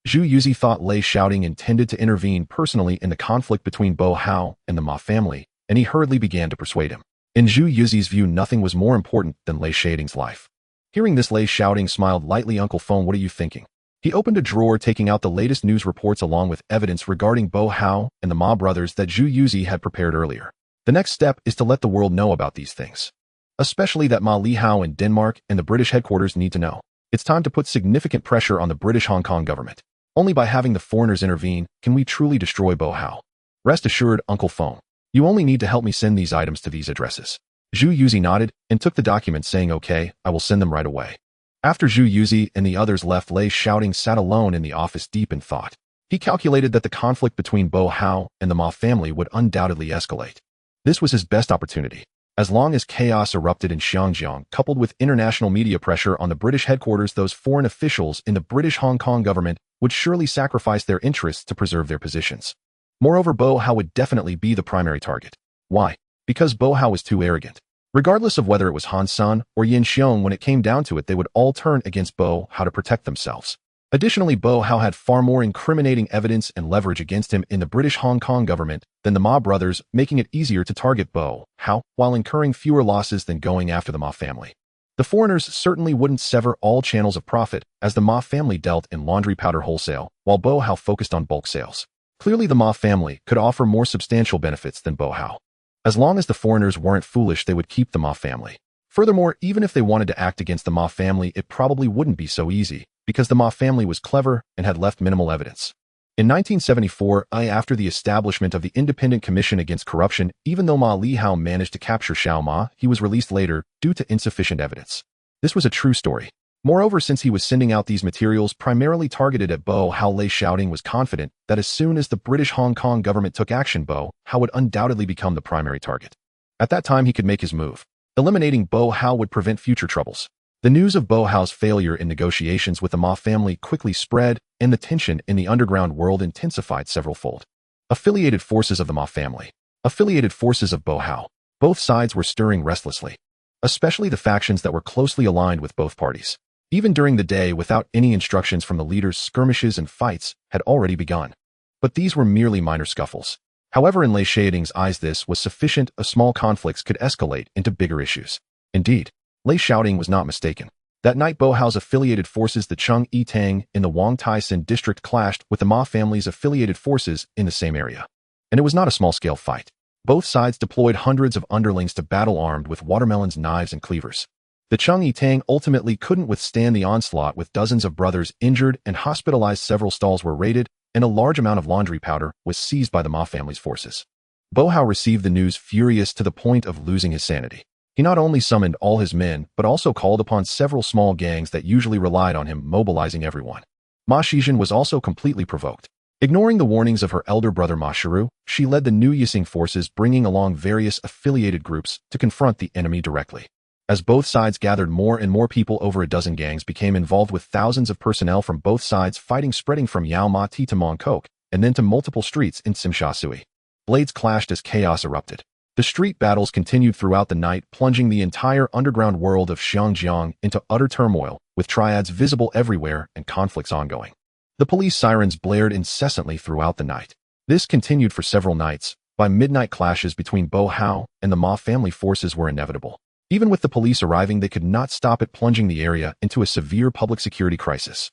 Zhu Yuzi thought Lei Shaoting intended to intervene personally in the conflict between Bo Hao and the Ma family, and he hurriedly began to persuade him. In Zhu Yuzi's view, nothing was more important than Lei Shaoting's life. Hearing this, Lei Shaoting smiled lightly. Uncle Feng, what are you thinking? He opened a drawer, taking out the latest news reports along with evidence regarding Bo Hao and the Ma brothers that Zhu Yuzi had prepared earlier. The next step is to let the world know about these things. Especially that Ma Li Hao in Denmark and the British headquarters need to know. It's time to put significant pressure on the British Hong Kong government. Only by having the foreigners intervene can we truly destroy Bo Hao. Rest assured, Uncle Feng. You only need to help me send these items to these addresses. Zhu Yuzi nodded and took the documents, saying, okay, I will send them right away. After Zhu Yuzi and the others left, Lei Shaoting sat alone in the office, deep in thought. He calculated that the conflict between Bo Hao and the Ma family would undoubtedly escalate. This was his best opportunity. As long as chaos erupted in Xinjiang, coupled with international media pressure on the British headquarters, those foreign officials in the British Hong Kong government would surely sacrifice their interests to preserve their positions. Moreover, Bo Hao would definitely be the primary target. Why? Because Bo Hao was too arrogant. Regardless of whether it was Han Sun or Yin Xiong, when it came down to it, they would all turn against Bo Hao to protect themselves. Additionally, Bo Hao had far more incriminating evidence and leverage against him in the British Hong Kong government than the Ma brothers, making it easier to target Bo Hao while incurring fewer losses than going after the Ma family. The foreigners certainly wouldn't sever all channels of profit, as the Ma family dealt in laundry powder wholesale, while Bo Hao focused on bulk sales. Clearly, the Ma family could offer more substantial benefits than Bo Hao. As long as the foreigners weren't foolish, they would keep the Ma family. Furthermore, even if they wanted to act against the Ma family, it probably wouldn't be so easy, because the Ma family was clever and had left minimal evidence. In 1974, after the establishment of the Independent Commission Against Corruption, even though Ma Li Hao managed to capture Xiao Ma, he was released later due to insufficient evidence. This was a true story. Moreover, since he was sending out these materials primarily targeted at Bo Hao, Lei Shaoting was confident that as soon as the British Hong Kong government took action, Bo Hao would undoubtedly become the primary target. At that time, he could make his move. Eliminating Bo Hao would prevent future troubles. The news of Bo Hao's failure in negotiations with the Ma family quickly spread, and the tension in the underground world intensified several-fold. Affiliated forces of the Ma family. Affiliated forces of Bo Hao. Both sides were stirring restlessly, especially the factions that were closely aligned with both parties. Even during the day, without any instructions from the leaders, skirmishes and fights had already begun. But these were merely minor scuffles. However, in Lei Shaoting's eyes, this was sufficient. Small conflicts could escalate into bigger issues. Indeed, Lei Shaoting was not mistaken. That night, Bo Hao's affiliated forces, the Chung Yi Tang in the Wang Tai Sin district, clashed with the Ma family's affiliated forces in the same area. And it was not a small-scale fight. Both sides deployed hundreds of underlings to battle armed with watermelons, knives, and cleavers. The Chung Yi Tang ultimately couldn't withstand the onslaught, with dozens of brothers injured and hospitalized. Several stalls were raided, and a large amount of laundry powder was seized by the Ma family's forces. Bo Hao received the news furious to the point of losing his sanity. He not only summoned all his men, but also called upon several small gangs that usually relied on him, mobilizing everyone. Ma Shizhen was also completely provoked. Ignoring the warnings of her elder brother Ma Shiru, she led the new Yixing forces, bringing along various affiliated groups to confront the enemy directly. As both sides gathered, more and more people, over a dozen gangs became involved, with thousands of personnel from both sides fighting, spreading from Yao Ma Ti to Mong Kok, and then to multiple streets in Tsim Shui. Blades clashed as chaos erupted. The street battles continued throughout the night, plunging the entire underground world of Xinjiang into utter turmoil, with triads visible everywhere and conflicts ongoing. The police sirens blared incessantly throughout the night. This continued for several nights. By midnight, clashes between Bo Hao and the Ma family forces were inevitable. Even with the police arriving, they could not stop it, plunging the area into a severe public security crisis.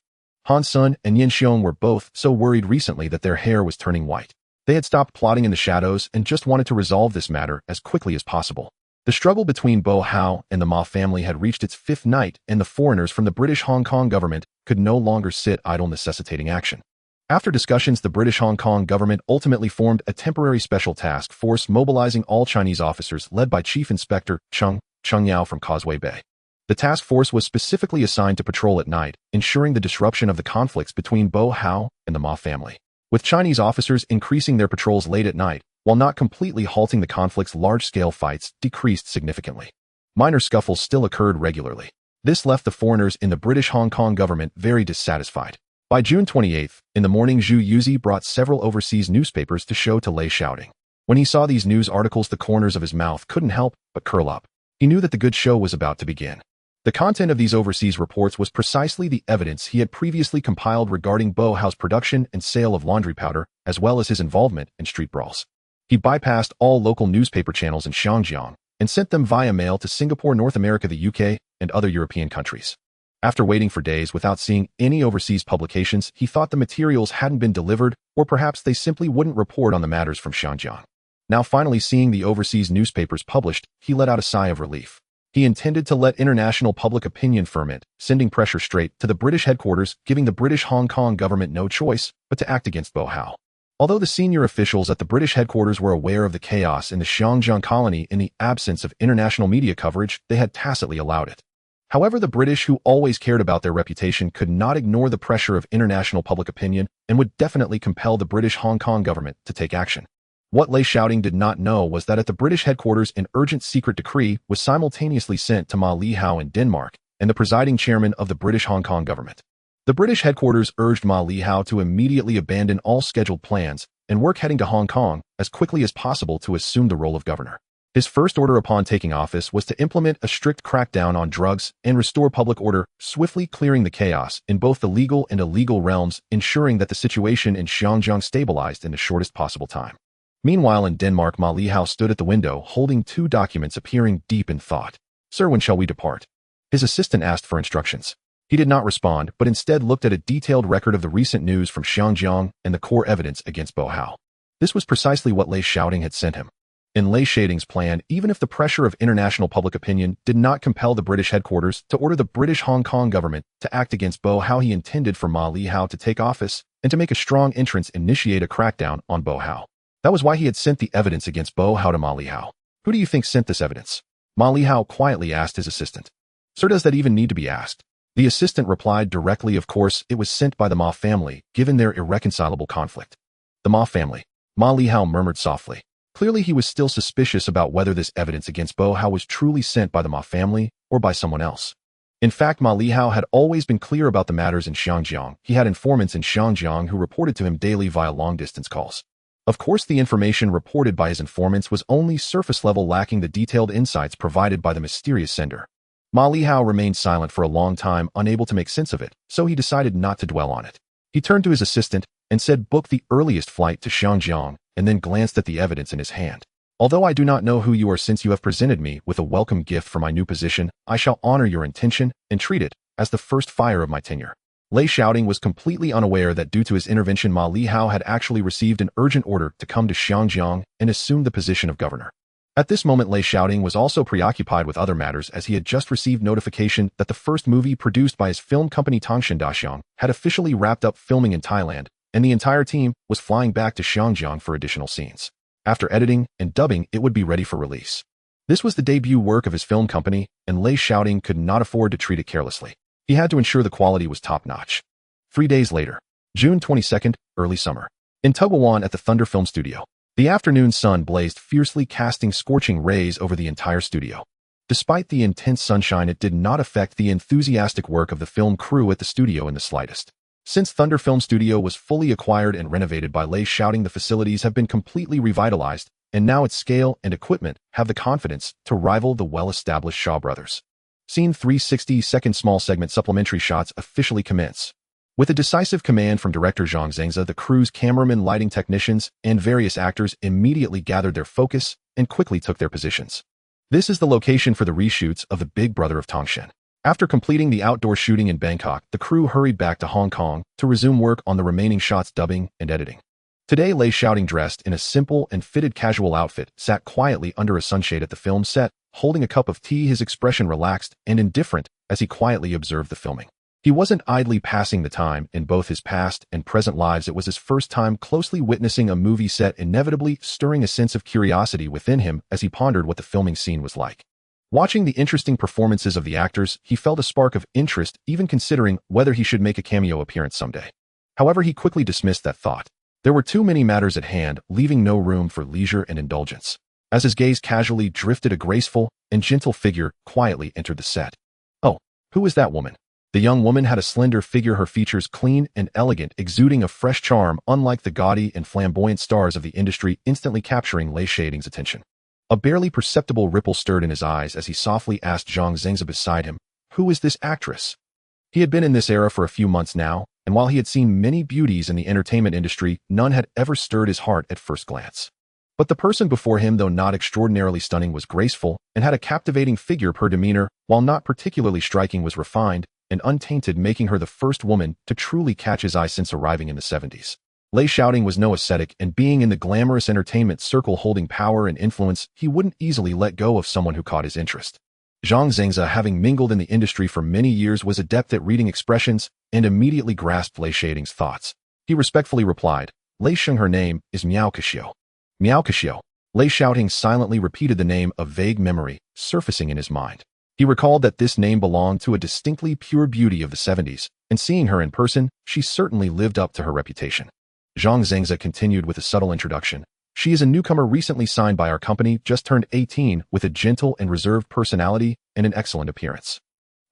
Han Sun and Yin Xiong were both so worried recently that their hair was turning white. They had stopped plotting in the shadows and just wanted to resolve this matter as quickly as possible. The struggle between Bo Hao and the Ma family had reached its fifth night, and the foreigners from the British Hong Kong government could no longer sit idle, necessitating action. After discussions, the British Hong Kong government ultimately formed a temporary special task force, mobilizing all Chinese officers led by Chief Inspector Chung Yao from Causeway Bay. The task force was specifically assigned to patrol at night, ensuring the disruption of the conflicts between Bo Hao and the Ma family. With Chinese officers increasing their patrols late at night, while not completely halting the conflicts, large-scale fights decreased significantly. Minor scuffles still occurred regularly. This left the foreigners in the British Hong Kong government very dissatisfied. By June 28th, in the morning, Zhu Yuzi brought several overseas newspapers to show to Lei Shaoting. When he saw these news articles, the corners of his mouth couldn't help but curl up. He knew that the good show was about to begin. The content of these overseas reports was precisely the evidence he had previously compiled regarding powerhouse production and sale of laundry powder, as well as his involvement in street brawls. He bypassed all local newspaper channels in Xinjiang and sent them via mail to Singapore, North America, the UK, and other European countries. After waiting for days without seeing any overseas publications, he thought the materials hadn't been delivered, or perhaps they simply wouldn't report on the matters from Xinjiang. Now finally seeing the overseas newspapers published, he let out a sigh of relief. He intended to let international public opinion ferment, sending pressure straight to the British headquarters, giving the British Hong Kong government no choice but to act against powerhouse. Although the senior officials at the British headquarters were aware of the chaos in the Xinjiang colony in the absence of international media coverage, they had tacitly allowed it. However, the British, who always cared about their reputation, could not ignore the pressure of international public opinion and would definitely compel the British Hong Kong government to take action. What Lei Shaoting did not know was that at the British headquarters an urgent secret decree was simultaneously sent to Ma Lihao in Denmark and the presiding chairman of the British Hong Kong government. The British headquarters urged Ma Lihao to immediately abandon all scheduled plans and work heading to Hong Kong as quickly as possible to assume the role of governor. His first order upon taking office was to implement a strict crackdown on drugs and restore public order, swiftly clearing the chaos in both the legal and illegal realms, ensuring that the situation in Xinjiang stabilized in the shortest possible time. Meanwhile, in Denmark, Ma Lihao stood at the window, holding two documents, appearing deep in thought. "Sir, when shall we depart?" His assistant asked for instructions. He did not respond, but instead looked at a detailed record of the recent news from Xinjiang and the core evidence against powerhouse. This was precisely what Lei Shaoting had sent him. In Lei Shaoting's plan, even if the pressure of international public opinion did not compel the British headquarters to order the British Hong Kong government to act against powerhouse, he intended for Ma Lihao to take office and to make a strong entrance, initiate a crackdown on powerhouse. That was why he had sent the evidence against powerhouse to Ma Lihao. "Who do you think sent this evidence?" Ma Lihao quietly asked his assistant. "Sir, does that even need to be asked?" The assistant replied directly, "Of course, it was sent by the Ma family, given their irreconcilable conflict." "The Ma family?" Ma Lihao murmured softly. Clearly he was still suspicious about whether this evidence against powerhouse was truly sent by the Ma family or by someone else. In fact, Ma Lihao had always been clear about the matters in Xinjiang. He had informants in Xinjiang who reported to him daily via long-distance calls. Of course, the information reported by his informants was only surface level, lacking the detailed insights provided by the mysterious sender. Ma Lihao remained silent for a long time, unable to make sense of it, so he decided not to dwell on it. He turned to his assistant and said, "Book the earliest flight to Xinjiang," and then glanced at the evidence in his hand. "Although I do not know who you are, since you have presented me with a welcome gift for my new position, I shall honor your intention and treat it as the first fire of my tenure." Lei Shaoting was completely unaware that due to his intervention, Ma Lihao had actually received an urgent order to come to Xinjiang and assume the position of governor. At this moment, Lei Shaoting was also preoccupied with other matters, as he had just received notification that the first movie produced by his film company Tongshan Daxiang had officially wrapped up filming in Thailand, and the entire team was flying back to Xinjiang for additional scenes. After editing and dubbing, it would be ready for release. This was the debut work of his film company, and Lei Shaoting could not afford to treat it carelessly. He had to ensure the quality was top-notch. 3 days later, June 22nd, early summer. In Kowloon at the Thunder Film Studio, the afternoon sun blazed fiercely, casting scorching rays over the entire studio. Despite the intense sunshine, it did not affect the enthusiastic work of the film crew at the studio in the slightest. Since Thunder Film Studio was fully acquired and renovated by Lei Shaoting, the facilities have been completely revitalized, and now its scale and equipment have the confidence to rival the well-established Shaw Brothers. Scene 360-second small segment supplementary shots officially commence. With a decisive command from director Zhang Zhengza, the crew's cameramen, lighting technicians, and various actors immediately gathered their focus and quickly took their positions. This is the location for the reshoots of The Big Brother of Tongshan. After completing the outdoor shooting in Bangkok, the crew hurried back to Hong Kong to resume work on the remaining shots, dubbing and editing. Today, Lei Shaoting, dressed in a simple and fitted casual outfit, sat quietly under a sunshade at the film set, holding a cup of tea, his expression relaxed and indifferent as he quietly observed the filming. He wasn't idly passing the time. In both his past and present lives, it was his first time closely witnessing a movie set, inevitably stirring a sense of curiosity within him as he pondered what the filming scene was like. Watching the interesting performances of the actors, he felt a spark of interest, even considering whether he should make a cameo appearance someday. However, he quickly dismissed that thought. There were too many matters at hand, leaving no room for leisure and indulgence. As his gaze casually drifted, a graceful and gentle figure quietly entered the set. "Oh, Who is that woman? The young woman had a slender figure, her features clean and elegant, exuding a fresh charm unlike the gaudy and flamboyant stars of the industry, instantly capturing Lei Shaoting's attention. A barely perceptible ripple stirred in his eyes as he softly asked Zhang Zengza beside him, "Who is this actress?" He had been in this era for a few months now, and while he had seen many beauties in the entertainment industry, none had ever stirred his heart at first glance. But the person before him, though not extraordinarily stunning, was graceful and had a captivating figure. Her demeanor, while not particularly striking, was refined and untainted, making her the first woman to truly catch his eye since arriving in the 70s. Lei Shaoting was no ascetic, and being in the glamorous entertainment circle holding power and influence, he wouldn't easily let go of someone who caught his interest. Zhang Zengza, having mingled in the industry for many years, was adept at reading expressions and immediately grasped Lei Shaoting's thoughts. He respectfully replied, "Lei Sheng, her name is Miao Kashio." Miao Kashio. Lei Shaoting silently repeated the name, a vague memory surfacing in his mind. He recalled that this name belonged to a distinctly pure beauty of the 70s, and seeing her in person, she certainly lived up to her reputation. Zhang Zengza continued with a subtle introduction. "She is a newcomer recently signed by our company, just turned 18, with a gentle and reserved personality and an excellent appearance.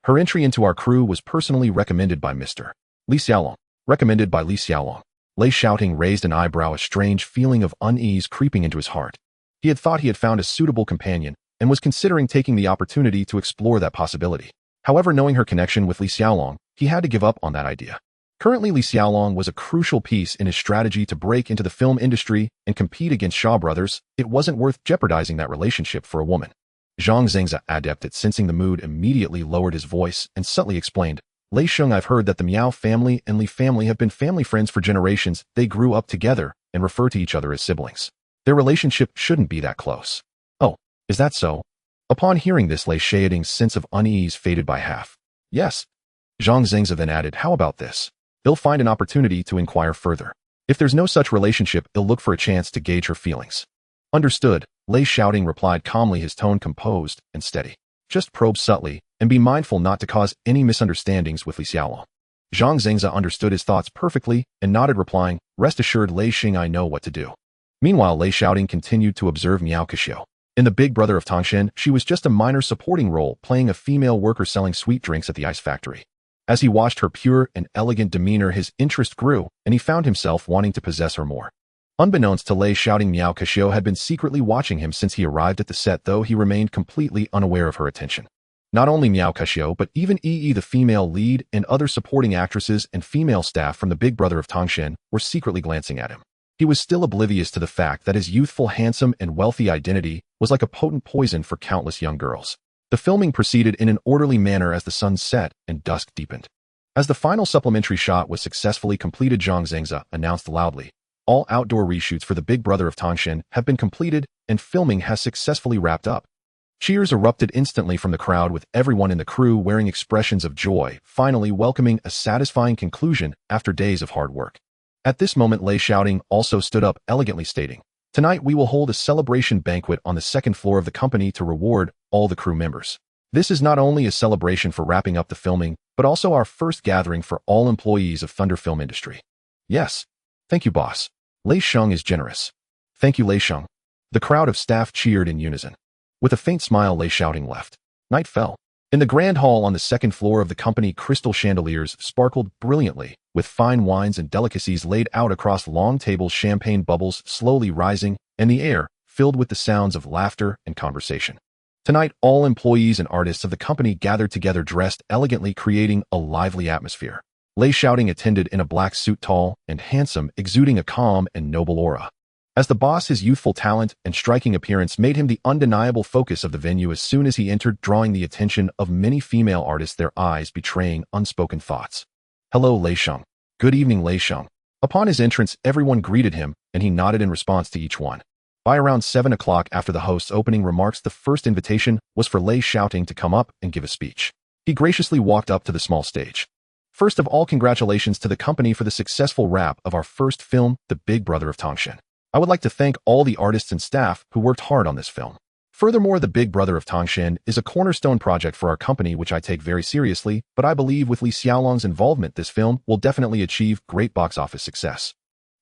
Her entry into our crew was personally recommended by Mr. Li Xiaolong." Recommended by Li Xiaolong. Lei Shaoting raised an eyebrow, a strange feeling of unease creeping into his heart. He had thought he had found a suitable companion and was considering taking the opportunity to explore that possibility. However, knowing her connection with Li Xiaolong, he had to give up on that idea. Currently, Li Xiaolong was a crucial piece in his strategy to break into the film industry and compete against Shaw Brothers. It wasn't worth jeopardizing that relationship for a woman. Zhang Zengza, adept at sensing the mood, immediately lowered his voice and subtly explained, "Lei Sheng, I've heard that the Miao family and Li family have been family friends for generations. They grew up together and refer to each other as siblings. Their relationship shouldn't be that close." "Oh, is that so?" Upon hearing this, Lei Shaoting's sense of unease faded by half. "Yes." Zhang Zengza then added, "How about this? They'll find an opportunity to inquire further. If there's no such relationship, they'll look for a chance to gauge her feelings." "Understood," Lei Shaoting replied calmly, his tone composed and steady. "Just probe subtly, and be mindful not to cause any misunderstandings with Li Xiaolong." Zhang Zengza understood his thoughts perfectly and nodded, replying, "Rest assured, Lei Xing, I know what to do." Meanwhile, Lei Shaoting continued to observe Miao Kashio. In The Big Brother of Tangshan, she was just a minor supporting role, playing a female worker selling sweet drinks at the ice factory. As he watched her pure and elegant demeanor, his interest grew, and he found himself wanting to possess her more. Unbeknownst to Lei Shaoting, Miao Kashio had been secretly watching him since he arrived at the set, though he remained completely unaware of her attention. Not only Miao Kashio, but even Yi, the female lead, and other supporting actresses and female staff from The Big Brother of Tangshan were secretly glancing at him. He was still oblivious to the fact that his youthful, handsome, and wealthy identity was like a potent poison for countless young girls. The filming proceeded in an orderly manner as the sun set and dusk deepened. As the final supplementary shot was successfully completed, Zhang Zengza announced loudly, "All outdoor reshoots for The Big Brother of Tangshan have been completed and filming has successfully wrapped up." Cheers erupted instantly from the crowd, with everyone in the crew wearing expressions of joy, finally welcoming a satisfying conclusion after days of hard work. At this moment, Lei Shaoting also stood up, elegantly stating, "Tonight we will hold a celebration banquet on the second floor of the company to reward all the crew members. This is not only a celebration for wrapping up the filming, but also our first gathering for all employees of Thunder Film Industry." "Yes. Thank you, boss. Lei Sheng is generous." "Thank you, Lei Sheng." The crowd of staff cheered in unison. With a faint smile, Lei Shaoting left. Night fell. In the grand hall on the second floor of the company, crystal chandeliers sparkled brilliantly, with fine wines and delicacies laid out across long tables, champagne bubbles slowly rising, and the air filled with the sounds of laughter and conversation. Tonight, all employees and artists of the company gathered together, dressed elegantly, creating a lively atmosphere. Lei Shaoting attended in a black suit, tall and handsome, exuding a calm and noble aura. As the boss, his youthful talent and striking appearance made him the undeniable focus of the venue as soon as he entered, drawing the attention of many female artists, their eyes betraying unspoken thoughts. "Hello, Lei Sheng." "Good evening, Lei Sheng." Upon his entrance, everyone greeted him, and he nodded in response to each one. By around 7 o'clock, after the host's opening remarks, the first invitation was for Lei Shaoting to come up and give a speech. He graciously walked up to the small stage. "First of all, congratulations to the company for the successful wrap of our first film, The Big Brother of Tangshan. I would like to thank all the artists and staff who worked hard on this film. Furthermore, The Big Brother of Tangshan is a cornerstone project for our company, which I take very seriously, but I believe with Li Xiaolong's involvement, this film will definitely achieve great box office success.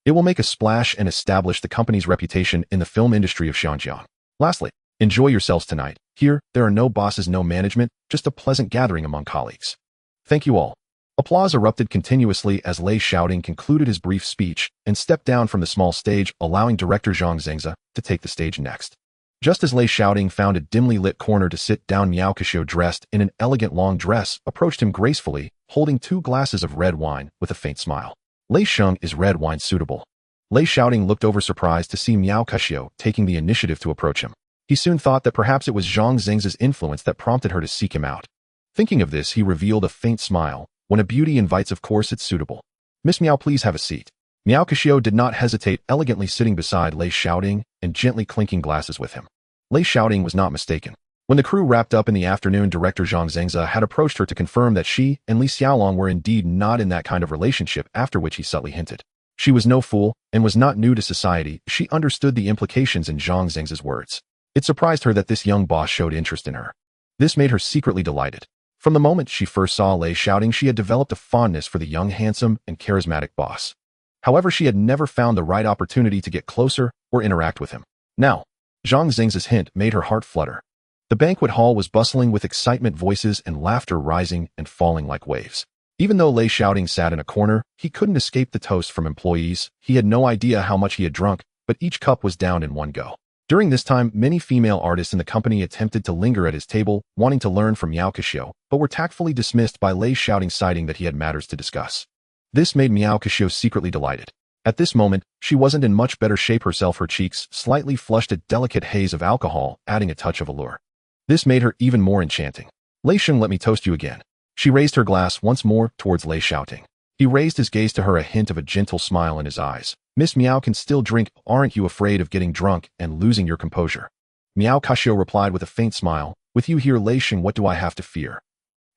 It will make a splash and establish the company's reputation in the film industry of Xinjiang. Lastly, enjoy yourselves tonight. Here, there are no bosses, no management, just a pleasant gathering among colleagues. Thank you all. Applause erupted continuously as Lei Shaoting concluded his brief speech and stepped down from the small stage, allowing director Zhang Zhengze to take the stage next. Just as Lei Shaoting found a dimly lit corner to sit down, Miao Kashio, dressed in an elegant long dress, approached him gracefully, holding 2 glasses of red wine with a faint smile. Lei Sheng, is red wine suitable? Lei Shaoting looked over, surprised to see Miao Kashio taking the initiative to approach him. He soon thought that perhaps it was Zhang Zhengze's influence that prompted her to seek him out. Thinking of this, he revealed a faint smile. When a beauty invites, of course it's suitable. Miss Miao, please have a seat. Miao Kashio did not hesitate, elegantly sitting beside Lei Shaoting and gently clinking glasses with him. Lei Shaoting was not mistaken. When the crew wrapped up in the afternoon, director Zhang Zhengze had approached her to confirm that she and Li Xiaolong were indeed not in that kind of relationship, after which he subtly hinted. She was no fool and was not new to society. She understood the implications in Zhang Zhengze's words. It surprised her that this young boss showed interest in her. This made her secretly delighted. From the moment she first saw Lei Shaoting, she had developed a fondness for the young, handsome, and charismatic boss. However, she had never found the right opportunity to get closer or interact with him. Now, Zhang Zhengze's hint made her heart flutter. The banquet hall was bustling with excitement, voices and laughter rising and falling like waves. Even though Lei Shaoting sat in a corner, he couldn't escape the toast from employees. He had no idea how much he had drunk, but each cup was down in one go. During this time, many female artists in the company attempted to linger at his table, wanting to learn from Miao Kashio, but were tactfully dismissed by Lei Shaoting, citing that he had matters to discuss. This made Miao Kashio secretly delighted. At this moment, she wasn't in much better shape herself, her cheeks slightly flushed, a delicate haze of alcohol, adding a touch of allure. This made her even more enchanting. Lei Sheng, let me toast you again. She raised her glass once more towards Lei Shaoting. He raised his gaze to her, a hint of a gentle smile in his eyes. Miss Miao can still drink. Aren't you afraid of getting drunk and losing your composure? Miao Kashio replied with a faint smile. With you here, Lei Sheng, what do I have to fear?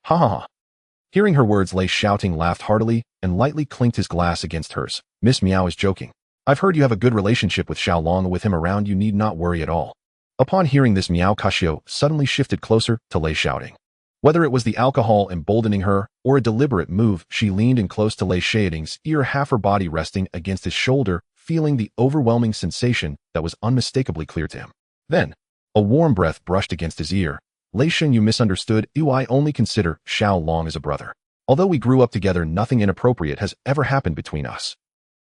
Ha ha ha. Hearing her words, Lei Shaoting laughed heartily and lightly clinked his glass against hers. Miss Miao is joking. I've heard you have a good relationship with Xiaolong. With him around, you need not worry at all. Upon hearing this, Miao Kashio suddenly shifted closer to Lei Shaoting. Whether it was the alcohol emboldening her or a deliberate move, she leaned in close to Lei Shaoting's ear, half her body resting against his shoulder, feeling the overwhelming sensation that was unmistakably clear to him. Then, a warm breath brushed against his ear. Lei Sheng, you misunderstood. I only consider Xiaolong as a brother. Although we grew up together, nothing inappropriate has ever happened between us.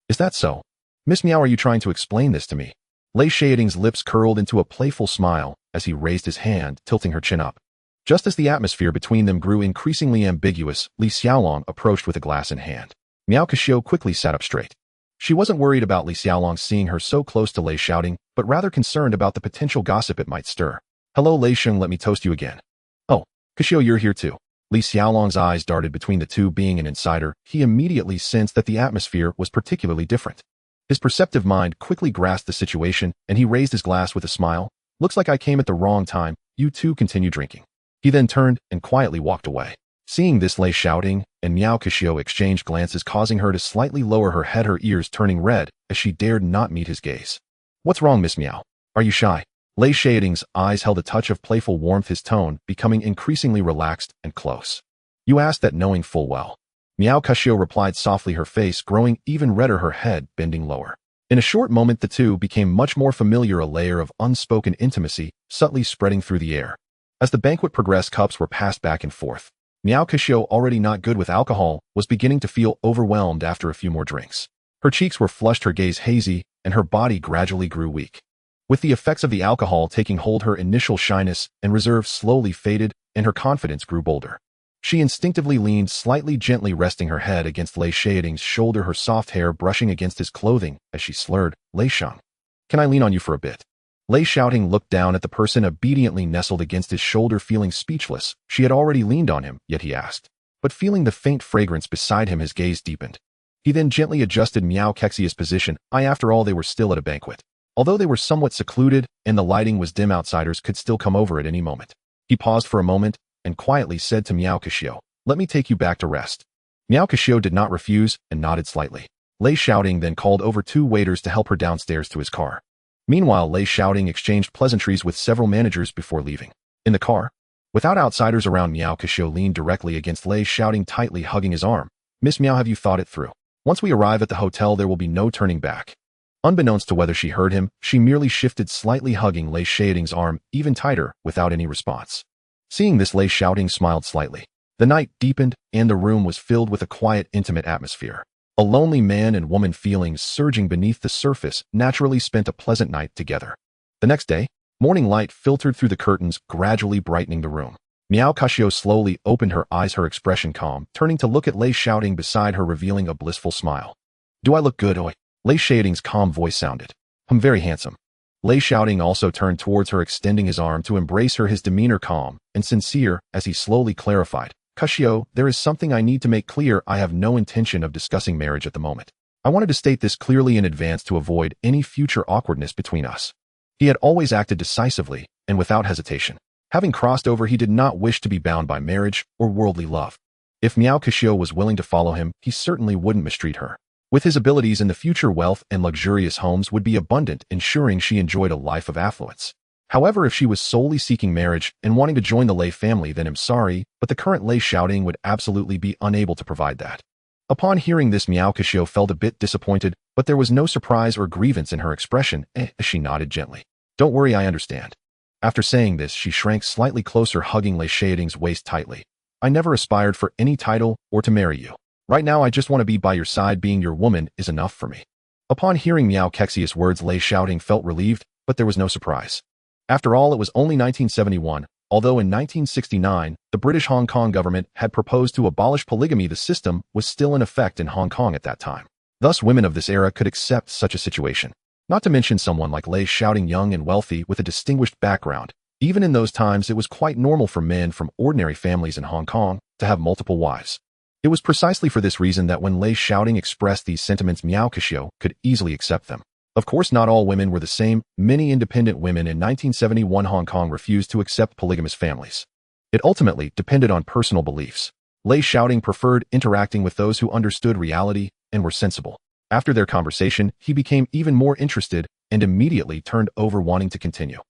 Is that so? Miss Miao, are you trying to explain this to me? Lei Shaoting's lips curled into a playful smile as he raised his hand, tilting her chin up. Just as the atmosphere between them grew increasingly ambiguous, Li Xiaolong approached with a glass in hand. Miao Kashio quickly sat up straight. She wasn't worried about Li Xiaolong seeing her so close to Lei Shaoting, but rather concerned about the potential gossip it might stir. Hello, Lei Sheng, let me toast you again. Oh, Kashio, you're here too. Li Xiaolong's eyes darted between the two. Being an insider, he immediately sensed that the atmosphere was particularly different. His perceptive mind quickly grasped the situation, and he raised his glass with a smile. Looks like I came at the wrong time. You two continue drinking. He then turned and quietly walked away. Seeing this, Lei Shaoting and Miao Kashio exchanged glances, causing her to slightly lower her head, her ears turning red as she dared not meet his gaze. What's wrong, Miss Miao? Are you shy? Lei Shaoting's eyes held a touch of playful warmth, his tone becoming increasingly relaxed and close. You asked that knowing full well. Miao Kashio replied softly, her face growing even redder, her head bending lower. In a short moment, the two became much more familiar, a layer of unspoken intimacy subtly spreading through the air. As the banquet progressed, cups were passed back and forth. Miao Kashio, already not good with alcohol, was beginning to feel overwhelmed after a few more drinks. Her cheeks were flushed, her gaze hazy, and her body gradually grew weak. With the effects of the alcohol taking hold, her initial shyness and reserve slowly faded, and her confidence grew bolder. She instinctively leaned slightly, gently resting her head against Lei Shaoting's shoulder, her soft hair brushing against his clothing as she slurred, Lei Sheng, can I lean on you for a bit? Lei Shaoting looked down at the person obediently nestled against his shoulder, feeling speechless. She had already leaned on him, yet he asked. But feeling the faint fragrance beside him, his gaze deepened. He then gently adjusted Miao Kexia's position. After all, they were still at a banquet. Although they were somewhat secluded and the lighting was dim, outsiders could still come over at any moment. He paused for a moment and quietly said to Miao Kashio, let me take you back to rest. Miao Kashio did not refuse and nodded slightly. Lei Shaoting then called over 2 waiters to help her downstairs to his car. Meanwhile, Lei Shaoting exchanged pleasantries with several managers before leaving. In the car, without outsiders around, Miao Kashio leaned directly against Lei Shaoting, tightly hugging his arm. Miss Miao, have you thought it through? Once we arrive at the hotel, there will be no turning back. Unbeknownst to whether she heard him, she merely shifted slightly, hugging Lei Shaoting's arm even tighter without any response. Seeing this, Lei Shaoting smiled slightly. The night deepened, and the room was filled with a quiet, intimate atmosphere. A lonely man and woman, feelings surging beneath the surface, naturally spent a pleasant night together. The next day, morning light filtered through the curtains, gradually brightening the room. Miao Kashio slowly opened her eyes, her expression calm, turning to look at Lei Shaoting beside her, revealing a blissful smile. "Do I look good, oi?" Lei Shaoting's calm voice sounded. "I'm very handsome." Lei Shaoting also turned towards her, extending his arm to embrace her, his demeanor calm and sincere as he slowly clarified. "Kashio, there is something I need to make clear. I have no intention of discussing marriage at the moment. I wanted to state this clearly in advance to avoid any future awkwardness between us." He had always acted decisively and without hesitation. Having crossed over, he did not wish to be bound by marriage or worldly love. If Miao Kashio was willing to follow him, he certainly wouldn't mistreat her. With his abilities in the future, wealth and luxurious homes would be abundant, ensuring she enjoyed a life of affluence. However, if she was solely seeking marriage and wanting to join the Lei family, then I'm sorry, but the current Lei Shaoting would absolutely be unable to provide that. Upon hearing this, Miao Kashio felt a bit disappointed, but there was no surprise or grievance in her expression as she nodded gently. "Don't worry, I understand." After saying this, she shrank slightly closer, hugging Lei Shaoting's waist tightly. "I never aspired for any title or to marry you. Right now, I just want to be by your side. Being your woman is enough for me." Upon hearing Miao Kaxia's words, Lei Shaoting felt relieved, but there was no surprise. After all, it was only 1971, although in 1969, the British Hong Kong government had proposed to abolish polygamy. The system was still in effect in Hong Kong at that time. Thus, women of this era could accept such a situation. Not to mention someone like Lei Shaoting, young and wealthy with a distinguished background. Even in those times, it was quite normal for men from ordinary families in Hong Kong to have multiple wives. It was precisely for this reason that when Lei Shaoting expressed these sentiments, Miao Kashio could easily accept them. Of course, not all women were the same. Many independent women in 1971 Hong Kong refused to accept polygamous families. It ultimately depended on personal beliefs. Lei Shaoting preferred interacting with those who understood reality and were sensible. After their conversation, he became even more interested and immediately turned over, wanting to continue.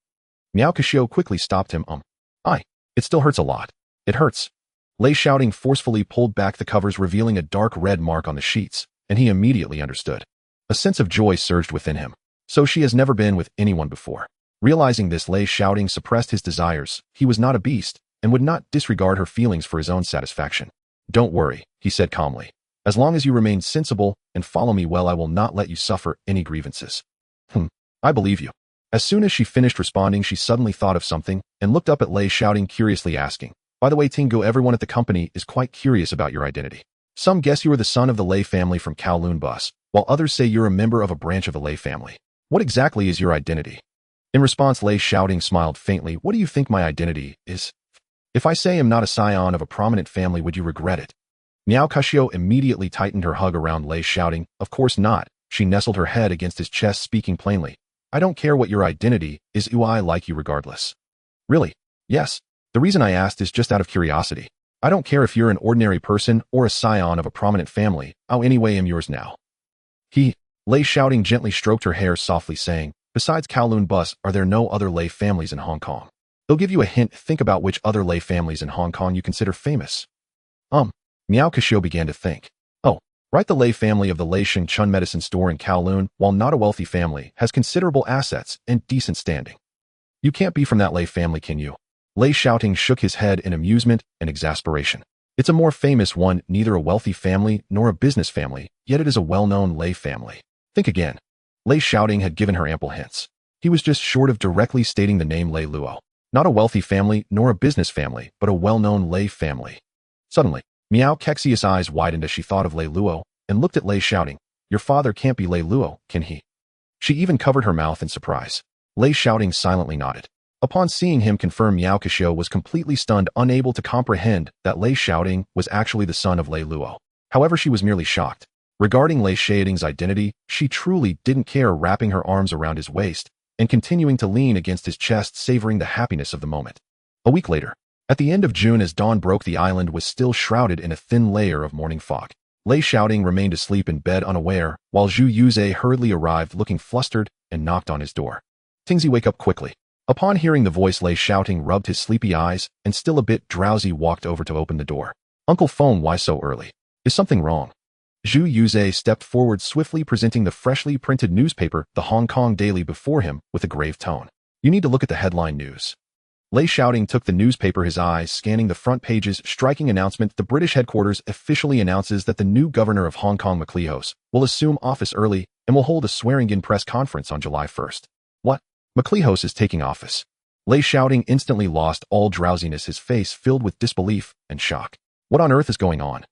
Miao Kashio quickly stopped him. It still hurts a lot." "It hurts." Lei Shaoting forcefully pulled back the covers, revealing a dark red mark on the sheets, and he immediately understood. A sense of joy surged within him. So she has never been with anyone before. Realizing this, Lei Shaoting suppressed his desires. He was not a beast and would not disregard her feelings for his own satisfaction. "Don't worry," he said calmly. "As long as you remain sensible and follow me well, I will not let you suffer any grievances." I believe you." As soon as she finished responding, she suddenly thought of something and looked up at Lei Shaoting, curiously asking, "By the way, Tingo, everyone at the company is quite curious about your identity. Some guess you are the son of the Lei family from Kowloon bus, while others say you're a member of a branch of the Lei family. What exactly is your identity?" In response, Lei Shaoting smiled faintly. "What do you think my identity is? If I say I'm not a scion of a prominent family, would you regret it?" Miao Kashio immediately tightened her hug around Lei Shaoting. "Of course not." She nestled her head against his chest, speaking plainly. "I don't care what your identity is. I like you regardless." "Really?" "Yes. The reason I asked is just out of curiosity. I don't care if you're an ordinary person or a scion of a prominent family. Anyway, I'm yours now." Lei Shaoting gently stroked her hair, softly saying, "Besides Kowloon bus, are there no other Lei families in Hong Kong? They'll give you a hint. Think about which other Lei families in Hong Kong you consider famous." Miao Kashio began to think. Right, the Lei family of the Lei Sheng Chun medicine store in Kowloon, while not a wealthy family, has considerable assets and decent standing. You can't be from that Lei family, can you? Lei Shaoting shook his head in amusement and exasperation. It's a more famous one, neither a wealthy family nor a business family, yet it is a well-known Lei family. Think again. Lei Shaoting had given her ample hints. He was just short of directly stating the name Lei Luo. Not a wealthy family nor a business family, but a well-known Lei family. Suddenly, Miao Kexia's eyes widened as she thought of Lei Luo and looked at Lei Shaoting. "Your father can't be Lei Luo, can he?" She even covered her mouth in surprise. Lei Shaoting silently nodded. Upon seeing him confirm, Miao Kashio was completely stunned, unable to comprehend that Lei Shaoting was actually the son of Lei Luo. However, she was merely shocked. Regarding Lei Shaoting's identity, she truly didn't care, wrapping her arms around his waist and continuing to lean against his chest, savoring the happiness of the moment. A week later, at the end of June, as dawn broke, the island was still shrouded in a thin layer of morning fog. Lei Shaoting remained asleep in bed, unaware, while Zhu Yuze hurriedly arrived, looking flustered, and knocked on his door. "Tingzi, wake up quickly." Upon hearing the voice, Lei Shaoting rubbed his sleepy eyes and, still a bit drowsy, walked over to open the door. "Uncle Feng, why so early? Is something wrong?" Zhu Yuze stepped forward swiftly, presenting the freshly printed newspaper, the Hong Kong Daily, before him with a grave tone. You need to look at the headline news. Lei Shaoting took the newspaper, his eyes scanning the front page's striking announcement. The British headquarters officially announces that the new governor of Hong Kong, McLeod, will assume office early and will hold a swearing-in press conference on July 1st. What? McLeod is taking office. Lei Shaoting instantly lost all drowsiness, his face filled with disbelief and shock. What on earth is going on?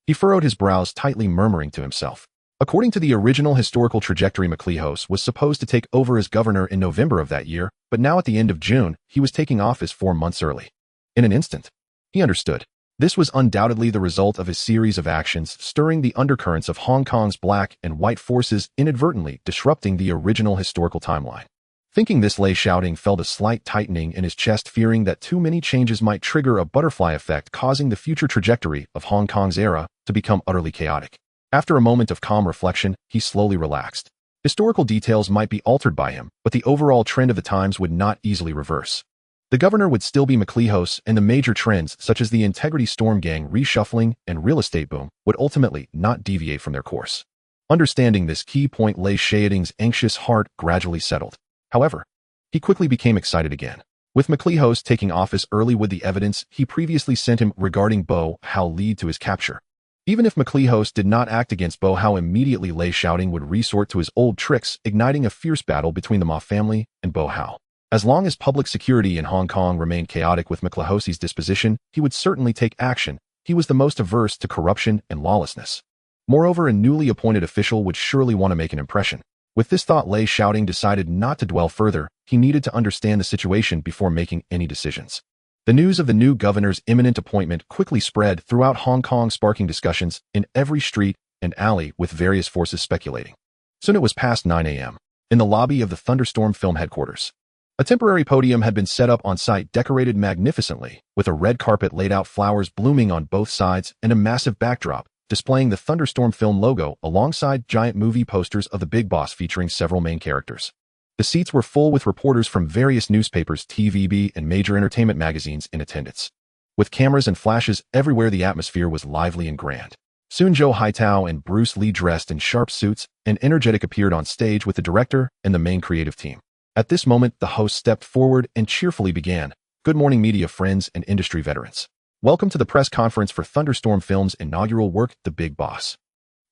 He furrowed his brows tightly, murmuring to himself. According to the original historical trajectory, McLeod was supposed to take over as governor in November of that year, but now at the end of June, he was taking office 4 months early. In an instant, he understood. This was undoubtedly the result of a series of actions stirring the undercurrents of Hong Kong's black and white forces, inadvertently disrupting the original historical timeline. Thinking this, Lei Shaoting felt a slight tightening in his chest, fearing that too many changes might trigger a butterfly effect, causing the future trajectory of Hong Kong's era to become utterly chaotic. After a moment of calm reflection, he slowly relaxed. Historical details might be altered by him, but the overall trend of the times would not easily reverse. The governor would still be McLeod, and the major trends, such as the integrity storm gang reshuffling and real estate boom, would ultimately not deviate from their course. Understanding this key point, Lei Shaoting's anxious heart gradually settled. However, he quickly became excited again. With McLeod taking office early, would the evidence he previously sent him regarding Bo Hao lead to his capture? Even if McLeod did not act against Bo Hao immediately, Lei Shaoting would resort to his old tricks, igniting a fierce battle between the Ma family and Bo Hao. As long as public security in Hong Kong remained chaotic with McLeod's disposition, he would certainly take action. He was the most averse to corruption and lawlessness. Moreover, a newly appointed official would surely want to make an impression. With this thought, Lei Shaoting decided not to dwell further. He needed to understand the situation before making any decisions. The news of the new governor's imminent appointment quickly spread throughout Hong Kong, sparking discussions in every street and alley, with various forces speculating. Soon it was past 9 a.m. In the lobby of the Thunderstorm Film headquarters, a temporary podium had been set up on site, decorated magnificently, with a red carpet laid out, flowers blooming on both sides, and a massive backdrop displaying the Thunderstorm Film logo alongside giant movie posters of the Big Boss featuring several main characters. The seats were full with reporters from various newspapers, TVB, and major entertainment magazines in attendance. With cameras and flashes everywhere, the atmosphere was lively and grand. Soon Zhou Haitao and Bruce Lee, dressed in sharp suits and energetic, appeared on stage with the director and the main creative team. At this moment, the host stepped forward and cheerfully began. Good morning, media friends and industry veterans. Welcome to the press conference for Thunderstorm Film's inaugural work, The Big Boss.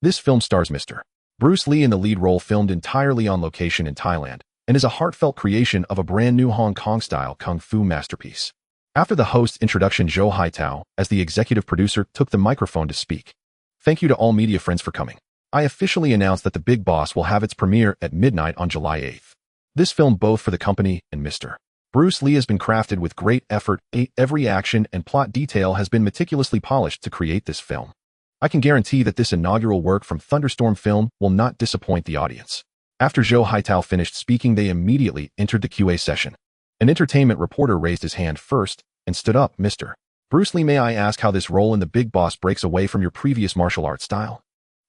This film stars Mr. Bruce Lee in the lead role, filmed entirely on location in Thailand, and is a heartfelt creation of a brand new Hong Kong-style kung fu masterpiece. After the host's introduction, Zhou Haitao, as the executive producer, took the microphone to speak. Thank you to all media friends for coming. I officially announce that The Big Boss will have its premiere at midnight on July 8th. This film, both for the company and Mr. Bruce Lee, has been crafted with great effort. Every action and plot detail has been meticulously polished to create this film. I can guarantee that this inaugural work from Thunderstorm Film will not disappoint the audience. After Zhou Haitao finished speaking, they immediately entered the QA session. An entertainment reporter raised his hand first and stood up. Mr. Bruce Lee, may I ask how this role in The Big Boss breaks away from your previous martial arts style?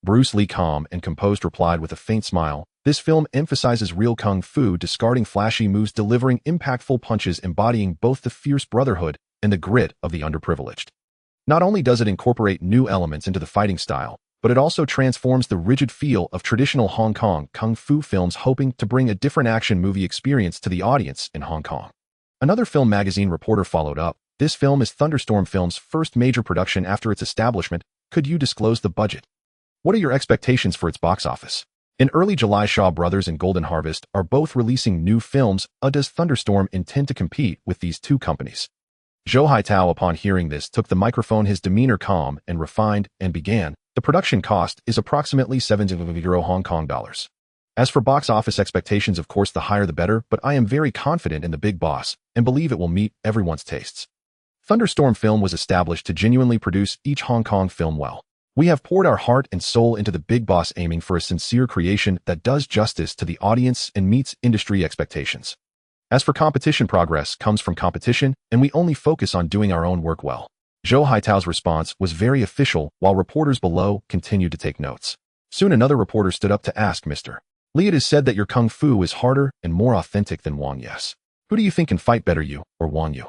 Bruce Lee, calm and composed, replied with a faint smile. This film emphasizes real kung fu, discarding flashy moves, delivering impactful punches, embodying both the fierce brotherhood and the grit of the underprivileged. Not only does it incorporate new elements into the fighting style, but it also transforms the rigid feel of traditional Hong Kong kung fu films, hoping to bring a different action movie experience to the audience in Hong Kong. Another film magazine reporter followed up. This film is Thunderstorm Film's first major production after its establishment. Could you disclose the budget? What are your expectations for its box office? In early July, Shaw Brothers and Golden Harvest are both releasing new films. Does Thunderstorm intend to compete with these two companies? Zhou Haitao, upon hearing this, took the microphone, his demeanor calm and refined, and began. The production cost is approximately €70 Hong Kong dollars. As for box office expectations, of course, the higher the better, but I am very confident in The Big Boss and believe it will meet everyone's tastes. Thunderstorm Film was established to genuinely produce each Hong Kong film well. We have poured our heart and soul into The Big Boss, aiming for a sincere creation that does justice to the audience and meets industry expectations. As for competition, progress comes from competition, and we only focus on doing our own work well. Zhou Haitao's response was very official, while reporters below continued to take notes. Soon another reporter stood up to ask, Mr. Lee, it is said that your kung fu is harder and more authentic than Wang Yes. Who do you think can fight better, you or Wang Yu?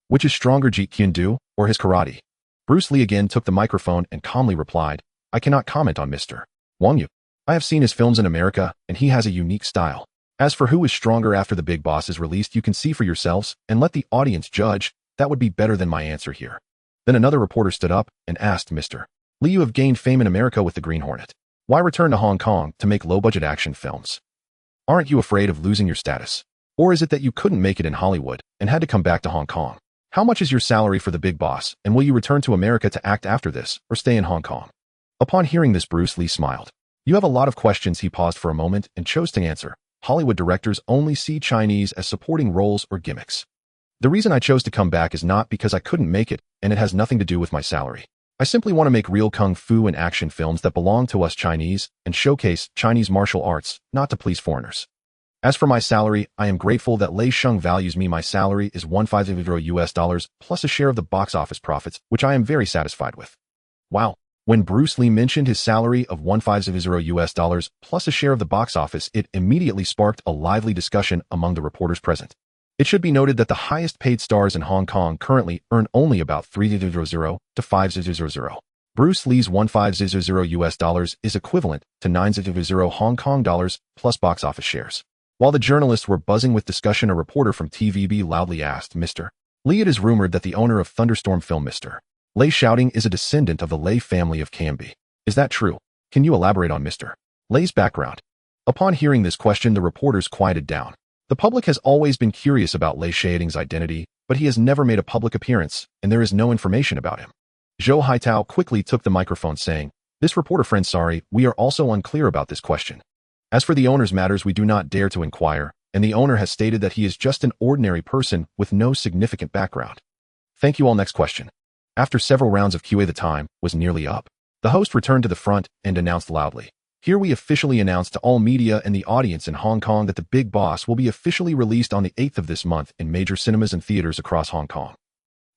Which is stronger, Jeet Kune Do or his karate? Bruce Lee again took the microphone and calmly replied, I cannot comment on Mr. Wang Yu. I have seen his films in America, and he has a unique style. As for who is stronger after The Big Boss is released, you can see for yourselves and let the audience judge. That would be better than my answer here. Then another reporter stood up and asked Mr. Lee, you have gained fame in America with The Green Hornet. Why return to Hong Kong to make low-budget action films? Aren't you afraid of losing your status? Or is it that you couldn't make it in Hollywood and had to come back to Hong Kong? How much is your salary for The Big Boss, and will you return to America to act after this, or stay in Hong Kong? Upon hearing this, Bruce Lee smiled. You have a lot of questions. He paused for a moment and chose to answer. Hollywood directors only see Chinese as supporting roles or gimmicks. The reason I chose to come back is not because I couldn't make it, and it has nothing to do with my salary. I simply want to make real kung fu and action films that belong to us Chinese and showcase Chinese martial arts, not to please foreigners. As for my salary, I am grateful that Lei Shaoting values me. My salary is $150 plus a share of the box office profits, which I am very satisfied with. Wow. When Bruce Lee mentioned his salary of $150 plus a share of the box office, it immediately sparked a lively discussion among the reporters present. It should be noted that the highest paid stars in Hong Kong currently earn only about $300 to $500. Bruce Lee's $150 is equivalent to $900 Hong Kong dollars plus box office shares. While the journalists were buzzing with discussion, a reporter from TVB loudly asked Mr. Lee, it is rumored that the owner of Thunderstorm Film, Mr. Lei Shaoting, is a descendant of the Lei family of KMB. Is that true? Can you elaborate on Mr. Lei's background? Upon hearing this question, the reporters quieted down. The public has always been curious about Lei Shaoting's identity, but he has never made a public appearance, and there is no information about him. Zhou Haitao quickly took the microphone, saying, "This reporter friend, sorry, we are also unclear about this question. As for the owner's matters, we do not dare to inquire, and the owner has stated that he is just an ordinary person with no significant background." Thank you all. Next question. After several rounds of QA, the time was nearly up. The host returned to the front and announced loudly, "Here we officially announce to all media and the audience in Hong Kong that The Big Boss will be officially released on the 8th of this month in major cinemas and theaters across Hong Kong."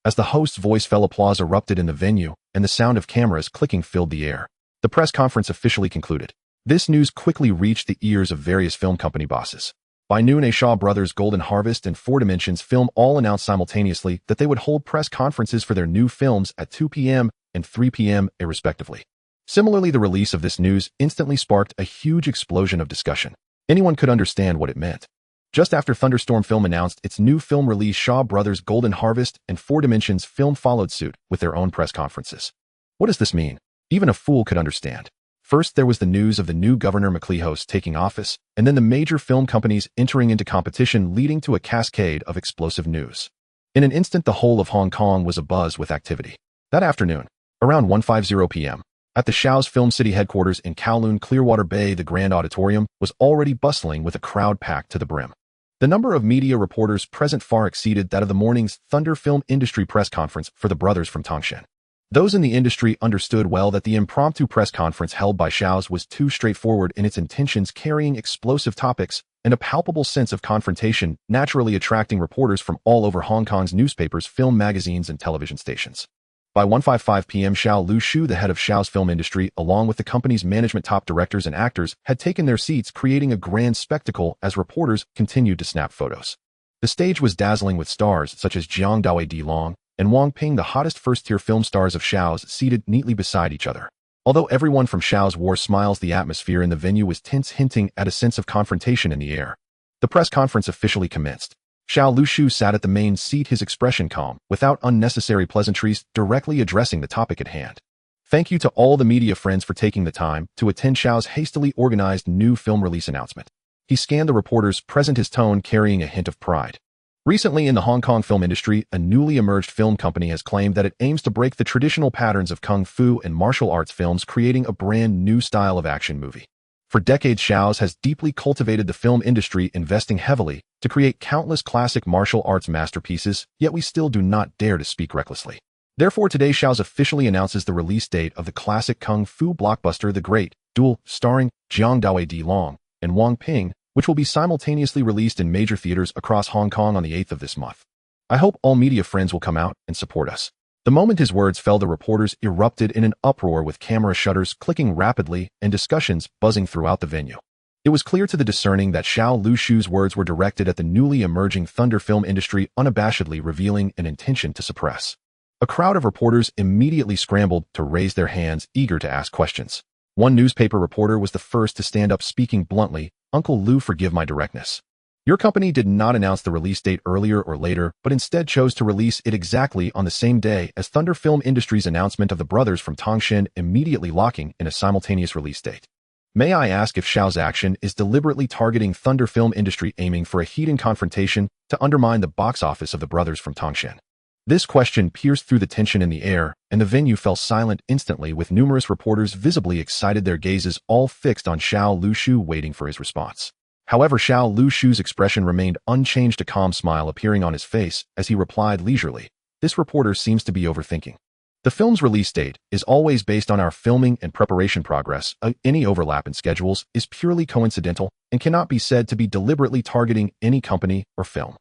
As the host's voice fell, applause erupted in the venue, and the sound of cameras clicking filled the air. The press conference officially concluded. This news quickly reached the ears of various film company bosses. By noon, Shaw Brothers' Golden Harvest and Four Dimensions Film all announced simultaneously that they would hold press conferences for their new films at 2 p.m. and 3 p.m. respectively. Similarly, the release of this news instantly sparked a huge explosion of discussion. Anyone could understand what it meant. Just after Thunderstorm Film announced its new film release, Shaw Brothers' Golden Harvest and Four Dimensions Film followed suit with their own press conferences. What does this mean? Even a fool could understand. First, there was the news of the new Governor McLeod taking office, and then the major film companies entering into competition, leading to a cascade of explosive news. In an instant, the whole of Hong Kong was abuzz with activity. That afternoon, around 1:50 p.m., at the Shao's Film City headquarters in Kowloon, Clearwater Bay, the Grand Auditorium was already bustling with a crowd packed to the brim. The number of media reporters present far exceeded that of the morning's Thunder Film Industry press conference for the brothers from Tangshan. Those in the industry understood well that the impromptu press conference held by Shao's was too straightforward in its intentions, carrying explosive topics and a palpable sense of confrontation, naturally attracting reporters from all over Hong Kong's newspapers, film magazines, and television stations. By 1:55 p.m., Xiao Lu, the head of Shao's Film Industry, along with the company's management, top directors, and actors, had taken their seats, creating a grand spectacle as reporters continued to snap photos. The stage was dazzling with stars such as Jiang Dawei Di Long and Wang Ping, the hottest first-tier film stars of Shao's, seated neatly beside each other. Although everyone from Shao's wore smiles, the atmosphere in the venue was tense, hinting at a sense of confrontation in the air. The press conference officially commenced. Xiao Lu sat at the main seat, his expression calm, without unnecessary pleasantries, directly addressing the topic at hand. Thank you to all the media friends for taking the time to attend Shao's hastily organized new film release announcement. He scanned the reporters present, his tone carrying a hint of pride. Recently, in the Hong Kong film industry, a newly emerged film company has claimed that it aims to break the traditional patterns of kung fu and martial arts films, creating a brand new style of action movie. For decades, Shao's has deeply cultivated the film industry, investing heavily to create countless classic martial arts masterpieces, yet we still do not dare to speak recklessly. Therefore, today Shao's officially announces the release date of the classic kung fu blockbuster The Great Duel, starring Jiang Dawei Di Long and Wang Ping, which will be simultaneously released in major theaters across Hong Kong on the 8th of this month. I hope all media friends will come out and support us. The moment his words fell, the reporters erupted in an uproar, with camera shutters clicking rapidly and discussions buzzing throughout the venue. It was clear to the discerning that Xiao Lu's words were directed at the newly emerging Thunder film industry, unabashedly revealing an intention to suppress. A crowd of reporters immediately scrambled to raise their hands, eager to ask questions. One newspaper reporter was the first to stand up, speaking bluntly, "Uncle Lou, forgive my directness. Your company did not announce the release date earlier or later, but instead chose to release it exactly on the same day as Thunder Film Industries' announcement of the brothers from Tangshan, immediately locking in a simultaneous release date. May I ask if Shao's action is deliberately targeting Thunder Film Industry, aiming for a heated confrontation to undermine the box office of the brothers from Tangshan?" This question pierced through the tension in the air, and the venue fell silent instantly, with numerous reporters visibly excited, their gazes all fixed on Xiao Lushu, waiting for his response. However, Xiao Lushu's expression remained unchanged, a calm smile appearing on his face as he replied leisurely, "This reporter seems to be overthinking. The film's release date is always based on our filming and preparation progress. Any overlap in schedules is purely coincidental and cannot be said to be deliberately targeting any company or film."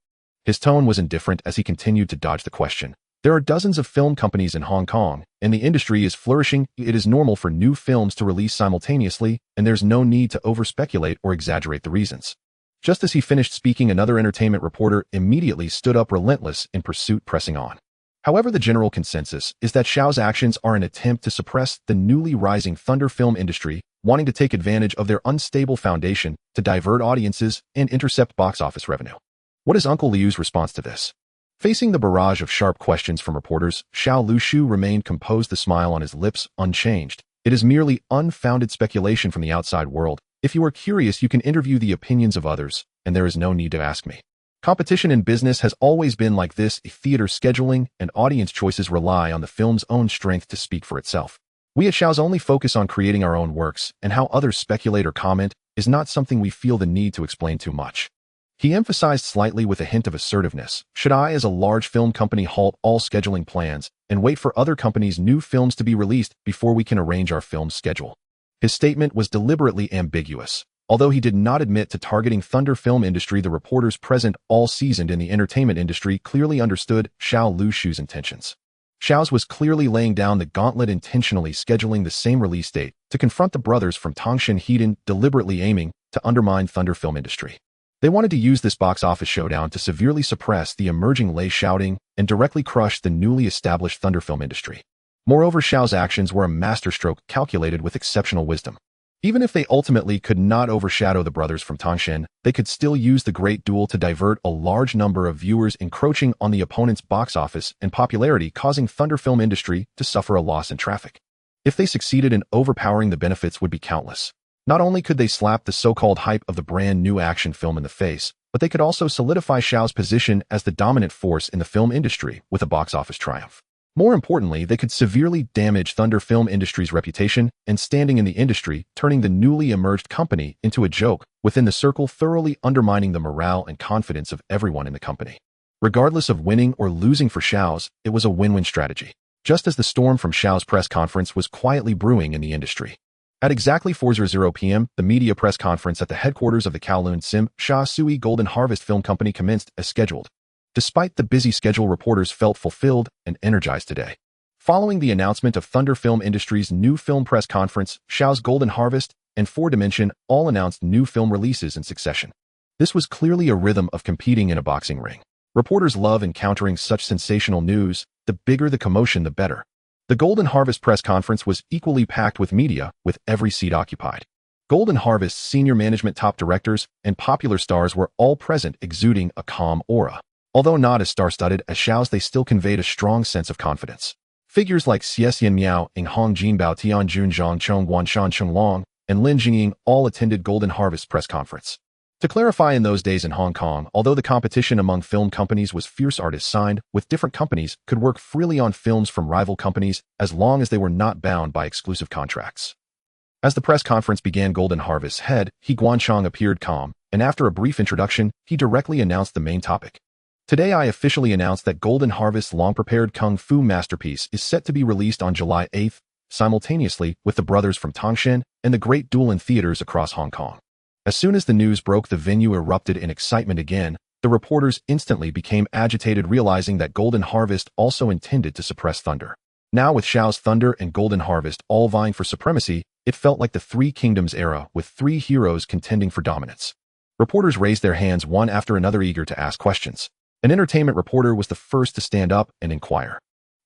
His tone was indifferent as he continued to dodge the question. There are dozens of film companies in Hong Kong, and the industry is flourishing. It is normal for new films to release simultaneously, and there's no need to over-speculate or exaggerate the reasons. Just as he finished speaking, another entertainment reporter immediately stood up, relentless in pursuit, pressing on. However, the general consensus is that Xiao's actions are an attempt to suppress the newly rising Thunder film industry, wanting to take advantage of their unstable foundation to divert audiences and intercept box office revenue. What is Uncle Liu's response to this? Facing the barrage of sharp questions from reporters, Xiao Lushu remained composed, the smile on his lips unchanged. "It is merely unfounded speculation from the outside world. If you are curious, you can interview the opinions of others, and there is no need to ask me. Competition in business has always been like this. Theater scheduling and audience choices rely on the film's own strength to speak for itself. We at Xiao's only focus on creating our own works, and how others speculate or comment is not something we feel the need to explain too much." He emphasized slightly with a hint of assertiveness, "Should I, as a large film company, halt all scheduling plans and wait for other companies' new films to be released before we can arrange our film schedule?" His statement was deliberately ambiguous. Although he did not admit to targeting Thunder film industry, the reporters present, all seasoned in the entertainment industry, clearly understood Xiao Lushu's intentions. Xiao's was clearly laying down the gauntlet, intentionally scheduling the same release date to confront the brothers from Tangshan, hidden, deliberately aiming to undermine Thunder film industry. They wanted to use this box office showdown to severely suppress the emerging Lei Shaoting and directly crush the newly established Thunder film industry. Moreover, Xiao's actions were a masterstroke calculated with exceptional wisdom. Even if they ultimately could not overshadow the brothers from Tangshan, they could still use the great duel to divert a large number of viewers, encroaching on the opponent's box office and popularity, causing Thunder film industry to suffer a loss in traffic. If they succeeded in overpowering, the benefits would be countless. Not only could they slap the so-called hype of the brand new action film in the face, but they could also solidify Xiao's position as the dominant force in the film industry with a box office triumph. More importantly, they could severely damage Thunder film industry's reputation and standing in the industry, turning the newly emerged company into a joke within the circle, thoroughly undermining the morale and confidence of everyone in the company. Regardless of winning or losing for Xiao's, it was a win-win strategy. Just as the storm from Xiao's press conference was quietly brewing in the industry. At exactly 4:00 p.m., the media press conference at the headquarters of the Kowloon Sim Sha Sui Golden Harvest Film Company commenced as scheduled. Despite the busy schedule, reporters felt fulfilled and energized today. Following the announcement of Thunder Film Industry's new film press conference, Xiao's Golden Harvest and 4Dimension all announced new film releases in succession. This was clearly a rhythm of competing in a boxing ring. Reporters love encountering such sensational news. The bigger the commotion, the better. The Golden Harvest press conference was equally packed with media, with every seat occupied. Golden Harvest's senior management, top directors, and popular stars were all present, exuding a calm aura. Although not as star-studded as Xiao's, they still conveyed a strong sense of confidence. Figures like Xie Miao, Ing Hong Jinbao, Tian Jun Zhang, Cheng Guanshan Cheng Long, and Lin Jingying all attended Golden Harvest press conference. To clarify, in those days in Hong Kong, although the competition among film companies was fierce, artists signed with different companies could work freely on films from rival companies as long as they were not bound by exclusive contracts. As the press conference began, Golden Harvest's head, He Guanchang, appeared calm, and after a brief introduction, he directly announced the main topic. "Today I officially announce that Golden Harvest's long-prepared kung fu masterpiece is set to be released on July 8th, simultaneously with the brothers from Tangshan and the Great Duel in theaters across Hong Kong." As soon as the news broke, the venue erupted in excitement again. The reporters instantly became agitated, realizing that Golden Harvest also intended to suppress Thunder. Now, with Xiao's Thunder and Golden Harvest all vying for supremacy, it felt like the Three Kingdoms era, with three heroes contending for dominance. Reporters raised their hands one after another, eager to ask questions. An entertainment reporter was the first to stand up and inquire.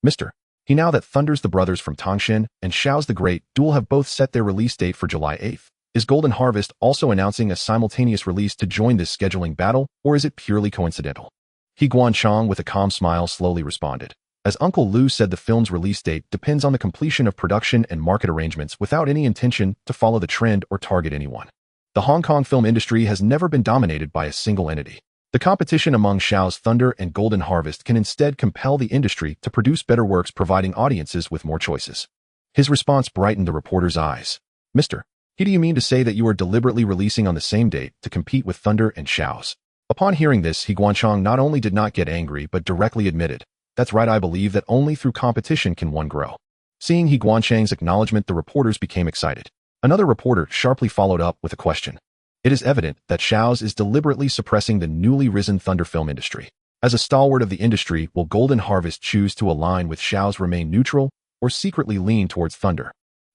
Mr. He now that Thunder's the brothers from Tangshan and Xiao's the Great Duel have both set their release date for July 8th. Is Golden Harvest also announcing a simultaneous release to join this scheduling battle, or is it purely coincidental? He Guanchong with a calm smile slowly responded. As Uncle Lu said, the film's release date depends on the completion of production and market arrangements without any intention to follow the trend or target anyone. The Hong Kong film industry has never been dominated by a single entity. The competition among Xiao's Thunder and Golden Harvest can instead compel the industry to produce better works, providing audiences with more choices. His response brightened the reporter's eyes. Mr. He, do you mean to say that you are deliberately releasing on the same date to compete with Thunder and Xiao's? Upon hearing this, He Guanchong not only did not get angry but directly admitted, "That's right, I believe that only through competition can one grow." Seeing He Guanchang's acknowledgement, the reporters became excited. Another reporter sharply followed up with a question. It is evident that Xiao's is deliberately suppressing the newly risen Thunder film industry. As a stalwart of the industry, will Golden Harvest choose to align with Xiao's, remain neutral, or secretly lean towards Thunder?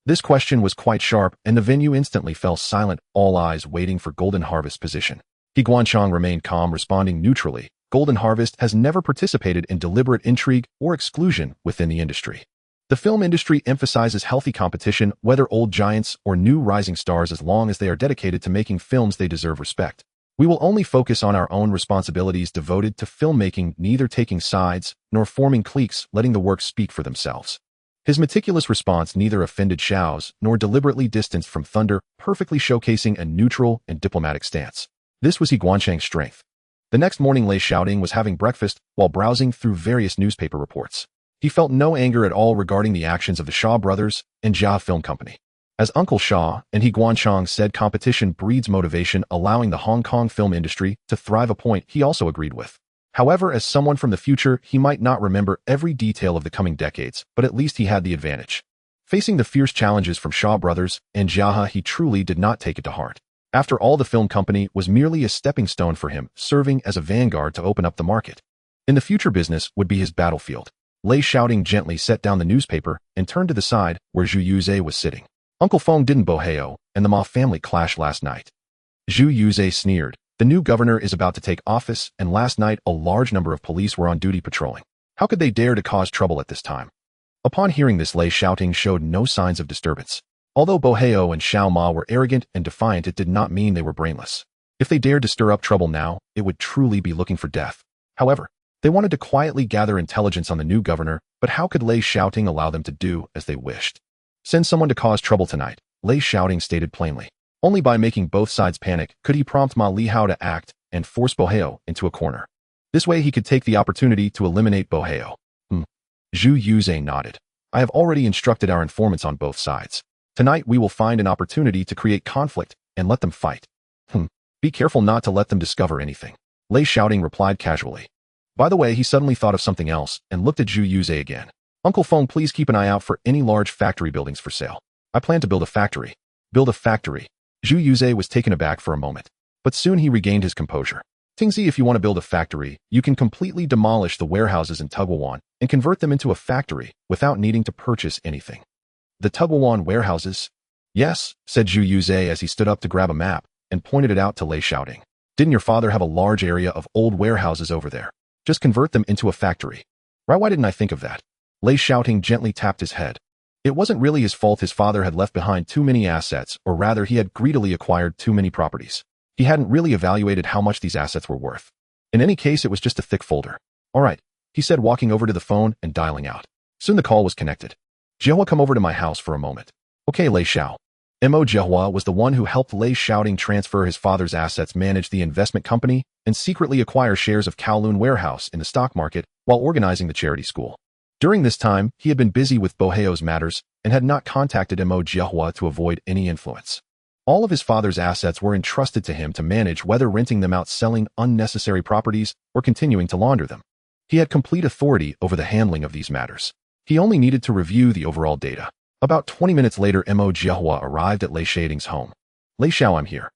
This question was quite sharp, and the venue instantly fell silent, all eyes waiting for Golden Harvest's position. He Guanchong remained calm, responding neutrally. Golden Harvest has never participated in deliberate intrigue or exclusion within the industry. The film industry emphasizes healthy competition, whether old giants or new rising stars, as long as they are dedicated to making films they deserve respect. We will only focus on our own responsibilities devoted to filmmaking, neither taking sides nor forming cliques, letting the works speak for themselves. His meticulous response neither offended Xiao's nor deliberately distanced from Thunder, perfectly showcasing a neutral and diplomatic stance. This was He Guanchang's strength. The next morning, Lei Shaoting was having breakfast while browsing through various newspaper reports. He felt no anger at all regarding the actions of the Shaw brothers and Jia Film Company. As Uncle Shaw and He Guanchong said, competition breeds motivation, allowing the Hong Kong film industry to thrive, a point he also agreed with. However, as someone from the future, he might not remember every detail of the coming decades, but at least he had the advantage. Facing the fierce challenges from Shaw brothers and Jia, he truly did not take it to heart. After all, the film company was merely a stepping stone for him, serving as a vanguard to open up the market. In the future, business would be his battlefield. Lei Shaoting gently set down the newspaper and turned to the side where Zhu Yuze was sitting. Uncle Feng didn't Boheo, and the Ma family clashed last night. Zhu Yuze sneered. The new governor is about to take office, and last night a large number of police were on duty patrolling. How could they dare to cause trouble at this time? Upon hearing this, Lei Shaoting showed no signs of disturbance. Although Boheo and Xiao Ma were arrogant and defiant, it did not mean they were brainless. If they dared to stir up trouble now, it would truly be looking for death. However, they wanted to quietly gather intelligence on the new governor, but how could Lei Shaoting allow them to do as they wished? Send someone to cause trouble tonight, Lei Shaoting stated plainly. Only by making both sides panic could he prompt Ma Lihao to act and force Boheo into a corner. This way he could take the opportunity to eliminate Boheo. Zhu Yuze nodded. I have already instructed our informants on both sides. Tonight we will find an opportunity to create conflict and let them fight. Be careful not to let them discover anything, Lei Shaoting replied casually. By the way, he suddenly thought of something else and looked at Zhu Yuze again. Uncle Feng, please keep an eye out for any large factory buildings for sale. I plan to build a factory. Build a factory. Zhu Yuze was taken aback for a moment, but soon he regained his composure. Tingzi, if you want to build a factory, you can completely demolish the warehouses in Tugwawon and convert them into a factory without needing to purchase anything. The Tugwawon warehouses? Yes, said Zhu Yuze as he stood up to grab a map and pointed it out to Lei Shaoting. Didn't your father have a large area of old warehouses over there? Just convert them into a factory. Right, why didn't I think of that? Lei Shaoting gently tapped his head. It wasn't really his fault. His father had left behind too many assets, or rather he had greedily acquired too many properties. He hadn't really evaluated how much these assets were worth. In any case, it was just a thick folder. All right, he said, walking over to the phone and dialing out. Soon the call was connected. Jiahua, come over to my house for a moment. Okay, Lei Xiao. Mo Jiahua was the one who helped Lei Shaoting transfer his father's assets, manage the investment company, and secretly acquire shares of Kowloon warehouse in the stock market while organizing the charity school. During this time, he had been busy with Boheo's matters and had not contacted Mo Jiahua to avoid any influence. All of his father's assets were entrusted to him to manage, whether renting them out, selling unnecessary properties, or continuing to launder them. He had complete authority over the handling of these matters. He only needed to review the overall data. About 20 minutes later, Mo Jiahua arrived at Lei Shaoting's home. Lei Xiao, I'm here.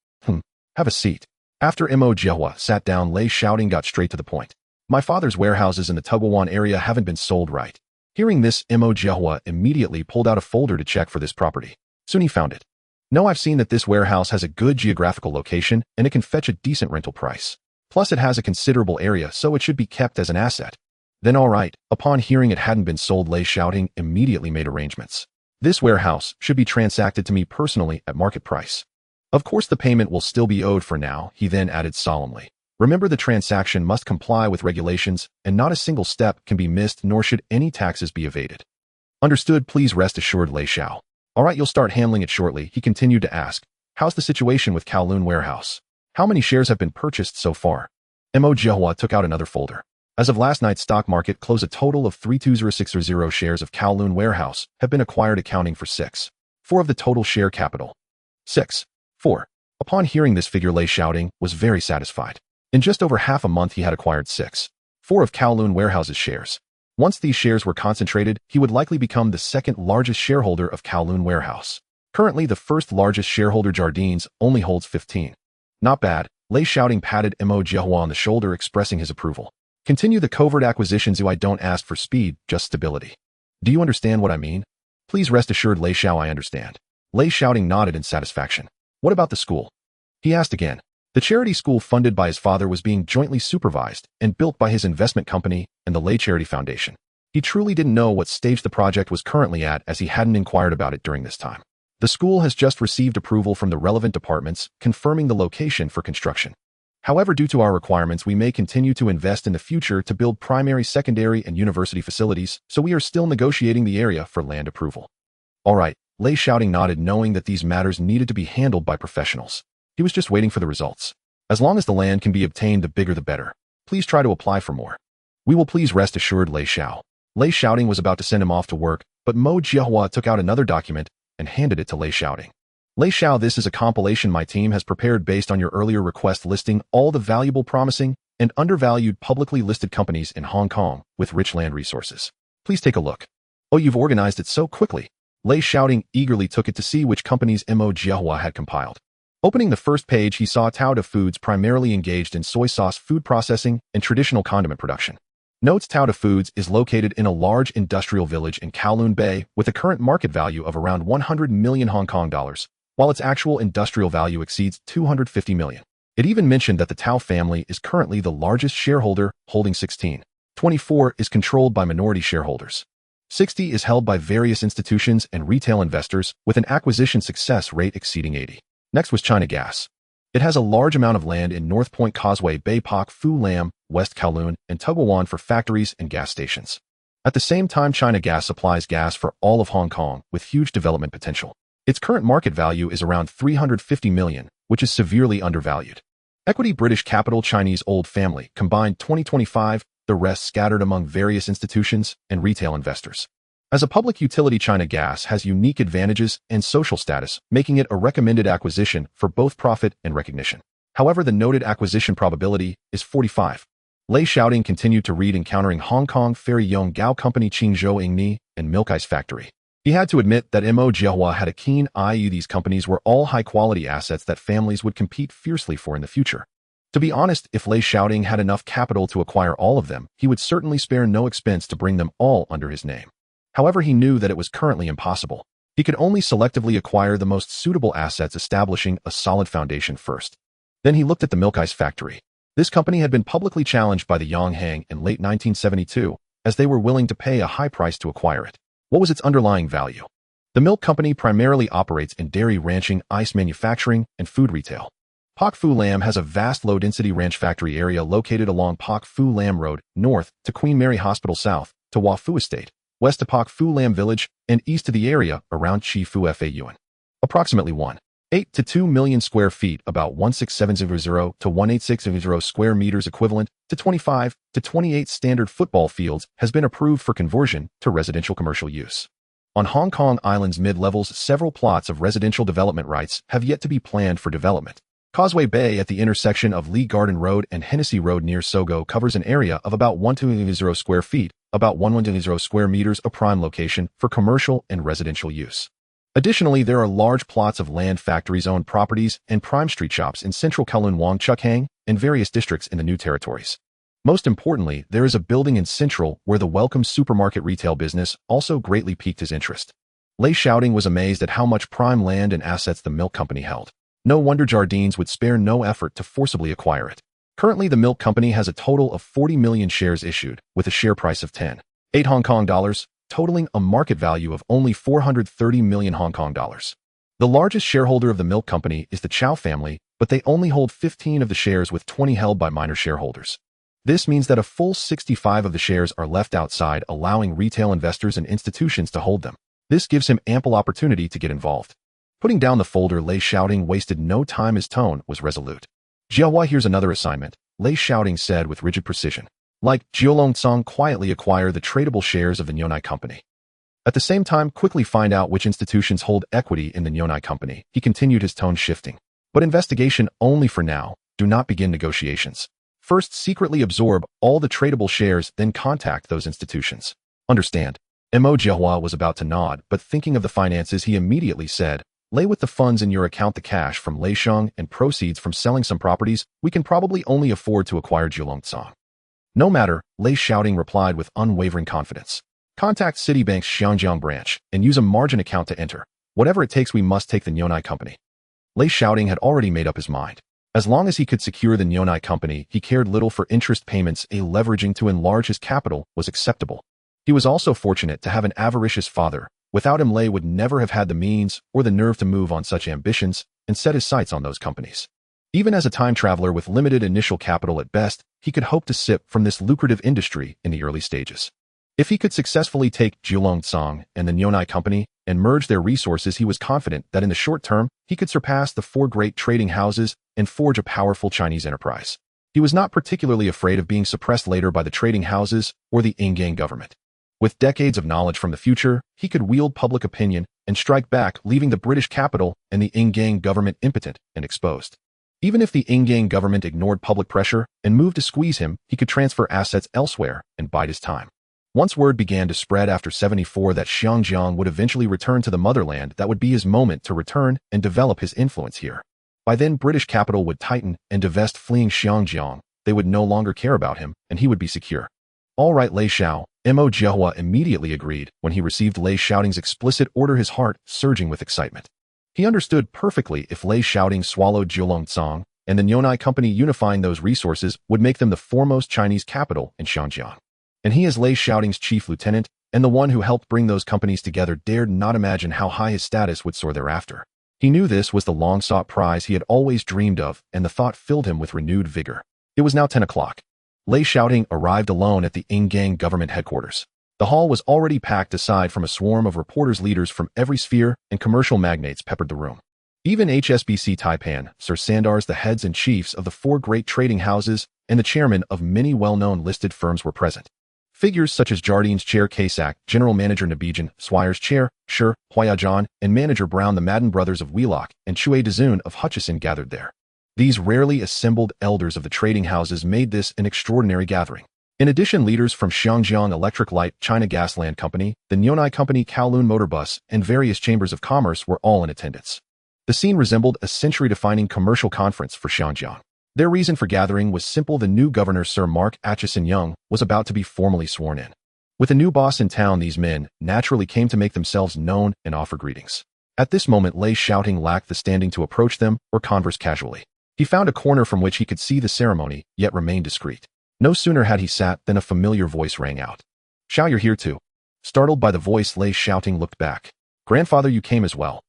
Have a seat. After Mo Jiahua sat down, Lei Shaoting got straight to the point. My father's warehouses in the Tugwawon area haven't been sold right. Hearing this, Mo Jiahua immediately pulled out a folder to check for this property. Soon he found it. No, I've seen that this warehouse has a good geographical location and it can fetch a decent rental price. Plus it has a considerable area, so it should be kept as an asset. Then all right, upon hearing it hadn't been sold, Lei Shaoting immediately made arrangements. This warehouse should be transacted to me personally at market price. Of course the payment will still be owed for now, he then added solemnly. Remember, the transaction must comply with regulations, and not a single step can be missed, nor should any taxes be evaded. Understood, please rest assured, Lei Shao. All right, you'll start handling it shortly, he continued to ask. How's the situation with Kowloon warehouse? How many shares have been purchased so far? Mo Jiahua took out another folder. As of last night's stock market close, a total of 320,600 shares of Kowloon warehouse have been acquired, accounting for 6.4 of the total share capital. 6.4. Upon hearing this figure, Lei Shaoting was very satisfied. In just over half a month, he had acquired 6.4 of Kowloon warehouse's shares. Once these shares were concentrated, he would likely become the second largest shareholder of Kowloon warehouse. Currently, the first largest shareholder, Jardines, only holds 15. Not bad. Lei Shaoting patted Mo Jiahua on the shoulder, expressing his approval. Continue the covert acquisitions. I don't ask for speed, just stability. Do you understand what I mean? Please rest assured, Lei Shao, I understand. Lei Shaoting nodded in satisfaction. What about the school? He asked again. The charity school funded by his father was being jointly supervised and built by his investment company and the Lei Charity Foundation. He truly didn't know what stage the project was currently at, as he hadn't inquired about it during this time. The school has just received approval from the relevant departments, confirming the location for construction. However, due to our requirements, we may continue to invest in the future to build primary, secondary, and university facilities, so we are still negotiating the area for land approval. All right, Lei Shaoting nodded, knowing that these matters needed to be handled by professionals. He was just waiting for the results. As long as the land can be obtained, the bigger the better. Please try to apply for more. We will, please rest assured, Lei Shao. Lei Shaoting was about to send him off to work, but Mo Jiahua took out another document and handed it to Lei Shaoting. Lei Shao, this is a compilation my team has prepared based on your earlier request, listing all the valuable, promising, and undervalued publicly listed companies in Hong Kong with rich land resources. Please take a look. Oh, you've organized it so quickly. Lei Shaoting eagerly took it to see which companies Mo Jiahua had compiled. Opening the first page, he saw Tauda Foods, primarily engaged in soy sauce food processing and traditional condiment production. Notes: Tauda Foods is located in a large industrial village in Kowloon Bay with a current market value of around 100 million Hong Kong dollars, while its actual industrial value exceeds 250 million. It even mentioned that the Tao family is currently the largest shareholder, holding 16. 24 is controlled by minority shareholders. 60 is held by various institutions and retail investors, with an acquisition success rate exceeding 80. Next was China Gas. It has a large amount of land in North Point Causeway Bay, Pak Fu Lam, West Kowloon, and Tugawan for factories and gas stations. At the same time, China Gas supplies gas for all of Hong Kong with huge development potential. Its current market value is around 350 million, which is severely undervalued. Equity: British capital, Chinese old family, combined 2025, the rest scattered among various institutions and retail investors. As a public utility, China Gas has unique advantages and social status, making it a recommended acquisition for both profit and recognition. However, the noted acquisition probability is 45. Lei Shaoting continued to read, encountering Hong Kong Ferry Yong Gao Company, Qingzhou Ingni, and Milk Ice Factory. He had to admit that Mo Jiahua had a keen eye. These companies were all high-quality assets that families would compete fiercely for in the future. To be honest, if Lei Shaoting had enough capital to acquire all of them, he would certainly spare no expense to bring them all under his name. However, he knew that it was currently impossible. He could only selectively acquire the most suitable assets, establishing a solid foundation first. Then he looked at the Milk Ice Factory. This company had been publicly challenged by the Yonghang in late 1972, as they were willing to pay a high price to acquire it. What was its underlying value? The milk company primarily operates in dairy ranching, ice manufacturing, and food retail. Pak Fu Lam has a vast low-density ranch factory area located along Pak Fu Lam Road, north to Queen Mary Hospital, south to Hua Fu Estate, west to Pak Fu Lam Village, and east to the area around Chi Fu Fa Yuan. Approximately 1.8 to 2 million square feet, about 16700 to 18600 square meters, equivalent to 25 to 28 standard football fields, has been approved for conversion to residential commercial use. On Hong Kong Island's mid-levels, several plots of residential development rights have yet to be planned for development. Causeway Bay, at the intersection of Lee Garden Road and Hennessy Road near Sogo, covers an area of about 120 square feet, about 110 square meters, a prime location for commercial and residential use. Additionally, there are large plots of land, factories-owned properties, and prime street shops in central Kowloon, Wong Chuk Hang, and various districts in the New Territories. Most importantly, there is a building in Central where the welcome supermarket retail business also greatly piqued his interest. Lei Shaoting was amazed at how much prime land and assets the milk company held. No wonder Jardines would spare no effort to forcibly acquire it. Currently, the milk company has a total of 40 million shares issued, with a share price of 10.8 Hong Kong dollars, totaling a market value of only 430 million Hong Kong dollars. The largest shareholder of the milk company is the Chow family, but they only hold 15 of the shares with 20 held by minor shareholders. This means that a full 65 of the shares are left outside, allowing retail investors and institutions to hold them. This gives him ample opportunity to get involved. Putting down the folder, Lei Shaoting wasted no time. His tone was resolute. Jiahua, here's another assignment, Lei Shaoting said with rigid precision. Like Jiulong quietly acquire the tradable shares of the Nyonai company. At the same time, quickly find out which institutions hold equity in the Nyonai company. He continued, his tone shifting. But investigation only for now. Do not begin negotiations. First, secretly absorb all the tradable shares, then contact those institutions. Understand? Mo Jiahua was about to nod, but thinking of the finances, he immediately said, lay with the funds in your account the cash from Leixiong and proceeds from selling some properties. We can probably only afford to acquire Jiulong. No matter, Lei Shaoting replied with unwavering confidence. Contact Citibank's Xiangjiang branch and use a margin account to enter. Whatever it takes, we must take the Nyonai company. Lei Shaoting had already made up his mind. As long as he could secure the Nyonai company, he cared little for interest payments. Leveraging to enlarge his capital was acceptable. He was also fortunate to have an avaricious father. Without him, Lei would never have had the means or the nerve to move on such ambitions and set his sights on those companies. Even as a time traveler with limited initial capital at best, he could hope to sip from this lucrative industry in the early stages. If he could successfully take Jiulong and the Nyonai company and merge their resources, he was confident that in the short term, he could surpass the four great trading houses and forge a powerful Chinese enterprise. He was not particularly afraid of being suppressed later by the trading houses or the Ingang government. With decades of knowledge from the future, he could wield public opinion and strike back, leaving the British capital and the Ingang government impotent and exposed. Even if the Ingang government ignored public pressure and moved to squeeze him, he could transfer assets elsewhere and bide his time. Once word began to spread after 74 that Xiangjiang would eventually return to the motherland, that would be his moment to return and develop his influence here. By then, British capital would tighten and divest fleeing Xiangjiang. They would no longer care about him, and he would be secure. All right, Lei Xiao. Mo Jiahua immediately agreed when he received Lei Shaoting's explicit order, his heart surging with excitement. He understood perfectly if Lei Shaoting swallowed Jiulong and the Nyonai company, unifying those resources would make them the foremost Chinese capital in Xiangjiang. And he, as Lei Shaoting's chief lieutenant and the one who helped bring those companies together, dared not imagine how high his status would soar thereafter. He knew this was the long-sought prize he had always dreamed of, and the thought filled him with renewed vigor. It was now 10 o'clock. Lei Shaoting arrived alone at the Ingang government headquarters. The hall was already packed. Aside from a swarm of reporters, leaders from every sphere and commercial magnates peppered the room. Even HSBC Taipan, Sir Sandars, the heads and chiefs of the four great trading houses, and the chairmen of many well-known listed firms were present. Figures such as Jardine's chair Kaisak, General Manager Nabijan, Swire's chair, Shur, Huayajan, and Manager Brown, the Madden brothers of Lui Lok, and Chui Dezun of Hutchison gathered there. These rarely assembled elders of the trading houses made this an extraordinary gathering. In addition, leaders from Xiangjiang Electric Light, China Gasland Company, the Nyonai Company, Kowloon Motor Bus, and various chambers of commerce were all in attendance. The scene resembled a century-defining commercial conference for Xiangjiang. Their reason for gathering was simple: the new governor, Sir Mark Atchison Young, was about to be formally sworn in. With a new boss in town, these men naturally came to make themselves known and offer greetings. At this moment, Lei Shaoting lacked the standing to approach them or converse casually. He found a corner from which he could see the ceremony, yet remain discreet. No sooner had he sat than a familiar voice rang out. "Xiao, you're here too." Startled by the voice, Lei Shaoting looked back. "Grandfather, you came as well."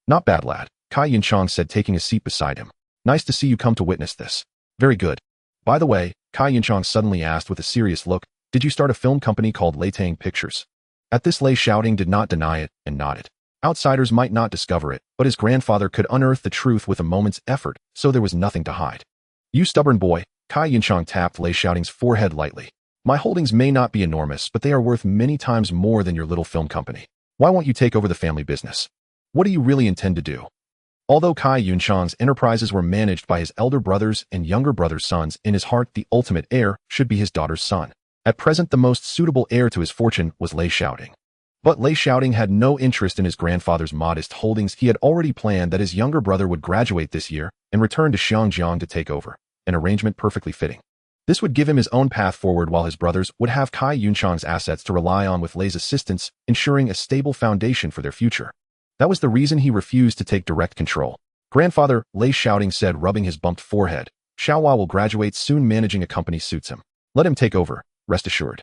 "Not bad, lad," Kai Yunchang said, taking a seat beside him. "Nice to see you come to witness this." "Very good. By the way," Kai Yunchang suddenly asked with a serious look, "did you start a film company called Leitang Pictures?" At this, Lei Shaoting did not deny it and nodded. Outsiders might not discover it, but his grandfather could unearth the truth with a moment's effort, so there was nothing to hide. "You stubborn boy," Kai Yunchang tapped Lei Shaoting's forehead lightly. "My holdings may not be enormous, but they are worth many times more than your little film company. Why won't you take over the family business? What do you really intend to do?" Although Kai Yunchang's enterprises were managed by his elder brothers and younger brother's sons, in his heart the ultimate heir should be his daughter's son. At present, the most suitable heir to his fortune was Lei Shaoting. But Lei Shaoting had no interest in his grandfather's modest holdings. He had already planned that his younger brother would graduate this year and return to Xiangjiang to take over, an arrangement perfectly fitting. This would give him his own path forward, while his brothers would have Kai Yunchang's assets to rely on, with Lei's assistance, ensuring a stable foundation for their future. That was the reason he refused to take direct control. "Grandfather," Lei Shaoting said, rubbing his bumped forehead, Xiaohua will graduate soon, managing a company suits him. Let him take over, rest assured.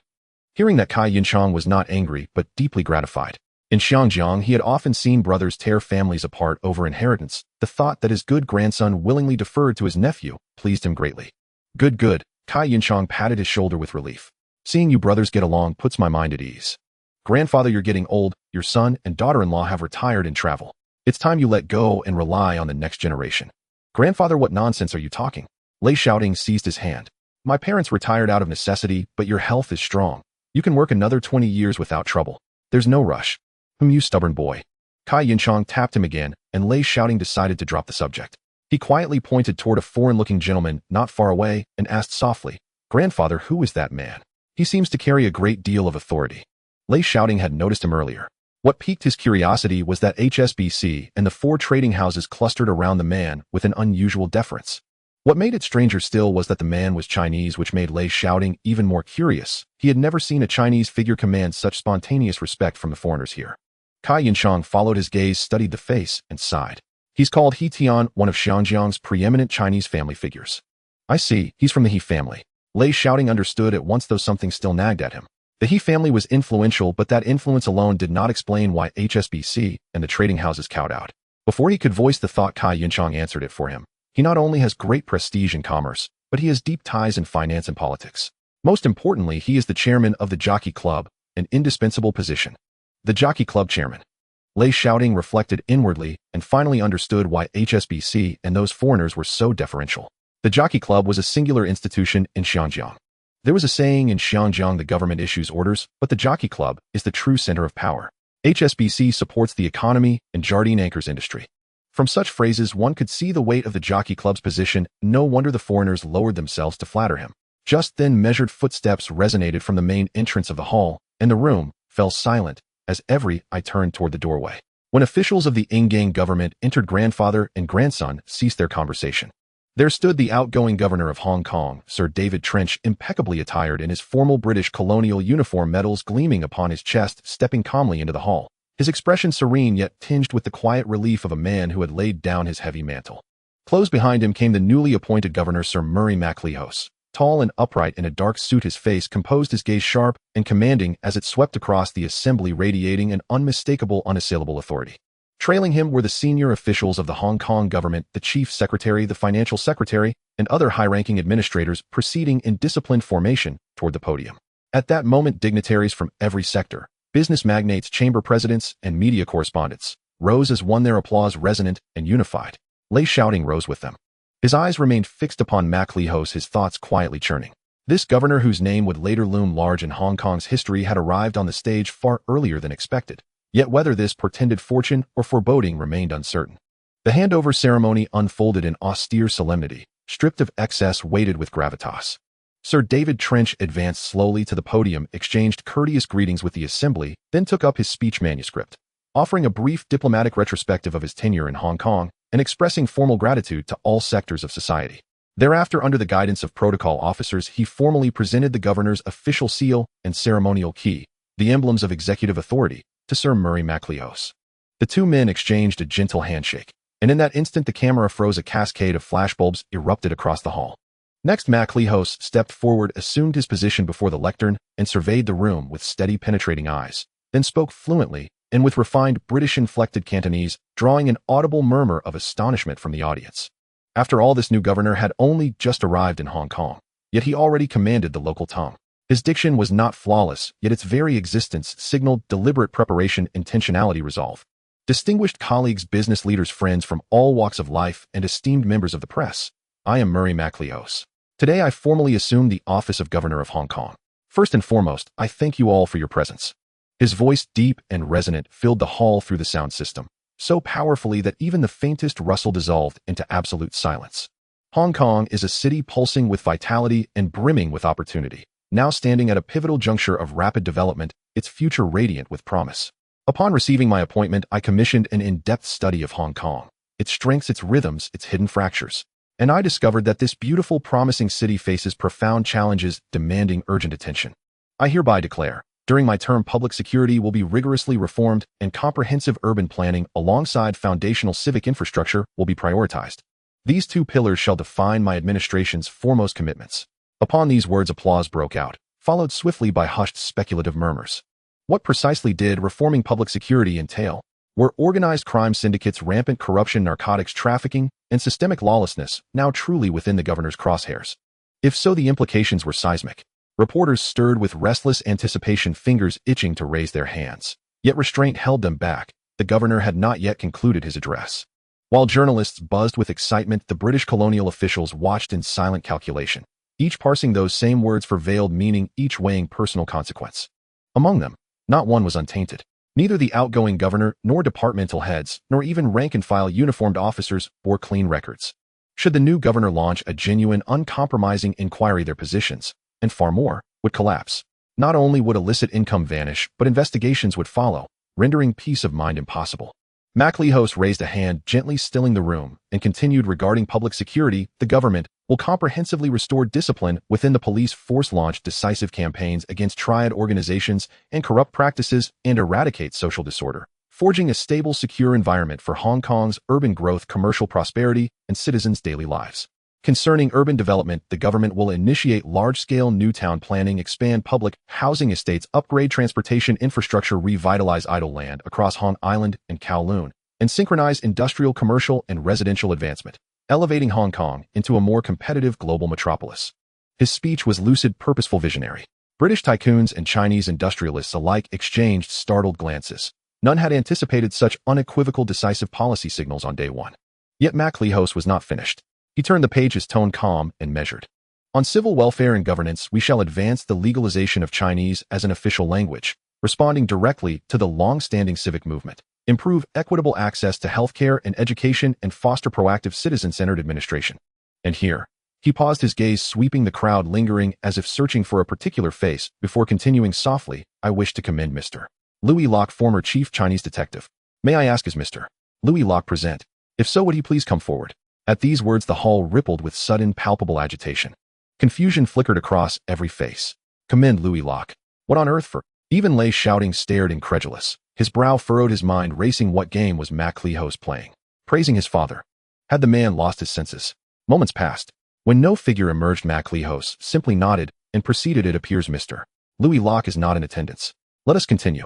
Hearing that Cai Yinchang was not angry but deeply gratified. In Xiangjiang, he had often seen brothers tear families apart over inheritance. The thought that his good grandson willingly deferred to his nephew pleased him greatly. Good, good, Cai Yinchang patted his shoulder with relief. Seeing you brothers get along puts my mind at ease. Grandfather, you're getting old, your son and daughter-in-law have retired and travel. It's time you let go and rely on the next generation. Grandfather, what nonsense are you talking? Lei Shaoting seized his hand. My parents retired out of necessity, but your health is strong. You can work another 20 years without trouble. There's no rush. You stubborn boy. Cai Yinchang tapped him again, and Lei Shaoting decided to drop the subject. He quietly pointed toward a foreign-looking gentleman not far away and asked softly, Grandfather, who is that man? He seems to carry a great deal of authority. Lei Shaoting had noticed him earlier. What piqued his curiosity was that HSBC and the 4 trading houses clustered around the man with an unusual deference. What made it stranger still was that the man was Chinese, which made Lei Shaoting even more curious. He had never seen a Chinese figure command such spontaneous respect from the foreigners here. Cai Yinchang followed his gaze, studied the face, and sighed. He's called He Tian, one of Xiangjiang's preeminent Chinese family figures. I see, he's from the He family. Lei Shaoting understood at once, though something still nagged at him. The He family was influential, but that influence alone did not explain why HSBC and the trading houses cowed out. Before he could voice the thought, Cai Yinchang answered it for him. He not only has great prestige in commerce, but he has deep ties in finance and politics. Most importantly, he is the chairman of the Jockey Club, an indispensable position. The Jockey Club chairman. Lei Shaoting reflected inwardly and finally understood why HSBC and those foreigners were so deferential. The Jockey Club was a singular institution in Xinjiang. There was a saying in Xinjiang, the government issues orders, but the Jockey Club is the true center of power. HSBC supports the economy and Jardine anchors industry. From such phrases, one could see the weight of the Jockey Club's position. No wonder the foreigners lowered themselves to flatter him. Just then, measured footsteps resonated from the main entrance of the hall, and the room fell silent as every eye turned toward the doorway. When officials of the Ingang government entered, grandfather and grandson ceased their conversation. There stood the outgoing governor of Hong Kong, Sir David Trench, impeccably attired in his formal British colonial uniform, medals gleaming upon his chest, stepping calmly into the hall. His expression serene yet tinged with the quiet relief of a man who had laid down his heavy mantle. Close behind him came the newly appointed governor, Sir Murray MacLehose. Tall and upright in a dark suit, his face composed, his gaze sharp and commanding as it swept across the assembly, radiating an unmistakable, unassailable authority. Trailing him were the senior officials of the Hong Kong government, the chief secretary, the financial secretary, and other high-ranking administrators, proceeding in disciplined formation toward the podium. At that moment, dignitaries from every sector, business magnates, chamber presidents, and media correspondents, rose as one, their applause resonant and unified. Lei Shaoting rose with them. His eyes remained fixed upon MacLehose, his thoughts quietly churning. This governor, whose name would later loom large in Hong Kong's history, had arrived on the stage far earlier than expected. Yet whether this portended fortune or foreboding remained uncertain. The handover ceremony unfolded in austere solemnity, stripped of excess, weighted with gravitas. Sir David Trench advanced slowly to the podium, exchanged courteous greetings with the assembly, then took up his speech manuscript, offering a brief diplomatic retrospective of his tenure in Hong Kong and expressing formal gratitude to all sectors of society. Thereafter, under the guidance of protocol officers, he formally presented the governor's official seal and ceremonial key, the emblems of executive authority, to Sir Murray MacLehose. The two men exchanged a gentle handshake, and in that instant the camera froze. A cascade of flashbulbs erupted across the hall. Next, MacLehose stepped forward, assumed his position before the lectern, and surveyed the room with steady, penetrating eyes, then spoke fluently and with refined British-inflected Cantonese, drawing an audible murmur of astonishment from the audience. After all, this new governor had only just arrived in Hong Kong, yet he already commanded the local tongue. His diction was not flawless, yet its very existence signaled deliberate preparation, intentionality, resolve. Distinguished colleagues, business leaders, friends from all walks of life, and esteemed members of the press, I am Murray MacLehose. Today I formally assume the office of Governor of Hong Kong. First and foremost, I thank you all for your presence. His voice, deep and resonant, filled the hall through the sound system, so powerfully that even the faintest rustle dissolved into absolute silence. Hong Kong is a city pulsing with vitality and brimming with opportunity, now standing at a pivotal juncture of rapid development, its future radiant with promise. Upon receiving my appointment, I commissioned an in-depth study of Hong Kong, its strengths, its rhythms, its hidden fractures. And I discovered that this beautiful, promising city faces profound challenges demanding urgent attention. I hereby declare, during my term, public security will be rigorously reformed and comprehensive urban planning alongside foundational civic infrastructure will be prioritized. These two pillars shall define my administration's foremost commitments. Upon these words, applause broke out, followed swiftly by hushed speculative murmurs. What precisely did reforming public security entail? Were organized crime syndicates, rampant corruption, narcotics trafficking, and systemic lawlessness now truly within the governor's crosshairs? If so, the implications were seismic. Reporters stirred with restless anticipation, fingers itching to raise their hands. Yet restraint held them back. The governor had not yet concluded his address. While journalists buzzed with excitement, the British colonial officials watched in silent calculation, each parsing those same words for veiled meaning, each weighing personal consequence. Among them, not one was untainted. Neither the outgoing governor, nor departmental heads, nor even rank-and-file uniformed officers bore clean records. Should the new governor launch a genuine, uncompromising inquiry, their positions, and far more, would collapse. Not only would illicit income vanish, but investigations would follow, rendering peace of mind impossible. MacLehose raised a hand, gently stilling the room, and continued, regarding public security, the government will comprehensively restore discipline within the police force, launch decisive campaigns against triad organizations and corrupt practices, and eradicate social disorder, forging a stable, secure environment for Hong Kong's urban growth, commercial prosperity, and citizens' daily lives. Concerning urban development, the government will initiate large-scale new town planning, expand public housing estates, upgrade transportation infrastructure, revitalize idle land across Hong Island and Kowloon, and synchronize industrial, commercial, and residential advancement, elevating Hong Kong into a more competitive global metropolis. His speech was lucid, purposeful, visionary. British tycoons and Chinese industrialists alike exchanged startled glances. None had anticipated such unequivocal, decisive policy signals on day one. Yet MacLehose was not finished. He turned the page, his tone calm and measured. On civil welfare and governance, we shall advance the legalization of Chinese as an official language, responding directly to the long-standing civic movement, improve equitable access to healthcare and education, and foster proactive citizen-centered administration. And here, he paused, his gaze sweeping the crowd, lingering as if searching for a particular face, before continuing softly, I wish to commend Mr. Lui Lok, former chief Chinese detective. May I ask, is Mr. Lui Lok present? If so, would he please come forward? At these words, the hall rippled with sudden, palpable agitation. Confusion flickered across every face. Commend Lui Lok. What on earth for? Even Lei Shaoting stared incredulous. His brow furrowed, his mind racing. What game was MacLehose playing? Praising his father? Had the man lost his senses? Moments passed. When no figure emerged, MacLehose simply nodded and proceeded, it appears Mr. Lui Lok is not in attendance. Let us continue.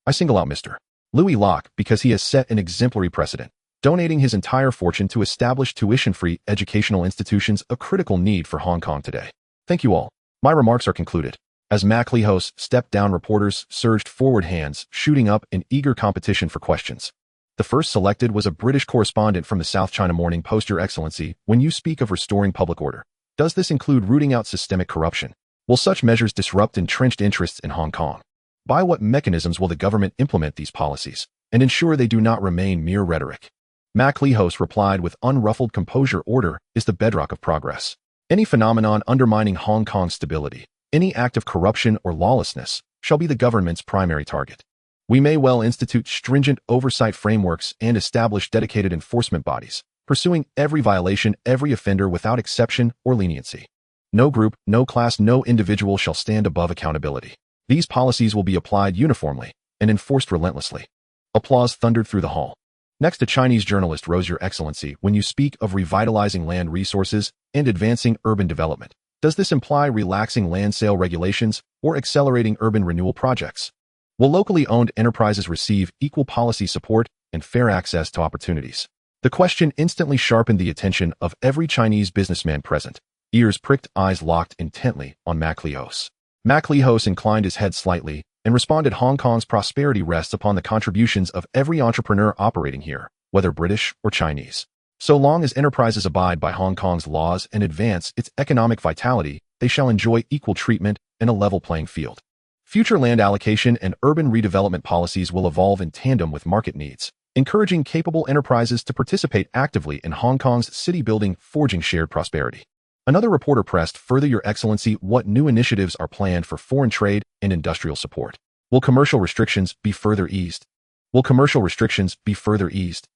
I single out Mr. Lui Lok because he has set an exemplary precedent, donating his entire fortune to establish tuition-free educational institutions, a critical need for Hong Kong today. Thank you all. My remarks are concluded. As MacLehose stepped down, reporters surged forward, hands shooting up in eager competition for questions. The first selected was a British correspondent from the South China Morning Post. Your Excellency, when you speak of restoring public order, does this include rooting out systemic corruption? Will such measures disrupt entrenched interests in Hong Kong? By what mechanisms will the government implement these policies and ensure they do not remain mere rhetoric? MacLehose replied with unruffled composure, order is the bedrock of progress. Any phenomenon undermining Hong Kong's stability, any act of corruption or lawlessness, shall be the government's primary target. We may well institute stringent oversight frameworks and establish dedicated enforcement bodies, pursuing every violation, every offender without exception or leniency. No group, no class, no individual shall stand above accountability. These policies will be applied uniformly and enforced relentlessly. Applause thundered through the hall. Next, a Chinese journalist rose. Your Excellency, when you speak of revitalizing land resources and advancing urban development, does this imply relaxing land sale regulations or accelerating urban renewal projects? Will locally owned enterprises receive equal policy support and fair access to opportunities? The question instantly sharpened the attention of every Chinese businessman present, ears pricked, eyes locked intently on MacLehose. MacLehose inclined his head slightly and responded, Hong Kong's prosperity rests upon the contributions of every entrepreneur operating here, whether British or Chinese. So long as enterprises abide by Hong Kong's laws and advance its economic vitality, they shall enjoy equal treatment and a level playing field. Future land allocation and urban redevelopment policies will evolve in tandem with market needs, encouraging capable enterprises to participate actively in Hong Kong's city building, forging shared prosperity. Another reporter pressed further, Your Excellency, what new initiatives are planned for foreign trade and industrial support? Will commercial restrictions be further eased? Will commercial restrictions be further eased?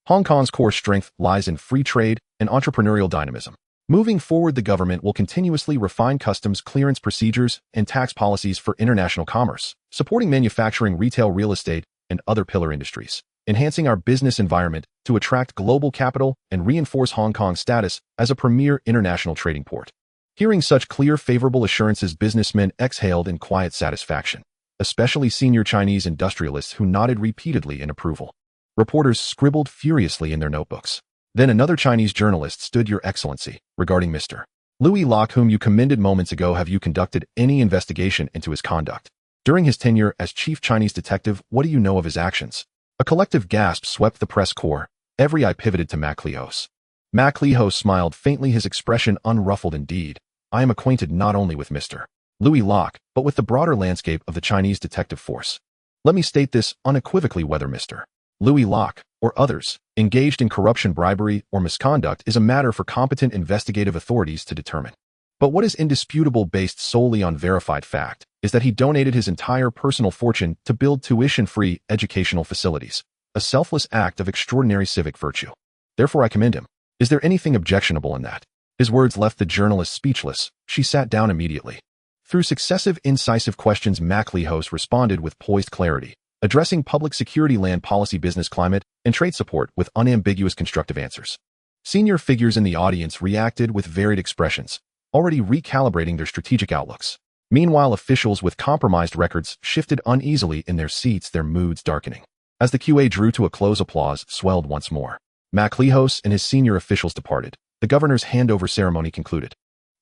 Hong Kong's core strength lies in free trade and entrepreneurial dynamism. Moving forward, the government will continuously refine customs clearance procedures and tax policies for international commerce, supporting manufacturing, retail, real estate, and other pillar industries. enhancing our business environment to attract global capital and reinforce Hong Kong's status as a premier international trading port. Hearing such clear, favorable assurances, businessmen exhaled in quiet satisfaction, especially senior Chinese industrialists who nodded repeatedly in approval. Reporters scribbled furiously in their notebooks. Then another Chinese journalist stood, "Your Excellency, regarding Mr. Lui Lok, whom you commended moments ago, have you conducted any investigation into his conduct? During his tenure as chief Chinese detective, what do you know of his actions?" A collective gasp swept the press corps. Every eye pivoted to Macleos. Macleos smiled faintly, his expression unruffled. "Indeed, I am acquainted not only with Mr. Lui Lok, but with the broader landscape of the Chinese detective force. Let me state this unequivocally: whether Mr. Lui Lok, or others, engaged in corruption, bribery, or misconduct is a matter for competent investigative authorities to determine. But what is indisputable, based solely on verified fact, is that he donated his entire personal fortune to build tuition-free educational facilities, a selfless act of extraordinary civic virtue. Therefore, I commend him. Is there anything objectionable in that?" His words left the journalist speechless. She sat down immediately. Through successive incisive questions, Macleos responded with poised clarity, addressing public security, land policy, business climate, and trade support with unambiguous constructive answers. Senior figures in the audience reacted with varied expressions, already recalibrating their strategic outlooks. Meanwhile, officials with compromised records shifted uneasily in their seats, their moods darkening. As the QA drew to a close, applause swelled once more. Macleos and his senior officials departed. The governor's handover ceremony concluded.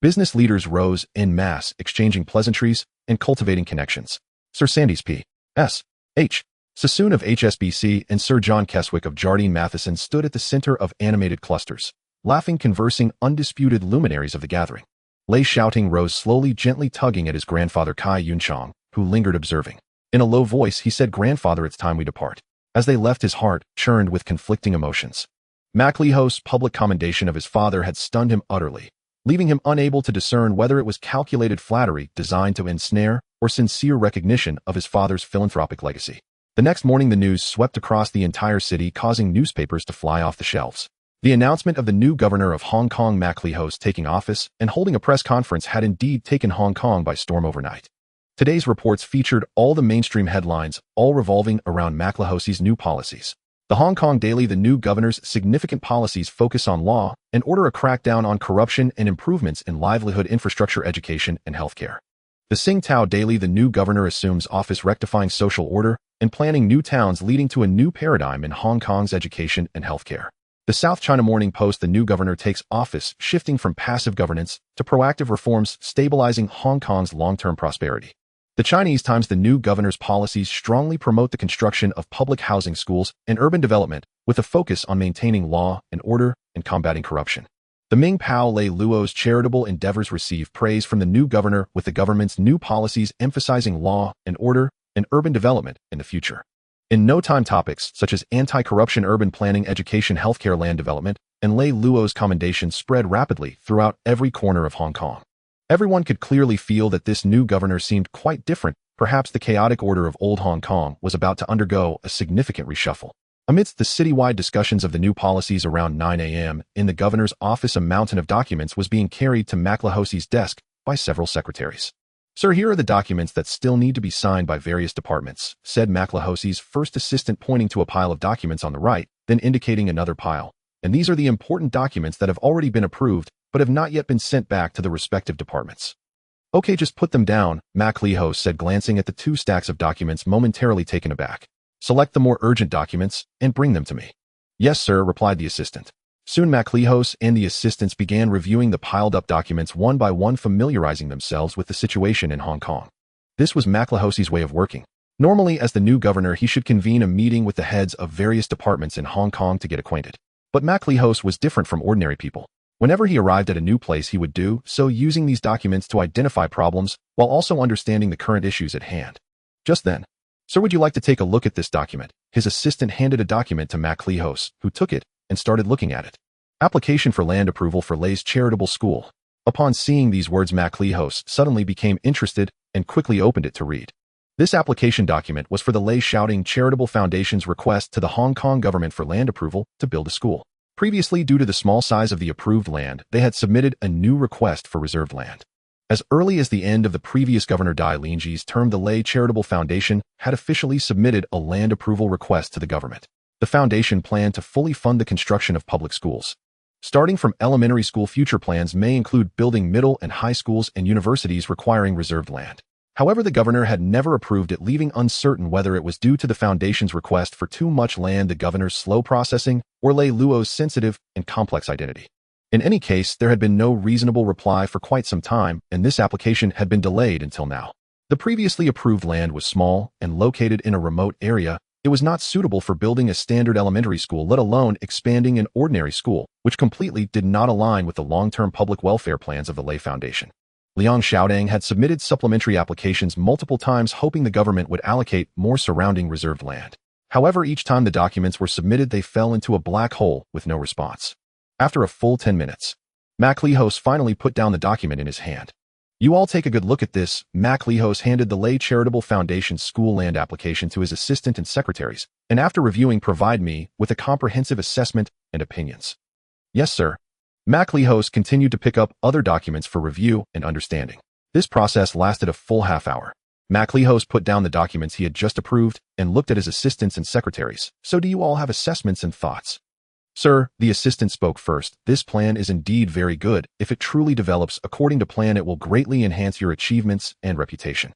Business leaders rose en masse, exchanging pleasantries and cultivating connections. Sir Sandys P. S. H. Sassoon of HSBC and Sir John Keswick of Jardine Matheson stood at the center of animated clusters, laughing, conversing, undisputed luminaries of the gathering. Lei Shaoting rose slowly, gently tugging at his grandfather Kai Yunchong, who lingered observing. In a low voice, he said, "Grandfather, it's time we depart." As they left, his heart churned with conflicting emotions. Macleos' public commendation of his father had stunned him utterly, leaving him unable to discern whether it was calculated flattery designed to ensnare or sincere recognition of his father's philanthropic legacy. The next morning, the news swept across the entire city, causing newspapers to fly off the shelves. The announcement of the new governor of Hong Kong, Macleos, taking office and holding a press conference had indeed taken Hong Kong by storm overnight. Today's reports featured all the mainstream headlines, all revolving around Macleos's new policies. The Hong Kong Daily, the new governor's significant policies focus on law and order, a crackdown on corruption, and improvements in livelihood infrastructure, education, and healthcare. The Sing Tao Daily, the new governor assumes office, rectifying social order and planning new towns, leading to a new paradigm in Hong Kong's education and healthcare. The South China Morning Post, the new governor takes office, shifting from passive governance to proactive reforms, stabilizing Hong Kong's long-term prosperity. The Chinese Times, the new governor's policies strongly promote the construction of public housing, schools, and urban development, with a focus on maintaining law and order and combating corruption. The Ming Pao Lei Luo's charitable endeavors receive praise from the new governor, with the government's new policies emphasizing law and order and urban development in the future. In no time, topics such as anti-corruption, urban planning, education, healthcare, land development, and Lei Luo's commendations spread rapidly throughout every corner of Hong Kong. Everyone could clearly feel that this new governor seemed quite different. Perhaps the chaotic order of old Hong Kong was about to undergo a significant reshuffle. Amidst the citywide discussions of the new policies, around 9 a.m., in the governor's office, a mountain of documents was being carried to Macleos's desk by several secretaries. "Sir, here are the documents that still need to be signed by various departments," said Macleos's first assistant, pointing to a pile of documents on the right, then indicating another pile. "And these are the important documents that have already been approved, but have not yet been sent back to the respective departments." "Okay, just put them down," Macleos said, glancing at the two stacks of documents, momentarily taken aback. "Select the more urgent documents and bring them to me." "Yes, sir," replied the assistant. Soon Macleos and the assistants began reviewing the piled-up documents one by one, familiarizing themselves with the situation in Hong Kong. This was Macleos's way of working. Normally, as the new governor, he should convene a meeting with the heads of various departments in Hong Kong to get acquainted. But Macleos was different from ordinary people. Whenever he arrived at a new place, he would do so using these documents to identify problems while also understanding the current issues at hand. Just then, "Sir, would you like to take a look at this document?" His assistant handed a document to Macleos, who took it and started looking at it. "Application for land approval for Lei's charitable school." Upon seeing these words, Macleos suddenly became interested and quickly opened it to read. This application document was for the Lei Shaoting Charitable Foundation's request to the Hong Kong government for land approval to build a school. Previously, due to the small size of the approved land, they had submitted a new request for reserved land. As early as the end of the previous Governor Dai Lingji's term, the Lei Charitable Foundation had officially submitted a land approval request to the government. The foundation planned to fully fund the construction of public schools. Starting from elementary school, future plans may include building middle and high schools and universities requiring reserved land. However, the governor had never approved it, leaving uncertain whether it was due to the foundation's request for too much land, the governor's slow processing, or Lei Luo's sensitive and complex identity. In any case, there had been no reasonable reply for quite some time, and this application had been delayed until now. The previously approved land was small and located in a remote area. It was not suitable for building a standard elementary school, let alone expanding an ordinary school, which completely did not align with the long-term public welfare plans of the Lei Foundation. Lei Shaoting had submitted supplementary applications multiple times, hoping the government would allocate more surrounding reserved land. However, each time the documents were submitted, they fell into a black hole with no response. After a full 10 minutes, Lihos finally put down the document in his hand. "You all take a good look at this." Lihos handed the Lei Charitable Foundation school land application to his assistant and secretaries, and after reviewing, provide me with a comprehensive assessment and opinions. "Yes, sir." Lihos continued to pick up other documents for review and understanding. This process lasted a full half hour. Lihos put down the documents he had just approved and looked at his assistants and secretaries. "So do you all have assessments and thoughts?" "Sir," the assistant spoke first, "this plan is indeed very good. If it truly develops according to plan, it will greatly enhance your achievements and reputation.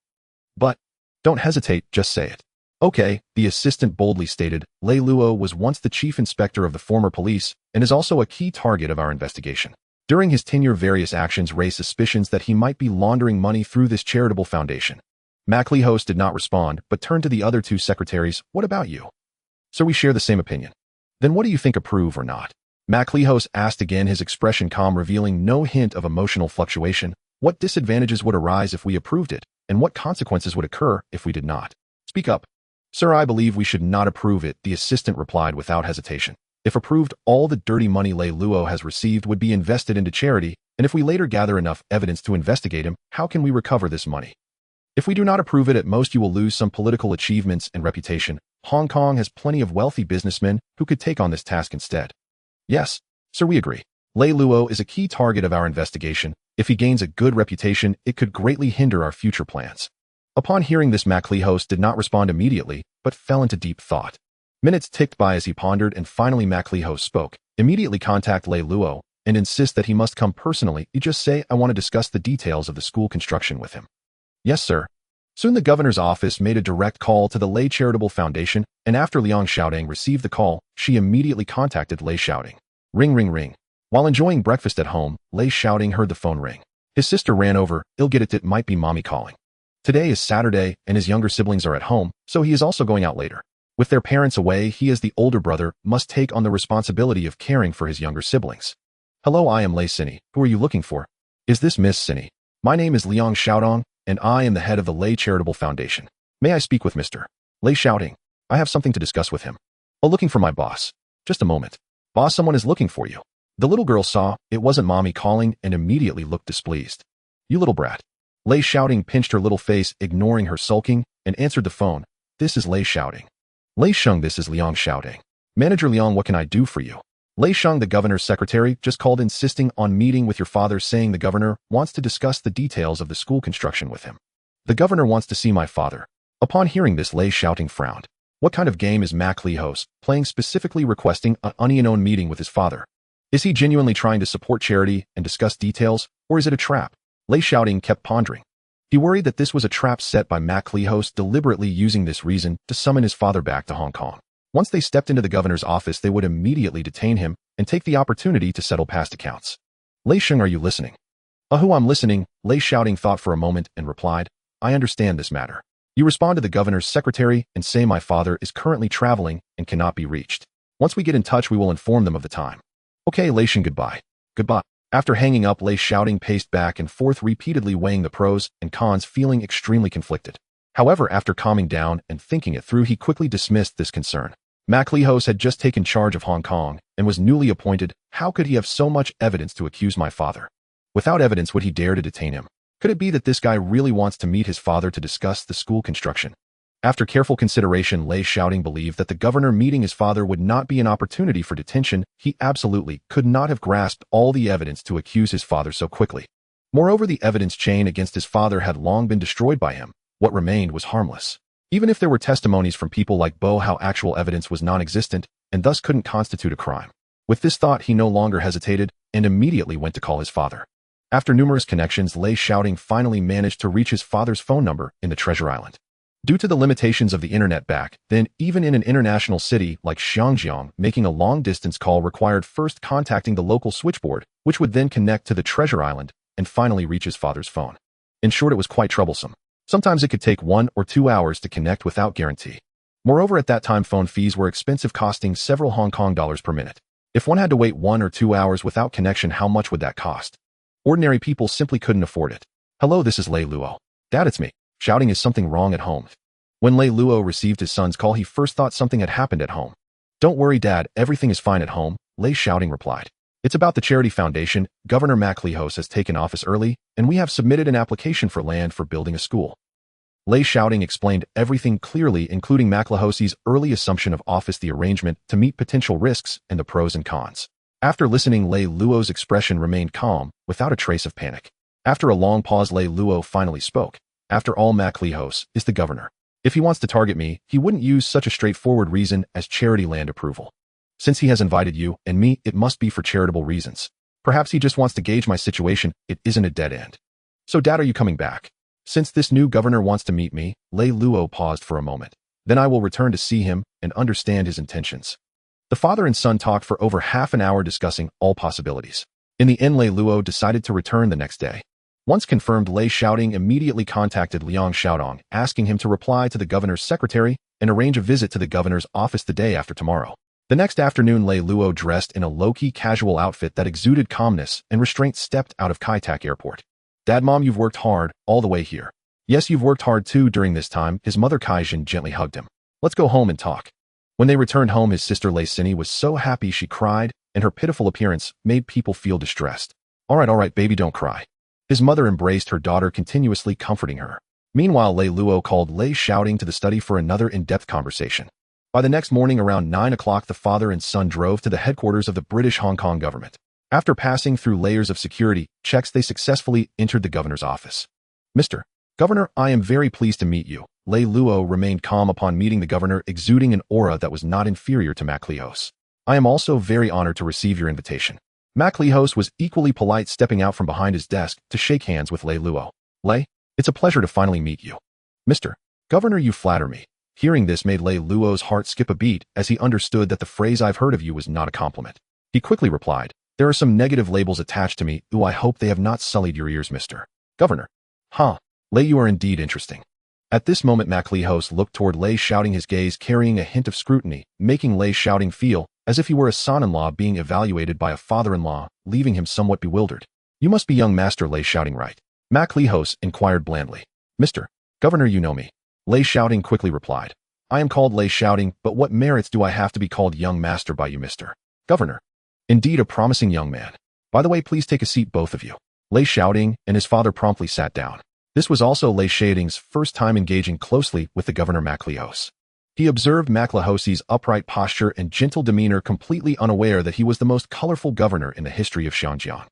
But don't hesitate, just say it." "Okay," the assistant boldly stated. "Lei Luo was once the chief inspector of the former police and is also a key target of our investigation. During his tenure, various actions raised suspicions that he might be laundering money through this charitable foundation." Lihos did not respond, but turned to the other two secretaries. "What about you?" "So we share the same opinion." "Then what do you think, approve or not?" Lihos asked again, his expression calm, revealing no hint of emotional fluctuation. "What disadvantages would arise if we approved it, and what consequences would occur if we did not? Speak up." "Sir, I believe we should not approve it," the assistant replied without hesitation. "If approved, all the dirty money Lei Luo has received would be invested into charity, and if we later gather enough evidence to investigate him, how can we recover this money? If we do not approve it, at most you will lose some political achievements and reputation. Hong Kong has plenty of wealthy businessmen who could take on this task instead." "Yes, sir, we agree. Lei Luo is a key target of our investigation. If he gains a good reputation, it could greatly hinder our future plans." Upon hearing this, Lihos did not respond immediately, but fell into deep thought. Minutes ticked by as he pondered, and finally Lihos spoke. "Immediately contact Lei Luo and insist that he must come personally. You just say, I want to discuss the details of the school construction with him." "Yes, sir." Soon the governor's office made a direct call to the Lei Charitable Foundation, and after Lei Shaoting received the call, she immediately contacted Lei Shaoting. Ring, ring, ring. While enjoying breakfast at home, Lei Shaoting heard the phone ring. His sister ran over. "He'll get it might be mommy calling." Today is Saturday, and his younger siblings are at home, so he is also going out later. With their parents away, he as the older brother must take on the responsibility of caring for his younger siblings. "Hello, I am Lei Sini. Who are you looking for?" "Is this Miss Sini?" "My name is Lei Shaoting, and I am the head of the Lei Charitable Foundation. May I speak with Mr. Lei Shaoting? I have something to discuss with him." "Oh, looking for my boss. Just a moment." "Boss, someone is looking for you." The little girl saw it wasn't mommy calling and immediately looked displeased. "You little brat." Lei Shaoting pinched her little face, ignoring her sulking, and answered the phone. "This is Lei Shaoting." "Lei Sheng, this is Lei Shaoting. Manager Liang, what can I do for you?" Lei Sheng, the governor's secretary, just called insisting on meeting with your father, saying the governor wants to discuss the details of the school construction with him. "The governor wants to see my father." Upon hearing this, Lei Shaoting frowned. What kind of game is Lihos playing, specifically requesting an unknown meeting with his father? Is he genuinely trying to support charity and discuss details, or is it a trap? Lei Shaoting kept pondering. He worried that this was a trap set by Lihos, deliberately using this reason to summon his father back to Hong Kong. Once they stepped into the governor's office, they would immediately detain him and take the opportunity to settle past accounts. "Lei Sheng, are you listening?" "Who, I'm listening." Lei Shaoting thought for a moment and replied, "I understand this matter. You respond to the governor's secretary and say my father is currently traveling and cannot be reached. Once we get in touch, we will inform them of the time." "Okay, Lei Sheng, goodbye." "Goodbye." After hanging up, Lei Shaoting paced back and forth, repeatedly weighing the pros and cons, feeling extremely conflicted. However, after calming down and thinking it through, he quickly dismissed this concern. Lihos had just taken charge of Hong Kong and was newly appointed. How could he have so much evidence to accuse my father? Without evidence, would he dare to detain him? Could it be that this guy really wants to meet his father to discuss the school construction? After careful consideration, Lei Shaoting believed that the governor meeting his father would not be an opportunity for detention. He absolutely could not have grasped all the evidence to accuse his father so quickly. Moreover, the evidence chain against his father had long been destroyed by him. What remained was harmless. Even if there were testimonies from people like Bo, how actual evidence was non-existent, and thus couldn't constitute a crime. With this thought, he no longer hesitated and immediately went to call his father. After numerous connections, Lei Shaoting finally managed to reach his father's phone number in the Treasure Island. Due to the limitations of the internet back then, even in an international city like Xiangjiang, making a long-distance call required first contacting the local switchboard, which would then connect to the Treasure Island and finally reach his father's phone. In short, it was quite troublesome. Sometimes it could take 1 or 2 hours to connect without guarantee. Moreover, at that time, phone fees were expensive, costing several Hong Kong dollars per minute. If one had to wait 1 or 2 hours without connection, how much would that cost? Ordinary people simply couldn't afford it. Hello, this is Lei Luo. Dad, it's me. Shouting, is something wrong at home? When Lei Luo received his son's call, he first thought something had happened at home. Don't worry, Dad, everything is fine at home, Lei Shaoting replied. It's about the charity foundation. Governor Maclehos has taken office early, and we have submitted an application for land for building a school. Lei Shaoting explained everything clearly, including Maclehos's early assumption of office, the arrangement to meet potential risks, and the pros and cons. After listening, Lei Luo's expression remained calm, without a trace of panic. After a long pause, Lei Luo finally spoke. After all, Maclehos is the governor. If he wants to target me, he wouldn't use such a straightforward reason as charity land approval. Since he has invited you and me, it must be for charitable reasons. Perhaps he just wants to gauge my situation. It isn't a dead end. So, Dad, are you coming back? Since this new governor wants to meet me, Lei Luo paused for a moment. Then I will return to see him and understand his intentions. The father and son talked for over half an hour, discussing all possibilities. In the end, Lei Luo decided to return the next day. Once confirmed, Lei Shaoting immediately contacted Liang Shaotong, asking him to reply to the governor's secretary and arrange a visit to the governor's office the day after tomorrow. The next afternoon, Lei Luo, dressed in a low-key casual outfit that exuded calmness and restraint, stepped out of Kai Tak Airport. Dad, Mom, you've worked hard all the way here. Yes, you've worked hard too during this time. His mother Kai Jin gently hugged him. Let's go home and talk. When they returned home, his sister Lei Sini was so happy she cried, and her pitiful appearance made people feel distressed. All right, baby, don't cry. His mother embraced her daughter, continuously comforting her. Meanwhile, Lei Luo called Lei Shaoting to the study for another in-depth conversation. By the next morning, around 9 o'clock, the father and son drove to the headquarters of the British Hong Kong government. After passing through layers of security checks, they successfully entered the governor's office. Mr. Governor, I am very pleased to meet you. Lei Luo remained calm upon meeting the governor, exuding an aura that was not inferior to Maclehos. I am also very honored to receive your invitation. Maclehos was equally polite, stepping out from behind his desk to shake hands with Lei Luo. Lei, it's a pleasure to finally meet you. Mr. Governor, you flatter me. Hearing this made Lei Luo's heart skip a beat, as he understood that the phrase "I've heard of you" was not a compliment. He quickly replied, there are some negative labels attached to me. Ooh, I hope they have not sullied your ears, Mr. Governor. Huh. Lei, you are indeed interesting. At this moment, Maclehos looked toward Lei Shaoting, his gaze carrying a hint of scrutiny, making Lei Shaoting feel as if he were a son-in-law being evaluated by a father-in-law, leaving him somewhat bewildered. You must be young Master Lei Shaoting, right? Maclehos inquired blandly. Mr. Governor, you know me. Lei Shaoting quickly replied. I am called Lei Shaoting, but what merits do I have to be called young master by you, Mr. Governor? Indeed, a promising young man. By the way, please take a seat, both of you. Lei Shaoting and his father promptly sat down. This was also Lei Shaoting's first time engaging closely with the governor Maclehos. He observed Maclehos's upright posture and gentle demeanor, completely unaware that he was the most colorful governor in the history of Xiangjiang.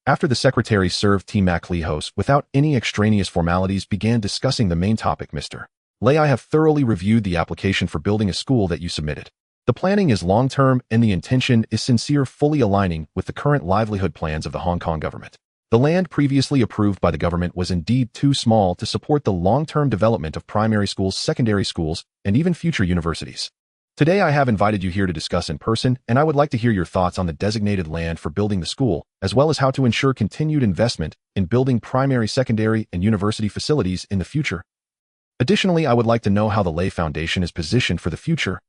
After the secretary served tea, Maclehos, without any extraneous formalities, began discussing the main topic. Mr. Lei, I have thoroughly reviewed the application for building a school that you submitted. The planning is long-term and the intention is sincere, fully aligning with the current livelihood plans of the Hong Kong government. The land previously approved by the government was indeed too small to support the long-term development of primary schools, secondary schools, and even future universities. Today I have invited you here to discuss in person, and I would like to hear your thoughts on the designated land for building the school, as well as how to ensure continued investment in building primary, secondary, and university facilities in the future. Additionally, I would like to know how the Lei Foundation is positioned for the future.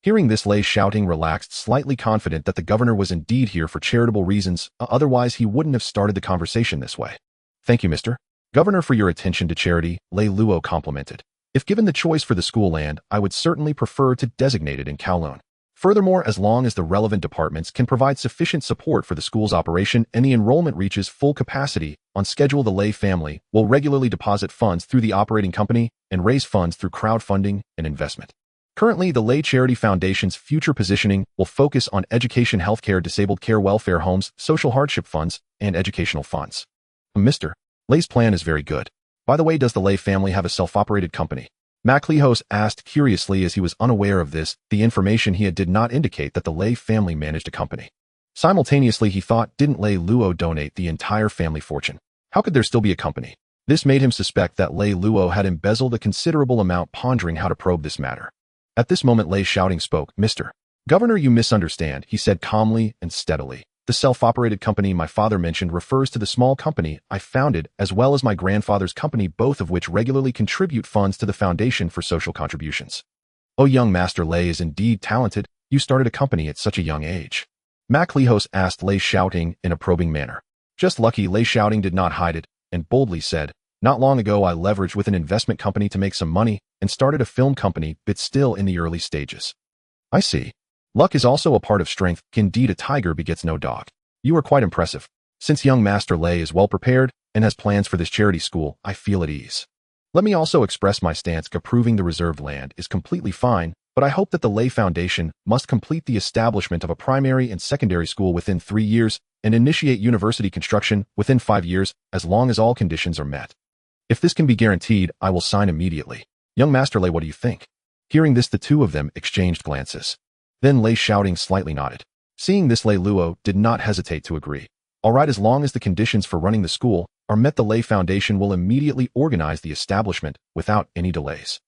Hearing this, Lei Shaoting relaxed, slightly confident that the governor was indeed here for charitable reasons, otherwise he wouldn't have started the conversation this way. Thank you, Mr. Governor, for your attention to charity, Lei Luo complimented. If given the choice for the school land, I would certainly prefer to designate it in Kowloon. Furthermore, as long as the relevant departments can provide sufficient support for the school's operation and the enrollment reaches full capacity on schedule, the Lei family will regularly deposit funds through the operating company and raise funds through crowdfunding and investment. Currently, the Lei Charity Foundation's future positioning will focus on education, healthcare, disabled care, welfare homes, social hardship funds, and educational funds. Mr. Lei's plan is very good. By the way, does the Lei family have a self-operated company? Maclehos asked curiously as he was unaware of this. The information he had did not indicate that the Lei family managed a company. Simultaneously, he thought, didn't Lei Luo donate the entire family fortune? How could there still be a company? This made him suspect that Lei Luo had embezzled a considerable amount, pondering how to probe this matter. At this moment, Lei Shaoting spoke. Mr. Governor, you misunderstand, he said calmly and steadily. The self-operated company my father mentioned refers to the small company I founded, as well as my grandfather's company, both of which regularly contribute funds to the Foundation for Social Contributions. Oh, young Master Lei is indeed talented. You started a company at such a young age. Maclehos asked Lei Shaoting in a probing manner. Just lucky, Lei Shaoting did not hide it, and boldly said, not long ago I leveraged with an investment company to make some money and started a film company, but still in the early stages. I see. Luck is also a part of strength. Indeed, a tiger begets no dog. You are quite impressive. Since young Master Lei is well prepared and has plans for this charity school, I feel at ease. Let me also express my stance. Approving the reserved land is completely fine, but I hope that the Lei Foundation must complete the establishment of a primary and secondary school within 3 years and initiate university construction within 5 years, as long as all conditions are met. If this can be guaranteed, I will sign immediately. Young Master Lei, what do you think? Hearing this, the two of them exchanged glances. Then Lei Shaoting slightly nodded. Seeing this, Lei Luo did not hesitate to agree. All right, as long as the conditions for running the school are met, the Lei Foundation will immediately organize the establishment without any delays.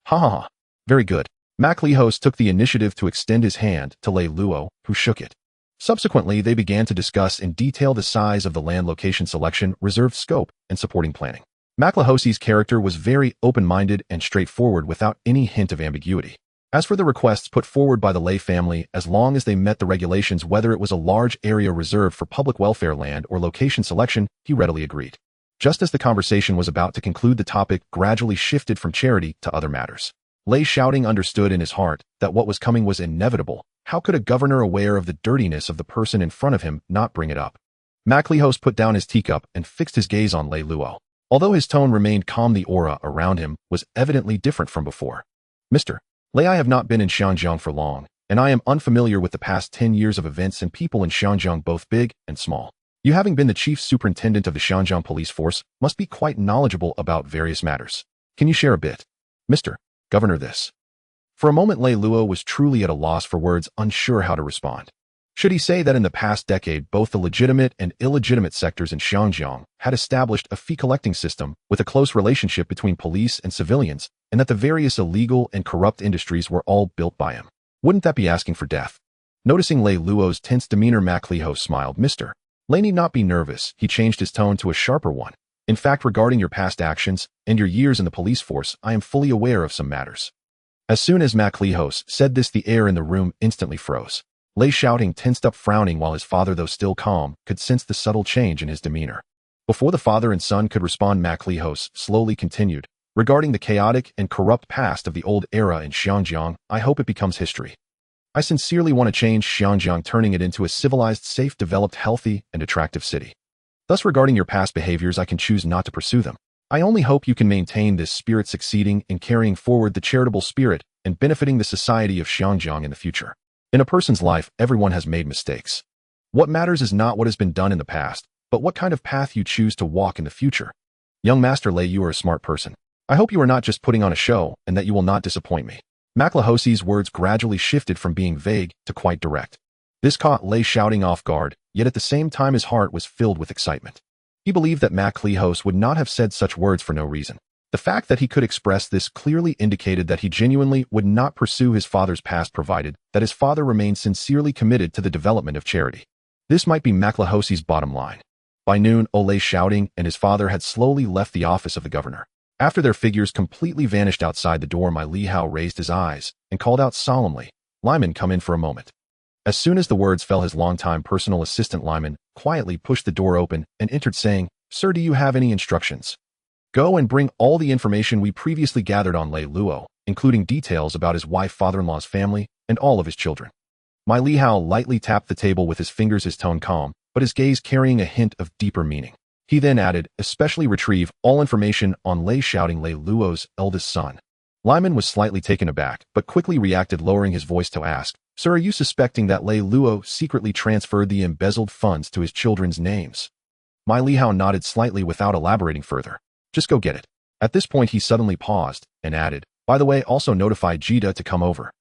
Ha ha ha. Very good. Maclehos took the initiative to extend his hand to Lei Luo, who shook it. Subsequently, they began to discuss in detail the size of the land, location selection, reserved scope, and supporting planning. Maclehos's character was very open-minded and straightforward without any hint of ambiguity. As for the requests put forward by the Lei family, as long as they met the regulations, whether it was a large area reserved for public welfare land or location selection, he readily agreed. Just as the conversation was about to conclude, the topic gradually shifted from charity to other matters. Lei Shaoting understood in his heart that what was coming was inevitable. How could a governor aware of the dirtiness of the person in front of him not bring it up? Maclehos put down his teacup and fixed his gaze on Lei Luo. Although his tone remained calm, the aura around him was evidently different from before. Mr. Lei, I have not been in Xinjiang for long, and I am unfamiliar with the past 10 years of events and people in Xinjiang, both big and small. You, having been the chief superintendent of the Xinjiang police force, must be quite knowledgeable about various matters. Can you share a bit? Mr. Governor, this. For a moment, Lei Luo was truly at a loss for words, unsure how to respond. Should he say that in the past decade, both the legitimate and illegitimate sectors in Xinjiang had established a fee-collecting system with a close relationship between police and civilians, and that the various illegal and corrupt industries were all built by him? Wouldn't that be asking for death? Noticing Lei Luo's tense demeanor, Maclehos smiled. Mr. Lei need not be nervous. He changed his tone to a sharper one. In fact, regarding your past actions and your years in the police force, I am fully aware of some matters. As soon as Maclehos said this, the air in the room instantly froze. Lei Shaoting tensed up, frowning, while his father, though still calm, could sense the subtle change in his demeanor. Before the father and son could respond, Maclehos slowly continued. Regarding the chaotic and corrupt past of the old era in Xinjiang, I hope it becomes history. I sincerely want to change Xinjiang, turning it into a civilized, safe, developed, healthy, and attractive city. Thus, regarding your past behaviors, I can choose not to pursue them. I only hope you can maintain this spirit, succeeding in carrying forward the charitable spirit and benefiting the society of Xinjiang in the future. In a person's life, everyone has made mistakes. What matters is not what has been done in the past, but what kind of path you choose to walk in the future. Young Master Lei, you are a smart person. I hope you are not just putting on a show and that you will not disappoint me. Maclehos's words gradually shifted from being vague to quite direct. This caught Lei Shaoting off guard, yet at the same time his heart was filled with excitement. He believed that Maclehos would not have said such words for no reason. The fact that he could express this clearly indicated that he genuinely would not pursue his father's past, provided that his father remained sincerely committed to the development of charity. This might be Maclehos's bottom line. By noon, Lei Shaoting and his father had slowly left the office of the governor. After their figures completely vanished outside the door, my Li Hao raised his eyes and called out solemnly, "Lyman, come in for a moment." As soon as the words fell, his longtime personal assistant Lyman quietly pushed the door open and entered, saying, "Sir, do you have any instructions?" "Go and bring all the information we previously gathered on Lei Luo, including details about his wife, father-in-law's family, and all of his children." My Li Hao lightly tapped the table with his fingers, his tone calm, but his gaze carrying a hint of deeper meaning. He then added, "Especially retrieve all information on Lei Shaoting, Lei Luo's eldest son." Lyman was slightly taken aback, but quickly reacted, lowering his voice to ask, "Sir, are you suspecting that Lei Luo secretly transferred the embezzled funds to his children's names?" My Li Hao nodded slightly without elaborating further. "Just go get it." At this point, he suddenly paused and added, By the way, also notify Jida to come over.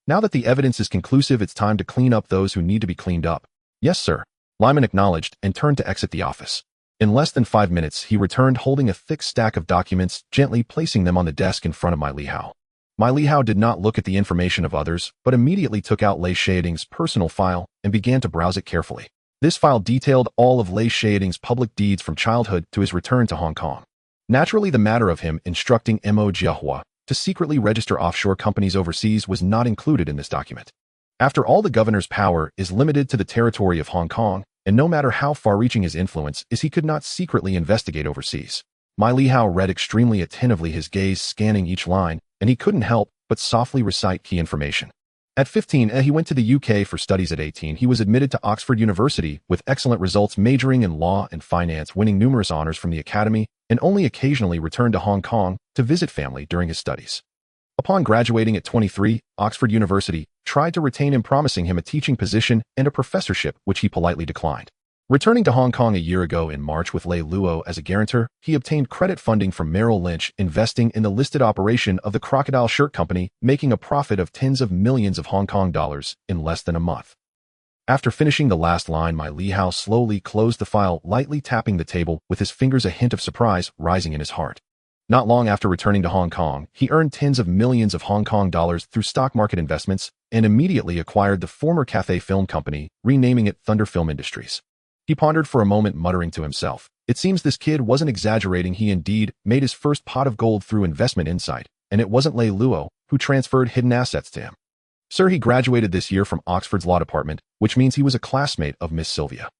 Now that the evidence is conclusive, it's time to clean up those who need to be cleaned up. Yes, sir. Lyman acknowledged and turned to exit the office. In less than 5 minutes, he returned holding a thick stack of documents, gently placing them on the desk in front of my Lihao. My Lihao did not look at the information of others, but immediately took out Lei Shaoting's personal file and began to browse it carefully. This file detailed all of Lei Shaoting's public deeds from childhood to his return to Hong Kong. Naturally, the matter of him instructing Mo Jiahua to secretly register offshore companies overseas was not included in this document. After all, the governor's power is limited to the territory of Hong Kong, and no matter how far-reaching his influence is, he could not secretly investigate overseas. My Lihao read extremely attentively, his gaze scanning each line, and he couldn't help but softly recite key information. At 15, he went to the UK for studies. At 18, he was admitted to Oxford University with excellent results, majoring in law and finance, winning numerous honors from the academy, and only occasionally returned to Hong Kong to visit family during his studies. Upon graduating at 23, Oxford University tried to retain him, promising him a teaching position and a professorship, which he politely declined. Returning to Hong Kong a year ago in March with Lei Luo as a guarantor, he obtained credit funding from Merrill Lynch, investing in the listed operation of the Crocodile Shirt Company, making a profit of tens of millions of Hong Kong dollars in less than a month. After finishing the last line, my Lihao slowly closed the file, lightly tapping the table with his fingers, a hint of surprise rising in his heart. Not long after returning to Hong Kong, he earned tens of millions of Hong Kong dollars through stock market investments and immediately acquired the former Cathay Film Company, renaming it Thunder Film Industries. He pondered for a moment, muttering to himself, "It seems this kid wasn't exaggerating. He indeed made his first pot of gold through investment insight, and it wasn't Lei Luo who transferred hidden assets to him." Sir, he graduated this year from Oxford's law department, which means he was a classmate of Miss Sylvia.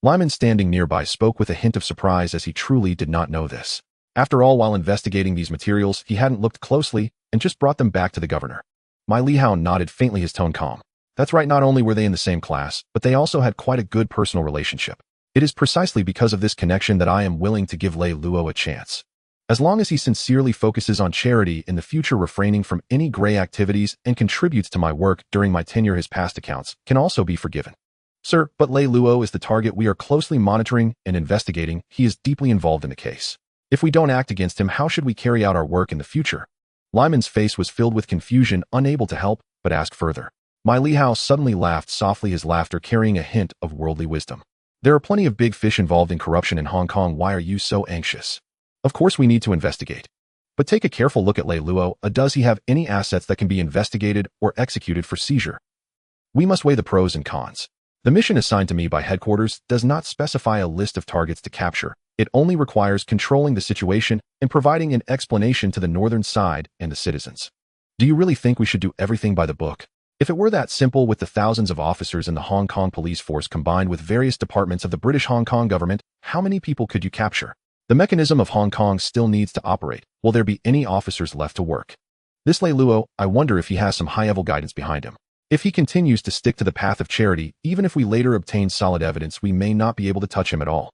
Lyman, standing nearby, spoke with a hint of surprise, as he truly did not know this. After all, while investigating these materials, he hadn't looked closely and just brought them back to the governor. My Lihao nodded faintly, his tone calm. That's right, not only were they in the same class, but they also had quite a good personal relationship. It is precisely because of this connection that I am willing to give Lei Luo a chance. As long as he sincerely focuses on charity in the future, refraining from any gray activities, and contributes to my work during my tenure, his past accounts can also be forgiven. Sir, but Lei Luo is the target we are closely monitoring and investigating. He is deeply involved in the case. If we don't act against him, how should we carry out our work in the future? Lyman's face was filled with confusion, unable to help but ask further. My Lihao suddenly laughed softly, his laughter carrying a hint of worldly wisdom. There are plenty of big fish involved in corruption in Hong Kong. Why are you so anxious? Of course we need to investigate. But take a careful look at Lei Luo. Does he have any assets that can be investigated or executed for seizure? We must weigh the pros and cons. The mission assigned to me by headquarters does not specify a list of targets to capture. It only requires controlling the situation and providing an explanation to the northern side and the citizens. Do you really think we should do everything by the book? If it were that simple, with the thousands of officers in the Hong Kong police force combined with various departments of the British Hong Kong government, how many people could you capture? The mechanism of Hong Kong still needs to operate. Will there be any officers left to work? This Lei Luo, I wonder if he has some high-level guidance behind him. If he continues to stick to the path of charity, even if we later obtain solid evidence, we may not be able to touch him at all.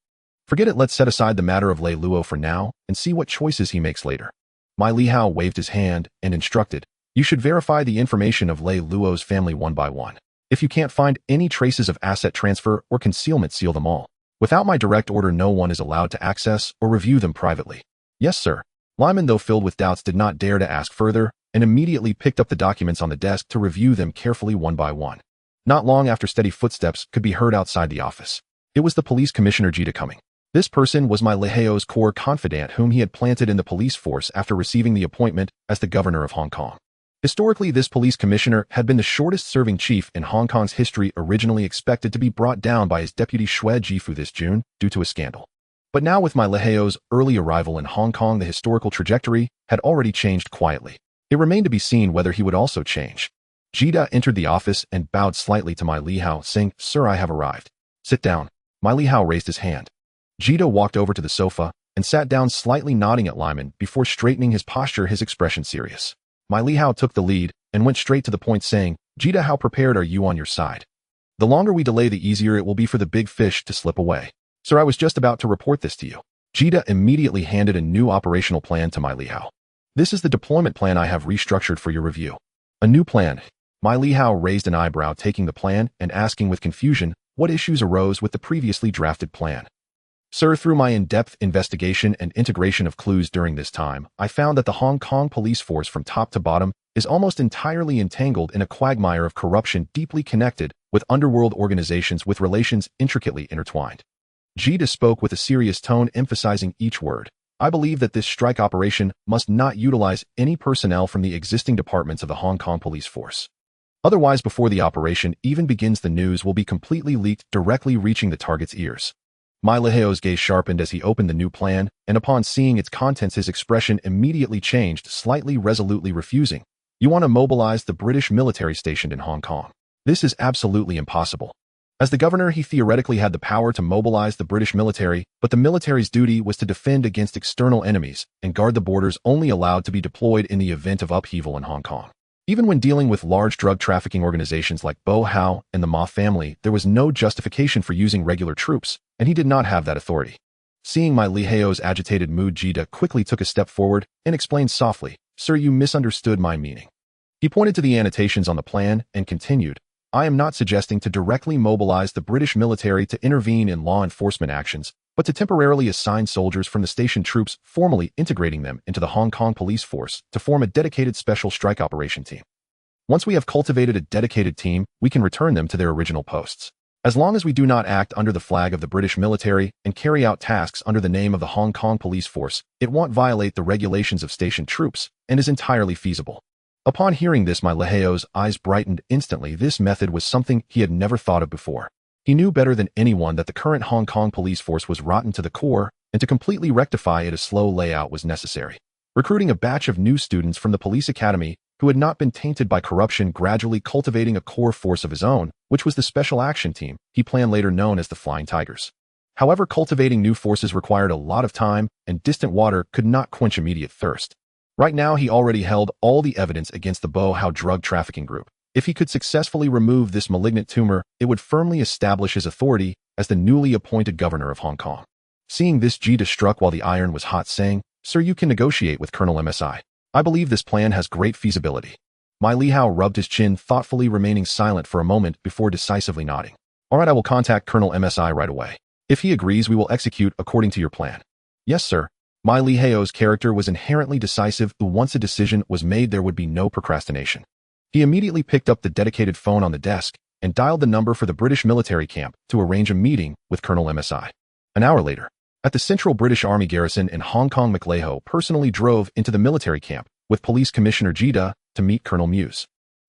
Forget it, let's set aside the matter of Lei Luo for now and see what choices he makes later. My Lihao waved his hand and instructed, "You should verify the information of Lei Luo's family one by one. If you can't find any traces of asset transfer or concealment, seal them all. Without my direct order, no one is allowed to access or review them privately." "Yes, sir." Lyman, though filled with doubts, did not dare to ask further and immediately picked up the documents on the desk to review them carefully one by one. Not long after, steady footsteps could be heard outside the office. It was the police commissioner Jida coming. This person was my Lihao's core confidant, whom he had planted in the police force after receiving the appointment as the governor of Hong Kong. Historically, this police commissioner had been the shortest-serving chief in Hong Kong's history, originally expected to be brought down by his deputy Xue Jifu this June due to a scandal. But now, with my Lihao's early arrival in Hong Kong, the historical trajectory had already changed quietly. It remained to be seen whether he would also change. Jida entered the office and bowed slightly to my Lihao, saying, "Sir, I have arrived." "Sit down." My Lihao raised his hand. Jida walked over to the sofa and sat down, slightly nodding at Lyman before straightening his posture, his expression serious. My Lihao took the lead and went straight to the point, saying, "Jida, how prepared are you on your side? The longer we delay, the easier it will be for the big fish to slip away." "Sir, I was just about to report this to you." Jida immediately handed a new operational plan to my Lihao. "This is the deployment plan I have restructured for your review." "A new plan?" My Lihao raised an eyebrow, taking the plan and asking with confusion what issues arose with the previously drafted plan. Sir, through my in-depth investigation and integration of clues during this time, I found that the Hong Kong police force from top to bottom is almost entirely entangled in a quagmire of corruption deeply connected with underworld organizations with relations intricately intertwined. Jida spoke with a serious tone, emphasizing each word. I believe that this strike operation must not utilize any personnel from the existing departments of the Hong Kong police force. Otherwise, before the operation even begins, the news will be completely leaked, directly reaching the target's ears. My Leheo's gaze sharpened as he opened the new plan, and upon seeing its contents his expression immediately changed, slightly resolutely refusing. You want to mobilize the British military stationed in Hong Kong. This is absolutely impossible. As the governor, he theoretically had the power to mobilize the British military, but the military's duty was to defend against external enemies and guard the borders, only allowed to be deployed in the event of upheaval in Hong Kong. Even when dealing with large drug trafficking organizations like Bo Hao and the Ma family, there was no justification for using regular troops, and he did not have that authority. Seeing my Leheo's agitated mood, Jida quickly took a step forward and explained softly, Sir, you misunderstood my meaning. He pointed to the annotations on the plan and continued, I am not suggesting to directly mobilize the British military to intervene in law enforcement actions, but to temporarily assign soldiers from the station troops, formally integrating them into the Hong Kong police force to form a dedicated special strike operation team. Once we have cultivated a dedicated team, we can return them to their original posts. As long as we do not act under the flag of the British military and carry out tasks under the name of the Hong Kong police force, it won't violate the regulations of station troops and is entirely feasible. Upon hearing this, my Leheo's eyes brightened instantly. This method was something he had never thought of before. He knew better than anyone that the current Hong Kong police force was rotten to the core, and to completely rectify it a slow layout was necessary. Recruiting a batch of new students from the police academy who had not been tainted by corruption, gradually cultivating a core force of his own, which was the Special Action Team he planned, later known as the Flying Tigers. However, cultivating new forces required a lot of time, and distant water could not quench immediate thirst. Right now, he already held all the evidence against the Bo Hao drug trafficking group. If he could successfully remove this malignant tumor, it would firmly establish his authority as the newly appointed governor of Hong Kong. Seeing this, Jida struck while the iron was hot, saying, Sir, you can negotiate with Colonel MSI. I believe this plan has great feasibility. My Li Hao rubbed his chin thoughtfully, remaining silent for a moment before decisively nodding. All right, I will contact Colonel MSI right away. If he agrees, we will execute according to your plan. Yes, sir. My Li Hao's character was inherently decisive. Once a decision was made, there would be no procrastination. He immediately picked up the dedicated phone on the desk and dialed the number for the British military camp to arrange a meeting with Colonel MSI. An hour later, at the Central British Army garrison in Hong Kong, McLeho personally drove into the military camp with Police Commissioner Jida to meet Colonel Muse.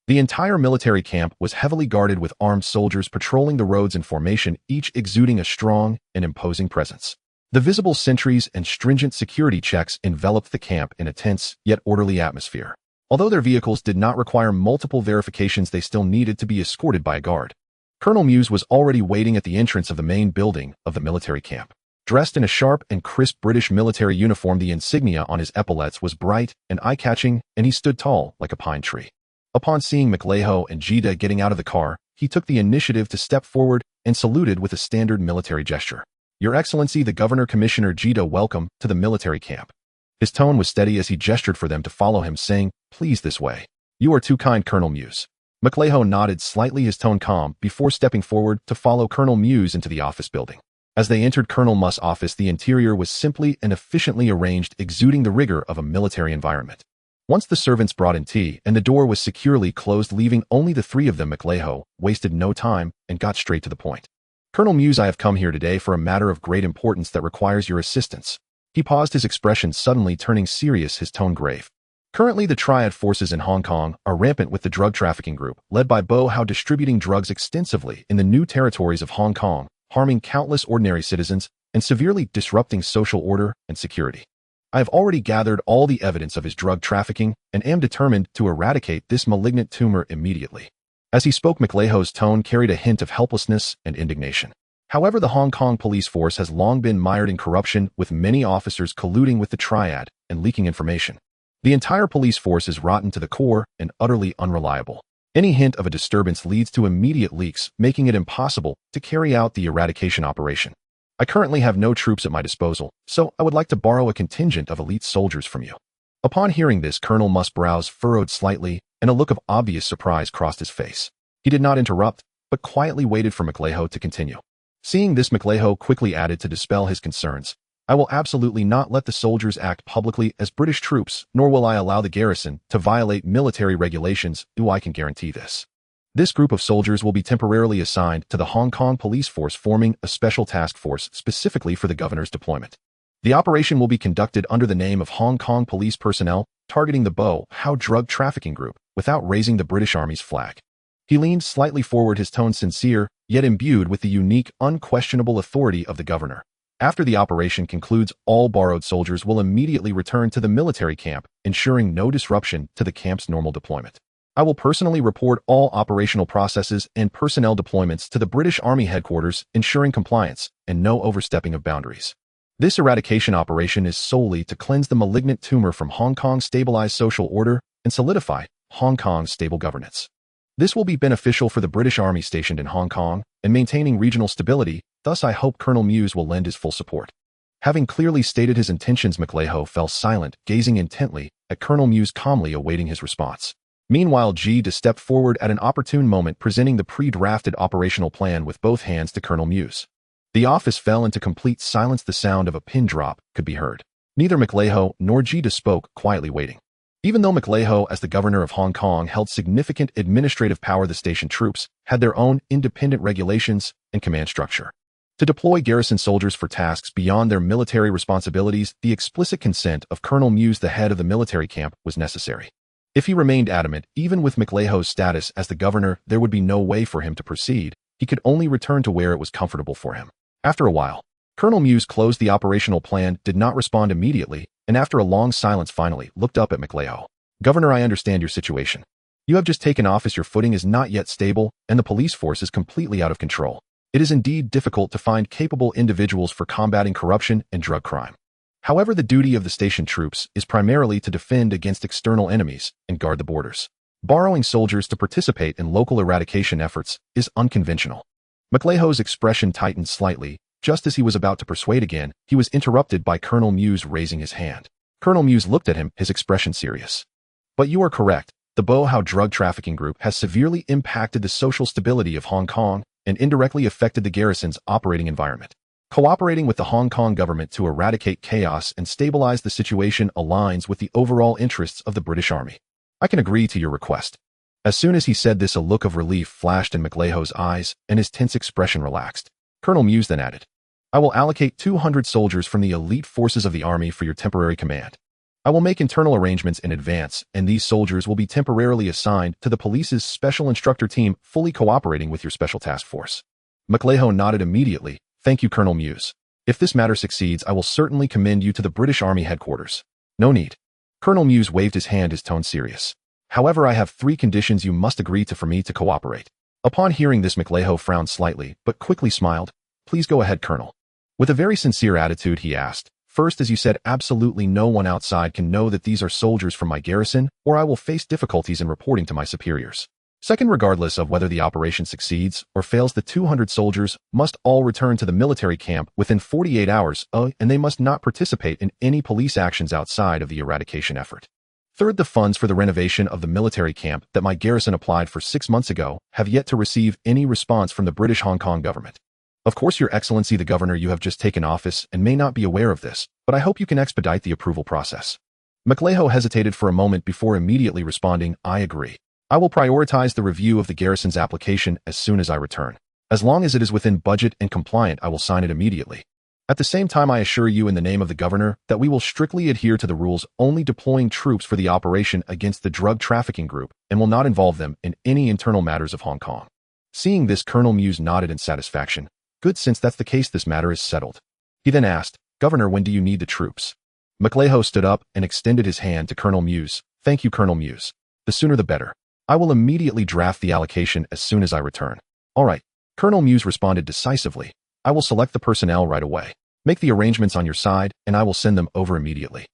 The entire military camp was heavily guarded with armed soldiers patrolling the roads in formation, each exuding a strong and imposing presence. The visible sentries and stringent security checks enveloped the camp in a tense yet orderly atmosphere. Although their vehicles did not require multiple verifications, they still needed to be escorted by a guard. Colonel Muse was already waiting at the entrance of the main building of the military camp. Dressed in a sharp and crisp British military uniform, the insignia on his epaulets was bright and eye-catching, and he stood tall like a pine tree. Upon seeing McLeho and Jida getting out of the car, he took the initiative to step forward and saluted with a standard military gesture. Your Excellency, the Governor Commissioner Jida, welcome to the military camp. His tone was steady as he gestured for them to follow him, saying, Please, this way. You are too kind, Colonel Muse. McLeho nodded slightly, his tone calm, before stepping forward to follow Colonel Muse into the office building. As they entered Colonel Mu's office, the interior was simply and efficiently arranged, exuding the rigor of a military environment. Once the servants brought in tea and the door was securely closed, leaving only the three of them, McLeho wasted no time and got straight to the point. Colonel Muse, I have come here today for a matter of great importance that requires your assistance. He paused, his expression suddenly turning serious, his tone grave. Currently, the Triad forces in Hong Kong are rampant with the drug trafficking group, led by Bo Hao, distributing drugs extensively in the new territories of Hong Kong, harming countless ordinary citizens and severely disrupting social order and security. I have already gathered all the evidence of his drug trafficking and am determined to eradicate this malignant tumor immediately. As he spoke, McLeho's tone carried a hint of helplessness and indignation. However, the Hong Kong police force has long been mired in corruption, with many officers colluding with the Triad and leaking information. The entire police force is rotten to the core and utterly unreliable. Any hint of a disturbance leads to immediate leaks, making it impossible to carry out the eradication operation. I currently have no troops at my disposal, so I would like to borrow a contingent of elite soldiers from you. Upon hearing this, Colonel Mu's brows furrowed slightly, and a look of obvious surprise crossed his face. He did not interrupt, but quietly waited for McLeho to continue. Seeing this, McLeho quickly added to dispel his concerns. I will absolutely not let the soldiers act publicly as British troops, nor will I allow the garrison to violate military regulations. I can guarantee this. This group of soldiers will be temporarily assigned to the Hong Kong police force, forming a special task force specifically for the governor's deployment. The operation will be conducted under the name of Hong Kong police personnel, targeting the powerhouse drug trafficking group, without raising the British Army's flag. He leaned slightly forward, his tone sincere, yet imbued with the unique, unquestionable authority of the governor. After the operation concludes, all borrowed soldiers will immediately return to the military camp, ensuring no disruption to the camp's normal deployment. I will personally report all operational processes and personnel deployments to the British Army headquarters, ensuring compliance and no overstepping of boundaries. This eradication operation is solely to cleanse the malignant tumor from Hong Kong's stabilized social order and solidify Hong Kong's stable governance. This will be beneficial for the British Army stationed in Hong Kong and maintaining regional stability, thus I hope Colonel Muse will lend his full support. Having clearly stated his intentions, McLeho fell silent, gazing intently at Colonel Muse, calmly awaiting his response. Meanwhile, G stepped forward at an opportune moment, presenting the pre-drafted operational plan with both hands to Colonel Muse. The office fell into complete silence. The sound of a pin drop could be heard. Neither McLeho nor G spoke, quietly waiting. Even though McLeho, as the governor of Hong Kong, held significant administrative power, the station troops had their own independent regulations and command structure. To deploy garrison soldiers for tasks beyond their military responsibilities, the explicit consent of Colonel Muse, the head of the military camp, was necessary. If he remained adamant, even with McLeho's status as the governor, there would be no way for him to proceed. He could only return to where it was comfortable for him. After a while, Colonel Muse closed the operational plan, did not respond immediately, and after a long silence finally looked up at McLeho. Governor, I understand your situation. You have just taken office, your footing is not yet stable, and the police force is completely out of control. It is indeed difficult to find capable individuals for combating corruption and drug crime. However, the duty of the station troops is primarily to defend against external enemies and guard the borders. Borrowing soldiers to participate in local eradication efforts is unconventional. McLeho's expression tightened slightly. Just as he was about to persuade again, he was interrupted by Colonel Muse raising his hand. Colonel Muse looked at him, his expression serious. But you are correct. The powerhouse drug trafficking group has severely impacted the social stability of Hong Kong and indirectly affected the garrison's operating environment. Cooperating with the Hong Kong government to eradicate chaos and stabilize the situation aligns with the overall interests of the British Army. I can agree to your request. As soon as he said this, a look of relief flashed in McLeho's eyes and his tense expression relaxed. Colonel Muse then added, I will allocate 200 soldiers from the elite forces of the Army for your temporary command. I will make internal arrangements in advance, and these soldiers will be temporarily assigned to the police's special instructor team, fully cooperating with your special task force. McLeho nodded immediately. Thank you, Colonel Muse. If this matter succeeds, I will certainly commend you to the British Army headquarters. No need. Colonel Muse waved his hand, his tone serious. However, I have 3 conditions you must agree to for me to cooperate. Upon hearing this, McLeho frowned slightly, but quickly smiled. Please go ahead, Colonel. With a very sincere attitude, he asked, First, as you said, absolutely no one outside can know that these are soldiers from my garrison, or I will face difficulties in reporting to my superiors. Second, regardless of whether the operation succeeds or fails, the 200 soldiers must all return to the military camp within 48 hours, and they must not participate in any police actions outside of the eradication effort. Third, the funds for the renovation of the military camp that my garrison applied for 6 months ago have yet to receive any response from the British Hong Kong government. Of course, Your Excellency the Governor, you have just taken office and may not be aware of this, but I hope you can expedite the approval process. McLeho hesitated for a moment before immediately responding, I agree. I will prioritize the review of the garrison's application as soon as I return. As long as it is within budget and compliant, I will sign it immediately. At the same time, I assure you in the name of the governor that we will strictly adhere to the rules, only deploying troops for the operation against the drug trafficking group and will not involve them in any internal matters of Hong Kong. Seeing this, Colonel Muse nodded in satisfaction. Good, since that's the case, this matter is settled. He then asked, Governor, when do you need the troops? McLeho stood up and extended his hand to Colonel Muse. Thank you, Colonel Muse. The sooner the better. I will immediately draft the allocation as soon as I return. All right. Colonel Muse responded decisively. I will select the personnel right away. Make the arrangements on your side, and I will send them over immediately.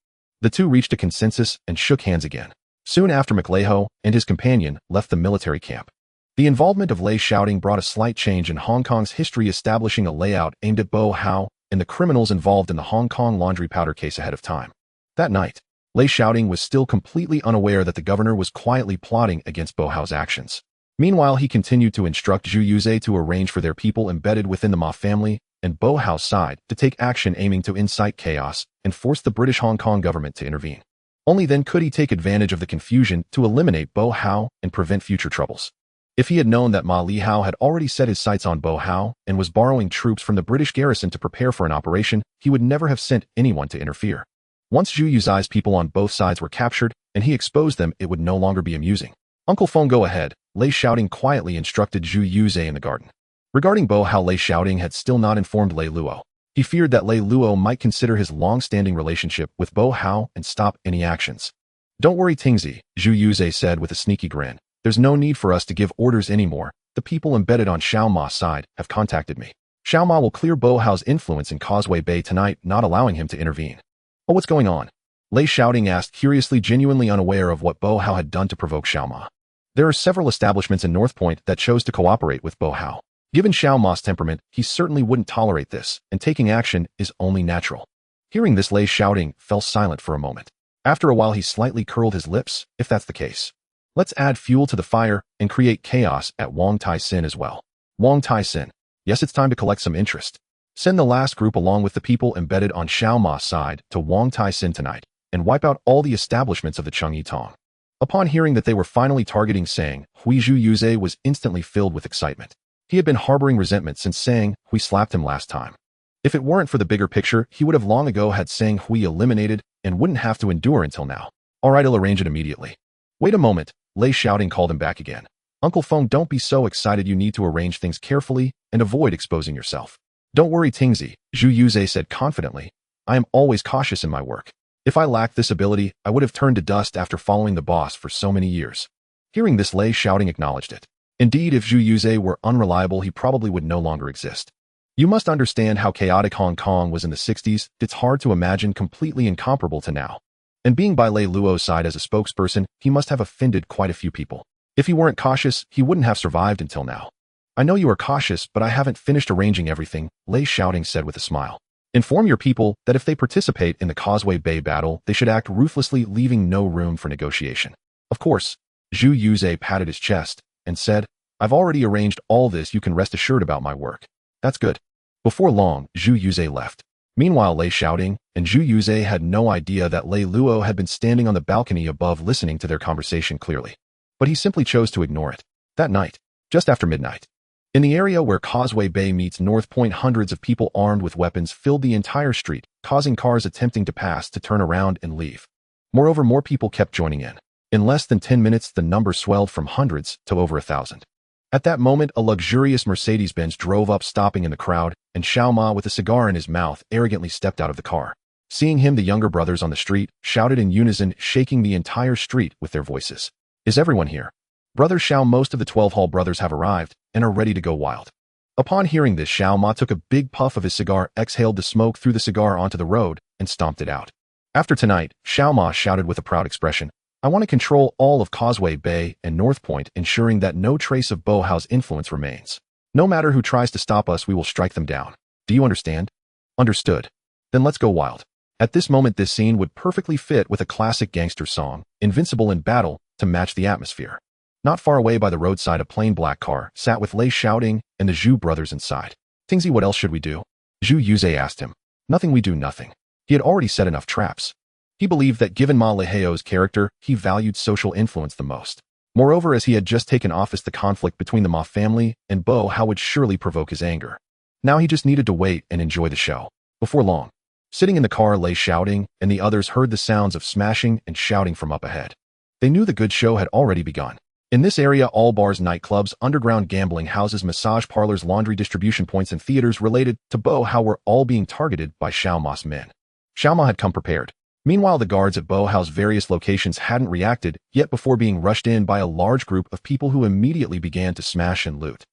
The two reached a consensus and shook hands again. Soon after, McLeho and his companion left the military camp. The involvement of Lei Shaoting brought a slight change in Hong Kong's history, establishing a layout aimed at powerhouse and the criminals involved in the Hong Kong laundry powder case ahead of time. That night, Lei Shaoting was still completely unaware that the governor was quietly plotting against powerhouse's actions. Meanwhile, he continued to instruct Zhu Yuze to arrange for their people embedded within the Ma family and Bo House side to take action aiming to incite chaos and force the British Hong Kong government to intervene. Only then could he take advantage of the confusion to eliminate Bo Hao and prevent future troubles. If he had known that Ma Li Hao had already set his sights on Bo Hao and was borrowing troops from the British garrison to prepare for an operation, he would never have sent anyone to interfere. Once Zhu Yuze's people on both sides were captured and he exposed them, it would no longer be amusing. Uncle Feng, go ahead, Lei Shaoting quietly instructed Zhu Yuze in the garden. Regarding Bo Hao, Lei Shaoting had still not informed Lei Luo. He feared that Lei Luo might consider his long-standing relationship with Bo Hao and stop any actions. Don't worry, Tingzi, Zhu Yuze said with a sneaky grin. There's no need for us to give orders anymore. The people embedded on Xiao Ma's side have contacted me. Xiao Ma will clear Bo Hao's influence in Causeway Bay tonight, not allowing him to intervene. Oh, what's going on? Lei Shaoting asked, curiously, genuinely unaware of what Bo Hao had done to provoke Xiao Ma. There are several establishments in North Point that chose to cooperate with Bo Hao. Given Xiao Ma's temperament, he certainly wouldn't tolerate this, and taking action is only natural. Hearing this, Lei Shaoting fell silent for a moment. After a while, he slightly curled his lips. If that's the case, let's add fuel to the fire and create chaos at Wong Tai Sin as well. Wong Tai Sin. Yes, it's time to collect some interest. Send the last group along with the people embedded on Xiao Ma's side to Wong Tai Sin tonight and wipe out all the establishments of the Chengyi Tong. Upon hearing that they were finally targeting Sang, Hui Zhu Yuze was instantly filled with excitement. He had been harboring resentment since Sang Hui slapped him last time. If it weren't for the bigger picture, he would have long ago had Sang Hui eliminated and wouldn't have to endure until now. All right, I'll arrange it immediately. Wait a moment, Lei Shaoting called him back again. Uncle Feng, don't be so excited. You need to arrange things carefully and avoid exposing yourself. Don't worry, Tingzi, Zhu Yuze said confidently. I am always cautious in my work. If I lacked this ability, I would have turned to dust after following the boss for so many years. Hearing this, Lei Shaoting acknowledged it. Indeed, if Zhu Yuze were unreliable, he probably would no longer exist. You must understand how chaotic Hong Kong was in the 60s. It's hard to imagine completely incomparable to now. And being by Lei Luo's side as a spokesperson, he must have offended quite a few people. If he weren't cautious, he wouldn't have survived until now. I know you are cautious, but I haven't finished arranging everything, Lei Shaoting said with a smile. Inform your people that if they participate in the Causeway Bay battle, they should act ruthlessly, leaving no room for negotiation. Of course, Zhu Yuze patted his chest and said, I've already arranged all this. You can rest assured about my work. That's good. Before long, Zhu Yuze left. Meanwhile, Lei Shaoting and Zhu Yuze had no idea that Lei Luo had been standing on the balcony above listening to their conversation clearly. But he simply chose to ignore it. That night, just after midnight, in the area where Causeway Bay meets North Point, hundreds of people armed with weapons filled the entire street, causing cars attempting to pass to turn around and leave. Moreover, more people kept joining in. In less than 10 minutes, the number swelled from hundreds to over 1,000. At that moment, a luxurious Mercedes-Benz drove up, stopping in the crowd, and Xiao Ma, with a cigar in his mouth, arrogantly stepped out of the car. Seeing him, the younger brothers on the street shouted in unison, shaking the entire street with their voices. Is everyone here? Brother Xiao, most of the 12 Hall brothers have arrived and are ready to go wild. Upon hearing this, Xiao Ma took a big puff of his cigar, exhaled the smoke through the cigar onto the road, and stomped it out. After tonight, Xiao Ma shouted with a proud expression, I want to control all of Causeway Bay and North Point, ensuring that no trace of Bo Hao's influence remains. No matter who tries to stop us, we will strike them down. Do you understand? Understood. Then let's go wild. At this moment, this scene would perfectly fit with a classic gangster song, Invincible in Battle, to match the atmosphere. Not far away by the roadside, a plain black car sat with Lei Shaoting and the Zhu brothers inside. Tingzi, what else should we do? Zhu Yuze asked him. Nothing, we do nothing. He had already set enough traps. He believed that given Ma Lihao's character, he valued social influence the most. Moreover, as he had just taken office, the conflict between the Ma family and Bo Hao would surely provoke his anger. Now he just needed to wait and enjoy the show. Before long, sitting in the car, Lei Shaoting and the others heard the sounds of smashing and shouting from up ahead. They knew the good show had already begun. In this area, all bars, nightclubs, underground gambling houses, massage parlors, laundry distribution points, and theaters related to Bo Hao were all being targeted by Xiao Ma's men. Xiao Ma had come prepared. Meanwhile, the guards at Bo Hao's various locations hadn't reacted yet before being rushed in by a large group of people who immediately began to smash and loot.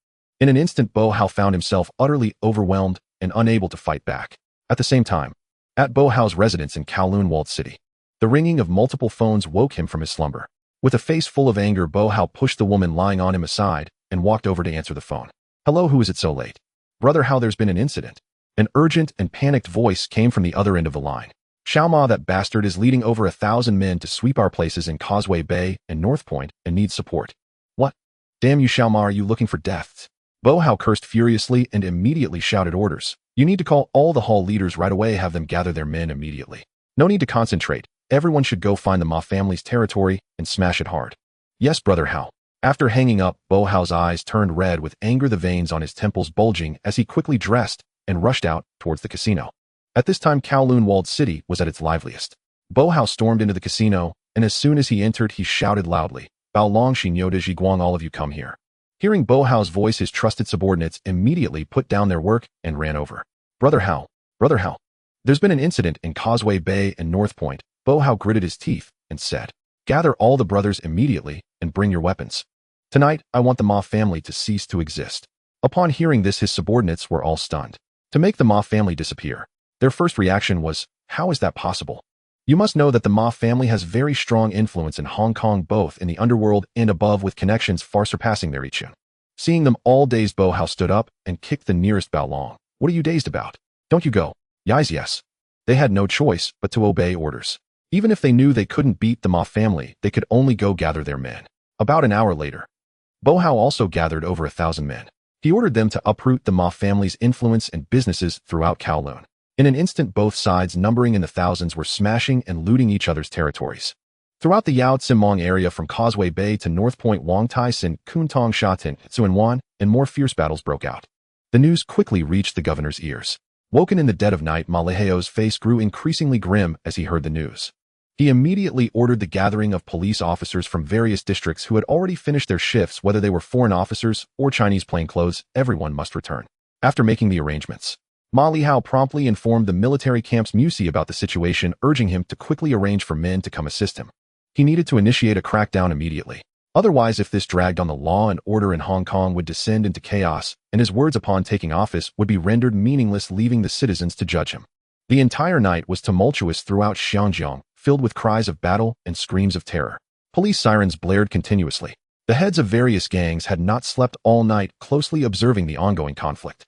In an instant, Bo Hao found himself utterly overwhelmed and unable to fight back. At the same time, at Bo Hao's residence in Kowloon walled city, the ringing of multiple phones woke him from his slumber. With a face full of anger, Bo Hao pushed the woman lying on him aside and walked over to answer the phone. Hello, who is it so late? Brother Hao, there's been an incident. An urgent and panicked voice came from the other end of the line. Xiao Ma, that bastard, is leading over 1,000 men to sweep our places in Causeway Bay and North Point and needs support. What? Damn you, Xiaoma, are you looking for death? Bo Hao cursed furiously and immediately shouted orders. You need to call all the hall leaders right away, have them gather their men immediately. No need to concentrate. Everyone should go find the Ma family's territory and smash it hard. Yes, Brother Hao. After hanging up, Bo Hao's eyes turned red with anger, the veins on his temples bulging as he quickly dressed and rushed out towards the casino. At this time, Kowloon walled city was at its liveliest. Bo Hao stormed into the casino, and as soon as he entered, he shouted loudly, Bao Long Xinyo de Zhiguang, all of you come here. Hearing Bo Hao's voice, his trusted subordinates immediately put down their work and ran over. Brother Hao, Brother Hao. There's been an incident in Causeway Bay and North Point. Bo Hao gritted his teeth and said, gather all the brothers immediately and bring your weapons. Tonight, I want the Ma family to cease to exist. Upon hearing this, his subordinates were all stunned. To make the Ma family disappear, their first reaction was, how is that possible? You must know that the Ma family has very strong influence in Hong Kong, both in the underworld and above, with connections far surpassing their Ichun. Seeing them all dazed, Bo Hao stood up and kicked the nearest Bao Long. What are you dazed about? Don't you go. Yes. They had no choice but to obey orders. Even if they knew they couldn't beat the Ma family, they could only go gather their men. About an hour later, Bo Hao also gathered over 1,000 men. He ordered them to uproot the Ma family's influence and businesses throughout Kowloon. In an instant, both sides, numbering in the thousands, were smashing and looting each other's territories. Throughout the Yao Tsimong area from Causeway Bay to North Point, Wang Tai Sin, Kuntong Shatin, Tsuanwan, and more fierce battles broke out. The news quickly reached the governor's ears. Woken in the dead of night, Ma Leheo's face grew increasingly grim as he heard the news. He immediately ordered the gathering of police officers from various districts who had already finished their shifts, whether they were foreign officers or Chinese plainclothes. Everyone must return. After making the arrangements, Ma Lihao promptly informed the military camp's Musi about the situation, urging him to quickly arrange for men to come assist him. He needed to initiate a crackdown immediately. Otherwise, if this dragged on, the law and order in Hong Kong would descend into chaos, and his words upon taking office would be rendered meaningless, leaving the citizens to judge him. The entire night was tumultuous throughout Xianjiang, filled with cries of battle and screams of terror. Police sirens blared continuously. The heads of various gangs had not slept all night, closely observing the ongoing conflict.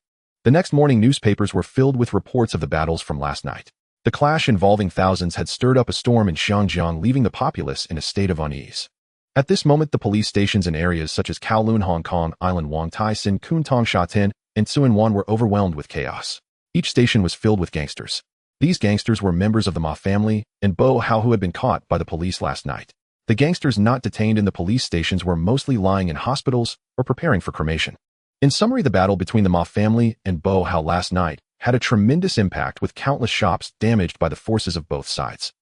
The next morning, newspapers were filled with reports of the battles from last night. The clash involving thousands had stirred up a storm in Xianjiang, leaving the populace in a state of unease. At this moment, the police stations in areas such as Kowloon, Hong Kong Island, Wang Tai Sin, Kuntong Shatin, and Tsuanwan were overwhelmed with chaos. Each station was filled with gangsters. These gangsters were members of the Ma family and Bo Hao, who had been caught by the police last night. The gangsters not detained in the police stations were mostly lying in hospitals or preparing for cremation. In summary, the battle between the Ma family and Bo Hao last night had a tremendous impact, with countless shops damaged by the forces of both sides.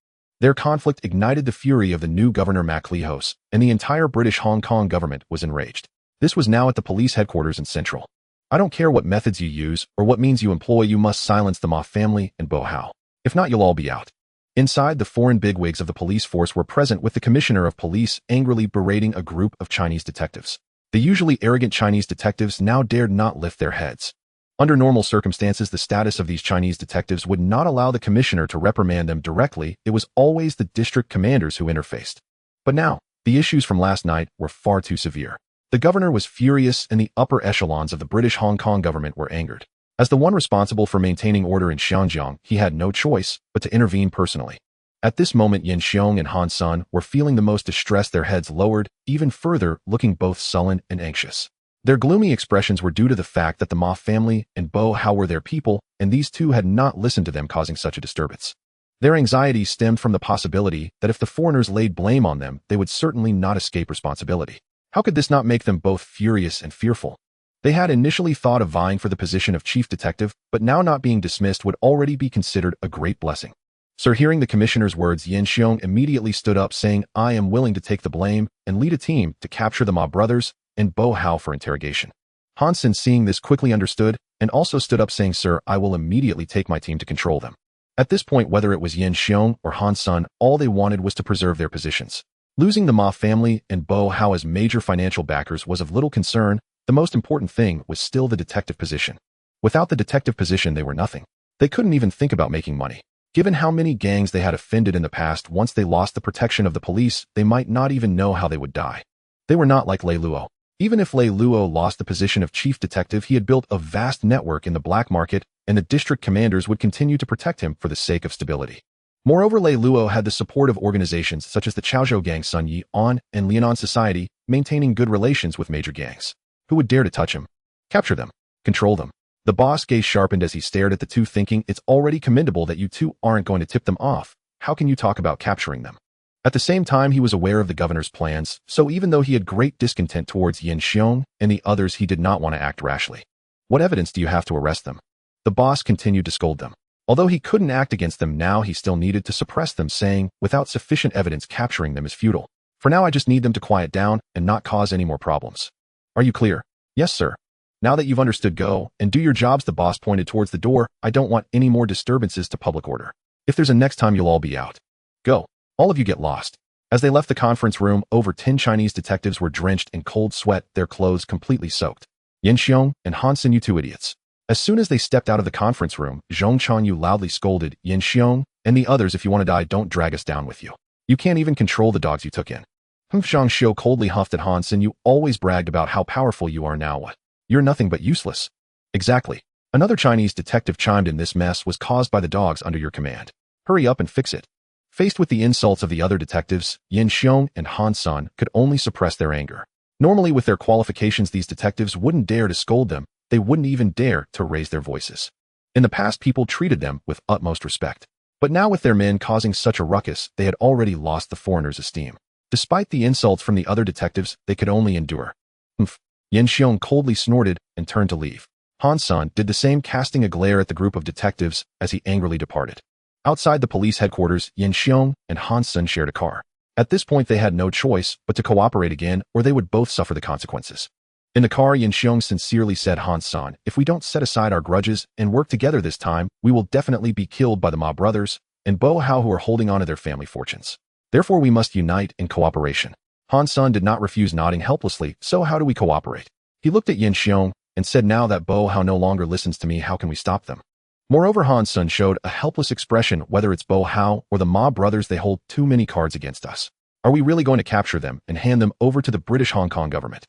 Their conflict ignited the fury of the new governor Mac Lehos, and the entire British Hong Kong government was enraged. This was now at the police headquarters in Central. I don't care what methods you use or what means you employ, you must silence the Ma family and Bo Hao. If not, you'll all be out. Inside, the foreign bigwigs of the police force were present, with the commissioner of police angrily berating a group of Chinese detectives. The usually arrogant Chinese detectives now dared not lift their heads. Under normal circumstances, the status of these Chinese detectives would not allow the commissioner to reprimand them directly. It was always the district commanders who interfaced. But now, the issues from last night were far too severe. The governor was furious, and the upper echelons of the British Hong Kong government were angered. As the one responsible for maintaining order in Xianjiang, he had no choice but to intervene personally. At this moment, Yin Xiong and Han Sun were feeling the most distressed, their heads lowered even further, looking both sullen and anxious. Their gloomy expressions were due to the fact that the Ma family and Bo Hao were their people, and these two had not listened to them, causing such a disturbance. Their anxiety stemmed from the possibility that if the foreigners laid blame on them, they would certainly not escape responsibility. How could this not make them both furious and fearful? They had initially thought of vying for the position of chief detective, but now not being dismissed would already be considered a great blessing. Sir, hearing the commissioner's words, Yin Xiong immediately stood up, saying, I am willing to take the blame and lead a team to capture the Ma brothers and Bo Hao for interrogation. Han Sin, seeing this, quickly understood and also stood up, saying, Sir, I will immediately take my team to control them. At this point, whether it was Yin Xiong or Han Sun, all they wanted was to preserve their positions. Losing the Ma family and Bo Hao as major financial backers was of little concern. The most important thing was still the detective position. Without the detective position, they were nothing. They couldn't even think about making money. Given how many gangs they had offended in the past, once they lost the protection of the police, they might not even know how they would die. They were not like Lei Luo. Even if Lei Luo lost the position of chief detective, he had built a vast network in the black market, and the district commanders would continue to protect him for the sake of stability. Moreover, Lei Luo had the support of organizations such as the Chaozhou Gang Sun Yi On and Liaonan Society, maintaining good relations with major gangs. Who would dare to touch him? Capture them. Control them. The boss gaze sharpened as he stared at the two, thinking, it's already commendable that you two aren't going to tip them off. How can you talk about capturing them? At the same time, he was aware of the governor's plans, so even though he had great discontent towards Yin Xiong and the others, he did not want to act rashly. What evidence do you have to arrest them? The boss continued to scold them. Although he couldn't act against them now, he still needed to suppress them, saying, without sufficient evidence, capturing them is futile. For now, I just need them to quiet down and not cause any more problems. Are you clear? Yes, sir. Now that you've understood, go and do your jobs. The boss pointed towards the door. I don't want any more disturbances to public order. If there's a next time, you'll all be out. Go. All of you get lost. As they left the conference room, over 10 Chinese detectives were drenched in cold sweat, their clothes completely soaked. Yin Xiong and Han Sen, you two idiots. As soon as they stepped out of the conference room, Zhong Chanyu loudly scolded, Yin Xiong and the others, if you want to die, don't drag us down with you. You can't even control the dogs you took in. Zhang Xiu coldly huffed at Han Sen, you always bragged about how powerful you are, now what? You're nothing but useless. Exactly. Another Chinese detective chimed in, this mess was caused by the dogs under your command. Hurry up and fix it. Faced with the insults of the other detectives, Yin Xiong and Han Sen could only suppress their anger. Normally, with their qualifications, these detectives wouldn't dare to scold them. They wouldn't even dare to raise their voices. In the past, people treated them with utmost respect. But now, with their men causing such a ruckus, they had already lost the foreigners' esteem. Despite the insults from the other detectives, they could only endure. Humph. Yin Xiong coldly snorted and turned to leave. Han Sen did the same, casting a glare at the group of detectives as he angrily departed. Outside the police headquarters, Yin Xiong and Han Sen shared a car. At this point, they had no choice but to cooperate again, or they would both suffer the consequences. In the car, Yin Xiong sincerely said, Han Sen, if we don't set aside our grudges and work together this time, we will definitely be killed by the Ma brothers and Bo Hao, who are holding on to their family fortunes. Therefore, we must unite in cooperation. Han Sen did not refuse, nodding helplessly. So how do we cooperate? He looked at Yin Xiong and said, now that Bo Hao no longer listens to me, how can we stop them? Moreover, Han Sen showed a helpless expression. Whether it's Bo Hao or the Ma brothers, they hold too many cards against us. Are we really going to capture them and hand them over to the British Hong Kong government?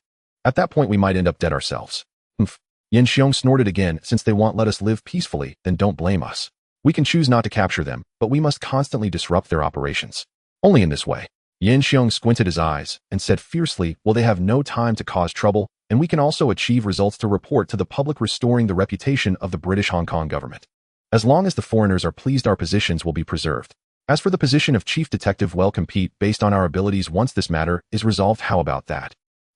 At that point, we might end up dead ourselves. Humph. Yin Xiong snorted again. Since they won't let us live peacefully, then don't blame us. We can choose not to capture them, but we must constantly disrupt their operations. Only in this way. Yin Xiong squinted his eyes and said fiercely, well, they have no time to cause trouble, and we can also achieve results to report to the public, restoring the reputation of the British Hong Kong government. As long as the foreigners are pleased, our positions will be preserved. As for the position of chief detective, we'll compete based on our abilities once this matter is resolved. How about that?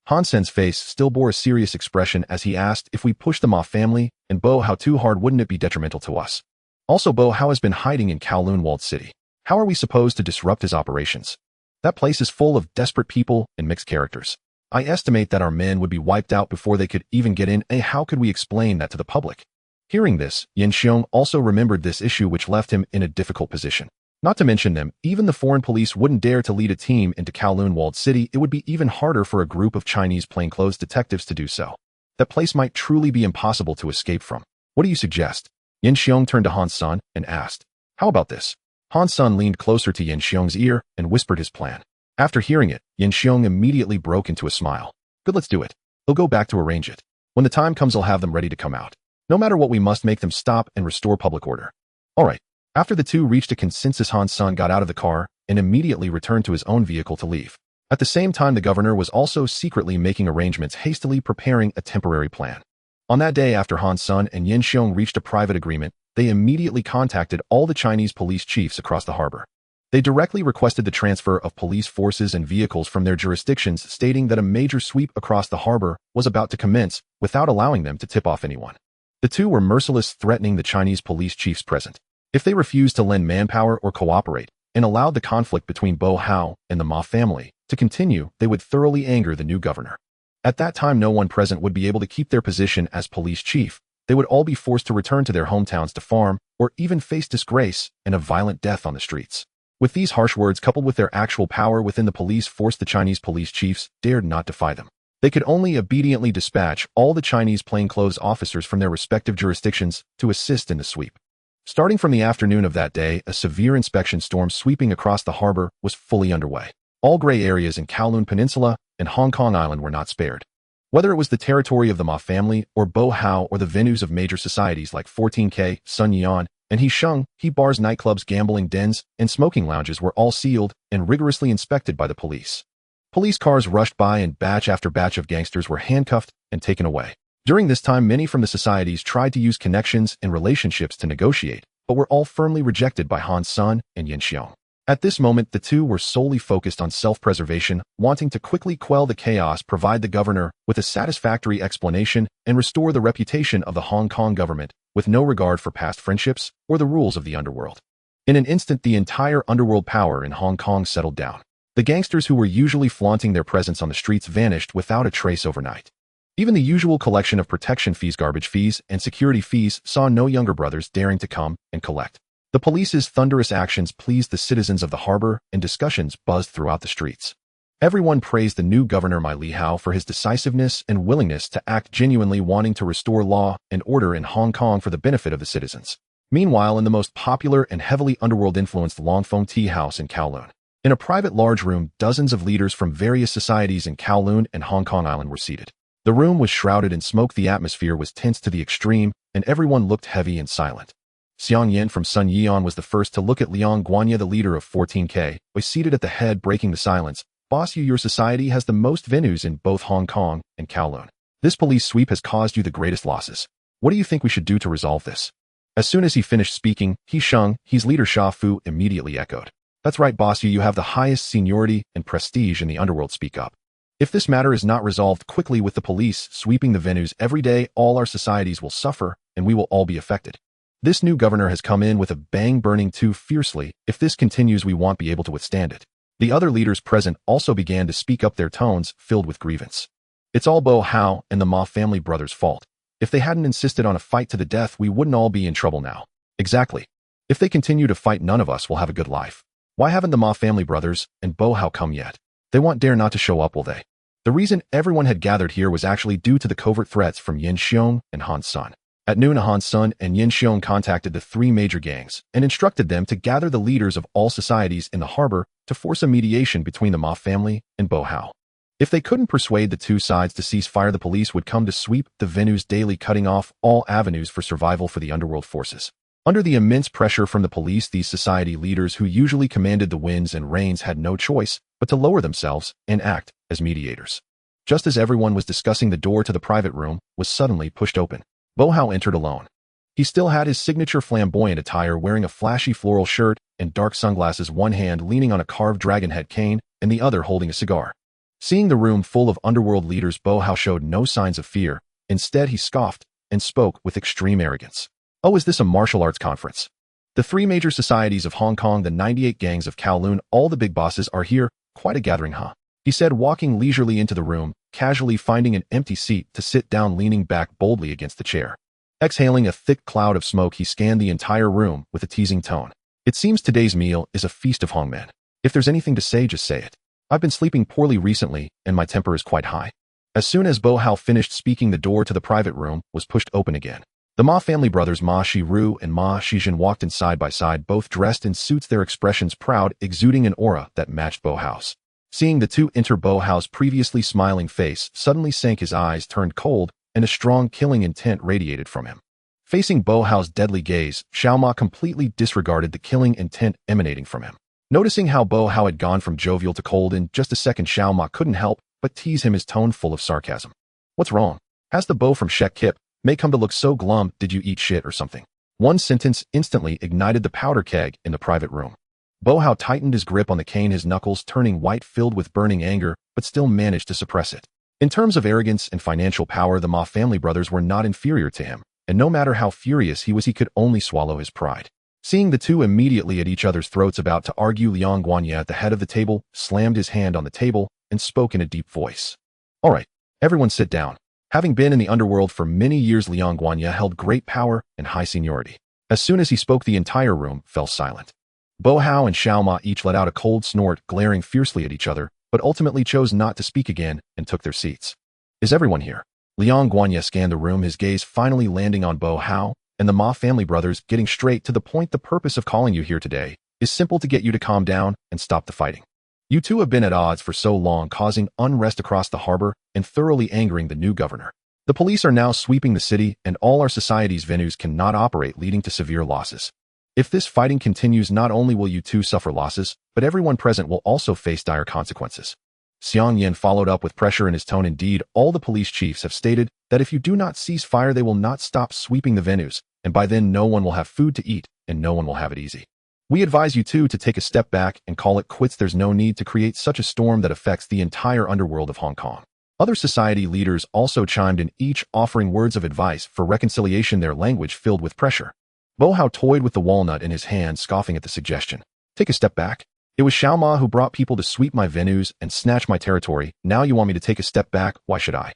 Han Sen's face still bore a serious expression as he asked, if we push the Ma family and Bo Hao too hard, wouldn't it be detrimental to us? Also, Bo Hao has been hiding in Kowloon walled city. How are we supposed to disrupt his operations? That place is full of desperate people and mixed characters. I estimate that our men would be wiped out before they could even get in. How could we explain that to the public? Hearing this, Yin Xiong also remembered this issue, which left him in a difficult position. Not to mention them, even the foreign police wouldn't dare to lead a team into Kowloon walled city. It would be even harder for a group of Chinese plainclothes detectives to do so. That place might truly be impossible to escape from. What do you suggest? Yin Xiong turned to Han Sen and asked, how about this? Han Sen leaned closer to Yin Xiong's ear and whispered his plan. After hearing it, Yin Xiong immediately broke into a smile. Good, let's do it. He'll go back to arrange it. When the time comes, I'll have them ready to come out. No matter what, we must make them stop and restore public order. All right. After the two reached a consensus, Han Sen got out of the car and immediately returned to his own vehicle to leave. At the same time, the governor was also secretly making arrangements, hastily preparing a temporary plan. On that day, after Han Sen and Yin Xiong reached a private agreement, they immediately contacted all the Chinese police chiefs across the harbor. They directly requested the transfer of police forces and vehicles from their jurisdictions, stating that a major sweep across the harbor was about to commence without allowing them to tip off anyone. The two were merciless, threatening the Chinese police chiefs present. If they refused to lend manpower or cooperate and allowed the conflict between Bo Hao and the Ma family to continue, they would thoroughly anger the new governor. At that time, no one present would be able to keep their position as police chief. They would all be forced to return to their hometowns to farm or even face disgrace and a violent death on the streets. With these harsh words, coupled with their actual power within the police force, the Chinese police chiefs dared not defy them. They could only obediently dispatch all the Chinese plainclothes officers from their respective jurisdictions to assist in the sweep. Starting from the afternoon of that day, a severe inspection storm sweeping across the harbor was fully underway. All gray areas in Kowloon Peninsula and Hong Kong Island were not spared. Whether it was the territory of the Ma family or Bo Hao or the venues of major societies like 14K, Sun Yan, and he bars, nightclubs, gambling dens, and smoking lounges were all sealed and rigorously inspected by the police. Police cars rushed by and batch after batch of gangsters were handcuffed and taken away. During this time, many from the societies tried to use connections and relationships to negotiate, but were all firmly rejected by Han Sun and Yin Xiong. At this moment, the two were solely focused on self-preservation, wanting to quickly quell the chaos, provide the governor with a satisfactory explanation, and restore the reputation of the Hong Kong government, with no regard for past friendships or the rules of the underworld. In an instant, the entire underworld power in Hong Kong settled down. The gangsters who were usually flaunting their presence on the streets vanished without a trace overnight. Even the usual collection of protection fees, garbage fees, and security fees saw no younger brothers daring to come and collect. The police's thunderous actions pleased the citizens of the harbor, and discussions buzzed throughout the streets. Everyone praised the new governor Mai Lihao for his decisiveness and willingness to act genuinely, wanting to restore law and order in Hong Kong for the benefit of the citizens. Meanwhile, in the most popular and heavily underworld-influenced Longfeng Tea House in Kowloon, in a private large room, dozens of leaders from various societies in Kowloon and Hong Kong Island were seated. The room was shrouded in smoke, the atmosphere was tense to the extreme, and everyone looked heavy and silent. Xiang Yin from Sun Yian was the first to look at Liang Guanya, the leader of 14K, was seated at the head, breaking the silence. Boss, your society has the most venues in both Hong Kong and Kowloon. This police sweep has caused you the greatest losses. What do you think we should do to resolve this? As soon as he finished speaking, his leader Sha Fu immediately echoed. That's right, boss, you have the highest seniority and prestige in the underworld. Speak up. If this matter is not resolved quickly with the police sweeping the venues every day, all our societies will suffer and we will all be affected. This new governor has come in with a bang, burning too fiercely. If this continues, we won't be able to withstand it. The other leaders present also began to speak up, their tones filled with grievance. It's all Bo Hao and the Ma family brothers' fault. If they hadn't insisted on a fight to the death, we wouldn't all be in trouble now. Exactly. If they continue to fight, none of us will have a good life. Why haven't the Ma family brothers and Bo Hao come yet? They won't dare not to show up, will they? The reason everyone had gathered here was actually due to the covert threats from Yin Xiong and Han Sun. At noon, Han Sun and Yin Xiong contacted the three major gangs and instructed them to gather the leaders of all societies in the harbor to force a mediation between the Ma family and Bo Hao. If they couldn't persuade the two sides to cease fire, the police would come to sweep the venues daily, cutting off all avenues for survival for the underworld forces. Under the immense pressure from the police, these society leaders who usually commanded the winds and rains had no choice but to lower themselves and act as mediators. Just as everyone was discussing, the door to the private room was suddenly pushed open. Bo Hao entered alone. He still had his signature flamboyant attire, wearing a flashy floral shirt and dark sunglasses, one hand leaning on a carved dragon head cane and the other holding a cigar. Seeing the room full of underworld leaders, Bo Hao showed no signs of fear. Instead, he scoffed and spoke with extreme arrogance. Oh, is this a martial arts conference? The three major societies of Hong Kong, the 98 gangs of Kowloon, all the big bosses are here. Quite a gathering, huh? He said, walking leisurely into the room, casually finding an empty seat to sit down, leaning back boldly against the chair. Exhaling a thick cloud of smoke, he scanned the entire room with a teasing tone. It seems today's meal is a feast of Hongmen. If there's anything to say, just say it. I've been sleeping poorly recently, and my temper is quite high. As soon as Bo Hao finished speaking, the door to the private room was pushed open again. The Ma family brothers Ma Shiru and Ma Shijin walked in side by side, both dressed in suits, their expressions proud, exuding an aura that matched Bo Hao's. Seeing the two enter, Bo Hao's previously smiling face suddenly sank, his eyes turned cold, and a strong killing intent radiated from him. Facing Bo Hao's deadly gaze, Xiao Ma completely disregarded the killing intent emanating from him. Noticing how Bo Hao had gone from jovial to cold in just a second, Xiao Ma couldn't help but tease him, his tone full of sarcasm. What's wrong? Has the Bo from Shek Kip may come to look so glum? Did you eat shit or something? One sentence instantly ignited the powder keg in the private room. Bo Hao tightened his grip on the cane, his knuckles turning white, filled with burning anger, but still managed to suppress it. In terms of arrogance and financial power, the Ma family brothers were not inferior to him, and no matter how furious he was, he could only swallow his pride. Seeing the two immediately at each other's throats about to argue, Liang Guanya at the head of the table slammed his hand on the table and spoke in a deep voice. All right, everyone sit down. Having been in the underworld for many years, Liang Guanya held great power and high seniority. As soon as he spoke, the entire room fell silent. Bo Hao and Xiao Ma each let out a cold snort, glaring fiercely at each other, but ultimately chose not to speak again and took their seats. Is everyone here? Liang Guanya scanned the room, his gaze finally landing on Bo Hao and the Ma family brothers, getting straight to the point. The purpose of calling you here today is simple: to get you to calm down and stop the fighting. You two have been at odds for so long, causing unrest across the harbor and thoroughly angering the new governor. The police are now sweeping the city, and all our society's venues cannot operate, leading to severe losses. If this fighting continues, not only will you two suffer losses, but everyone present will also face dire consequences. Xiang Yin followed up with pressure in his tone. Indeed, all the police chiefs have stated that if you do not cease fire, they will not stop sweeping the venues, and by then no one will have food to eat, and no one will have it easy. We advise you two to take a step back and call it quits. There's no need to create such a storm that affects the entire underworld of Hong Kong. Other society leaders also chimed in, each offering words of advice for reconciliation, their language filled with pressure. Bo Hao toyed with the walnut in his hand, scoffing at the suggestion. Take a step back? It was Xiao Ma who brought people to sweep my venues and snatch my territory. Now you want me to take a step back? Why should I?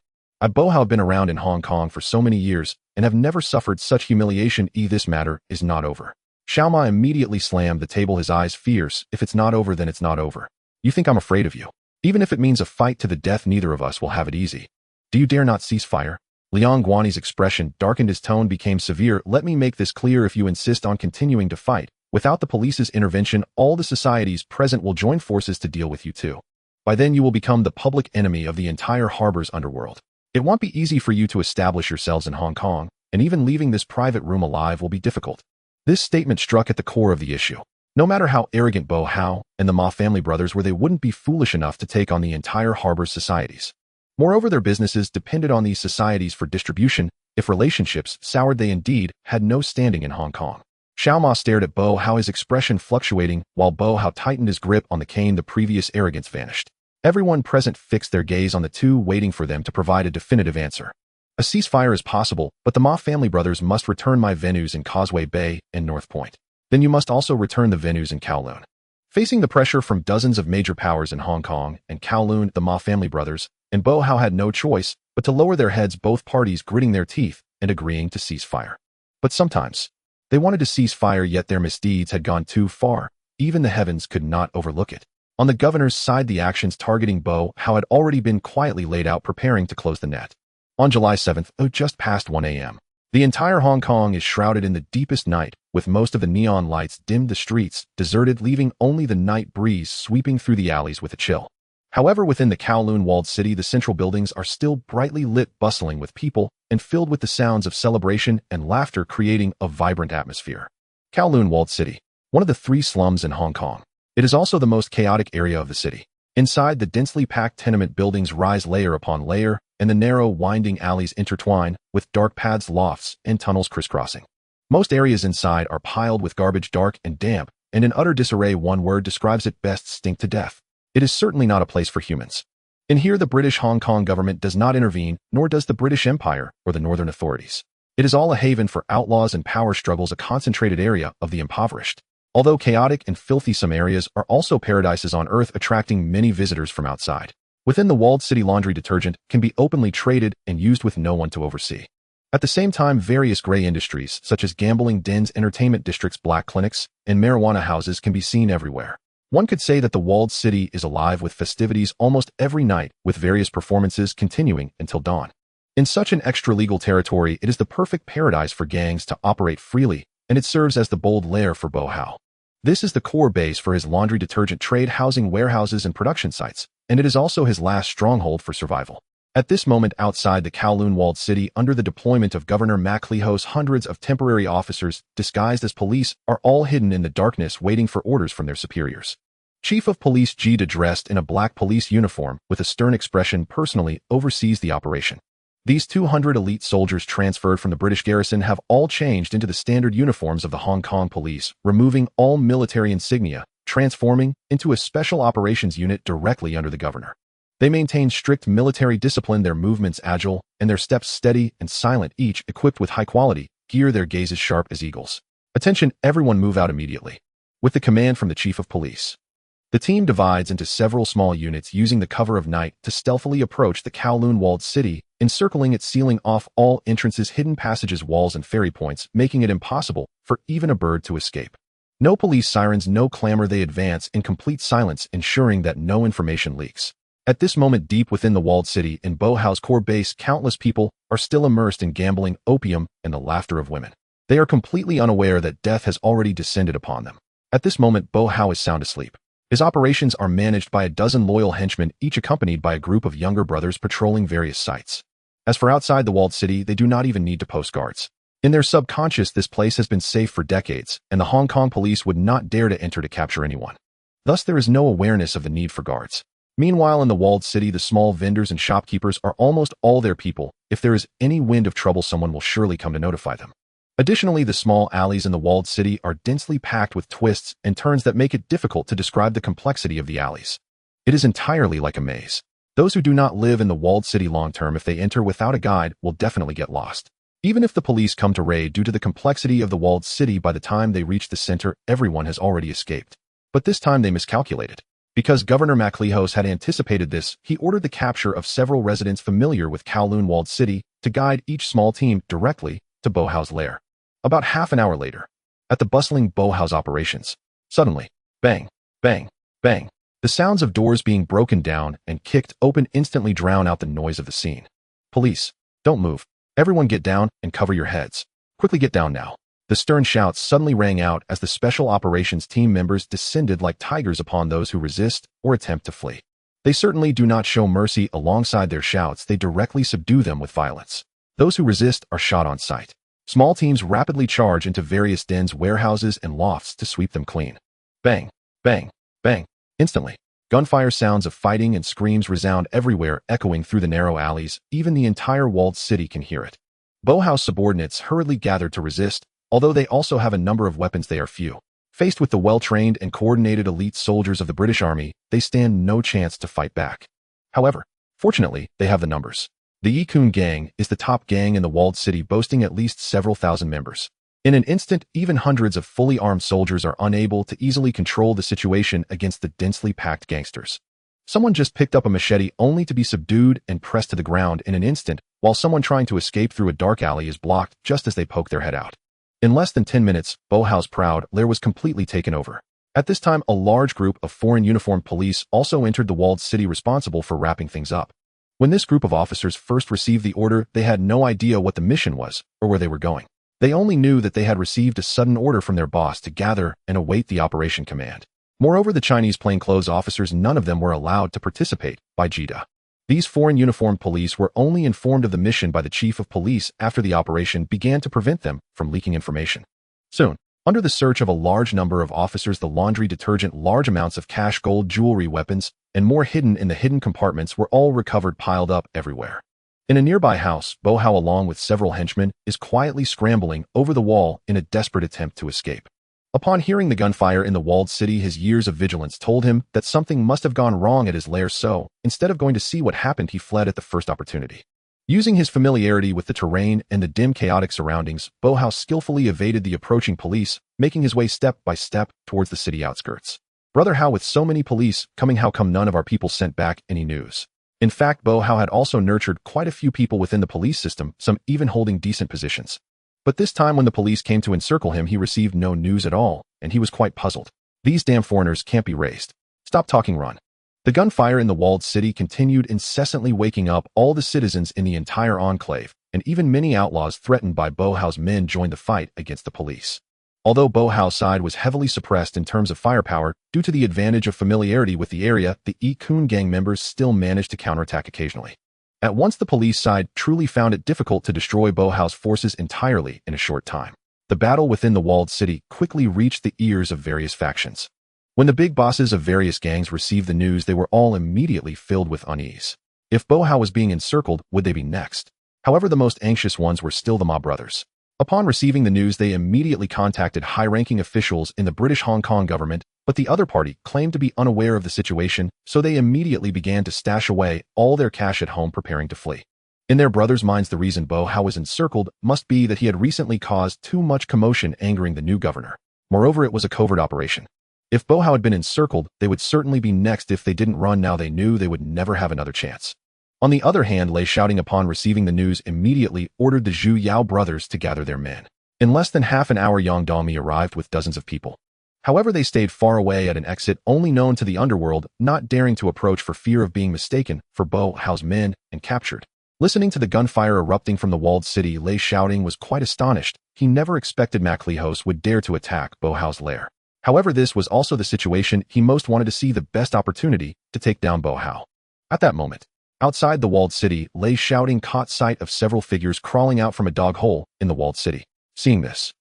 Bo Hao have been around in Hong Kong for so many years and have never suffered such humiliation. This matter is not over. Xiao Ma immediately slammed the table, his eyes fierce. If it's not over, then it's not over. You think I'm afraid of you? Even if it means a fight to the death, neither of us will have it easy. Do you dare not cease fire? Liang Guani's expression darkened, his tone became severe. Let me make this clear, if you insist on continuing to fight, without the police's intervention, all the societies present will join forces to deal with you too. By then you will become the public enemy of the entire harbor's underworld. It won't be easy for you to establish yourselves in Hong Kong, and even leaving this private room alive will be difficult. This statement struck at the core of the issue. No matter how arrogant Bo Hao and the Ma family brothers were, they wouldn't be foolish enough to take on the entire harbor's societies. Moreover, their businesses depended on these societies for distribution. If relationships soured, they indeed had no standing in Hong Kong. Xiao Ma stared at Bo Hao, his expression fluctuating, while Bo Hao tightened his grip on the cane. The previous arrogance vanished. Everyone present fixed their gaze on the two, waiting for them to provide a definitive answer. A ceasefire is possible, but the Ma family brothers must return my venues in Causeway Bay and North Point. Then you must also return the venues in Kowloon. Facing the pressure from dozens of major powers in Hong Kong and Kowloon, the Ma family brothers and Bo Hao had no choice but to lower their heads, both parties gritting their teeth and agreeing to cease fire. But sometimes, they wanted to cease fire, yet their misdeeds had gone too far. Even the heavens could not overlook it. On the governor's side, the actions targeting Bo Hao had already been quietly laid out, preparing to close the net. On July 7th, just past 1 a.m., the entire Hong Kong is shrouded in the deepest night, with most of the neon lights dimmed, the streets deserted, leaving only the night breeze sweeping through the alleys with a chill. However, within the Kowloon walled city, the central buildings are still brightly lit, bustling with people, and filled with the sounds of celebration and laughter, creating a vibrant atmosphere. Kowloon walled city, one of the 3 slums in Hong Kong. It is also the most chaotic area of the city. Inside, the densely packed tenement buildings rise layer upon layer, and the narrow, winding alleys intertwine, with dark paths, lofts, and tunnels crisscrossing. Most areas inside are piled with garbage, dark and damp, and in utter disarray. One word describes it best: stink to death. It is certainly not a place for humans. In here, the British Hong Kong government does not intervene, nor does the British Empire or the northern authorities. It is all a haven for outlaws and power struggles, a concentrated area of the impoverished. Although chaotic and filthy, some areas are also paradises on earth, attracting many visitors from outside. Within the walled city, laundry detergent can be openly traded and used with no one to oversee. At the same time, various gray industries, such as gambling dens, entertainment districts, black clinics, and marijuana houses can be seen everywhere. One could say that the walled city is alive with festivities almost every night, with various performances continuing until dawn. In such an extra-legal territory, it is the perfect paradise for gangs to operate freely, and it serves as the bold lair for Bo Hao. This is the core base for his laundry detergent trade, housing warehouses and production sites, and it is also his last stronghold for survival. At this moment, outside the Kowloon walled city, under the deployment of Governor Mac Leho's, hundreds of temporary officers, disguised as police, are all hidden in the darkness, waiting for orders from their superiors. Chief of Police Jida, dressed in a black police uniform with a stern expression, personally oversees the operation. These 200 elite soldiers transferred from the British garrison have all changed into the standard uniforms of the Hong Kong police, removing all military insignia, transforming into a special operations unit directly under the governor. They maintain strict military discipline, their movements agile, and their steps steady and silent, each equipped with high-quality gear, their gazes sharp as eagles. Attention, everyone, move out immediately. With the command from the Chief of Police. The team divides into several small units, using the cover of night to stealthily approach the Kowloon walled city, encircling it, sealing off all entrances, hidden passages, walls, and ferry points, making it impossible for even a bird to escape. No police sirens, no clamor. They advance in complete silence, ensuring that no information leaks. At this moment, deep within the walled city, in Bo Hao's core base, countless people are still immersed in gambling, opium, and the laughter of women. They are completely unaware that death has already descended upon them. At this moment, Bo Hao is sound asleep. His operations are managed by a dozen loyal henchmen, each accompanied by a group of younger brothers patrolling various sites. As for outside the walled city, they do not even need to post guards. In their subconscious, this place has been safe for decades, and the Hong Kong police would not dare to enter to capture anyone. Thus, there is no awareness of the need for guards. Meanwhile, in the walled city, the small vendors and shopkeepers are almost all their people. If there is any wind of trouble, someone will surely come to notify them. Additionally, the small alleys in the walled city are densely packed with twists and turns that make it difficult to describe the complexity of the alleys. It is entirely like a maze. Those who do not live in the walled city long-term, if they enter without a guide, will definitely get lost. Even if the police come to raid due to the complexity of the walled city, by the time they reach the center, everyone has already escaped. But this time they miscalculated. Because Governor MacLehose had anticipated this, he ordered the capture of several residents familiar with Kowloon walled city to guide each small team directly to Powerhouse's lair. About half an hour later, at the bustling Powerhouse operations, suddenly, bang, bang, bang, the sounds of doors being broken down and kicked open instantly drown out the noise of the scene. Police, don't move. Everyone get down and cover your heads. Quickly get down now. The stern shouts suddenly rang out as the special operations team members descended like tigers upon those who resist or attempt to flee. They certainly do not show mercy. Alongside their shouts, they directly subdue them with violence. Those who resist are shot on sight. Small teams rapidly charge into various dens, warehouses, and lofts to sweep them clean. Bang, bang, bang. Instantly, gunfire sounds of fighting and screams resound everywhere, echoing through the narrow alleys. Even the entire walled city can hear it. Powerhouse subordinates hurriedly gathered to resist. Although they also have a number of weapons, they are few. Faced with the well-trained and coordinated elite soldiers of the British Army, they stand no chance to fight back. However, fortunately, they have the numbers. The Kowloon gang is the top gang in the walled city, boasting at least several thousand members. In an instant, even hundreds of fully armed soldiers are unable to easily control the situation against the densely packed gangsters. Someone just picked up a machete only to be subdued and pressed to the ground in an instant, while someone trying to escape through a dark alley is blocked just as they poke their head out. In less than 10 minutes, Powerhouse's proud lair was completely taken over. At this time, a large group of foreign uniformed police also entered the walled city, responsible for wrapping things up. When this group of officers first received the order, they had no idea what the mission was or where they were going. They only knew that they had received a sudden order from their boss to gather and await the operation command. Moreover, the Chinese plainclothes officers, none of them were allowed to participate by JITA. These foreign uniformed police were only informed of the mission by the chief of police after the operation began to prevent them from leaking information. Soon, under the search of a large number of officers, the laundry detergent, large amounts of cash, gold, jewelry, weapons, and more hidden in the hidden compartments were all recovered, piled up everywhere. In a nearby house, Powerhouse, along with several henchmen, is quietly scrambling over the wall in a desperate attempt to escape. Upon hearing the gunfire in the walled city, his years of vigilance told him that something must have gone wrong at his lair, so, instead of going to see what happened, he fled at the first opportunity. Using his familiarity with the terrain and the dim, chaotic surroundings, Powerhouse skillfully evaded the approaching police, making his way step by step towards the city outskirts. Brother, how with so many police coming, how come none of our people sent back any news? In fact, Powerhouse had also nurtured quite a few people within the police system, some even holding decent positions. But this time when the police came to encircle him, he received no news at all, and he was quite puzzled. These damn foreigners can't be raised. Stop talking, run. The gunfire in the walled city continued, incessantly waking up all the citizens in the entire enclave, and even many outlaws threatened by Powerhouse's men joined the fight against the police. Although Powerhouse's side was heavily suppressed in terms of firepower, due to the advantage of familiarity with the area, the Kowloon gang members still managed to counterattack occasionally. At once, the police side truly found it difficult to destroy Powerhouse's forces entirely in a short time. The battle within the walled city quickly reached the ears of various factions. When the big bosses of various gangs received the news, they were all immediately filled with unease. If Powerhouse was being encircled, would they be next? However, the most anxious ones were still the Ma brothers. Upon receiving the news, they immediately contacted high-ranking officials in the British Hong Kong government, but the other party claimed to be unaware of the situation, so they immediately began to stash away all their cash at home, preparing to flee. In their brothers' minds, the reason Powerhouse was encircled must be that he had recently caused too much commotion, angering the new governor. Moreover, it was a covert operation. If Powerhouse had been encircled, they would certainly be next. If they didn't run now, they knew they would never have another chance. On the other hand, Lei Shaoting, upon receiving the news, immediately ordered the Zhu Yao brothers to gather their men. In less than half an hour, Yang Dongmi arrived with dozens of people. However, they stayed far away at an exit only known to the Underworld, not daring to approach for fear of being mistaken for Powerhouse's men and captured. Listening to the gunfire erupting from the walled city, Lei Shaoting was quite astonished. He never expected MacLehose would dare to attack Powerhouse's lair. However, this was also the situation he most wanted to see, the best opportunity to take down Powerhouse. At that moment, outside the walled city, Lei Shaoting caught sight of several figures crawling out from a dog hole in the walled city. Seeing this,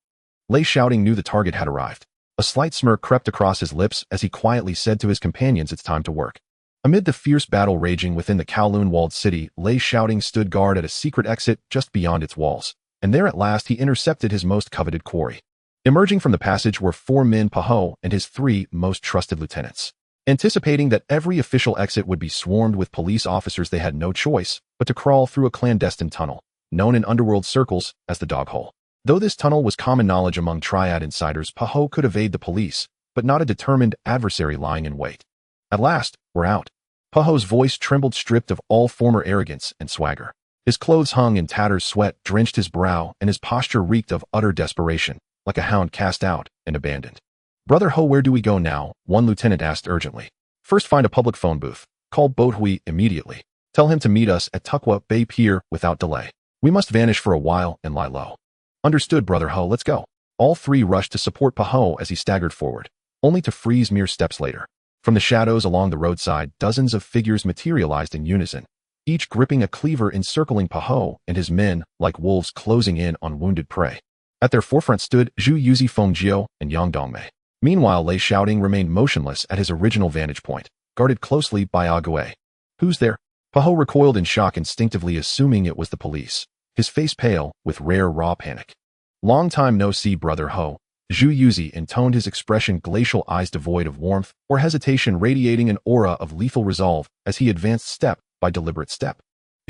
Lei Shaoting knew the target had arrived. A slight smirk crept across his lips as he quietly said to his companions it's time to work. Amid the fierce battle raging within the Kowloon walled city, Lei Shaoting stood guard at a secret exit just beyond its walls, and there at last he intercepted his most coveted quarry. Emerging from the passage were 4 men Paho and his 3 most trusted lieutenants. Anticipating that every official exit would be swarmed with police officers, they had no choice but to crawl through a clandestine tunnel, known in underworld circles as the Dog Hole. Though this tunnel was common knowledge among Triad insiders, Paho could evade the police, but not a determined adversary lying in wait. At last, we're out. Paho's voice trembled, stripped of all former arrogance and swagger. His clothes hung in tatters, sweat drenched his brow, and his posture reeked of utter desperation, like a hound cast out and abandoned. Brother Ho, where do we go now? One lieutenant asked urgently. First, find a public phone booth. Call Boat Hui immediately. Tell him to meet us at Tukwa Bay Pier without delay. We must vanish for a while and lie low. Understood, Brother Ho, let's go. All 3 rushed to support Paho as he staggered forward, only to freeze mere steps later. From the shadows along the roadside, dozens of figures materialized in unison, each gripping a cleaver, encircling Paho and his men like wolves closing in on wounded prey. At their forefront stood Zhu Yuzi, Feng Jiao, and Yang Dongmei. Meanwhile, Lei Shaoting remained motionless at his original vantage point, guarded closely by Agui. Who's there? Paho recoiled in shock, instinctively assuming it was the police, his face pale with rare raw panic. Long time no see, Brother Ho. Zhu Yuzi intoned, his expression glacial, eyes devoid of warmth or hesitation, radiating an aura of lethal resolve as he advanced step by deliberate step.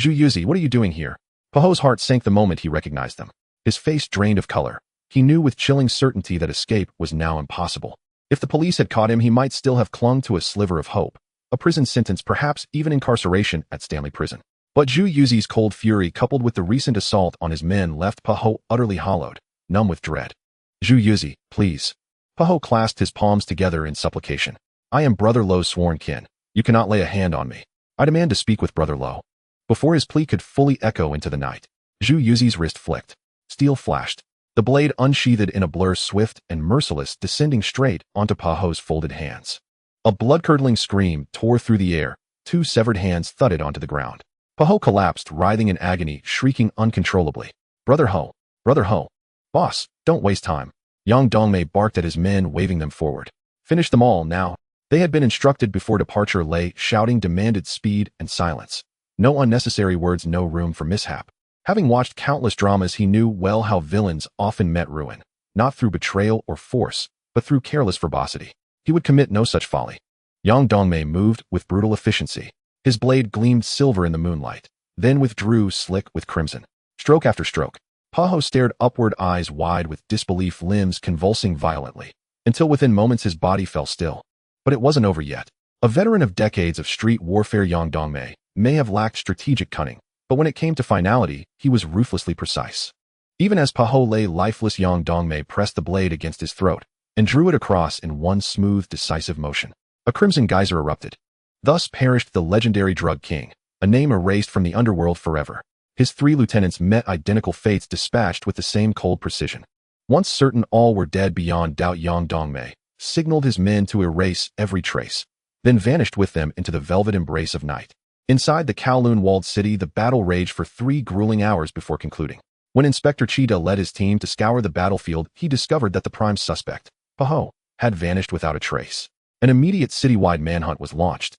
Zhu Yuzi, what are you doing here? Paho's heart sank the moment he recognized them. His face drained of color. He knew with chilling certainty that escape was now impossible. If the police had caught him, he might still have clung to a sliver of hope, a prison sentence, perhaps even incarceration at Stanley Prison. But Zhu Yuzi's cold fury, coupled with the recent assault on his men, left Paho utterly hollowed, numb with dread. Zhu Yuzi, please. Paho clasped his palms together in supplication. I am Brother Lo's sworn kin. You cannot lay a hand on me. I demand to speak with Brother Lo. Before his plea could fully echo into the night, Zhu Yuzi's wrist flicked. Steel flashed. The blade unsheathed in a blur, swift and merciless, descending straight onto Paho's folded hands. A blood-curdling scream tore through the air. 2 severed hands thudded onto the ground. Paho collapsed, writhing in agony, shrieking uncontrollably. Brother Ho! Brother Ho! Boss, don't waste time. Yang Dongmei barked at his men, waving them forward. Finish them all, now. They had been instructed before departure. Lei Shaoting demanded speed and silence. No unnecessary words, no room for mishap. Having watched countless dramas, he knew well how villains often met ruin, not through betrayal or force, but through careless verbosity. He would commit no such folly. Yang Dongmei moved with brutal efficiency. His blade gleamed silver in the moonlight, then withdrew, slick with crimson. Stroke after stroke, Paho stared upward, eyes wide with disbelief, limbs convulsing violently, until within moments his body fell still. But it wasn't over yet. A veteran of decades of street warfare, Yang Dongmei may have lacked strategic cunning, but when it came to finality, he was ruthlessly precise. Even as Paho lay lifeless, Yang Dongmei pressed the blade against his throat and drew it across in one smooth, decisive motion. A crimson geyser erupted. Thus perished the legendary drug king, a name erased from the underworld forever. His 3 lieutenants met identical fates, dispatched with the same cold precision. Once certain all were dead beyond doubt, Yang Dongmei signaled his men to erase every trace, then vanished with them into the velvet embrace of night. Inside the Kowloon walled city, the battle raged for 3 grueling hours before concluding. When Inspector Cheetah led his team to scour the battlefield, he discovered that the prime suspect, Paho, had vanished without a trace. An immediate citywide manhunt was launched.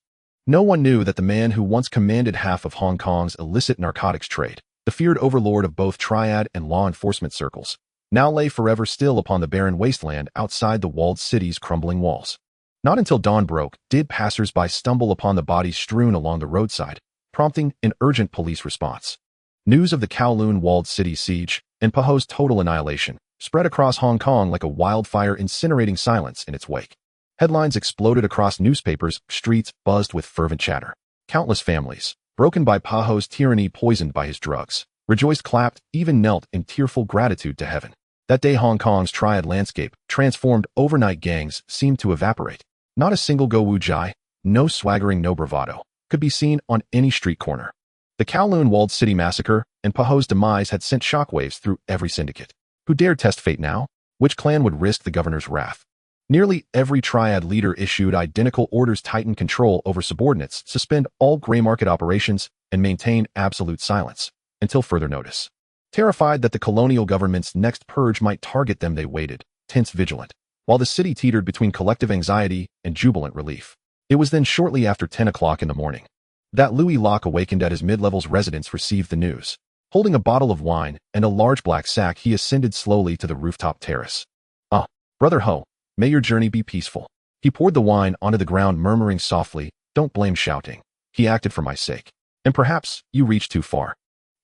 No one knew that the man who once commanded half of Hong Kong's illicit narcotics trade, the feared overlord of both Triad and law enforcement circles, now lay forever still upon the barren wasteland outside the walled city's crumbling walls. Not until dawn broke did passers-by stumble upon the bodies strewn along the roadside, prompting an urgent police response. News of the Kowloon walled city siege and Paho's total annihilation spread across Hong Kong like a wildfire, incinerating silence in its wake. Headlines exploded across newspapers, streets buzzed with fervent chatter. Countless families, broken by Paho's tyranny, poisoned by his drugs, rejoiced, clapped, even knelt in tearful gratitude to heaven. That day, Hong Kong's Triad landscape, transformed overnight, gangs seemed to evaporate. Not a single go wu jai, no swaggering, no bravado, could be seen on any street corner. The Kowloon walled city massacre and Paho's demise had sent shockwaves through every syndicate. Who dared test fate now? Which clan would risk the governor's wrath? Nearly every Triad leader issued identical orders: tighten control over subordinates, suspend all gray market operations, and maintain absolute silence until further notice. Terrified that the colonial government's next purge might target them, they waited, tense vigilant, while the city teetered between collective anxiety and jubilant relief. It was then shortly after 10 o'clock in the morning that Lui Lok awakened at his mid-levels residence, received the news. Holding a bottle of wine and a large black sack, he ascended slowly to the rooftop terrace. "Ah, Brother Ho, may your journey be peaceful." He poured the wine onto the ground, murmuring softly, "Don't blame Shaoting. He acted for my sake. And perhaps you reached too far."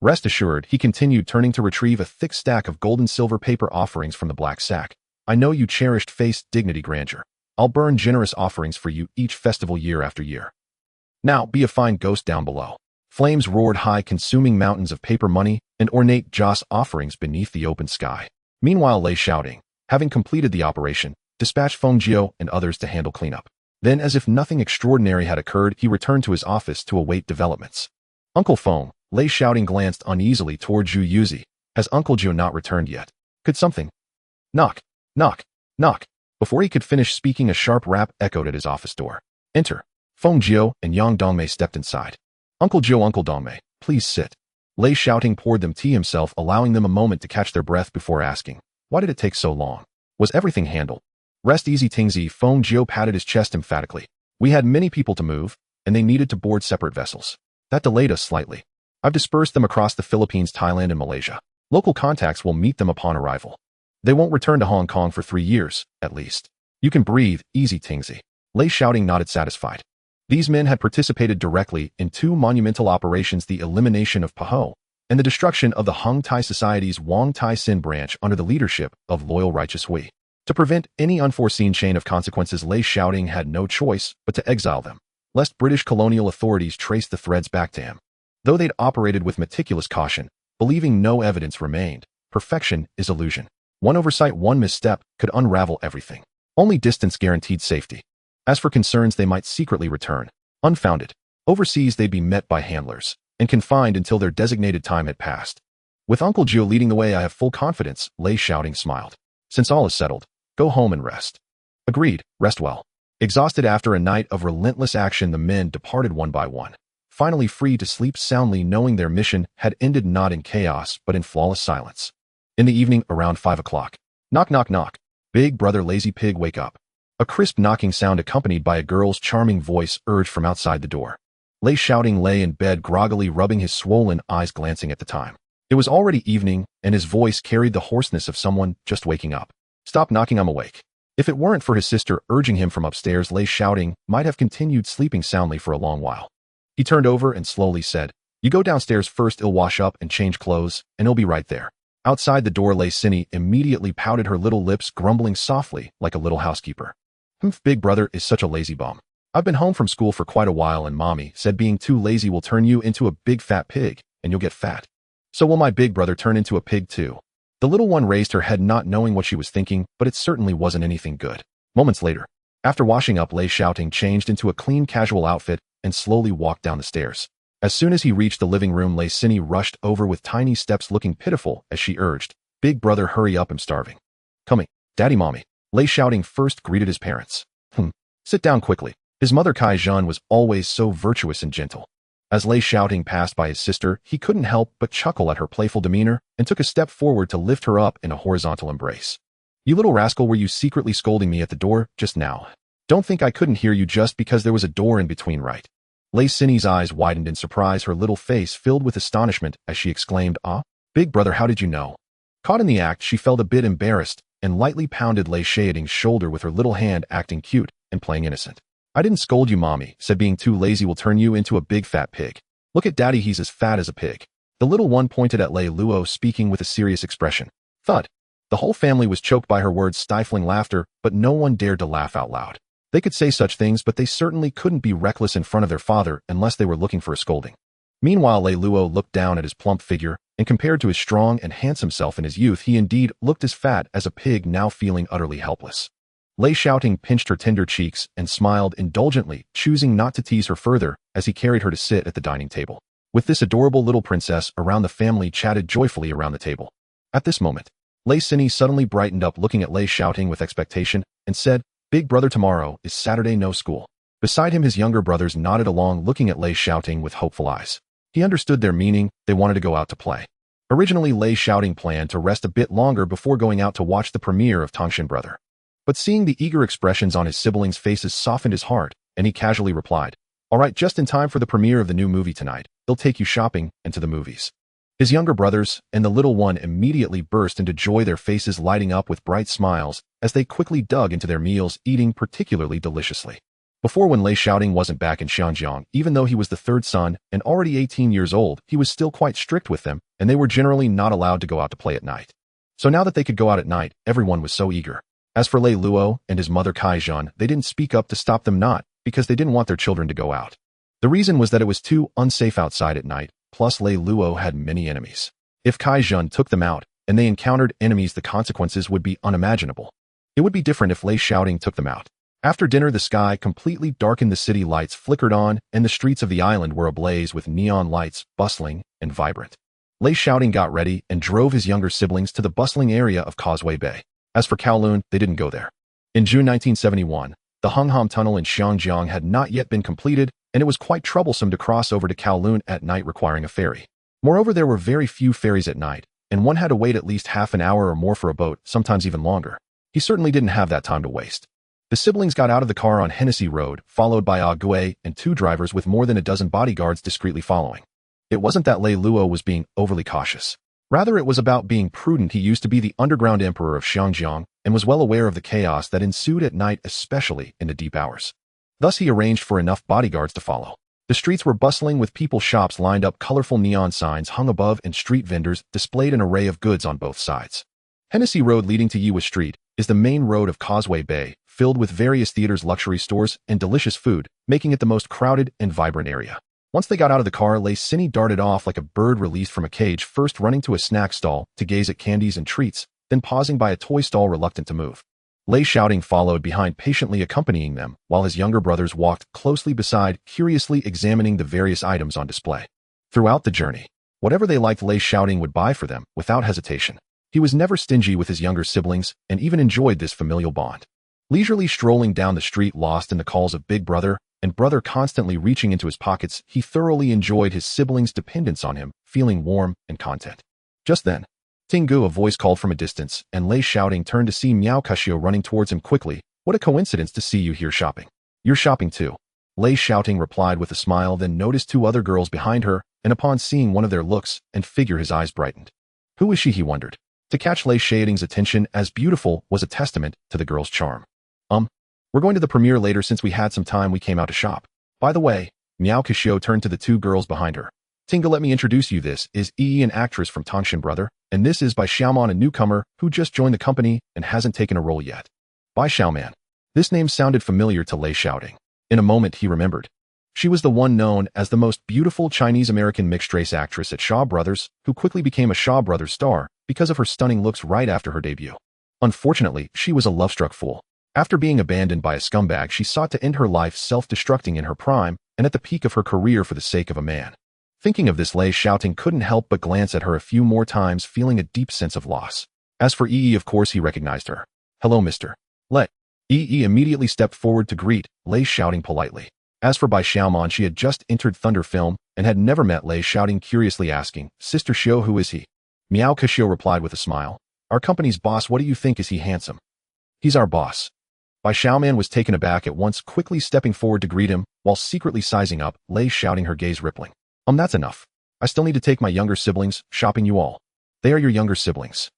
Rest assured, he continued, turning to retrieve a thick stack of gold and silver paper offerings from the black sack. "I know you cherished faith, dignity, grandeur. I'll burn generous offerings for you each festival year after year. Now be a fine ghost down below." Flames roared high, consuming mountains of paper money and ornate joss offerings beneath the open sky. Meanwhile, Lei Shaoting, having completed the operation, dispatched Feng Jiao and others to handle cleanup. Then, as if nothing extraordinary had occurred, he returned to his office to await developments. "Uncle Feng," Lei Shaoting glanced uneasily toward Zhu Yuzi. "Has Uncle Jiao not returned yet? Could something—" Knock, knock, knock. Before he could finish speaking, a sharp rap echoed at his office door. "Enter." Feng Jiao and Yang Dongmei stepped inside. "Uncle Jiao, Uncle Dongmei, please sit." Lei Shaoting poured them tea himself, allowing them a moment to catch their breath before asking, "Why did it take so long? Was everything handled?" "Rest easy, Tingzi." Feng Jiao patted his chest emphatically. "We had many people to move, and they needed to board separate vessels. That delayed us slightly. I've dispersed them across the Philippines, Thailand, and Malaysia. Local contacts will meet them upon arrival. They won't return to Hong Kong for 3 years, at least. You can breathe easy, Tingzi." Lei Shaoting nodded, satisfied. These men had participated directly in 2 monumental operations: the elimination of Paho and the destruction of the Hung Thai Society's Wong Tai Sin branch under the leadership of loyal righteous Hui. To prevent any unforeseen chain of consequences, Lei Shaoting had no choice but to exile them, lest British colonial authorities trace the threads back to him. Though they'd operated with meticulous caution, believing no evidence remained, perfection is illusion. One oversight, one misstep, could unravel everything. Only distance guaranteed safety. As for concerns they might secretly return, unfounded. Overseas they'd be met by handlers and confined until their designated time had passed. "With Uncle Jiao leading the way, I have full confidence," Lei Shaoting smiled. "Since all is settled, go home and rest." "Agreed, rest well." Exhausted after a night of relentless action, the men departed one by one, finally free to sleep soundly, knowing their mission had ended not in chaos but in flawless silence. In the evening, around 5 o'clock. "Knock, knock, knock. Big brother, lazy pig, wake up." A crisp knocking sound accompanied by a girl's charming voice urged from outside the door. Lei Shaoting lay in bed, groggily rubbing his swollen eyes, glancing at the time. It was already evening, and his voice carried the hoarseness of someone just waking up. "Stop knocking, I'm awake." If it weren't for his sister urging him from upstairs, Lei Shaoting might have continued sleeping soundly for a long while. He turned over and slowly said, "You go downstairs first, I'll wash up and change clothes, and he'll be right there." Outside the door, Lei Sini immediately pouted her little lips, grumbling softly like a little housekeeper. Big brother is such a lazy bum. I've been home from school for quite a while, and Mommy said being too lazy will turn you into a big fat pig, and you'll get fat. So will my big brother turn into a pig too?" The little one raised her head, not knowing what she was thinking, but it certainly wasn't anything good. Moments later, after washing up, Lei Shaoting changed into a clean casual outfit and slowly walked down the stairs. As soon as he reached the living room, Lei Sini rushed over with tiny steps, looking pitiful as she urged, "Big brother, hurry up, I'm starving." "Coming, Daddy, Mommy." Lei Shaoting first greeted his parents. Sit down quickly." His mother Kai Zhan was always so virtuous and gentle. As Lei Shaoting passed by his sister, he couldn't help but chuckle at her playful demeanor and took a step forward to lift her up in a horizontal embrace. "You little rascal, were you secretly scolding me at the door just now? Don't think I couldn't hear you just because there was a door in between, right?" Lei Sini's eyes widened in surprise, her little face filled with astonishment as she exclaimed, "Ah, big brother, how did you know?" Caught in the act, she felt a bit embarrassed and lightly pounded Lei Shaoting's shoulder with her little hand, acting cute and playing innocent. "I didn't scold you, Mommy said being too lazy will turn you into a big fat pig. Look at Daddy, he's as fat as a pig." The little one pointed at Lei Luo, speaking with a serious expression. Thud. The whole family was choked by her words, stifling laughter, but no one dared to laugh out loud. They could say such things, but they certainly couldn't be reckless in front of their father unless they were looking for a scolding. Meanwhile, Lei Luo looked down at his plump figure, and compared to his strong and handsome self in his youth, he indeed looked as fat as a pig, now feeling utterly helpless. Lei Shaoting pinched her tender cheeks and smiled indulgently, choosing not to tease her further as he carried her to sit at the dining table. With this adorable little princess around, the family chatted joyfully around the table. At this moment, Lei Sini suddenly brightened up, looking at Lei Shaoting with expectation, and said, "Big brother, tomorrow is Saturday, no school." Beside him, his younger brothers nodded along, looking at Lei Shaoting with hopeful eyes. He understood their meaning, they wanted to go out to play. Originally, Lei Shaoting planned to rest a bit longer before going out to watch the premiere of Tongshan Brother. But seeing the eager expressions on his siblings' faces softened his heart, and he casually replied, "All right, just in time for the premiere of the new movie tonight. They'll take you shopping and to the movies." His younger brothers and the little one immediately burst into joy, their faces lighting up with bright smiles as they quickly dug into their meals, eating particularly deliciously. Before, when Lei Shaoting wasn't back in Xianjiang, even though he was the third son and already 18 years old, he was still quite strict with them, and they were generally not allowed to go out to play at night. So now that they could go out at night, everyone was so eager. As for Lei Luo and his mother Kaizhan, they didn't speak up to stop them, not because they didn't want their children to go out. The reason was that it was too unsafe outside at night, plus Lei Luo had many enemies. If Kaizhan took them out and they encountered enemies, the consequences would be unimaginable. It would be different if Lei Shaoting took them out. After dinner, the sky completely darkened, the city lights flickered on, and the streets of the island were ablaze with neon lights, bustling and vibrant. Lei Shaoting got ready and drove his younger siblings to the bustling area of Causeway Bay. As for Kowloon, they didn't go there. In June 1971, the Hungham Tunnel in Xianjiang had not yet been completed, and it was quite troublesome to cross over to Kowloon at night, requiring a ferry. Moreover, there were very few ferries at night, and one had to wait at least half an hour or more for a boat, sometimes even longer. He certainly didn't have that time to waste. The siblings got out of the car on Hennessy Road, followed by Ah Gui and two drivers with more than a dozen bodyguards discreetly following. It wasn't that Lei Luo was being overly cautious. Rather, it was about being prudent. He used to be the underground emperor of Xianjiang and was well aware of the chaos that ensued at night, especially in the deep hours. Thus, he arranged for enough bodyguards to follow. The streets were bustling with people, shops lined up, colorful neon signs hung above, and street vendors displayed an array of goods on both sides. Hennessy Road, leading to Yiwa Street, is the main road of Causeway Bay, filled with various theaters, luxury stores, and delicious food, making it the most crowded and vibrant area. Once they got out of the car, Lei Sini darted off like a bird released from a cage, first running to a snack stall to gaze at candies and treats, then pausing by a toy stall, reluctant to move. Lei Shaoting followed behind, patiently accompanying them, while his younger brothers walked closely beside, curiously examining the various items on display. Throughout the journey, whatever they liked, Lei Shaoting would buy for them without hesitation. He was never stingy with his younger siblings and even enjoyed this familial bond. Leisurely strolling down the street, lost in the calls of big brother and brother constantly reaching into his pockets, he thoroughly enjoyed his siblings' dependence on him, feeling warm and content. Just then, Tinggu, a voice called from a distance, and Lei Shaoting turned to see Miao Kashio running towards him quickly. "What a coincidence to see you here shopping." "You're shopping too," Lei Shaoting replied with a smile, then noticed two other girls behind her, and upon seeing one of their looks and figure, his eyes brightened. Who is she, he wondered. To catch Lei Shaoting's attention as beautiful was a testament to the girl's charm. We're going to the premiere later. Since we had some time, we came out to shop. By the way," Miao Kashio turned to the two girls behind her. "Tinga, let me introduce you. This is Yi, an actress from Tongshan Brother, and this is Bai Xiaoman, a newcomer who just joined the company and hasn't taken a role yet." Bai Xiaoman. This name sounded familiar to Lei Shaoting. In a moment, he remembered. She was the one known as the most beautiful Chinese-American mixed-race actress at Shaw Brothers, who quickly became a Shaw Brothers star because of her stunning looks right after her debut. Unfortunately, she was a love-struck fool. After being abandoned by a scumbag, she sought to end her life, self-destructing in her prime and at the peak of her career for the sake of a man. Thinking of this, Lei Shaoting couldn't help but glance at her a few more times, feeling a deep sense of loss. As for Yi, of course he recognized her. "Hello, Mr. Lei." Yi immediately stepped forward to greet Lei Shaoting politely. As for Bai Xiaoman, she had just entered Thunder Film and had never met Lei Shaoting, curiously asking, "Sister Xiao, who is he?" Miao Kashio replied with a smile. "Our company's boss. What do you think? Is he handsome?" "He's our boss." Bai Xiaoman was taken aback at once, quickly stepping forward to greet him, while secretly sizing up Lei Shaoting, her gaze rippling. That's enough. I still need to take my younger siblings shopping." "You all. They are your younger siblings."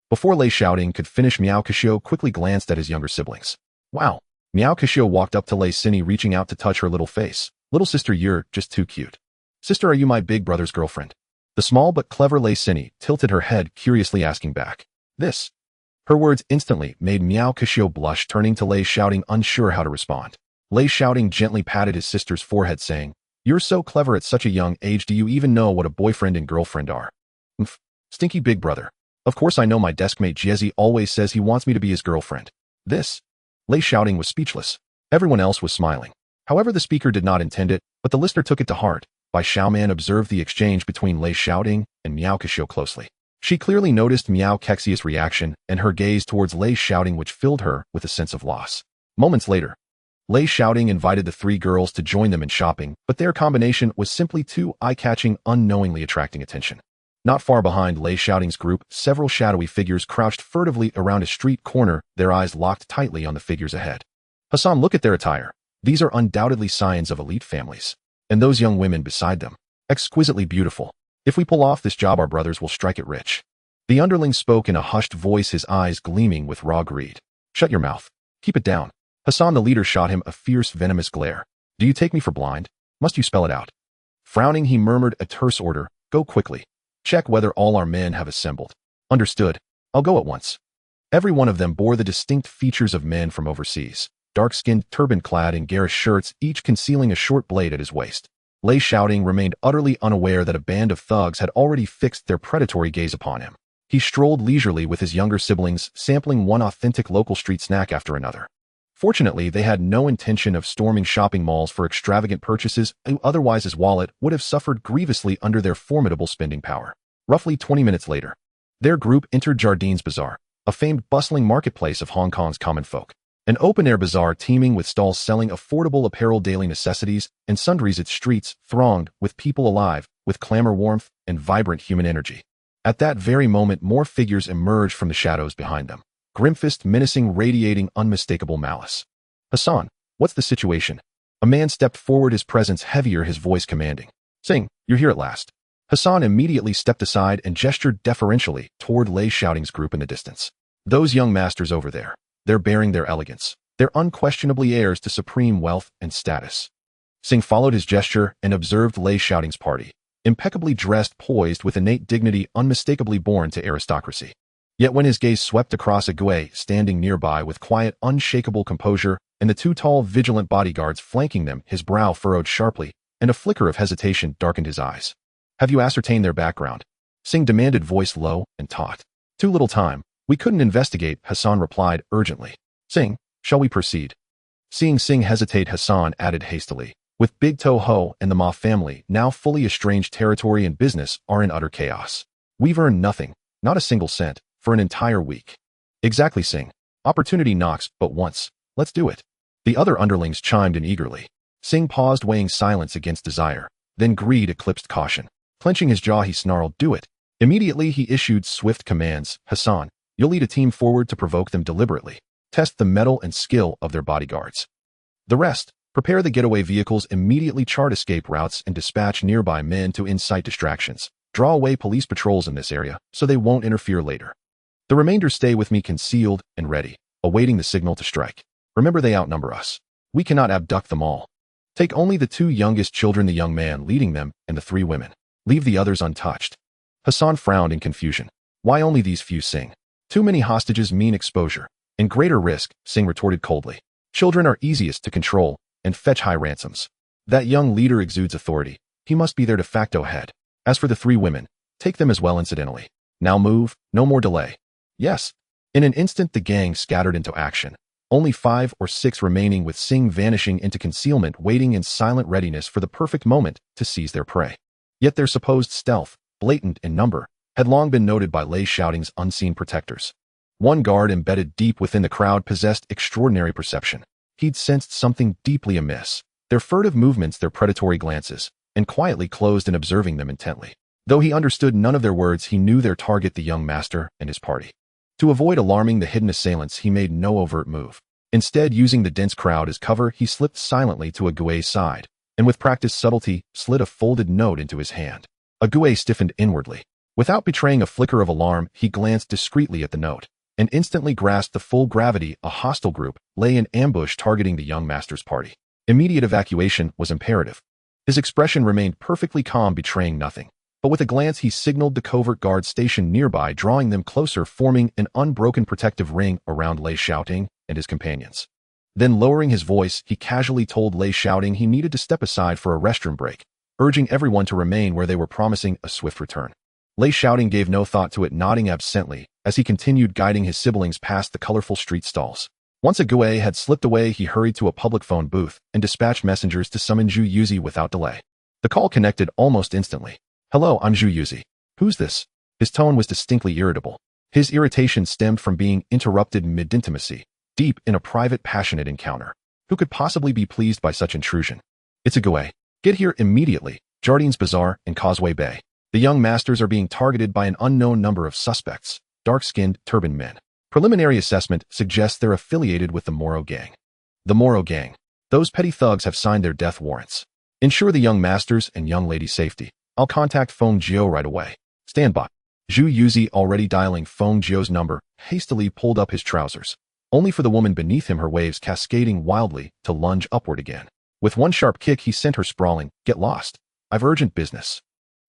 Before Lei Shaoting could finish, Miao Kashio quickly glanced at his younger siblings. "Wow." Miao Kashio walked up to Lei Sini, reaching out to touch her little face. "Little sister, you're just too cute." "Sister, are you my big brother's girlfriend?" The small but clever Lei Sini tilted her head, curiously asking back. "This." Her words instantly made Miao Kashio blush, turning to Lei Shaoting, unsure how to respond. Lei Shaoting gently patted his sister's forehead, saying, "You're so clever at such a young age. Do you even know what a boyfriend and girlfriend are?" "Umph, stinky big brother. Of course I know. My deskmate Jiezi always says he wants me to be his girlfriend." "This?" Lei Shaoting was speechless. Everyone else was smiling. However, the speaker did not intend it, but the listener took it to heart. Bai Xiaoman observed the exchange between Lei Shaoting and Miao Kashio closely. She clearly noticed Miao Kexia's reaction and her gaze towards Lei Shaoting, which filled her with a sense of loss. Moments later, Lei Shaoting invited the three girls to join them in shopping, but their combination was simply too eye-catching, unknowingly attracting attention. Not far behind Lei Shaoting's group, several shadowy figures crouched furtively around a street corner, their eyes locked tightly on the figures ahead. Hassan, look at their attire. These are undoubtedly scions of elite families. And those young women beside them. Exquisitely beautiful. If we pull off this job, our brothers will strike it rich. The underling spoke in a hushed voice, his eyes gleaming with raw greed. Shut your mouth. Keep it down. Hassan, the leader, shot him a fierce, venomous glare. Do you take me for blind? Must you spell it out? Frowning, he murmured a terse order. Go quickly. Check whether all our men have assembled. Understood. I'll go at once. Every one of them bore the distinct features of men from overseas. Dark-skinned, turban-clad in garish shirts, each concealing a short blade at his waist. Lei Shaoting remained utterly unaware that a band of thugs had already fixed their predatory gaze upon him. He strolled leisurely with his younger siblings, sampling one authentic local street snack after another. Fortunately, they had no intention of storming shopping malls for extravagant purchases, otherwise his wallet would have suffered grievously under their formidable spending power. Roughly 20 minutes later, their group entered Jardines Bazaar, a famed bustling marketplace of Hong Kong's common folk. An open-air bazaar teeming with stalls selling affordable apparel, daily necessities, and sundries. Its streets thronged with people alive, with clamor, warmth, and vibrant human energy. At that very moment, more figures emerged from the shadows behind them. Grim-faced, menacing, radiating unmistakable malice. Hassan, what's the situation? A man stepped forward, his presence heavier, his voice commanding. Sing, you're here at last. Hassan immediately stepped aside and gestured deferentially toward Lei Shaoting's group in the distance. Those young masters over there, they're bearing their elegance. They're unquestionably heirs to supreme wealth and status. Sing followed his gesture and observed Lei Shaoting's party, impeccably dressed, poised with innate dignity unmistakably born to aristocracy. Yet when his gaze swept across a Gui standing nearby with quiet, unshakable composure, and the two tall, vigilant bodyguards flanking them, his brow furrowed sharply, and a flicker of hesitation darkened his eyes. Have you ascertained their background? Sing demanded, voice low and taut. Too little time. We couldn't investigate, Hassan replied urgently. Sing, shall we proceed? Seeing Sing hesitate, Hassan added hastily. With Big Toe Ho and the Ma family, now fully estranged, territory and business are in utter chaos. We've earned nothing, not a single cent, for an entire week. Exactly, Sing. Opportunity knocks but once. Let's do it. The other underlings chimed in eagerly. Sing paused, weighing silence against desire. Then greed eclipsed caution. Clenching his jaw, he snarled, do it. Immediately he issued swift commands. Hassan, you'll lead a team forward to provoke them deliberately. Test the mettle and skill of their bodyguards. The rest, prepare the getaway vehicles, immediately chart escape routes and dispatch nearby men to incite distractions. Draw away police patrols in this area so they won't interfere later. The remainder stay with me, concealed and ready, awaiting the signal to strike. Remember, they outnumber us. We cannot abduct them all. Take only the two youngest children, the young man leading them, and the three women. Leave the others untouched. Hassan frowned in confusion. Why only these few, Sing? Too many hostages mean exposure and greater risk, Sing retorted coldly. Children are easiest to control and fetch high ransoms. That young leader exudes authority. He must be their de facto head. As for the three women, take them as well incidentally. Now move, no more delay. Yes. In an instant, the gang scattered into action. Only 5 or 6 remaining, with Sing vanishing into concealment, waiting in silent readiness for the perfect moment to seize their prey. Yet their supposed stealth, blatant in number, had long been noted by Lei Shaoting's unseen protectors. One guard embedded deep within the crowd possessed extraordinary perception. He'd sensed something deeply amiss. Their furtive movements, their predatory glances, and quietly closed in observing them intently. Though he understood none of their words, he knew their target, the young master and his party. To avoid alarming the hidden assailants, he made no overt move. Instead, using the dense crowd as cover, he slipped silently to a Gui's side, and with practiced subtlety, slid a folded note into his hand. A Gui stiffened inwardly. Without betraying a flicker of alarm, he glanced discreetly at the note, and instantly grasped the full gravity. A hostile group lay in ambush targeting the young master's party. Immediate evacuation was imperative. His expression remained perfectly calm, betraying nothing. But with a glance, he signaled the covert guards stationed nearby, drawing them closer, forming an unbroken protective ring around Lei Shaoting and his companions. Then, lowering his voice, he casually told Lei Shaoting he needed to step aside for a restroom break, urging everyone to remain where they were, promising a swift return. Lei Shaoting gave no thought to it, nodding absently as he continued guiding his siblings past the colorful street stalls. Once a Gui had slipped away, he hurried to a public phone booth and dispatched messengers to summon Zhu Yuzi without delay. The call connected almost instantly. Hello, I'm Zhu Yuzi. Who's this? His tone was distinctly irritable. His irritation stemmed from being interrupted mid-intimacy, deep in a private, passionate encounter. Who could possibly be pleased by such intrusion? It's a Gui. Get here immediately. Jardines Bazaar and Causeway Bay. The young masters are being targeted by an unknown number of suspects, dark-skinned, turbaned men. Preliminary assessment suggests they're affiliated with the Moro Gang. The Moro Gang. Those petty thugs have signed their death warrants. Ensure the young masters and young lady's safety. I'll contact Feng Jiu right away. Stand by. Zhu Yuzi, already dialing Feng Jiu's number, hastily pulled up his trousers, only for the woman beneath him, her waves cascading wildly, to lunge upward again. With one sharp kick, he sent her sprawling. Get lost. I've urgent business.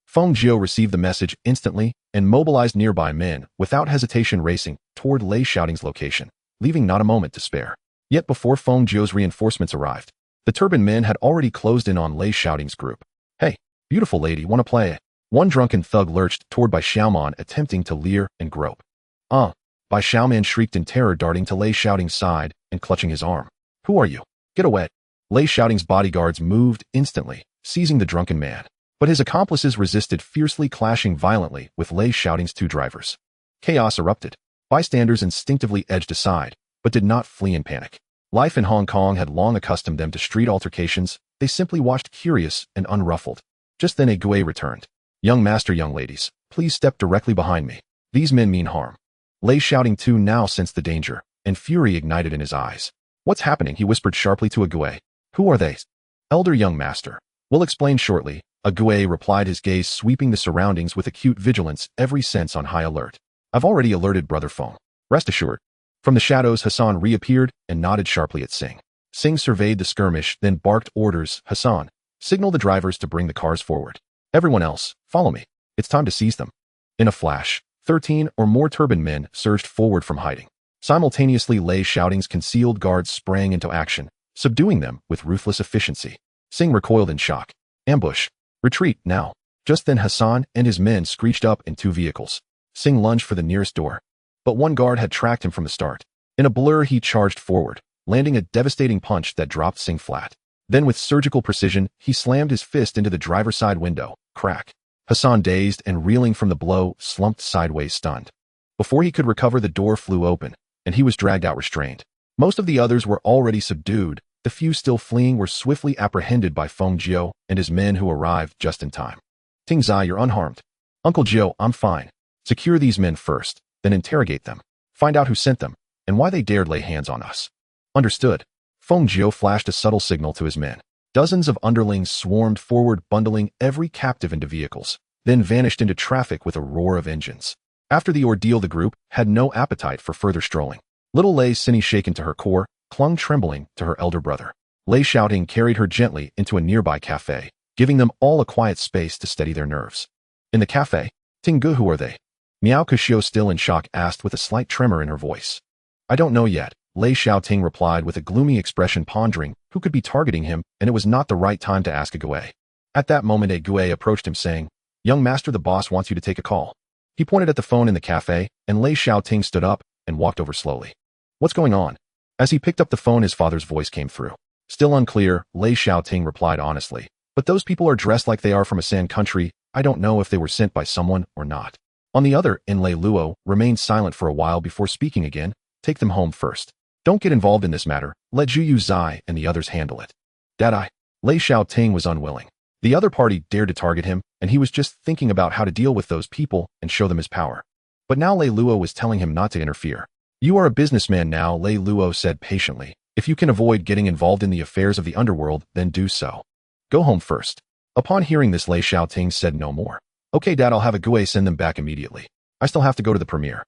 Feng Jiu received the message instantly and mobilized nearby men, without hesitation racing toward Lei Shaoting's location, leaving not a moment to spare. Yet before Feng Jiu's reinforcements arrived, the turban men had already closed in on Lei Shaoting's group. Hey, beautiful lady, wanna play? One drunken thug lurched toward Bai Xiaoman, attempting to leer and grope. Bai Xiaoman shrieked in terror, darting to Lei Shaoting's side and clutching his arm. Who are you? Get away. Lei Shaoting's bodyguards moved instantly, seizing the drunken man. But his accomplices resisted, fiercely clashing violently with Lei Shaoting's two drivers. Chaos erupted. Bystanders instinctively edged aside, but did not flee in panic. Life in Hong Kong had long accustomed them to street altercations. They simply watched, curious and unruffled. Just then a Gue returned. Young master, young ladies, please step directly behind me. These men mean harm. Lei Shaoting too now sensed the danger, and fury ignited in his eyes. What's happening? He whispered sharply to a Gue. Who are they? Elder young master. We'll explain shortly. A Gue replied, his gaze sweeping the surroundings with acute vigilance, every sense on high alert. I've already alerted Brother Feng. Rest assured. From the shadows, Hassan reappeared and nodded sharply at Singh. Singh surveyed the skirmish, then barked orders. Hassan, signal the drivers to bring the cars forward. Everyone else, follow me. It's time to seize them. In a flash, 13 or more turban men surged forward from hiding. Simultaneously, Lei Shaoting's concealed guards sprang into action, subduing them with ruthless efficiency. Singh recoiled in shock. Ambush. Retreat, now. Just then Hassan and his men screeched up in two vehicles. Singh lunged for the nearest door. But one guard had tracked him from the start. In a blur, he charged forward, landing a devastating punch that dropped Singh flat. Then with surgical precision, he slammed his fist into the driver's side window. Crack. Hassan, dazed and reeling from the blow, slumped sideways, stunned. Before he could recover, the door flew open, and he was dragged out restrained. Most of the others were already subdued. The few still fleeing were swiftly apprehended by Feng Jiu and his men, who arrived just in time. Ting Zai, you're unharmed. Uncle Jiu, I'm fine. Secure these men first, then interrogate them. Find out who sent them, and why they dared lay hands on us. Understood. Feng Jiu flashed a subtle signal to his men. Dozens of underlings swarmed forward, bundling every captive into vehicles, then vanished into traffic with a roar of engines. After the ordeal, the group had no appetite for further strolling. Little Lei Sinny, shaken to her core, clung trembling to her elder brother. Lei Shaoting carried her gently into a nearby cafe, giving them all a quiet space to steady their nerves. In the cafe, Tinggu, who are they? Miao Kushio, still in shock, asked with a slight tremor in her voice. I don't know yet, Lei Shaoting replied with a gloomy expression, pondering who could be targeting him, and it was not the right time to ask a Gue. At that moment, a Gue approached him saying, Young master, the boss wants you to take a call. He pointed at the phone in the cafe, and Lei Shaoting stood up and walked over slowly. What's going on? As he picked up the phone, his father's voice came through. Still unclear, Lei Shaoting replied honestly. But those people are dressed like they are from a sand country. I don't know if they were sent by someone or not. On the other end, Lei Luo remained silent for a while before speaking again. Take them home first. Don't get involved in this matter. Let Zhu Yu Zai and the others handle it. Dad, Lei Shaoting was unwilling. The other party dared to target him, and he was just thinking about how to deal with those people and show them his power. But now Lei Luo was telling him not to interfere. You are a businessman now, Lei Luo said patiently. If you can avoid getting involved in the affairs of the underworld, then do so. Go home first. Upon hearing this, Lei Shaoting said no more. Okay, Dad, I'll have a Gue send them back immediately. I still have to go to the premiere.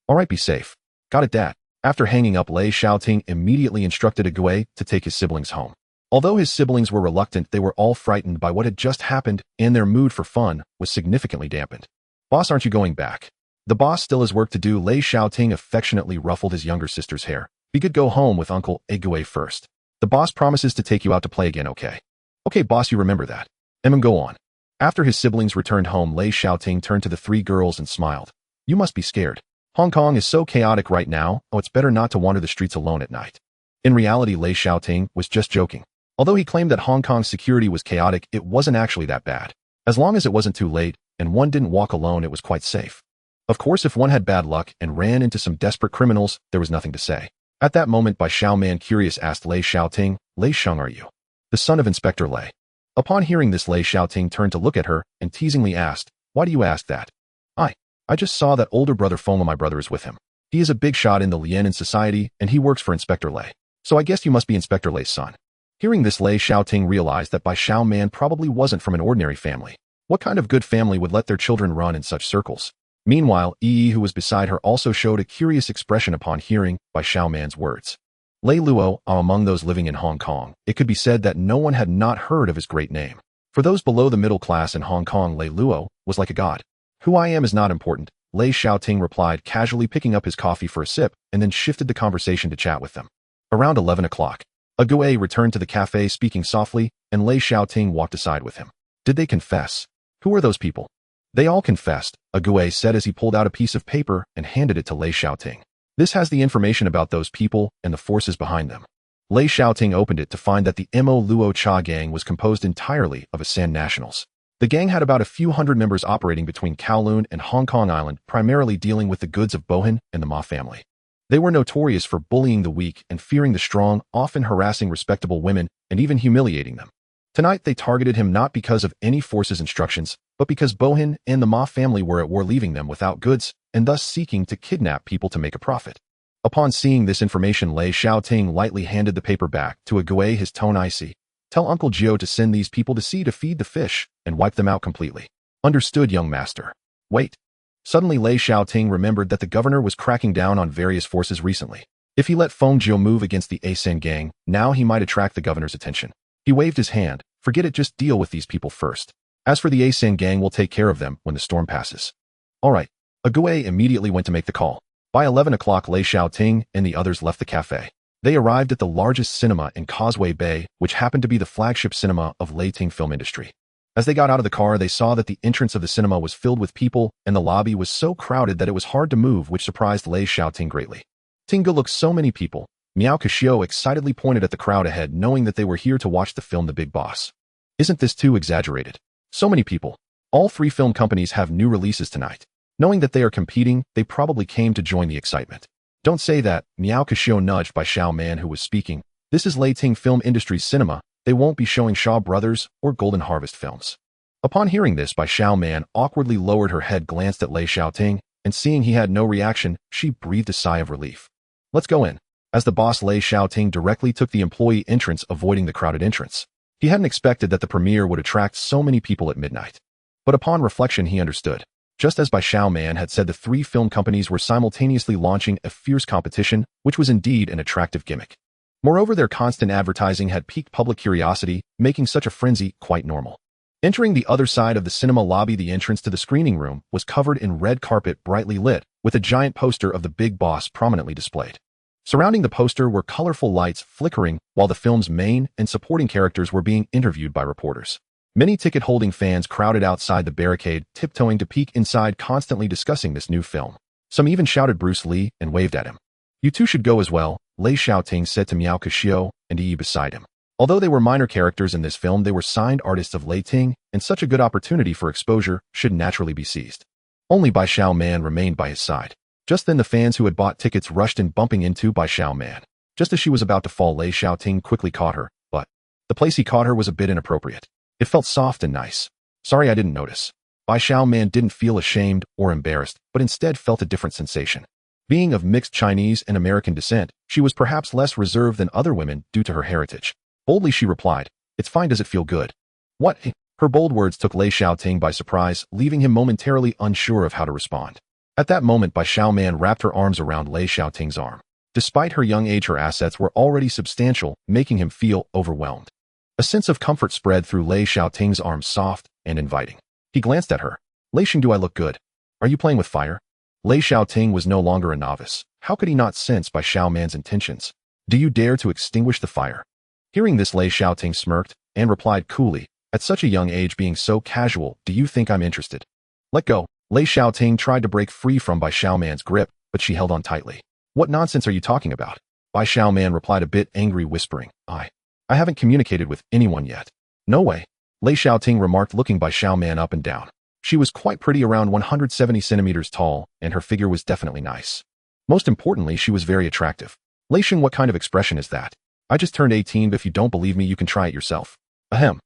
All right, be safe. Got it, Dad. After hanging up, Lei Shaoting immediately instructed a Gue to take his siblings home. Although his siblings were reluctant, they were all frightened by what had just happened, and their mood for fun was significantly dampened. Boss, aren't you going back? The boss still has work to do. Lei Shaoting affectionately ruffled his younger sister's hair. Be good, go home with Uncle Gue first. The boss promises to take you out to play again, okay? Okay, boss, you remember that. Go on. After his siblings returned home, Lei Shaoting turned to the three girls and smiled. You must be scared. Hong Kong is so chaotic right now. Oh, it's better not to wander the streets alone at night. In reality, Lei Shaoting was just joking. Although he claimed that Hong Kong's security was chaotic, it wasn't actually that bad. As long as it wasn't too late, and one didn't walk alone, it was quite safe. Of course, if one had bad luck and ran into some desperate criminals, there was nothing to say. At that moment, Bai Xiaoman, curious, asked Lei Shaoting, Lei Sheng, are you the son of Inspector Lei? Upon hearing this, Lei Shaoting turned to look at her and teasingly asked, Why do you ask that? I, I just saw that older brother Foma, my brother is with him. He is a big shot in the Lianan society, and he works for Inspector Lei. So I guess you must be Inspector Lei's son. Hearing this, Lei Shaoting realized that Bai Xiao Man probably wasn't from an ordinary family. What kind of good family would let their children run in such circles? Meanwhile, Yi, who was beside her, also showed a curious expression upon hearing Bai Xiao Man's words. Lei Luo, among those living in Hong Kong, it could be said that no one had not heard of his great name. For those below the middle class in Hong Kong, Lei Luo was like a god. Who I am is not important, Lei Shaoting replied, casually picking up his coffee for a sip, and then shifted the conversation to chat with them. Around 11 o'clock, Ague returned to the cafe speaking softly, and Lei Shaoting walked aside with him. Did they confess? Who are those people? They all confessed, Ague said as he pulled out a piece of paper and handed it to Lei Shaoting. This has the information about those people and the forces behind them. Lei Shaoting opened it to find that the Mo Luo Cha gang was composed entirely of Asan nationals. The gang had about a few hundred members operating between Kowloon and Hong Kong Island, primarily dealing with the goods of Bohan and the Ma family. They were notorious for bullying the weak and fearing the strong, often harassing respectable women and even humiliating them. Tonight they targeted him not because of any force's instructions, but because Bohan and the Ma family were at war, leaving them without goods and thus seeking to kidnap people to make a profit. Upon seeing this information, Lei Shaoting lightly handed the paper back to Ague, his tone icy. Tell Uncle Gio to send these people to sea to feed the fish and wipe them out completely. Understood, young master. Wait. Suddenly Lei Shaoting remembered that the governor was cracking down on various forces recently. If he let Feng Jiu move against the Asan gang, now he might attract the governor's attention. He waved his hand. Forget it, just deal with these people first. As for the Asan gang, we'll take care of them when the storm passes. All right. Ague immediately went to make the call. By 11 o'clock, Lei Shaoting and the others left the cafe. They arrived at the largest cinema in Causeway Bay, which happened to be the flagship cinema of Leiting film industry. As they got out of the car, they saw that the entrance of the cinema was filled with people, and the lobby was so crowded that it was hard to move, which surprised Lei Shaoting greatly. Tinga looked so many people. Miao Kashio excitedly pointed at the crowd ahead, knowing that they were here to watch the film The Big Boss. Isn't this too exaggerated? So many people. All three film companies have new releases tonight. Knowing that they are competing, they probably came to join the excitement. Don't say that, Miao Kashio nudged Bai Xiao Man, who was speaking. This is Leiting Film Industry's cinema. They won't be showing Shaw Brothers or Golden Harvest films. Upon hearing this, Bai Xiao Man awkwardly lowered her head, glanced at Lei Shaoting, and seeing he had no reaction, she breathed a sigh of relief. Let's go in. As the boss, Lei Shaoting directly took the employee entrance, avoiding the crowded entrance. He hadn't expected that the premiere would attract so many people at midnight. But upon reflection, he understood. Just as Bai Xiao Man had said, the three film companies were simultaneously launching a fierce competition, which was indeed an attractive gimmick. Moreover, their constant advertising had piqued public curiosity, making such a frenzy quite normal. Entering the other side of the cinema lobby, the entrance to the screening room was covered in red carpet, brightly lit, with a giant poster of The Big Boss prominently displayed. Surrounding the poster were colorful lights flickering, while the film's main and supporting characters were being interviewed by reporters. Many ticket-holding fans crowded outside the barricade, tiptoeing to peek inside, constantly discussing this new film. Some even shouted Bruce Lee and waved at him. You two should go as well, Lei Shaoting said to Miao Kashio and Yi beside him. Although they were minor characters in this film, they were signed artists of Leiting, and such a good opportunity for exposure should naturally be seized. Only Bai Xiao Man remained by his side. Just then the fans who had bought tickets rushed in, bumping into Bai Xiao Man. Just as she was about to fall, Lei Shaoting quickly caught her, but the place he caught her was a bit inappropriate. It felt soft and nice. Sorry, I didn't notice. Bai Xiao Man didn't feel ashamed or embarrassed, but instead felt a different sensation. Being of mixed Chinese and American descent, she was perhaps less reserved than other women due to her heritage. Boldly she replied, "It's fine, does it feel good?" What? Her bold words took Lei Shaoting by surprise, leaving him momentarily unsure of how to respond. At that moment, Bai Xiao Man wrapped her arms around Lei Shaoting's arm. Despite her young age, her assets were already substantial, making him feel overwhelmed. A sense of comfort spread through Lei Shaoting's arms, soft and inviting. He glanced at her. Lei Xing, do I look good? Are you playing with fire? Lei Shaoting was no longer a novice. How could he not sense Bai Xiao Man's intentions? Do you dare to extinguish the fire? Hearing this, Lei Shaoting smirked and replied coolly, at such a young age, being so casual, do you think I'm interested? Let go. Lei Shaoting tried to break free from Bai Xiao Man's grip, but she held on tightly. What nonsense are you talking about? Bai Xiao Man replied, a bit angry, whispering, I haven't communicated with anyone yet. No way. Lei Shaoting remarked, looking Bai Xiao Man up and down. She was quite pretty, around 170 centimeters tall, and her figure was definitely nice. Most importantly, she was very attractive. Lei Xing, what kind of expression is that? I just turned 18, but if you don't believe me, you can try it yourself. Ahem.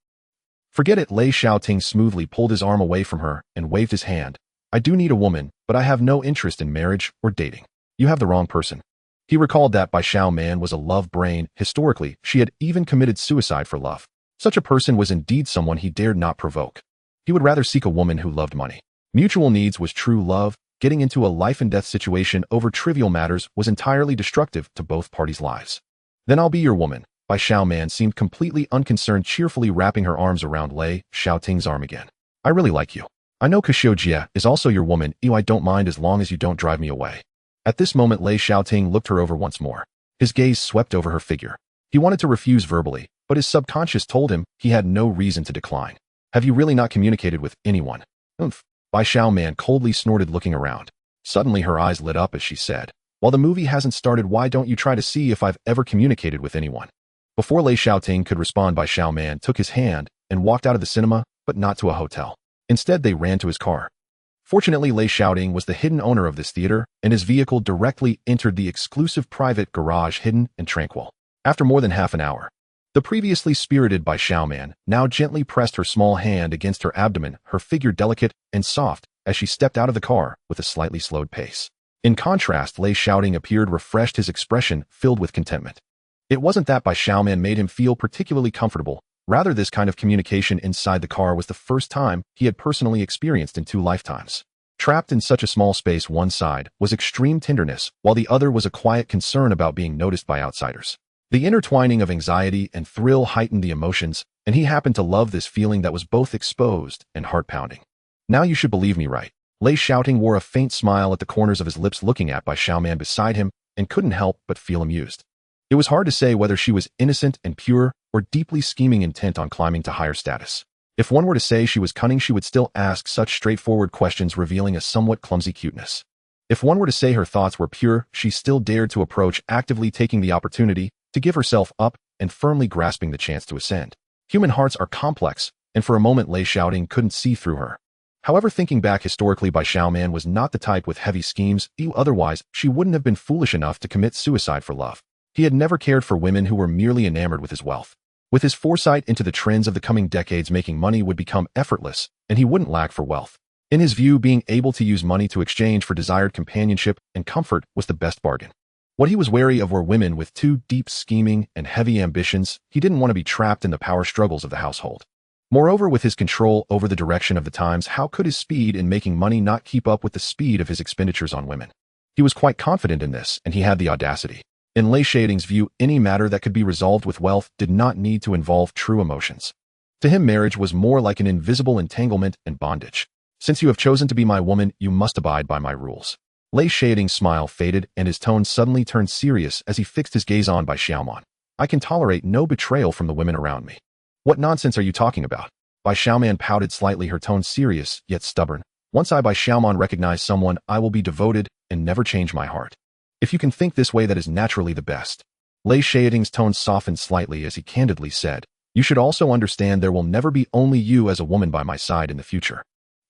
Forget it, Lei Shaoting smoothly pulled his arm away from her and waved his hand. I do need a woman, but I have no interest in marriage or dating. You have the wrong person. He recalled that Bai Xiao Man was a love brain. Historically, she had even committed suicide for love. Such a person was indeed someone he dared not provoke. He would rather seek a woman who loved money. Mutual needs was true love. Getting into a life-and-death situation over trivial matters was entirely destructive to both parties' lives. Then I'll be your woman. Bai Xiao Man seemed completely unconcerned, cheerfully wrapping her arms around Lei Shaoting's arm again. I really like you. I know Kashio Jie is also your woman. I don't mind as long as you don't drive me away. At this moment, Lei Shaoting looked her over once more. His gaze swept over her figure. He wanted to refuse verbally, but his subconscious told him he had no reason to decline. Have you really not communicated with anyone? Oomph. Bai Xiao Man coldly snorted, looking around. Suddenly her eyes lit up as she said, while the movie hasn't started, why don't you try to see if I've ever communicated with anyone? Before Lei Shaoting could respond, Bai Xiao Man took his hand and walked out of the cinema, but not to a hotel. Instead, they ran to his car. Fortunately, Lei Shaoting was the hidden owner of this theater, and his vehicle directly entered the exclusive private garage, hidden and tranquil. After more than half an hour, the previously spirited Bai Xiao Man now gently pressed her small hand against her abdomen, her figure delicate and soft as she stepped out of the car with a slightly slowed pace. In contrast, Lei Shaoting appeared refreshed, his expression filled with contentment. It wasn't that Bai Xiao Man made him feel particularly comfortable. Rather, this kind of communication inside the car was the first time he had personally experienced in 2 lifetimes. Trapped in such a small space, one side was extreme tenderness, while the other was a quiet concern about being noticed by outsiders. The intertwining of anxiety and thrill heightened the emotions, and he happened to love this feeling that was both exposed and heart-pounding. Now you should believe me, right? Lei Shaoting wore a faint smile at the corners of his lips, looking at Bai Xiao Man beside him, and couldn't help but feel amused. It was hard to say whether she was innocent and pure or deeply scheming, intent on climbing to higher status. If one were to say she was cunning, she would still ask such straightforward questions, revealing a somewhat clumsy cuteness. If one were to say her thoughts were pure, she still dared to approach, actively taking the opportunity to give herself up and firmly grasping the chance to ascend. Human hearts are complex, and for a moment Lei Shaoting couldn't see through her. However, thinking back historically, Bai Xiao Man was not the type with heavy schemes. Otherwise, she wouldn't have been foolish enough to commit suicide for love. He had never cared for women who were merely enamored with his wealth. With his foresight into the trends of the coming decades, making money would become effortless, and he wouldn't lack for wealth. In his view, being able to use money to exchange for desired companionship and comfort was the best bargain. What he was wary of were women with too deep scheming and heavy ambitions. He didn't want to be trapped in the power struggles of the household. Moreover, with his control over the direction of the times, how could his speed in making money not keep up with the speed of his expenditures on women? He was quite confident in this, and he had the audacity. In Lei Shaoting's view, any matter that could be resolved with wealth did not need to involve true emotions. To him, marriage was more like an invisible entanglement and bondage. Since you have chosen to be my woman, you must abide by my rules. Lei Shaoting's smile faded, and his tone suddenly turned serious as he fixed his gaze on Bai Xiao Man. I can tolerate no betrayal from the women around me. What nonsense are you talking about? Bai Xiao Man pouted slightly, her tone serious yet stubborn. Once I, Bai Xiao Man, recognize someone, I will be devoted and never change my heart. If you can think this way, that is naturally the best. Lei Shaoting's tone softened slightly as he candidly said, you should also understand there will never be only you as a woman by my side in the future.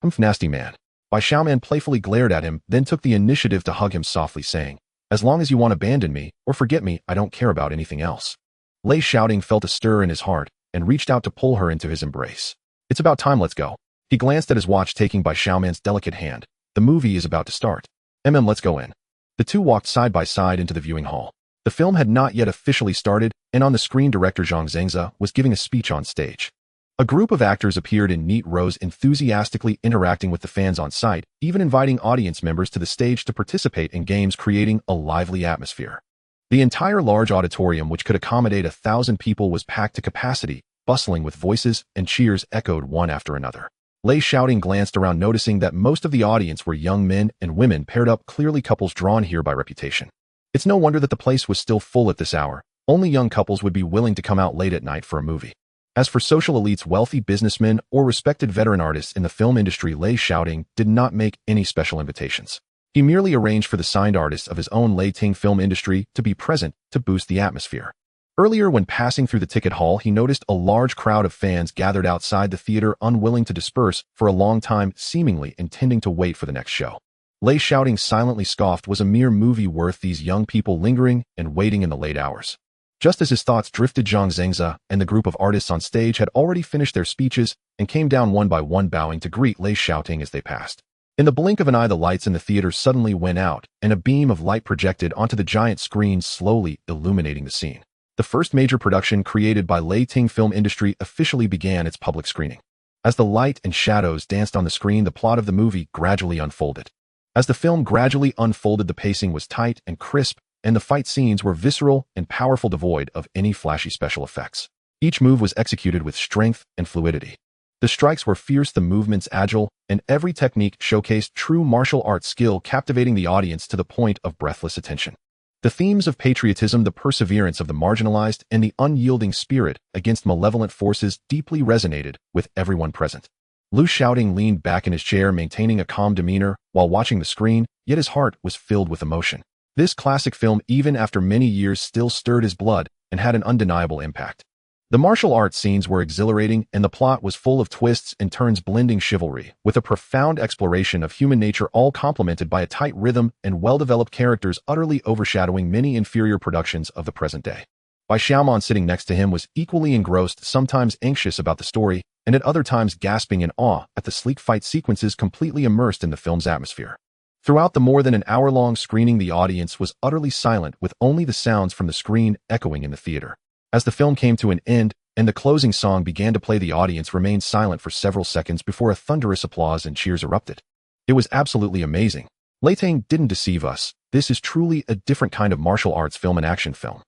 Humph, nasty man. Bai Xiao Man playfully glared at him, then took the initiative to hug him softly, saying, as long as you won't abandon me or forget me, I don't care about anything else. Lei Shaoting felt a stir in his heart and reached out to pull her into his embrace. It's about time, let's go. He glanced at his watch, taking Bai Xiao Man's delicate hand. The movie is about to start. Let's go in. The two walked side by side into the viewing hall. The film had not yet officially started, and on the screen director Zhang Zhengze was giving a speech on stage. A group of actors appeared in neat rows, enthusiastically interacting with the fans on site, even inviting audience members to the stage to participate in games, creating a lively atmosphere. The entire large auditorium, which could accommodate 1,000 people, was packed to capacity, bustling with voices and cheers echoed one after another. Lei Shaoting glanced around, noticing that most of the audience were young men and women paired up, clearly couples drawn here by reputation. It's no wonder that the place was still full at this hour. Only young couples would be willing to come out late at night for a movie. As for social elites, wealthy businessmen, or respected veteran artists in the film industry, Lei Shaoting did not make any special invitations. He merely arranged for the signed artists of his own Lei Ting film industry to be present to boost the atmosphere. Earlier, when passing through the ticket hall, he noticed a large crowd of fans gathered outside the theater, unwilling to disperse for a long time, seemingly intending to wait for the next show. Lei Shaoting silently scoffed. Was a mere movie worth these young people lingering and waiting in the late hours? Just as his thoughts drifted, Zhang Zhengze and the group of artists on stage had already finished their speeches and came down one by one, bowing to greet Lei Shaoting as they passed. In the blink of an eye, the lights in the theater suddenly went out, and a beam of light projected onto the giant screen, slowly illuminating the scene. The first major production created by Lei Ting Film Industry officially began its public screening. As the light and shadows danced on the screen, the plot of the movie gradually unfolded. As the film gradually unfolded, the pacing was tight and crisp, and the fight scenes were visceral and powerful, devoid of any flashy special effects. Each move was executed with strength and fluidity. The strikes were fierce, the movements agile, and every technique showcased true martial arts skill, captivating the audience to the point of breathless attention. The themes of patriotism, the perseverance of the marginalized, and the unyielding spirit against malevolent forces deeply resonated with everyone present. Lui Shaoting leaned back in his chair, maintaining a calm demeanor while watching the screen, yet his heart was filled with emotion. This classic film, even after many years, still stirred his blood and had an undeniable impact. The martial arts scenes were exhilarating, and the plot was full of twists and turns, blending chivalry with a profound exploration of human nature, all complemented by a tight rhythm and well-developed characters, utterly overshadowing many inferior productions of the present day. Bai Xiaomon, sitting next to him, was equally engrossed, sometimes anxious about the story, and at other times gasping in awe at the sleek fight sequences, completely immersed in the film's atmosphere. Throughout the more than an hour-long screening, the audience was utterly silent, with only the sounds from the screen echoing in the theater. As the film came to an end and the closing song began to play, the audience remained silent for several seconds before a thunderous applause and cheers erupted. It was absolutely amazing. Lei Ting didn't deceive us. This is truly a different kind of martial arts film, an action film.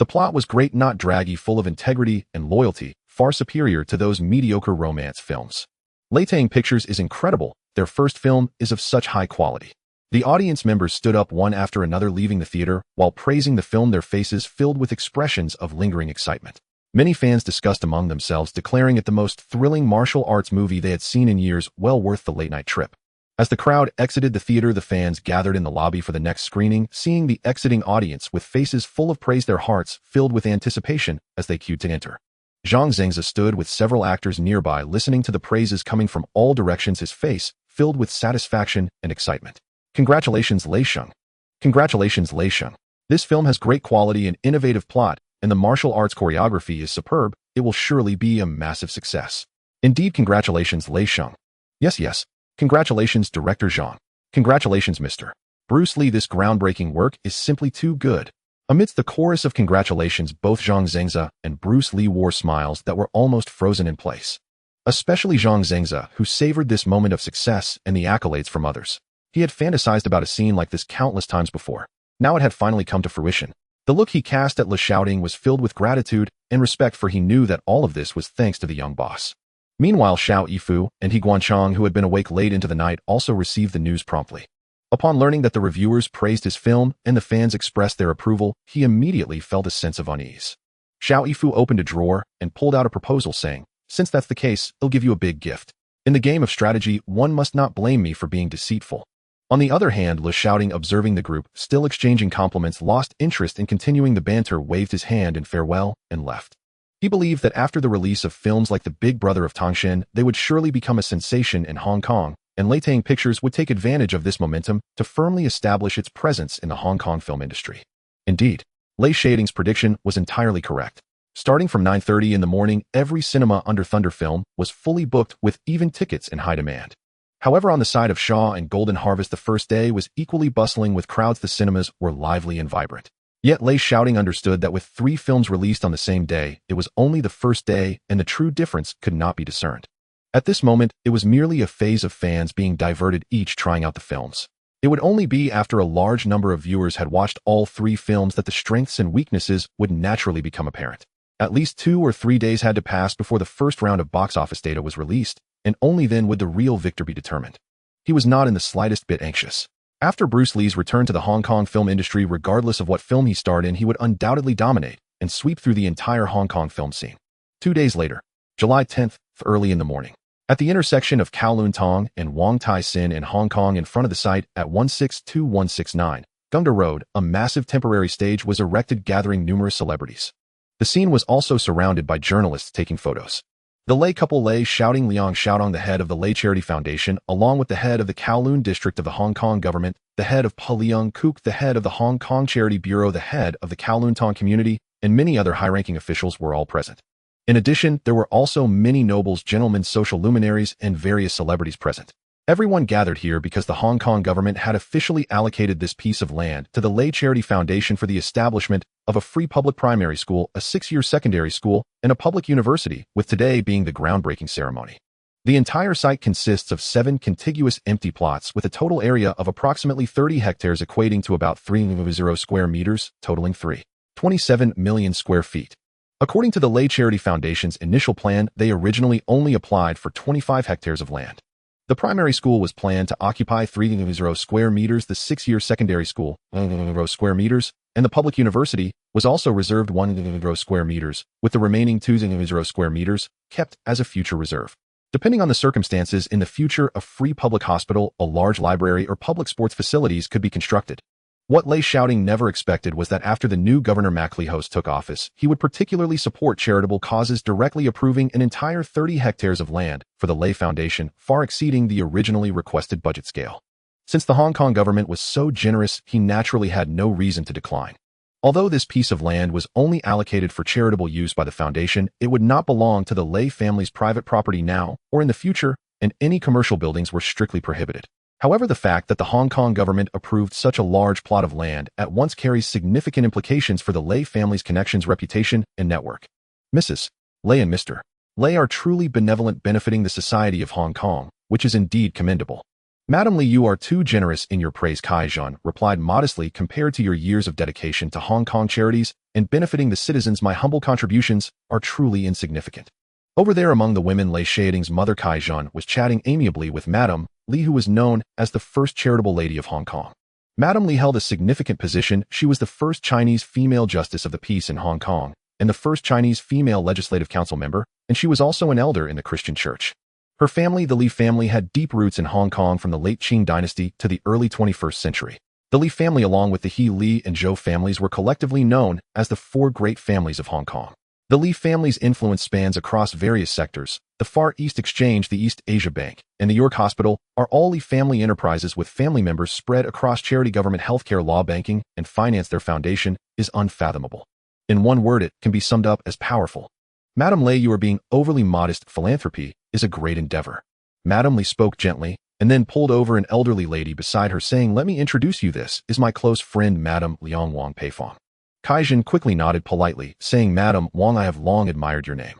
The plot was great, not draggy, full of integrity and loyalty, far superior to those mediocre romance films. Lei Ting Pictures is incredible. Their first film is of such high quality. The audience members stood up one after another, leaving the theater while praising the film, their faces filled with expressions of lingering excitement. Many fans discussed among themselves, declaring it the most thrilling martial arts movie they had seen in years, well worth the late-night trip. As the crowd exited the theater, the fans gathered in the lobby for the next screening, seeing the exiting audience with faces full of praise, their hearts filled with anticipation as they queued to enter. Zhang Zhengze stood with several actors nearby, listening to the praises coming from all directions, his face filled with satisfaction and excitement. Congratulations, Lei Sheng. Congratulations, Lei Sheng. This film has great quality and innovative plot, and the martial arts choreography is superb. It will surely be a massive success. Indeed, congratulations, Lei Sheng. Yes. Congratulations, Director Zhang. Congratulations, Mr. Bruce Lee. This groundbreaking work is simply too good. Amidst the chorus of congratulations, both Zhang Zhengze and Bruce Lee wore smiles that were almost frozen in place. Especially Zhang Zhengze, who savored this moment of success and the accolades from others. He had fantasized about a scene like this countless times before. Now it had finally come to fruition. The look he cast at Lei Shaoting was filled with gratitude and respect, for he knew that all of this was thanks to the young boss. Meanwhile, Xiao Yifu and He Guanchang, who had been awake late into the night, also received the news promptly. Upon learning that the reviewers praised his film and the fans expressed their approval, he immediately felt a sense of unease. Xiao Yifu opened a drawer and pulled out a proposal, saying, "Since that's the case, I'll give you a big gift. In the game of strategy, one must not blame me for being deceitful." On the other hand, Lei Shaoting, observing the group still exchanging compliments, lost interest in continuing the banter, waved his hand in farewell, and left. He believed that after the release of films like The Big Brother of Tangshan, they would surely become a sensation in Hong Kong, and Lei Ting Pictures would take advantage of this momentum to firmly establish its presence in the Hong Kong film industry. Indeed, Lei Shaoting's prediction was entirely correct. Starting from 9:30 in the morning, every cinema under Thunder Film was fully booked, with even tickets in high demand. However, on the side of Shaw and Golden Harvest, the first day was equally bustling with crowds. The cinemas were lively and vibrant. Yet Lei Shaoting understood that with 3 films released on the same day, it was only the first day, and the true difference could not be discerned. At this moment, it was merely a phase of fans being diverted, each trying out the films. It would only be after a large number of viewers had watched all 3 films that the strengths and weaknesses would naturally become apparent. At least 2 or 3 days had to pass before the first round of box office data was released, and only then would the real victor be determined. He was not in the slightest bit anxious. After Bruce Lee's return to the Hong Kong film industry, regardless of what film he starred in, he would undoubtedly dominate and sweep through the entire Hong Kong film scene. 2 days later, July 10th, early in the morning, at the intersection of Kowloon Tong and Wong Tai Sin in Hong Kong, in front of the site at 162169 Gungda Road, a massive temporary stage was erected, gathering numerous celebrities. The scene was also surrounded by journalists taking photos. The Lei couple, Lei Shaoting, Liang Shaoting, the head of the Lei Charity Foundation, along with the head of the Kowloon district of the Hong Kong government, the head of Pa Leung Kook, the head of the Hong Kong Charity Bureau, the head of the Kowloon Tong community, and many other high-ranking officials were all present. In addition, there were also many nobles, gentlemen, social luminaries, and various celebrities present. Everyone gathered here because the Hong Kong government had officially allocated this piece of land to the Lei Charity Foundation for the establishment of a free public primary school, a 6-year secondary school, and a public university, with today being the groundbreaking ceremony. The entire site consists of 7 contiguous empty plots with a total area of approximately 30 hectares equating to about 3.0 square meters, totaling 3.27 million square feet. According to the Lei Charity Foundation's initial plan, they originally only applied for 25 hectares of land. The primary school was planned to occupy 3.0 square meters, the 6-year secondary school, 1.0 square meters, and the public university was also reserved 1.0 square meters, with the remaining 2.0 square meters kept as a future reserve. Depending on the circumstances, in the future, a free public hospital, a large library, or public sports facilities could be constructed. What Lei Shaoting never expected was that after the new Governor MacLehose took office, he would particularly support charitable causes, directly approving an entire 30 hectares of land for the Lei Foundation, far exceeding the originally requested budget scale. Since the Hong Kong government was so generous, he naturally had no reason to decline. Although this piece of land was only allocated for charitable use by the foundation, it would not belong to the Lei family's private property now or in the future, and any commercial buildings were strictly prohibited. However, the fact that the Hong Kong government approved such a large plot of land at once carries significant implications for the Lei family's connections, reputation, and network. Mrs. Lei and Mr. Lei are truly benevolent, benefiting the society of Hong Kong, which is indeed commendable. Madam Li, you are too generous in your praise, Kai Zhan replied modestly. Compared to your years of dedication to Hong Kong charities and benefiting the citizens, my humble contributions are truly insignificant. Over there among the women, Lei Shaoting's mother Kai Zhan was chatting amiably with Madam Li, who was known as the first charitable lady of Hong Kong. Madam Li held a significant position. She was the first Chinese female justice of the peace in Hong Kong and the first Chinese female legislative council member, and she was also an elder in the Christian church. Her family, the Li family, had deep roots in Hong Kong from the late Qing dynasty to the early 21st century. The Li family, along with the He, Li, and Zhou families, were collectively known as the 4 great families of Hong Kong. The Li family's influence spans across various sectors. The Far East Exchange, the East Asia Bank, and the York Hospital are all Li family enterprises with family members spread across charity, government, healthcare, law, banking, and finance. Their foundation is unfathomable. In one word, it can be summed up as powerful. Madam Lei, you are being overly modest. Philanthropy is a great endeavor. Madam Li spoke gently and then pulled over an elderly lady beside her, saying, "Let me introduce you. This is my close friend, Madam Liang Wang Peifong." Kai Zhan quickly nodded politely, saying, "Madam Wang, I have long admired your name."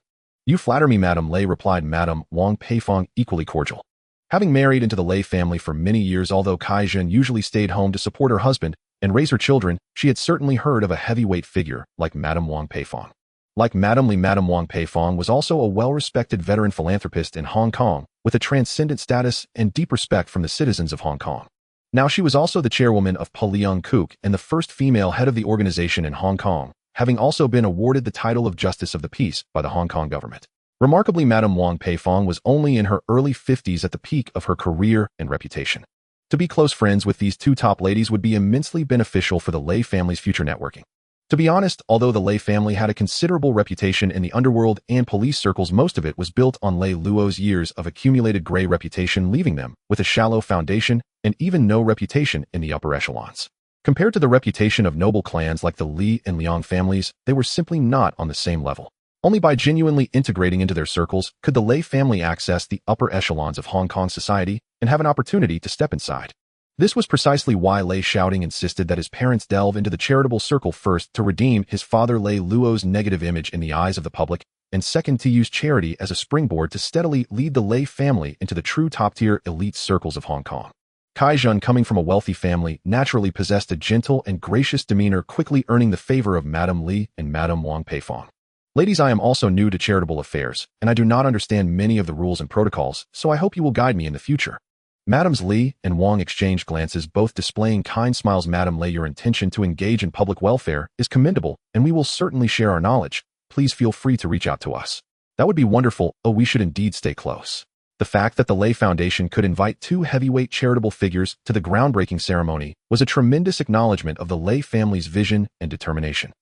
"You flatter me, Madam Lei," replied Madam Wang Peifong, equally cordial. Having married into the Lei family for many years, although Kai Zhan usually stayed home to support her husband and raise her children, she had certainly heard of a heavyweight figure like Madam Wang Peifong. Like Madam Li, Madam Wang Peifong was also a well-respected veteran philanthropist in Hong Kong, with a transcendent status and deep respect from the citizens of Hong Kong. Now she was also the chairwoman of Leung Kuk and the first female head of the organization in Hong Kong, having also been awarded the title of Justice of the Peace by the Hong Kong government. Remarkably, Madam Wang Peifong was only in her early 50s at the peak of her career and reputation. To be close friends with these 2 top ladies would be immensely beneficial for the Lei family's future networking. To be honest, although the Lei family had a considerable reputation in the underworld and police circles, most of it was built on Lei Luo's years of accumulated gray reputation, leaving them with a shallow foundation and even no reputation in the upper echelons. Compared to the reputation of noble clans like the Li and Liang families, they were simply not on the same level. Only by genuinely integrating into their circles could the Lei family access the upper echelons of Hong Kong society and have an opportunity to step inside. This was precisely why Lei Shaoting insisted that his parents delve into the charitable circle first, to redeem his father Lei Luo's negative image in the eyes of the public, and second, to use charity as a springboard to steadily lead the Lei family into the true top-tier elite circles of Hong Kong. Kai Zhan, coming from a wealthy family, naturally possessed a gentle and gracious demeanor, quickly earning the favor of Madam Li and Madam Wang Peifong. "Ladies, I am also new to charitable affairs, and I do not understand many of the rules and protocols, so I hope you will guide me in the future." Madams Li and Wang exchanged glances, both displaying kind smiles. "Madam Lei, your intention to engage in public welfare is commendable, and we will certainly share our knowledge. Please feel free to reach out to us." "That would be wonderful. Oh, we should indeed stay close." The fact that the Lei Foundation could invite 2 heavyweight charitable figures to the groundbreaking ceremony was a tremendous acknowledgement of the Lei family's vision and determination.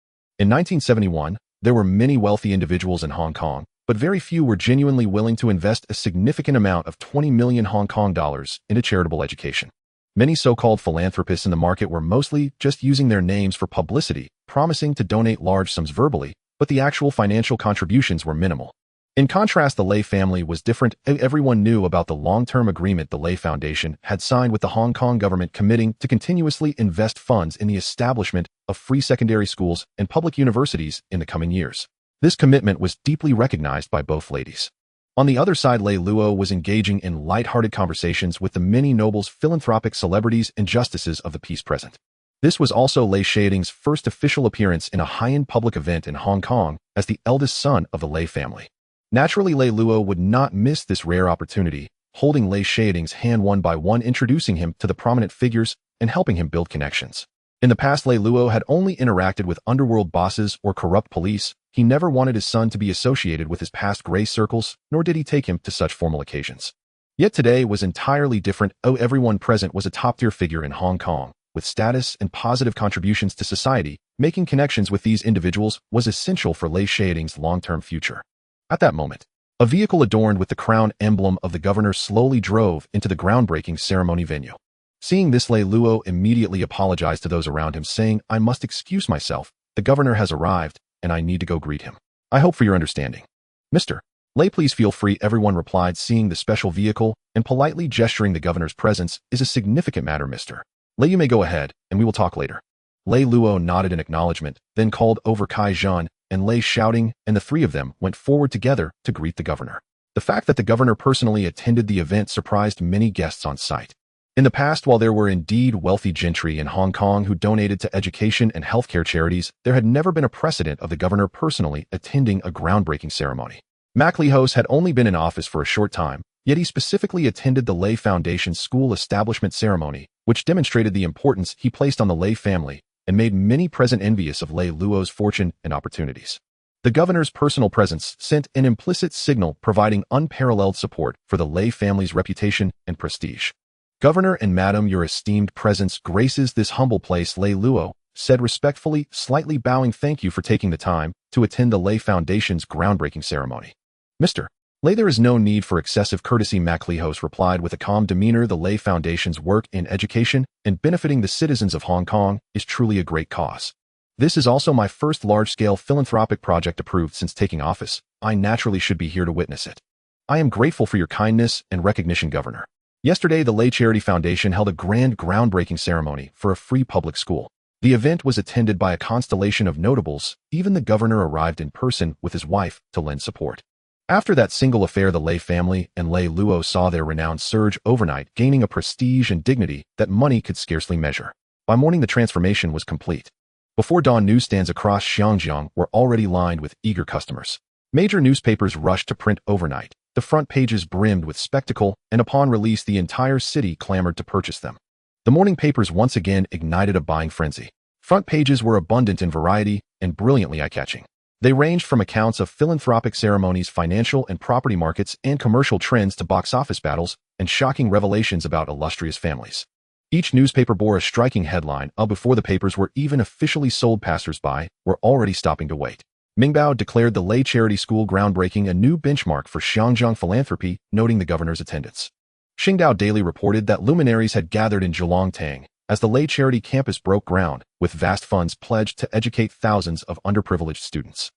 In 1971, there were many wealthy individuals in Hong Kong, but very few were genuinely willing to invest a significant amount of 20 million Hong Kong dollars into charitable education. Many so-called philanthropists in the market were mostly just using their names for publicity, promising to donate large sums verbally, but the actual financial contributions were minimal. In contrast, the Lei family was different. Everyone knew about the long-term agreement the Lei Foundation had signed with the Hong Kong government, committing to continuously invest funds in the establishment of free secondary schools and public universities in the coming years. This commitment was deeply recognized by both ladies. On the other side, Lei Luo was engaging in light-hearted conversations with the many nobles, philanthropic celebrities, and justices of the peace present. This was also Lei Shaoting's first official appearance in a high-end public event in Hong Kong as the eldest son of the Lei family. Naturally, Lei Luo would not miss this rare opportunity, holding Lei Shaoting's hand one by one, introducing him to the prominent figures and helping him build connections. In the past, Lei Luo had only interacted with underworld bosses or corrupt police. He never wanted his son to be associated with his past gray circles, nor did he take him to such formal occasions. Yet today was entirely different. Everyone present was a top-tier figure in Hong Kong, with status and positive contributions to society. Making connections with these individuals was essential for Lei Shaoting's long-term future. At that moment, a vehicle adorned with the crown emblem of the governor slowly drove into the groundbreaking ceremony venue. Seeing this, Lei Luo immediately apologized to those around him, saying, "I must excuse myself. The governor has arrived, and I need to go greet him. I hope for your understanding." "Mr. Lei, please feel free," everyone replied, seeing the special vehicle and politely gesturing the governor's presence is a significant matter. "Mr. Lei, you may go ahead, and we will talk later." Lei Luo nodded in acknowledgement, then called over Kai Zhan and Lei Shaoting, and the three of them went forward together to greet the governor. The fact that the governor personally attended the event surprised many guests on site. In the past, while there were indeed wealthy gentry in Hong Kong who donated to education and healthcare charities, there had never been a precedent of the governor personally attending a groundbreaking ceremony. Maclehose had only been in office for a short time, yet he specifically attended the Lei Foundation's school establishment ceremony, which demonstrated the importance he placed on the Lei family and made many present envious of Lei Luo's fortune and opportunities. The governor's personal presence sent an implicit signal providing unparalleled support for the Lei family's reputation and prestige. "Governor and Madam, your esteemed presence graces this humble place," Lei Luo said respectfully, slightly bowing. "Thank you for taking the time to attend the Lei Foundation's groundbreaking ceremony." "Mr. Lei, there is no need for excessive courtesy," Maclehose replied with a calm demeanor. "The Lei Foundation's work in education and benefiting the citizens of Hong Kong is truly a great cause. This is also my first large-scale philanthropic project approved since taking office. I naturally should be here to witness it. I am grateful for your kindness and recognition, Governor." Yesterday, the Lei Charity Foundation held a grand groundbreaking ceremony for a free public school. The event was attended by a constellation of notables. Even the governor arrived in person with his wife to lend support. After that single affair, the Lei family and Lei Luo saw their renown surge overnight, gaining a prestige and dignity that money could scarcely measure. By morning, the transformation was complete. Before dawn, newsstands across Xiangjiang were already lined with eager customers. Major newspapers rushed to print overnight. The front pages brimmed with spectacle, and upon release, the entire city clamored to purchase them. The morning papers once again ignited a buying frenzy. Front pages were abundant in variety and brilliantly eye-catching. They ranged from accounts of philanthropic ceremonies, financial and property markets, and commercial trends to box office battles and shocking revelations about illustrious families. Each newspaper bore a striking headline. Before the papers were even officially sold, passers-by were already stopping to wait. Mingbao declared the Lei Charity School groundbreaking a new benchmark for Xiangjiang philanthropy, noting the governor's attendance. Qingdao Daily reported that luminaries had gathered in Zhejiang as the Lei Charity campus broke ground, with vast funds pledged to educate thousands of underprivileged students.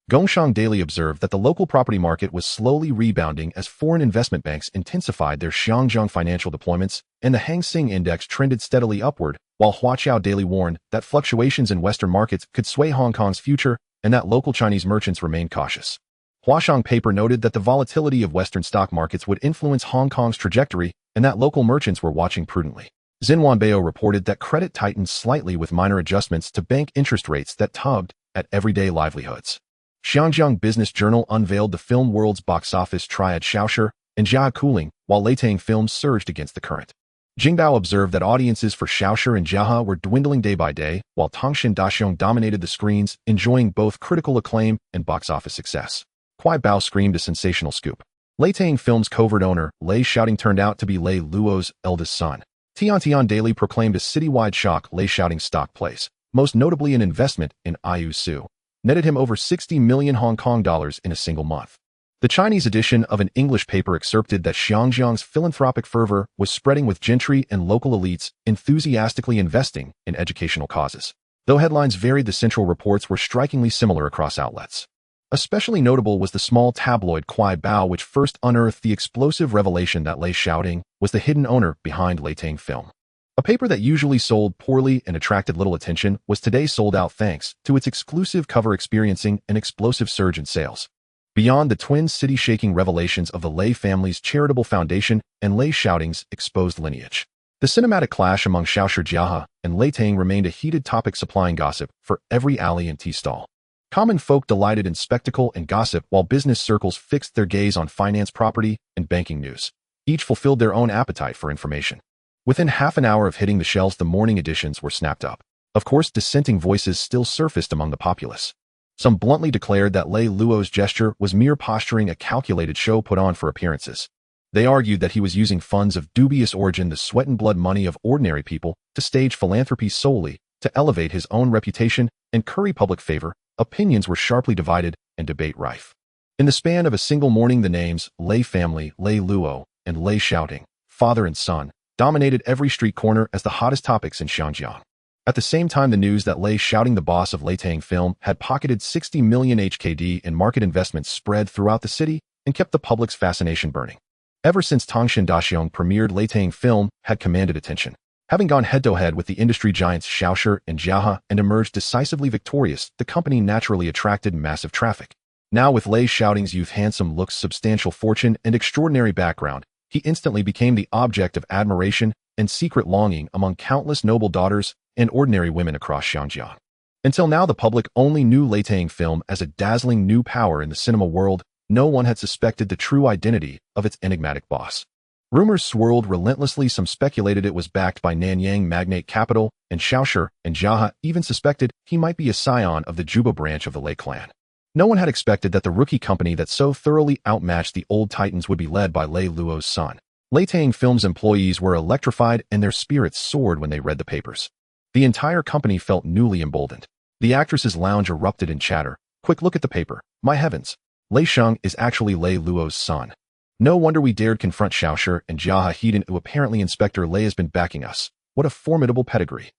Gongshang Daily observed that the local property market was slowly rebounding as foreign investment banks intensified their Xiangjiang financial deployments, and the Hang Seng Index trended steadily upward, while Huaqiao Daily warned that fluctuations in Western markets could sway Hong Kong's future and that local Chinese merchants remained cautious. Huaqiang paper noted that the volatility of Western stock markets would influence Hong Kong's trajectory and that local merchants were watching prudently. Xinhuanbao reported that credit tightened slightly with minor adjustments to bank interest rates that tugged at everyday livelihoods. Xiangjiang Business Journal unveiled the film world's box office Triads Shaoshi and Jia Cooling, while Leitang films surged against the current. Jingbao observed that audiences for Shaoshi and Jiahe were dwindling day by day, while Tongxin Daxiong dominated the screens, enjoying both critical acclaim and box office success. Kuai Bao screamed a sensational scoop. Leitang Films' covert owner, Lei Shaoting, turned out to be Lei Luo's eldest son. Tiantian Daily proclaimed a citywide shock. Lei Shaoting's stock plays, most notably an investment in Iu Su, netted him over 60 million Hong Kong dollars in a single month. The Chinese edition of an English paper excerpted that Xiangjiang's philanthropic fervor was spreading, with gentry and local elites enthusiastically investing in educational causes. Though headlines varied, the central reports were strikingly similar across outlets. Especially notable was the small tabloid Kwai Bao, which first unearthed the explosive revelation that Lei Shaoting was the hidden owner behind Lei Tang Film. A paper that usually sold poorly and attracted little attention was today sold out thanks to its exclusive cover, experiencing an explosive surge in sales. Beyond the twin city-shaking revelations of the Lei family's charitable foundation and Lei Shaoting's exposed lineage, the cinematic clash among Xiao Shijiahe and Lei Tang remained a heated topic, supplying gossip for every alley and tea stall. Common folk delighted in spectacle and gossip, while business circles fixed their gaze on finance, property, and banking news. Each fulfilled their own appetite for information. Within half an hour of hitting the shelves, the morning editions were snapped up. Of course, dissenting voices still surfaced among the populace. Some bluntly declared that Lei Luo's gesture was mere posturing, a calculated show put on for appearances. They argued that he was using funds of dubious origin, the sweat and blood money of ordinary people, to stage philanthropy solely to elevate his own reputation and curry public favor. Opinions were sharply divided and debate rife. In the span of a single morning, the names Lei family, Lei Luo, and Lei Shaoting, father and son, dominated every street corner as the hottest topics in Xinjiang. At the same time, the news that Lei Shaoting, the boss of Lei Tang Film, had pocketed 60 million HKD in market investments spread throughout the city and kept the public's fascination burning. Ever since Tongshan Daxiong premiered, Lei Tang Film had commanded attention. Having gone head-to-head with the industry giants Xiaoshi and Jiahe and emerged decisively victorious, the company naturally attracted massive traffic. Now, with Lei Shaoting's youth, handsome looks, substantial fortune, and extraordinary background, he instantly became the object of admiration and secret longing among countless noble daughters and ordinary women across Xinjiang. Until now, the public only knew Lei Tang Film as a dazzling new power in the cinema world. No one had suspected the true identity of its enigmatic boss. Rumors swirled relentlessly. Some speculated it was backed by Nanyang magnate capital, and Xiaoshi and Jiahe even suspected he might be a scion of the Juba branch of the Lei clan. No one had expected that the rookie company that so thoroughly outmatched the old titans would be led by Lei Luo's son. Lei Tang Film's employees were electrified, and their spirits soared when they read the papers. The entire company felt newly emboldened. The actresses' lounge erupted in chatter. Quick, look at the paper. My heavens! Lei Sheng is actually Lei Luo's son. No wonder we dared confront Xiaoshi and Jiahe Hedon, who apparently Inspector Lei has been backing us. What a formidable pedigree.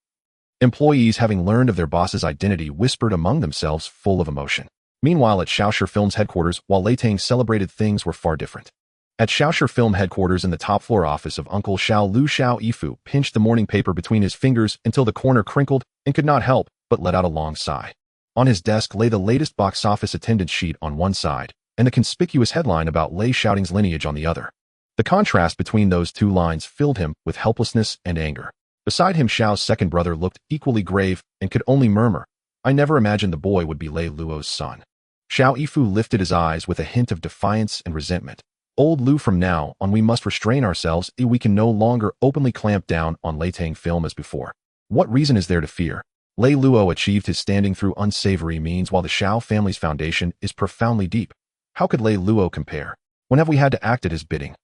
Employees, having learned of their boss's identity, whispered among themselves, full of emotion. Meanwhile, at Xiaoshi Film's headquarters, while Lei Tang celebrated, things were far different. At Xiaoshi Film headquarters, in the top-floor office of Uncle Xiao, Lu Xiao Yifu pinched the morning paper between his fingers until the corner crinkled and could not help but let out a long sigh. On his desk lay the latest box office attendance sheet on one side, and the conspicuous headline about Lei Shaoting's lineage on the other. The contrast between those two lines filled him with helplessness and anger. Beside him, Xiao's second brother looked equally grave and could only murmur, "I never imagined the boy would be Lei Luo's son." Xiao Yifu lifted his eyes with a hint of defiance and resentment. "Old Lu, from now on we must restrain ourselves. We can no longer openly clamp down on Lei Tang Film as before. What reason is there to fear? Lei Luo achieved his standing through unsavory means, while the Xiao family's foundation is profoundly deep. How could Lei Luo compare? When have we had to act at his bidding?"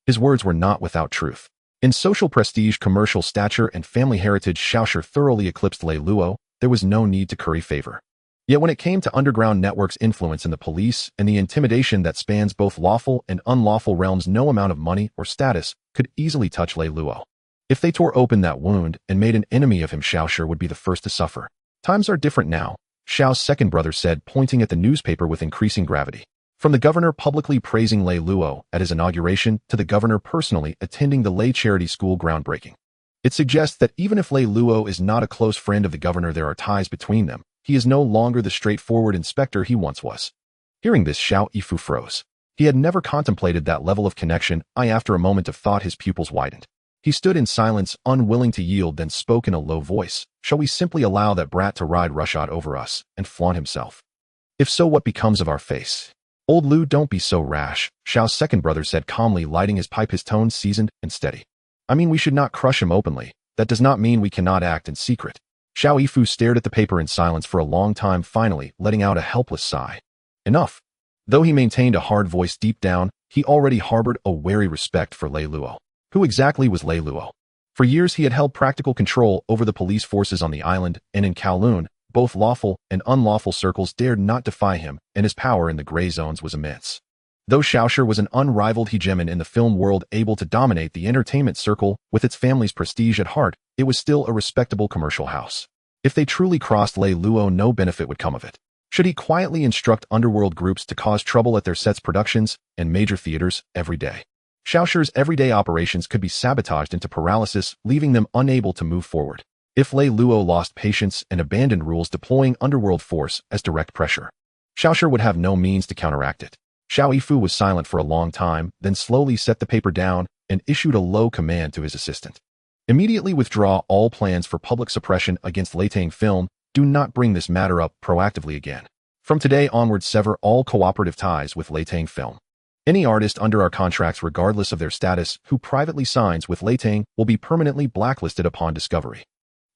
His words were not without truth. In social prestige, commercial stature, and family heritage, Xiaoshi thoroughly eclipsed Lei Luo. There was no need to curry favor. Yet when it came to underground networks, influence in the police, and the intimidation that spans both lawful and unlawful realms, no amount of money or status could easily touch Lei Luo. If they tore open that wound and made an enemy of him, Xiaoshi would be the first to suffer. "Times are different now," Xiao's second brother said, pointing at the newspaper with increasing gravity. From the governor publicly praising Lei Luo at his inauguration to the governor personally attending the Lei Charity School groundbreaking, it suggests that even if Lei Luo is not a close friend of the governor, there are ties between them. He is no longer the straightforward inspector he once was. Hearing this, Xiao Yifu froze. He had never contemplated that level of connection. After a moment of thought, his pupils widened. He stood in silence, unwilling to yield, then spoke in a low voice. "Shall we simply allow that brat to ride roughshod over us and flaunt himself? If so, what becomes of our face?" "Old Lu, don't be so rash," Xiao's second brother said calmly, lighting his pipe, his tone seasoned and steady. "I mean, we should not crush him openly. That does not mean we cannot act in secret." Xiao Yifu stared at the paper in silence for a long time, finally letting out a helpless sigh. Enough. Though he maintained a hard voice, deep down, he already harbored a wary respect for Lei Luo. Who exactly was Lei Luo? For years he had held practical control over the police forces on the island and in Kowloon. Both lawful and unlawful circles dared not defy him, and his power in the gray zones was immense. Though Xiaoshi was an unrivaled hegemon in the film world, able to dominate the entertainment circle with its family's prestige at heart, it was still a respectable commercial house. If they truly crossed Lei Luo, no benefit would come of it. Should he quietly instruct Underworld groups to cause trouble at their sets, productions, and major theaters every day? Xiaoshi's everyday operations could be sabotaged into paralysis, leaving them unable to move forward. If Lei Luo lost patience and abandoned rules deploying Underworld force as direct pressure, Xiaoshi would have no means to counteract it. Xiao Yifu was silent for a long time, then slowly set the paper down and issued a low command to his assistant. Immediately withdraw all plans for public suppression against Lei Tang Film. Do not bring this matter up proactively again. From today onward, sever all cooperative ties with Lei Tang Film. Any artist under our contracts, regardless of their status, who privately signs with Lei Tang will be permanently blacklisted upon discovery.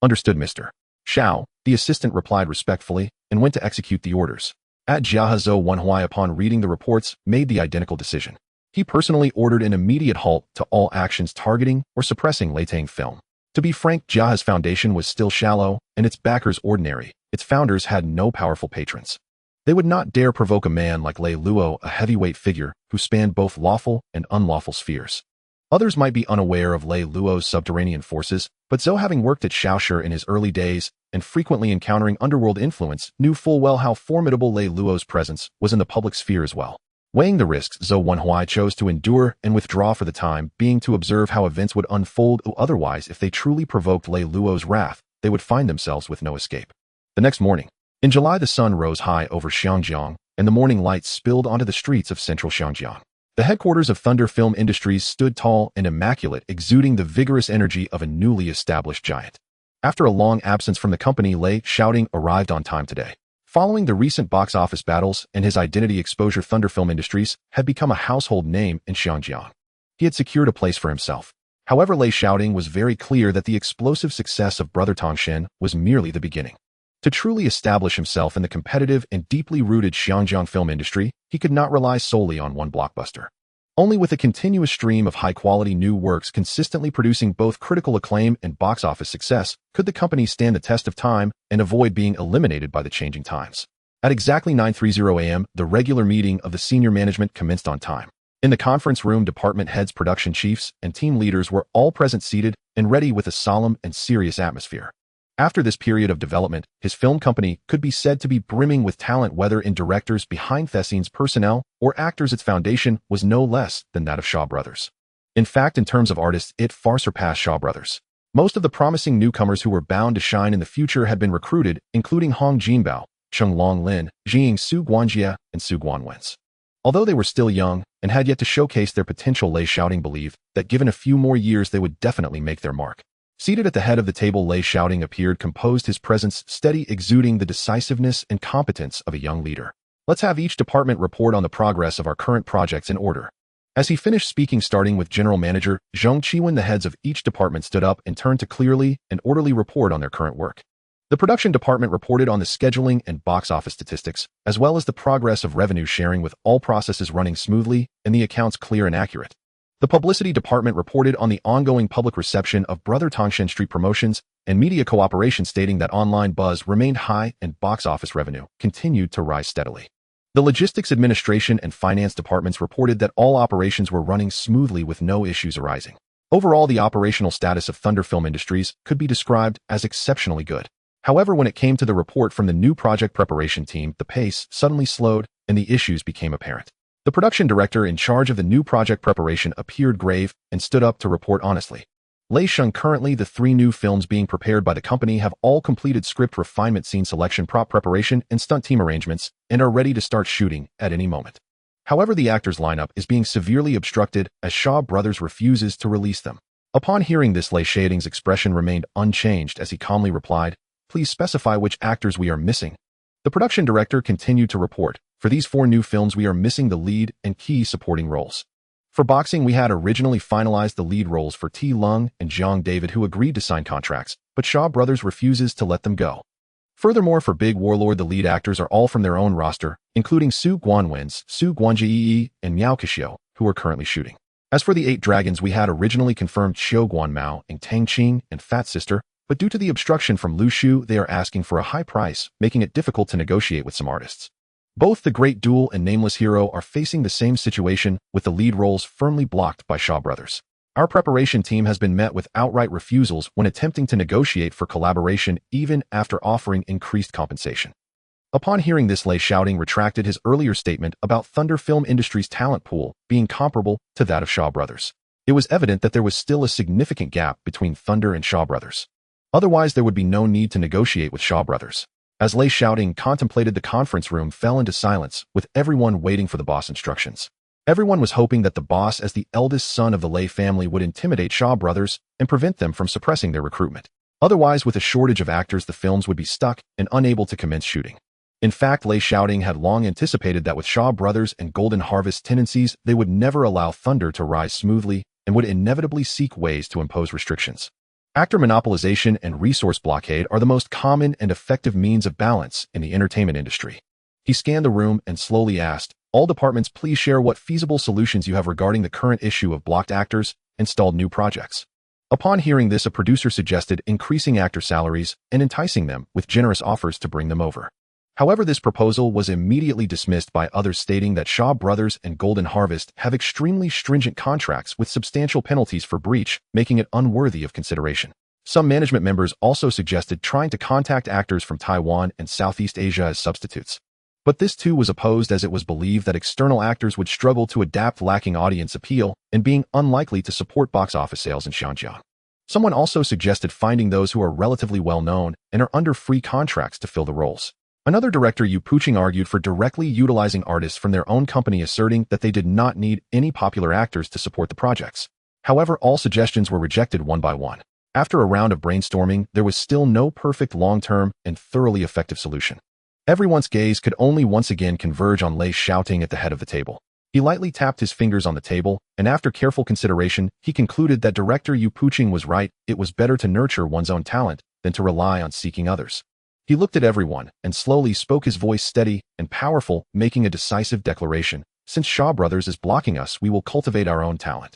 Understood, Mr. Xiao, the assistant replied respectfully and went to execute the orders. At Jiahazhou Wenhui, upon reading the reports, made the identical decision. He personally ordered an immediate halt to all actions targeting or suppressing Lei Tang Film. To be frank, Jiaha's foundation was still shallow and its backers ordinary. Its founders had no powerful patrons. They would not dare provoke a man like Lei Luo, a heavyweight figure who spanned both lawful and unlawful spheres. Others might be unaware of Lei Luo's subterranean forces, but Zhou, having worked at Xiaoshi in his early days and frequently encountering underworld influence, knew full well how formidable Lei Luo's presence was in the public sphere as well. Weighing the risks, Zhou Wenhui chose to endure and withdraw for the time being to observe how events would unfold. Otherwise, if they truly provoked Lei Luo's wrath, they would find themselves with no escape. The next morning, in July, the sun rose high over Xiangjiang, and the morning light spilled onto the streets of central Xiangjiang. The headquarters of Thunder Film Industries stood tall and immaculate, exuding the vigorous energy of a newly established giant. After a long absence from the company, Lei Shaoting arrived on time today. Following the recent box office battles and his identity exposure, Thunder Film Industries had become a household name in Xiangjiang. He had secured a place for himself. However, Lei Shaoting was very clear that the explosive success of Brother Tongshen was merely the beginning. To truly establish himself in the competitive and deeply rooted Xiangjiang film industry, he could not rely solely on one blockbuster. Only with a continuous stream of high-quality new works consistently producing both critical acclaim and box office success could the company stand the test of time and avoid being eliminated by the changing times. At exactly 9:30 a.m., the regular meeting of the senior management commenced on time. In the conference room, department heads, production chiefs, and team leaders were all present, seated and ready with a solemn and serious atmosphere. After this period of development, his film company could be said to be brimming with talent, whether in directors, behind the scenes personnel, or actors. Its foundation was no less than that of Shaw Brothers. In fact, in terms of artists, it far surpassed Shaw Brothers. Most of the promising newcomers who were bound to shine in the future had been recruited, including Hong Jinbao, Cheng Longlin, Jing Su Guanjia, and Su Guanwens. Although they were still young and had yet to showcase their potential, Lei Shaoting believed that given a few more years they would definitely make their mark. Seated at the head of the table, Lei Shaoting appeared composed, his presence steady, exuding the decisiveness and competence of a young leader. Let's have each department report on the progress of our current projects in order. As he finished speaking, starting with General Manager Zheng Qiwen, the heads of each department stood up and turned to clearly and orderly report on their current work. The production department reported on the scheduling and box office statistics, as well as the progress of revenue sharing, with all processes running smoothly and the accounts clear and accurate. The publicity department reported on the ongoing public reception of Brother Tongshen Street promotions and media cooperation, stating that online buzz remained high and box office revenue continued to rise steadily. The logistics administration and finance departments reported that all operations were running smoothly with no issues arising. Overall, the operational status of Thunder Film Industries could be described as exceptionally good. However, when it came to the report from the new project preparation team, the pace suddenly slowed and the issues became apparent. The production director in charge of the new project preparation appeared grave and stood up to report honestly. Lei Sheng, currently the 3 new films being prepared by the company have all completed script refinement, scene selection, prop preparation, and stunt team arrangements, and are ready to start shooting at any moment. However, the actors' lineup is being severely obstructed as Shaw Brothers refuses to release them. Upon hearing this, Lei Shaoting's expression remained unchanged as he calmly replied, "Please specify which actors we are missing." The production director continued to report, "For these 4 new films, we are missing the lead and key supporting roles. For boxing, we had originally finalized the lead roles for T. Lung and Zhang David, who agreed to sign contracts, but Shaw Brothers refuses to let them go. Furthermore, for Big Warlord, the lead actors are all from their own roster, including Su Guanwens, Su Guanjie, and Miao Kishio, who are currently shooting. As for the 8 dragons, we had originally confirmed Xiao Guanmao and Tang Qing and Fat Sister, but due to the obstruction from Lu Shu, they are asking for a high price, making it difficult to negotiate with some artists. Both the Great Duel and Nameless Hero are facing the same situation, with the lead roles firmly blocked by Shaw Brothers. Our preparation team has been met with outright refusals when attempting to negotiate for collaboration even after offering increased compensation. Upon hearing this, Lei Shaoting retracted his earlier statement about Thunder Film Industry's talent pool being comparable to that of Shaw Brothers. It was evident that there was still a significant gap between Thunder and Shaw Brothers. Otherwise, there would be no need to negotiate with Shaw Brothers. As Lei Shaoting contemplated, the conference room fell into silence, with everyone waiting for the boss instructions. Everyone was hoping that the boss, as the eldest son of the Lei family, would intimidate Shaw Brothers and prevent them from suppressing their recruitment. Otherwise, with a shortage of actors, the films would be stuck and unable to commence shooting. In fact, Lei Shaoting had long anticipated that with Shaw Brothers and Golden Harvest tendencies, they would never allow Thunder to rise smoothly and would inevitably seek ways to impose restrictions. Actor monopolization and resource blockade are the most common and effective means of balance in the entertainment industry. He scanned the room and slowly asked, "All departments, please share what feasible solutions you have regarding the current issue of blocked actors and stalled new projects." Upon hearing this, a producer suggested increasing actor salaries and enticing them with generous offers to bring them over. However, this proposal was immediately dismissed by others, stating that Shaw Brothers and Golden Harvest have extremely stringent contracts with substantial penalties for breach, making it unworthy of consideration. Some management members also suggested trying to contact actors from Taiwan and Southeast Asia as substitutes. But this too was opposed, as it was believed that external actors would struggle to adapt, lacking audience appeal and being unlikely to support box office sales in Xinjiang. Someone also suggested finding those who are relatively well-known and are under free contracts to fill the roles. Another director, Yu Puching, argued for directly utilizing artists from their own company, asserting that they did not need any popular actors to support the projects. However, all suggestions were rejected one by one. After a round of brainstorming, there was still no perfect long-term and thoroughly effective solution. Everyone's gaze could only once again converge on Lei Shaoting at the head of the table. He lightly tapped his fingers on the table, and after careful consideration, he concluded that director Yu Puching was right. It was better to nurture one's own talent than to rely on seeking others. He looked at everyone and slowly spoke, his voice steady and powerful, making a decisive declaration. "Since Shaw Brothers is blocking us, we will cultivate our own talent."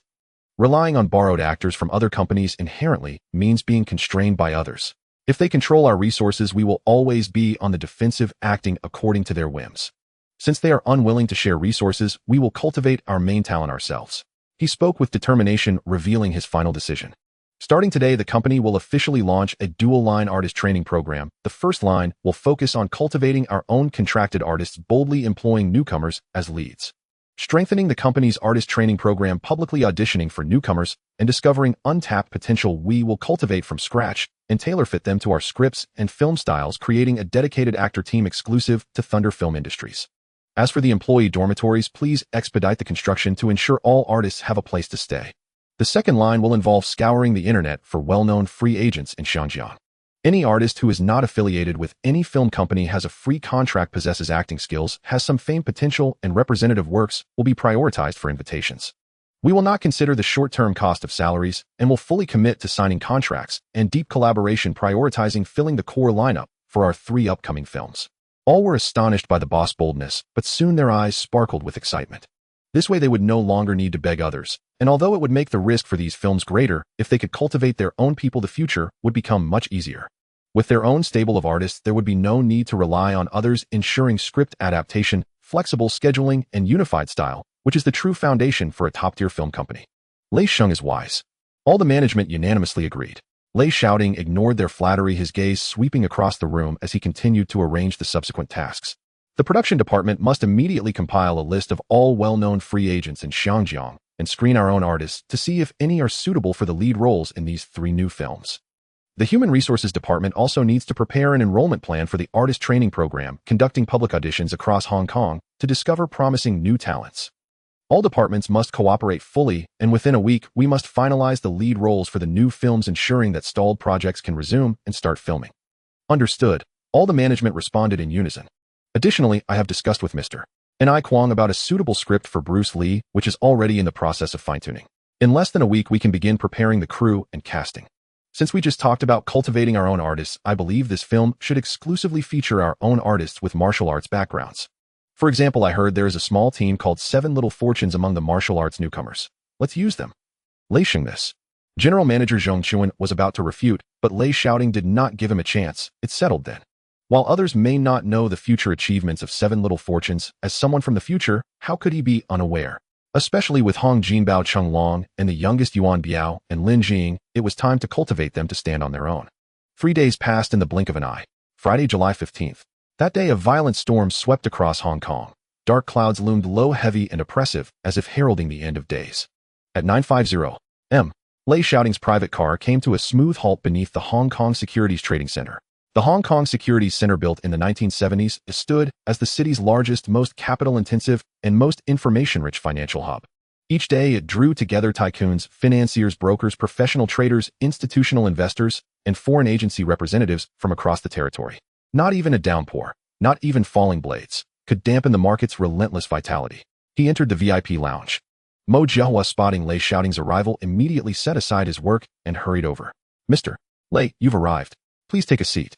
Relying on borrowed actors from other companies inherently means being constrained by others. If they control our resources, we will always be on the defensive, acting according to their whims. Since they are unwilling to share resources, we will cultivate our main talent ourselves. He spoke with determination, revealing his final decision. Starting today, the company will officially launch a dual-line artist training program. The first line will focus on cultivating our own contracted artists, boldly employing newcomers as leads. Strengthening the company's artist training program, publicly auditioning for newcomers, and discovering untapped potential. We will cultivate from scratch and tailor-fit them to our scripts and film styles, creating a dedicated actor team exclusive to Thunder Film Industries. As for the employee dormitories, please expedite the construction to ensure all artists have a place to stay. The second line will involve scouring the internet for well-known free agents in Xinjiang. Any artist who is not affiliated with any film company, has a free contract, possesses acting skills, has some fame potential, and representative works will be prioritized for invitations. We will not consider the short-term cost of salaries and will fully commit to signing contracts and deep collaboration, prioritizing filling the core lineup for our 3 upcoming films. All were astonished by the boss' boldness, but soon their eyes sparkled with excitement. This way they would no longer need to beg others, and although it would make the risk for these films greater, if they could cultivate their own people, the future would become much easier. With their own stable of artists, there would be no need to rely on others, ensuring script adaptation, flexible scheduling, and unified style, which is the true foundation for a top-tier film company. Lei Sheng is wise. All the management unanimously agreed. Lei Shaoting ignored their flattery, his gaze sweeping across the room as he continued to arrange the subsequent tasks. The production department must immediately compile a list of all well-known free agents in Xinjiang and screen our own artists to see if any are suitable for the lead roles in these 3 new films. The Human Resources Department also needs to prepare an enrollment plan for the artist training program, conducting public auditions across Hong Kong to discover promising new talents. All departments must cooperate fully, and within a week, we must finalize the lead roles for the new films, ensuring that stalled projects can resume and start filming. Understood. All the management responded in unison. Additionally, I have discussed with Mr. N.I. Kwong about a suitable script for Bruce Lee, which is already in the process of fine-tuning. In less than a week, we can begin preparing the crew and casting. Since we just talked about cultivating our own artists, I believe this film should exclusively feature our own artists with martial arts backgrounds. For example, I heard there is a small team called 7 Little Fortunes among the martial arts newcomers. Let's use them. Lei Sheng this. General Manager Zhong Chuan was about to refute, but Lei Shaoting did not give him a chance. It's settled then. While others may not know the future achievements of 7 Little Fortunes, as someone from the future, how could he be unaware? Especially with Hong Jinbao Chunglong and the youngest Yuan Biao and Lin Jing, it was time to cultivate them to stand on their own. 3 days passed in the blink of an eye. Friday, July 15th. That day a violent storm swept across Hong Kong. Dark clouds loomed low, heavy, and oppressive, as if heralding the end of days. At 9:50 m, Lei Shaoting's private car came to a smooth halt beneath the Hong Kong Securities Trading Center. The Hong Kong Securities Center, built in the 1970s, stood as the city's largest, most capital-intensive, and most information-rich financial hub. Each day it drew together tycoons, financiers, brokers, professional traders, institutional investors, and foreign agency representatives from across the territory. Not even a downpour, not even falling blades, could dampen the market's relentless vitality. He entered the VIP lounge. Mo Jiahua, spotting Lei Shaoting's arrival, immediately set aside his work and hurried over. "Mr. Lei, you've arrived. Please take a seat."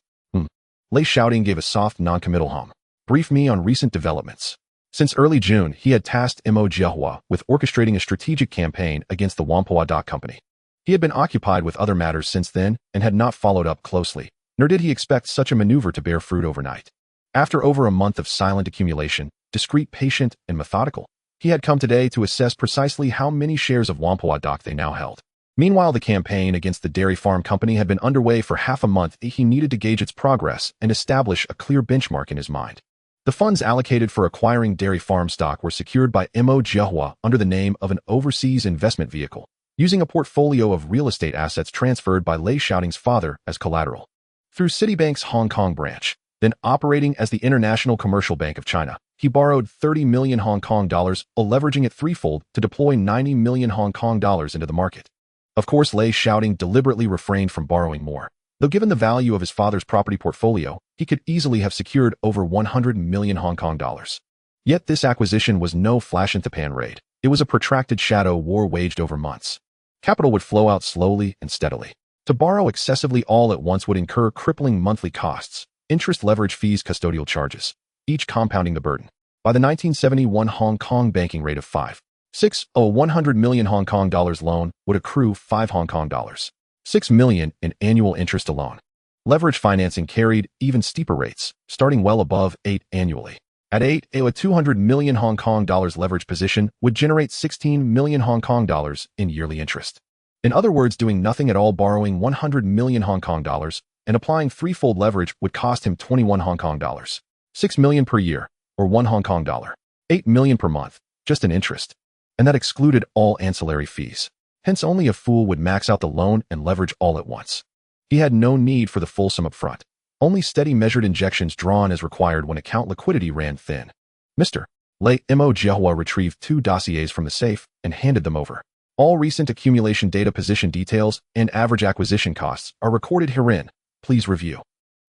Lei Shaoting gave a soft, non-committal hum. "Brief me on recent developments." Since early June, he had tasked Mo Jiahua with orchestrating a strategic campaign against the Whampoa Dock Company. He had been occupied with other matters since then and had not followed up closely, nor did he expect such a maneuver to bear fruit overnight. After over a month of silent accumulation, discreet, patient, and methodical, he had come today to assess precisely how many shares of Whampoa Dock they now held. Meanwhile, the campaign against the dairy farm company had been underway for half a month. He needed to gauge its progress and establish a clear benchmark in his mind. The funds allocated for acquiring dairy farm stock were secured by Mo Jiahua under the name of an overseas investment vehicle, using a portfolio of real estate assets transferred by Lei Shaoting's father as collateral. Through Citibank's Hong Kong branch, then operating as the International Commercial Bank of China, he borrowed 30 million Hong Kong dollars, leveraging it threefold to deploy 90 million Hong Kong dollars into the market. Of course, Lei Shaoting deliberately refrained from borrowing more, though given the value of his father's property portfolio, he could easily have secured over 100 million Hong Kong dollars. Yet this acquisition was no flash-in-the-pan raid. It was a protracted shadow war waged over months. Capital would flow out slowly and steadily. To borrow excessively all at once would incur crippling monthly costs, interest, leverage, fees, custodial charges, each compounding the burden. By the 1971 Hong Kong banking rate of 5.6, a 100 million Hong Kong dollars loan would accrue 5 Hong Kong dollars, 6 million in annual interest alone. Leverage financing carried even steeper rates, starting well above 8 annually. At 8, a 200 million Hong Kong dollars leverage position would generate 16 million Hong Kong dollars in yearly interest. In other words, doing nothing at all, borrowing 100 million Hong Kong dollars and applying threefold leverage would cost him 21 Hong Kong dollars, 6 million per year, or 1 Hong Kong dollar, 8 million per month, just in interest. And that excluded all ancillary fees. Hence, only a fool would max out the loan and leverage all at once. He had no need for the full sum up front. Only steady, measured injections drawn as required when account liquidity ran thin. Mr. Lei Mo Jiahua retrieved 2 dossiers from the safe and handed them over. All recent accumulation data, position details, and average acquisition costs are recorded herein. Please review.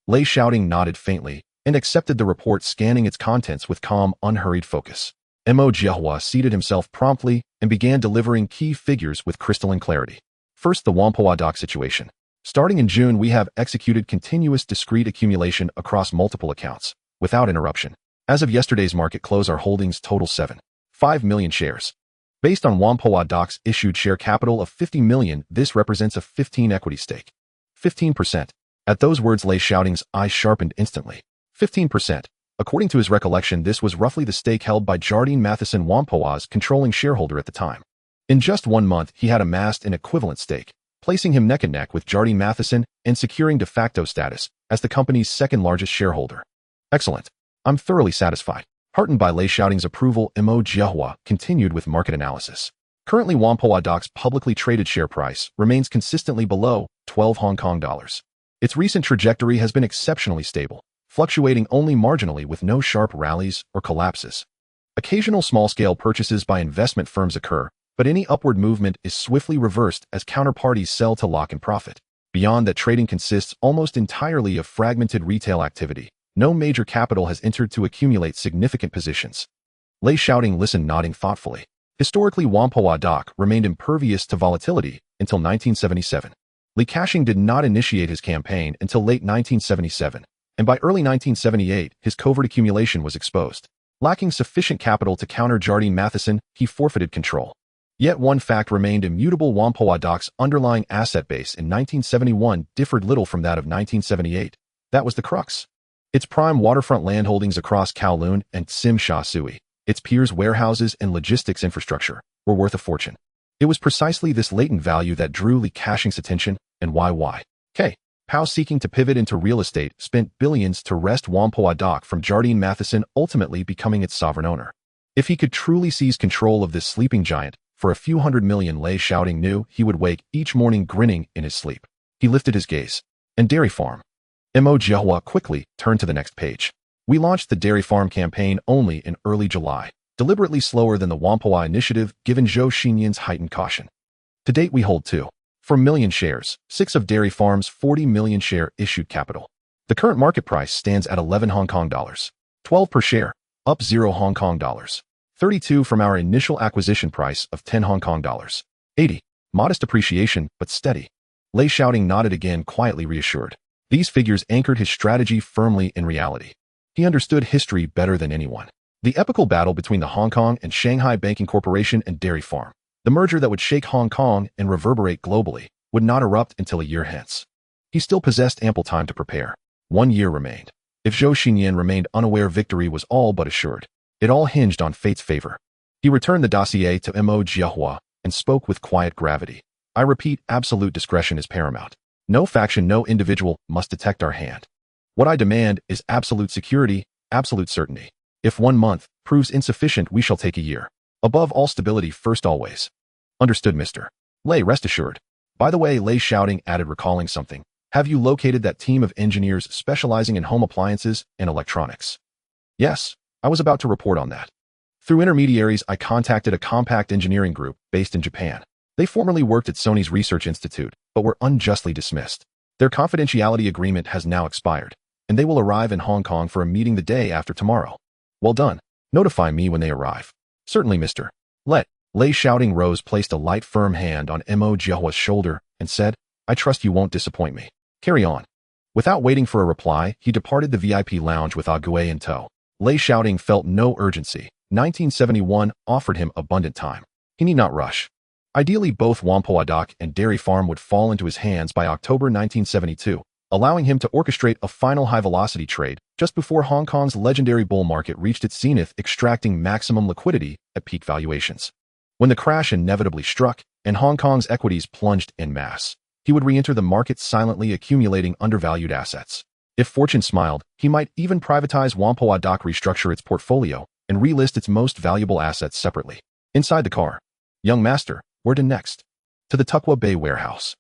Lei Shaoting nodded faintly and accepted the report, scanning its contents with calm, unhurried focus. Mo Jiahua seated himself promptly and began delivering key figures with crystalline clarity. First, the Whampoa Dock situation. Starting in June, we have executed continuous discrete accumulation across multiple accounts, without interruption. As of yesterday's market close, our holdings total 7.5 million shares. Based on Whampoa Dock's issued share capital of 50 million, this represents a 15 equity stake. 15%. At those words, Lei Shaoting's eyes sharpened instantly. 15%. According to his recollection, this was roughly the stake held by Jardine Matheson, Whampoa's controlling shareholder at the time. In just 1 month, he had amassed an equivalent stake, placing him neck and neck with Jardine Matheson and securing de facto status as the company's second-largest shareholder. Excellent. I'm thoroughly satisfied. Heartened by Lei Shaoting's approval, Mo Jiahua continued with market analysis. Currently, Whampoa Dock's publicly traded share price remains consistently below 12 Hong Kong dollars. Its recent trajectory has been exceptionally stable, fluctuating only marginally with no sharp rallies or collapses. Occasional small-scale purchases by investment firms occur, but any upward movement is swiftly reversed as counterparties sell to lock in profit. Beyond that, trading consists almost entirely of fragmented retail activity. No major capital has entered to accumulate significant positions. Lei Shaoting listened, nodding thoughtfully. Historically, Whampoa Dock remained impervious to volatility until 1977. Li Ka-shing did not initiate his campaign until late 1977, and by early 1978, his covert accumulation was exposed. Lacking sufficient capital to counter Jardine Matheson, he forfeited control. Yet one fact remained immutable: Whampoa Dock's underlying asset base in 1971 differed little from that of 1978. That was the crux. Its prime waterfront landholdings across Kowloon and Tsim Sha Tsui, Its piers, warehouses, and logistics infrastructure were worth a fortune. It was precisely this latent value that drew Li Ka-shing's attention, and why. Pao, seeking to pivot into real estate, spent billions to wrest Whampoa Dock from Jardine Matheson, ultimately becoming its sovereign owner. If he could truly seize control of this sleeping giant, for a few $100 million, Lei Shaoting knew he would wake each morning grinning in his sleep. He lifted his gaze. And dairy farm. Mo Jiahua quickly turned to the next page. We launched the dairy farm campaign only in early July, deliberately slower than the Whampoa initiative given Zhou Xinyan's heightened caution. To date we hold 2.4 million shares, 6 of dairy farm's 40 million share issued capital. The current market price stands at 11 Hong Kong dollars, 12 per share, up 0 Hong Kong dollars, 32 from our initial acquisition price of 10 Hong Kong dollars, 80. Modest appreciation, but steady. Lei Shaoting nodded again, quietly reassured. These figures anchored his strategy firmly in reality. He understood history better than anyone. The epical battle between the Hong Kong and Shanghai Banking Corporation and Dairy Farm, the merger that would shake Hong Kong and reverberate globally, would not erupt until a year hence. He still possessed ample time to prepare. 1 year remained. If Zhou Xinyan remained unaware, victory was all but assured. It all hinged on fate's favor. He returned the dossier to Mo Jiahua and spoke with quiet gravity. I repeat, absolute discretion is paramount. No faction, no individual must detect our hand. What I demand is absolute security, absolute certainty. If 1 month proves insufficient, we shall take a year. Above all, stability first always. Understood, Mr. Lei, rest assured. By the way, Lei Shaoting added, recalling something. Have you located that team of engineers specializing in home appliances and electronics? Yes, I was about to report on that. Through intermediaries, I contacted a compact engineering group based in Japan. They formerly worked at Sony's Research Institute, but were unjustly dismissed. Their confidentiality agreement has now expired, and they will arrive in Hong Kong for a meeting the day after tomorrow. Well done. Notify me when they arrive. Certainly, Mr. Lei Shaoting rose, placed a light, firm hand on Mo Jiahua's shoulder, and said, I trust you won't disappoint me. Carry on. Without waiting for a reply, he departed the VIP lounge with Ague in tow. Lei Shaoting felt no urgency. 1971 offered him abundant time. He need not rush. Ideally, both Whampoa Dock and Dairy Farm would fall into his hands by October 1972, allowing him to orchestrate a final high-velocity trade just before Hong Kong's legendary bull market reached its zenith, extracting maximum liquidity at peak valuations. When the crash inevitably struck and Hong Kong's equities plunged en masse, he would re-enter the market, silently accumulating undervalued assets. If fortune smiled, he might even privatize Whampoa Dock, restructure its portfolio, and relist its most valuable assets separately. Inside the car. Young master, where to next? To the Tukwah Bay warehouse.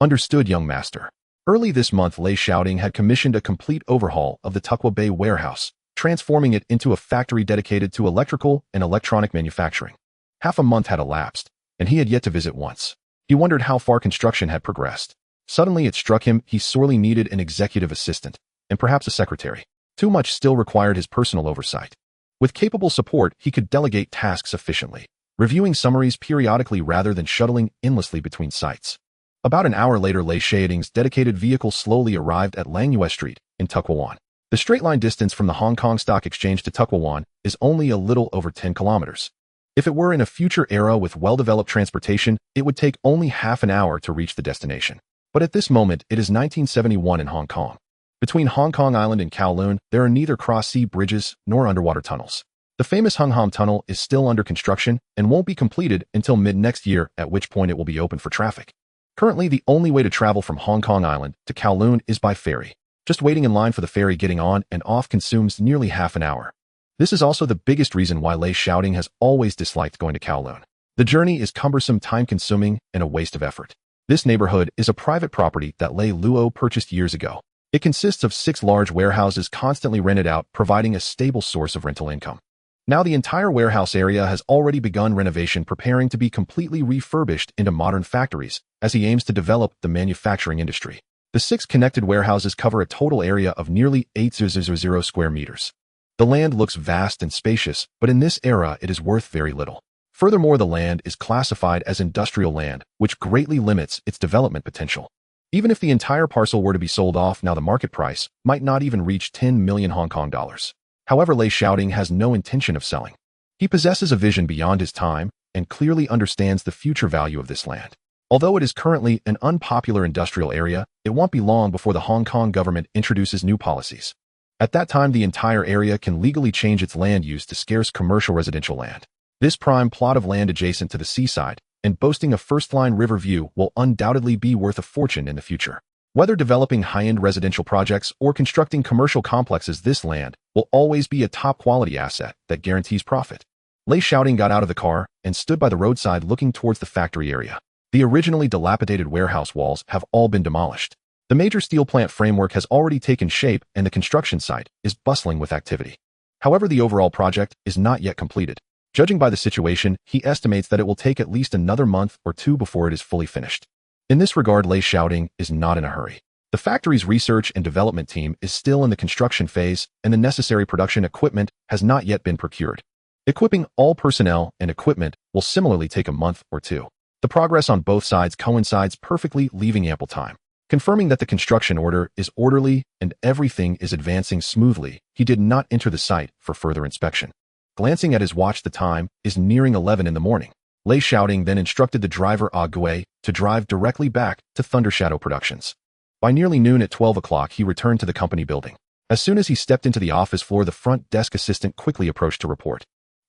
Understood, young master. Early this month, Lei Shaoting had commissioned a complete overhaul of the Tukwah Bay warehouse, transforming it into a factory dedicated to electrical and electronic manufacturing. Half a month had elapsed, and he had yet to visit once. He wondered how far construction had progressed. Suddenly it struck him he sorely needed an executive assistant, and perhaps a secretary. Too much still required his personal oversight. With capable support, he could delegate tasks efficiently, reviewing summaries periodically rather than shuttling endlessly between sites. About an hour later, Lei Shaoting's dedicated vehicle slowly arrived at Langyue Street in Tukwah Wan. The straight-line distance from the Hong Kong Stock Exchange to Tukwah Wan is only a little over 10 kilometers. If it were in a future era with well-developed transportation, it would take only half an hour to reach the destination. But at this moment, it is 1971 in Hong Kong. Between Hong Kong Island and Kowloon, there are neither cross-sea bridges nor underwater tunnels. The famous Hung Hom Tunnel is still under construction and won't be completed until mid-next year, at which point it will be open for traffic. Currently, the only way to travel from Hong Kong Island to Kowloon is by ferry. Just waiting in line for the ferry getting on and off consumes nearly half an hour. This is also the biggest reason why Lei Shaoting has always disliked going to Kowloon. The journey is cumbersome, time-consuming, and a waste of effort. This neighborhood is a private property that Lei Luo purchased years ago. It consists of 6 large warehouses constantly rented out, providing a stable source of rental income. Now the entire warehouse area has already begun renovation, preparing to be completely refurbished into modern factories, as he aims to develop the manufacturing industry. The 6 connected warehouses cover a total area of nearly 8,000 square meters. The land looks vast and spacious, but in this era it is worth very little. Furthermore, the land is classified as industrial land, which greatly limits its development potential. Even if the entire parcel were to be sold off now, the market price might not even reach 10 million Hong Kong dollars. However, Lei Shaoting has no intention of selling. He possesses a vision beyond his time and clearly understands the future value of this land. Although it is currently an unpopular industrial area, it won't be long before the Hong Kong government introduces new policies. At that time, the entire area can legally change its land use to scarce commercial residential land. This prime plot of land adjacent to the seaside and boasting a first-line river view will undoubtedly be worth a fortune in the future. Whether developing high-end residential projects or constructing commercial complexes, this land will always be a top-quality asset that guarantees profit. Lei Shaoting got out of the car and stood by the roadside looking towards the factory area. The originally dilapidated warehouse walls have all been demolished. The major steel plant framework has already taken shape and the construction site is bustling with activity. However, the overall project is not yet completed. Judging by the situation, he estimates that it will take at least another month or two before it is fully finished. In this regard, Lei Shaoting is not in a hurry. The factory's research and development team is still in the construction phase and the necessary production equipment has not yet been procured. Equipping all personnel and equipment will similarly take a month or two. The progress on both sides coincides perfectly, leaving ample time. Confirming that the construction order is orderly and everything is advancing smoothly, he did not enter the site for further inspection. Glancing at his watch, the time is nearing 11 in the morning. Lei Shaoting then instructed the driver Gui to drive directly back to Thunder Shadow Productions. By nearly noon at 12 o'clock, he returned to the company building. As soon as he stepped into the office floor, the front desk assistant quickly approached to report.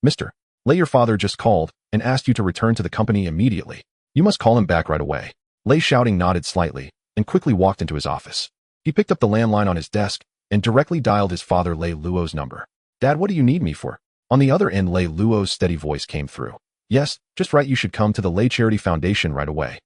"Mr. Lei, your father just called and asked you to return to the company immediately. You must call him back right away." Lei Shaoting nodded slightly and quickly walked into his office. He picked up the landline on his desk and directly dialed his father Lei Luo's number. "Dad, what do you need me for?" On the other end, Lei Luo's steady voice came through. "Yes, just right, you should come to the Lei Charity Foundation right away.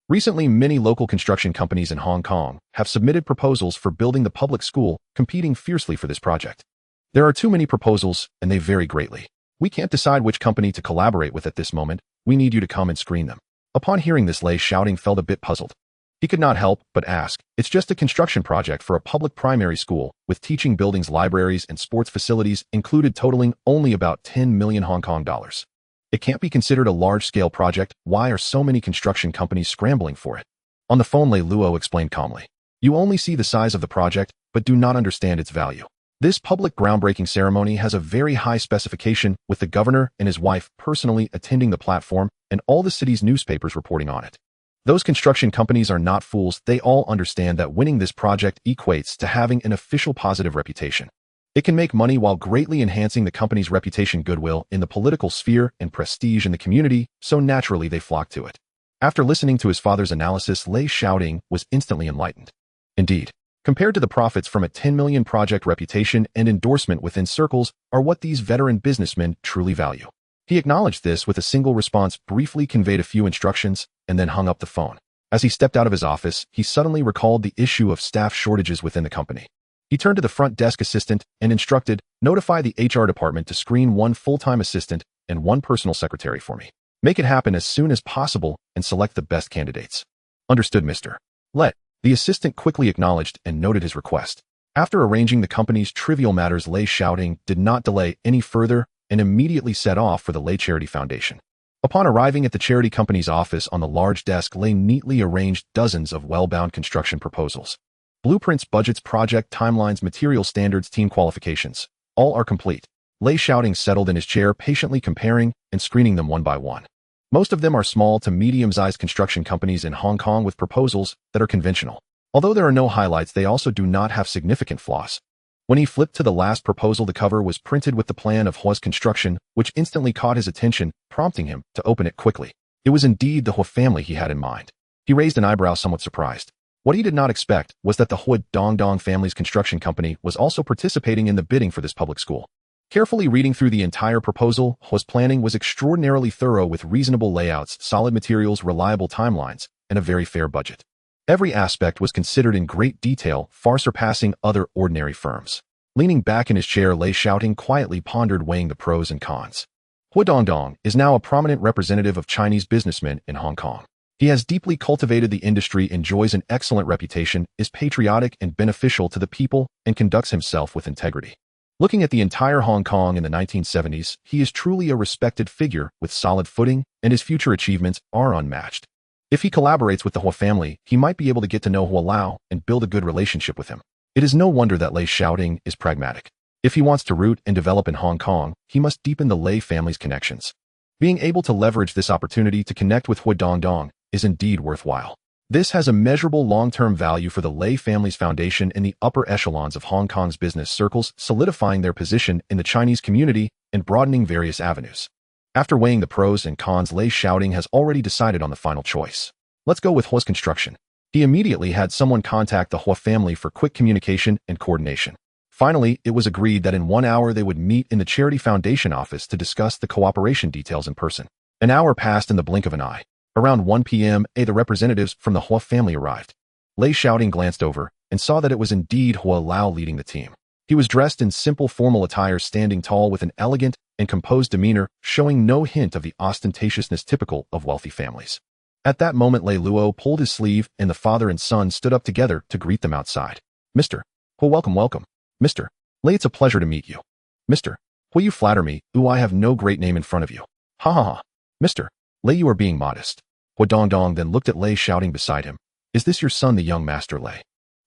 Recently, many local construction companies in Hong Kong have submitted proposals for building the public school, competing fiercely for this project. There are too many proposals, and they vary greatly. We can't decide which company to collaborate with at this moment. We need you to come and screen them." Upon hearing this, Lei Shaoting felt a bit puzzled. He could not help but ask, "It's just a construction project for a public primary school, with teaching buildings, libraries, and sports facilities included, totaling only about 10 million Hong Kong dollars. It can't be considered a large-scale project. Why are so many construction companies scrambling for it?" On the phone, Lei Luo explained calmly, "You only see the size of the project, but do not understand its value. This public groundbreaking ceremony has a very high specification, with the governor and his wife personally attending the platform and all the city's newspapers reporting on it. Those construction companies are not fools. They all understand that winning this project equates to having an official positive reputation. It can make money while greatly enhancing the company's reputation, goodwill in the political sphere, and prestige in the community, so naturally they flock to it." After listening to his father's analysis, Lei Shaoting was instantly enlightened. Indeed, compared to the profits from a 10 million project, reputation and endorsement within circles are what these veteran businessmen truly value. He acknowledged this with a single response, briefly conveyed a few instructions, and then hung up the phone. As he stepped out of his office, he suddenly recalled the issue of staff shortages within the company. He turned to the front desk assistant and instructed, "Notify the HR department to screen one full-time assistant and one personal secretary for me. Make it happen as soon as possible and select the best candidates." "Understood, Mr. Let." The assistant quickly acknowledged and noted his request. After arranging the company's trivial matters, Lei Shaoting did not delay any further and immediately set off for the Lei Charity Foundation. Upon arriving at the charity company's office, on the large desk Lei neatly arranged dozens of well-bound construction proposals. Blueprints, budgets, project timelines, material standards, team qualifications. All are complete. Lei Shaoting settled in his chair, patiently comparing and screening them one by one. Most of them are small to medium-sized construction companies in Hong Kong with proposals that are conventional. Although there are no highlights, they also do not have significant flaws. When he flipped to the last proposal, the cover was printed with the plan of Hua's construction, which instantly caught his attention, prompting him to open it quickly. It was indeed the Hua family he had in mind. He raised an eyebrow, somewhat surprised. What he did not expect was that the Hua Dongdong family's construction company was also participating in the bidding for this public school. Carefully reading through the entire proposal, Hua's planning was extraordinarily thorough, with reasonable layouts, solid materials, reliable timelines, and a very fair budget. Every aspect was considered in great detail, far surpassing other ordinary firms. Leaning back in his chair, Lei Shaoting quietly pondered, weighing the pros and cons. Hua Dongdong is now a prominent representative of Chinese businessmen in Hong Kong. He has deeply cultivated the industry, enjoys an excellent reputation, is patriotic and beneficial to the people, and conducts himself with integrity. Looking at the entire Hong Kong in the 1970s, he is truly a respected figure with solid footing, and his future achievements are unmatched. If he collaborates with the Hua family, he might be able to get to know Hua Lao and build a good relationship with him. It is no wonder that Lei Shaoting is pragmatic. If he wants to root and develop in Hong Kong, he must deepen the Lei family's connections. Being able to leverage this opportunity to connect with Hua Dongdong is indeed worthwhile. This has immeasurable long-term value for the Lei family's foundation in the upper echelons of Hong Kong's business circles, solidifying their position in the Chinese community and broadening various avenues. After weighing the pros and cons, Lei Shaoting has already decided on the final choice. Let's go with Hua's construction. He immediately had someone contact the Hua family for quick communication and coordination. Finally, it was agreed that in 1 hour they would meet in the Charity Foundation office to discuss the cooperation details in person. An hour passed in the blink of an eye. Around 1 p.m., the representatives from the Hua family arrived. Lei Shaoting glanced over and saw that it was indeed Hua Lao leading the team. He was dressed in simple formal attire, standing tall with an elegant and composed demeanor, showing no hint of the ostentatiousness typical of wealthy families. At that moment, Lei Luo pulled his sleeve and the father and son stood up together to greet them outside. Mr. Hua, welcome. Mr. Lei, it's a pleasure to meet you. Mr. Hua, you flatter me. I have no great name in front of you. Ha ha ha. Mr. Lei, you are being modest. Hua Dongdong then looked at Lei Shaoting beside him. Is this your son, the young master Lei?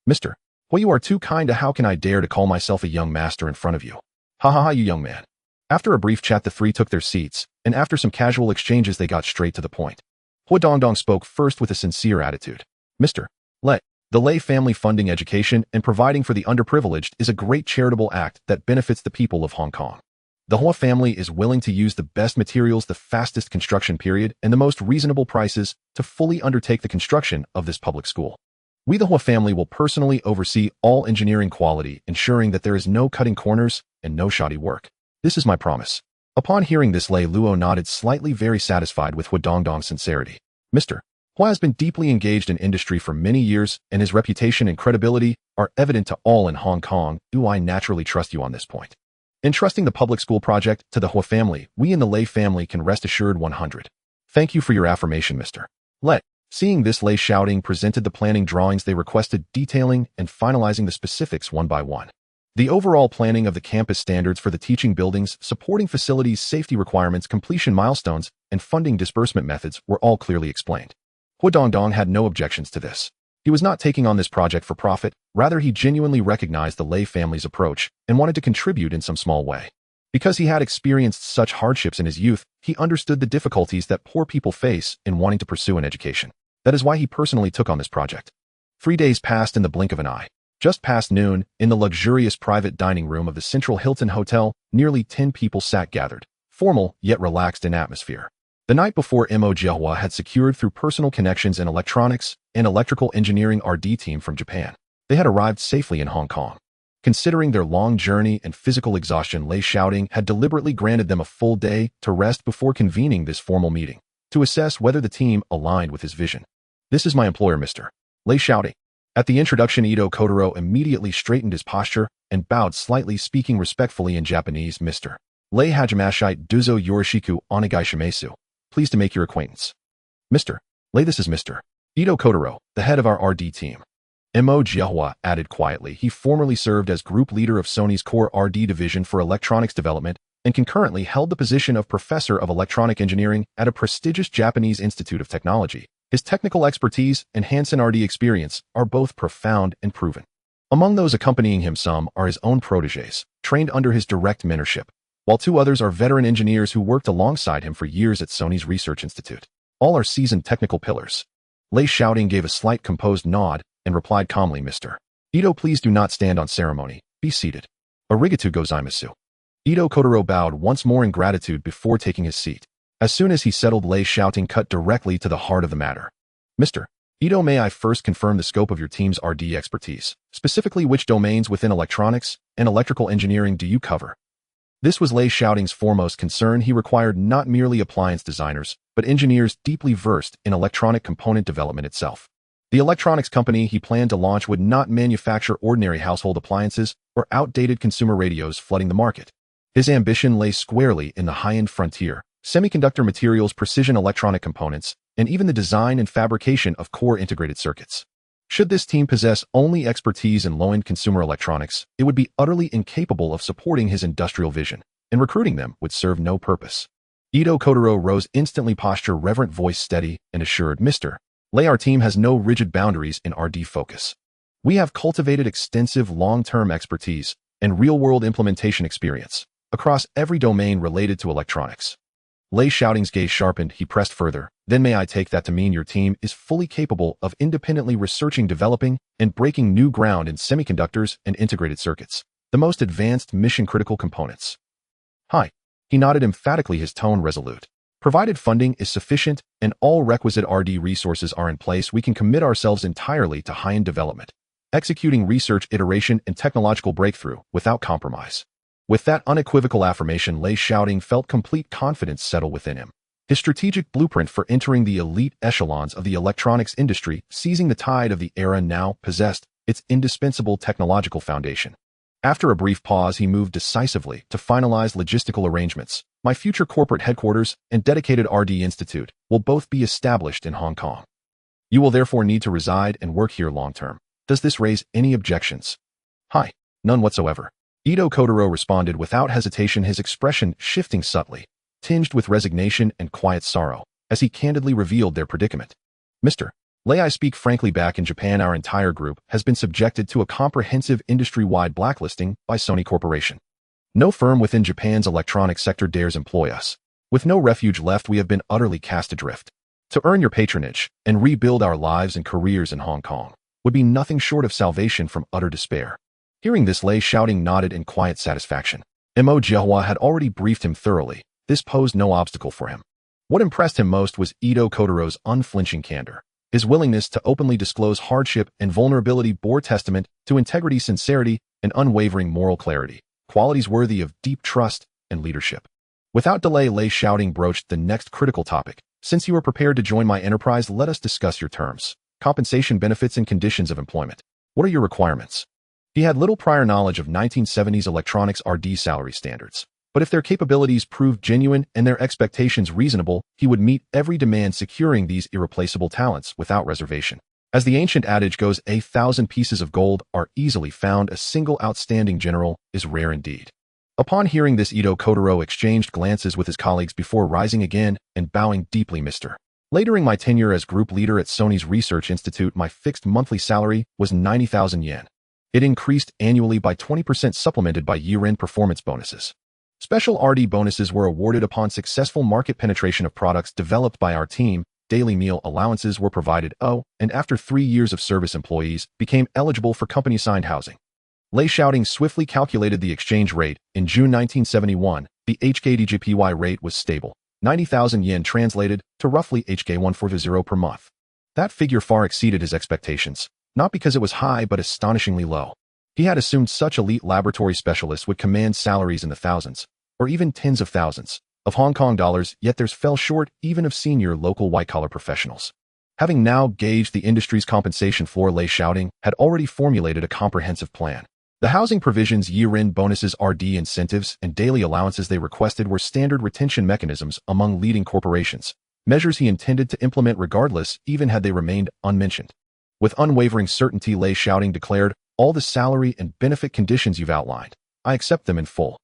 Mr. Hua, you are too kind. How can I dare to call myself a young master in front of you? Ha ha ha, you young man. After a brief chat, the three took their seats, and after some casual exchanges, they got straight to the point. Hua Dongdong spoke first with a sincere attitude. Mr. Lei, the Lei family funding education and providing for the underprivileged is a great charitable act that benefits the people of Hong Kong. The Hua family is willing to use the best materials, the fastest construction period, and the most reasonable prices to fully undertake the construction of this public school. We, the Hua family, will personally oversee all engineering quality, ensuring that there is no cutting corners and no shoddy work. This is my promise. Upon hearing this, Lei Luo nodded slightly, very satisfied with Hua Dongdong's sincerity. Mr. Hua has been deeply engaged in industry for many years, and his reputation and credibility are evident to all in Hong Kong. I naturally trust you on this point. Entrusting the public school project to the Hua family, we in the Lei family can rest assured 100. Thank you for your affirmation, Mr. Lei. Seeing this, Lei Shaoting presented the planning drawings they requested, detailing and finalizing the specifics one by one. The overall planning of the campus, standards for the teaching buildings, supporting facilities, safety requirements, completion milestones, and funding disbursement methods were all clearly explained. Hua Dongdong had no objections to this. He was not taking on this project for profit, rather he genuinely recognized the Lei family's approach and wanted to contribute in some small way. Because he had experienced such hardships in his youth, he understood the difficulties that poor people face in wanting to pursue an education. That is why he personally took on this project. 3 days passed in the blink of an eye. Just past noon, in the luxurious private dining room of the Central Hilton Hotel, nearly 10 people sat gathered, formal yet relaxed in atmosphere. The night before, Mo Jiahua had secured through personal connections an electronics and electrical engineering RD team from Japan. They had arrived safely in Hong Kong. Considering their long journey and physical exhaustion, Lei Shaoting had deliberately granted them a full day to rest before convening this formal meeting, to assess whether the team aligned with his vision. This is my employer, Mr. Lei Shaoting. At the introduction, Ito Kotaro immediately straightened his posture and bowed slightly, speaking respectfully in Japanese. Mr. Lei Hajimashite Duzo Yorishiku Onegai Shimesu. Pleased to make your acquaintance. Mr. Lei, this is Mr. Ito Kotaro, the head of our RD team. Mo Jiahua added quietly. He formerly served as group leader of Sony's core RD division for electronics development and concurrently held the position of professor of electronic engineering at a prestigious Japanese Institute of Technology. His technical expertise and Hansen RD experience are both profound and proven. Among those accompanying him, some are his own protégés, trained under his direct mentorship, while 2 others are veteran engineers who worked alongside him for years at Sony's Research Institute. All are seasoned technical pillars. Lei Shaoting gave a slight composed nod and replied calmly, Mr. Ito, please do not stand on ceremony. Be seated. Arigatou gozaimasu. Ito Kotaro bowed once more in gratitude before taking his seat. As soon as he settled, Lei Shaoting cut directly to the heart of the matter. Mr. Ito, may I first confirm the scope of your team's RD expertise? Specifically, which domains within electronics and electrical engineering do you cover? This was Lei Shaoting's foremost concern. He required not merely appliance designers, but engineers deeply versed in electronic component development itself. The electronics company he planned to launch would not manufacture ordinary household appliances or outdated consumer radios flooding the market. His ambition lay squarely in the high-end frontier, semiconductor materials, precision electronic components, and even the design and fabrication of core integrated circuits. Should this team possess only expertise in low-end consumer electronics, it would be utterly incapable of supporting his industrial vision, and recruiting them would serve no purpose. Ito Kotaro rose instantly, posture reverent, voice steady and assured. Mr. Lei, our team has no rigid boundaries in RD focus. We have cultivated extensive long-term expertise and real-world implementation experience across every domain related to electronics. Lei Shaoting's gaze sharpened. He pressed further. Then may I take that to mean your team is fully capable of independently researching, developing, and breaking new ground in semiconductors and integrated circuits, the most advanced mission-critical components. Hi. He nodded emphatically, his tone resolute. Provided funding is sufficient and all requisite R&D resources are in place, we can commit ourselves entirely to high-end development, executing research, iteration, and technological breakthrough without compromise. With that unequivocal affirmation, Lei Shaoting felt complete confidence settle within him. His strategic blueprint for entering the elite echelons of the electronics industry, seizing the tide of the era, now possessed its indispensable technological foundation. After a brief pause, he moved decisively to finalize logistical arrangements. My future corporate headquarters and dedicated R&D institute will both be established in Hong Kong. You will therefore need to reside and work here long-term. Does this raise any objections? Hi. None whatsoever. Ito Kotaro responded without hesitation, his expression shifting subtly, tinged with resignation and quiet sorrow, as he candidly revealed their predicament. Mr. Lei, I speak frankly. Back in Japan, our entire group has been subjected to a comprehensive industry-wide blacklisting by Sony Corporation. No firm within Japan's electronics sector dares employ us. With no refuge left, we have been utterly cast adrift. To earn your patronage and rebuild our lives and careers in Hong Kong would be nothing short of salvation from utter despair. Hearing this, Lei Shaoting nodded in quiet satisfaction. Mo Jiahua had already briefed him thoroughly. This posed no obstacle for him. What impressed him most was Ito Kotaro's unflinching candor. His willingness to openly disclose hardship and vulnerability bore testament to integrity, sincerity, and unwavering moral clarity, qualities worthy of deep trust and leadership. Without delay, Lei Shaoting broached the next critical topic. Since you are prepared to join my enterprise, let us discuss your terms, compensation, benefits, and conditions of employment. What are your requirements? He had little prior knowledge of 1970s electronics R&D salary standards, but if their capabilities proved genuine and their expectations reasonable, he would meet every demand, securing these irreplaceable talents without reservation. As the ancient adage goes, 1,000 pieces of gold are easily found, a single outstanding general is rare indeed. Upon hearing this, Ito Kotaro exchanged glances with his colleagues before rising again and bowing deeply. Mr. Lei, during my tenure as group leader at Sony's Research Institute, my fixed monthly salary was 90,000 yen. It increased annually by 20%, supplemented by year-end performance bonuses. Special R&D bonuses were awarded upon successful market penetration of products developed by our team. Daily meal allowances were provided. And after 3 years of service, employees became eligible for company-assigned housing. Lei Shaoting swiftly calculated the exchange rate. In June 1971, the HKDJPY rate was stable. 90,000 yen translated to roughly HK140 per month. That figure far exceeded his expectations, not because it was high but astonishingly low. He had assumed such elite laboratory specialists would command salaries in the thousands, or even tens of thousands, of Hong Kong dollars, yet theirs fell short even of senior local white-collar professionals. Having now gauged the industry's compensation floor, Lei Shaoting had already formulated a comprehensive plan. The housing provisions, year-end bonuses, R&D incentives, and daily allowances they requested were standard retention mechanisms among leading corporations, measures he intended to implement regardless, even had they remained unmentioned. With unwavering certainty, Lei Shaoting declared, all the salary and benefit conditions you've outlined, I accept them in full.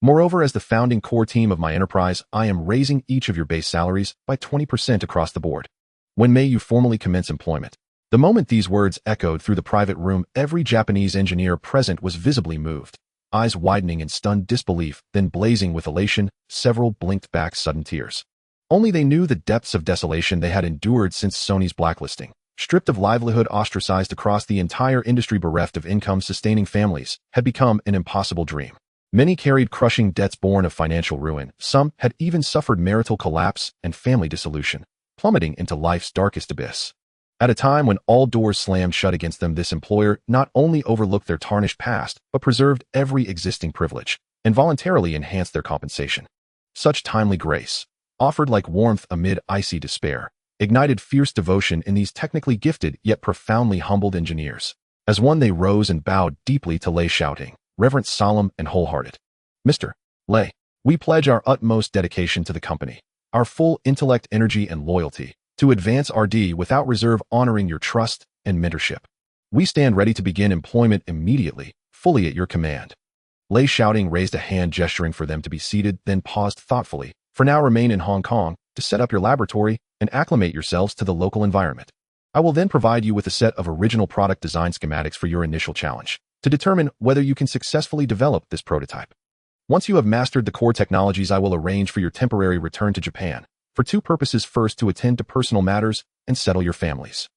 Moreover, as the founding core team of my enterprise, I am raising each of your base salaries by 20% across the board. When may you formally commence employment? The moment these words echoed through the private room, every Japanese engineer present was visibly moved, eyes widening in stunned disbelief, then blazing with elation. Several blinked back sudden tears. Only they knew the depths of desolation they had endured since Sony's blacklisting. Stripped of livelihood, ostracized across the entire industry, bereft of income-sustaining families, had become an impossible dream. Many carried crushing debts born of financial ruin. Some had even suffered marital collapse and family dissolution, plummeting into life's darkest abyss. At a time when all doors slammed shut against them, this employer not only overlooked their tarnished past, but preserved every existing privilege and voluntarily enhanced their compensation. Such timely grace, offered like warmth amid icy despair, ignited fierce devotion in these technically gifted yet profoundly humbled engineers. As one, they rose and bowed deeply to Lei Shaoting, reverent, solemn, and wholehearted. Mr. Lei, we pledge our utmost dedication to the company, our full intellect, energy, and loyalty, to advance R&D without reserve, honoring your trust and mentorship. We stand ready to begin employment immediately, fully at your command. Lei Shaoting raised a hand, gesturing for them to be seated, then paused thoughtfully. For now, remain in Hong Kong to set up your laboratory and acclimate yourselves to the local environment. I will then provide you with a set of original product design schematics for your initial challenge, to determine whether you can successfully develop this prototype. Once you have mastered the core technologies, I will arrange for your temporary return to Japan, for two purposes: first, to attend to personal matters and settle your families.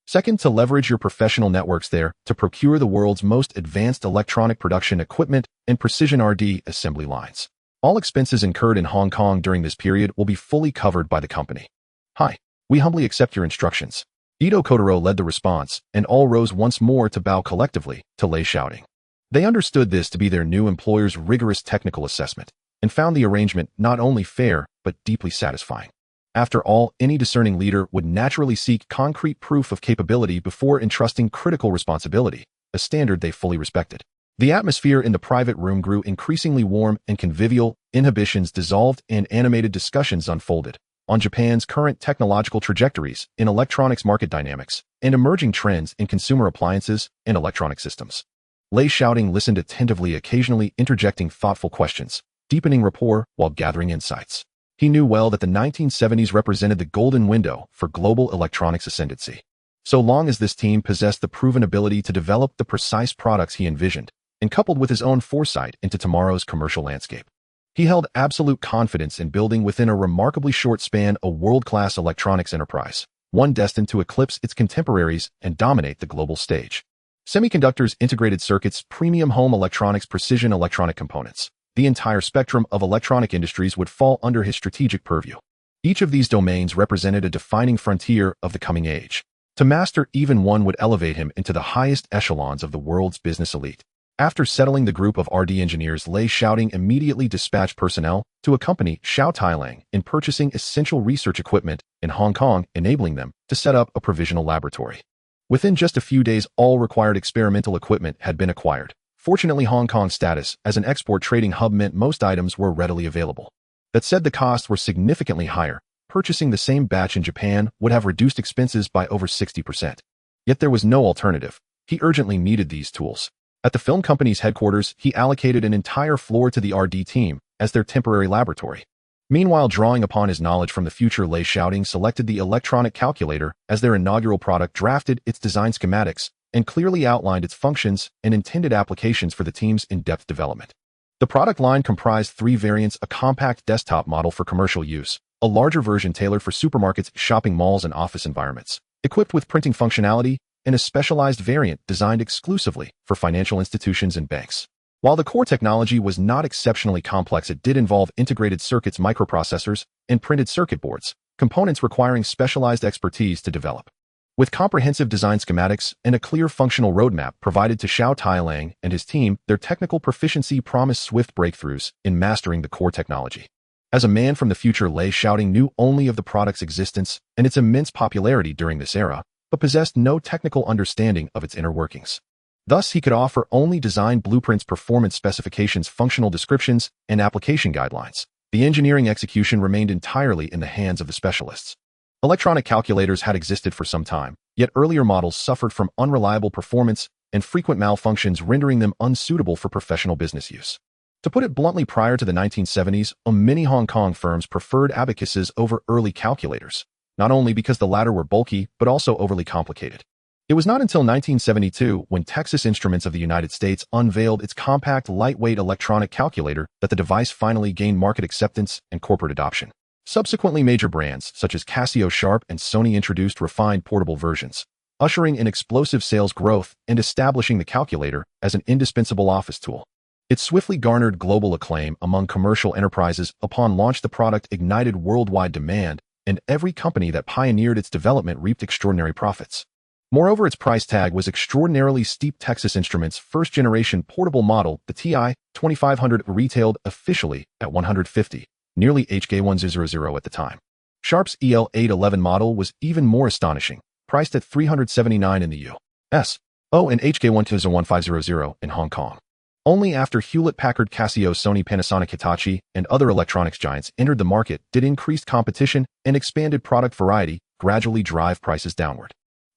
Second, to leverage your professional networks there to procure the world's most advanced electronic production equipment and precision RD assembly lines. All expenses incurred in Hong Kong during this period will be fully covered by the company. Hi, we humbly accept your instructions. Ito Kotaro led the response, and all rose once more to bow collectively to Lei Shaoting. They understood this to be their new employer's rigorous technical assessment, and found the arrangement not only fair, but deeply satisfying. After all, any discerning leader would naturally seek concrete proof of capability before entrusting critical responsibility, a standard they fully respected. The atmosphere in the private room grew increasingly warm and convivial, inhibitions dissolved, and animated discussions unfolded on Japan's current technological trajectories in electronics market dynamics and emerging trends in consumer appliances and electronic systems. Lei Shaoting listened attentively, occasionally interjecting thoughtful questions, deepening rapport while gathering insights. He knew well that the 1970s represented the golden window for global electronics ascendancy. So long as this team possessed the proven ability to develop the precise products he envisioned, and coupled with his own foresight into tomorrow's commercial landscape, he held absolute confidence in building within a remarkably short span a world-class electronics enterprise, one destined to eclipse its contemporaries and dominate the global stage. Semiconductors, integrated circuits, premium home electronics, precision electronic components. The entire spectrum of electronic industries would fall under his strategic purview. Each of these domains represented a defining frontier of the coming age. To master even one would elevate him into the highest echelons of the world's business elite. After settling the group of RD engineers, Lei Shaoting immediately dispatched personnel to accompany Xiao Tailang in purchasing essential research equipment in Hong Kong, enabling them to set up a provisional laboratory. Within just a few days, all required experimental equipment had been acquired. Fortunately, Hong Kong's status as an export trading hub meant most items were readily available. That said, the costs were significantly higher. Purchasing the same batch in Japan would have reduced expenses by over 60%. Yet there was no alternative. He urgently needed these tools. At the film company's headquarters, he allocated an entire floor to the RD team as their temporary laboratory. Meanwhile, drawing upon his knowledge from the future, Lei Shaoting selected the electronic calculator as their inaugural product, drafted its design schematics, and clearly outlined its functions and intended applications for the team's in-depth development. The product line comprised three variants: a compact desktop model for commercial use, a larger version tailored for supermarkets, shopping malls, and office environments, equipped with printing functionality, and a specialized variant designed exclusively for financial institutions and banks. While the core technology was not exceptionally complex, it did involve integrated circuits, microprocessors, and printed circuit boards, components requiring specialized expertise to develop. With comprehensive design schematics and a clear functional roadmap provided to Xiao Tailang and his team, their technical proficiency promised swift breakthroughs in mastering the core technology. As a man from the future, Lei Shaoting knew only of the product's existence and its immense popularity during this era, but possessed no technical understanding of its inner workings. Thus, he could offer only design blueprints, performance specifications, functional descriptions, and application guidelines. The engineering execution remained entirely in the hands of the specialists. Electronic calculators had existed for some time, yet earlier models suffered from unreliable performance and frequent malfunctions, rendering them unsuitable for professional business use. To put it bluntly, prior to the 1970s, many Hong Kong firms preferred abacuses over early calculators, not only because the latter were bulky, but also overly complicated. It was not until 1972, when Texas Instruments of the United States unveiled its compact, lightweight electronic calculator, that the device finally gained market acceptance and corporate adoption. Subsequently, major brands such as Casio, Sharp, and Sony introduced refined portable versions, ushering in explosive sales growth and establishing the calculator as an indispensable office tool. It swiftly garnered global acclaim among commercial enterprises. Upon launch, the product ignited worldwide demand, and every company that pioneered its development reaped extraordinary profits. Moreover, its price tag was extraordinarily steep. Texas Instruments' first-generation portable model, the TI-2500, retailed officially at $150. Nearly HK100 at the time. Sharp's EL811 model was even more astonishing, priced at $379 in the U.S. and HK1201500 in Hong Kong. Only after Hewlett-Packard, Casio, Sony, Panasonic, Hitachi, and other electronics giants entered the market did increased competition and expanded product variety gradually drive prices downward.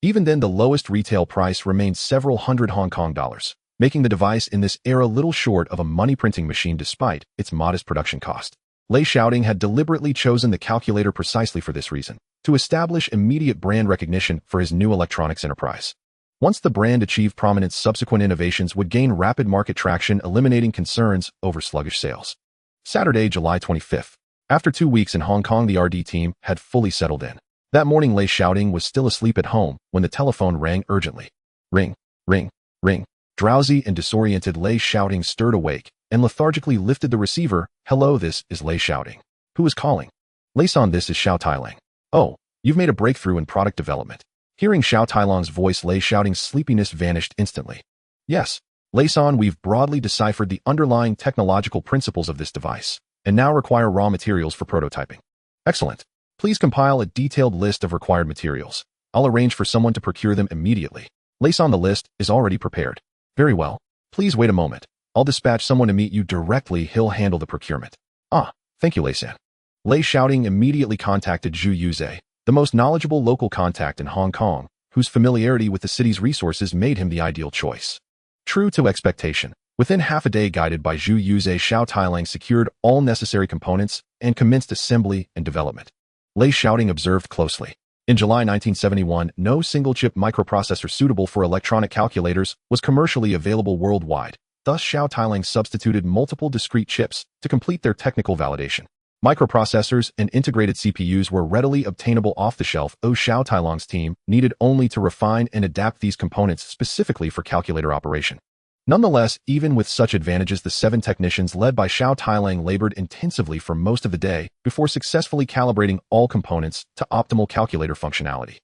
Even then, the lowest retail price remained several hundred Hong Kong dollars, making the device in this era little short of a money-printing machine despite its modest production cost. Lei Shaoting had deliberately chosen the calculator precisely for this reason, to establish immediate brand recognition for his new electronics enterprise. Once the brand achieved prominence, subsequent innovations would gain rapid market traction, eliminating concerns over sluggish sales. Saturday, July 25th. After 2 weeks in Hong Kong, the RD team had fully settled in. That morning, Lei Shaoting was still asleep at home when the telephone rang urgently. Ring, ring, ring. Drowsy and disoriented, Lei Shaoting stirred awake and lethargically lifted the receiver. Hello, this is Lei Shaoting. Who is calling? Lei-san, this is Xiao Tailang. Oh, you've made a breakthrough in product development. Hearing Xiao Tailang's voice, Lei Shaoting's sleepiness vanished instantly. Yes, Lei-san, we've broadly deciphered the underlying technological principles of this device, and now require raw materials for prototyping. Excellent. Please compile a detailed list of required materials. I'll arrange for someone to procure them immediately. Lei-san, the list is already prepared. Very well. Please wait a moment. I'll dispatch someone to meet you directly. He'll handle the procurement. Ah, thank you, Lei-san. Lei Shaoting immediately contacted Zhu Yuze, the most knowledgeable local contact in Hong Kong, whose familiarity with the city's resources made him the ideal choice. True to expectation, within half a day, guided by Zhu Yuze, Xiao Tailang secured all necessary components and commenced assembly and development. Lei Shaoting observed closely. In July 1971, no single-chip microprocessor suitable for electronic calculators was commercially available worldwide. Thus, Xiao Tailang substituted multiple discrete chips to complete their technical validation. Microprocessors and integrated CPUs were readily obtainable off the shelf. Xiao Tailang's team needed only to refine and adapt these components specifically for calculator operation. Nonetheless, even with such advantages, the 7 technicians led by Xiao Tailang labored intensively for most of the day before successfully calibrating all components to optimal calculator functionality.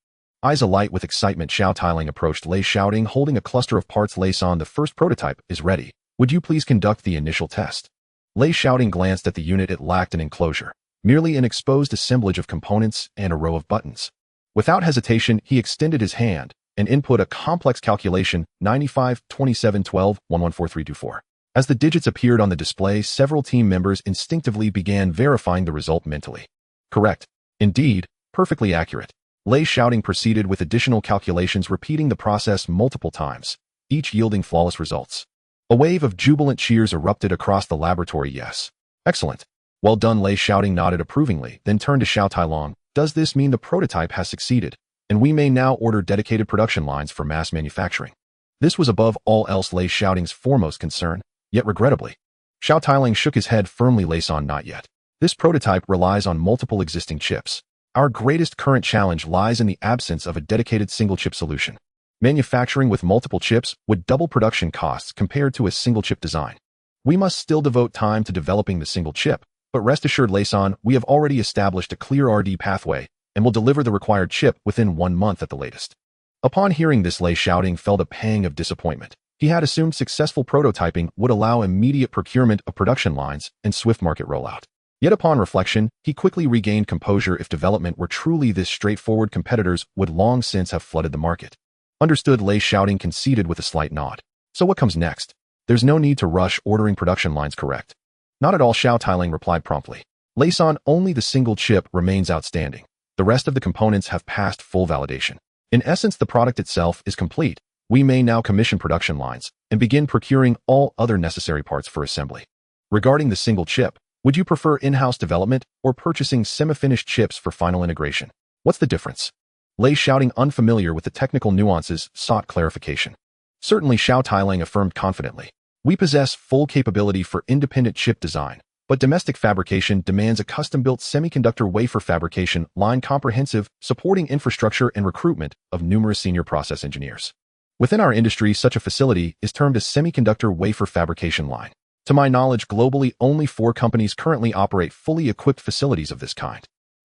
Eyes alight with excitement, Xiao Tailang approached Lei Shaoting holding a cluster of parts. Lei-san, the first prototype is ready. Would you please conduct the initial test? Lei Shaoting glanced at the unit. It lacked an enclosure, merely an exposed assemblage of components and a row of buttons. Without hesitation, he extended his hand and input a complex calculation, 95, 27, 12, 114324. As the digits appeared on the display, several team members instinctively began verifying the result mentally. Correct. Indeed, perfectly accurate. Lei Shaoting proceeded with additional calculations, repeating the process multiple times, each yielding flawless results. A wave of jubilant cheers erupted across the laboratory. Yes. Excellent. Well done, Lei Shaoting nodded approvingly, then turned to Xiao Tailang. Does this mean the prototype has succeeded, and we may now order dedicated production lines for mass manufacturing? This was above all else Lei Shaoting's foremost concern, yet regrettably. Xiao Tailang shook his head firmly. Lei-san, not yet. This prototype relies on multiple existing chips. Our greatest current challenge lies in the absence of a dedicated single-chip solution. Manufacturing with multiple chips would double production costs compared to a single-chip design. We must still devote time to developing the single chip, but rest assured, Lei-san, we have already established a clear RD pathway and will deliver the required chip within 1 month at the latest. Upon hearing this, Lei Shaoting felt a pang of disappointment. He had assumed successful prototyping would allow immediate procurement of production lines and swift market rollout. Yet upon reflection, he quickly regained composure. If development were truly this straightforward, competitors would long since have flooded the market. Understood, Lei Shaoting conceded with a slight nod. So what comes next? There's no need to rush ordering production lines, correct? Not at all, Xiao Tailang replied promptly. Lei-san, only the single chip remains outstanding. The rest of the components have passed full validation. In essence, the product itself is complete. We may now commission production lines and begin procuring all other necessary parts for assembly. Regarding the single chip, would you prefer in-house development or purchasing semi-finished chips for final integration? What's the difference? Lei Shaoting, unfamiliar with the technical nuances, sought clarification. Certainly, Xiao Tailang affirmed confidently. We possess full capability for independent chip design, but domestic fabrication demands a custom-built semiconductor wafer fabrication line comprehensive, supporting infrastructure and recruitment of numerous senior process engineers. Within our industry, such a facility is termed a semiconductor wafer fabrication line. To my knowledge, globally, only 4 companies currently operate fully equipped facilities of this kind.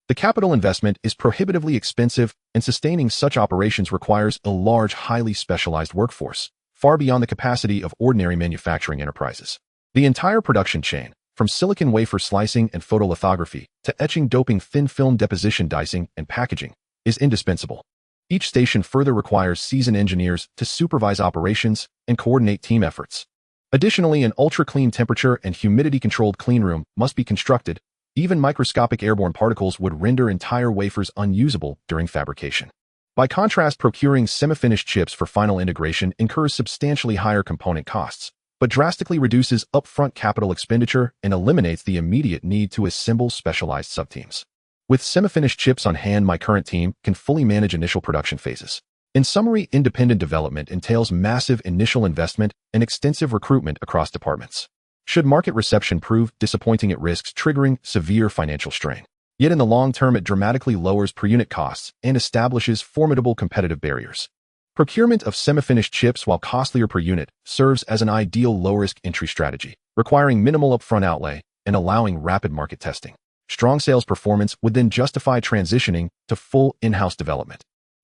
The capital investment is prohibitively expensive, and sustaining such operations requires a large, highly specialized workforce, far beyond the capacity of ordinary manufacturing enterprises. The entire production chain, from silicon wafer slicing and photolithography to etching, doping, thin film deposition, dicing, and packaging, is indispensable. Each station further requires seasoned engineers to supervise operations and coordinate team efforts. Additionally, an ultra-clean temperature and humidity-controlled cleanroom must be constructed. Even microscopic airborne particles would render entire wafers unusable during fabrication. By contrast, procuring semi-finished chips for final integration incurs substantially higher component costs, but drastically reduces upfront capital expenditure and eliminates the immediate need to assemble specialized subteams. With semi-finished chips on hand, my current team can fully manage initial production phases. In summary, independent development entails massive initial investment and extensive recruitment across departments. Should market reception prove disappointing, it risks triggering severe financial strain. Yet in the long term, it dramatically lowers per-unit costs and establishes formidable competitive barriers. Procurement of semi-finished chips, while costlier per unit, serves as an ideal low-risk entry strategy, requiring minimal upfront outlay and allowing rapid market testing. Strong sales performance would then justify transitioning to full in-house development.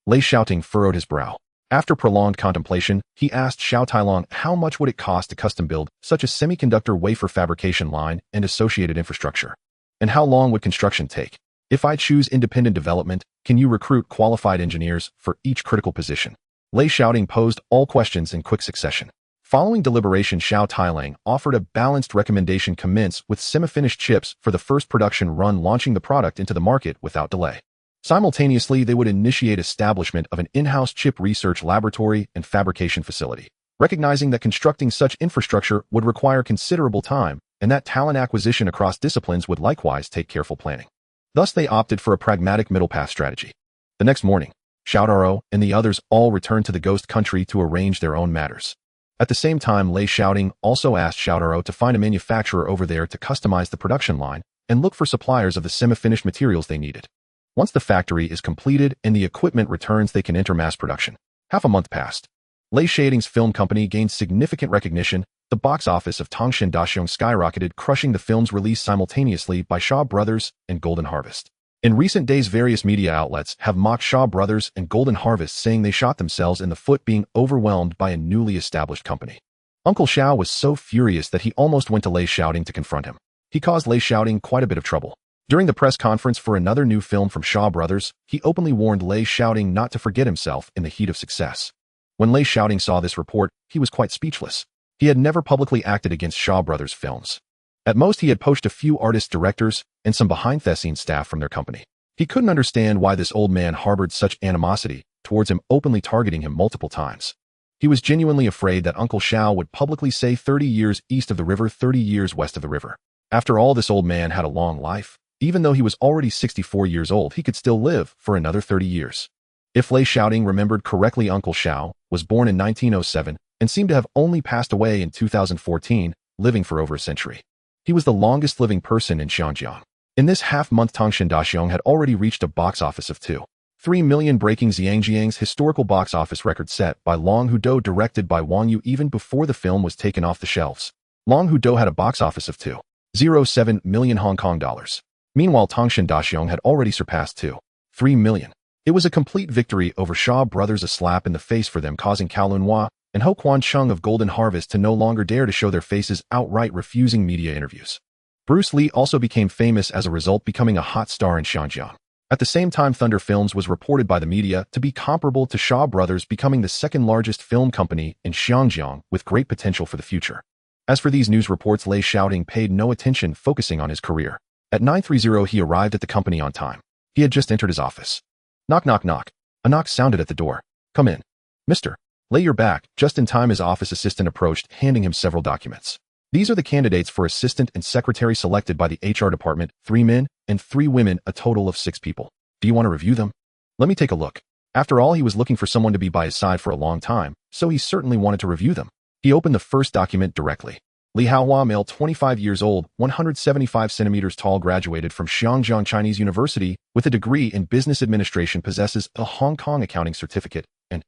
Lei Shaoting furrowed his brow. After prolonged contemplation, he asked Xiao Tailong how much would it cost to custom build such a semiconductor wafer fabrication line and associated infrastructure. And how long would construction take? If I choose independent development, can you recruit qualified engineers for each critical position? Lei Shaoting posed all questions in quick succession. Following deliberation, Xiao Tailong offered a balanced recommendation: commence with semi-finished chips for the first production run, launching the product into the market without delay. Simultaneously, they would initiate establishment of an in-house chip research laboratory and fabrication facility, recognizing that constructing such infrastructure would require considerable time and that talent acquisition across disciplines would likewise take careful planning. Thus, they opted for a pragmatic middle path strategy. The next morning, Xiao Daro and the others all returned to the ghost country to arrange their own matters. At the same time, Lei Shaoting also asked Xiao Daro to find a manufacturer over there to customize the production line and look for suppliers of the semi-finished materials they needed. Once the factory is completed and the equipment returns, they can enter mass production. Half a month passed. Lei Shaoting's film company gained significant recognition. The box office of Tangshan Daxiong skyrocketed, crushing the films released simultaneously by Shaw Brothers and Golden Harvest. In recent days, various media outlets have mocked Shaw Brothers and Golden Harvest, saying they shot themselves in the foot, being overwhelmed by a newly established company. Uncle Xiao was so furious that he almost went to Lei Shaoting to confront him. He caused Lei Shaoting quite a bit of trouble. During the press conference for another new film from Shaw Brothers, he openly warned Lei Shaoting not to forget himself in the heat of success. When Lei Shaoting saw this report, he was quite speechless. He had never publicly acted against Shaw Brothers films. At most, he had poached a few artist directors and some behind-the-scenes staff from their company. He couldn't understand why this old man harbored such animosity towards him, openly targeting him multiple times. He was genuinely afraid that Uncle Xiao would publicly say 30 years east of the river, 30 years west of the river. After all, this old man had a long life. Even though he was already 64 years old, he could still live for another 30 years. If Lei Shaoting remembered correctly, Uncle Xiao was born in 1907 and seemed to have only passed away in 2014, living for over a century. He was the longest living person in Xinjiang. In this half-month, Tangshan Daxiong had already reached a box office of 2.3 million, breaking Xiangjiang's historical box office record set by Long Hudo, directed by Wang Yu, even before the film was taken off the shelves. Long Hudo had a box office of 2.07 million Hong Kong dollars. Meanwhile, Tangshan Daxiong had already surpassed 2.3 million. It was a complete victory over Shaw Brothers, a slap in the face for them, causing Kowloon and Ho Quan Chung of Golden Harvest to no longer dare to show their faces, outright refusing media interviews. Bruce Lee also became famous as a result, becoming a hot star in Xinjiang. At the same time, Thunder Films was reported by the media to be comparable to Shaw Brothers, becoming the second largest film company in Xinjiang with great potential for the future. As for these news reports, Lei Shaoting paid no attention, focusing on his career. At 9:30, he arrived at the company on time. He had just entered his office. Knock, knock, knock. A knock sounded at the door. Come in. Mister. Lei, you're back. Just in time, his office assistant approached, handing him several documents. These are the candidates for assistant and secretary selected by the HR department, 3 men and 3 women, a total of 6 people. Do you want to review them? Let me take a look. After all, he was looking for someone to be by his side for a long time, so he certainly wanted to review them. He opened the first document directly. Li Haohua, male, 25 years old, 175 centimeters tall, graduated from Xiangjiang Chinese University with a degree in business administration, possesses a Hong Kong accounting certificate, and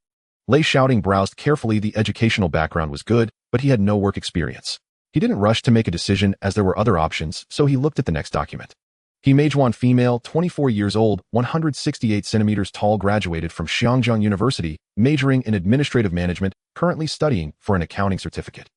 Lei Shaoting browsed carefully. The educational background was good, but he had no work experience. He didn't rush to make a decision as there were other options, so he looked at the next document. He Meijuan, female, 24 years old, 168 centimeters tall, graduated from Xiangjiang University, majoring in administrative management, currently studying for an accounting certificate.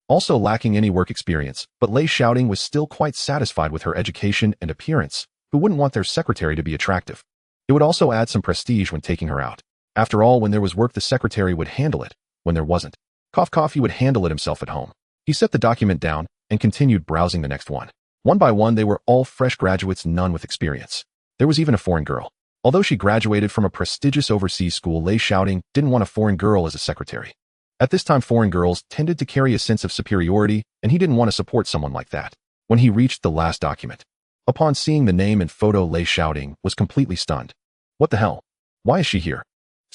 Also lacking any work experience, but Lei Shaoting was still quite satisfied with her education and appearance. Who wouldn't want their secretary to be attractive? It would also add some prestige when taking her out. After all, when there was work, the secretary would handle it. When there wasn't, he would handle it himself at home. He set the document down and continued browsing the next one. One by one, they were all fresh graduates, none with experience. There was even a foreign girl. Although she graduated from a prestigious overseas school, Lei Shaoting didn't want a foreign girl as a secretary. At this time, foreign girls tended to carry a sense of superiority, and he didn't want to support someone like that. When he reached the last document, upon seeing the name and photo, Lei Shaoting was completely stunned. What the hell? Why is she here?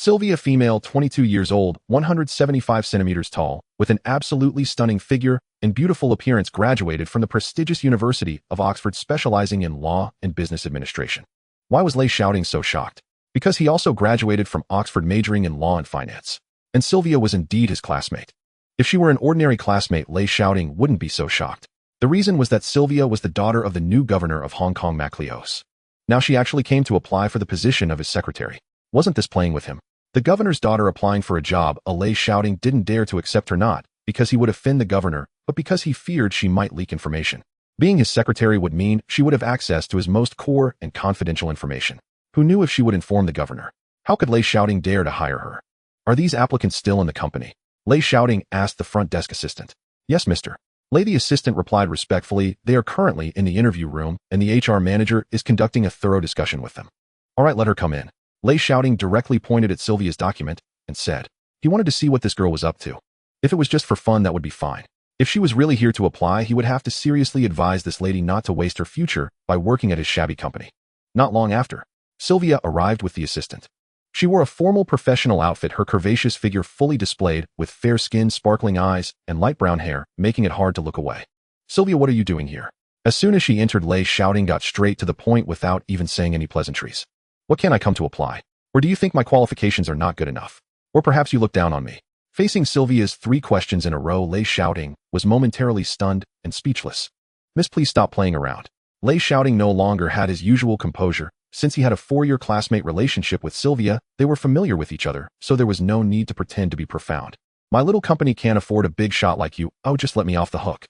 Sylvia, female, 22 years old, 175 centimeters tall, with an absolutely stunning figure and beautiful appearance, graduated from the prestigious University of Oxford, specializing in law and business administration. Why was Lei Shaoting so shocked? Because he also graduated from Oxford, majoring in law and finance. And Sylvia was indeed his classmate. If she were an ordinary classmate, Lei Shaoting wouldn't be so shocked. The reason was that Sylvia was the daughter of the new governor of Hong Kong, Macleos. Now she actually came to apply for the position of his secretary. Wasn't this playing with him? The governor's daughter applying for a job, Lei Shaoting didn't dare to accept her, not because he would offend the governor, but because he feared she might leak information. Being his secretary would mean she would have access to his most core and confidential information. Who knew if she would inform the governor? How could Lei Shaoting dare to hire her? Are these applicants still in the company? Lei Shaoting asked the front desk assistant. Yes, mister. Lei, the assistant replied respectfully. They are currently in the interview room, and the HR manager is conducting a thorough discussion with them. All right, let her come in. Lei Shaoting directly pointed at Sylvia's document and said he wanted to see what this girl was up to. If it was just for fun, that would be fine. If she was really here to apply, he would have to seriously advise this lady not to waste her future by working at his shabby company. Not long after, Sylvia arrived with the assistant. She wore a formal professional outfit, her curvaceous figure fully displayed, with fair skin, sparkling eyes, and light brown hair, making it hard to look away. Sylvia, what are you doing here? As soon as she entered, Lei Shaoting got straight to the point without even saying any pleasantries. What can I come to apply? Or do you think my qualifications are not good enough? Or perhaps you look down on me? Facing Sylvia's 3 questions in a row, Lei Shaoting was momentarily stunned and speechless. Miss, please stop playing around. Lei Shaoting no longer had his usual composure. Since he had a 4-year classmate relationship with Sylvia, they were familiar with each other, so there was no need to pretend to be profound. My little company can't afford a big shot like you. Oh, just let me off the hook.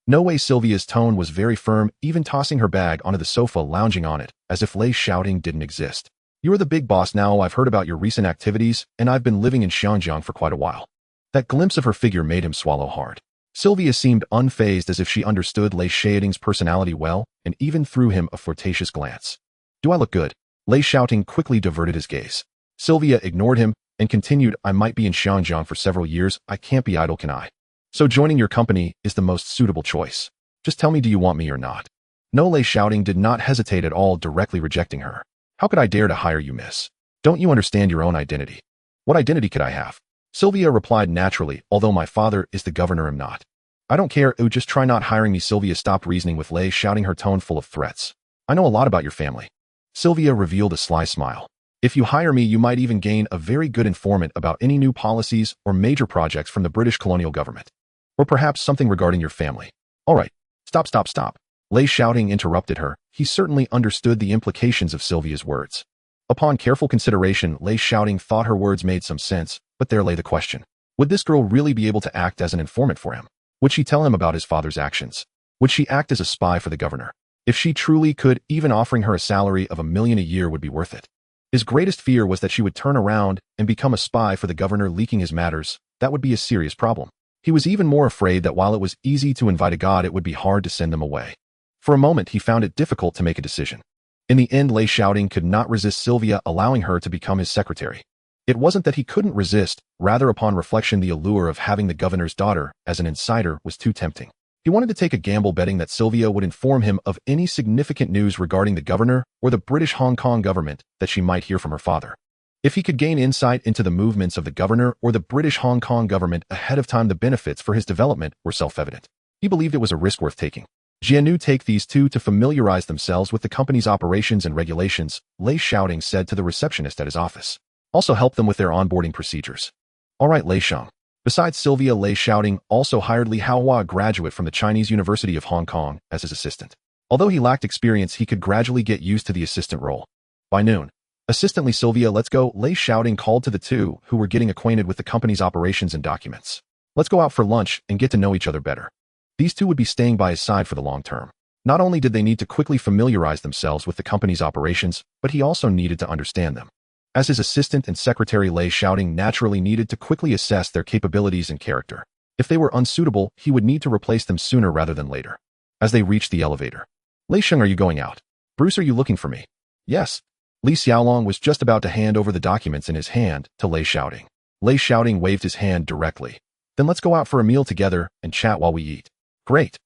No way. Sylvia's tone was very firm, even tossing her bag onto the sofa, lounging on it, as if Lei Shaoting didn't exist. You're the big boss now. I've heard about your recent activities, and I've been living in Xinjiang for quite a while. That glimpse of her figure made him swallow hard. Sylvia seemed unfazed, as if she understood Lei Shaoting's personality well, and even threw him a flirtatious glance. Do I look good? Lei Shaoting quickly diverted his gaze. Sylvia ignored him and continued, I might be in Xinjiang for several years. I can't be idle, can I? So joining your company is the most suitable choice. Just tell me, do you want me or not? No. Lei Shaoting did not hesitate at all, directly rejecting her. How could I dare to hire you, miss? Don't you understand your own identity? What identity could I have? Sylvia replied naturally, although my father is the governor, I'm not. I don't care. Oh, just try not hiring me. Sylvia stopped reasoning with Lei Shaoting, her tone full of threats. I know a lot about your family. Sylvia revealed a sly smile. If you hire me, you might even gain a very good informant about any new policies or major projects from the British colonial government. Or perhaps something regarding your family. All right. Stop. Lei Shaoting interrupted her. He certainly understood the implications of Sylvia's words. Upon careful consideration, Lei Shaoting thought her words made some sense, but there lay the question. Would this girl really be able to act as an informant for him? Would she tell him about his father's actions? Would she act as a spy for the governor? If she truly could, even offering her a salary of $1 million a year would be worth it. His greatest fear was that she would turn around and become a spy for the governor, leaking his matters. That would be a serious problem. He was even more afraid that while it was easy to invite a god, it would be hard to send them away. For a moment, he found it difficult to make a decision. In the end, Lei Shaoting could not resist Sylvia allowing her to become his secretary. It wasn't that he couldn't resist, rather upon reflection the allure of having the governor's daughter as an insider was too tempting. He wanted to take a gamble, betting that Sylvia would inform him of any significant news regarding the governor or the British Hong Kong government that she might hear from her father. If he could gain insight into the movements of the governor or the British Hong Kong government ahead of time, the benefits for his development were self-evident. He believed it was a risk worth taking. Jianu, take these two to familiarize themselves with the company's operations and regulations, Lei Shaoting said to the receptionist at his office. Also help them with their onboarding procedures. All right, Lei Shang. Besides Sylvia, Lei Shaoting also hired Li Haohua, a graduate from the Chinese University of Hong Kong, as his assistant. Although he lacked experience, he could gradually get used to the assistant role. By noon, Assistant Li, Sylvia, let's go, Lei Shaoting called to the two who were getting acquainted with the company's operations and documents. Let's go out for lunch and get to know each other better. These two would be staying by his side for the long term. Not only did they need to quickly familiarize themselves with the company's operations, but he also needed to understand them. As his assistant and secretary, Lei Shaoting naturally needed to quickly assess their capabilities and character. If they were unsuitable, he would need to replace them sooner rather than later. As they reached the elevator. Lei Sheng, are you going out? Bruce, are you looking for me? Yes. Li Xiaolong was just about to hand over the documents in his hand to Lei Shaoting. Lei Shaoting waved his hand directly. Then let's go out for a meal together and chat while we eat. Great.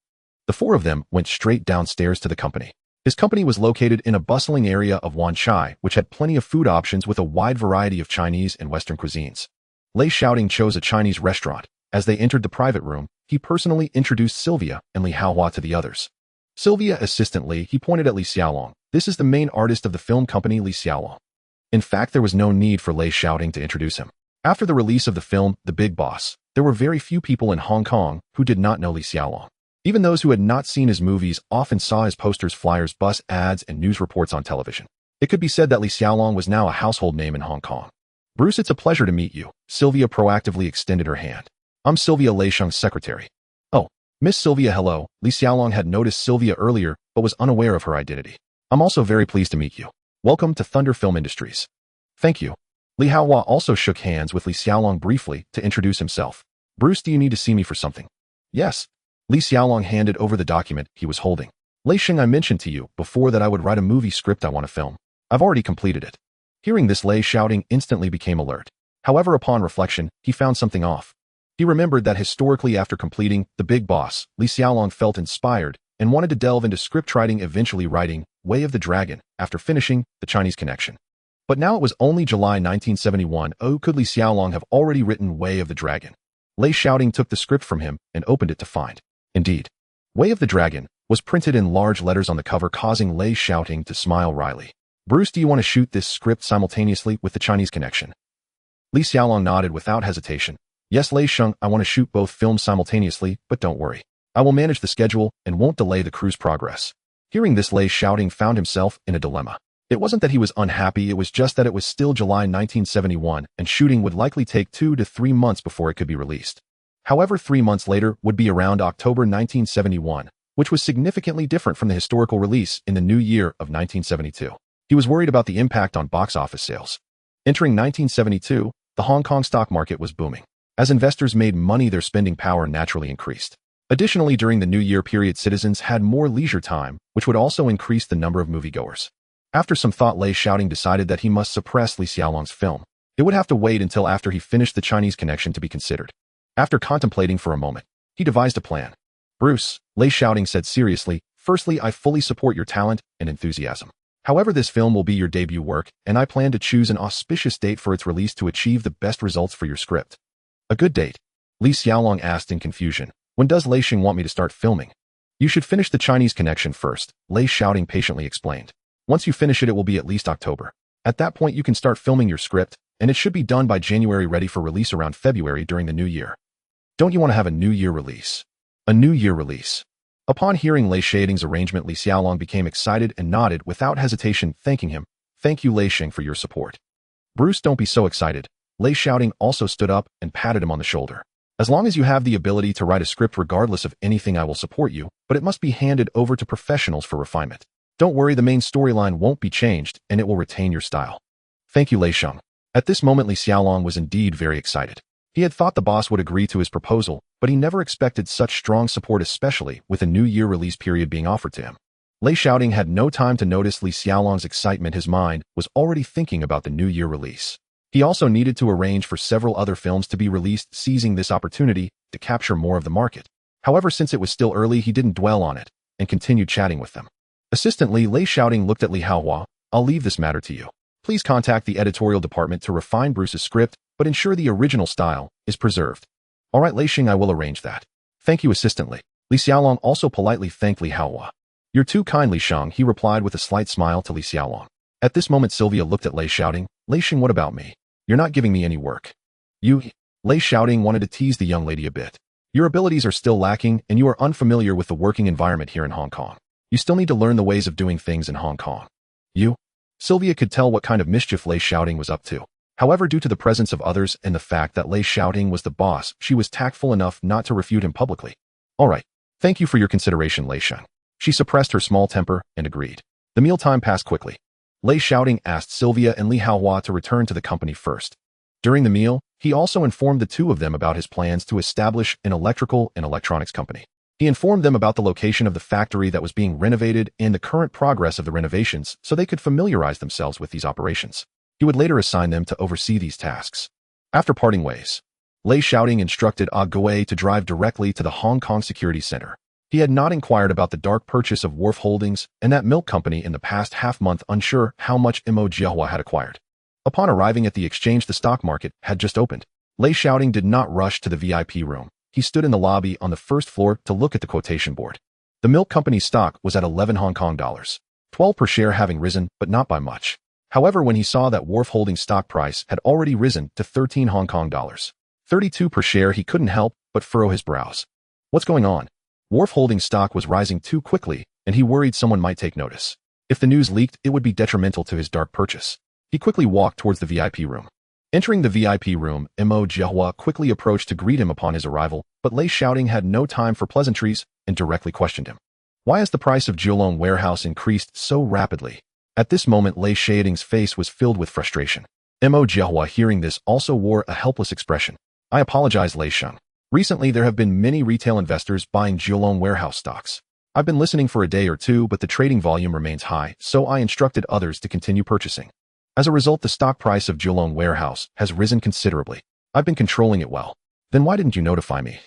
The four of them went straight downstairs to the company. His company was located in a bustling area of Wan Chai, which had plenty of food options with a wide variety of Chinese and Western cuisines. Lei Shaoting chose a Chinese restaurant. As they entered the private room, he personally introduced Sylvia and Li Haohua to the others. Sylvia assistantly, he pointed at Li Xiaolong. This is the main artist of the film company Li Xiaolong. In fact, there was no need for Lei Shaoting to introduce him. After the release of the film, The Big Boss, there were very few people in Hong Kong who did not know Li Xiaolong. Even those who had not seen his movies often saw his posters, flyers, bus ads, and news reports on television. It could be said that Li Xiaolong was now a household name in Hong Kong. Bruce, it's a pleasure to meet you. Sylvia proactively extended her hand. I'm Sylvia Lei Sheng's secretary. Oh, Miss Sylvia, hello. Li Xiaolong had noticed Sylvia earlier, but was unaware of her identity. I'm also very pleased to meet you. Welcome to Thunder Film Industries. Thank you. Li Haohua also shook hands with Li Xiaolong briefly to introduce himself. Bruce, do you need to see me for something? Yes. Li Xiaolong handed over the document he was holding. Lei Sheng, I mentioned to you before that I would write a movie script I want to film. I've already completed it. Hearing this, Lei Shaoting instantly became alert. However, upon reflection, he found something off. He remembered that historically after completing The Big Boss, Li Xiaolong felt inspired and wanted to delve into script writing, eventually writing Way of the Dragon after finishing The Chinese Connection. But now it was only July 1971. Oh, could Li Xiaolong have already written Way of the Dragon? Lei Shaoting took the script from him and opened it to find. Indeed, Way of the Dragon was printed in large letters on the cover, causing Lei Shaoting to smile wryly. Bruce, do you want to shoot this script simultaneously with The Chinese Connection? Li Xiaolong nodded without hesitation. Yes, Lei Sheng, I want to shoot both films simultaneously, but don't worry. I will manage the schedule and won't delay the crew's progress. Hearing this, Lei Shaoting found himself in a dilemma. It wasn't that he was unhappy, it was just that it was still July 1971, and shooting would likely take 2 to 3 months before it could be released. However, 3 months later would be around October 1971, which was significantly different from the historical release in the new year of 1972. He was worried about the impact on box office sales. Entering 1972, the Hong Kong stock market was booming. As investors made money, their spending power naturally increased. Additionally, during the New Year period, citizens had more leisure time, which would also increase the number of moviegoers. After some thought, Lei Shaoting decided that he must suppress Li Xiaolong's film. It would have to wait until after he finished The Chinese Connection to be considered. After contemplating for a moment, he devised a plan. Bruce, Lei Shaoting said seriously, firstly, I fully support your talent and enthusiasm. However, this film will be your debut work, and I plan to choose an auspicious date for its release to achieve the best results for your script. A good date? Li Xiaolong asked in confusion. When does Lei Sheng want me to start filming? You should finish The Chinese Connection first, Lei Shaoting patiently explained. Once you finish it, it will be at least October. At that point, you can start filming your script, and it should be done by January, ready for release around February during the new year. Don't you want to have a new year release? A new year release. Upon hearing Lei Shaoting's arrangement, Li Xiaolong became excited and nodded without hesitation, thanking him. Thank you, Lei Sheng, for your support. Bruce, don't be so excited. Lei Shaoting also stood up and patted him on the shoulder. As long as you have the ability to write a script regardless of anything, I will support you, but it must be handed over to professionals for refinement. Don't worry, the main storyline won't be changed, and it will retain your style. Thank you, Lei Sheng. At this moment, Li Xiaolong was indeed very excited. He had thought the boss would agree to his proposal, but he never expected such strong support, especially with a new year release period being offered to him. Lei Shaoting had no time to notice Li Xiaolong's excitement. His mind was already thinking about the new year release. He also needed to arrange for several other films to be released, seizing this opportunity to capture more of the market. However, since it was still early, he didn't dwell on it and continued chatting with them. Assistantly, Lei Shaoting looked at Li Haohua. I'll leave this matter to you. Please contact the editorial department to refine Bruce's script, but ensure the original style is preserved. All right, Lei Sheng, I will arrange that. Thank you, assistantly. Li Xiaolong also politely thanked Li Haohua. You're too kind, Li Sheng, he replied with a slight smile to Li Xiaolong. At this moment, Sylvia looked at Lei Shaoting. Lei Sheng, what about me? You're not giving me any work. Lei Shaoting wanted to tease the young lady a bit. Your abilities are still lacking, and you are unfamiliar with the working environment here in Hong Kong. You still need to learn the ways of doing things in Hong Kong. Sylvia could tell what kind of mischief Lei Shaoting was up to. However, due to the presence of others and the fact that Lei Shaoting was the boss, she was tactful enough not to refute him publicly. All right. Thank you for your consideration, Lei Sheng. She suppressed her small temper and agreed. The mealtime passed quickly. Lei Shaoting asked Sylvia and Li Haohua to return to the company first. During the meal, he also informed the two of them about his plans to establish an electrical and electronics company. He informed them about the location of the factory that was being renovated and the current progress of the renovations so they could familiarize themselves with these operations. He would later assign them to oversee these tasks. After parting ways, Lei Shaoting instructed Ah Gui to drive directly to the Hong Kong Security Center. He had not inquired about the dark purchase of Wharf Holdings and that milk company in the past half-month, unsure how much Mo Jiahua had acquired. Upon arriving at the exchange, the stock market had just opened. Lei Shaoting did not rush to the VIP room. He stood in the lobby on the first floor to look at the quotation board. The milk company's stock was at 11 Hong Kong dollars, 12 per share, having risen, but not by much. However, when he saw that Wharf Holdings' stock price had already risen to 13 Hong Kong dollars, 32 per share, he couldn't help but furrow his brows. What's going on? Wharf Holdings' stock was rising too quickly, and he worried someone might take notice. If the news leaked, it would be detrimental to his dark purchase. He quickly walked towards the VIP room. Entering the VIP room, Mo Jiahua quickly approached to greet him upon his arrival, but Lei Shaoting had no time for pleasantries and directly questioned him. Why has the price of Kowloon warehouse increased so rapidly? At this moment, Lei Shaoting's face was filled with frustration. Mo Jiahua, hearing this, also wore a helpless expression. I apologize, Lei Sheng. Recently, there have been many retail investors buying Kowloon warehouse stocks. I've been listening for a day or two, but the trading volume remains high, so I instructed others to continue purchasing. As a result, the stock price of Kowloon warehouse has risen considerably. I've been controlling it well. Then why didn't you notify me?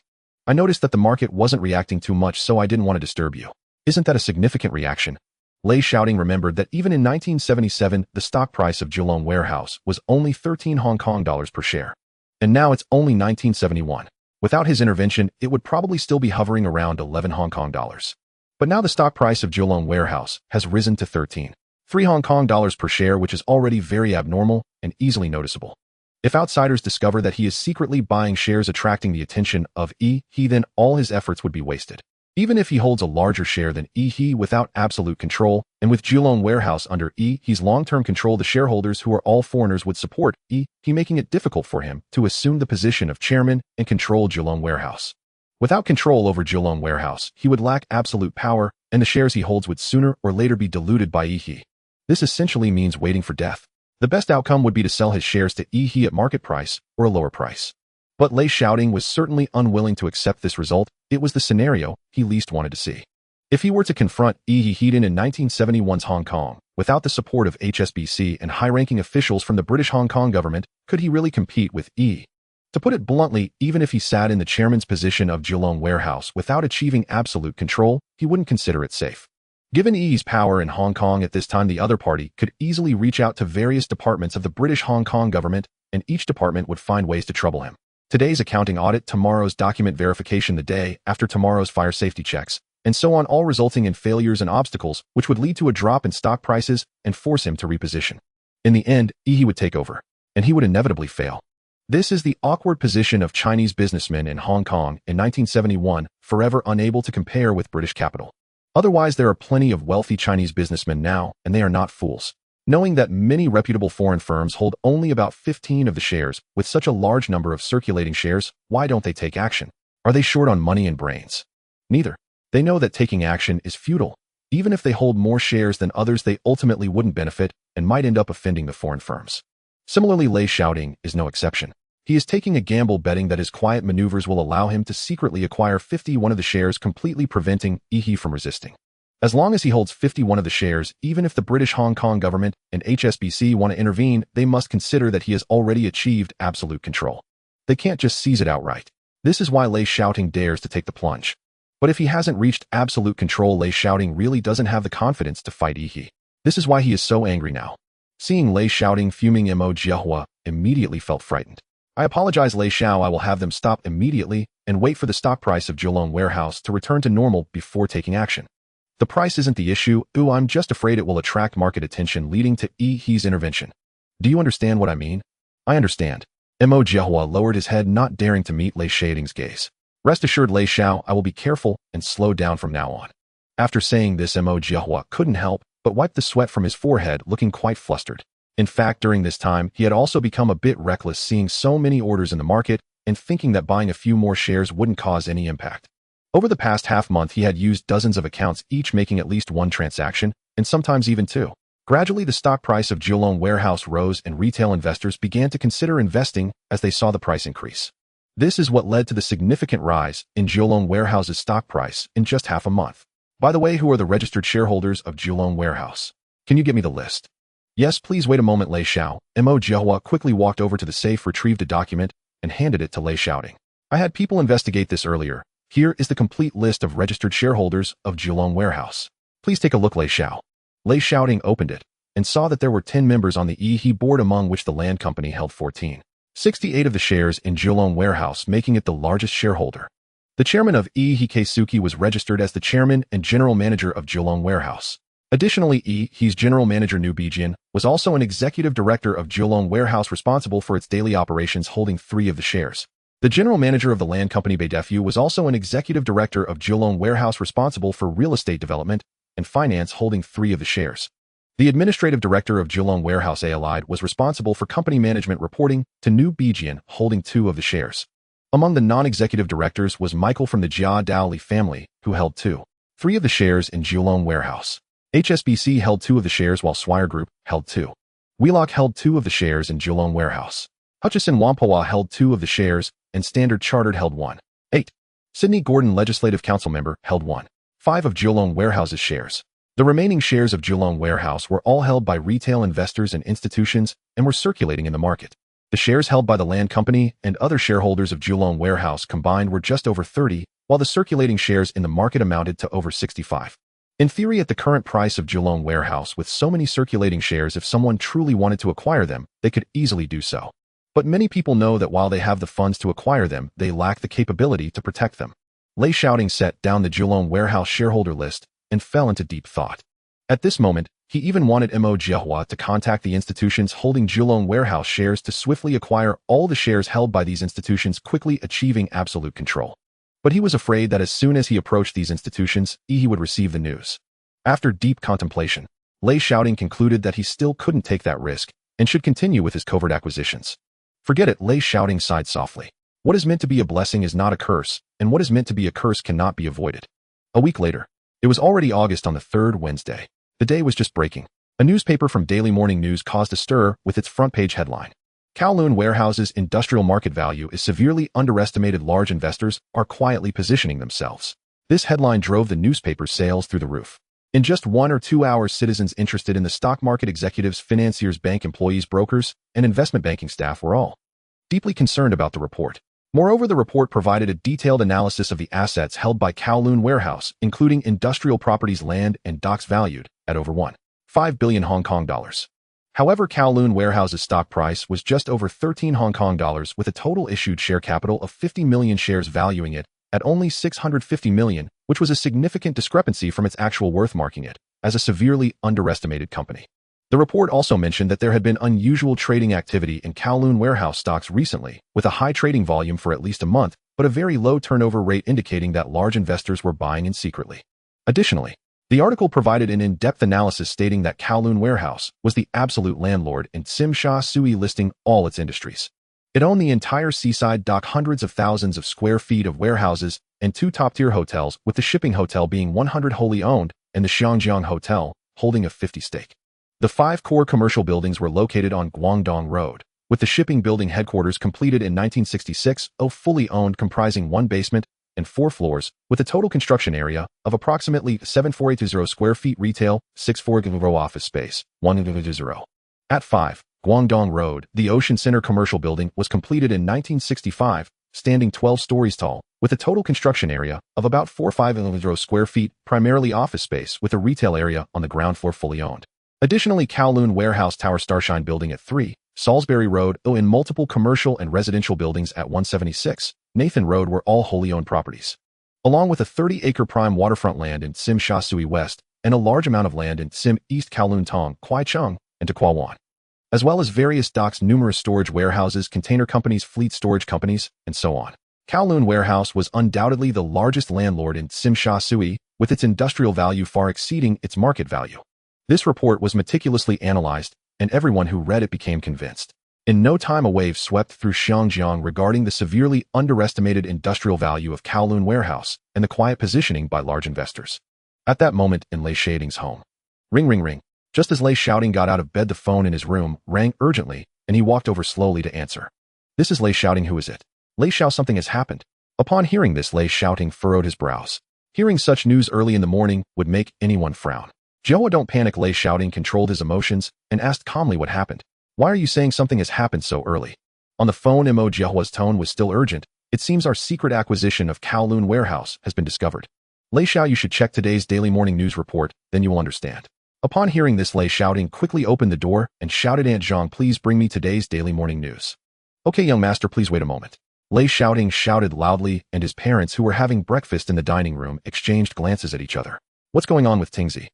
I noticed that the market wasn't reacting too much, so I didn't want to disturb you. Isn't that a significant reaction? Lei Shaoting remembered that even in 1977, the stock price of Kowloon warehouse was only 13 Hong Kong dollars per share. And now it's only 1971. Without his intervention, it would probably still be hovering around 11 Hong Kong dollars. But now the stock price of Kowloon warehouse has risen to 13.3 Hong Kong dollars per share, which is already very abnormal and easily noticeable. If outsiders discover that he is secretly buying shares attracting the attention of he, then all his efforts would be wasted. Even if he holds a larger share than he without absolute control, and with Kowloon warehouse under he's long-term control, the shareholders, who are all foreigners, would support he, making it difficult for him to assume the position of chairman and control Kowloon warehouse. Without control over Kowloon warehouse, he would lack absolute power, and the shares he holds would sooner or later be diluted by he. This essentially means waiting for death. The best outcome would be to sell his shares to he at market price or a lower price. But Lei Shaoting was certainly unwilling to accept this result. It was the scenario he least wanted to see. If he were to confront he in 1971's Hong Kong, without the support of HSBC and high-ranking officials from the British Hong Kong government, could he really compete with he? To put it bluntly, even if he sat in the chairman's position of Kowloon warehouse without achieving absolute control, he wouldn't consider it safe. Given he's power in Hong Kong at this time, the other party could easily reach out to various departments of the British Hong Kong government, and each department would find ways to trouble him. Today's accounting audit, tomorrow's document verification, the day after tomorrow's fire safety checks, and so on, all resulting in failures and obstacles which would lead to a drop in stock prices and force him to reposition. In the end, he would take over, and he would inevitably fail. This is the awkward position of Chinese businessmen in Hong Kong in 1971, forever unable to compare with British capital. Otherwise, there are plenty of wealthy Chinese businessmen now, and they are not fools. Knowing that many reputable foreign firms hold only about 15 of the shares, with such a large number of circulating shares, why don't they take action? Are they short on money and brains? Neither. They know that taking action is futile. Even if they hold more shares than others, they ultimately wouldn't benefit and might end up offending the foreign firms. Similarly, Lei Shaoting is no exception. He is taking a gamble, betting that his quiet maneuvers will allow him to secretly acquire 51 of the shares, completely preventing he from resisting. As long as he holds 51 of the shares, even if the British Hong Kong government and HSBC want to intervene, they must consider that he has already achieved absolute control. They can't just seize it outright. This is why Lei Shaoting dares to take the plunge. But if he hasn't reached absolute control, Lei Shaoting really doesn't have the confidence to fight he. This is why he is so angry now. Seeing Lei Shaoting fuming, Mo Jiahua immediately felt frightened. I apologize, Lei Xiao. I will have them stop immediately and wait for the stock price of Kowloon warehouse to return to normal before taking action. The price isn't the issue. I'm just afraid it will attract market attention, leading to he's intervention. Do you understand what I mean? I understand. Mo Jiahua lowered his head, not daring to meet Lei Shaoting's gaze. Rest assured, Lei Xiao, I will be careful and slow down from now on. After saying this, Mo Jiahua couldn't help but wipe the sweat from his forehead, looking quite flustered. In fact, during this time, he had also become a bit reckless, seeing so many orders in the market and thinking that buying a few more shares wouldn't cause any impact. Over the past half-month, he had used dozens of accounts, each making at least one transaction, and sometimes even two. Gradually, the stock price of Kowloon warehouse rose, and retail investors began to consider investing as they saw the price increase. This is what led to the significant rise in Kowloon warehouse's stock price in just half a month. By the way, who are the registered shareholders of Kowloon warehouse? Can you get me the list? Yes, please wait a moment, Lei Xiao. Mo Jiahua quickly walked over to the safe, retrieved a document, and handed it to Lei Shaoting. I had people investigate this earlier. Here is the complete list of registered shareholders of Kowloon Warehouse. Please take a look. Lei Shaoting opened it and saw that there were 10 members on the EHE board, among which the land company held 14.68 of the shares in Kowloon Warehouse, making it the largest shareholder. The chairman of EHE Keisuke was registered as the chairman and general manager of Kowloon Warehouse. Additionally, EHE's general manager Nu Bijin was also an executive director of Kowloon Warehouse, responsible for its daily operations, holding 3 of the shares. The general manager of the land company Beidefu was also an executive director of Kowloon Warehouse, responsible for real estate development and finance, holding 3 of the shares. The administrative director of Kowloon Warehouse Allied was responsible for company management, reporting to Nu Bijin, holding 2 of the shares. Among the non-executive directors was Michael from the Jia Daoli family, who held 2.3 of the shares in Kowloon Warehouse. HSBC held 2 of the shares, while Swire Group held 2. Lui Lok held 2 of the shares in Kowloon Warehouse. Hutchison Whampoa held 2 of the shares, and Standard Chartered held 1.8. Sydney Gordon, legislative council member, held 1.5 of Kowloon Warehouse's shares. The remaining shares of Kowloon Warehouse were all held by retail investors and institutions and were circulating in the market. The shares held by the land company and other shareholders of Kowloon Warehouse combined were just over 30, while the circulating shares in the market amounted to over 65. In theory, at the current price of Kowloon Warehouse, with so many circulating shares, if someone truly wanted to acquire them, they could easily do so. But many people know that while they have the funds to acquire them, they lack the capability to protect them. Lei Shaoting set down the Kowloon Warehouse shareholder list and fell into deep thought. At this moment, he even wanted Mo Jiahua to contact the institutions holding Kowloon Warehouse shares to swiftly acquire all the shares held by these institutions, quickly achieving absolute control. But he was afraid that as soon as he approached these institutions, he would receive the news. After deep contemplation, Lei Shaoting concluded that he still couldn't take that risk and should continue with his covert acquisitions. Forget it, Lei Shaoting sighed softly. What is meant to be a blessing is not a curse, and what is meant to be a curse cannot be avoided. A week later, it was already August on the 3rd Wednesday. The day was just breaking. A newspaper from Daily Morning News caused a stir with its front-page headline. Kowloon Warehouse's industrial market value is severely underestimated. Large investors are quietly positioning themselves. This headline drove the newspaper's sales through the roof. In just 1 or 2 hours, citizens interested in the stock market, executives, financiers, bank employees, brokers, and investment banking staff were all deeply concerned about the report. Moreover, the report provided a detailed analysis of the assets held by Kowloon Warehouse, including industrial properties, land, and docks valued at over 1.5 billion Hong Kong dollars. However, Kowloon Warehouse's stock price was just over 13 Hong Kong dollars, with a total issued share capital of 50 million shares, valuing it at only 650 million, which was a significant discrepancy from its actual worth, marking it as a severely underestimated company. The report also mentioned that there had been unusual trading activity in Kowloon Warehouse stocks recently, with a high trading volume for at least a month, but a very low turnover rate, indicating that large investors were buying in secretly. Additionally, the article provided an in-depth analysis stating that Kowloon Warehouse was the absolute landlord in Tsim Sha Tsui, listing all its industries. It owned the entire seaside dock, hundreds of thousands of square feet of warehouses, and 2 top-tier hotels, with the Shipping Hotel being 100% wholly owned and the Xiangjiang Hotel holding a 50% stake. The 5 core commercial buildings were located on Guangdong Road, with the shipping building headquarters completed in 1966, fully owned, comprising 1 basement and 4 floors, with a total construction area of approximately 7,480 square feet, retail, 6,400 office space, 1,000. At 5 Guangdong Road, the Ocean Center commercial building was completed in 1965, standing 12 stories tall, with a total construction area of about 4,500 square feet, primarily office space, with a retail area on the ground floor fully owned. Additionally, Kowloon Warehouse Tower Starshine Building at 3 Salisbury Road and multiple commercial and residential buildings at 176 Nathan Road were all wholly owned properties, along with a 30-acre prime waterfront land in Tsim Sha Tsui West and a large amount of land in Tsim East, Kowloon Tong, Kwai Chung, and To Kwa Wan, as well as various docks, numerous storage warehouses, container companies, fleet storage companies, and so on. Kowloon Warehouse was undoubtedly the largest landlord in Tsim Sha Tsui, with its industrial value far exceeding its market value. This report was meticulously analyzed, and everyone who read it became convinced. In no time, a wave swept through Xiangjiang regarding the severely underestimated industrial value of Kowloon Warehouse and the quiet positioning by large investors. At that moment, in Lei Shaoting's home, ring, ring, ring. Just as Lei Shaoting got out of bed, the phone in his room rang urgently, and he walked over slowly to answer. This is Lei Shaoting. Who is it? Lei Xiao, something has happened. Upon hearing this, Lei Shaoting furrowed his brows. Hearing such news early in the morning would make anyone frown. Joa, don't panic. Lei Shaoting controlled his emotions and asked calmly, what happened? Why are you saying something has happened so early? On the phone, Mo Jiahua's tone was still urgent, It seems our secret acquisition of Kowloon warehouse has been discovered. Lei Xiao, you should check today's daily morning news report, then you will understand. Upon hearing this, Lei Shaoting quickly opened the door and shouted, Aunt Zhang, please bring me today's daily morning news. Okay, young master, please wait a moment. Lei Shaoting shouted loudly, and his parents, who were having breakfast in the dining room, exchanged glances at each other. What's going on with Tingzi?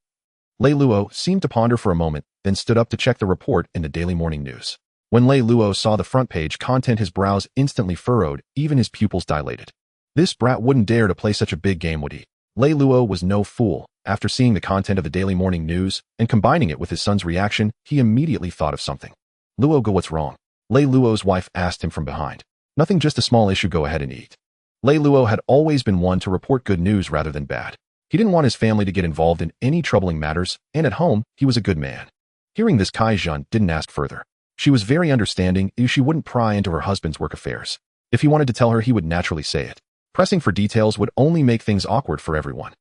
Lei Luo seemed to ponder for a moment, then stood up to check the report in the daily morning news. When Lei Luo saw the front page content, his brows instantly furrowed, even his pupils dilated. This brat wouldn't dare to play such a big game, would he? Lei Luo was no fool. After seeing the content of the daily morning news and combining it with his son's reaction, he immediately thought of something. Luo, go, what's wrong? Lei Luo's wife asked him from behind. Nothing, just a small issue, go ahead and eat. Lei Luo had always been one to report good news rather than bad. He didn't want his family to get involved in any troubling matters, and at home, he was a good man. Hearing this, Kai Zhen didn't ask further. She was very understanding, she wouldn't pry into her husband's work affairs. If he wanted to tell her, he would naturally say it. Pressing for details would only make things awkward for everyone.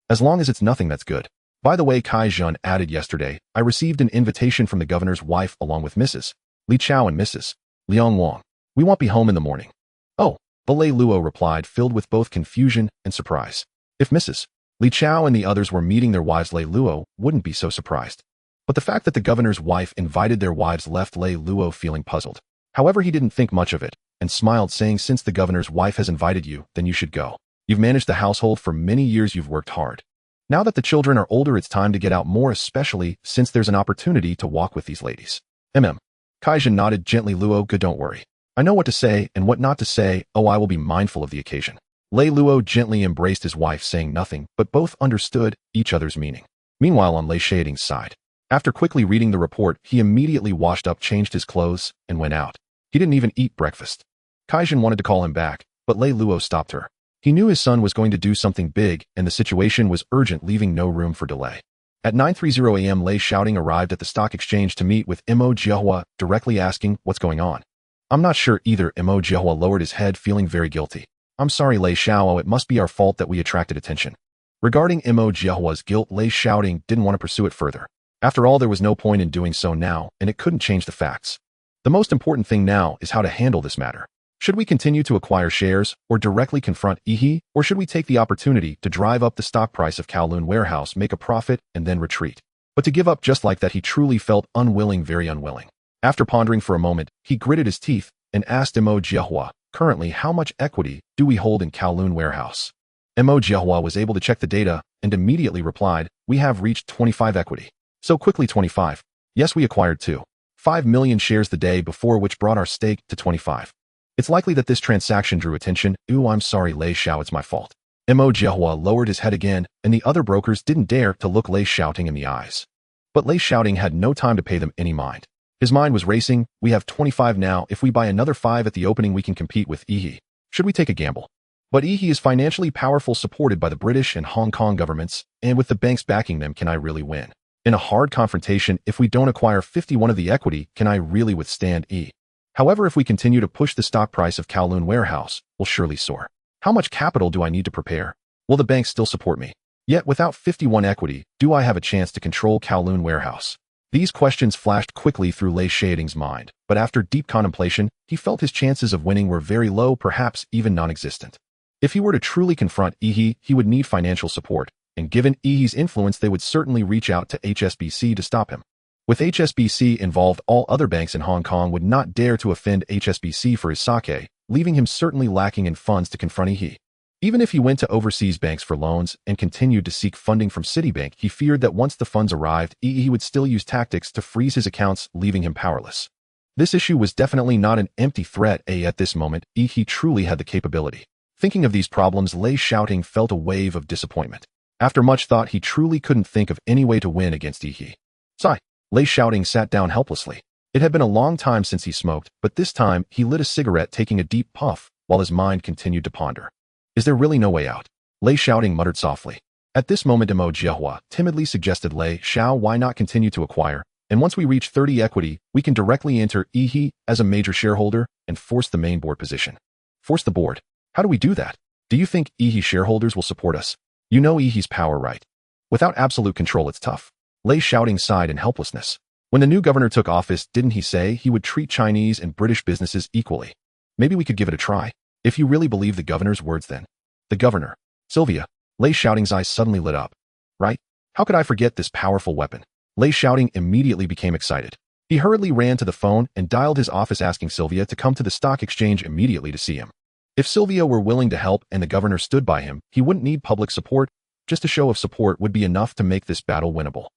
As long as it's nothing that's good. By the way, Kai Zhen added, yesterday, I received an invitation from the governor's wife along with Mrs. Li Chao and Mrs. Liang Wang. We won't be home in the morning. Oh, the Lei Luo replied, filled with both confusion and surprise. If Mrs. Li Chao and the others were meeting their wives, Lei Luo wouldn't be so surprised. But the fact that the governor's wife invited their wives left Lei Luo feeling puzzled. However, he didn't think much of it, and smiled, saying, since the governor's wife has invited you, then you should go. You've managed the household for many years, you've worked hard. Now that the children are older, it's time to get out more, especially since there's an opportunity to walk with these ladies. Kai Zhen nodded gently. Luo, good, don't worry. I know what to say and what not to say. Oh, I will be mindful of the occasion. Lei Luo gently embraced his wife, saying nothing, but both understood each other's meaning. Meanwhile, on Lei Shaoting's side, after quickly reading the report, he immediately washed up, changed his clothes, and went out. He didn't even eat breakfast. Kai Zhen wanted to call him back, but Lei Luo stopped her. He knew his son was going to do something big, and the situation was urgent, leaving no room for delay. At 9:30 a.m., Lei Shaoting arrived at the stock exchange to meet with Mo Jiahua, directly asking, what's going on? I'm not sure either. Mo Jiahua lowered his head, feeling very guilty. I'm sorry, Lei Xiao, it must be our fault that we attracted attention. Regarding Mo Jiahua's guilt, Lei Shaoting didn't want to pursue it further. After all, there was no point in doing so now, and it couldn't change the facts. The most important thing now is how to handle this matter. Should we continue to acquire shares, or directly confront Yi, or should we take the opportunity to drive up the stock price of Kowloon warehouse, make a profit, and then retreat? But to give up just like that, he truly felt unwilling, very unwilling. After pondering for a moment, he gritted his teeth and asked Mo Jiahua, currently, how much equity do we hold in Kowloon warehouse? Mo Jiahua was able to check the data and immediately replied, we have reached 25 equity. So quickly, 25. Yes, we acquired 2.5 million shares the day before, which brought our stake to 25. It's likely that this transaction drew attention. Ooh, I'm sorry, Lei Xiao, it's my fault. Mo Jiahua lowered his head again, and the other brokers didn't dare to look Lei Shaoting in the eyes. But Lei Shaoting had no time to pay them any mind. His mind was racing. We have 25 now. If we buy another 5 at the opening, we can compete with Yi. Should we take a gamble? But Yi is financially powerful, supported by the British and Hong Kong governments, and with the banks backing them, can I really win? In a hard confrontation, if we don't acquire 51 of the equity, can I really withstand Yi? However, if we continue to push, the stock price of Kowloon warehouse will surely soar. How much capital do I need to prepare? Will the banks still support me? Yet without 51 equity, do I have a chance to control Kowloon warehouse? These questions flashed quickly through Lei Shaoting's mind, but after deep contemplation, he felt his chances of winning were very low, perhaps even non-existent. If he were to truly confront Yi, he would need financial support, and given Yi's influence, they would certainly reach out to HSBC to stop him. With HSBC involved, all other banks in Hong Kong would not dare to offend HSBC for his sake, leaving him certainly lacking in funds to confront Yi. Even if he went to overseas banks for loans and continued to seek funding from Citibank, he feared that once the funds arrived, Yi would still use tactics to freeze his accounts, leaving him powerless. This issue was definitely not an empty threat. At this moment, Yi truly had the capability. Thinking of these problems, Lei Shaoting felt a wave of disappointment. After much thought, he truly couldn't think of any way to win against Yi. Sigh. Lei Shaoting sat down helplessly. It had been a long time since he smoked, but this time he lit a cigarette, taking a deep puff, while his mind continued to ponder. Is there really no way out? Lei Shaoting muttered softly. At this moment, Mo Jiahua timidly suggested, Lei Xiao, why not continue to acquire, and once we reach 30 equity, we can directly enter Yi as a major shareholder and force the main board position. Force the board? How do we do that? Do you think Yi shareholders will support us? You know Yi's power, right? Without absolute control, it's tough. Lei Shaoting sighed in helplessness. When the new governor took office, didn't he say he would treat Chinese and British businesses equally? Maybe we could give it a try. If you really believe the governor's words then. The governor. Sylvia. Lei Shaoting's eyes suddenly lit up. Right? How could I forget this powerful weapon? Lei Shaoting immediately became excited. He hurriedly ran to the phone and dialed his office asking Sylvia to come to the stock exchange immediately to see him. If Sylvia were willing to help and the governor stood by him, he wouldn't need public support. Just a show of support would be enough to make this battle winnable.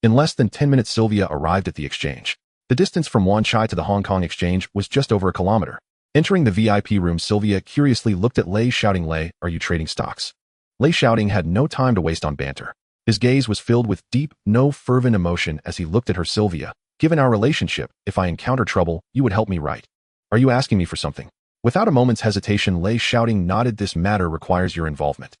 In less than 10 minutes Sylvia arrived at the exchange. The distance from Wan Chai to the Hong Kong exchange was just over a kilometer. Entering the VIP room, Sylvia curiously looked at Lei Shaoting. Lei, are you trading stocks? Lei Shaoting had no time to waste on banter. His gaze was filled with deep, no fervent emotion as he looked at her. Sylvia, given our relationship, if I encounter trouble, you would help me, right? Are you asking me for something? Without a moment's hesitation, Lei Shaoting nodded. This matter requires your involvement.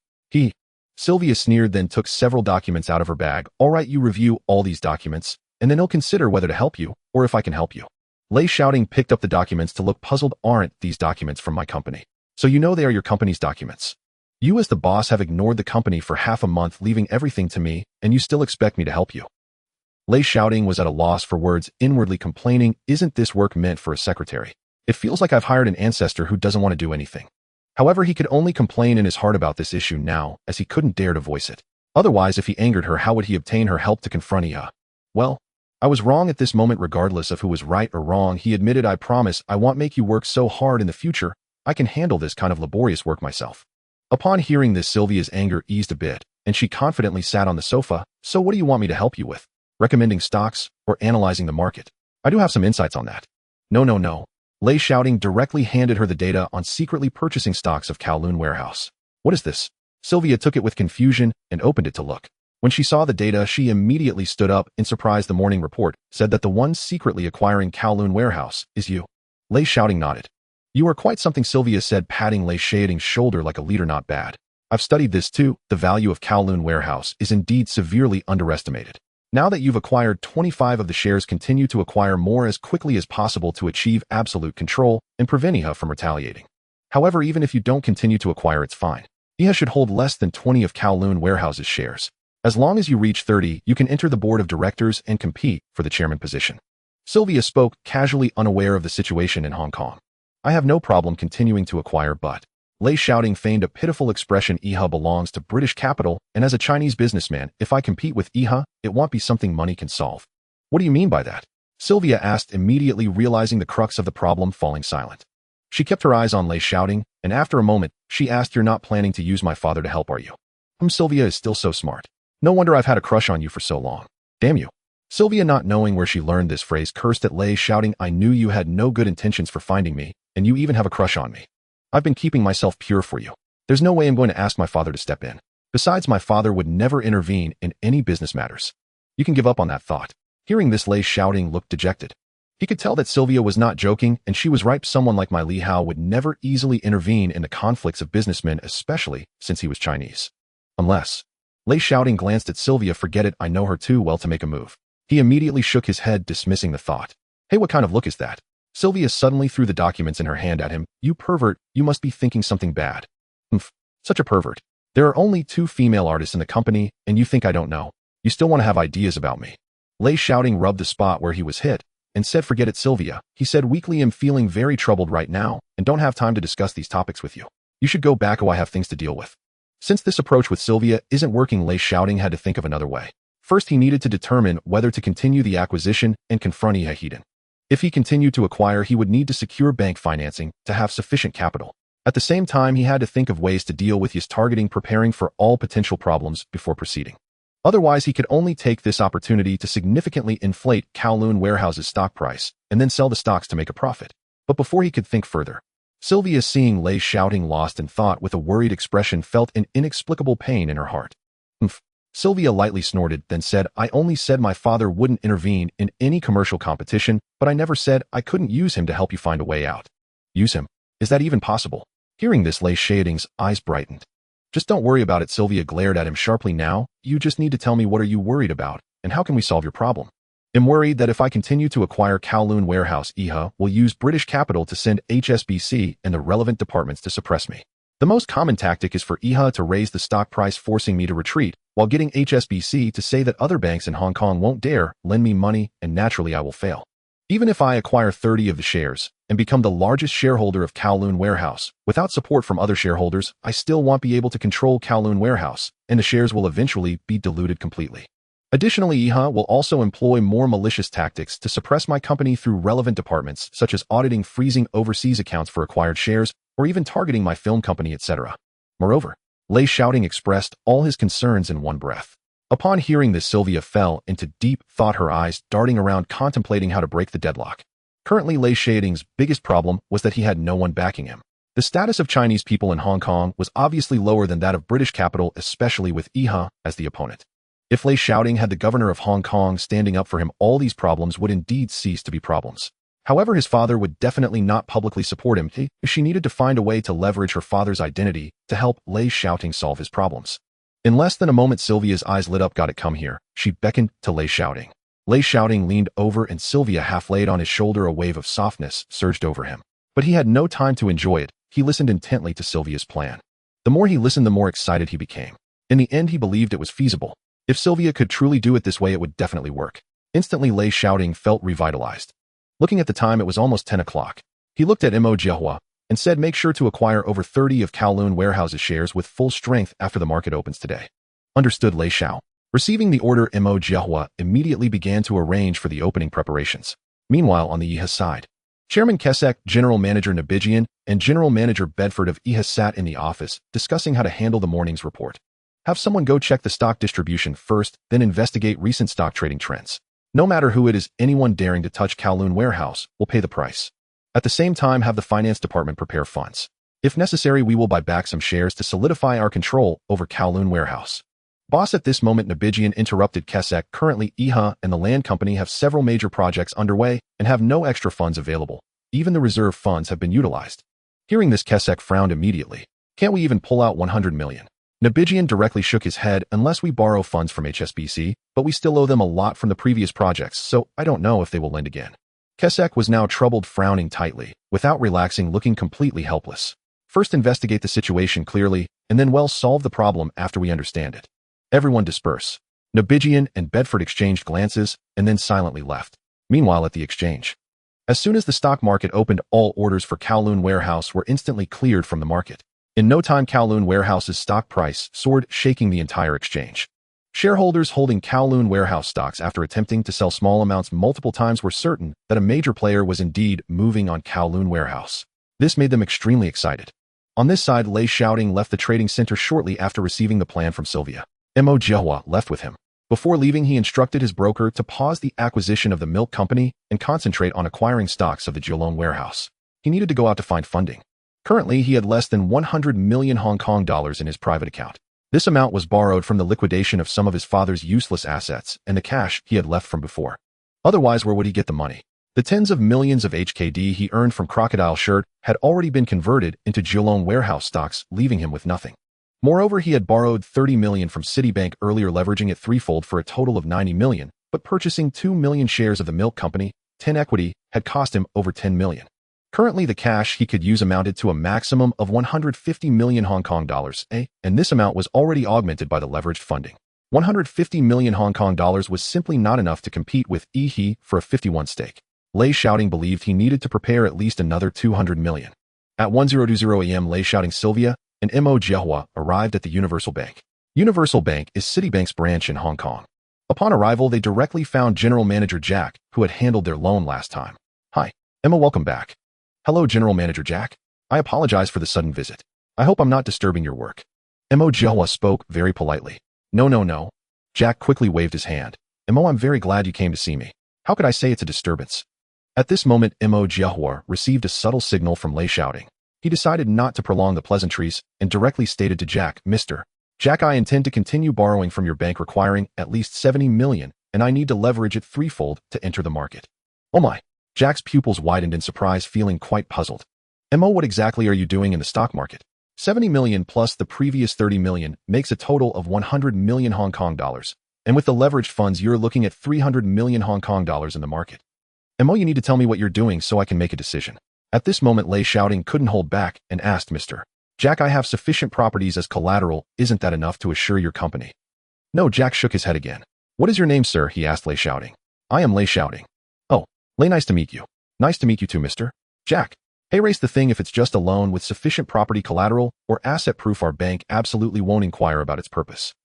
Sylvia sneered, then took several documents out of her bag. All right, you review all these documents, and then I'll consider whether to help you, or if I can help you. Lei Shaoting picked up the documents to look puzzled. Aren't these documents from my company? So you know they are your company's documents. You as the boss have ignored the company for half a month, leaving everything to me, and you still expect me to help you. Lei Shaoting was at a loss for words, inwardly complaining, isn't this work meant for a secretary? It feels like I've hired an ancestor who doesn't want to do anything. However, he could only complain in his heart about this issue now, as he couldn't dare to voice it. Otherwise, if he angered her, how would he obtain her help to confront Iha? Well, I was wrong at this moment regardless of who was right or wrong, he admitted. I promise I won't make you work so hard in the future. I can handle this kind of laborious work myself. Upon hearing this, Sylvia's anger eased a bit, and she confidently sat on the sofa. So what do you want me to help you with? Recommending stocks or analyzing the market? I do have some insights on that. No. Lei Shaoting directly handed her the data on secretly purchasing stocks of Kowloon warehouse. What is this? Sylvia took it with confusion and opened it to look. When she saw the data, she immediately stood up in surprise. The morning report said that the one secretly acquiring Kowloon warehouse is you. Lei Shaoting nodded. You are quite something, Sylvia said, patting Lei Shaoting's shoulder like a leader. Not bad. I've studied this too. The value of Kowloon warehouse is indeed severely underestimated. Now that you've acquired 25 of the shares, continue to acquire more as quickly as possible to achieve absolute control and prevent Iha from retaliating. However, even if you don't continue to acquire, it's fine. Iha should hold less than 20 of Kowloon warehouse's shares. As long as you reach 30, you can enter the board of directors and compete for the chairman position. Sylvia spoke, casually unaware of the situation in Hong Kong. I have no problem continuing to acquire, but Lei Shaoting feigned a pitiful expression. Iha belongs to British capital, and as a Chinese businessman, if I compete with Iha, it won't be something money can solve. What do you mean by that? Sylvia asked, immediately realizing the crux of the problem, falling silent. She kept her eyes on Lei Shaoting, and after a moment, she asked, you're not planning to use my father to help, are you? Sylvia is still so smart. No wonder I've had a crush on you for so long. Damn you. Sylvia, not knowing where she learned this phrase, cursed at Lei Shaoting. I knew you had no good intentions for finding me, and you even have a crush on me. I've been keeping myself pure for you. There's no way I'm going to ask my father to step in. Besides, my father would never intervene in any business matters. You can give up on that thought. Hearing this, Lei Shaoting looked dejected. He could tell that Sylvia was not joking, and she was right. Someone like Li Hao would never easily intervene in the conflicts of businessmen, especially since he was Chinese. Unless. Lei Shaoting glanced at Sylvia. Forget it, I know her too well to make a move. He immediately shook his head, dismissing the thought. Hey, what kind of look is that? Sylvia suddenly threw the documents in her hand at him. You pervert, you must be thinking something bad. Such a pervert. There are only 2 female artists in the company, and you think I don't know. You still want to have ideas about me. Lei Shaoting rubbed the spot where he was hit, and said, forget it, Sylvia. He said weakly, I'm feeling very troubled right now, and don't have time to discuss these topics with you. You should go back, I have things to deal with. Since this approach with Sylvia isn't working, Lei Shaoting had to think of another way. First, he needed to determine whether to continue the acquisition and confront Iha Heaton. If he continued to acquire, he would need to secure bank financing to have sufficient capital. At the same time, he had to think of ways to deal with his targeting, preparing for all potential problems before proceeding. Otherwise, he could only take this opportunity to significantly inflate Kowloon warehouse's stock price and then sell the stocks to make a profit. But before he could think further, Sylvia, seeing Lei Shaoting lost in thought with a worried expression, felt an inexplicable pain in her heart. Sylvia lightly snorted, then said, I only said my father wouldn't intervene in any commercial competition, but I never said I couldn't use him to help you find a way out. Use him? Is that even possible? Hearing this, Lei Shaoting's eyes brightened. Just don't worry about it, Sylvia glared at him sharply. Now, you just need to tell me, what are you worried about, and how can we solve your problem? I'm worried that if I continue to acquire Kowloon warehouse, Iha will use British capital to send HSBC and the relevant departments to suppress me. The most common tactic is for Iha to raise the stock price, forcing me to retreat, while getting HSBC to say that other banks in Hong Kong won't dare lend me money, and naturally I will fail. Even if I acquire 30 of the shares and become the largest shareholder of Kowloon Warehouse, without support from other shareholders, I still won't be able to control Kowloon Warehouse, and the shares will eventually be diluted completely. Additionally, IHA will also employ more malicious tactics to suppress my company through relevant departments, such as auditing, freezing overseas accounts for acquired shares, or even targeting my film company, etc. Moreover, Lei Shaoting expressed all his concerns in one breath. Upon hearing this, Sylvia fell into deep thought, her eyes darting around contemplating how to break the deadlock. Currently, Lei Shaoting's biggest problem was that he had no one backing him. The status of Chinese people in Hong Kong was obviously lower than that of British capital, especially with IHA as the opponent. If Lei Shaoting had the governor of Hong Kong standing up for him, all these problems would indeed cease to be problems. However, his father would definitely not publicly support him. She needed to find a way to leverage her father's identity to help Lei Shaoting solve his problems. In less than a moment, Sylvia's eyes lit up. Got it, come here. She beckoned to Lei Shaoting. Lei Shaoting leaned over and Sylvia half laid on his shoulder. A wave of softness surged over him. But he had no time to enjoy it. He listened intently to Sylvia's plan. The more he listened, the more excited he became. In the end, he believed it was feasible. If Sylvia could truly do it this way, it would definitely work. Instantly, Lei Shaoting felt revitalized. Looking at the time, it was almost 10 o'clock. He looked at Mo Jiehua and said, make sure to acquire over 30 of Kowloon Warehouse's shares with full strength after the market opens today. Understood, Lei Shao. Receiving the order, Mo Jiehua immediately began to arrange for the opening preparations. Meanwhile, on the IHA side, Chairman Kesek, General Manager Nabijian, and General Manager Bedford of IHA sat in the office discussing how to handle the morning's report. Have someone go check the stock distribution first, then investigate recent stock trading trends. No matter who it is, anyone daring to touch Kowloon Warehouse will pay the price. At the same time, have the finance department prepare funds. If necessary, we will buy back some shares to solidify our control over Kowloon Warehouse. Boss, at this moment, Nabijian interrupted Kesek. Currently, IHA and the land company have several major projects underway and have no extra funds available. Even the reserve funds have been utilized. Hearing this, Kesek frowned immediately. Can't we even pull out 100 million? Nabijian directly shook his head. Unless we borrow funds from HSBC, but we still owe them a lot from the previous projects, so I don't know if they will lend again. Kesek was now troubled, frowning tightly, without relaxing, looking completely helpless. First investigate the situation clearly, and then solve the problem after we understand it. Everyone disperse. Nabijian and Bedford exchanged glances, and then silently left. Meanwhile, at the exchange, as soon as the stock market opened, all orders for Kowloon Warehouse were instantly cleared from the market. In no time, Kowloon Warehouse's stock price soared, shaking the entire exchange. Shareholders holding Kowloon Warehouse stocks after attempting to sell small amounts multiple times were certain that a major player was indeed moving on Kowloon Warehouse. This made them extremely excited. On this side, Lei Shaoting left the trading center shortly after receiving the plan from Sylvia. Mo Jiehua left with him. Before leaving, he instructed his broker to pause the acquisition of the milk company and concentrate on acquiring stocks of the Kowloon Warehouse. He needed to go out to find funding. Currently, he had less than 100 million Hong Kong dollars in his private account. This amount was borrowed from the liquidation of some of his father's useless assets and the cash he had left from before. Otherwise, where would he get the money? The tens of millions of HKD he earned from Crocodile Shirt had already been converted into Kowloon Warehouse stocks, leaving him with nothing. Moreover, he had borrowed 30 million from Citibank earlier, leveraging it threefold for a total of 90 million, but purchasing 2 million shares of the milk company, 10 equity, had cost him over 10 million. Currently, the cash he could use amounted to a maximum of 150 million Hong Kong dollars, and this amount was already augmented by the leveraged funding. 150 million Hong Kong dollars was simply not enough to compete with IHA for a 51 stake. Lei Shaoting believed he needed to prepare at least another 200 million. At 10:20 a.m., Lei Shaoting, Sylvia, and Mo Jiehua arrived at the Universal Bank. Universal Bank is Citibank's branch in Hong Kong. Upon arrival, they directly found General Manager Jack, who had handled their loan last time. Hi, Emma, welcome back. Hello, General Manager Jack. I apologize for the sudden visit. I hope I'm not disturbing your work. Mo Jiehua spoke very politely. No. Jack quickly waved his hand. Mo, I'm very glad you came to see me. How could I say it's a disturbance? At this moment, Mo Jiehua received a subtle signal from Lei Shaoting. He decided not to prolong the pleasantries and directly stated to Jack, Mr. Jack, I intend to continue borrowing from your bank, requiring at least 70 million, and I need to leverage it threefold to enter the market. Oh my. Jack's pupils widened in surprise, feeling quite puzzled. Mo, what exactly are you doing in the stock market? 70 million plus the previous 30 million makes a total of 100 million Hong Kong dollars. And with the leveraged funds, you're looking at 300 million Hong Kong dollars in the market. Mo, you need to tell me what you're doing so I can make a decision. At this moment, Lei Shaoting couldn't hold back and asked, Mr. Jack, I have sufficient properties as collateral. Isn't that enough to assure your company? No, Jack shook his head again. What is your name, sir? He asked Lei Shaoting. I am Lei Shaoting. Oh, Lei, nice to meet you. Nice to meet you too, mister. Jack. Hey, race the thing if it's just a loan with sufficient property collateral or asset proof, our bank absolutely won't inquire about its purpose.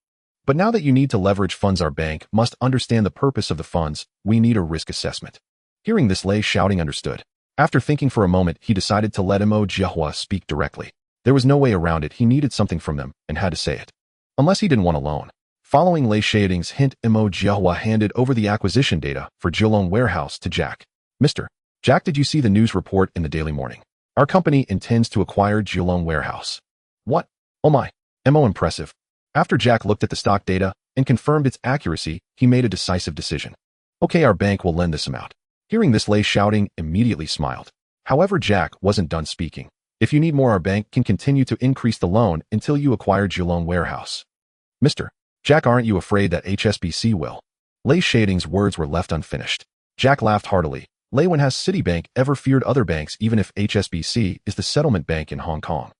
But now that you need to leverage funds, our bank must understand the purpose of the funds. We need a risk assessment. Hearing this, Lei Shaoting understood. After thinking for a moment, he decided to let Mo Jiahua speak directly. There was no way around it. He needed something from them and had to say it. Unless he didn't want a loan. Following Lei Shaoting's hint, Mo Jiahua handed over the acquisition data for Kowloon warehouse to Jack. Mr. Jack, did you see the news report in the Daily Morning? Our company intends to acquire Kowloon warehouse. What? Oh my. Mo, impressive. After Jack looked at the stock data and confirmed its accuracy, he made a decisive decision. Okay, our bank will lend this amount. Hearing this, Lei Shaoting immediately smiled. However, Jack wasn't done speaking. If you need more, our bank can continue to increase the loan until you acquire Kowloon warehouse. Mr. Jack, aren't you afraid that HSBC will? Lei Shaoting's words were left unfinished. Jack laughed heartily. Lei, when has Citibank ever feared other banks, even if HSBC is the settlement bank in Hong Kong?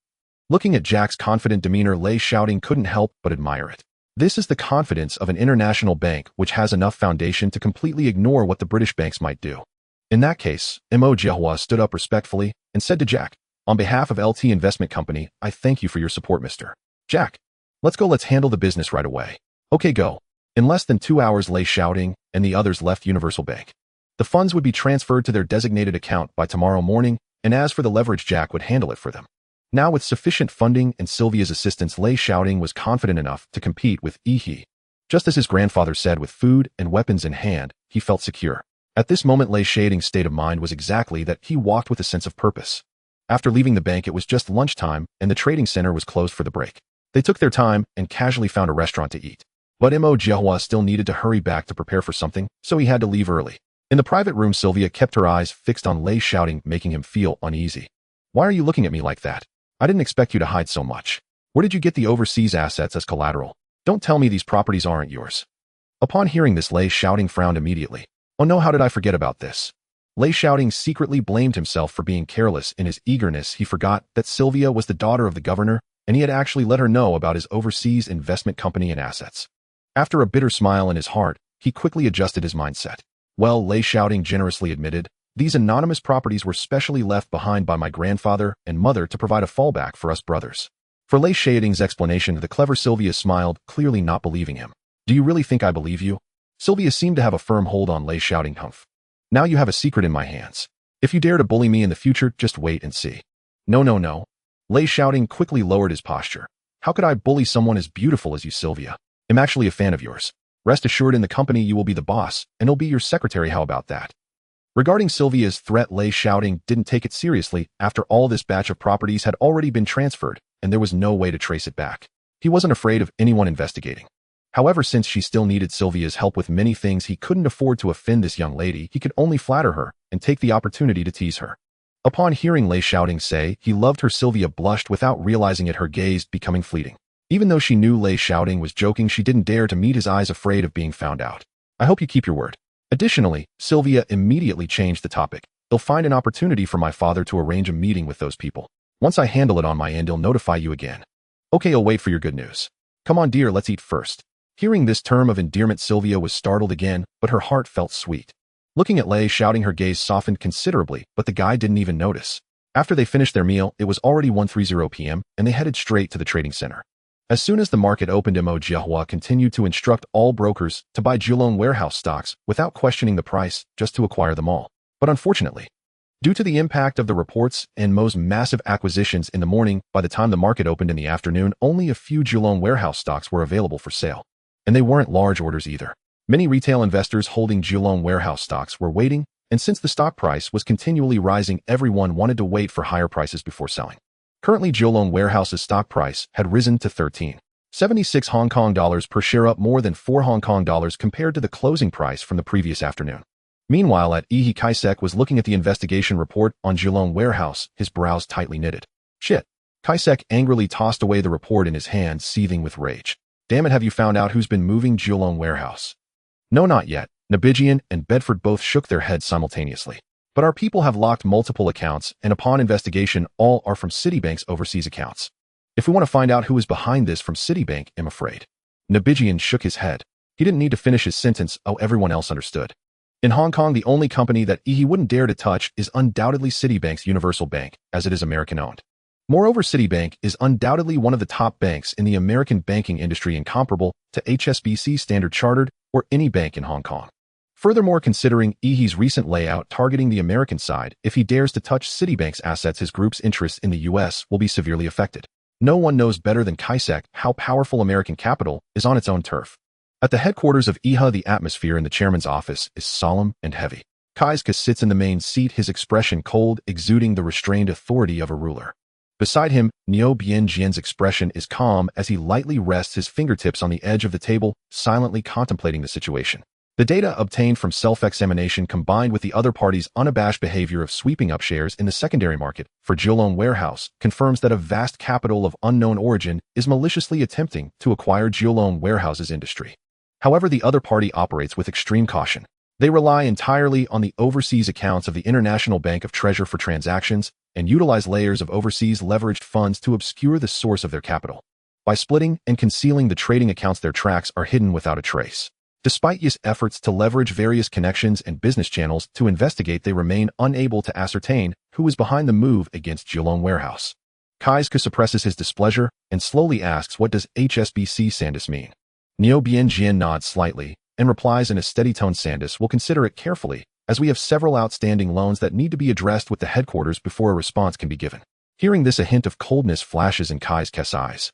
Looking at Jack's confident demeanor, Lei Shaoting couldn't help but admire it. This is the confidence of an international bank which has enough foundation to completely ignore what the British banks might do. In that case, Mo Jiahua stood up respectfully and said to Jack, on behalf of LT Investment Company, I thank you for your support, Mr. Jack. Let's go, let's handle the business right away. Okay, go. In less than 2 hours, Lei Shaoting and the others left Universal Bank. The funds would be transferred to their designated account by tomorrow morning, and as for the leverage, Jack would handle it for them. Now with sufficient funding and Sylvia's assistance, Lei Shaoting was confident enough to compete with Yi. Just as his grandfather said, with food and weapons in hand, he felt secure. At this moment, Lei Shaoting's state of mind was exactly that. He walked with a sense of purpose. After leaving the bank, it was just lunchtime, and the trading center was closed for the break. They took their time and casually found a restaurant to eat. But Mo Jiahua still needed to hurry back to prepare for something, so he had to leave early. In the private room, Sylvia kept her eyes fixed on Lei Shaoting, making him feel uneasy. Why are you looking at me like that? I didn't expect you to hide so much. Where did you get the overseas assets as collateral? Don't tell me these properties aren't yours. Upon hearing this, Lei Shaoting frowned immediately. Oh no, how did I forget about this? Lei Shaoting secretly blamed himself for being careless. In his eagerness, he forgot that Sylvia was the daughter of the governor, and he had actually let her know about his overseas investment company and assets. After a bitter smile in his heart, he quickly adjusted his mindset. Well, Lei Shaoting generously admitted, these anonymous properties were specially left behind by my grandfather and mother to provide a fallback for us brothers. For Lei Shaoting's explanation, the clever Sylvia smiled, clearly not believing him. Do you really think I believe you? Sylvia seemed to have a firm hold on Lei Shaoting. Humph. Now you have a secret in my hands. If you dare to bully me in the future, just wait and see. No, no, no. Lei Shaoting quickly lowered his posture. How could I bully someone as beautiful as you, Sylvia? I'm actually a fan of yours. Rest assured, in the company you will be the boss, and he'll be your secretary. How about that? Regarding Sylvia's threat, Lei Shaoting didn't take it seriously. After all, this batch of properties had already been transferred, and there was no way to trace it back. He wasn't afraid of anyone investigating. However, since she still needed Sylvia's help with many things, he couldn't afford to offend this young lady. He could only flatter her and take the opportunity to tease her. Upon hearing Lei Shaoting say he loved her, Sylvia blushed without realizing it, her gaze becoming fleeting. Even though she knew Lei Shaoting was joking, she didn't dare to meet his eyes, afraid of being found out. I hope you keep your word. Additionally, Sylvia immediately changed the topic. They'll find an opportunity for my father to arrange a meeting with those people. Once I handle it on my end, he'll notify you again. Okay, I'll wait for your good news. Come on, dear, let's eat first. Hearing this term of endearment, Sylvia was startled again, but her heart felt sweet. Looking at Lei Shaoting, her gaze softened considerably, but the guy didn't even notice. After they finished their meal, it was already 1:30 p.m., and they headed straight to the trading center. As soon as the market opened, Mo Jiahua continued to instruct all brokers to buy Kowloon warehouse stocks without questioning the price, just to acquire them all. But unfortunately, due to the impact of the reports and Mo's massive acquisitions in the morning, by the time the market opened in the afternoon, only a few Kowloon warehouse stocks were available for sale. And they weren't large orders either. Many retail investors holding Kowloon warehouse stocks were waiting, and since the stock price was continually rising, everyone wanted to wait for higher prices before selling. Currently, Kowloon warehouse's stock price had risen to 13.76 Hong Kong dollars per share, up more than 4 Hong Kong dollars compared to the closing price from the previous afternoon. Meanwhile, at Yi Kaisek was looking at the investigation report on Kowloon warehouse, his brows tightly knitted. Shit. Kaisek angrily tossed away the report in his hand, seething with rage. Damn it, have you found out who's been moving Kowloon warehouse? No, not yet. Nabigian and Bedford both shook their heads simultaneously. But our people have locked multiple accounts, and upon investigation, all are from Citibank's overseas accounts. If we want to find out who is behind this from Citibank, I'm afraid. Nabigian shook his head. He didn't need to finish his sentence. Oh, everyone else understood. In Hong Kong, the only company that he wouldn't dare to touch is undoubtedly Citibank's Universal Bank, as it is American-owned. Moreover, Citibank is undoubtedly one of the top banks in the American banking industry, incomparable to HSBC, Standard Chartered, or any bank in Hong Kong. Furthermore, considering he's recent layout targeting the American side, if he dares to touch Citibank's assets, his group's interests in the U.S. will be severely affected. No one knows better than Kaisek how powerful American capital is on its own turf. At the headquarters of IHA, the atmosphere in the chairman's office is solemn and heavy. Kaisek sits in the main seat, his expression cold, exuding the restrained authority of a ruler. Beside him, Niu Bianjian's expression is calm as he lightly rests his fingertips on the edge of the table, silently contemplating the situation. The data obtained from self-examination combined with the other party's unabashed behavior of sweeping up shares in the secondary market for Kowloon Warehouse confirms that a vast capital of unknown origin is maliciously attempting to acquire Kowloon Warehouse's industry. However, the other party operates with extreme caution. They rely entirely on the overseas accounts of the International Bank of Treasure for transactions and utilize layers of overseas leveraged funds to obscure the source of their capital. By splitting and concealing the trading accounts, their tracks are hidden without a trace. Despite his efforts to leverage various connections and business channels to investigate, they remain unable to ascertain who is behind the move against Kowloon Warehouse. Kaisek suppresses his displeasure and slowly asks, "What does HSBC Sandus mean?" Niu Bianjian nods slightly and replies in a steady tone, "Sandus will consider it carefully, as we have several outstanding loans that need to be addressed with the headquarters before a response can be given." Hearing this, a hint of coldness flashes in Kaisek's eyes.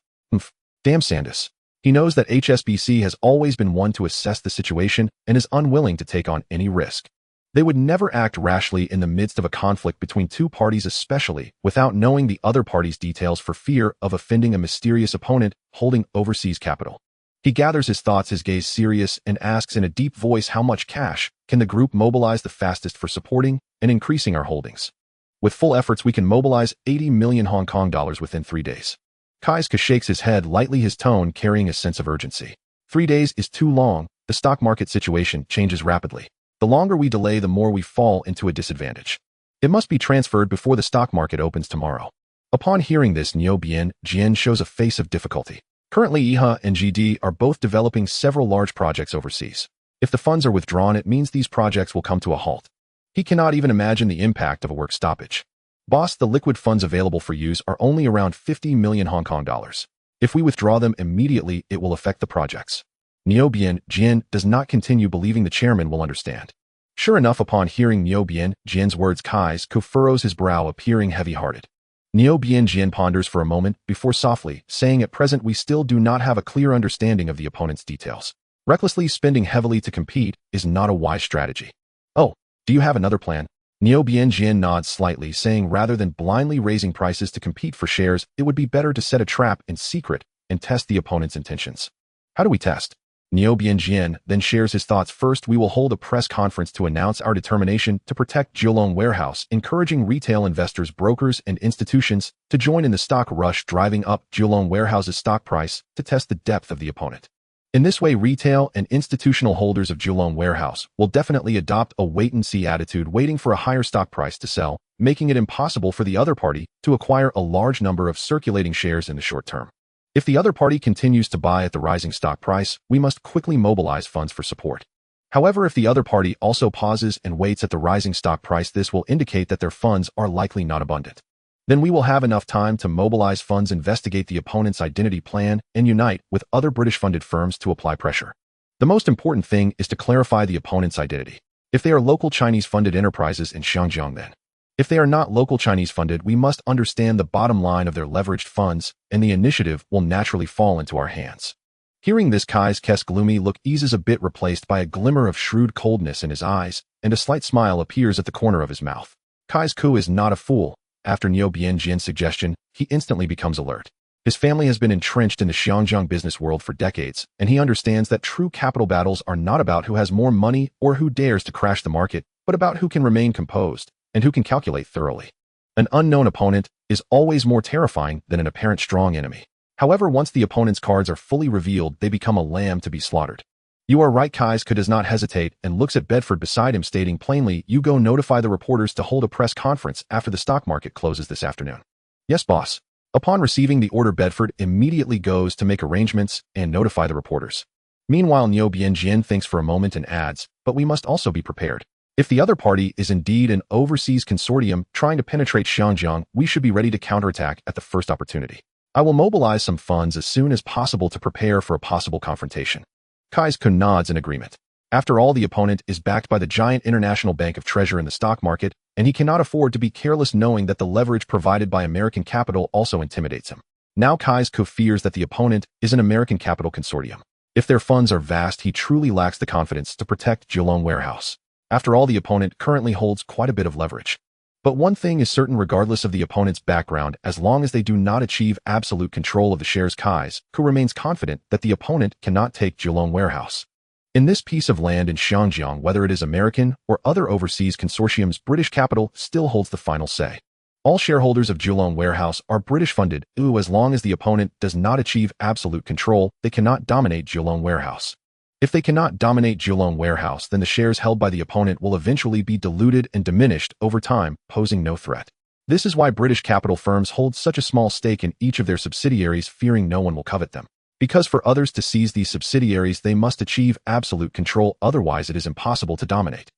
Damn Sandus. He knows that HSBC has always been one to assess the situation and is unwilling to take on any risk. They would never act rashly in the midst of a conflict between two parties, especially without knowing the other party's details, for fear of offending a mysterious opponent holding overseas capital. He gathers his thoughts, his gaze serious, and asks in a deep voice, "How much cash can the group mobilize the fastest for supporting and increasing our holdings?" "With full efforts, we can mobilize 80 million Hong Kong dollars within 3 days. Kaisek shakes his head lightly, his tone carrying a sense of urgency. 3 days is too long. The stock market situation changes rapidly. The longer we delay, the more we fall into a disadvantage. It must be transferred before the stock market opens tomorrow." Upon hearing this, Niu Bianjian shows a face of difficulty. Currently, IHA and GD are both developing several large projects overseas. If the funds are withdrawn, it means these projects will come to a halt. He cannot even imagine the impact of a work stoppage. "Boss, the liquid funds available for use are only around 50 million Hong Kong dollars. If we withdraw them immediately, it will affect the projects." Niu Bianjian does not continue, believing the chairman will understand. Sure enough, upon hearing Niu Bianjian's words, Kaisek furrows his brow, appearing heavy-hearted. Niu Bianjian ponders for a moment before softly saying, "At present, we still do not have a clear understanding of the opponent's details. Recklessly spending heavily to compete is not a wise strategy." "Oh, do you have another plan?" Niu Bianjian nods slightly, saying, "Rather than blindly raising prices to compete for shares, it would be better to set a trap in secret and test the opponent's intentions." "How do we test?" Niu Bianjian then shares his thoughts. "First, we will hold a press conference to announce our determination to protect Kowloon Warehouse, encouraging retail investors, brokers, and institutions to join in the stock rush driving up Kowloon Warehouse's stock price to test the depth of the opponent. In this way, retail and institutional holders of Kowloon Warehouse will definitely adopt a wait-and-see attitude, waiting for a higher stock price to sell, making it impossible for the other party to acquire a large number of circulating shares in the short term. If the other party continues to buy at the rising stock price, we must quickly mobilize funds for support. However, if the other party also pauses and waits at the rising stock price, this will indicate that their funds are likely not abundant. Then we will have enough time to mobilize funds, investigate the opponent's identity plan, and unite with other British-funded firms to apply pressure. The most important thing is to clarify the opponent's identity. If they are local Chinese-funded enterprises in Shanghai, then. If they are not local Chinese-funded, we must understand the bottom line of their leveraged funds, and the initiative will naturally fall into our hands." Hearing this, Kaisek's gloomy look eases a bit, replaced by a glimmer of shrewd coldness in his eyes, and a slight smile appears at the corner of his mouth. Kaisek is not a fool. After Niu Bianjian's suggestion, he instantly becomes alert. His family has been entrenched in the Shanghai business world for decades, and he understands that true capital battles are not about who has more money or who dares to crash the market, but about who can remain composed and who can calculate thoroughly. An unknown opponent is always more terrifying than an apparent strong enemy. However, once the opponent's cards are fully revealed, they become a lamb to be slaughtered. "You are right." Kaisek does not hesitate and looks at Bedford beside him, stating plainly, "You go notify the reporters to hold a press conference after the stock market closes this afternoon." "Yes, boss." Upon receiving the order, Bedford immediately goes to make arrangements and notify the reporters. Meanwhile, Niu Bianjian thinks for a moment and adds, but we must also be prepared. If the other party is indeed an overseas consortium trying to penetrate Xinjiang, we should be ready to counterattack at the first opportunity. I will mobilize some funds as soon as possible to prepare for a possible confrontation. Kai's-ku nods in agreement. After all, the opponent is backed by the giant international bank of treasure in the stock market, and he cannot afford to be careless knowing that the leverage provided by American capital also intimidates him. Now Kai's-ku fears that the opponent is an American capital consortium. If their funds are vast, he truly lacks the confidence to protect Kowloon warehouse. After all, the opponent currently holds quite a bit of leverage. But one thing is certain, regardless of the opponent's background, as long as they do not achieve absolute control of the shares, Kai's-ku remains confident that the opponent cannot take Kowloon warehouse. In this piece of land in Xinjiang, whether it is American or other overseas consortiums, British capital still holds the final say. All shareholders of Kowloon warehouse are British funded, as long as the opponent does not achieve absolute control, they cannot dominate Kowloon warehouse. If they cannot dominate Kowloon warehouse, then the shares held by the opponent will eventually be diluted and diminished over time, posing no threat. This is why British capital firms hold such a small stake in each of their subsidiaries, fearing no one will covet them. Because for others to seize these subsidiaries, they must achieve absolute control, otherwise it is impossible to dominate.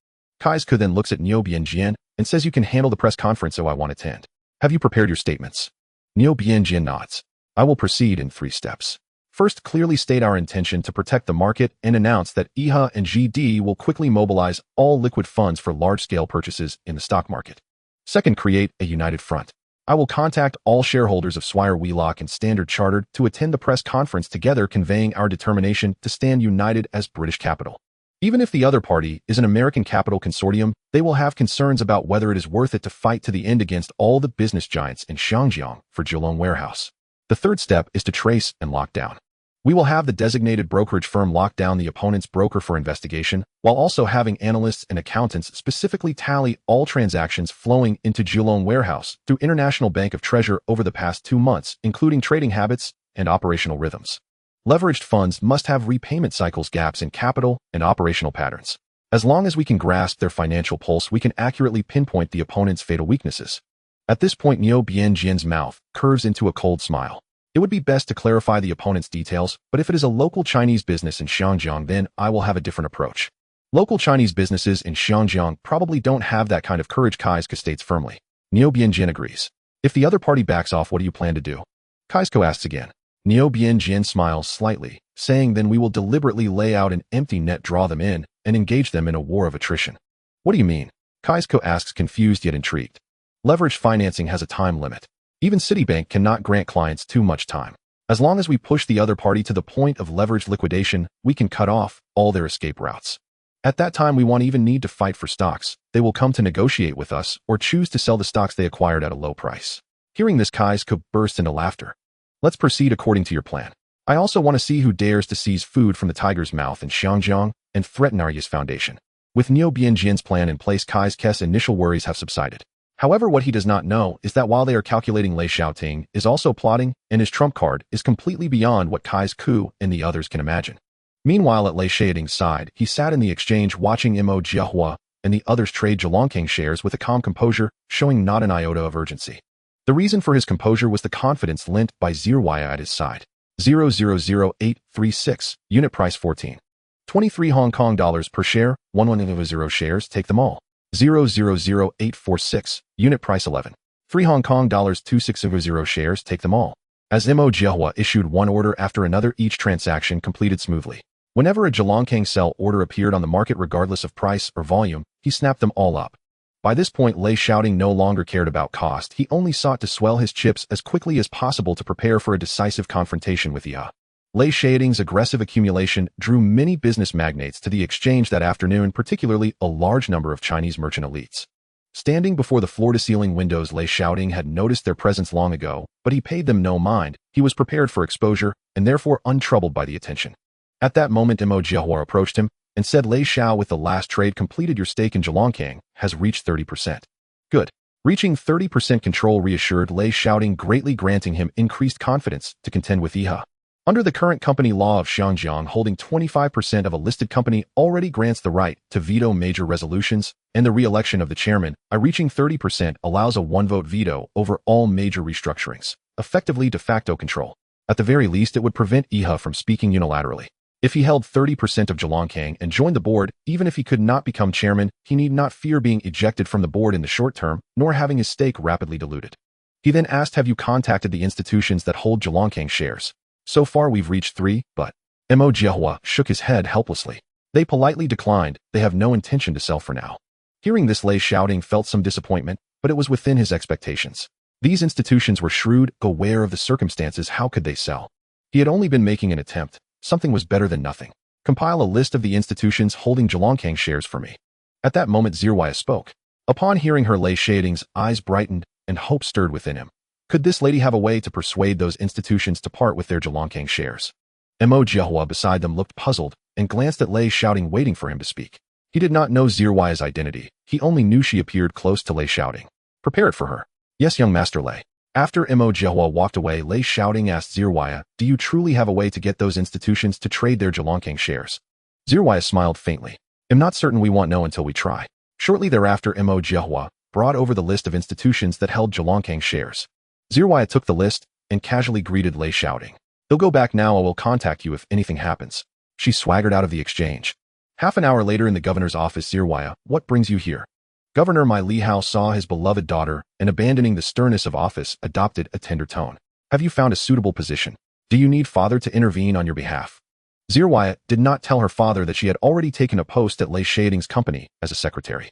Kai's-ku then looks at Niu Bianjian and says, "You can handle the press conference, so I want to attend. Have you prepared your statements?" Niu Bianjian nods. "I will proceed in 3 steps. First, clearly state our intention to protect the market and announce that IHA and GD will quickly mobilize all liquid funds for large-scale purchases in the stock market. Second, create a united front. I will contact all shareholders of Swire Lui Lok and Standard Chartered to attend the press conference, together conveying our determination to stand united as British capital. Even if the other party is an American capital consortium, they will have concerns about whether it is worth it to fight to the end against all the business giants in Xinjiang for Kowloon warehouse. The third step is to trace and lock down. We will have the designated brokerage firm lock down the opponent's broker for investigation, while also having analysts and accountants specifically tally all transactions flowing into Kowloon warehouse through International Bank of Treasure over the past 2 months, including trading habits and operational rhythms. Leveraged funds must have repayment cycles, gaps in capital, and operational patterns. As long as we can grasp their financial pulse, we can accurately pinpoint the opponent's fatal weaknesses." At this point, Niu Bianjian's mouth curves into a cold smile. It would be best to clarify the opponent's details, but if it is a local Chinese business in Xinjiang, then I will have a different approach. Local Chinese businesses in Xinjiang probably don't have that kind of courage, Kai's-ku states firmly. Niu Bianjian agrees. "If the other party backs off, what do you plan to do?" Kai's-ku asks again. Niu Bianjian smiles slightly, saying, "Then we will deliberately lay out an empty net, draw them in, and engage them in a war of attrition." "What do you mean?" Kai's-ku asks, confused yet intrigued. "Leveraged financing has a time limit. Even Citibank cannot grant clients too much time. As long as we push the other party to the point of leveraged liquidation, we can cut off all their escape routes. At that time, we won't even need to fight for stocks. They will come to negotiate with us or choose to sell the stocks they acquired at a low price." Hearing this, Kai's-ku burst into laughter. "Let's proceed according to your plan. I also want to see who dares to seize food from the tiger's mouth in Xinjiang and threaten our Yas Foundation." With Niu Bianjian's plan in place, Kai's-ku's initial worries have subsided. However, what he does not know is that while they are calculating, Lei Shaoting is also plotting, and his trump card is completely beyond what Kai's-ku and the others can imagine. Meanwhile, at Lei Shaoting's side, he sat in the exchange watching Mo Jiahua and the others trade Zhongking shares with a calm composure, showing not an iota of urgency. The reason for his composure was the confidence lent by Zirwaya at his side. 000836, unit price 14. 23 Hong Kong dollars per share, 1100 shares, take them all. 000846, unit price 11. 3 Hong Kong dollars 2600 shares, take them all. As Mo Jiahua issued one order after another, each transaction completed smoothly. Whenever a Zhongking sell order appeared on the market, regardless of price or volume, he snapped them all up. By this point, Lei Shaoting no longer cared about cost. He only sought to swell his chips as quickly as possible to prepare for a decisive confrontation with IHA. Lei Shaoting's aggressive accumulation drew many business magnates to the exchange that afternoon, particularly a large number of Chinese merchant elites. Standing before the floor-to-ceiling windows, Lei Shaoting had noticed their presence long ago, but he paid them no mind. He was prepared for exposure and therefore untroubled by the attention. At that moment, Mo Jiahua approached him and said, "Lei Shao, with the last trade completed, your stake in Zhongking has reached 30%. Good." Reaching 30% control reassured Lei Shaoting, greatly granting him increased confidence to contend with IHA. Under the current company law of Xinjiang, holding 25% of a listed company already grants the right to veto major resolutions, and the re-election of the chairman, reaching 30%, allows a one-vote veto over all major restructurings, effectively de facto control. At the very least, it would prevent IHA from speaking unilaterally. If he held 30% of Zhejiang and joined the board, even if he could not become chairman, he need not fear being ejected from the board in the short term, nor having his stake rapidly diluted. He then asked, have you contacted the institutions that hold Zhejiang shares? So far we've reached 3, but Mo Jiehua shook his head helplessly. They politely declined. They have no intention to sell for now. Hearing this, Lei Shaoting felt some disappointment, but it was within his expectations. These institutions were shrewd, aware of the circumstances. How could they sell? He had only been making an attempt. Something was better than nothing. Compile a list of the institutions holding Zhejiang shares for me. At that moment, Zirwaya spoke. Upon hearing her, Lei Shaoting's eyes brightened and hope stirred within him. Could this lady have a way to persuade those institutions to part with their Zhejiang shares? Mo Jiehua beside them looked puzzled and glanced at Lei Shaoting, waiting for him to speak. He did not know Zirwaya's identity. He only knew she appeared close to Lei Shaoting. Prepare it for her. Yes, young Master Lei. After Mo Jiehua walked away, Lei Shaoting asked Zirwaya, do you truly have a way to get those institutions to trade their Zhejiang shares? Zirwaya smiled faintly. I'm not certain. We won't know until we try. Shortly thereafter, Mo Jiehua brought over the list of institutions that held Zhejiang shares. Zirwaya took the list and casually greeted Lei Shaoting. They'll go back now. I will contact you if anything happens. She swaggered out of the exchange. Half an hour later in the governor's office, Zirwaya, what brings you here? Governor Mai Lihao saw his beloved daughter and, abandoning the sternness of office, adopted a tender tone. Have you found a suitable position? Do you need father to intervene on your behalf? Zirwaya did not tell her father that she had already taken a post at Lei Shaoting's company as a secretary.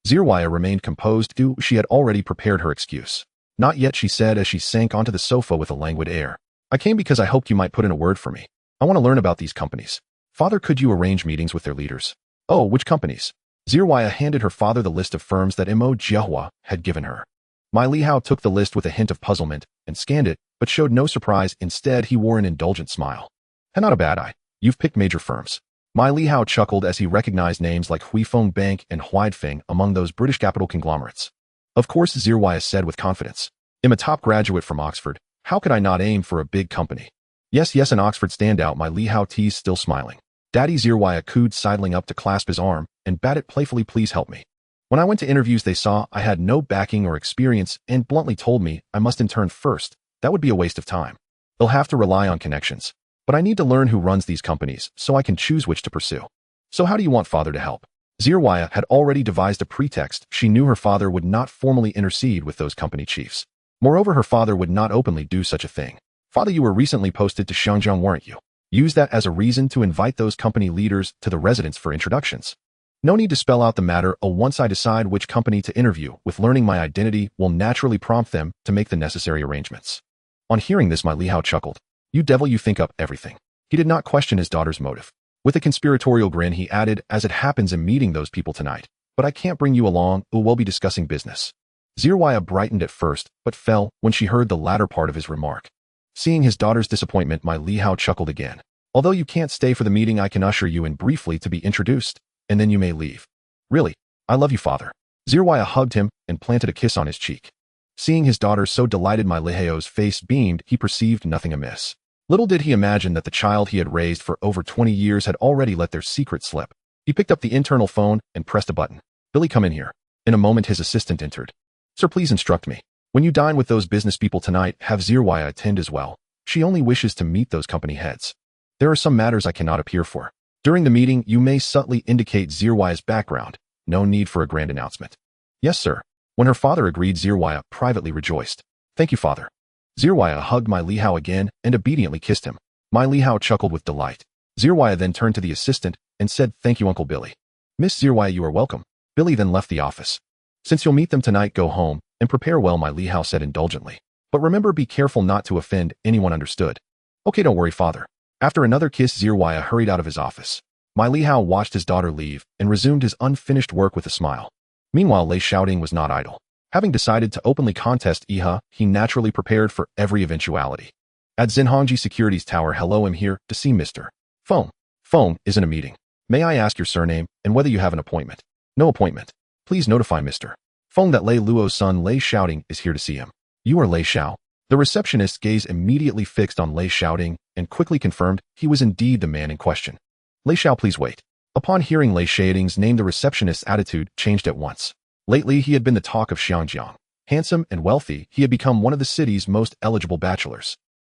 Zirwaya remained composed. She had already prepared her excuse. Not yet, she said as she sank onto the sofa with a languid air. I came because I hoped you might put in a word for me. I want to learn about these companies. Father, could you arrange meetings with their leaders? Oh, which companies? Zirwaya handed her father the list of firms that Mo Jiehua had given her. Mai Lihao took the list with a hint of puzzlement and scanned it, but showed no surprise. Instead, he wore an indulgent smile. Not a bad eye. You've picked major firms. Mai Lihao chuckled as he recognized names like Huifeng Bank and Huidfeng among those British capital conglomerates. Of course, Zirwaya said with confidence. I'm a top graduate from Oxford. How could I not aim for a big company? Yes, an Oxford standout, Mai Lihao teased, still smiling. Daddy, Zirwaya cooed, sidling up to clasp his arm and batted playfully, please help me. When I went to interviews, they saw I had no backing or experience and bluntly told me I must intern first. That would be a waste of time. They'll have to rely on connections. But I need to learn who runs these companies so I can choose which to pursue. So how do you want father to help? Zirwaya had already devised a pretext. She knew her father would not formally intercede with those company chiefs. Moreover, her father would not openly do such a thing. Father, you were recently posted to Shangjiang, weren't you? Use that as a reason to invite those company leaders to the residence for introductions. No need to spell out the matter. Once I decide which company to interview, with learning my identity will naturally prompt them to make the necessary arrangements. On hearing this, Mai Lihao chuckled. You devil, you think up everything. He did not question his daughter's motive. With a conspiratorial grin, he added, as it happens, I'm meeting those people tonight. But I can't bring you along, we'll be discussing business. Zirwaya brightened at first, but fell when she heard the latter part of his remark. Seeing his daughter's disappointment, Mai Lihao chuckled again. Although you can't stay for the meeting, I can usher you in briefly to be introduced, and then you may leave. Really, I love you, father. Zirwaya hugged him and planted a kiss on his cheek. Seeing his daughter so delighted, Mai Lihao's face beamed. He perceived nothing amiss. Little did he imagine that the child he had raised for over 20 years had already let their secret slip. He picked up the internal phone and pressed a button. Billy, come in here. In a moment, his assistant entered. Sir, please instruct me. When you dine with those business people tonight, have Zirwaya attend as well. She only wishes to meet those company heads. There are some matters I cannot appear for. During the meeting, you may subtly indicate Zirwaya's background. No need for a grand announcement. Yes, sir. When her father agreed, Zirwaya privately rejoiced. Thank you, father. Zirwaya hugged Mai Lihao again and obediently kissed him. Mai Lihao chuckled with delight. Zirwaya then turned to the assistant and said, thank you, Uncle Billy. Miss Zirwaya, you are welcome. Billy then left the office. Since you'll meet them tonight, go home and prepare well, Mai Lihao said indulgently. But remember, be careful not to offend anyone, understood? Okay, don't worry, father. After another kiss, Zirwaya hurried out of his office. Mai Lihao watched his daughter leave and resumed his unfinished work with a smile. Meanwhile, Lei Shaoting was not idle. Having decided to openly contest Iha, he naturally prepared for every eventuality. At Xinhongji Securities Tower, hello, I'm here to see Mr. Feng. Feng is in a meeting. May I ask your surname and whether you have an appointment? No appointment. Please notify Mr. Feng that Lei Luo's son Lei Shaoting is here to see him. You are Lei Shao? The receptionist's gaze immediately fixed on Lei Shaoting and quickly confirmed he was indeed the man in question. Lei Shao, please wait. Upon hearing Lei Shaoting's name, the receptionist's attitude changed at once. Lately, he had been the talk of Xiangjiang. Handsome and wealthy, he had become one of the city's most eligible bachelors.